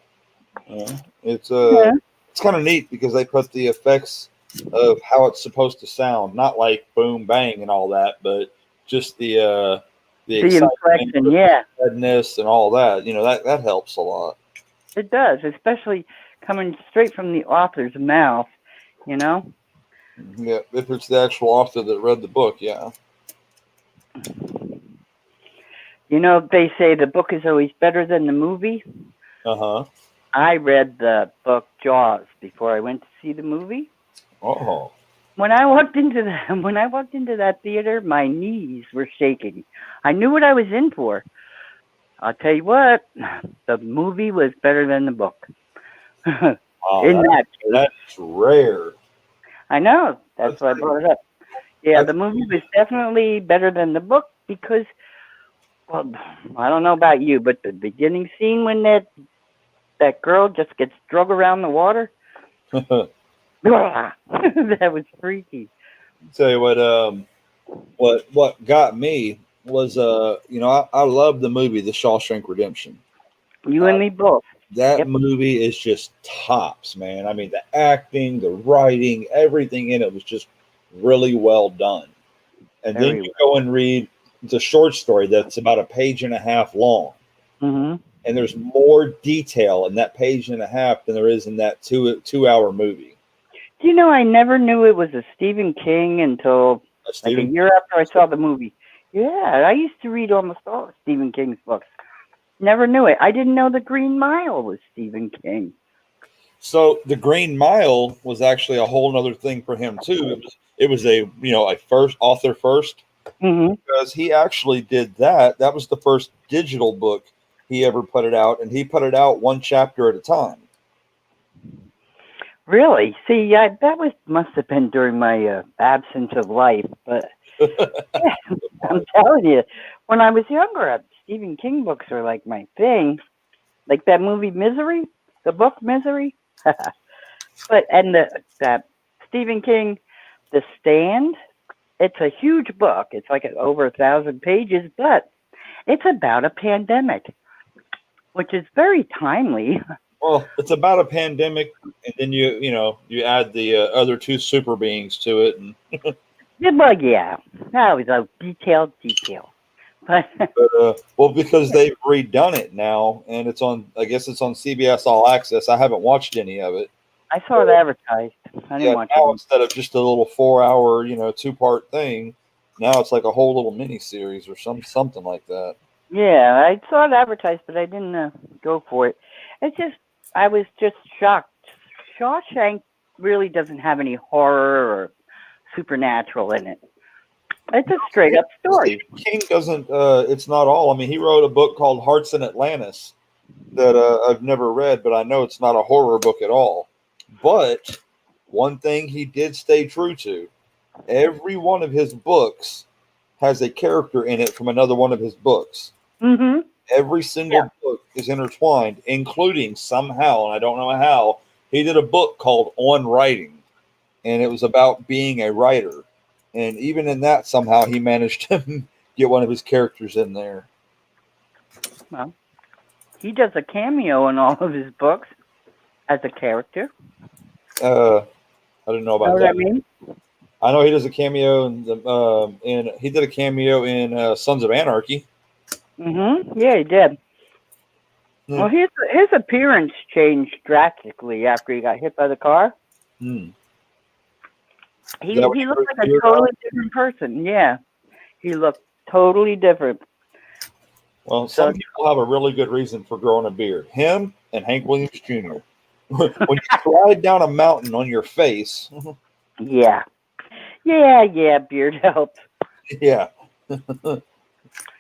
it's kind of neat because they put the effects of how it's supposed to sound, not like boom bang and all that, but just the the The excitement, inflection, yeah, sadness, and all that. That helps a lot. it does, especially coming straight from the author's mouth. Yeah, if it's the actual author that read the book, yeah. They say the book is always better than the movie. Uh-huh. I read the book Jaws before I went to see the movie. Oh. When I walked into that theater, my knees were shaking. I knew what I was in for. I'll tell you what, the movie was better than the book. Wow, In that case. that's rare. I know. That's why I brought it up. Yeah, the movie was definitely better than the book because, well, I don't know about you, but the beginning scene when that girl just gets drug around the water, that was freaky. Tell you what got me was I love the movie The Shawshank Redemption. You and me both. That Yep. movie is just tops, man. I mean, the acting, the writing, everything in it was just really well done. And then Very you go and read the short story that's about a page and a half long. Mm-hmm. And there's more detail in that page and a half than there is in that two-hour movie. I never knew it was a Stephen King until like a year after I saw the movie. Yeah, I used to read almost all of Stephen King's books. Never knew it. I didn't know The Green Mile was Stephen King. So The Green Mile was actually a whole other thing for him too. It was a first author first, because he actually did that. That was the first digital book he ever put it out, and he put it out one chapter at a time. Really? See, that must have been during my absence of life. But yeah, I'm telling you, when I was younger, Stephen King books are like my thing. Like that movie Misery, the book Misery. That Stephen King, The Stand. It's a huge book. It's like over 1,000 pages, but it's about a pandemic, which is very timely. Well, it's about a pandemic, and then you add the other two super beings to it, and Well, yeah, that was a detail. But well, because they've redone it now, and I guess it's on CBS All Access. I haven't watched any of it. I saw it advertised. I didn't watch now it. Instead of just a little 4-hour, 2-part thing, now it's like a whole little mini series or something like that. Yeah, I saw it advertised, but I didn't go for it. I was just shocked. Shawshank really doesn't have any horror or supernatural in it. It's a straight up story. King doesn't. It's not all. I mean, he wrote a book called Hearts in Atlantis that I've never read, but I know it's not a horror book at all. But one thing he did stay true to: every one of his books has a character in it from another one of his books. Mm-hmm. Every single book is intertwined, including somehow, and I don't know how, he did a book called On Writing, and it was about being a writer. And even in that, somehow he managed to get one of his characters in there. Well, he does a cameo in all of his books as a character. I didn't know about Know that. what I mean? I know he does a cameo he did a cameo in Sons of Anarchy. Mm-hmm. Yeah, he did. Well, his appearance changed drastically after he got hit by the car. Hmm. He looked like a totally different person. Yeah, he looked totally different. Well, some people have a really good reason for growing a beard. Him and Hank Williams Jr. When you slide down a mountain on your face. Yeah, beard helps. Yeah.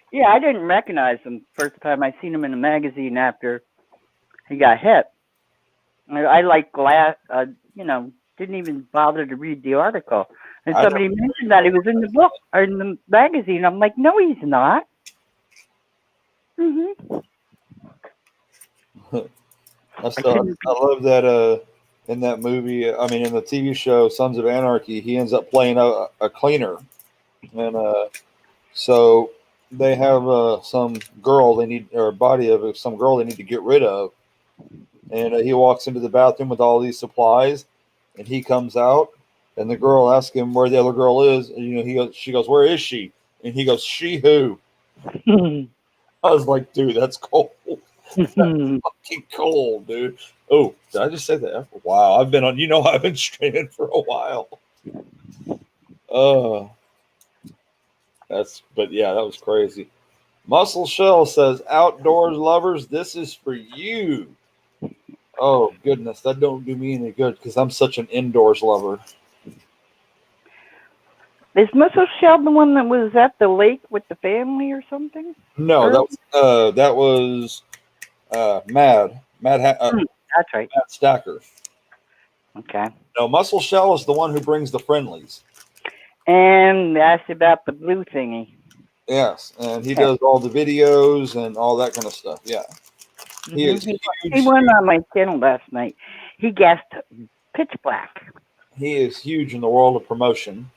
Yeah, I didn't recognize him first time I seen him in a magazine after he got hit. I didn't even bother to read the article. And somebody mentioned that he was in the book or in the magazine. I'm like, no, he's not. Mm-hmm. I love that in that movie, in the TV show Sons of Anarchy, he ends up playing a cleaner. And so they have some girl they need, or a body of some girl they need to get rid of. And he walks into the bathroom with all these supplies, and he comes out, and the girl asks him where the other girl is. And, she goes, "Where is she?" And he goes, "She who?" I was like, dude, that's cold. That's fucking cold, dude. Oh, did I just say that? Wow, I've been on. I've been streaming for a while. But yeah, that was crazy. Muscle Shell says, outdoors lovers, this is for you. Oh goodness, that don't do me any good because I'm such an indoors lover. Is Muscle Shell the one that was at the lake with the family or something? No, that was Mad That's right. Mad Stacker. Okay. No, Muscle Shell is the one who brings the friendlies. And that's about the blue thingy. Yes, and he does all the videos and all that kind of stuff. Yeah. He is huge. He went on my channel last night. He guessed pitch black. He is huge in the world of promotion.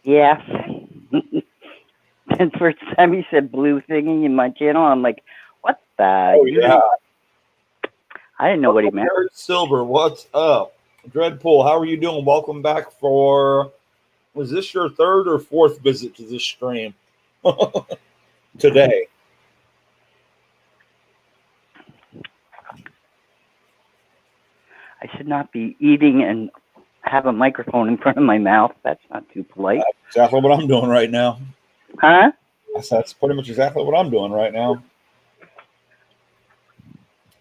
Yeah. And first time he said blue thingy in my channel, I'm like, what the? Oh, yeah. I didn't know what he meant. Silver, what's up? Dreadpool, how are you doing? Welcome back for, was this your third or fourth visit to this stream today? I should not be eating and have a microphone in front of my mouth. That's not too polite. That's exactly what I'm doing right now. Huh? That's pretty much exactly what I'm doing right now.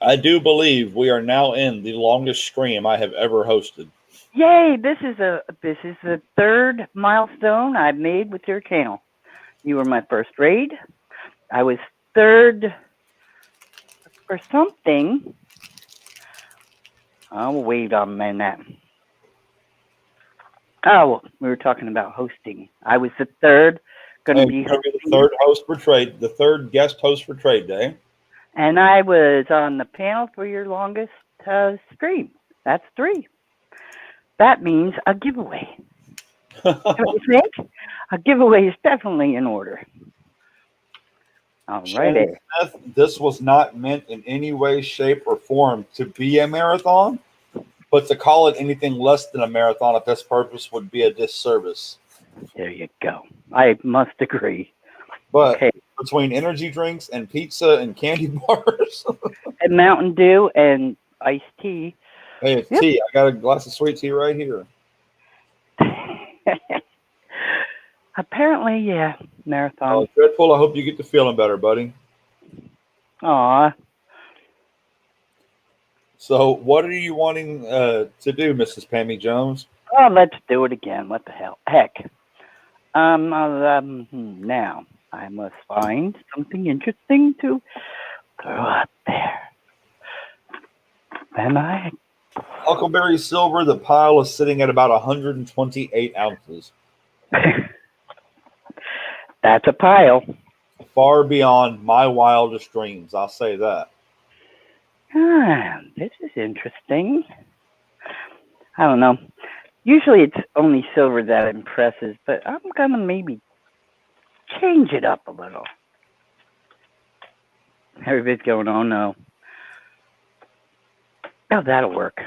I do believe we are now in the longest stream I have ever hosted. Yay! This is the third milestone I've made with your channel. You were my first raid. I was third for something. I'll wait on a minute. Oh, we were talking about hosting. I was the third. Going to be the third host for trade, the third guest host for Trade Day. And I was on the panel for your longest stream. That's 3. That means a giveaway. Don't you think? A giveaway is definitely in order. All right. This was not meant in any way, shape, or form to be a marathon, but to call it anything less than a marathon at this purpose would be a disservice. There you go. I must agree. But between energy drinks and pizza and candy bars and Mountain Dew and iced tea. Hey, it's tea. I got a glass of sweet tea right here. Apparently, yeah. Marathon. Oh, Dreadpool, I hope you get to feeling better, buddy. Aw. So, what are you wanting to do, Mrs. Pammy Jones? Oh, let's do it again. What the hell? Heck. Now, I must find something interesting to throw out there. And Huckleberry Silver, the pile is sitting at about 128 ounces. That's a pile. Far beyond my wildest dreams, I'll say that. This is interesting. I don't know. Usually it's only silver that impresses, but I'm going to maybe change it up a little. Everybody's going, oh no. Oh, that'll work.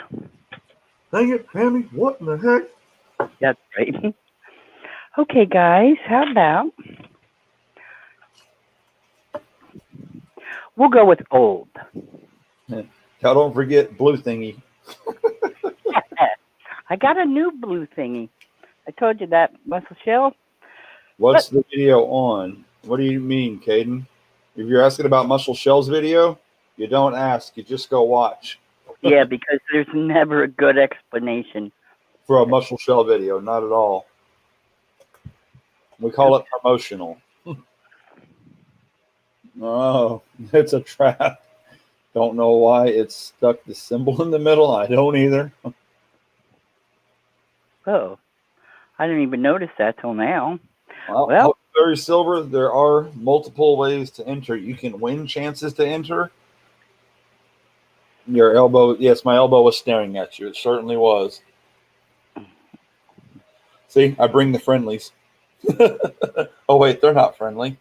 Dang it, Pammy, what in the heck? That's right. Okay, guys, how about we'll go with old. Y'all don't forget blue thingy. I got a new blue thingy. I told you that, Muscle Shell. What's the video on? What do you mean, Caden? If you're asking about Muscle Shell's video, you don't ask. You just go watch. Yeah, because there's never a good explanation. For a Muscle Shell video, not at all. We call it promotional. Oh, it's a trap. Don't know why it's stuck the symbol in the middle. I don't either. Oh, I didn't even notice that till now. Well, Huckleberry Silver, there are multiple ways to enter. You can win chances to enter. Your elbow, yes, my elbow was staring at you. It certainly was. See, I bring the friendlies. Oh, wait, they're not friendly.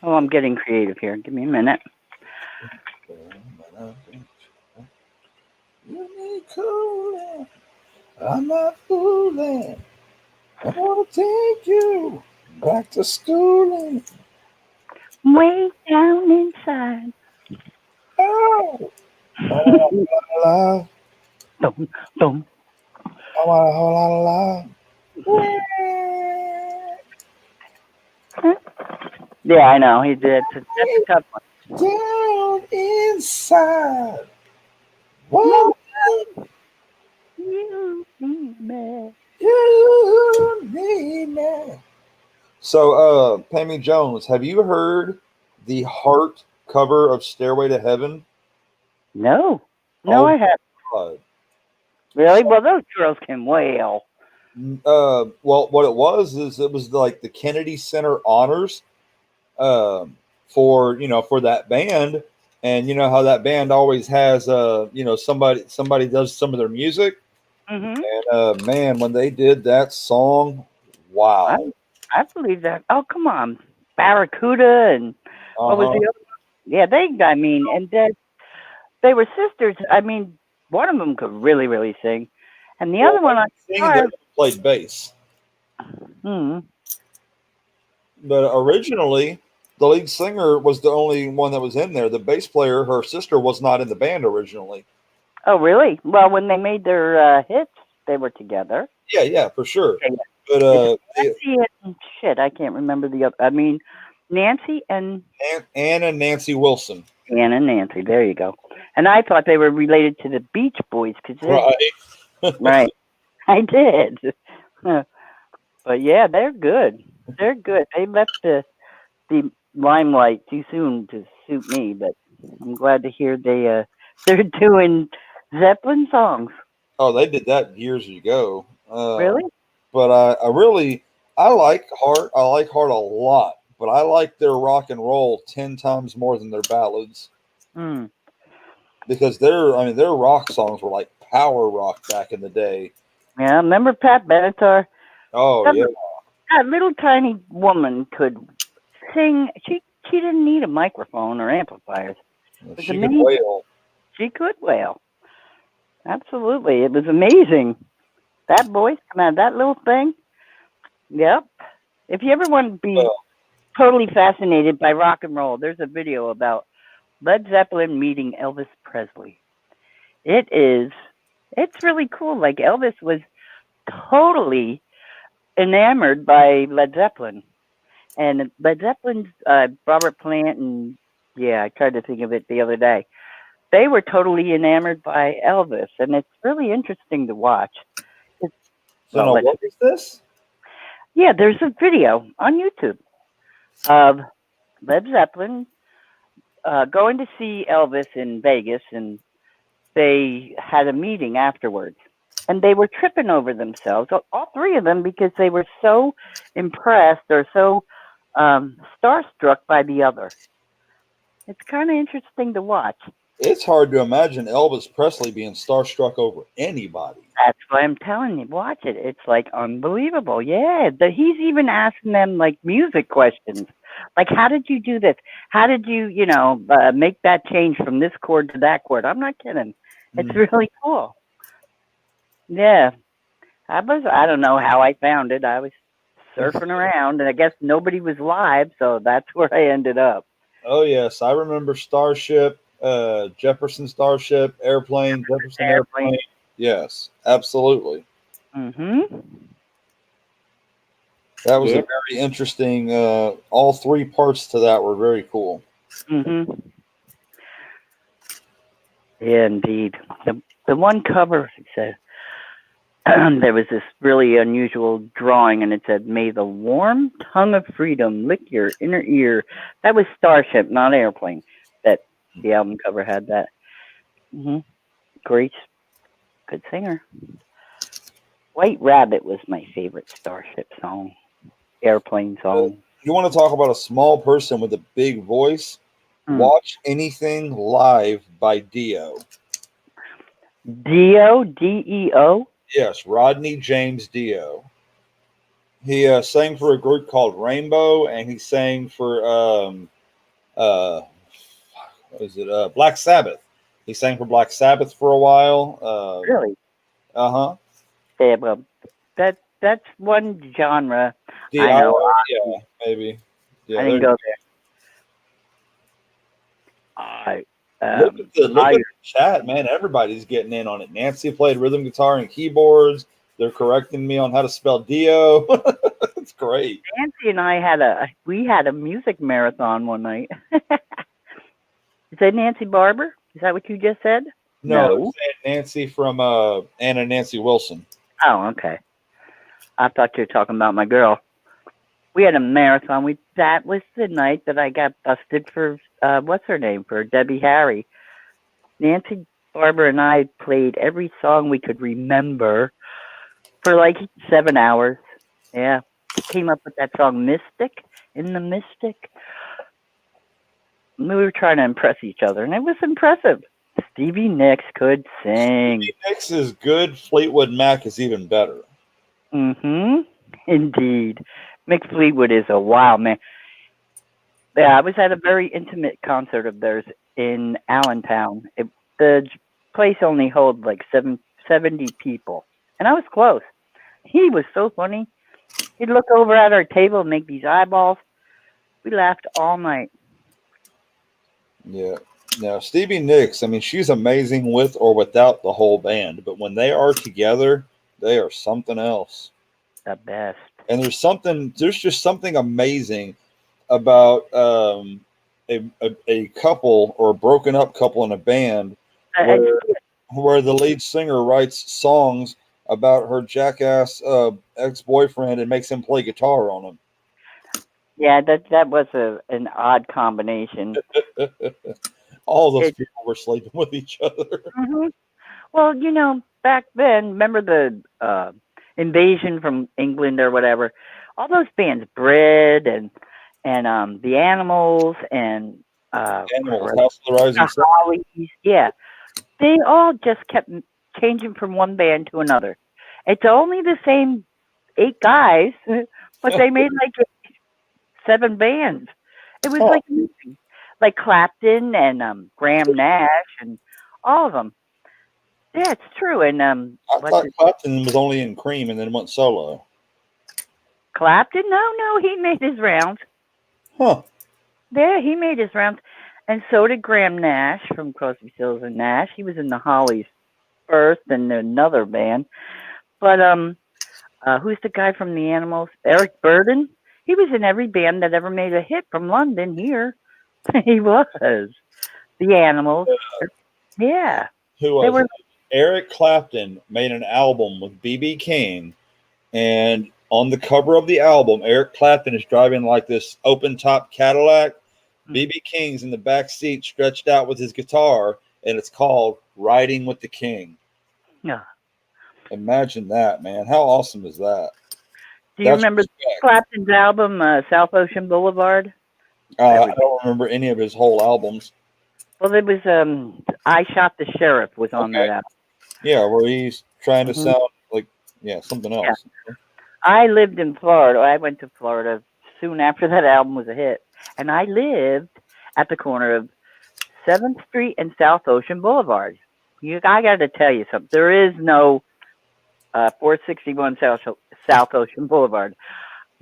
Oh, I'm getting creative here. Give me a minute. You need cooling. I'm not fooling. I want to take you back to schooling. Way down inside. Oh, oh, la, la, Boom, boom. I want a whole lot of love. Yeah, I know. He did. That's a tough one. Down inside. What You need me. you need me. So, Pammy Jones, have you heard the Heart cover of Stairway to Heaven? No. Oh, No, I haven't. God. Really? Well, those girls can wail. Well, what it was is it was like the Kennedy Center honors for that band, and you know how that band always has somebody does some of their music, Mm-hmm. and man, when they did that song, wow. I believe that. Oh, come on. Barracuda and what was the other one? Yeah, and they were sisters. I mean, one of them could really, really sing. And the other one, They played bass. But originally, the lead singer was the only one that was in there. The bass player, her sister, was not in the band originally. Oh, really? Well, when they made their hits, they were together. Yeah, for sure. Okay. But Nancy and shit, I can't remember the other. I mean, Nancy and Ann and Nancy Wilson. Ann and Nancy. There you go. And I thought they were related to the Beach Boys because right. I did. But yeah, they're good. They're good. They left the limelight too soon to suit me, but I'm glad to hear they're doing Zeppelin songs. Oh, they did that years ago. Really? But I like Heart. I like Heart a lot, but I like their rock and roll 10 times more than their ballads. Because their rock songs were like power rock back in the day. Yeah, remember Pat Benatar? Oh, yeah. That little tiny woman could sing. She didn't need a microphone or amplifiers. She could wail. She could wail. Absolutely. It was amazing. That voice, come on, that little thing. Yep. If you ever want to be totally fascinated by rock and roll, there's a video about Led Zeppelin meeting Elvis Presley. It's really cool. Like Elvis was totally enamored by Led Zeppelin. And Led Zeppelin's Robert Plant and I tried to think of it the other day. They were totally enamored by Elvis, and it's really interesting to watch. What is this? Yeah, there's a video on YouTube of Led Zeppelin going to see Elvis in Vegas, and they had a meeting afterwards. And they were tripping over themselves, all three of them, because they were so impressed or so starstruck by the other. It's kind of interesting to watch. It's hard to imagine Elvis Presley being starstruck over anybody. That's why I'm telling you, watch it. It's like unbelievable. Yeah, he's even asking them like music questions, like how did you do this? How did you, make that change from this chord to that chord? I'm not kidding. It's really cool. Yeah, I don't know how I found it. I was surfing around, and I guess nobody was live, so that's where I ended up. Oh yes, I remember Starship. Jefferson Starship, Airplane, Jefferson Airplane. Yes, absolutely. That was a very interesting. All three parts to that were very cool. Yeah, indeed. The one cover said there was this really unusual drawing, and it said, "May the warm tongue of freedom lick your inner ear." That was Starship, not Airplane. The album cover had that. Great. Good singer. White Rabbit was my favorite Starship song. Airplane song. You want to talk about a small person with a big voice? Watch Anything Live by Dio. Dio? D-E-O? Yes, Rodney James Dio. He sang for a group called Rainbow, and he sang for Black Sabbath. He sang for Black Sabbath for a while. Really? Uh-huh. Yeah, well, that's one genre. Yeah, I know. yeah, maybe. Yeah, I didn't there- go there. look at the I- chat, man. Everybody's getting in on it. Nancy played rhythm guitar and keyboards. They're correcting me on how to spell Dio. It's great. Nancy and I had a music marathon one night. Is that Nancy Barber? Is that what you just said? No. Nancy from Anna Nancy Wilson. Oh, okay. I thought you were talking about my girl. We had a marathon. That was the night that I got busted for what's her name, for Debbie Harry. Nancy Barber and I played every song we could remember for like 7 hours. Yeah. Came up with that song Mystic in the Mystic. We were trying to impress each other, and it was impressive. Stevie Nicks could sing. Stevie Nicks is good. Fleetwood Mac is even better. Mm-hmm. Indeed. Mick Fleetwood is a wild man. Yeah, I was at a very intimate concert of theirs in Allentown. The place only held like 70 people, and I was close. He was so funny. He'd look over at our table and make these eyeballs. We laughed all night. Yeah. Now, Stevie Nicks, I mean, she's amazing with or without the whole band, but when they are together, they are something else. The best. And there's just something amazing about a couple or a broken up couple in a band where the lead singer writes songs about her jackass ex-boyfriend and makes him play guitar on them. Yeah, that was an odd combination. All those people were sleeping with each other. Mm-hmm. Well, back then, remember the Invasion from England or whatever? All those bands, Bread and the Animals and Animals, House of the Rising Sun. Hollies, yeah, they all just kept changing from one band to another. It's only the same 8 guys, but they made like 7 bands. It was like amazing. Like Clapton and Graham Nash and all of them. Yeah, it's true. And I thought Clapton was only in Cream and then went solo. Clapton? No, he made his rounds. Huh. Yeah, he made his rounds. And so did Graham Nash from Crosby, Stills and Nash. He was in the Hollies first and another band. But who's the guy from the Animals? Eric Burden? He was in every band that ever made a hit from London here. He was. The Animals. Yeah. Who was it? Eric Clapton made an album with B.B. King, and on the cover of the album, Eric Clapton is driving like this open-top Cadillac. B.B. King's in the back seat stretched out with his guitar, and it's called Riding with the King. Yeah. Imagine that, man. How awesome is that? Do you remember Clapton's album, South Ocean Boulevard? I don't remember any of his whole albums. Well, it was I Shot the Sheriff was on that album. Yeah, where he's trying to sound like, something else. Yeah. I lived in Florida. I went to Florida soon after that album was a hit. And I lived at the corner of 7th Street and South Ocean Boulevard. I got to tell you something. There is no 461 South Ocean Boulevard.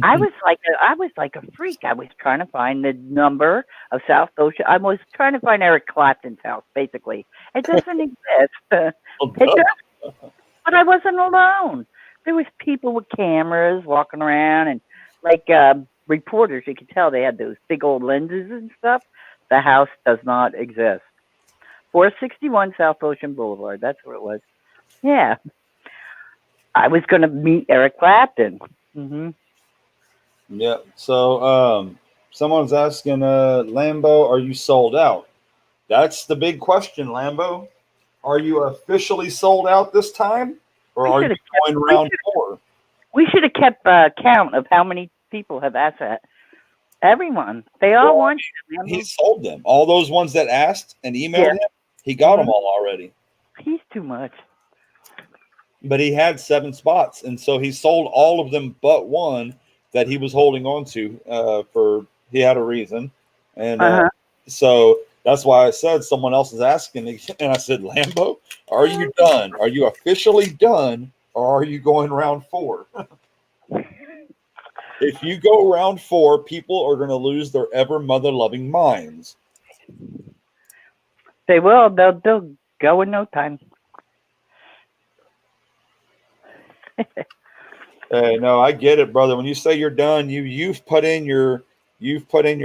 I was like a freak. I was trying to find the number of South Ocean. I was trying to find Eric Clapton's house, basically. It doesn't exist. It doesn't. But I wasn't alone. There was people with cameras walking around and like reporters. You could tell they had those big old lenses and stuff. The house does not exist. 461 South Ocean Boulevard. That's where it was. Yeah. I was going to meet Eric Clapton. Mm-hmm. Yeah. So someone's asking, Lambo, are you sold out? That's the big question, Lambo. Are you officially sold out this time? Or are you going round 4? We should have kept count of how many people have asked that. Everyone. They all want you. He sold them. All those ones that asked and emailed him, he got them all already. He's too much. But he had 7 spots, and so he sold all of them but one that he was holding on to for he had a reason. And so That's why I said someone else is asking, and I said, Lambo, are you done? Are you officially done, or are you going round 4? If you go round 4, people are going to lose their ever mother-loving minds. They will. They'll go in no time. No, I get it, brother. When you say you're done, you've put in your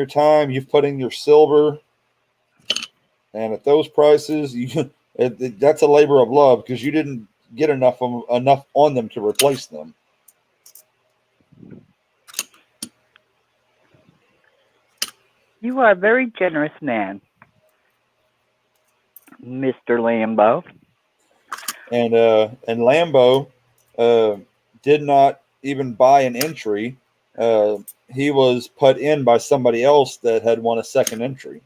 time, you've put in your silver, and at those prices, that's a labor of love because you didn't get enough on them to replace them. You are a very generous man, Mr. Lambo. And Lambo did not even buy an entry. He was put in by somebody else that had won a second entry.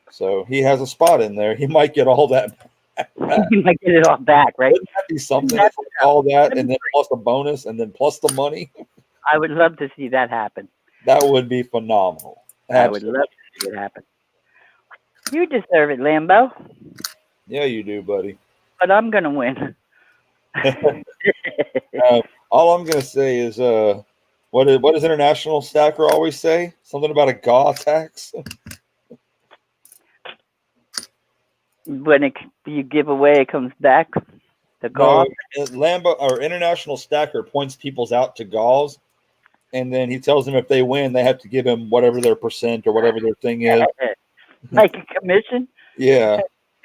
So he has a spot in there. He might get all that back. You might get it all back, right? Wouldn't that be something? If all that and then plus a bonus and then plus the money. I would love to see that happen. That would be phenomenal. I would love to see it happen. You deserve it, Lambo. Yeah, you do, buddy. But I'm gonna win. All I'm gonna say is, what does International Stacker always say? Something about a GAW tax. When you give away, it comes back. The GAW. No, Lambo or International Stacker points people's out to GAWs, and then he tells them if they win, they have to give him whatever their percent or whatever their thing is. Like a commission. Yeah.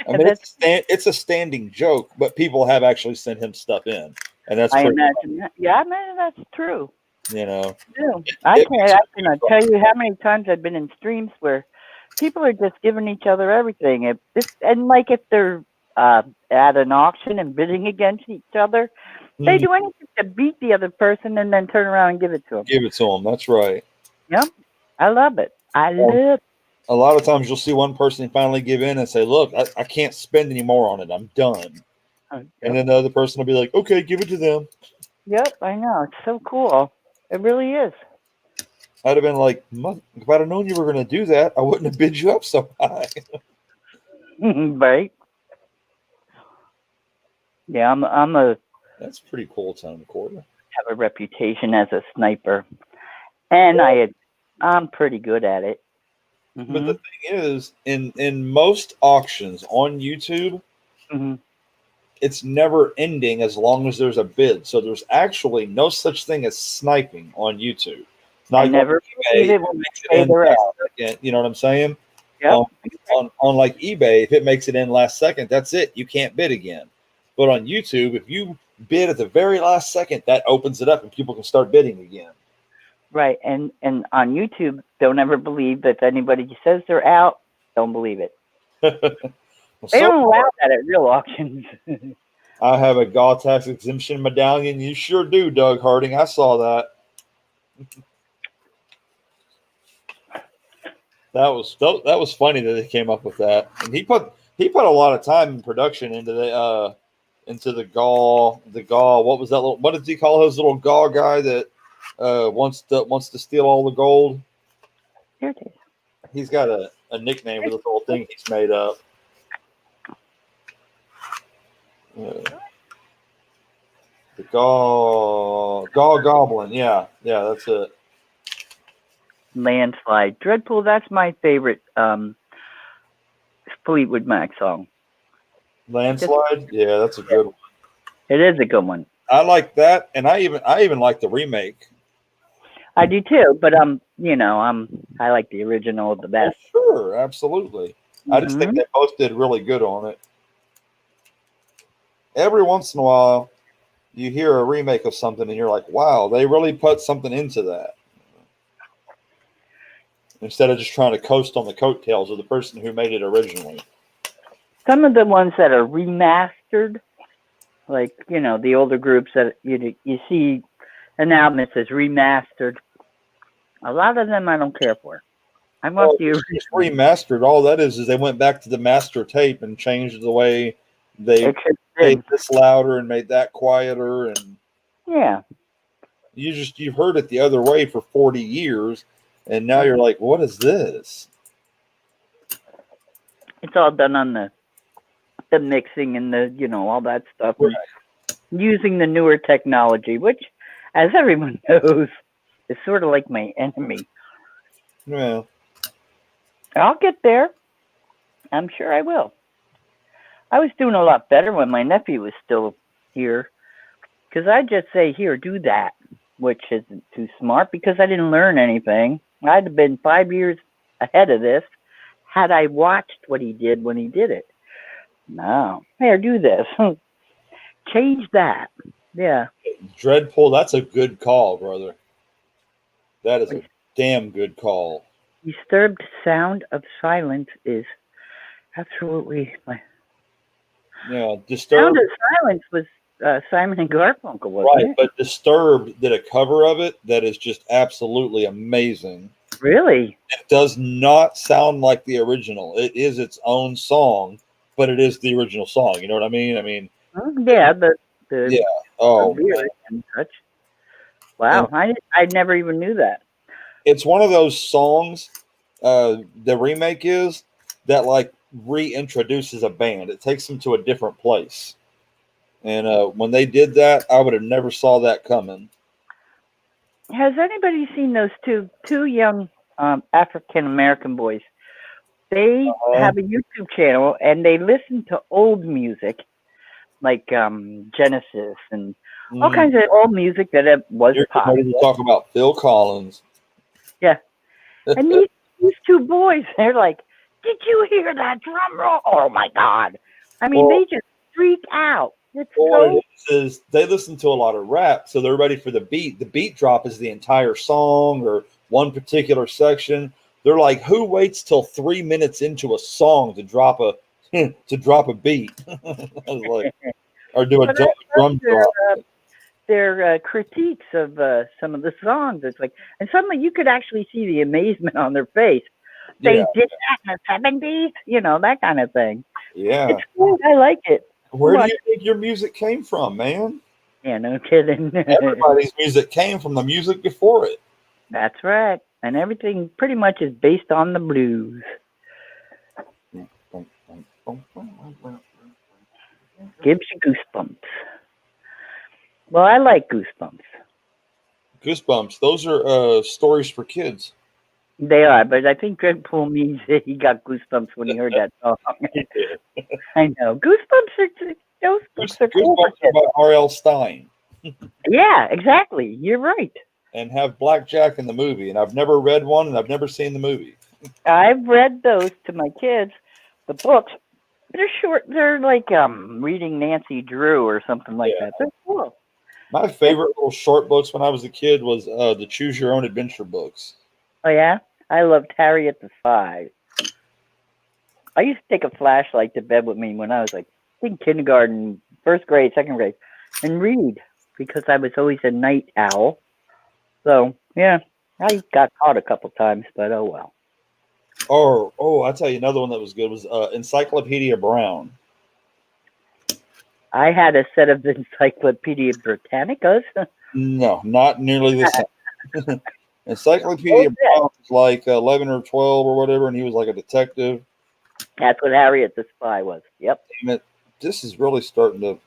I mean, it's a standing joke, but people have actually sent him stuff in, and that's. I imagine that. Yeah, I imagine that's true. You know, I can't tell you how many times I've been in streams where people are just giving each other everything. If they're at an auction and bidding against each other, they do anything to beat the other person and then turn around and give it to them. Give it to them. That's right. Yep, I love it. I love. A lot of times you'll see one person finally give in and say, look, I can't spend any more on it. I'm done. And then the other person will be like, okay, give it to them. Yep, I know. It's so cool. It really is. I'd have been like, if I'd have known you were going to do that, I wouldn't have bid you up so high. Right. Yeah, That's pretty cool, 10.25. Have a reputation as a sniper. And I'm pretty good at it. Mm-hmm. But the thing is, in most auctions on YouTube, it's never ending as long as there's a bid. So there's actually no such thing as sniping on YouTube. I never believe it when they say they're out. You know what I'm saying? Yep. On like eBay, if it makes it in last second, that's it. You can't bid again. But on YouTube, if you bid at the very last second, that opens it up and people can start bidding again. Right, and on YouTube, don't ever believe that anybody says they're out. Don't believe it. They don't allow that at real auctions. I have a GAW tax exemption medallion. You sure do, Doug Harding. I saw that. That was funny that they came up with that. And he put a lot of time and production into the GAW. The GAW. What was that? What did he call his little GAW guy that wants to steal all the gold? Here it is. He's got a nickname for this little thing he's made up. The GAW Goblin. Yeah, that's it. Landslide. Dreadpool, that's my favorite Fleetwood Mac song. Landslide? Yeah, that's a good one. It is a good one. I like that, and I even like the remake. I do too, but I like the original the best. Oh, sure, absolutely. I just think they both did really good on it. Every once in a while, you hear a remake of something, and you're like, "Wow, they really put something into that." Instead of just trying to coast on the coattails of the person who made it originally. Some of the ones that are remastered, like the older groups that you see an album that says remastered. A lot of them I don't care for. I want the original. Remastered. All that is they went back to the master tape and changed the way they made this louder and made that quieter, and yeah, you've heard it the other way for 40 years, and now you're like, what is this? It's all done on the mixing and the, you know, all that stuff. Right. Using the newer technology, which, as everyone knows, is sort of like my enemy. Yeah. I'll get there. I'm sure I will. I was doing a lot better when my nephew was still here, because I'd just say, here, do that, which isn't too smart because I didn't learn anything. I'd have been 5 years ahead of this had I watched what he did when he did it. No. Here, do this. Change that. Yeah. Dreadpool, that's a good call, brother. That is a damn good call. Disturbed Sound of Silence is absolutely my Yeah, Sound Disturbed. of Silence was Simon and Garfunkel, wasn't Right, it? but Disturbed did a cover of it that is just absolutely amazing. Really? It does not sound like the original. It is its own song, but it is the original song. You know what I mean? I mean, Yeah, the yeah. Oh, the man. lyrics and such. Wow, I never even knew that. It's one of those songs. The remake is that like reintroduces a band. It takes them to a different place. And when they did that, I would have never saw that coming. Has anybody seen those two young African American boys? They have a YouTube channel and they listen to old music, like Genesis and all kinds of old music that was You're popular. ready to talk about Phil Collins. Yeah. And these two boys, they're like, did you hear that drum roll? Oh my God. I mean, they just freak out. It's so... is they listen to a lot of rap, so they're ready for the beat. The beat drop is the entire song or one particular section. They're like, who waits till 3 minutes into a song to drop a beat? Like, or do a drum drop. Their critiques of some of the songs. It's like, and suddenly you could actually see the amazement on their face. They did that in the 70s, you know, that kind of thing. Yeah. It's cool. I like it. Where do you think your music came from, man? Yeah, no kidding. Everybody's music came from the music before it. That's right. And everything pretty much is based on the blues. Gives you goosebumps. Well, I like Goosebumps. Goosebumps. Those are stories for kids. They are, but I think Dreadpool means that he got goosebumps when he heard that song. I know. Goosebumps those books are cool. Goosebumps are by R.L. Stein. Yeah, exactly. You're right. And have Blackjack in the movie. And I've never read one, and I've never seen the movie. I've read those to my kids. The books, they're short. They're like reading Nancy Drew or something like that. They're cool. My favorite little short books when I was a kid was the Choose Your Own Adventure books. Oh, yeah? I loved Harriet the Spy. I used to take a flashlight to bed with me when I was like in kindergarten, first grade, second grade, and read because I was always a night owl. So, yeah, I got caught a couple times, but oh well. Oh, I'll tell you another one that was good was Encyclopedia Brown. I had a set of Encyclopedia Britannicas. No, not nearly the same. Encyclopedia Brown was like 11 or 12 or whatever, and he was like a detective. That's what Harriet the Spy was. Yep. Damn it. This is really starting to...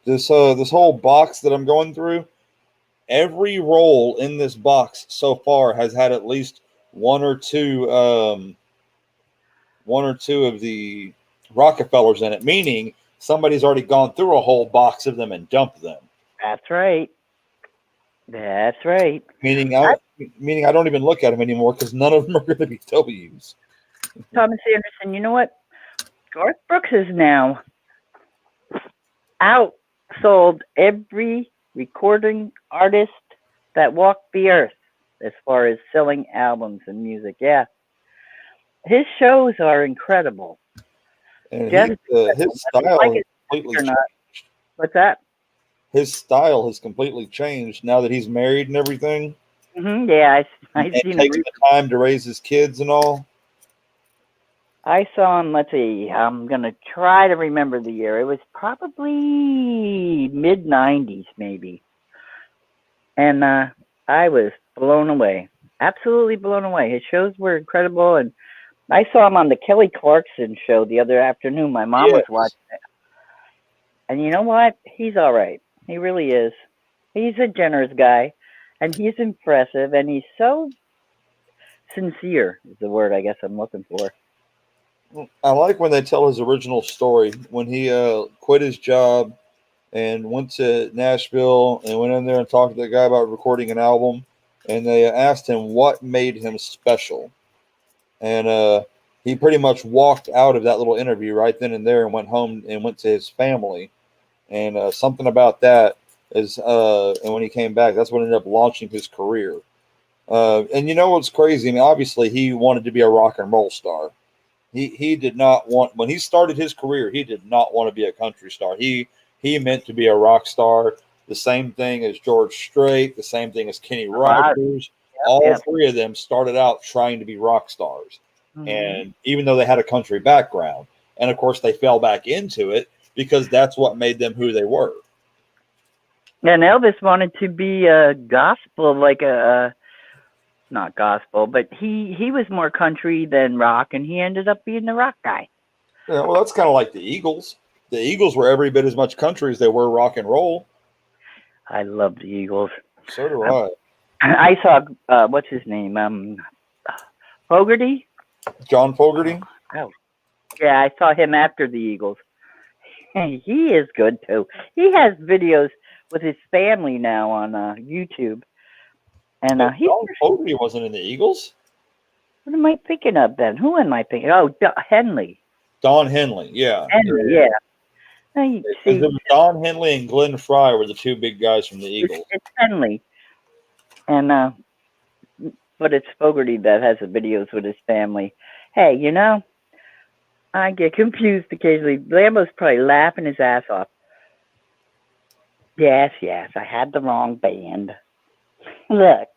This whole box that I'm going through, every role in this box so far has had at least one or two of the Rockefellers in it, meaning somebody's already gone through a whole box of them and dumped them. That's right. That's right. Meaning I don't even look at them anymore because none of them are going to be W's. Thomas Anderson, you know what? Garth Brooks is now outsold every recording artist that walked the earth as far as selling albums and music. Yeah. His shows are incredible. And his style has completely changed. What's that? His style has completely changed now that he's married and everything. Mm-hmm. Yeah, I've seen taking the time to raise his kids and all. I saw him, let's see, I'm going to try to remember the year. It was probably mid-90s, maybe. And I was blown away. Absolutely blown away. His shows were incredible, and I saw him on the Kelly Clarkson show the other afternoon. My mom was Yes. watching it. And you know what? He's all right. He really is. He's a generous guy, and he's impressive, and he's so sincere is the word I guess I'm looking for. I like when they tell his original story when he quit his job and went to Nashville and went in there and talked to the guy about recording an album, and they asked him what made him special, and he pretty much walked out of that little interview right then and there and went home and went to his family, and something about that is and when he came back, that's what ended up launching his career. And you know what's crazy? I mean, obviously he wanted to be a rock and roll star. He did not want, when he started his career, he did not want to be a country star. He meant to be a rock star. The same thing as George Strait, the same thing as Kenny Rogers. All three of them started out trying to be rock stars. Mm-hmm. And even though they had a country background, and of course they fell back into it because that's what made them who they were. And Elvis wanted to be a gospel, like not gospel, but he was more country than rock, and he ended up being the rock guy. Yeah, well, that's kind of like the Eagles. The Eagles were every bit as much country as they were rock and roll. I love the Eagles. So do I. I saw what's his name? Fogerty. John Fogerty. Oh, yeah, I saw him after the Eagles. He is good too. He has videos with his family now on YouTube. And John Fogerty wasn't in the Eagles. What am I thinking of then? Who am I thinking? Oh, Henley. Don Henley, yeah. Henley, yeah. See, It was Don Henley and Glenn Fry were the two big guys from the Eagles. It's Henley. And but it's Fogerty that has the videos with his family. Hey, you know, I get confused occasionally. Lambo's probably laughing his ass off. Yes, I had the wrong band. Look.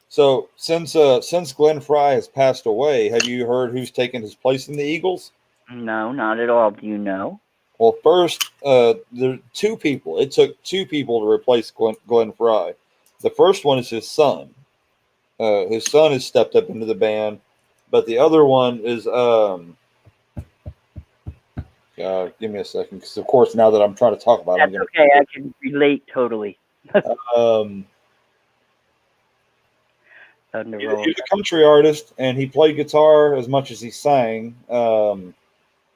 So since Glenn Fry has passed away, have you heard who's taken his place in the Eagles? No, not at all. Do you know? Well, first, there are two people. It took two people to replace Glenn Fry. The first one is his son. His son has stepped up into the band, but the other one is give me a second, because of course now that I'm trying to talk about it, that's okay. I can relate totally. He's a country artist, and he played guitar as much as he sang.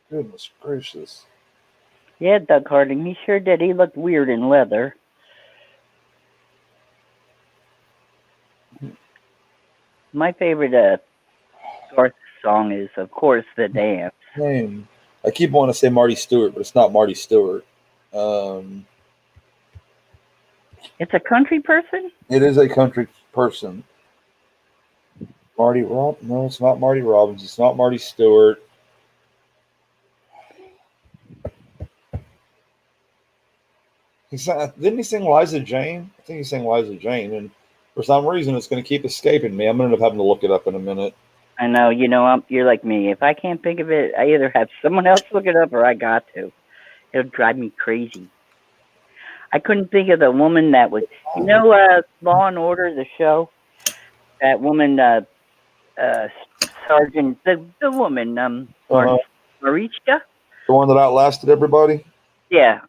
Goodness gracious. Yeah, Doug Harding. He sure did. He looked weird in leather. My favorite Garth song is, of course, The Dance. I keep wanting to say Marty Stewart, but it's not Marty Stewart. It's a country person? It is a country person. No, it's not Marty Robbins. It's not Marty Stewart. Didn't he sing Liza Jane? I think he sang Liza Jane, and for some reason it's going to keep escaping me. I'm going to end up having to look it up in a minute. I know. You know, you're like me. If I can't think of it, I either have someone else look it up or I got to. It'll drive me crazy. I couldn't think of the woman that was, you know, Law and Order, the show. That woman, Sergeant, the woman, Merica. The one that outlasted everybody? Yeah.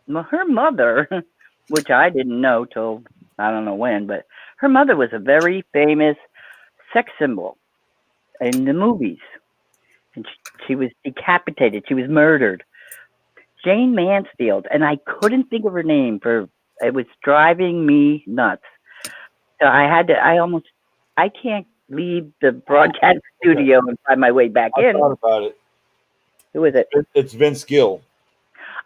Well, her mother, which I didn't know till I don't know when, but her mother was a very famous sex symbol in the movies. And she was decapitated. She was murdered. Jane Mansfield. And I couldn't think of her name. It was driving me nuts. So I can't leave the broadcast studio and find my way back in. I thought about it. Who is it? It's Vince Gill.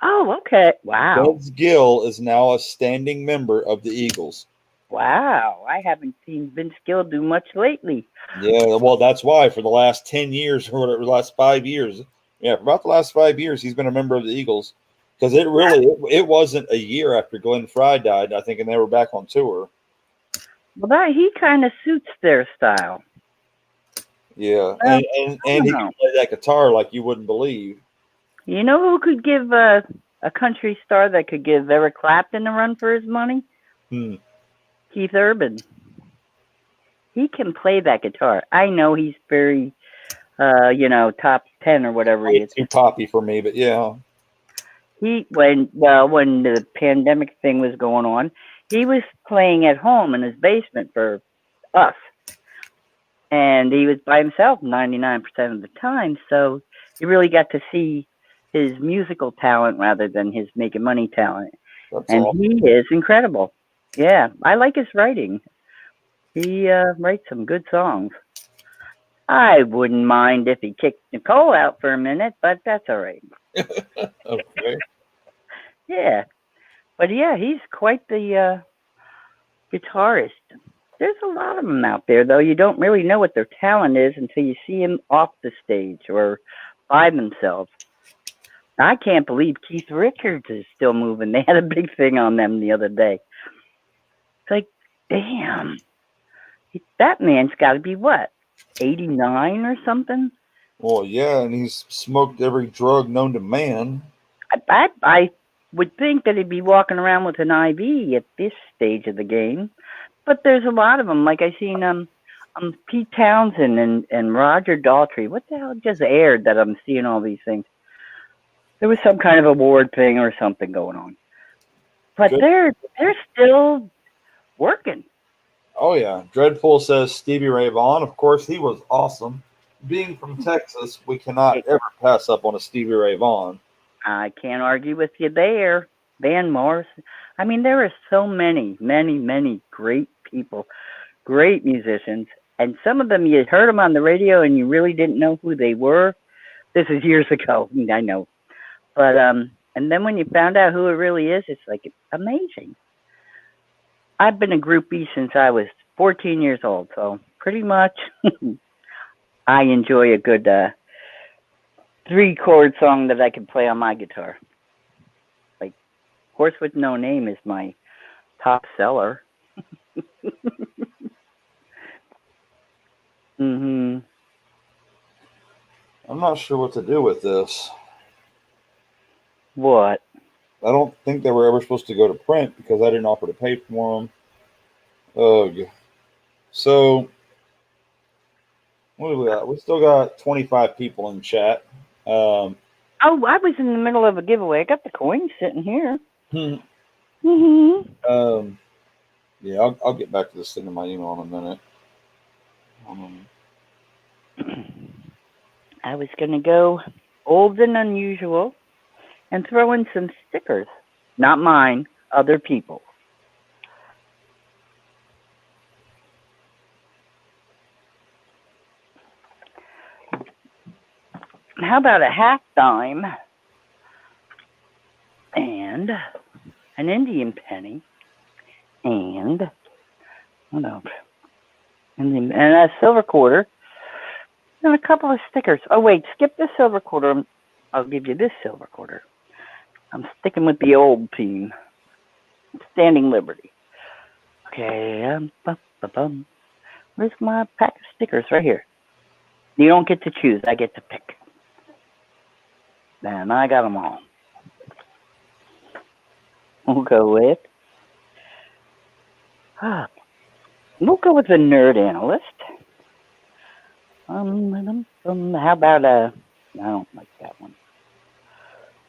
Oh, okay. Wow. Vince Gill is now a standing member of the Eagles. Wow. I haven't seen Vince Gill do much lately. Yeah, well, that's why for the last 10 years or whatever, the last 5 years, for about the last 5 years, he's been a member of the Eagles. Because it wasn't a year after Glenn Fry died, I think, and they were back on tour. Well, he kind of suits their style. Yeah, and he can play that guitar like you wouldn't believe. You know who could give a country star that could give Eric Clapton a run for his money? Keith Urban. he can play that guitar. I know he's very, top 10 or whatever he Way is. too poppy for me, but yeah. When the pandemic thing was going on, he was playing at home in his basement for us. And he was by himself 99% of the time. So you really got to see his musical talent rather than his making money talent. That's And all. he is incredible. Yeah, I like his writing. He writes some good songs. I wouldn't mind if he kicked Nicole out for a minute, but that's all right. Okay. Yeah. But yeah, he's quite the guitarist. There's a lot of them out there, though. You don't really know what their talent is until you see them off the stage or by themselves. I can't believe Keith Richards is still moving. They had a big thing on them the other day. It's like, damn. That man's got to be what, 89 or something? Well, yeah, and he's smoked every drug known to man. I would think that he'd be walking around with an IV at this stage of the game. But there's a lot of them. Like I seen Pete Townsend and Roger Daltrey. What the hell just aired that I'm seeing all these things? There was some kind of award thing or something going on. But Good. they're still working. Oh, yeah. Dreadpool says Stevie Ray Vaughan. Of course, he was awesome. Being from Texas, we cannot ever pass up on a Stevie Ray Vaughan. I can't argue with you there. Van Morrison. I mean, there are so many great people, great musicians. And some of them, you heard them on the radio and you really didn't know who they were. This is years ago, I know. But, and then when you found out who it really is, it's like amazing. I've been a groupie since I was 14 years old, so pretty much I enjoy a good 3-chord song that I can play on my guitar. Like Horse with No Name is my top seller. Mm-hmm. I'm not sure what to do with this. What? I don't think they were ever supposed to go to print because I didn't offer to pay for them. Ugh. So, what do we got? We still got 25 people in chat. Oh, I was in the middle of a giveaway. I got the coins sitting here. Yeah, I'll get back to this thing in my email in a minute. I was going to go old and unusual and throw in some stickers. Not mine, other people. How about a half dime and an Indian penny and what else? And a silver quarter and a couple of stickers. Oh wait, skip the silver quarter. I'll give you this silver quarter. I'm sticking with the old theme. Standing Liberty. Okay. Where's my pack of stickers? Right here. You don't get to choose. I get to pick. And I got them all. We'll go with the Nerd Analyst. How about I don't like that one.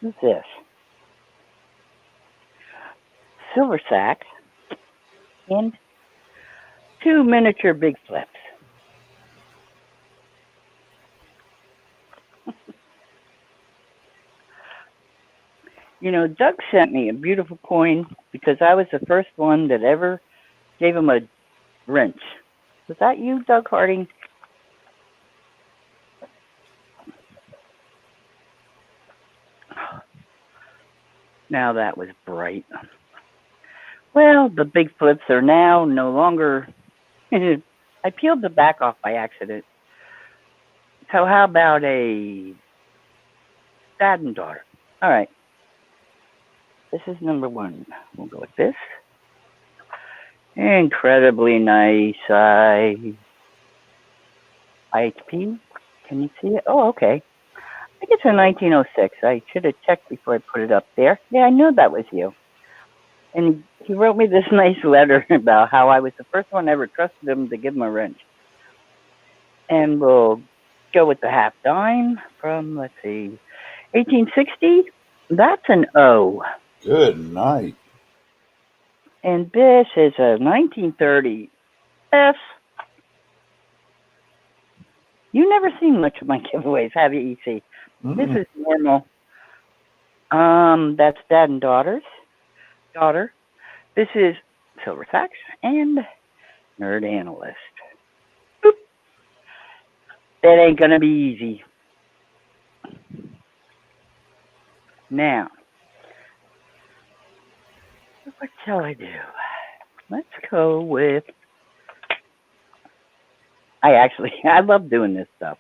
Who's this? Silver Sack and 2 miniature big flips. Doug sent me a beautiful coin because I was the first one that ever gave him a wrench. Was that you, Doug Harding? Now that was bright. Well, the big flips are now no longer... I peeled the back off by accident. So how about a dad and daughter? All right. This is number 1. We'll go with this. Incredibly nice IHP. Can you see it? Oh, okay. I think it's a 1906. I should have checked before I put it up there. Yeah, I knew that was you. And he wrote me this nice letter about how I was the first one ever trusted him to give him a wrench. And we'll go with the half dime from, let's see, 1860. That's an O. Good night. And this is a 1930 F. You never seen much of my giveaways, have you, EC? This is normal. That's Dad and Daughter. This is Silver Facts and Nerd Analyst. Boop. That ain't gonna be easy. Now, what shall I do? Let's go with. I love doing this stuff.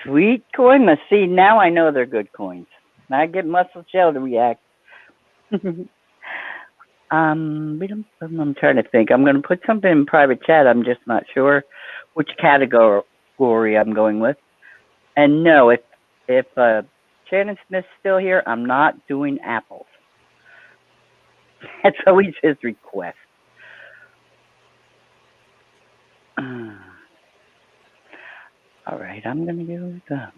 Sweet coin. Let's see. Now I know they're good coins. I get Muscle Shell to react. I'm trying to think. I'm going to put something in private chat. I'm just not sure which category I'm going with. And no, if Shannon Smith's still here, I'm not doing apples. That's always his request. All right, I'm going to go with that.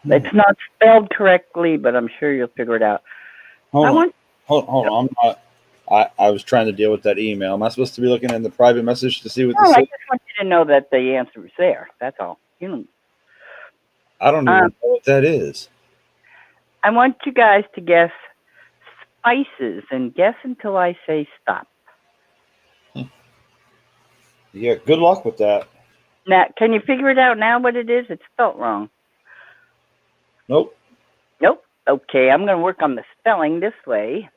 It's not spelled correctly, but I'm sure you'll figure it out. Hold on. I was trying to deal with that email. Am I supposed to be looking in the private message to see what this I is? just want you to know that the answer is there. That's all. I don't even know what that is. I want you guys to guess spices and guess until I say stop. Yeah, good luck with that. Now, can you figure it out now what it is? It's spelled wrong. Nope. Okay, I'm going to work on the spelling this way.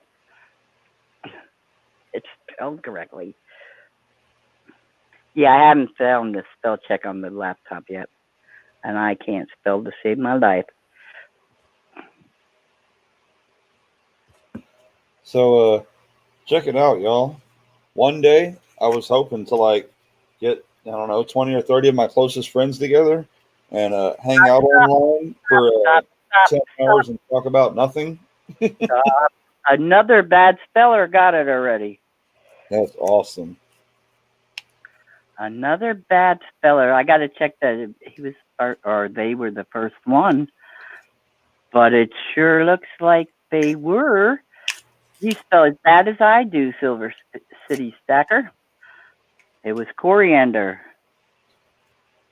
It's spelled correctly. Yeah, I haven't found the spell check on the laptop yet. And I can't spell to save my life. So, check it out, y'all. One day, I was hoping to, get, 20 or 30 of my closest friends together and hang out online for 10 hours and talk about nothing. Another bad speller got it already. That's awesome. Another bad speller. I got to check that he was or they were the first one, but it sure looks like they were. You spell as bad as I do, Silver City Stacker. It was coriander.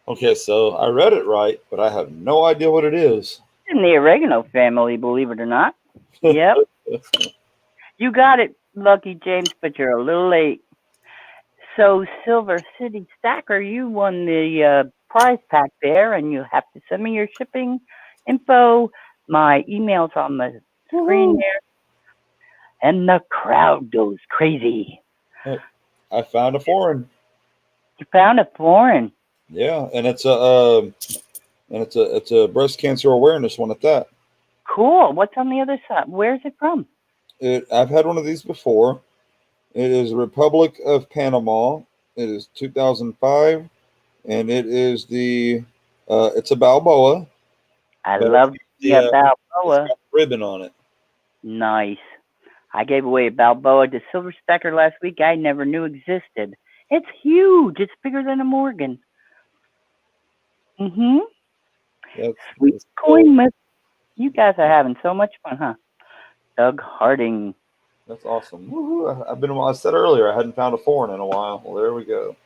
Okay, so I read it right, but I have no idea what it is. In the oregano family, believe it or not. Yep. You got it, Lucky James, but you're a little late. So, Silver City Stacker, you won the prize pack there, and you have to send me your shipping info. My email's on the screen there. And the crowd goes crazy. I found a foreign. You found a foreign? Yeah, and it's a breast cancer awareness one at that. Cool. What's on the other side? Where's it from? I've had one of these before. It is Republic of Panama. It is 2005, and it is it's a Balboa. I love the Balboa. It's got a ribbon on it. Nice. I gave away a Balboa to Silver Stacker last week. I never knew existed. It's huge. It's bigger than a Morgan. Sweet coin myth. You guys are having so much fun, huh? Doug Harding. That's awesome. Woo-hoo. I said earlier I hadn't found a foreign in a while. Well, there we go.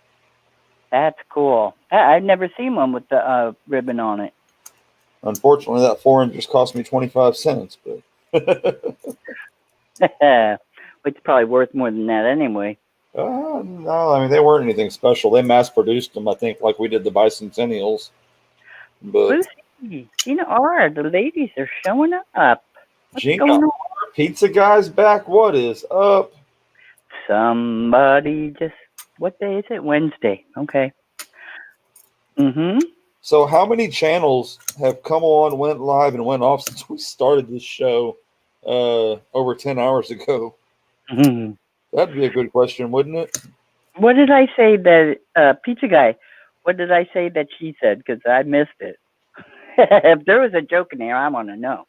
That's cool. I've never seen one with the ribbon on it. Unfortunately, that foreign just cost me 25 cents, but it's probably worth more than that anyway. No, I mean, they weren't anything special. They mass-produced them, I think, like we did the bicentennials. But Gina R, the ladies are showing up. Gina R, Pizza Guy's back. What is up? Somebody just, what day is it? Wednesday. Okay. So how many channels have come on, went live, and went off since we started this show over 10 hours ago? That'd be a good question, wouldn't it? What did I say that, Pizza Guy, what did I say that she said? Because I missed it. If there was a joke in there, I want to know.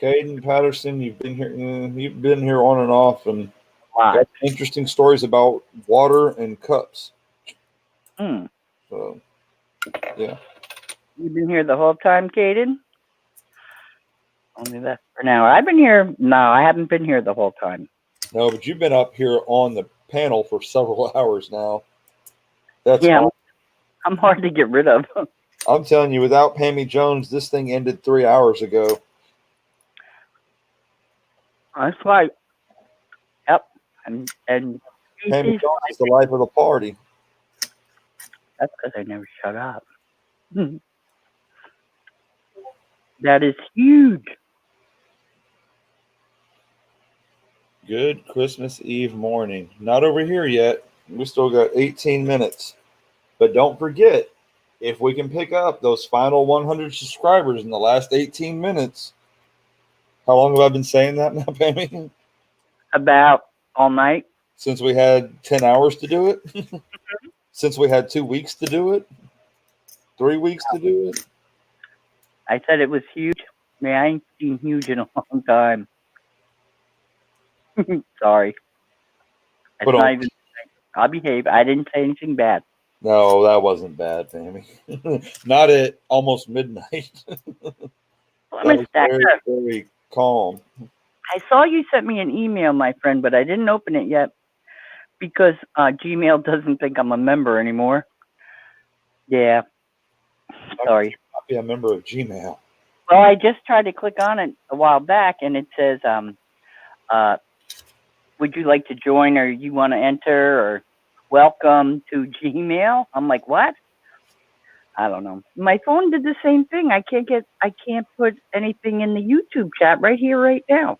Caden Patterson, you've been here. You've been here on and off, and Lot. got interesting stories about water and cups. Hmm. So, yeah. You've been here the whole time, Caden? Only that for now. I've been here. No, I haven't been here the whole time. No, but you've been up here on the panel for several hours now. That's Yeah, awesome. I'm hard to get rid of. I'm telling you, without Pammy Jones, this thing ended 3 hours ago. That's why. Yep. And Pammy Jones is the life of the party. that's because I never shut up. That is huge. Good Christmas Eve morning. Not over here yet. We still got 18 minutes. But don't forget, if we can pick up those final 100 subscribers in the last 18 minutes. How long have I been saying that now, Pammy? About all night. Since we had 10 hours to do it? Since we had 2 weeks to do it? 3 weeks to do it? I said it was huge. Man, I ain't seen huge in a long time. Sorry. It's Put not on. even. I'll behave. I didn't say anything bad. No, that wasn't bad, Pammy. Not at almost midnight. Let me stack very, up. very calm. I saw you sent me an email, my friend, but I didn't open it yet because Gmail doesn't think I'm a member anymore. Yeah. Sorry. I'll be a member of Gmail. Well, I just tried to click on it a while back, and it says, would you like to join, or you want to enter, or welcome to Gmail? I'm like, what? I don't know. My phone did the same thing. I can't put anything in the YouTube chat right here, right now.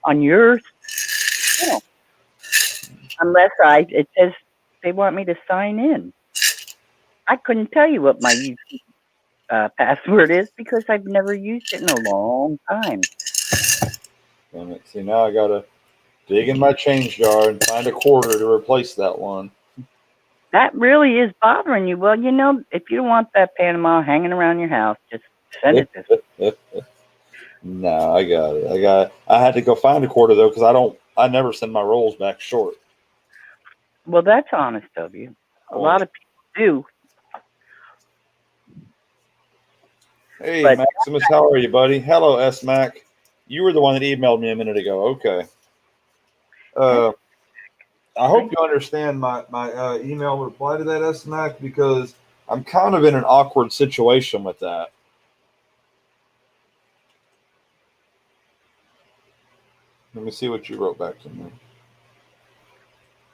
On yours, unless it says they want me to sign in. I couldn't tell you what my YouTube password is because I've never used it in a long time. Damn it. See, now I got to dig in my change jar and find a quarter to replace that one. That really is bothering you. Well, if you don't want that Panama hanging around your house, just send it this way. No, I got it. I had to go find a quarter though because I never send my rolls back short. Well, that's honest of you. A lot of people do. Hey, But Maximus, how are you, buddy? Hello, S Mac. You were the one that emailed me a minute ago. Okay. I hope you understand my email reply to that, S Mac, because I'm kind of in an awkward situation with that. Let me see what you wrote back to me.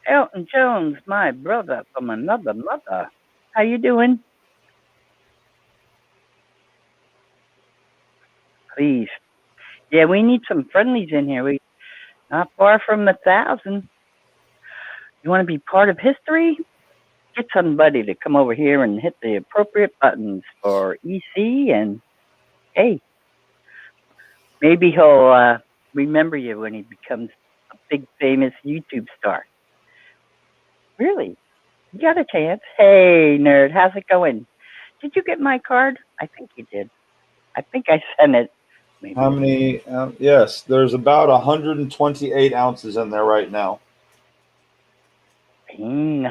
Elton Jones, my brother from another mother. How you doing? Please. Yeah, we need some friendlies in here. We not far from 1,000. You want to be part of history? Get somebody to come over here and hit the appropriate buttons for EC, and hey, maybe he'll remember you when he becomes a big famous YouTube star. Really? You got a chance. Hey, nerd, how's it going? Did you get my card? I think you did. I think I sent it. Maybe. How many? Yes, there's about 128 ounces in there right now. And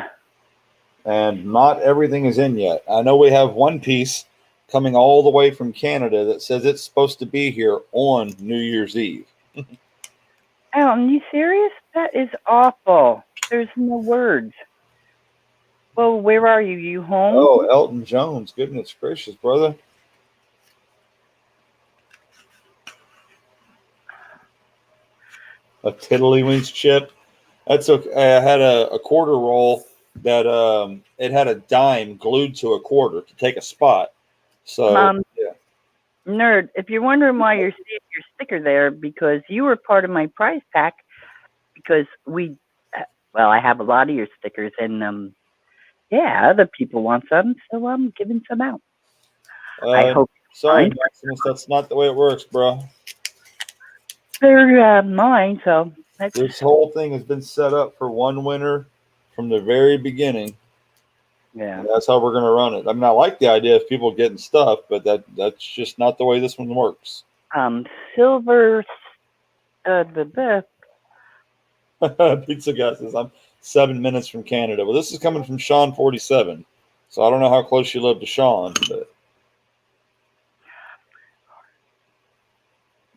not everything is in yet. I know we have one piece coming all the way from Canada that says it's supposed to be here on New Year's Eve. Elton, you serious? That is awful. There's no words. Well, where are you? You home? Oh, Elton Jones. Goodness gracious, brother. A tiddlywinks chip. That's okay. I had a quarter roll that it had a dime glued to a quarter to take a spot. So yeah. Nerd, if you're wondering why you're seeing your sticker there, because you were part of my prize pack, because I have a lot of your stickers, and other people want some, so I'm giving some out. I hope. Sorry, Maximus, that's not the way it works, bro. They're mine, so this whole thing has been set up for one winner from the very beginning. Yeah. And that's how we're going to run it. I mean, I like the idea of people getting stuff, but that's just not the way this one works. Silver. The Pizza guy says I'm 7 minutes from Canada. Well, this is coming from Sean 47, so I don't know how close you live to Sean, but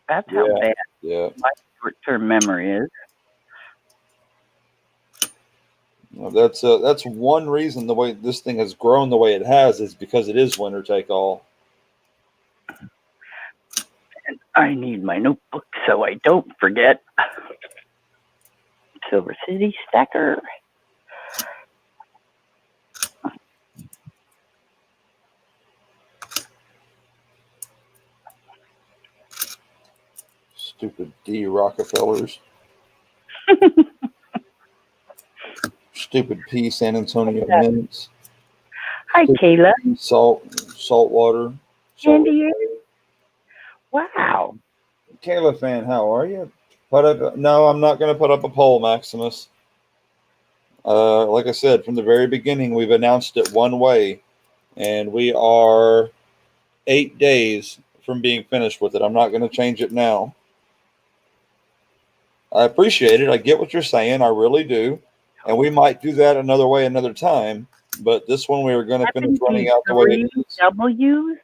that's how bad yeah. my short-term memory is. Well, that's one reason the way this thing has grown the way it has is because it is winner take all. And I need my notebook so I don't forget. Silver City Stacker. Stupid D Rockefellers. Stupid P San Antonio Mints. Hi, Kayla. Saltwater. Andy. Wow. Kayla fan, how are you? No, I'm not going to put up a poll, Maximus. Like I said, from the very beginning, we've announced it one way, and we are 8 days from being finished with it. I'm not going to change it now. I appreciate it. I get what you're saying. I really do. And we might do that another way another time, but this one we are going to finish running out the way it is. W's?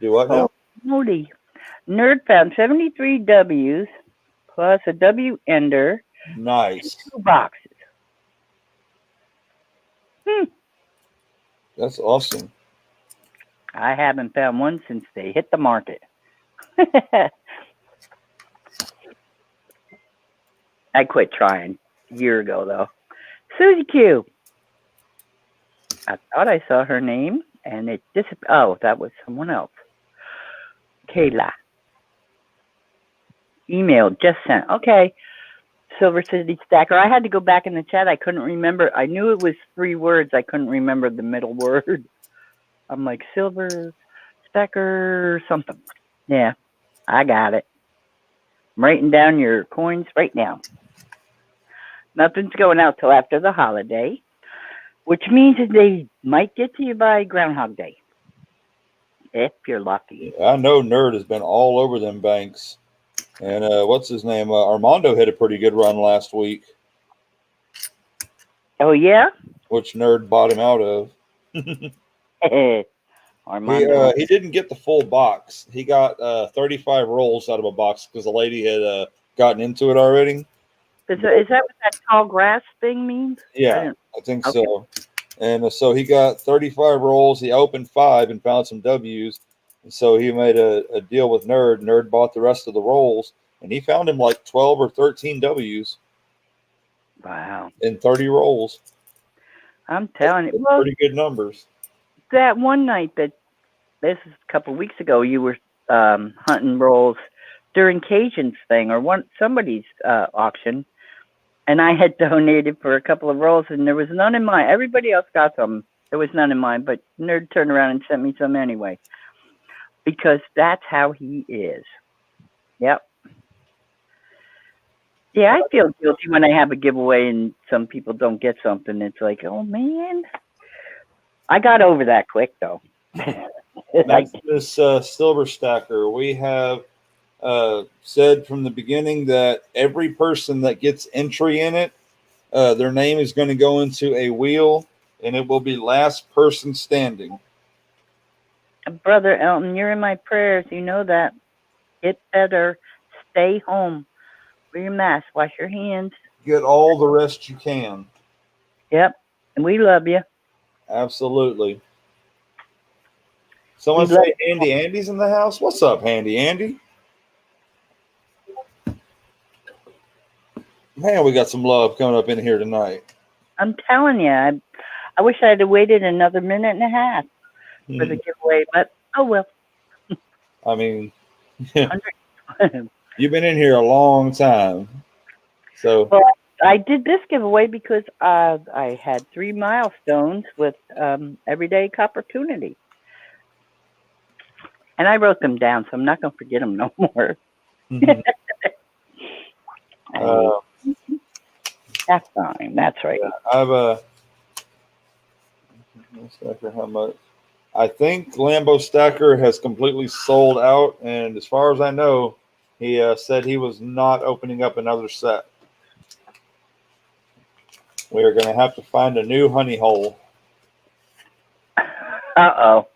Do what now? Holy. Nerd found 73 W's plus a W ender. Nice. 2 boxes. That's awesome. I haven't found one since they hit the market. I quit trying a year ago, though. Susie Q. I thought I saw her name, and it disappeared. Oh, that was someone else. Kayla. Email just sent. Okay. Silver City Stacker. I had to go back in the chat. I couldn't remember. I knew it was 3 words. I couldn't remember the middle word. I'm like, Silver Stacker something. Yeah, I got it. I'm writing down your coins right now. Nothing's going out till after the holiday, which means that they might get to you by Groundhog Day, if you're lucky. I know Nerd has been all over them banks. And what's his name? Armando had a pretty good run last week. Oh, yeah? Which Nerd bought him out of. Armando. He didn't get the full box. He got 35 rolls out of a box because the lady had gotten into it already. Is that what that tall grass thing means? Yeah, I think so. And so he got 35 rolls. He opened 5 and found some W's. And so he made a deal with Nerd. Nerd bought the rest of the rolls, and he found him like 12 or 13 W's. Wow. In 30 rolls. I'm telling you. Well, pretty good numbers. That one night this is a couple of weeks ago, you were hunting rolls during Cajun's thing or somebody's auction, and I had donated for a couple of rolls, and there was none in mine. Everybody else got some. There was none in mine, but Nerd turned around and sent me some anyway, because that's how he is. Yep. Yeah, I feel guilty when I have a giveaway and some people don't get something. It's like, oh, man. I got over that quick, though. This Silver Stacker, we have said from the beginning that every person that gets entry in it, their name is going to go into a wheel, and it will be last person standing. Brother Elton, you're in my prayers. You know that. Get better. Stay home. Wear your mask. Wash your hands. Get all the rest you can. Yep. And we love you. Absolutely. Someone say Handy Andy's in the house? What's up, Handy Andy? Man, we got some love coming up in here tonight. I'm telling you, I wish I had waited another minute and a half for the giveaway, but oh well. I mean, you've been in here a long time. So well, I did this giveaway because I had 3 milestones with Everyday Opportunity. And I wrote them down, so I'm not going to forget them no more. That's fine. That's right. I've Stacker, how much? I think Lambo Stacker has completely sold out, and as far as I know, he said he was not opening up another set. We are going to have to find a new honey hole. Uh-oh.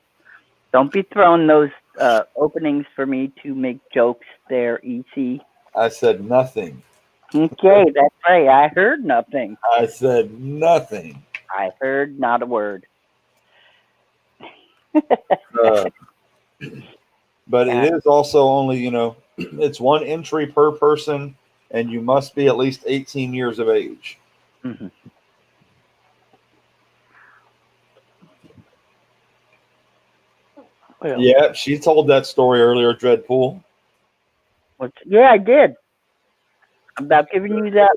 Don't be throwing those openings for me to make jokes there, EC. I said nothing. Okay, that's right. I heard nothing. I said nothing. I heard not a word. But it is also only, it's one entry per person, and you must be at least 18 years of age. Mm-hmm. Well, Yeah, she told that story earlier, Dreadpool. Yeah, I did. I'm about giving you that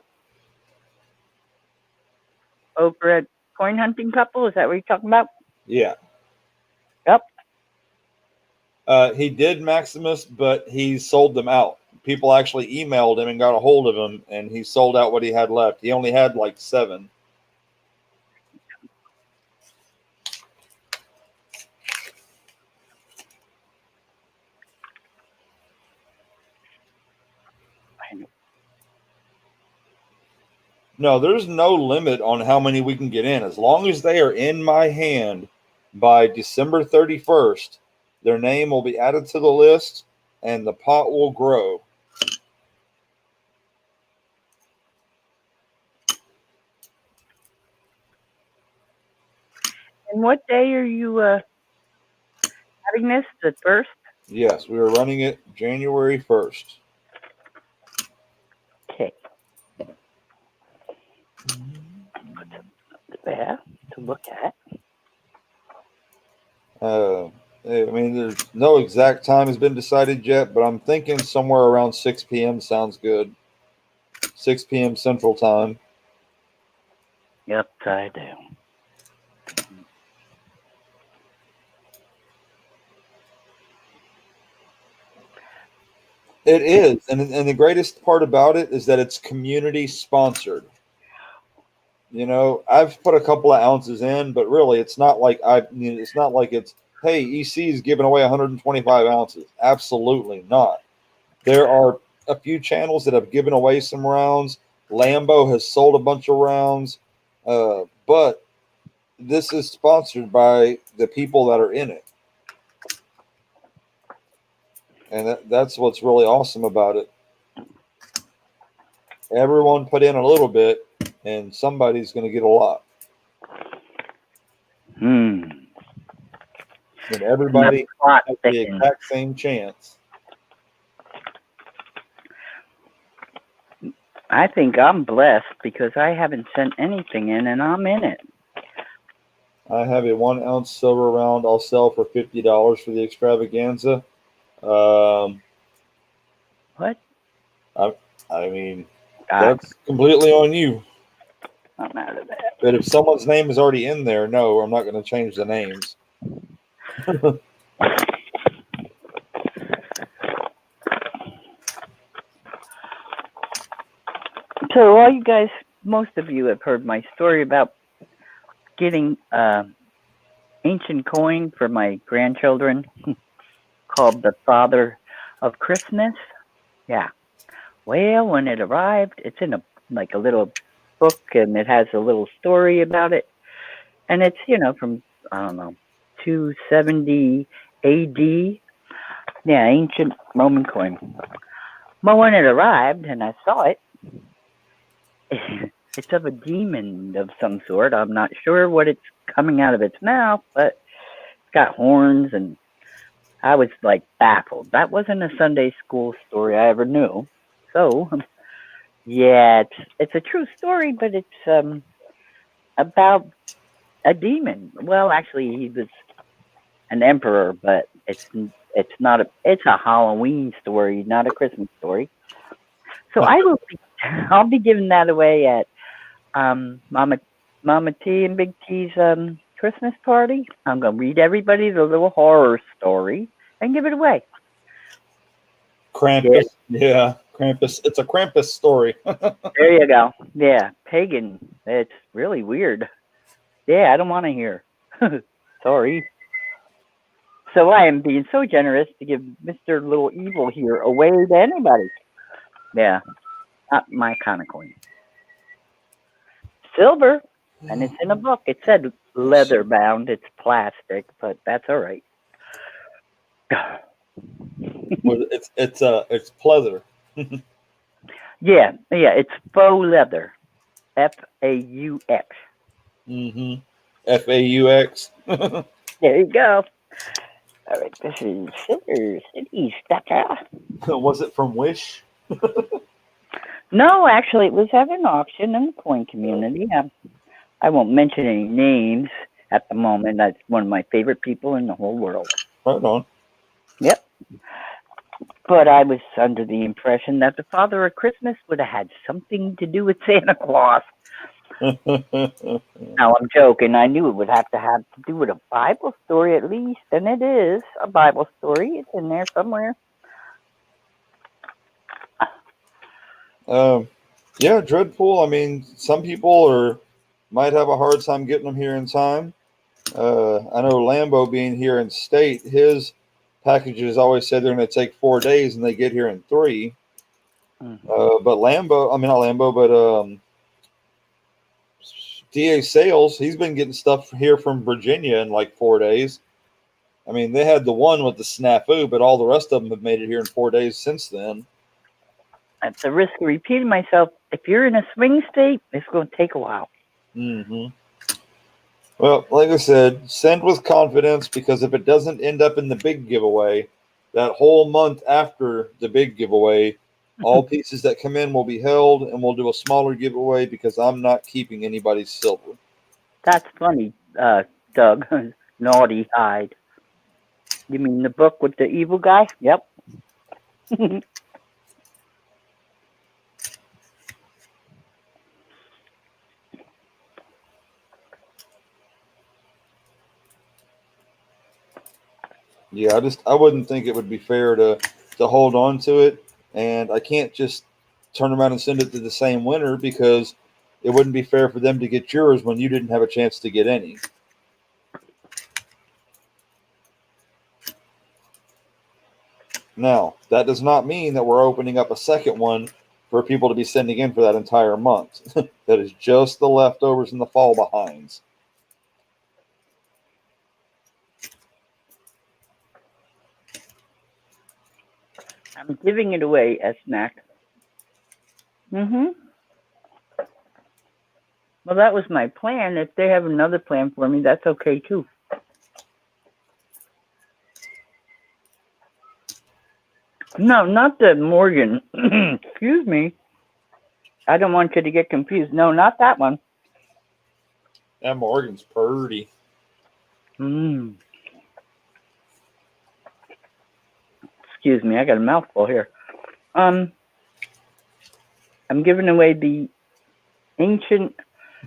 over at Coin Hunting Couple. Is that what you're talking about? Yeah. Yep. He did Maximus, but he sold them out. People actually emailed him and got a hold of him, and he sold out what he had left. He only had like 7. No, there's no limit on how many we can get in. As long as they are in my hand by December 31st, their name will be added to the list and the pot will grow. And what day are you having this? The 1st? Yes, we are running it January 1st. Okay. There to look at. I mean, there's no exact time has been decided yet, but I'm thinking somewhere around 6 p.m. sounds good. 6 p.m. Central Time. Yep, I do. It is, and the greatest part about it is that it's community sponsored. I've put a couple of ounces in, but really, it's not like it's hey, EC is giving away 125 ounces. Absolutely not. There are a few channels that have given away some rounds. Lambo has sold a bunch of rounds, but this is sponsored by the people that are in it. And that's what's really awesome about it. Everyone put in a little bit, and somebody's going to get a lot. And everybody has the exact same chance. I think I'm blessed because I haven't sent anything in, and I'm in it. I have a 1 ounce silver round I'll sell for $50 for the extravaganza. What? I mean, that's completely on you. I'm out of that. But if someone's name is already in there, no, I'm not going to change the names. So all you guys, most of you have heard my story about getting ancient coin for my grandchildren called the Father of Christmas. Yeah. Well, when it arrived, it's in a little book, and it has a little story about it. And it's, from, 270 AD. Yeah, ancient Roman coin. But when it arrived and I saw it, it's of a demon of some sort. I'm not sure what it's coming out of its mouth, but it's got horns, and I was baffled. That wasn't a Sunday school story I ever knew. So, yeah, it's a true story, but it's about a demon. Well, actually, he was an emperor, but it's a Halloween story, not a Christmas story. So I'll be giving that away at Mama T and Big T's Christmas party. I'm gonna read everybody the little horror story and give it away. Krampus, yeah, Krampus. It's a Krampus story. There you go. Yeah, pagan. It's really weird. Yeah, I don't want to hear. Sorry. So I am being so generous to give Mr. Little Evil here away to anybody. Yeah, not my kind of coin. Silver, and it's in a book. It said leather bound. It's plastic, but that's all right. Well, it's pleather. Yeah, it's faux leather. FAUX. Mm-hmm. FAUX. There you go. All right, this is Silver City Stacker. Was it from Wish? No, actually, it was at an auction in the coin community. I won't mention any names at the moment. That's one of my favorite people in the whole world. Right on. Yep. But I was under the impression that the Father of Christmas would have had something to do with Santa Claus. Now, I'm joking. I knew it would have to do with a Bible story at least, and it is a Bible story. It's in there somewhere. Yeah, Dreadpool. I mean, some people might have a hard time getting them here in time. I know Lambo being here in state, his packages always say they're going to take 4 days, and they get here in 3. But DA Sales, he's been getting stuff here from Virginia in like 4 days. I mean, they had the one with the snafu, but all the rest of them have made it here in 4 days since then. At the risk of repeating myself, if you're in a swing state, it's going to take a while. Mm-hmm. Well, like I said, send with confidence, because if it doesn't end up in the big giveaway, that whole month after the big giveaway, all pieces that come in will be held, and we'll do a smaller giveaway because I'm not keeping anybody's silver. That's funny, Doug. Naughty hide. You mean the book with the evil guy? Yep. Yeah, I wouldn't think it would be fair to hold on to it, and I can't just turn around and send it to the same winner, because it wouldn't be fair for them to get yours when you didn't have a chance to get any. Now, that does not mean that we're opening up a second one for people to be sending in for that entire month. That is just the leftovers and the fall behinds. I'm giving it away as snack. Well, that was my plan. If they have another plan for me, that's okay too. No, not the Morgan. Excuse me. I don't want you to get confused. No, not that one. That Morgan's purty. Excuse me, I got a mouthful here. I'm giving away the ancient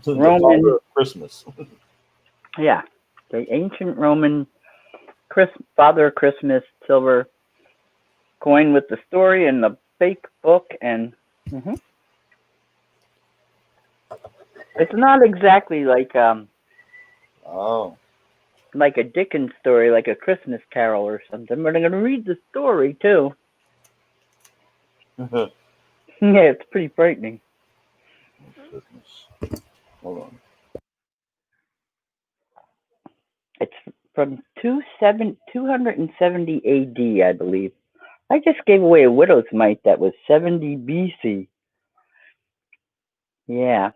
Roman Father of Christmas. Yeah, the ancient Roman Father of Christmas silver coin with the story and the fake book, and it's not exactly like like a Dickens story, like a Christmas Carol or something, but I'm going to read the story too. Yeah, it's pretty frightening. Hold on. It's from 270 AD, I believe. I just gave away a widow's mite that was 70 BC. Yeah.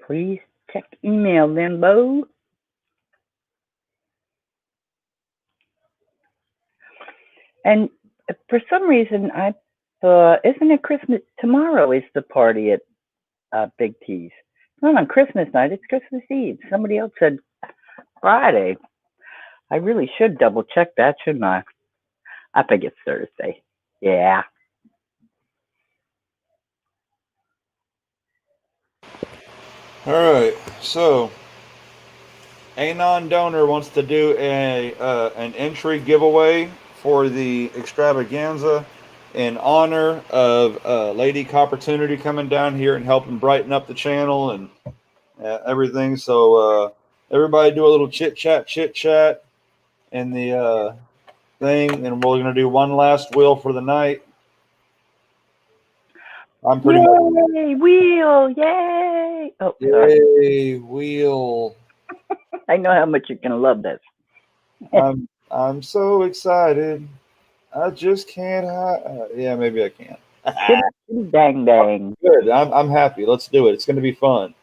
Please check email, Limbo. And for some reason, I isn't it Christmas? Tomorrow is the party at Big T's. Not on Christmas night, it's Christmas Eve. Somebody else said Friday. I really should double check that, shouldn't I? I think it's Thursday. Yeah. All right, so a non-donor wants to do an entry giveaway for the extravaganza, in honor of Lady Opportunity coming down here and helping brighten up the channel and everything. So everybody do a little chit chat in the thing, and we're gonna do one last wheel for the night. I'm pretty much. Yay, wheel, yay! Oh, sorry. Yay, wheel. I know how much you're gonna love this. I'm so excited. I just can't hide. Yeah, maybe I can. Chitty bang bang. Good. I'm happy. Let's do it. It's going to be fun.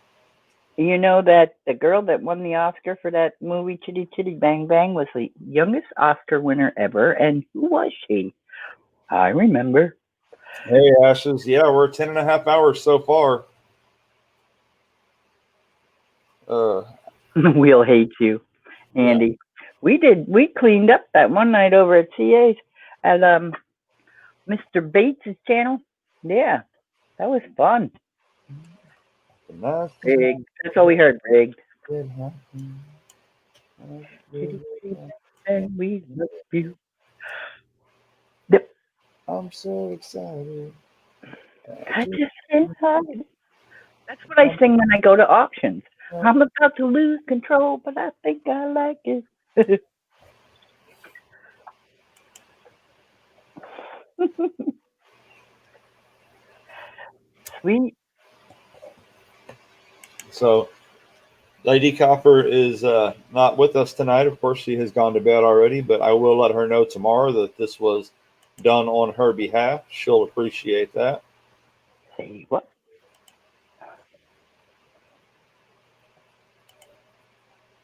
You know that the girl that won the Oscar for that movie Chitty Chitty Bang Bang was the youngest Oscar winner ever, and who was she? I remember. Hey, Ashes. Yeah, we're 10 and a half hours so far. We'll hate you, Andy. Yeah. We cleaned up that one night over at CA's at Mr. Bates' channel. Yeah, that was fun. Big. That's all we heard, Big. And we love you. Yep. I'm so excited. I just can't hide. That's what I sing when I go to auctions. I'm about to lose control, but I think I like it. Sweet. So, Lady Copper is not with us tonight. Of course, she has gone to bed already, but I will let her know tomorrow that this was done on her behalf. She'll appreciate that. Say what?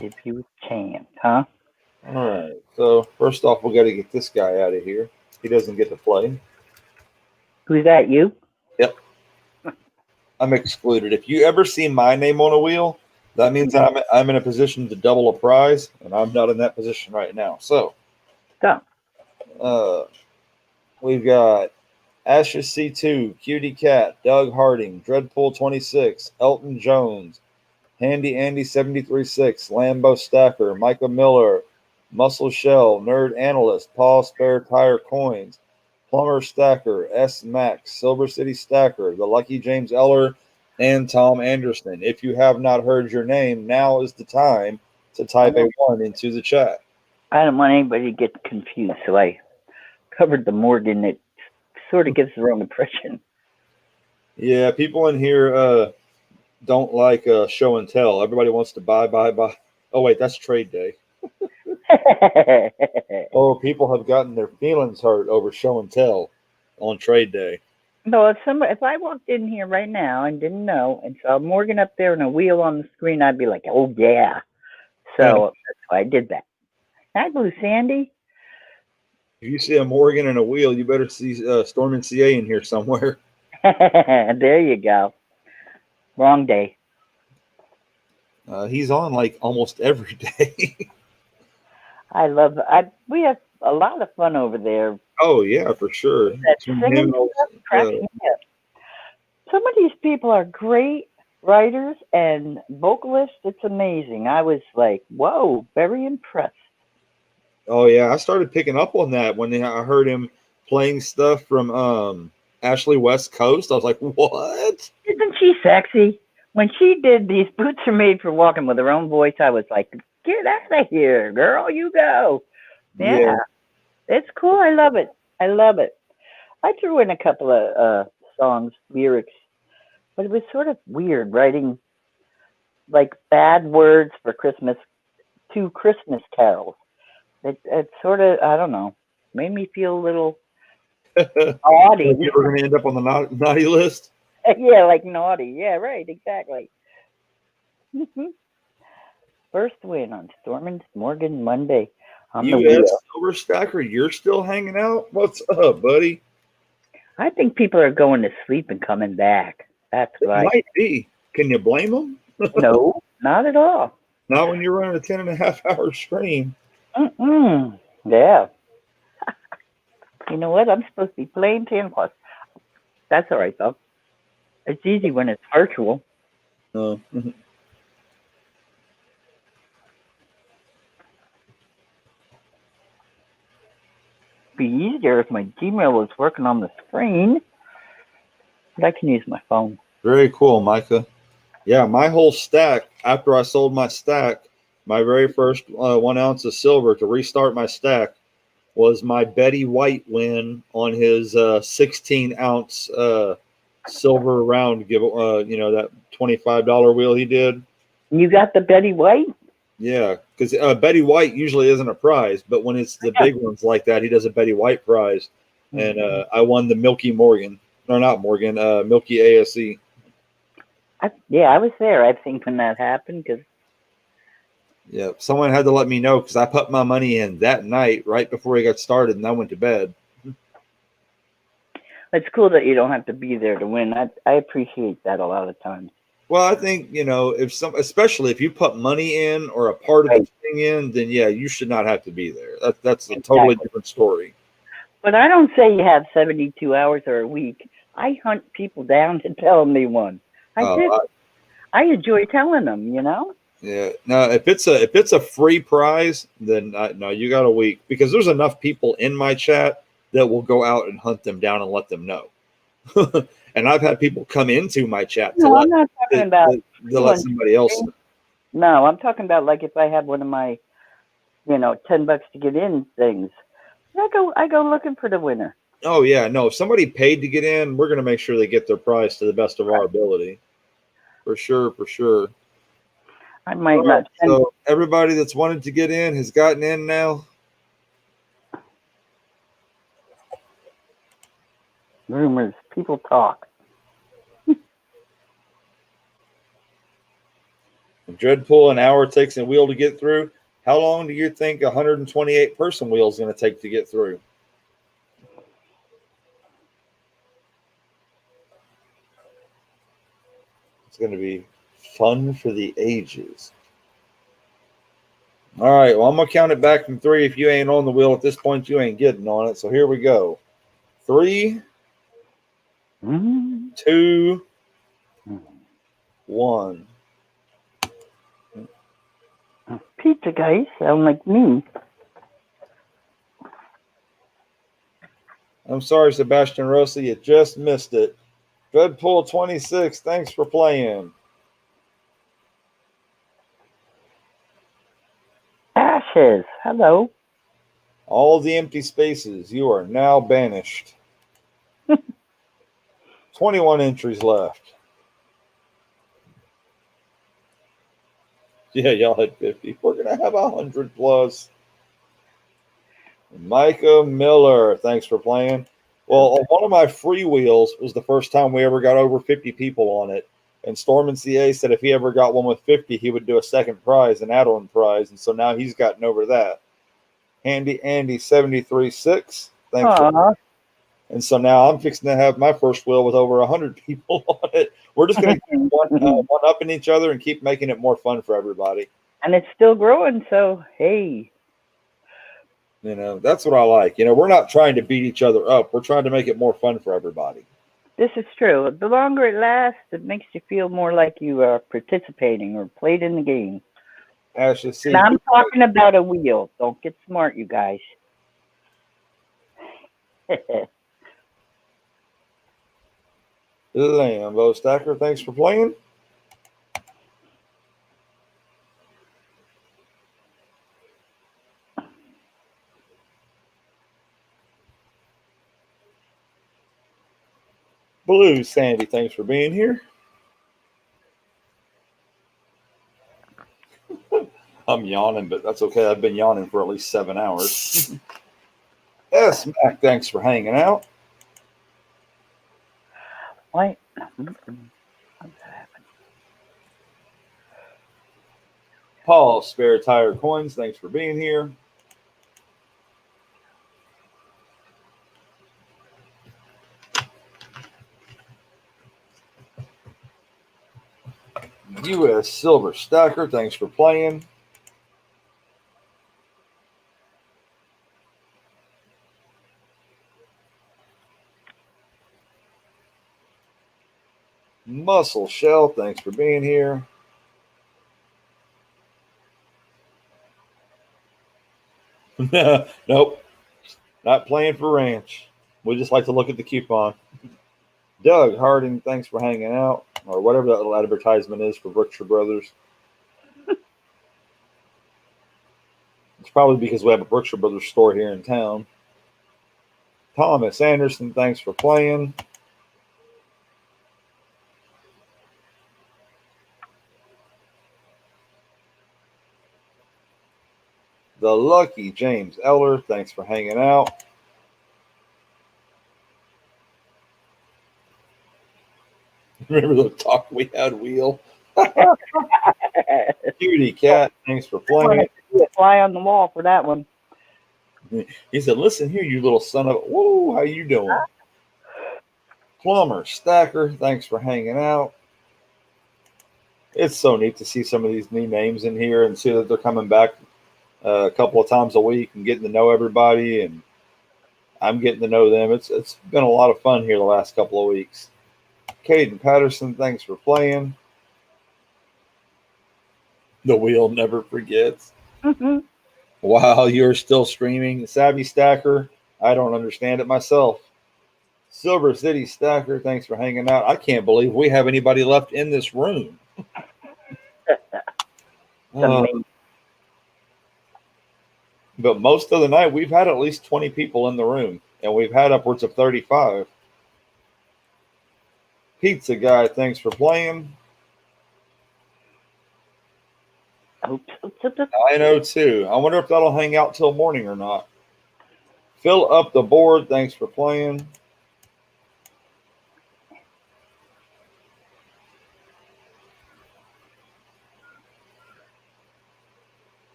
If you can, huh? All right. So, first off, we got to get this guy out of here. He doesn't get to play. Who's that, you? Yep. I'm excluded. If you ever see my name on a wheel, that means I'm in a position to double a prize, and I'm not in that position right now. So, we've got Ashes C2, Cutie Cat, Doug Harding, Dreadpool 26, Elton Jones, Handy Andy 73.6, Lambo Stacker, Michael Miller, Muscle Shell, Nerd Analyst, Paul Spare Tire Coins, Plumber Stacker, S Max, Silver City Stacker, the Lucky James Eller, and Tom Anderson. If you have not heard your name, now is the time to type a 1 into the chat. I don't want anybody to get confused, so I covered the Morgan. It sort of gives the wrong impression. Yeah, people in here don't like show and tell. Everybody wants to buy. Oh, wait, that's trade day. Oh, people have gotten their feelings hurt over show and tell on trade day. No, if I walked in here right now and didn't know and saw Morgan up there and a wheel on the screen, I'd be like, oh, yeah. So that's why I did that. Hi, Blue Sandy. If you see a Morgan and a wheel, you better see Stormin' CA in here somewhere. There you go. Wrong day. He's on like almost every day. I love we have a lot of fun over there. Oh, yeah, for sure. That singing stuff cracks me up. Some of these people are great writers and vocalists. It's amazing. I was like, whoa, very impressed. Oh, yeah. I started picking up on that when I heard him playing stuff from Ashley West Coast. I was like, what? Isn't she sexy? When she did These Boots Are Made for Walking with her own voice, I was like, get out of here, girl. You go. Yeah. It's cool. I love it. I love it. I threw in a couple of songs, lyrics, but it was sort of weird writing like bad words for Christmas to Christmas carols. It sort of, I don't know, made me feel a little naughty. You were going to end up on the naughty list? Yeah, like naughty. Yeah, right, exactly. First win on Stormin' Morgan Monday. U.S. Silver Stacker, you're still hanging out? What's up, buddy? I think people are going to sleep and coming back. That's right. Might be. Can you blame them? No, not at all. Not when you're running a 10.5-hour stream. Yeah. You know what? I'm supposed to be playing 10+. That's all right, though. It's easy when it's virtual. Oh. be easier if my Gmail was working on the screen. But I can use my phone. Very cool, Micah. Yeah, my whole stack, after I sold my stack, my very first 1 ounce of silver to restart my stack was my Betty White win on his 16-ounce silver round give. That $25 wheel he did. You got the Betty White? Yeah, because Betty White usually isn't a prize, but when it's the big ones like that, he does a Betty White prize, and I won the Milky Morgan, or not Morgan, Milky ASE. I was there, I think, when that happened. Cause Yeah, someone had to let me know because I put my money in that night right before he got started, and I went to bed. it's cool that you don't have to be there to win. I appreciate that a lot of times. Well, I think, especially if you put money in or a part of the thing in, then yeah, you should not have to be there. That's a totally different story. But I don't say you have 72 hours or a week. I hunt people down to tell them they won. I enjoy telling them, Yeah. No, if it's a free prize, then no, you got a week, because there's enough people in my chat that will go out and hunt them down and let them know. And I've had people come into my chat to I'm not talking about let somebody else know. No, I'm talking about like if I have one of my, $10 to get in things. I go looking for the winner. Oh yeah, no. If somebody paid to get in, we're gonna make sure they get their prize to the best of our ability. For sure, for sure. I might not. So everybody that's wanted to get in has gotten in now. Rumors, people talk. Dreadpool, an hour takes a wheel to get through. How long do you think a 128 person wheel is going to take to get through? It's going to be fun for the ages. All right, well, I'm going to count it back from 3. If you ain't on the wheel at this point, you ain't getting on it. So here we go. 3, 2, 1. Pizza guys sound like me. I'm sorry, Sebastian Rossi, you just missed it. Dreadpool 26, thanks for playing. Ashes, hello. All the empty spaces, you are now banished. 21 entries left. Yeah, y'all had 50. We're going to have 100 plus. Micah Miller, thanks for playing. Well, one of my free wheels was the first time we ever got over 50 people on it. And Stormin CA said if he ever got one with 50, he would do a second prize, an add-on prize. And so now he's gotten over that. Handy Andy 73.6, thanks for. And so now I'm fixing to have my first wheel with over 100 people on it. We're just going to keep one-upping each other and keep making it more fun for everybody. And it's still growing, so hey. That's what I like. We're not trying to beat each other up. We're trying to make it more fun for everybody. This is true. The longer it lasts, it makes you feel more like you are participating or played in the game. Ashley C. And I'm talking about a wheel. Don't get smart, you guys. Lambo Stacker, thanks for playing. Blue Sandy, thanks for being here. I'm yawning, but that's okay. I've been yawning for at least 7 hours. S Mac, thanks for hanging out. Why? How'd that happen? Paul, Spare Tire Coins, thanks for being here. U.S. Silver Stacker, thanks for playing. Muscle Shell, thanks for being here. Nope. Not playing for ranch. We just like to look at the coupon. Doug Harding, thanks for hanging out, or whatever that little advertisement is for Brookshire Brothers. It's probably because we have a Brookshire Brothers store here in town. Thomas Anderson, thanks for playing. The Lucky James Eller, thanks for hanging out. Remember the talk we had, Wheel? Cutie Cat, thanks for playing. Fly on the wall for that one. He said, listen here, you little son of a... Whoa, how you doing? Plumber Stacker, thanks for hanging out. It's so neat to see some of these new names in here and see that they're coming back a couple of times a week and getting to know everybody, and I'm getting to know them. It's been a lot of fun here the last couple of weeks. Caden Patterson, thanks for playing. The Wheel never forgets. Wow, you're still streaming. Savy Stacker, I don't understand it myself. Silver City Stacker, thanks for hanging out. I can't believe we have anybody left in this room. But most of the night, we've had at least 20 people in the room, and we've had upwards of 35. Pizza Guy, thanks for playing. 902. I wonder if that'll hang out till morning or not. Fill up the board, thanks for playing.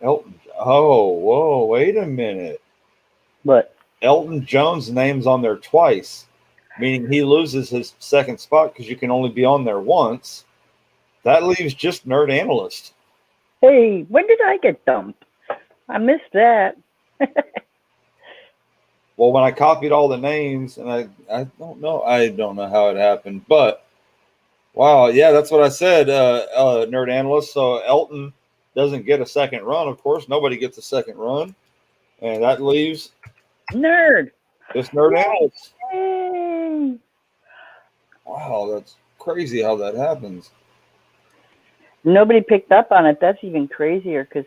Elton. Oh, whoa, wait a minute. What? Elton Jones' name's on there twice, meaning he loses his second spot because you can only be on there once. That leaves just Nerd Analyst. Hey, when did I get dumped? I missed that. Well, when I copied all the names, and I don't know how it happened, but wow, yeah, that's what I said, Nerd Analyst. So Elton doesn't get a second run, of course. Nobody gets a second run. And that leaves Nerd. Just Nerd Analyst. Hey. Wow, that's crazy how that happens. Nobody picked up on it. That's even crazier because,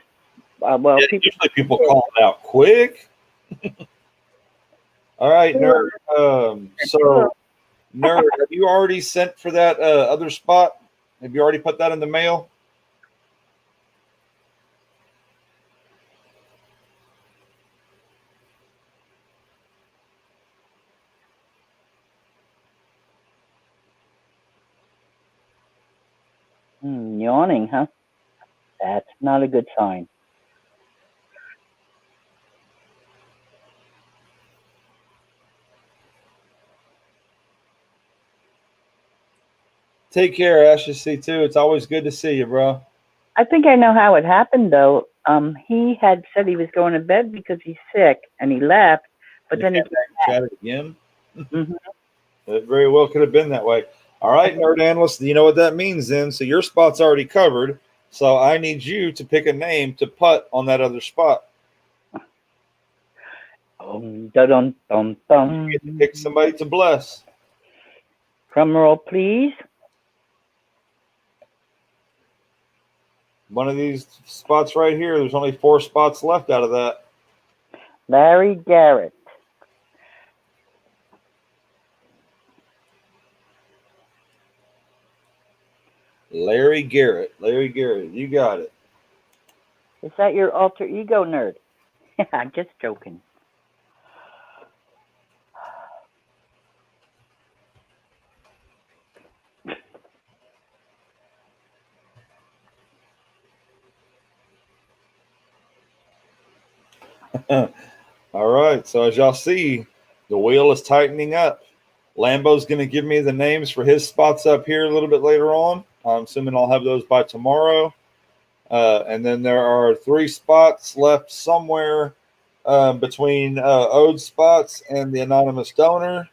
usually people call it out quick. All right, Nerd. So, Nerd, have you already sent for that other spot? Have you already put that in the mail? Yawning, huh? That's not a good sign. Take care, Ashes C2. It's always good to see you, bro. I think I know how it happened, though. He had said he was going to bed because he's sick, and he left. But then he chatted again. It very well could have been that way. All right, Nerd Analyst, you know what that means then. So your spot's already covered. So I need you to pick a name to putt on that other spot. Pick somebody to bless. Drum roll, please. One of these spots right here. There's only 4 spots left out of that. Larry Garrett. Larry Garrett. Larry Garrett. You got it. Is that your alter ego, Nerd? I'm just joking. All right. So as y'all see, the wheel is tightening up. Lambo's going to give me the names for his spots up here a little bit later on. I'm assuming I'll have those by tomorrow. And then there are 3 spots left somewhere between Ode's spots and the anonymous donor.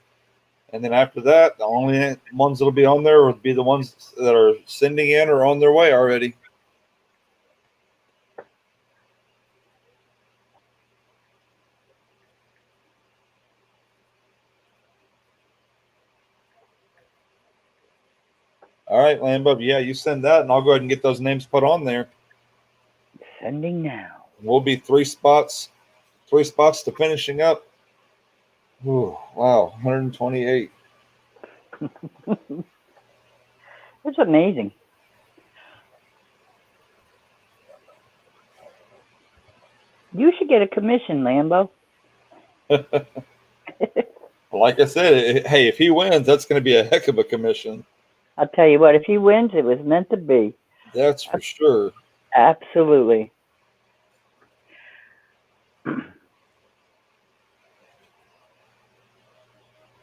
And then after that, the only ones that will be on there would be the ones that are sending in or on their way already. All right, Lambo. Yeah, you send that, and I'll go ahead and get those names put on there. Sending now. We'll be 3 spots to finishing up. Ooh, wow, 128. It's amazing. You should get a commission, Lambo. Like I said, hey, if he wins, that's going to be a heck of a commission. I'll tell you what, if he wins, it was meant to be. That's for sure. Absolutely.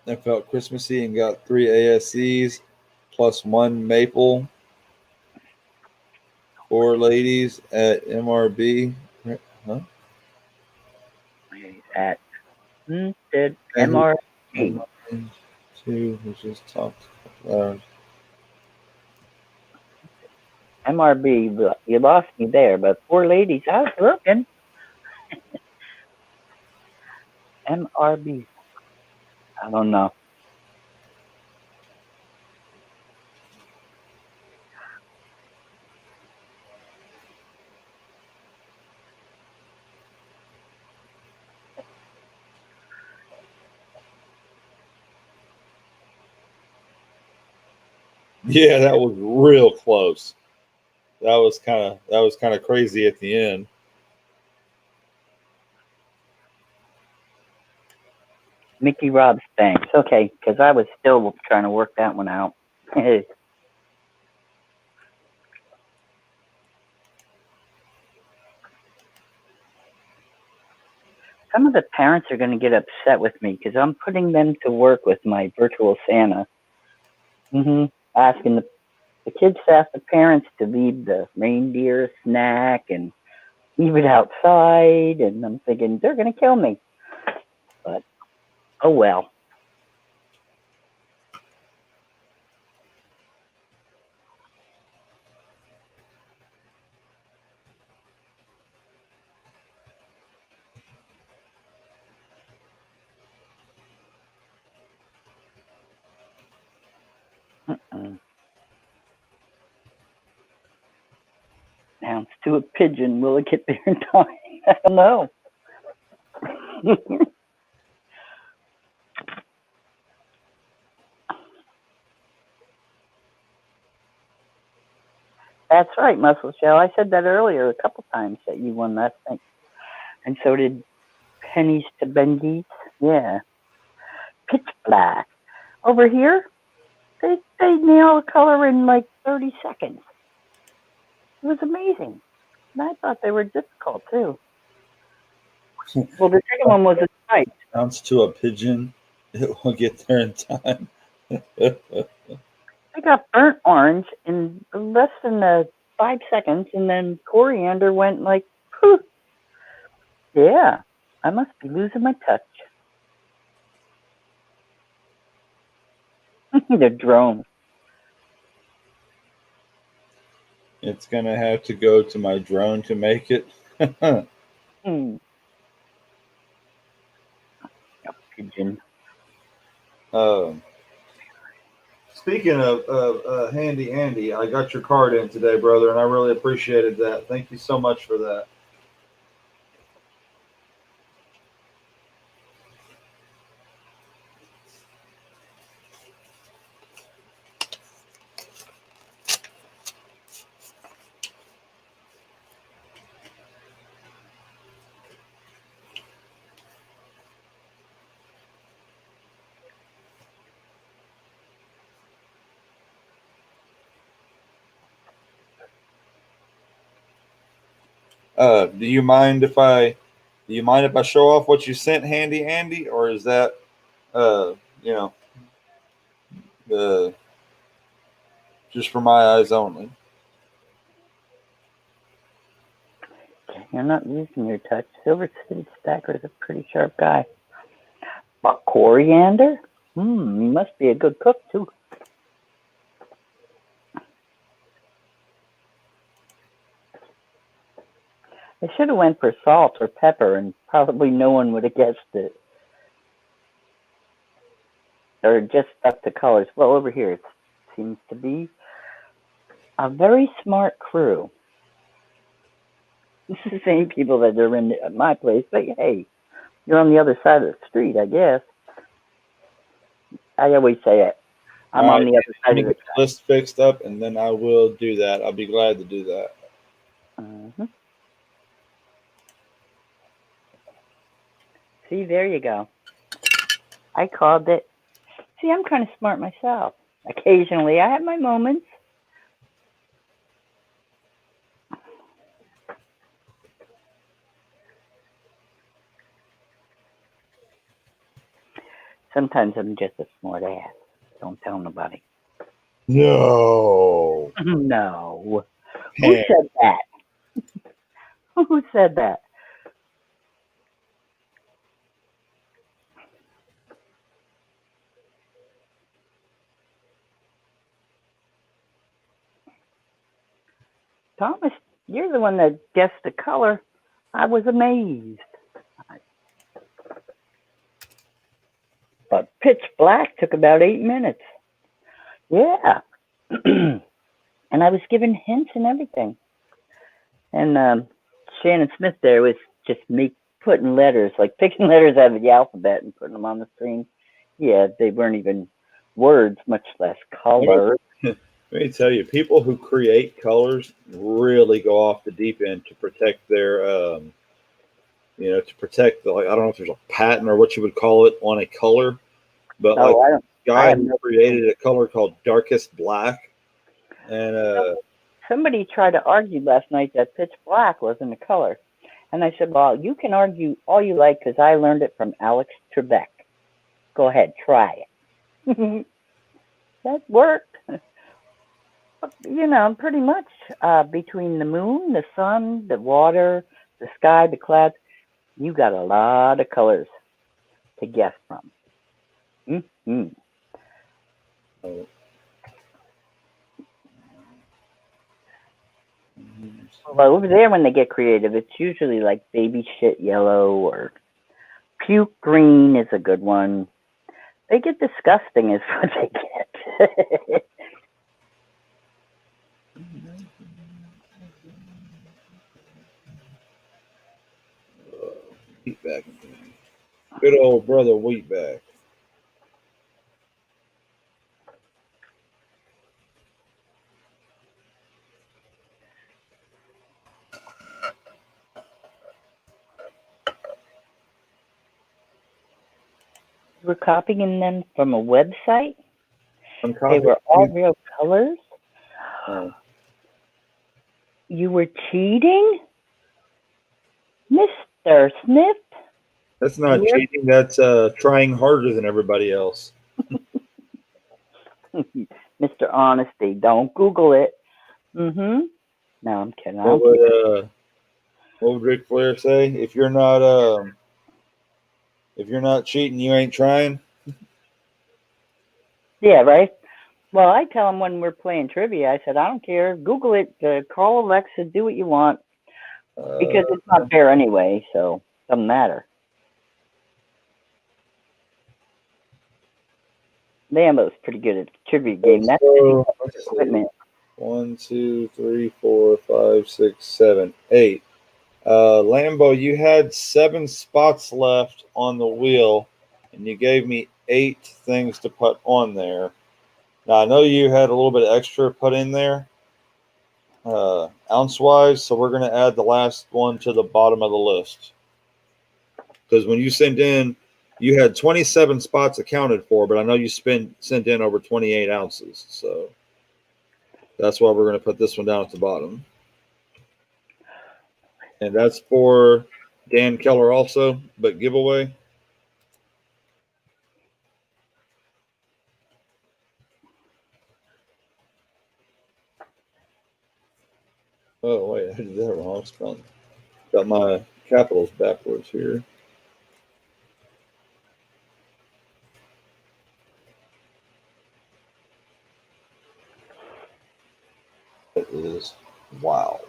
I felt Christmassy and got 3 ASCs plus 1 maple. 4 ladies at MRB. Huh? At MRB. 2, we just talked about. MRB, you lost me there, but 4 ladies, I was looking. MRB. I don't know. Yeah, that was real close. That was kind of crazy at the end. Mickey Rob's thanks. Okay, because I was still trying to work that one out. Some of the parents are going to get upset with me because I'm putting them to work with my virtual Santa. Asking the kids to ask the parents to leave the reindeer snack and leave it outside, and I'm thinking they're going to kill me. But oh well. Now it's to a pigeon. Will it get there in time? I don't know. That's right, Muscle Shell. I said that earlier a couple times that you won that thing. And so did Pennies to Bendies. Yeah. Pitch black. Over here, they nail a color in like 30 seconds. It was amazing. And I thought they were difficult too. Well, the second one was a stripe. Bounce to a pigeon. It will get there in time. I got burnt orange in less than 5 seconds, and then coriander went like, poof. Yeah, I must be losing my touch. The drone. It's going to have to go to my drone to make it. A pigeon. Speaking of Handy Andy, I got your card in today, brother, and I really appreciated that. Thank you so much for that. Do you mind if I show off what you sent, Handy Andy, or is that just for my eyes only? You're not losing your touch. Silver City Stacker is a pretty sharp guy. But coriander? He must be a good cook too. They should have went for salt or pepper, and probably no one would have guessed it. Or just stuck to colors. Well, over here it seems to be A very smart crew. It's the same people that are in my place, but hey, you're on the other side of the street, I guess. I always say it. I'm All on right, the other let side me of the get the list fixed up, and then I will do that. I'll be glad to do that. Mm-hmm. See, there you go. I called it. See, I'm kind of smart myself. Occasionally, I have my moments. Sometimes I'm just a smart ass. Don't tell nobody. No. No. Who Hey. said that? Who said that? Thomas, you're the one that guessed the color. I was amazed. But pitch black took about 8 minutes. Yeah. And I was given hints and everything. And Shannon Smith there was just me putting letters, like picking letters out of the alphabet and putting them on the screen. Yeah, they weren't even words, much less color. Let me tell you, people who create colors really go off the deep end to protect their, to protect the, like, I don't know if there's a patent or what you would call it on a color, but like Oh, I don't. guy have who no created a color called darkest black, and Somebody tried to argue last night that pitch black wasn't a color. And I said, well, you can argue all you like because I learned it from Alex Trebek. Go ahead, try it. That worked. You know, pretty much between the moon, the sun, the water, the sky, the clouds, you got a lot of colors to guess from. Mm-hmm. Well, over there, when they get creative, it's usually like baby shit yellow or puke green is a good one. They get disgusting is what they get. Wheatback. Good old brother Wheatback. We're copying them from a website. I'm They copying were all real colors. Oh. You were cheating? Mr. Smith? That's not You're- cheating. That's trying harder than everybody else. Mr. Honesty, don't Google it. Mm-hmm. No, I'm kidding. What would Ric Flair say? If you're not cheating, you ain't trying. Yeah, right? Well, I tell them when we're playing trivia, I said, I don't care. Google it. Call Alexa. Do what you want. Because it's not fair anyway, so it doesn't matter. Lambo's pretty good at the trivia game. That's equipment. 1, 2, 3, 4, 5, 6, 7, 8. Lambo, you had 7 spots left on the wheel, and you gave me 8 things to put on there. Now, I know you had a little bit extra put in there, ounce-wise, so we're going to add the last one to the bottom of the list. Because when you sent in, you had 27 spots accounted for, but I know you sent in over 28 ounces, so that's why we're going to put this one down at the bottom. And that's for Dan Keller also, but giveaway. Oh, wait, I did that wrong. Spelling. Got my capitals backwards here. It is, wow.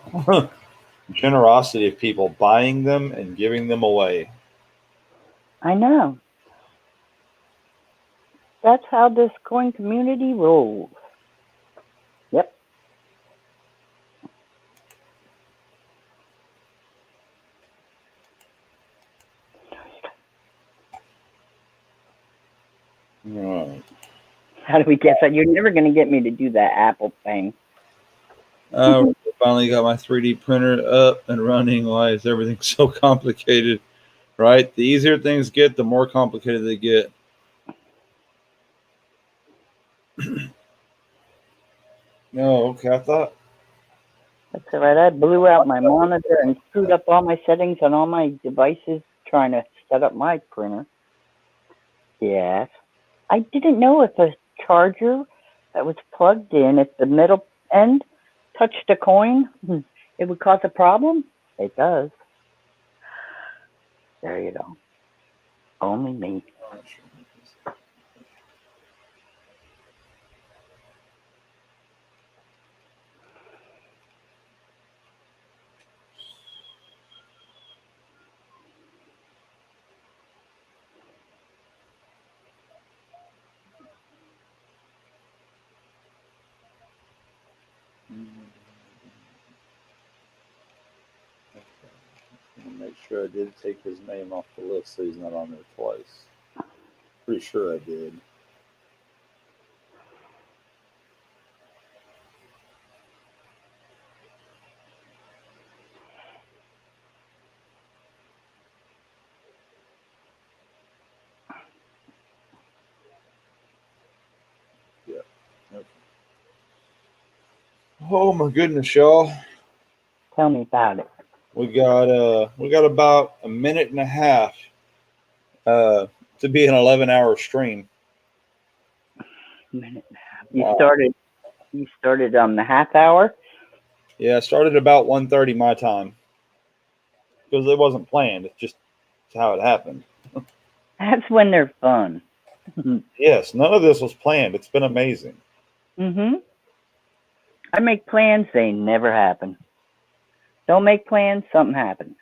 Generosity of people buying them and giving them away. I know. That's how this coin community rolls. Yep. Right. How do we get that? You're never going to get me to do that Apple thing. Finally got my 3D printer up and running. Why is everything so complicated? Right? The easier things get, the more complicated they get. No, okay. I thought. That's all right. I blew out my monitor and screwed up all my settings on all my devices trying to set up my printer. Yes. I didn't know if a charger that was plugged in at the middle end touched a coin, it would cause a problem. It does. There you go. Only me. Make sure I did take his name off the list so he's not on there twice. Pretty sure I did. Yeah. Okay. Oh my goodness, y'all. Tell me about it. We got about a minute and a half to be an 11-hour stream. Minute and a half. You started the half hour? Yeah, I started about 1:30 my time. Because it wasn't planned. It's just how it happened. That's when they're fun. Yes, none of this was planned. It's been amazing. Mm-hmm. I make plans, they never happen. Don't make plans, something happens.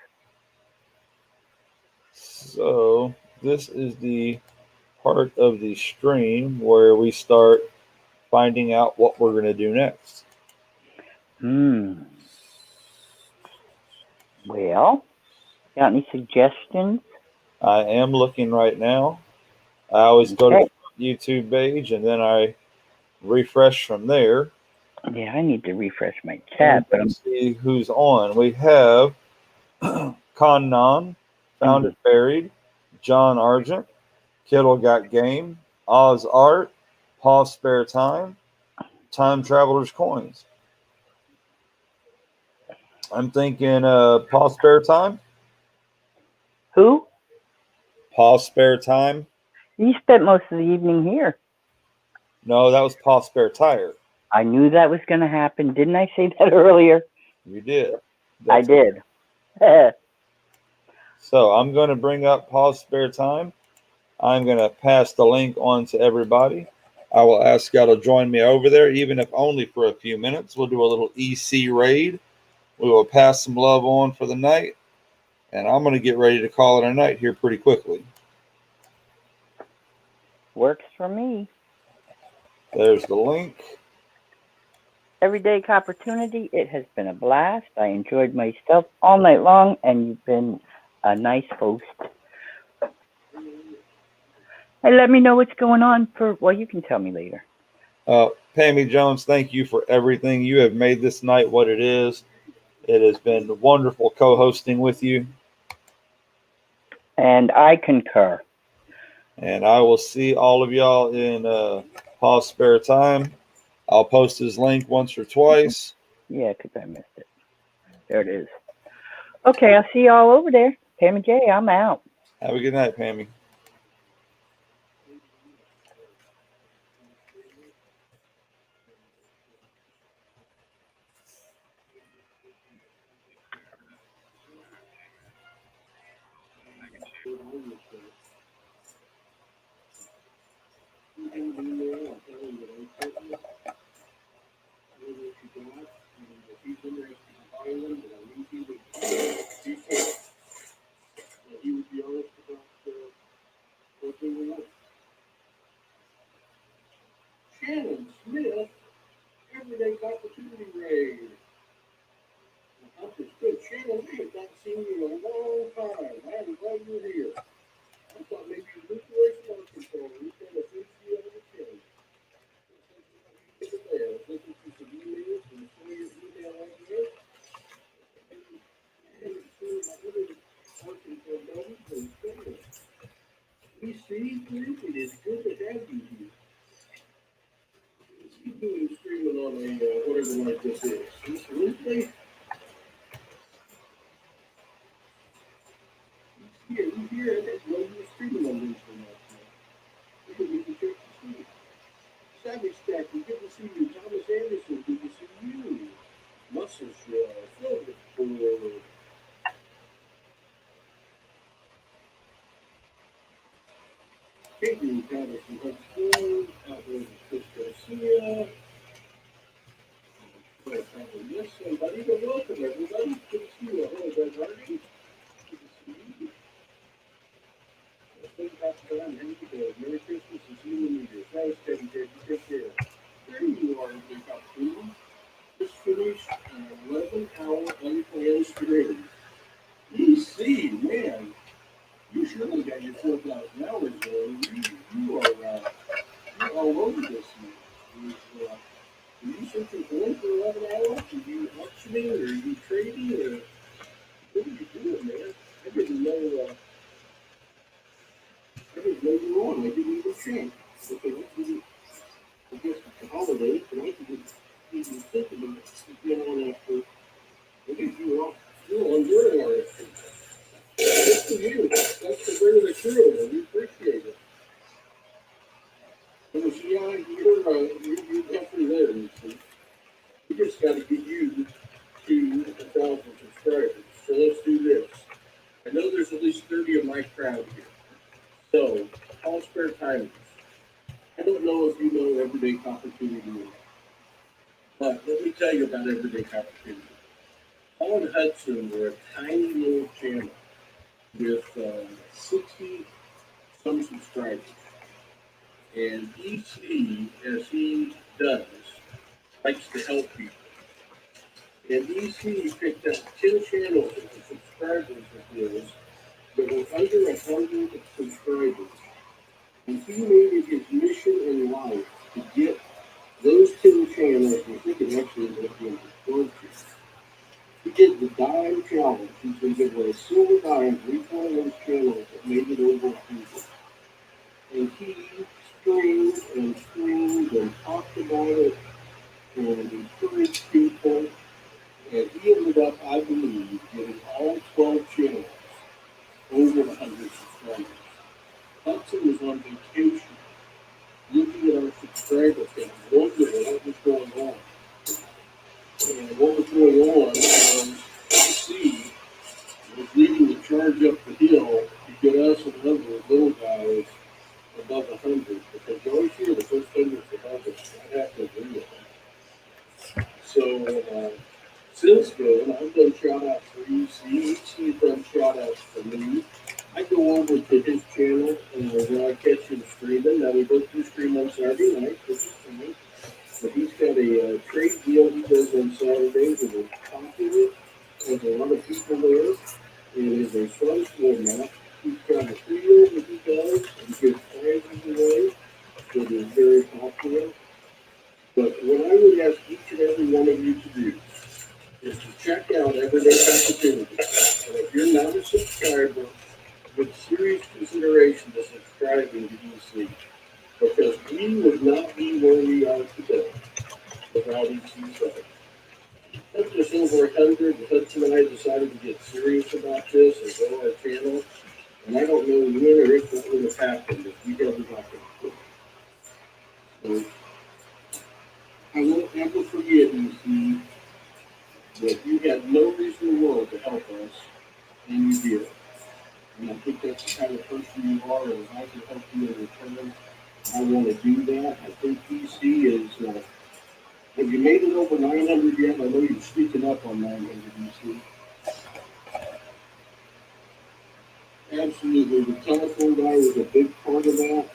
So this is the part of the stream where we start finding out what we're going to do next. Well, got any suggestions? I am looking right now. I always go to the YouTube page and then I refresh from there. Yeah, I need to refresh my chat, but I'm see who's on. We have Connon, Found It Buried, John Argent, Kittle Got Game, Oz Art, Paul Spare Time, Time Traveler's Coins. I'm thinking Paul Spare Time. Who? Paul Spare Time. You spent most of the evening here. No, that was Paul Spare Tire. I knew that was going to happen. Didn't I say that earlier? You did. I did. So I'm going to bring up Paul Spare Time. I'm going to pass the link on to everybody. I will ask y'all to join me over there, even if only for a few minutes. We'll do a little EC raid. We will pass some love on for the night. And I'm going to get ready to call it a night here pretty quickly. Works for me. There's the link. Everyday opportunity. It has been a blast. I enjoyed myself all night long, and you've been a nice host. And let me know what's going on well, you can tell me later. Pammy Jones, thank you for everything. You have made this night what it is. It has been wonderful co-hosting with you. And I concur. And I will see all of y'all in Paul's spare time. I'll post his link once or twice. Yeah, because I missed it. There it is. Okay, I'll see y'all over there. Pammy J, I'm out. Have a good night, Pammy. Shannon Smith, everyday opportunity raid. Good. Shannon, we have not seen you in a long time. I am glad you're here. I thought maybe you moved away from Arkansas. We kind of It is good to have you here. Let's keep doing streaming on a whatever like this is. This Wednesday. Yeah, you hear it. That's why you're streaming on Wednesday night. You can get the check to see. Savy Stacker, good to see you. Thomas Anderson, good to see you. Muscle Silver for Katie Patterson, Hudson, Outlaws of Chris Garcia. Yes, somebody, but welcome everybody. Good to see you. Hello, Brad Hardy. Good to see you. Thank you, Pastor Don. How you doing? Merry Christmas and see you in the New Year. Thanks, Teddy. Take care. There you are, Big Opportunity. Just finished an 11-hour unplanned stream. EC, man, you surely got your 4,000 hours though. You are you're all over this man. Are you searching for 11 hours? Are you auctioning or are you trading or what are you doing, man? I didn't know you were on. I didn't even check. Okay, I guess it's the holidays, but I didn't even think about being on after. I guess you're on your RFP. Good for you. That's the bring of the crew, and we appreciate it. And see, you're definitely there, you see. We just got to get you to 1,000 subscribers. So let's do this. I know there's at least 30 of my crowd here. So, all spare timers. I don't know if you know Everyday Opportunity or not. But let me tell you about Everyday Opportunity. Paul and Hudson were a tiny little channel with 60 some subscribers. And EC, as he does, likes to help people. And EC picked up 10 channels of the subscribers of his that were under 100 subscribers. And he made it his mission in life to get those 10 channels, I think it actually ended up being 12. He did the dime challenge. He said there was a silver dime for each one of those channels that made it over 100. And he screamed and talked about it and encouraged people. And he ended up, I believe, getting all 12 channels over 100 subscribers. Hudson was on vacation, looking at our subscriber count, wondering what was going on. And what was going on was C was leading the charge up the hill to get us and other little guys above 100, because you always hear the first 100 for others. I have to agree with that. So, since then, I've done shout-outs for EC. He's done shout-outs for me. I go over to his channel and when I catch him streaming. Now, we both do stream on Saturday night, which is fine. But he's got a trade deal he does on Saturdays that is popular. There's a lot of people there. It is a fun format. He's got a video that he does and gives prizes away that is very popular. But what I would ask each and every one of you to do is to check out Everyday Opportunity. And if you're not a subscriber, with serious consideration to subscribing to EC. Because we would not be where we are today without EC's help. That's just over 100. Hudson and I decided to get serious about this and grow our channel. And I don't know when or if what would have happened if we hadn't got to quit. So I won't ever forget, EC, that you had no reason in the world to help us, and you did. And I think that's the kind of person you are, and if I can help you in return, I want to do that. I think EC is, have you made it over 900 yet? I know you're speaking up on 900, EC. Absolutely. The telephone guy was a big part of that.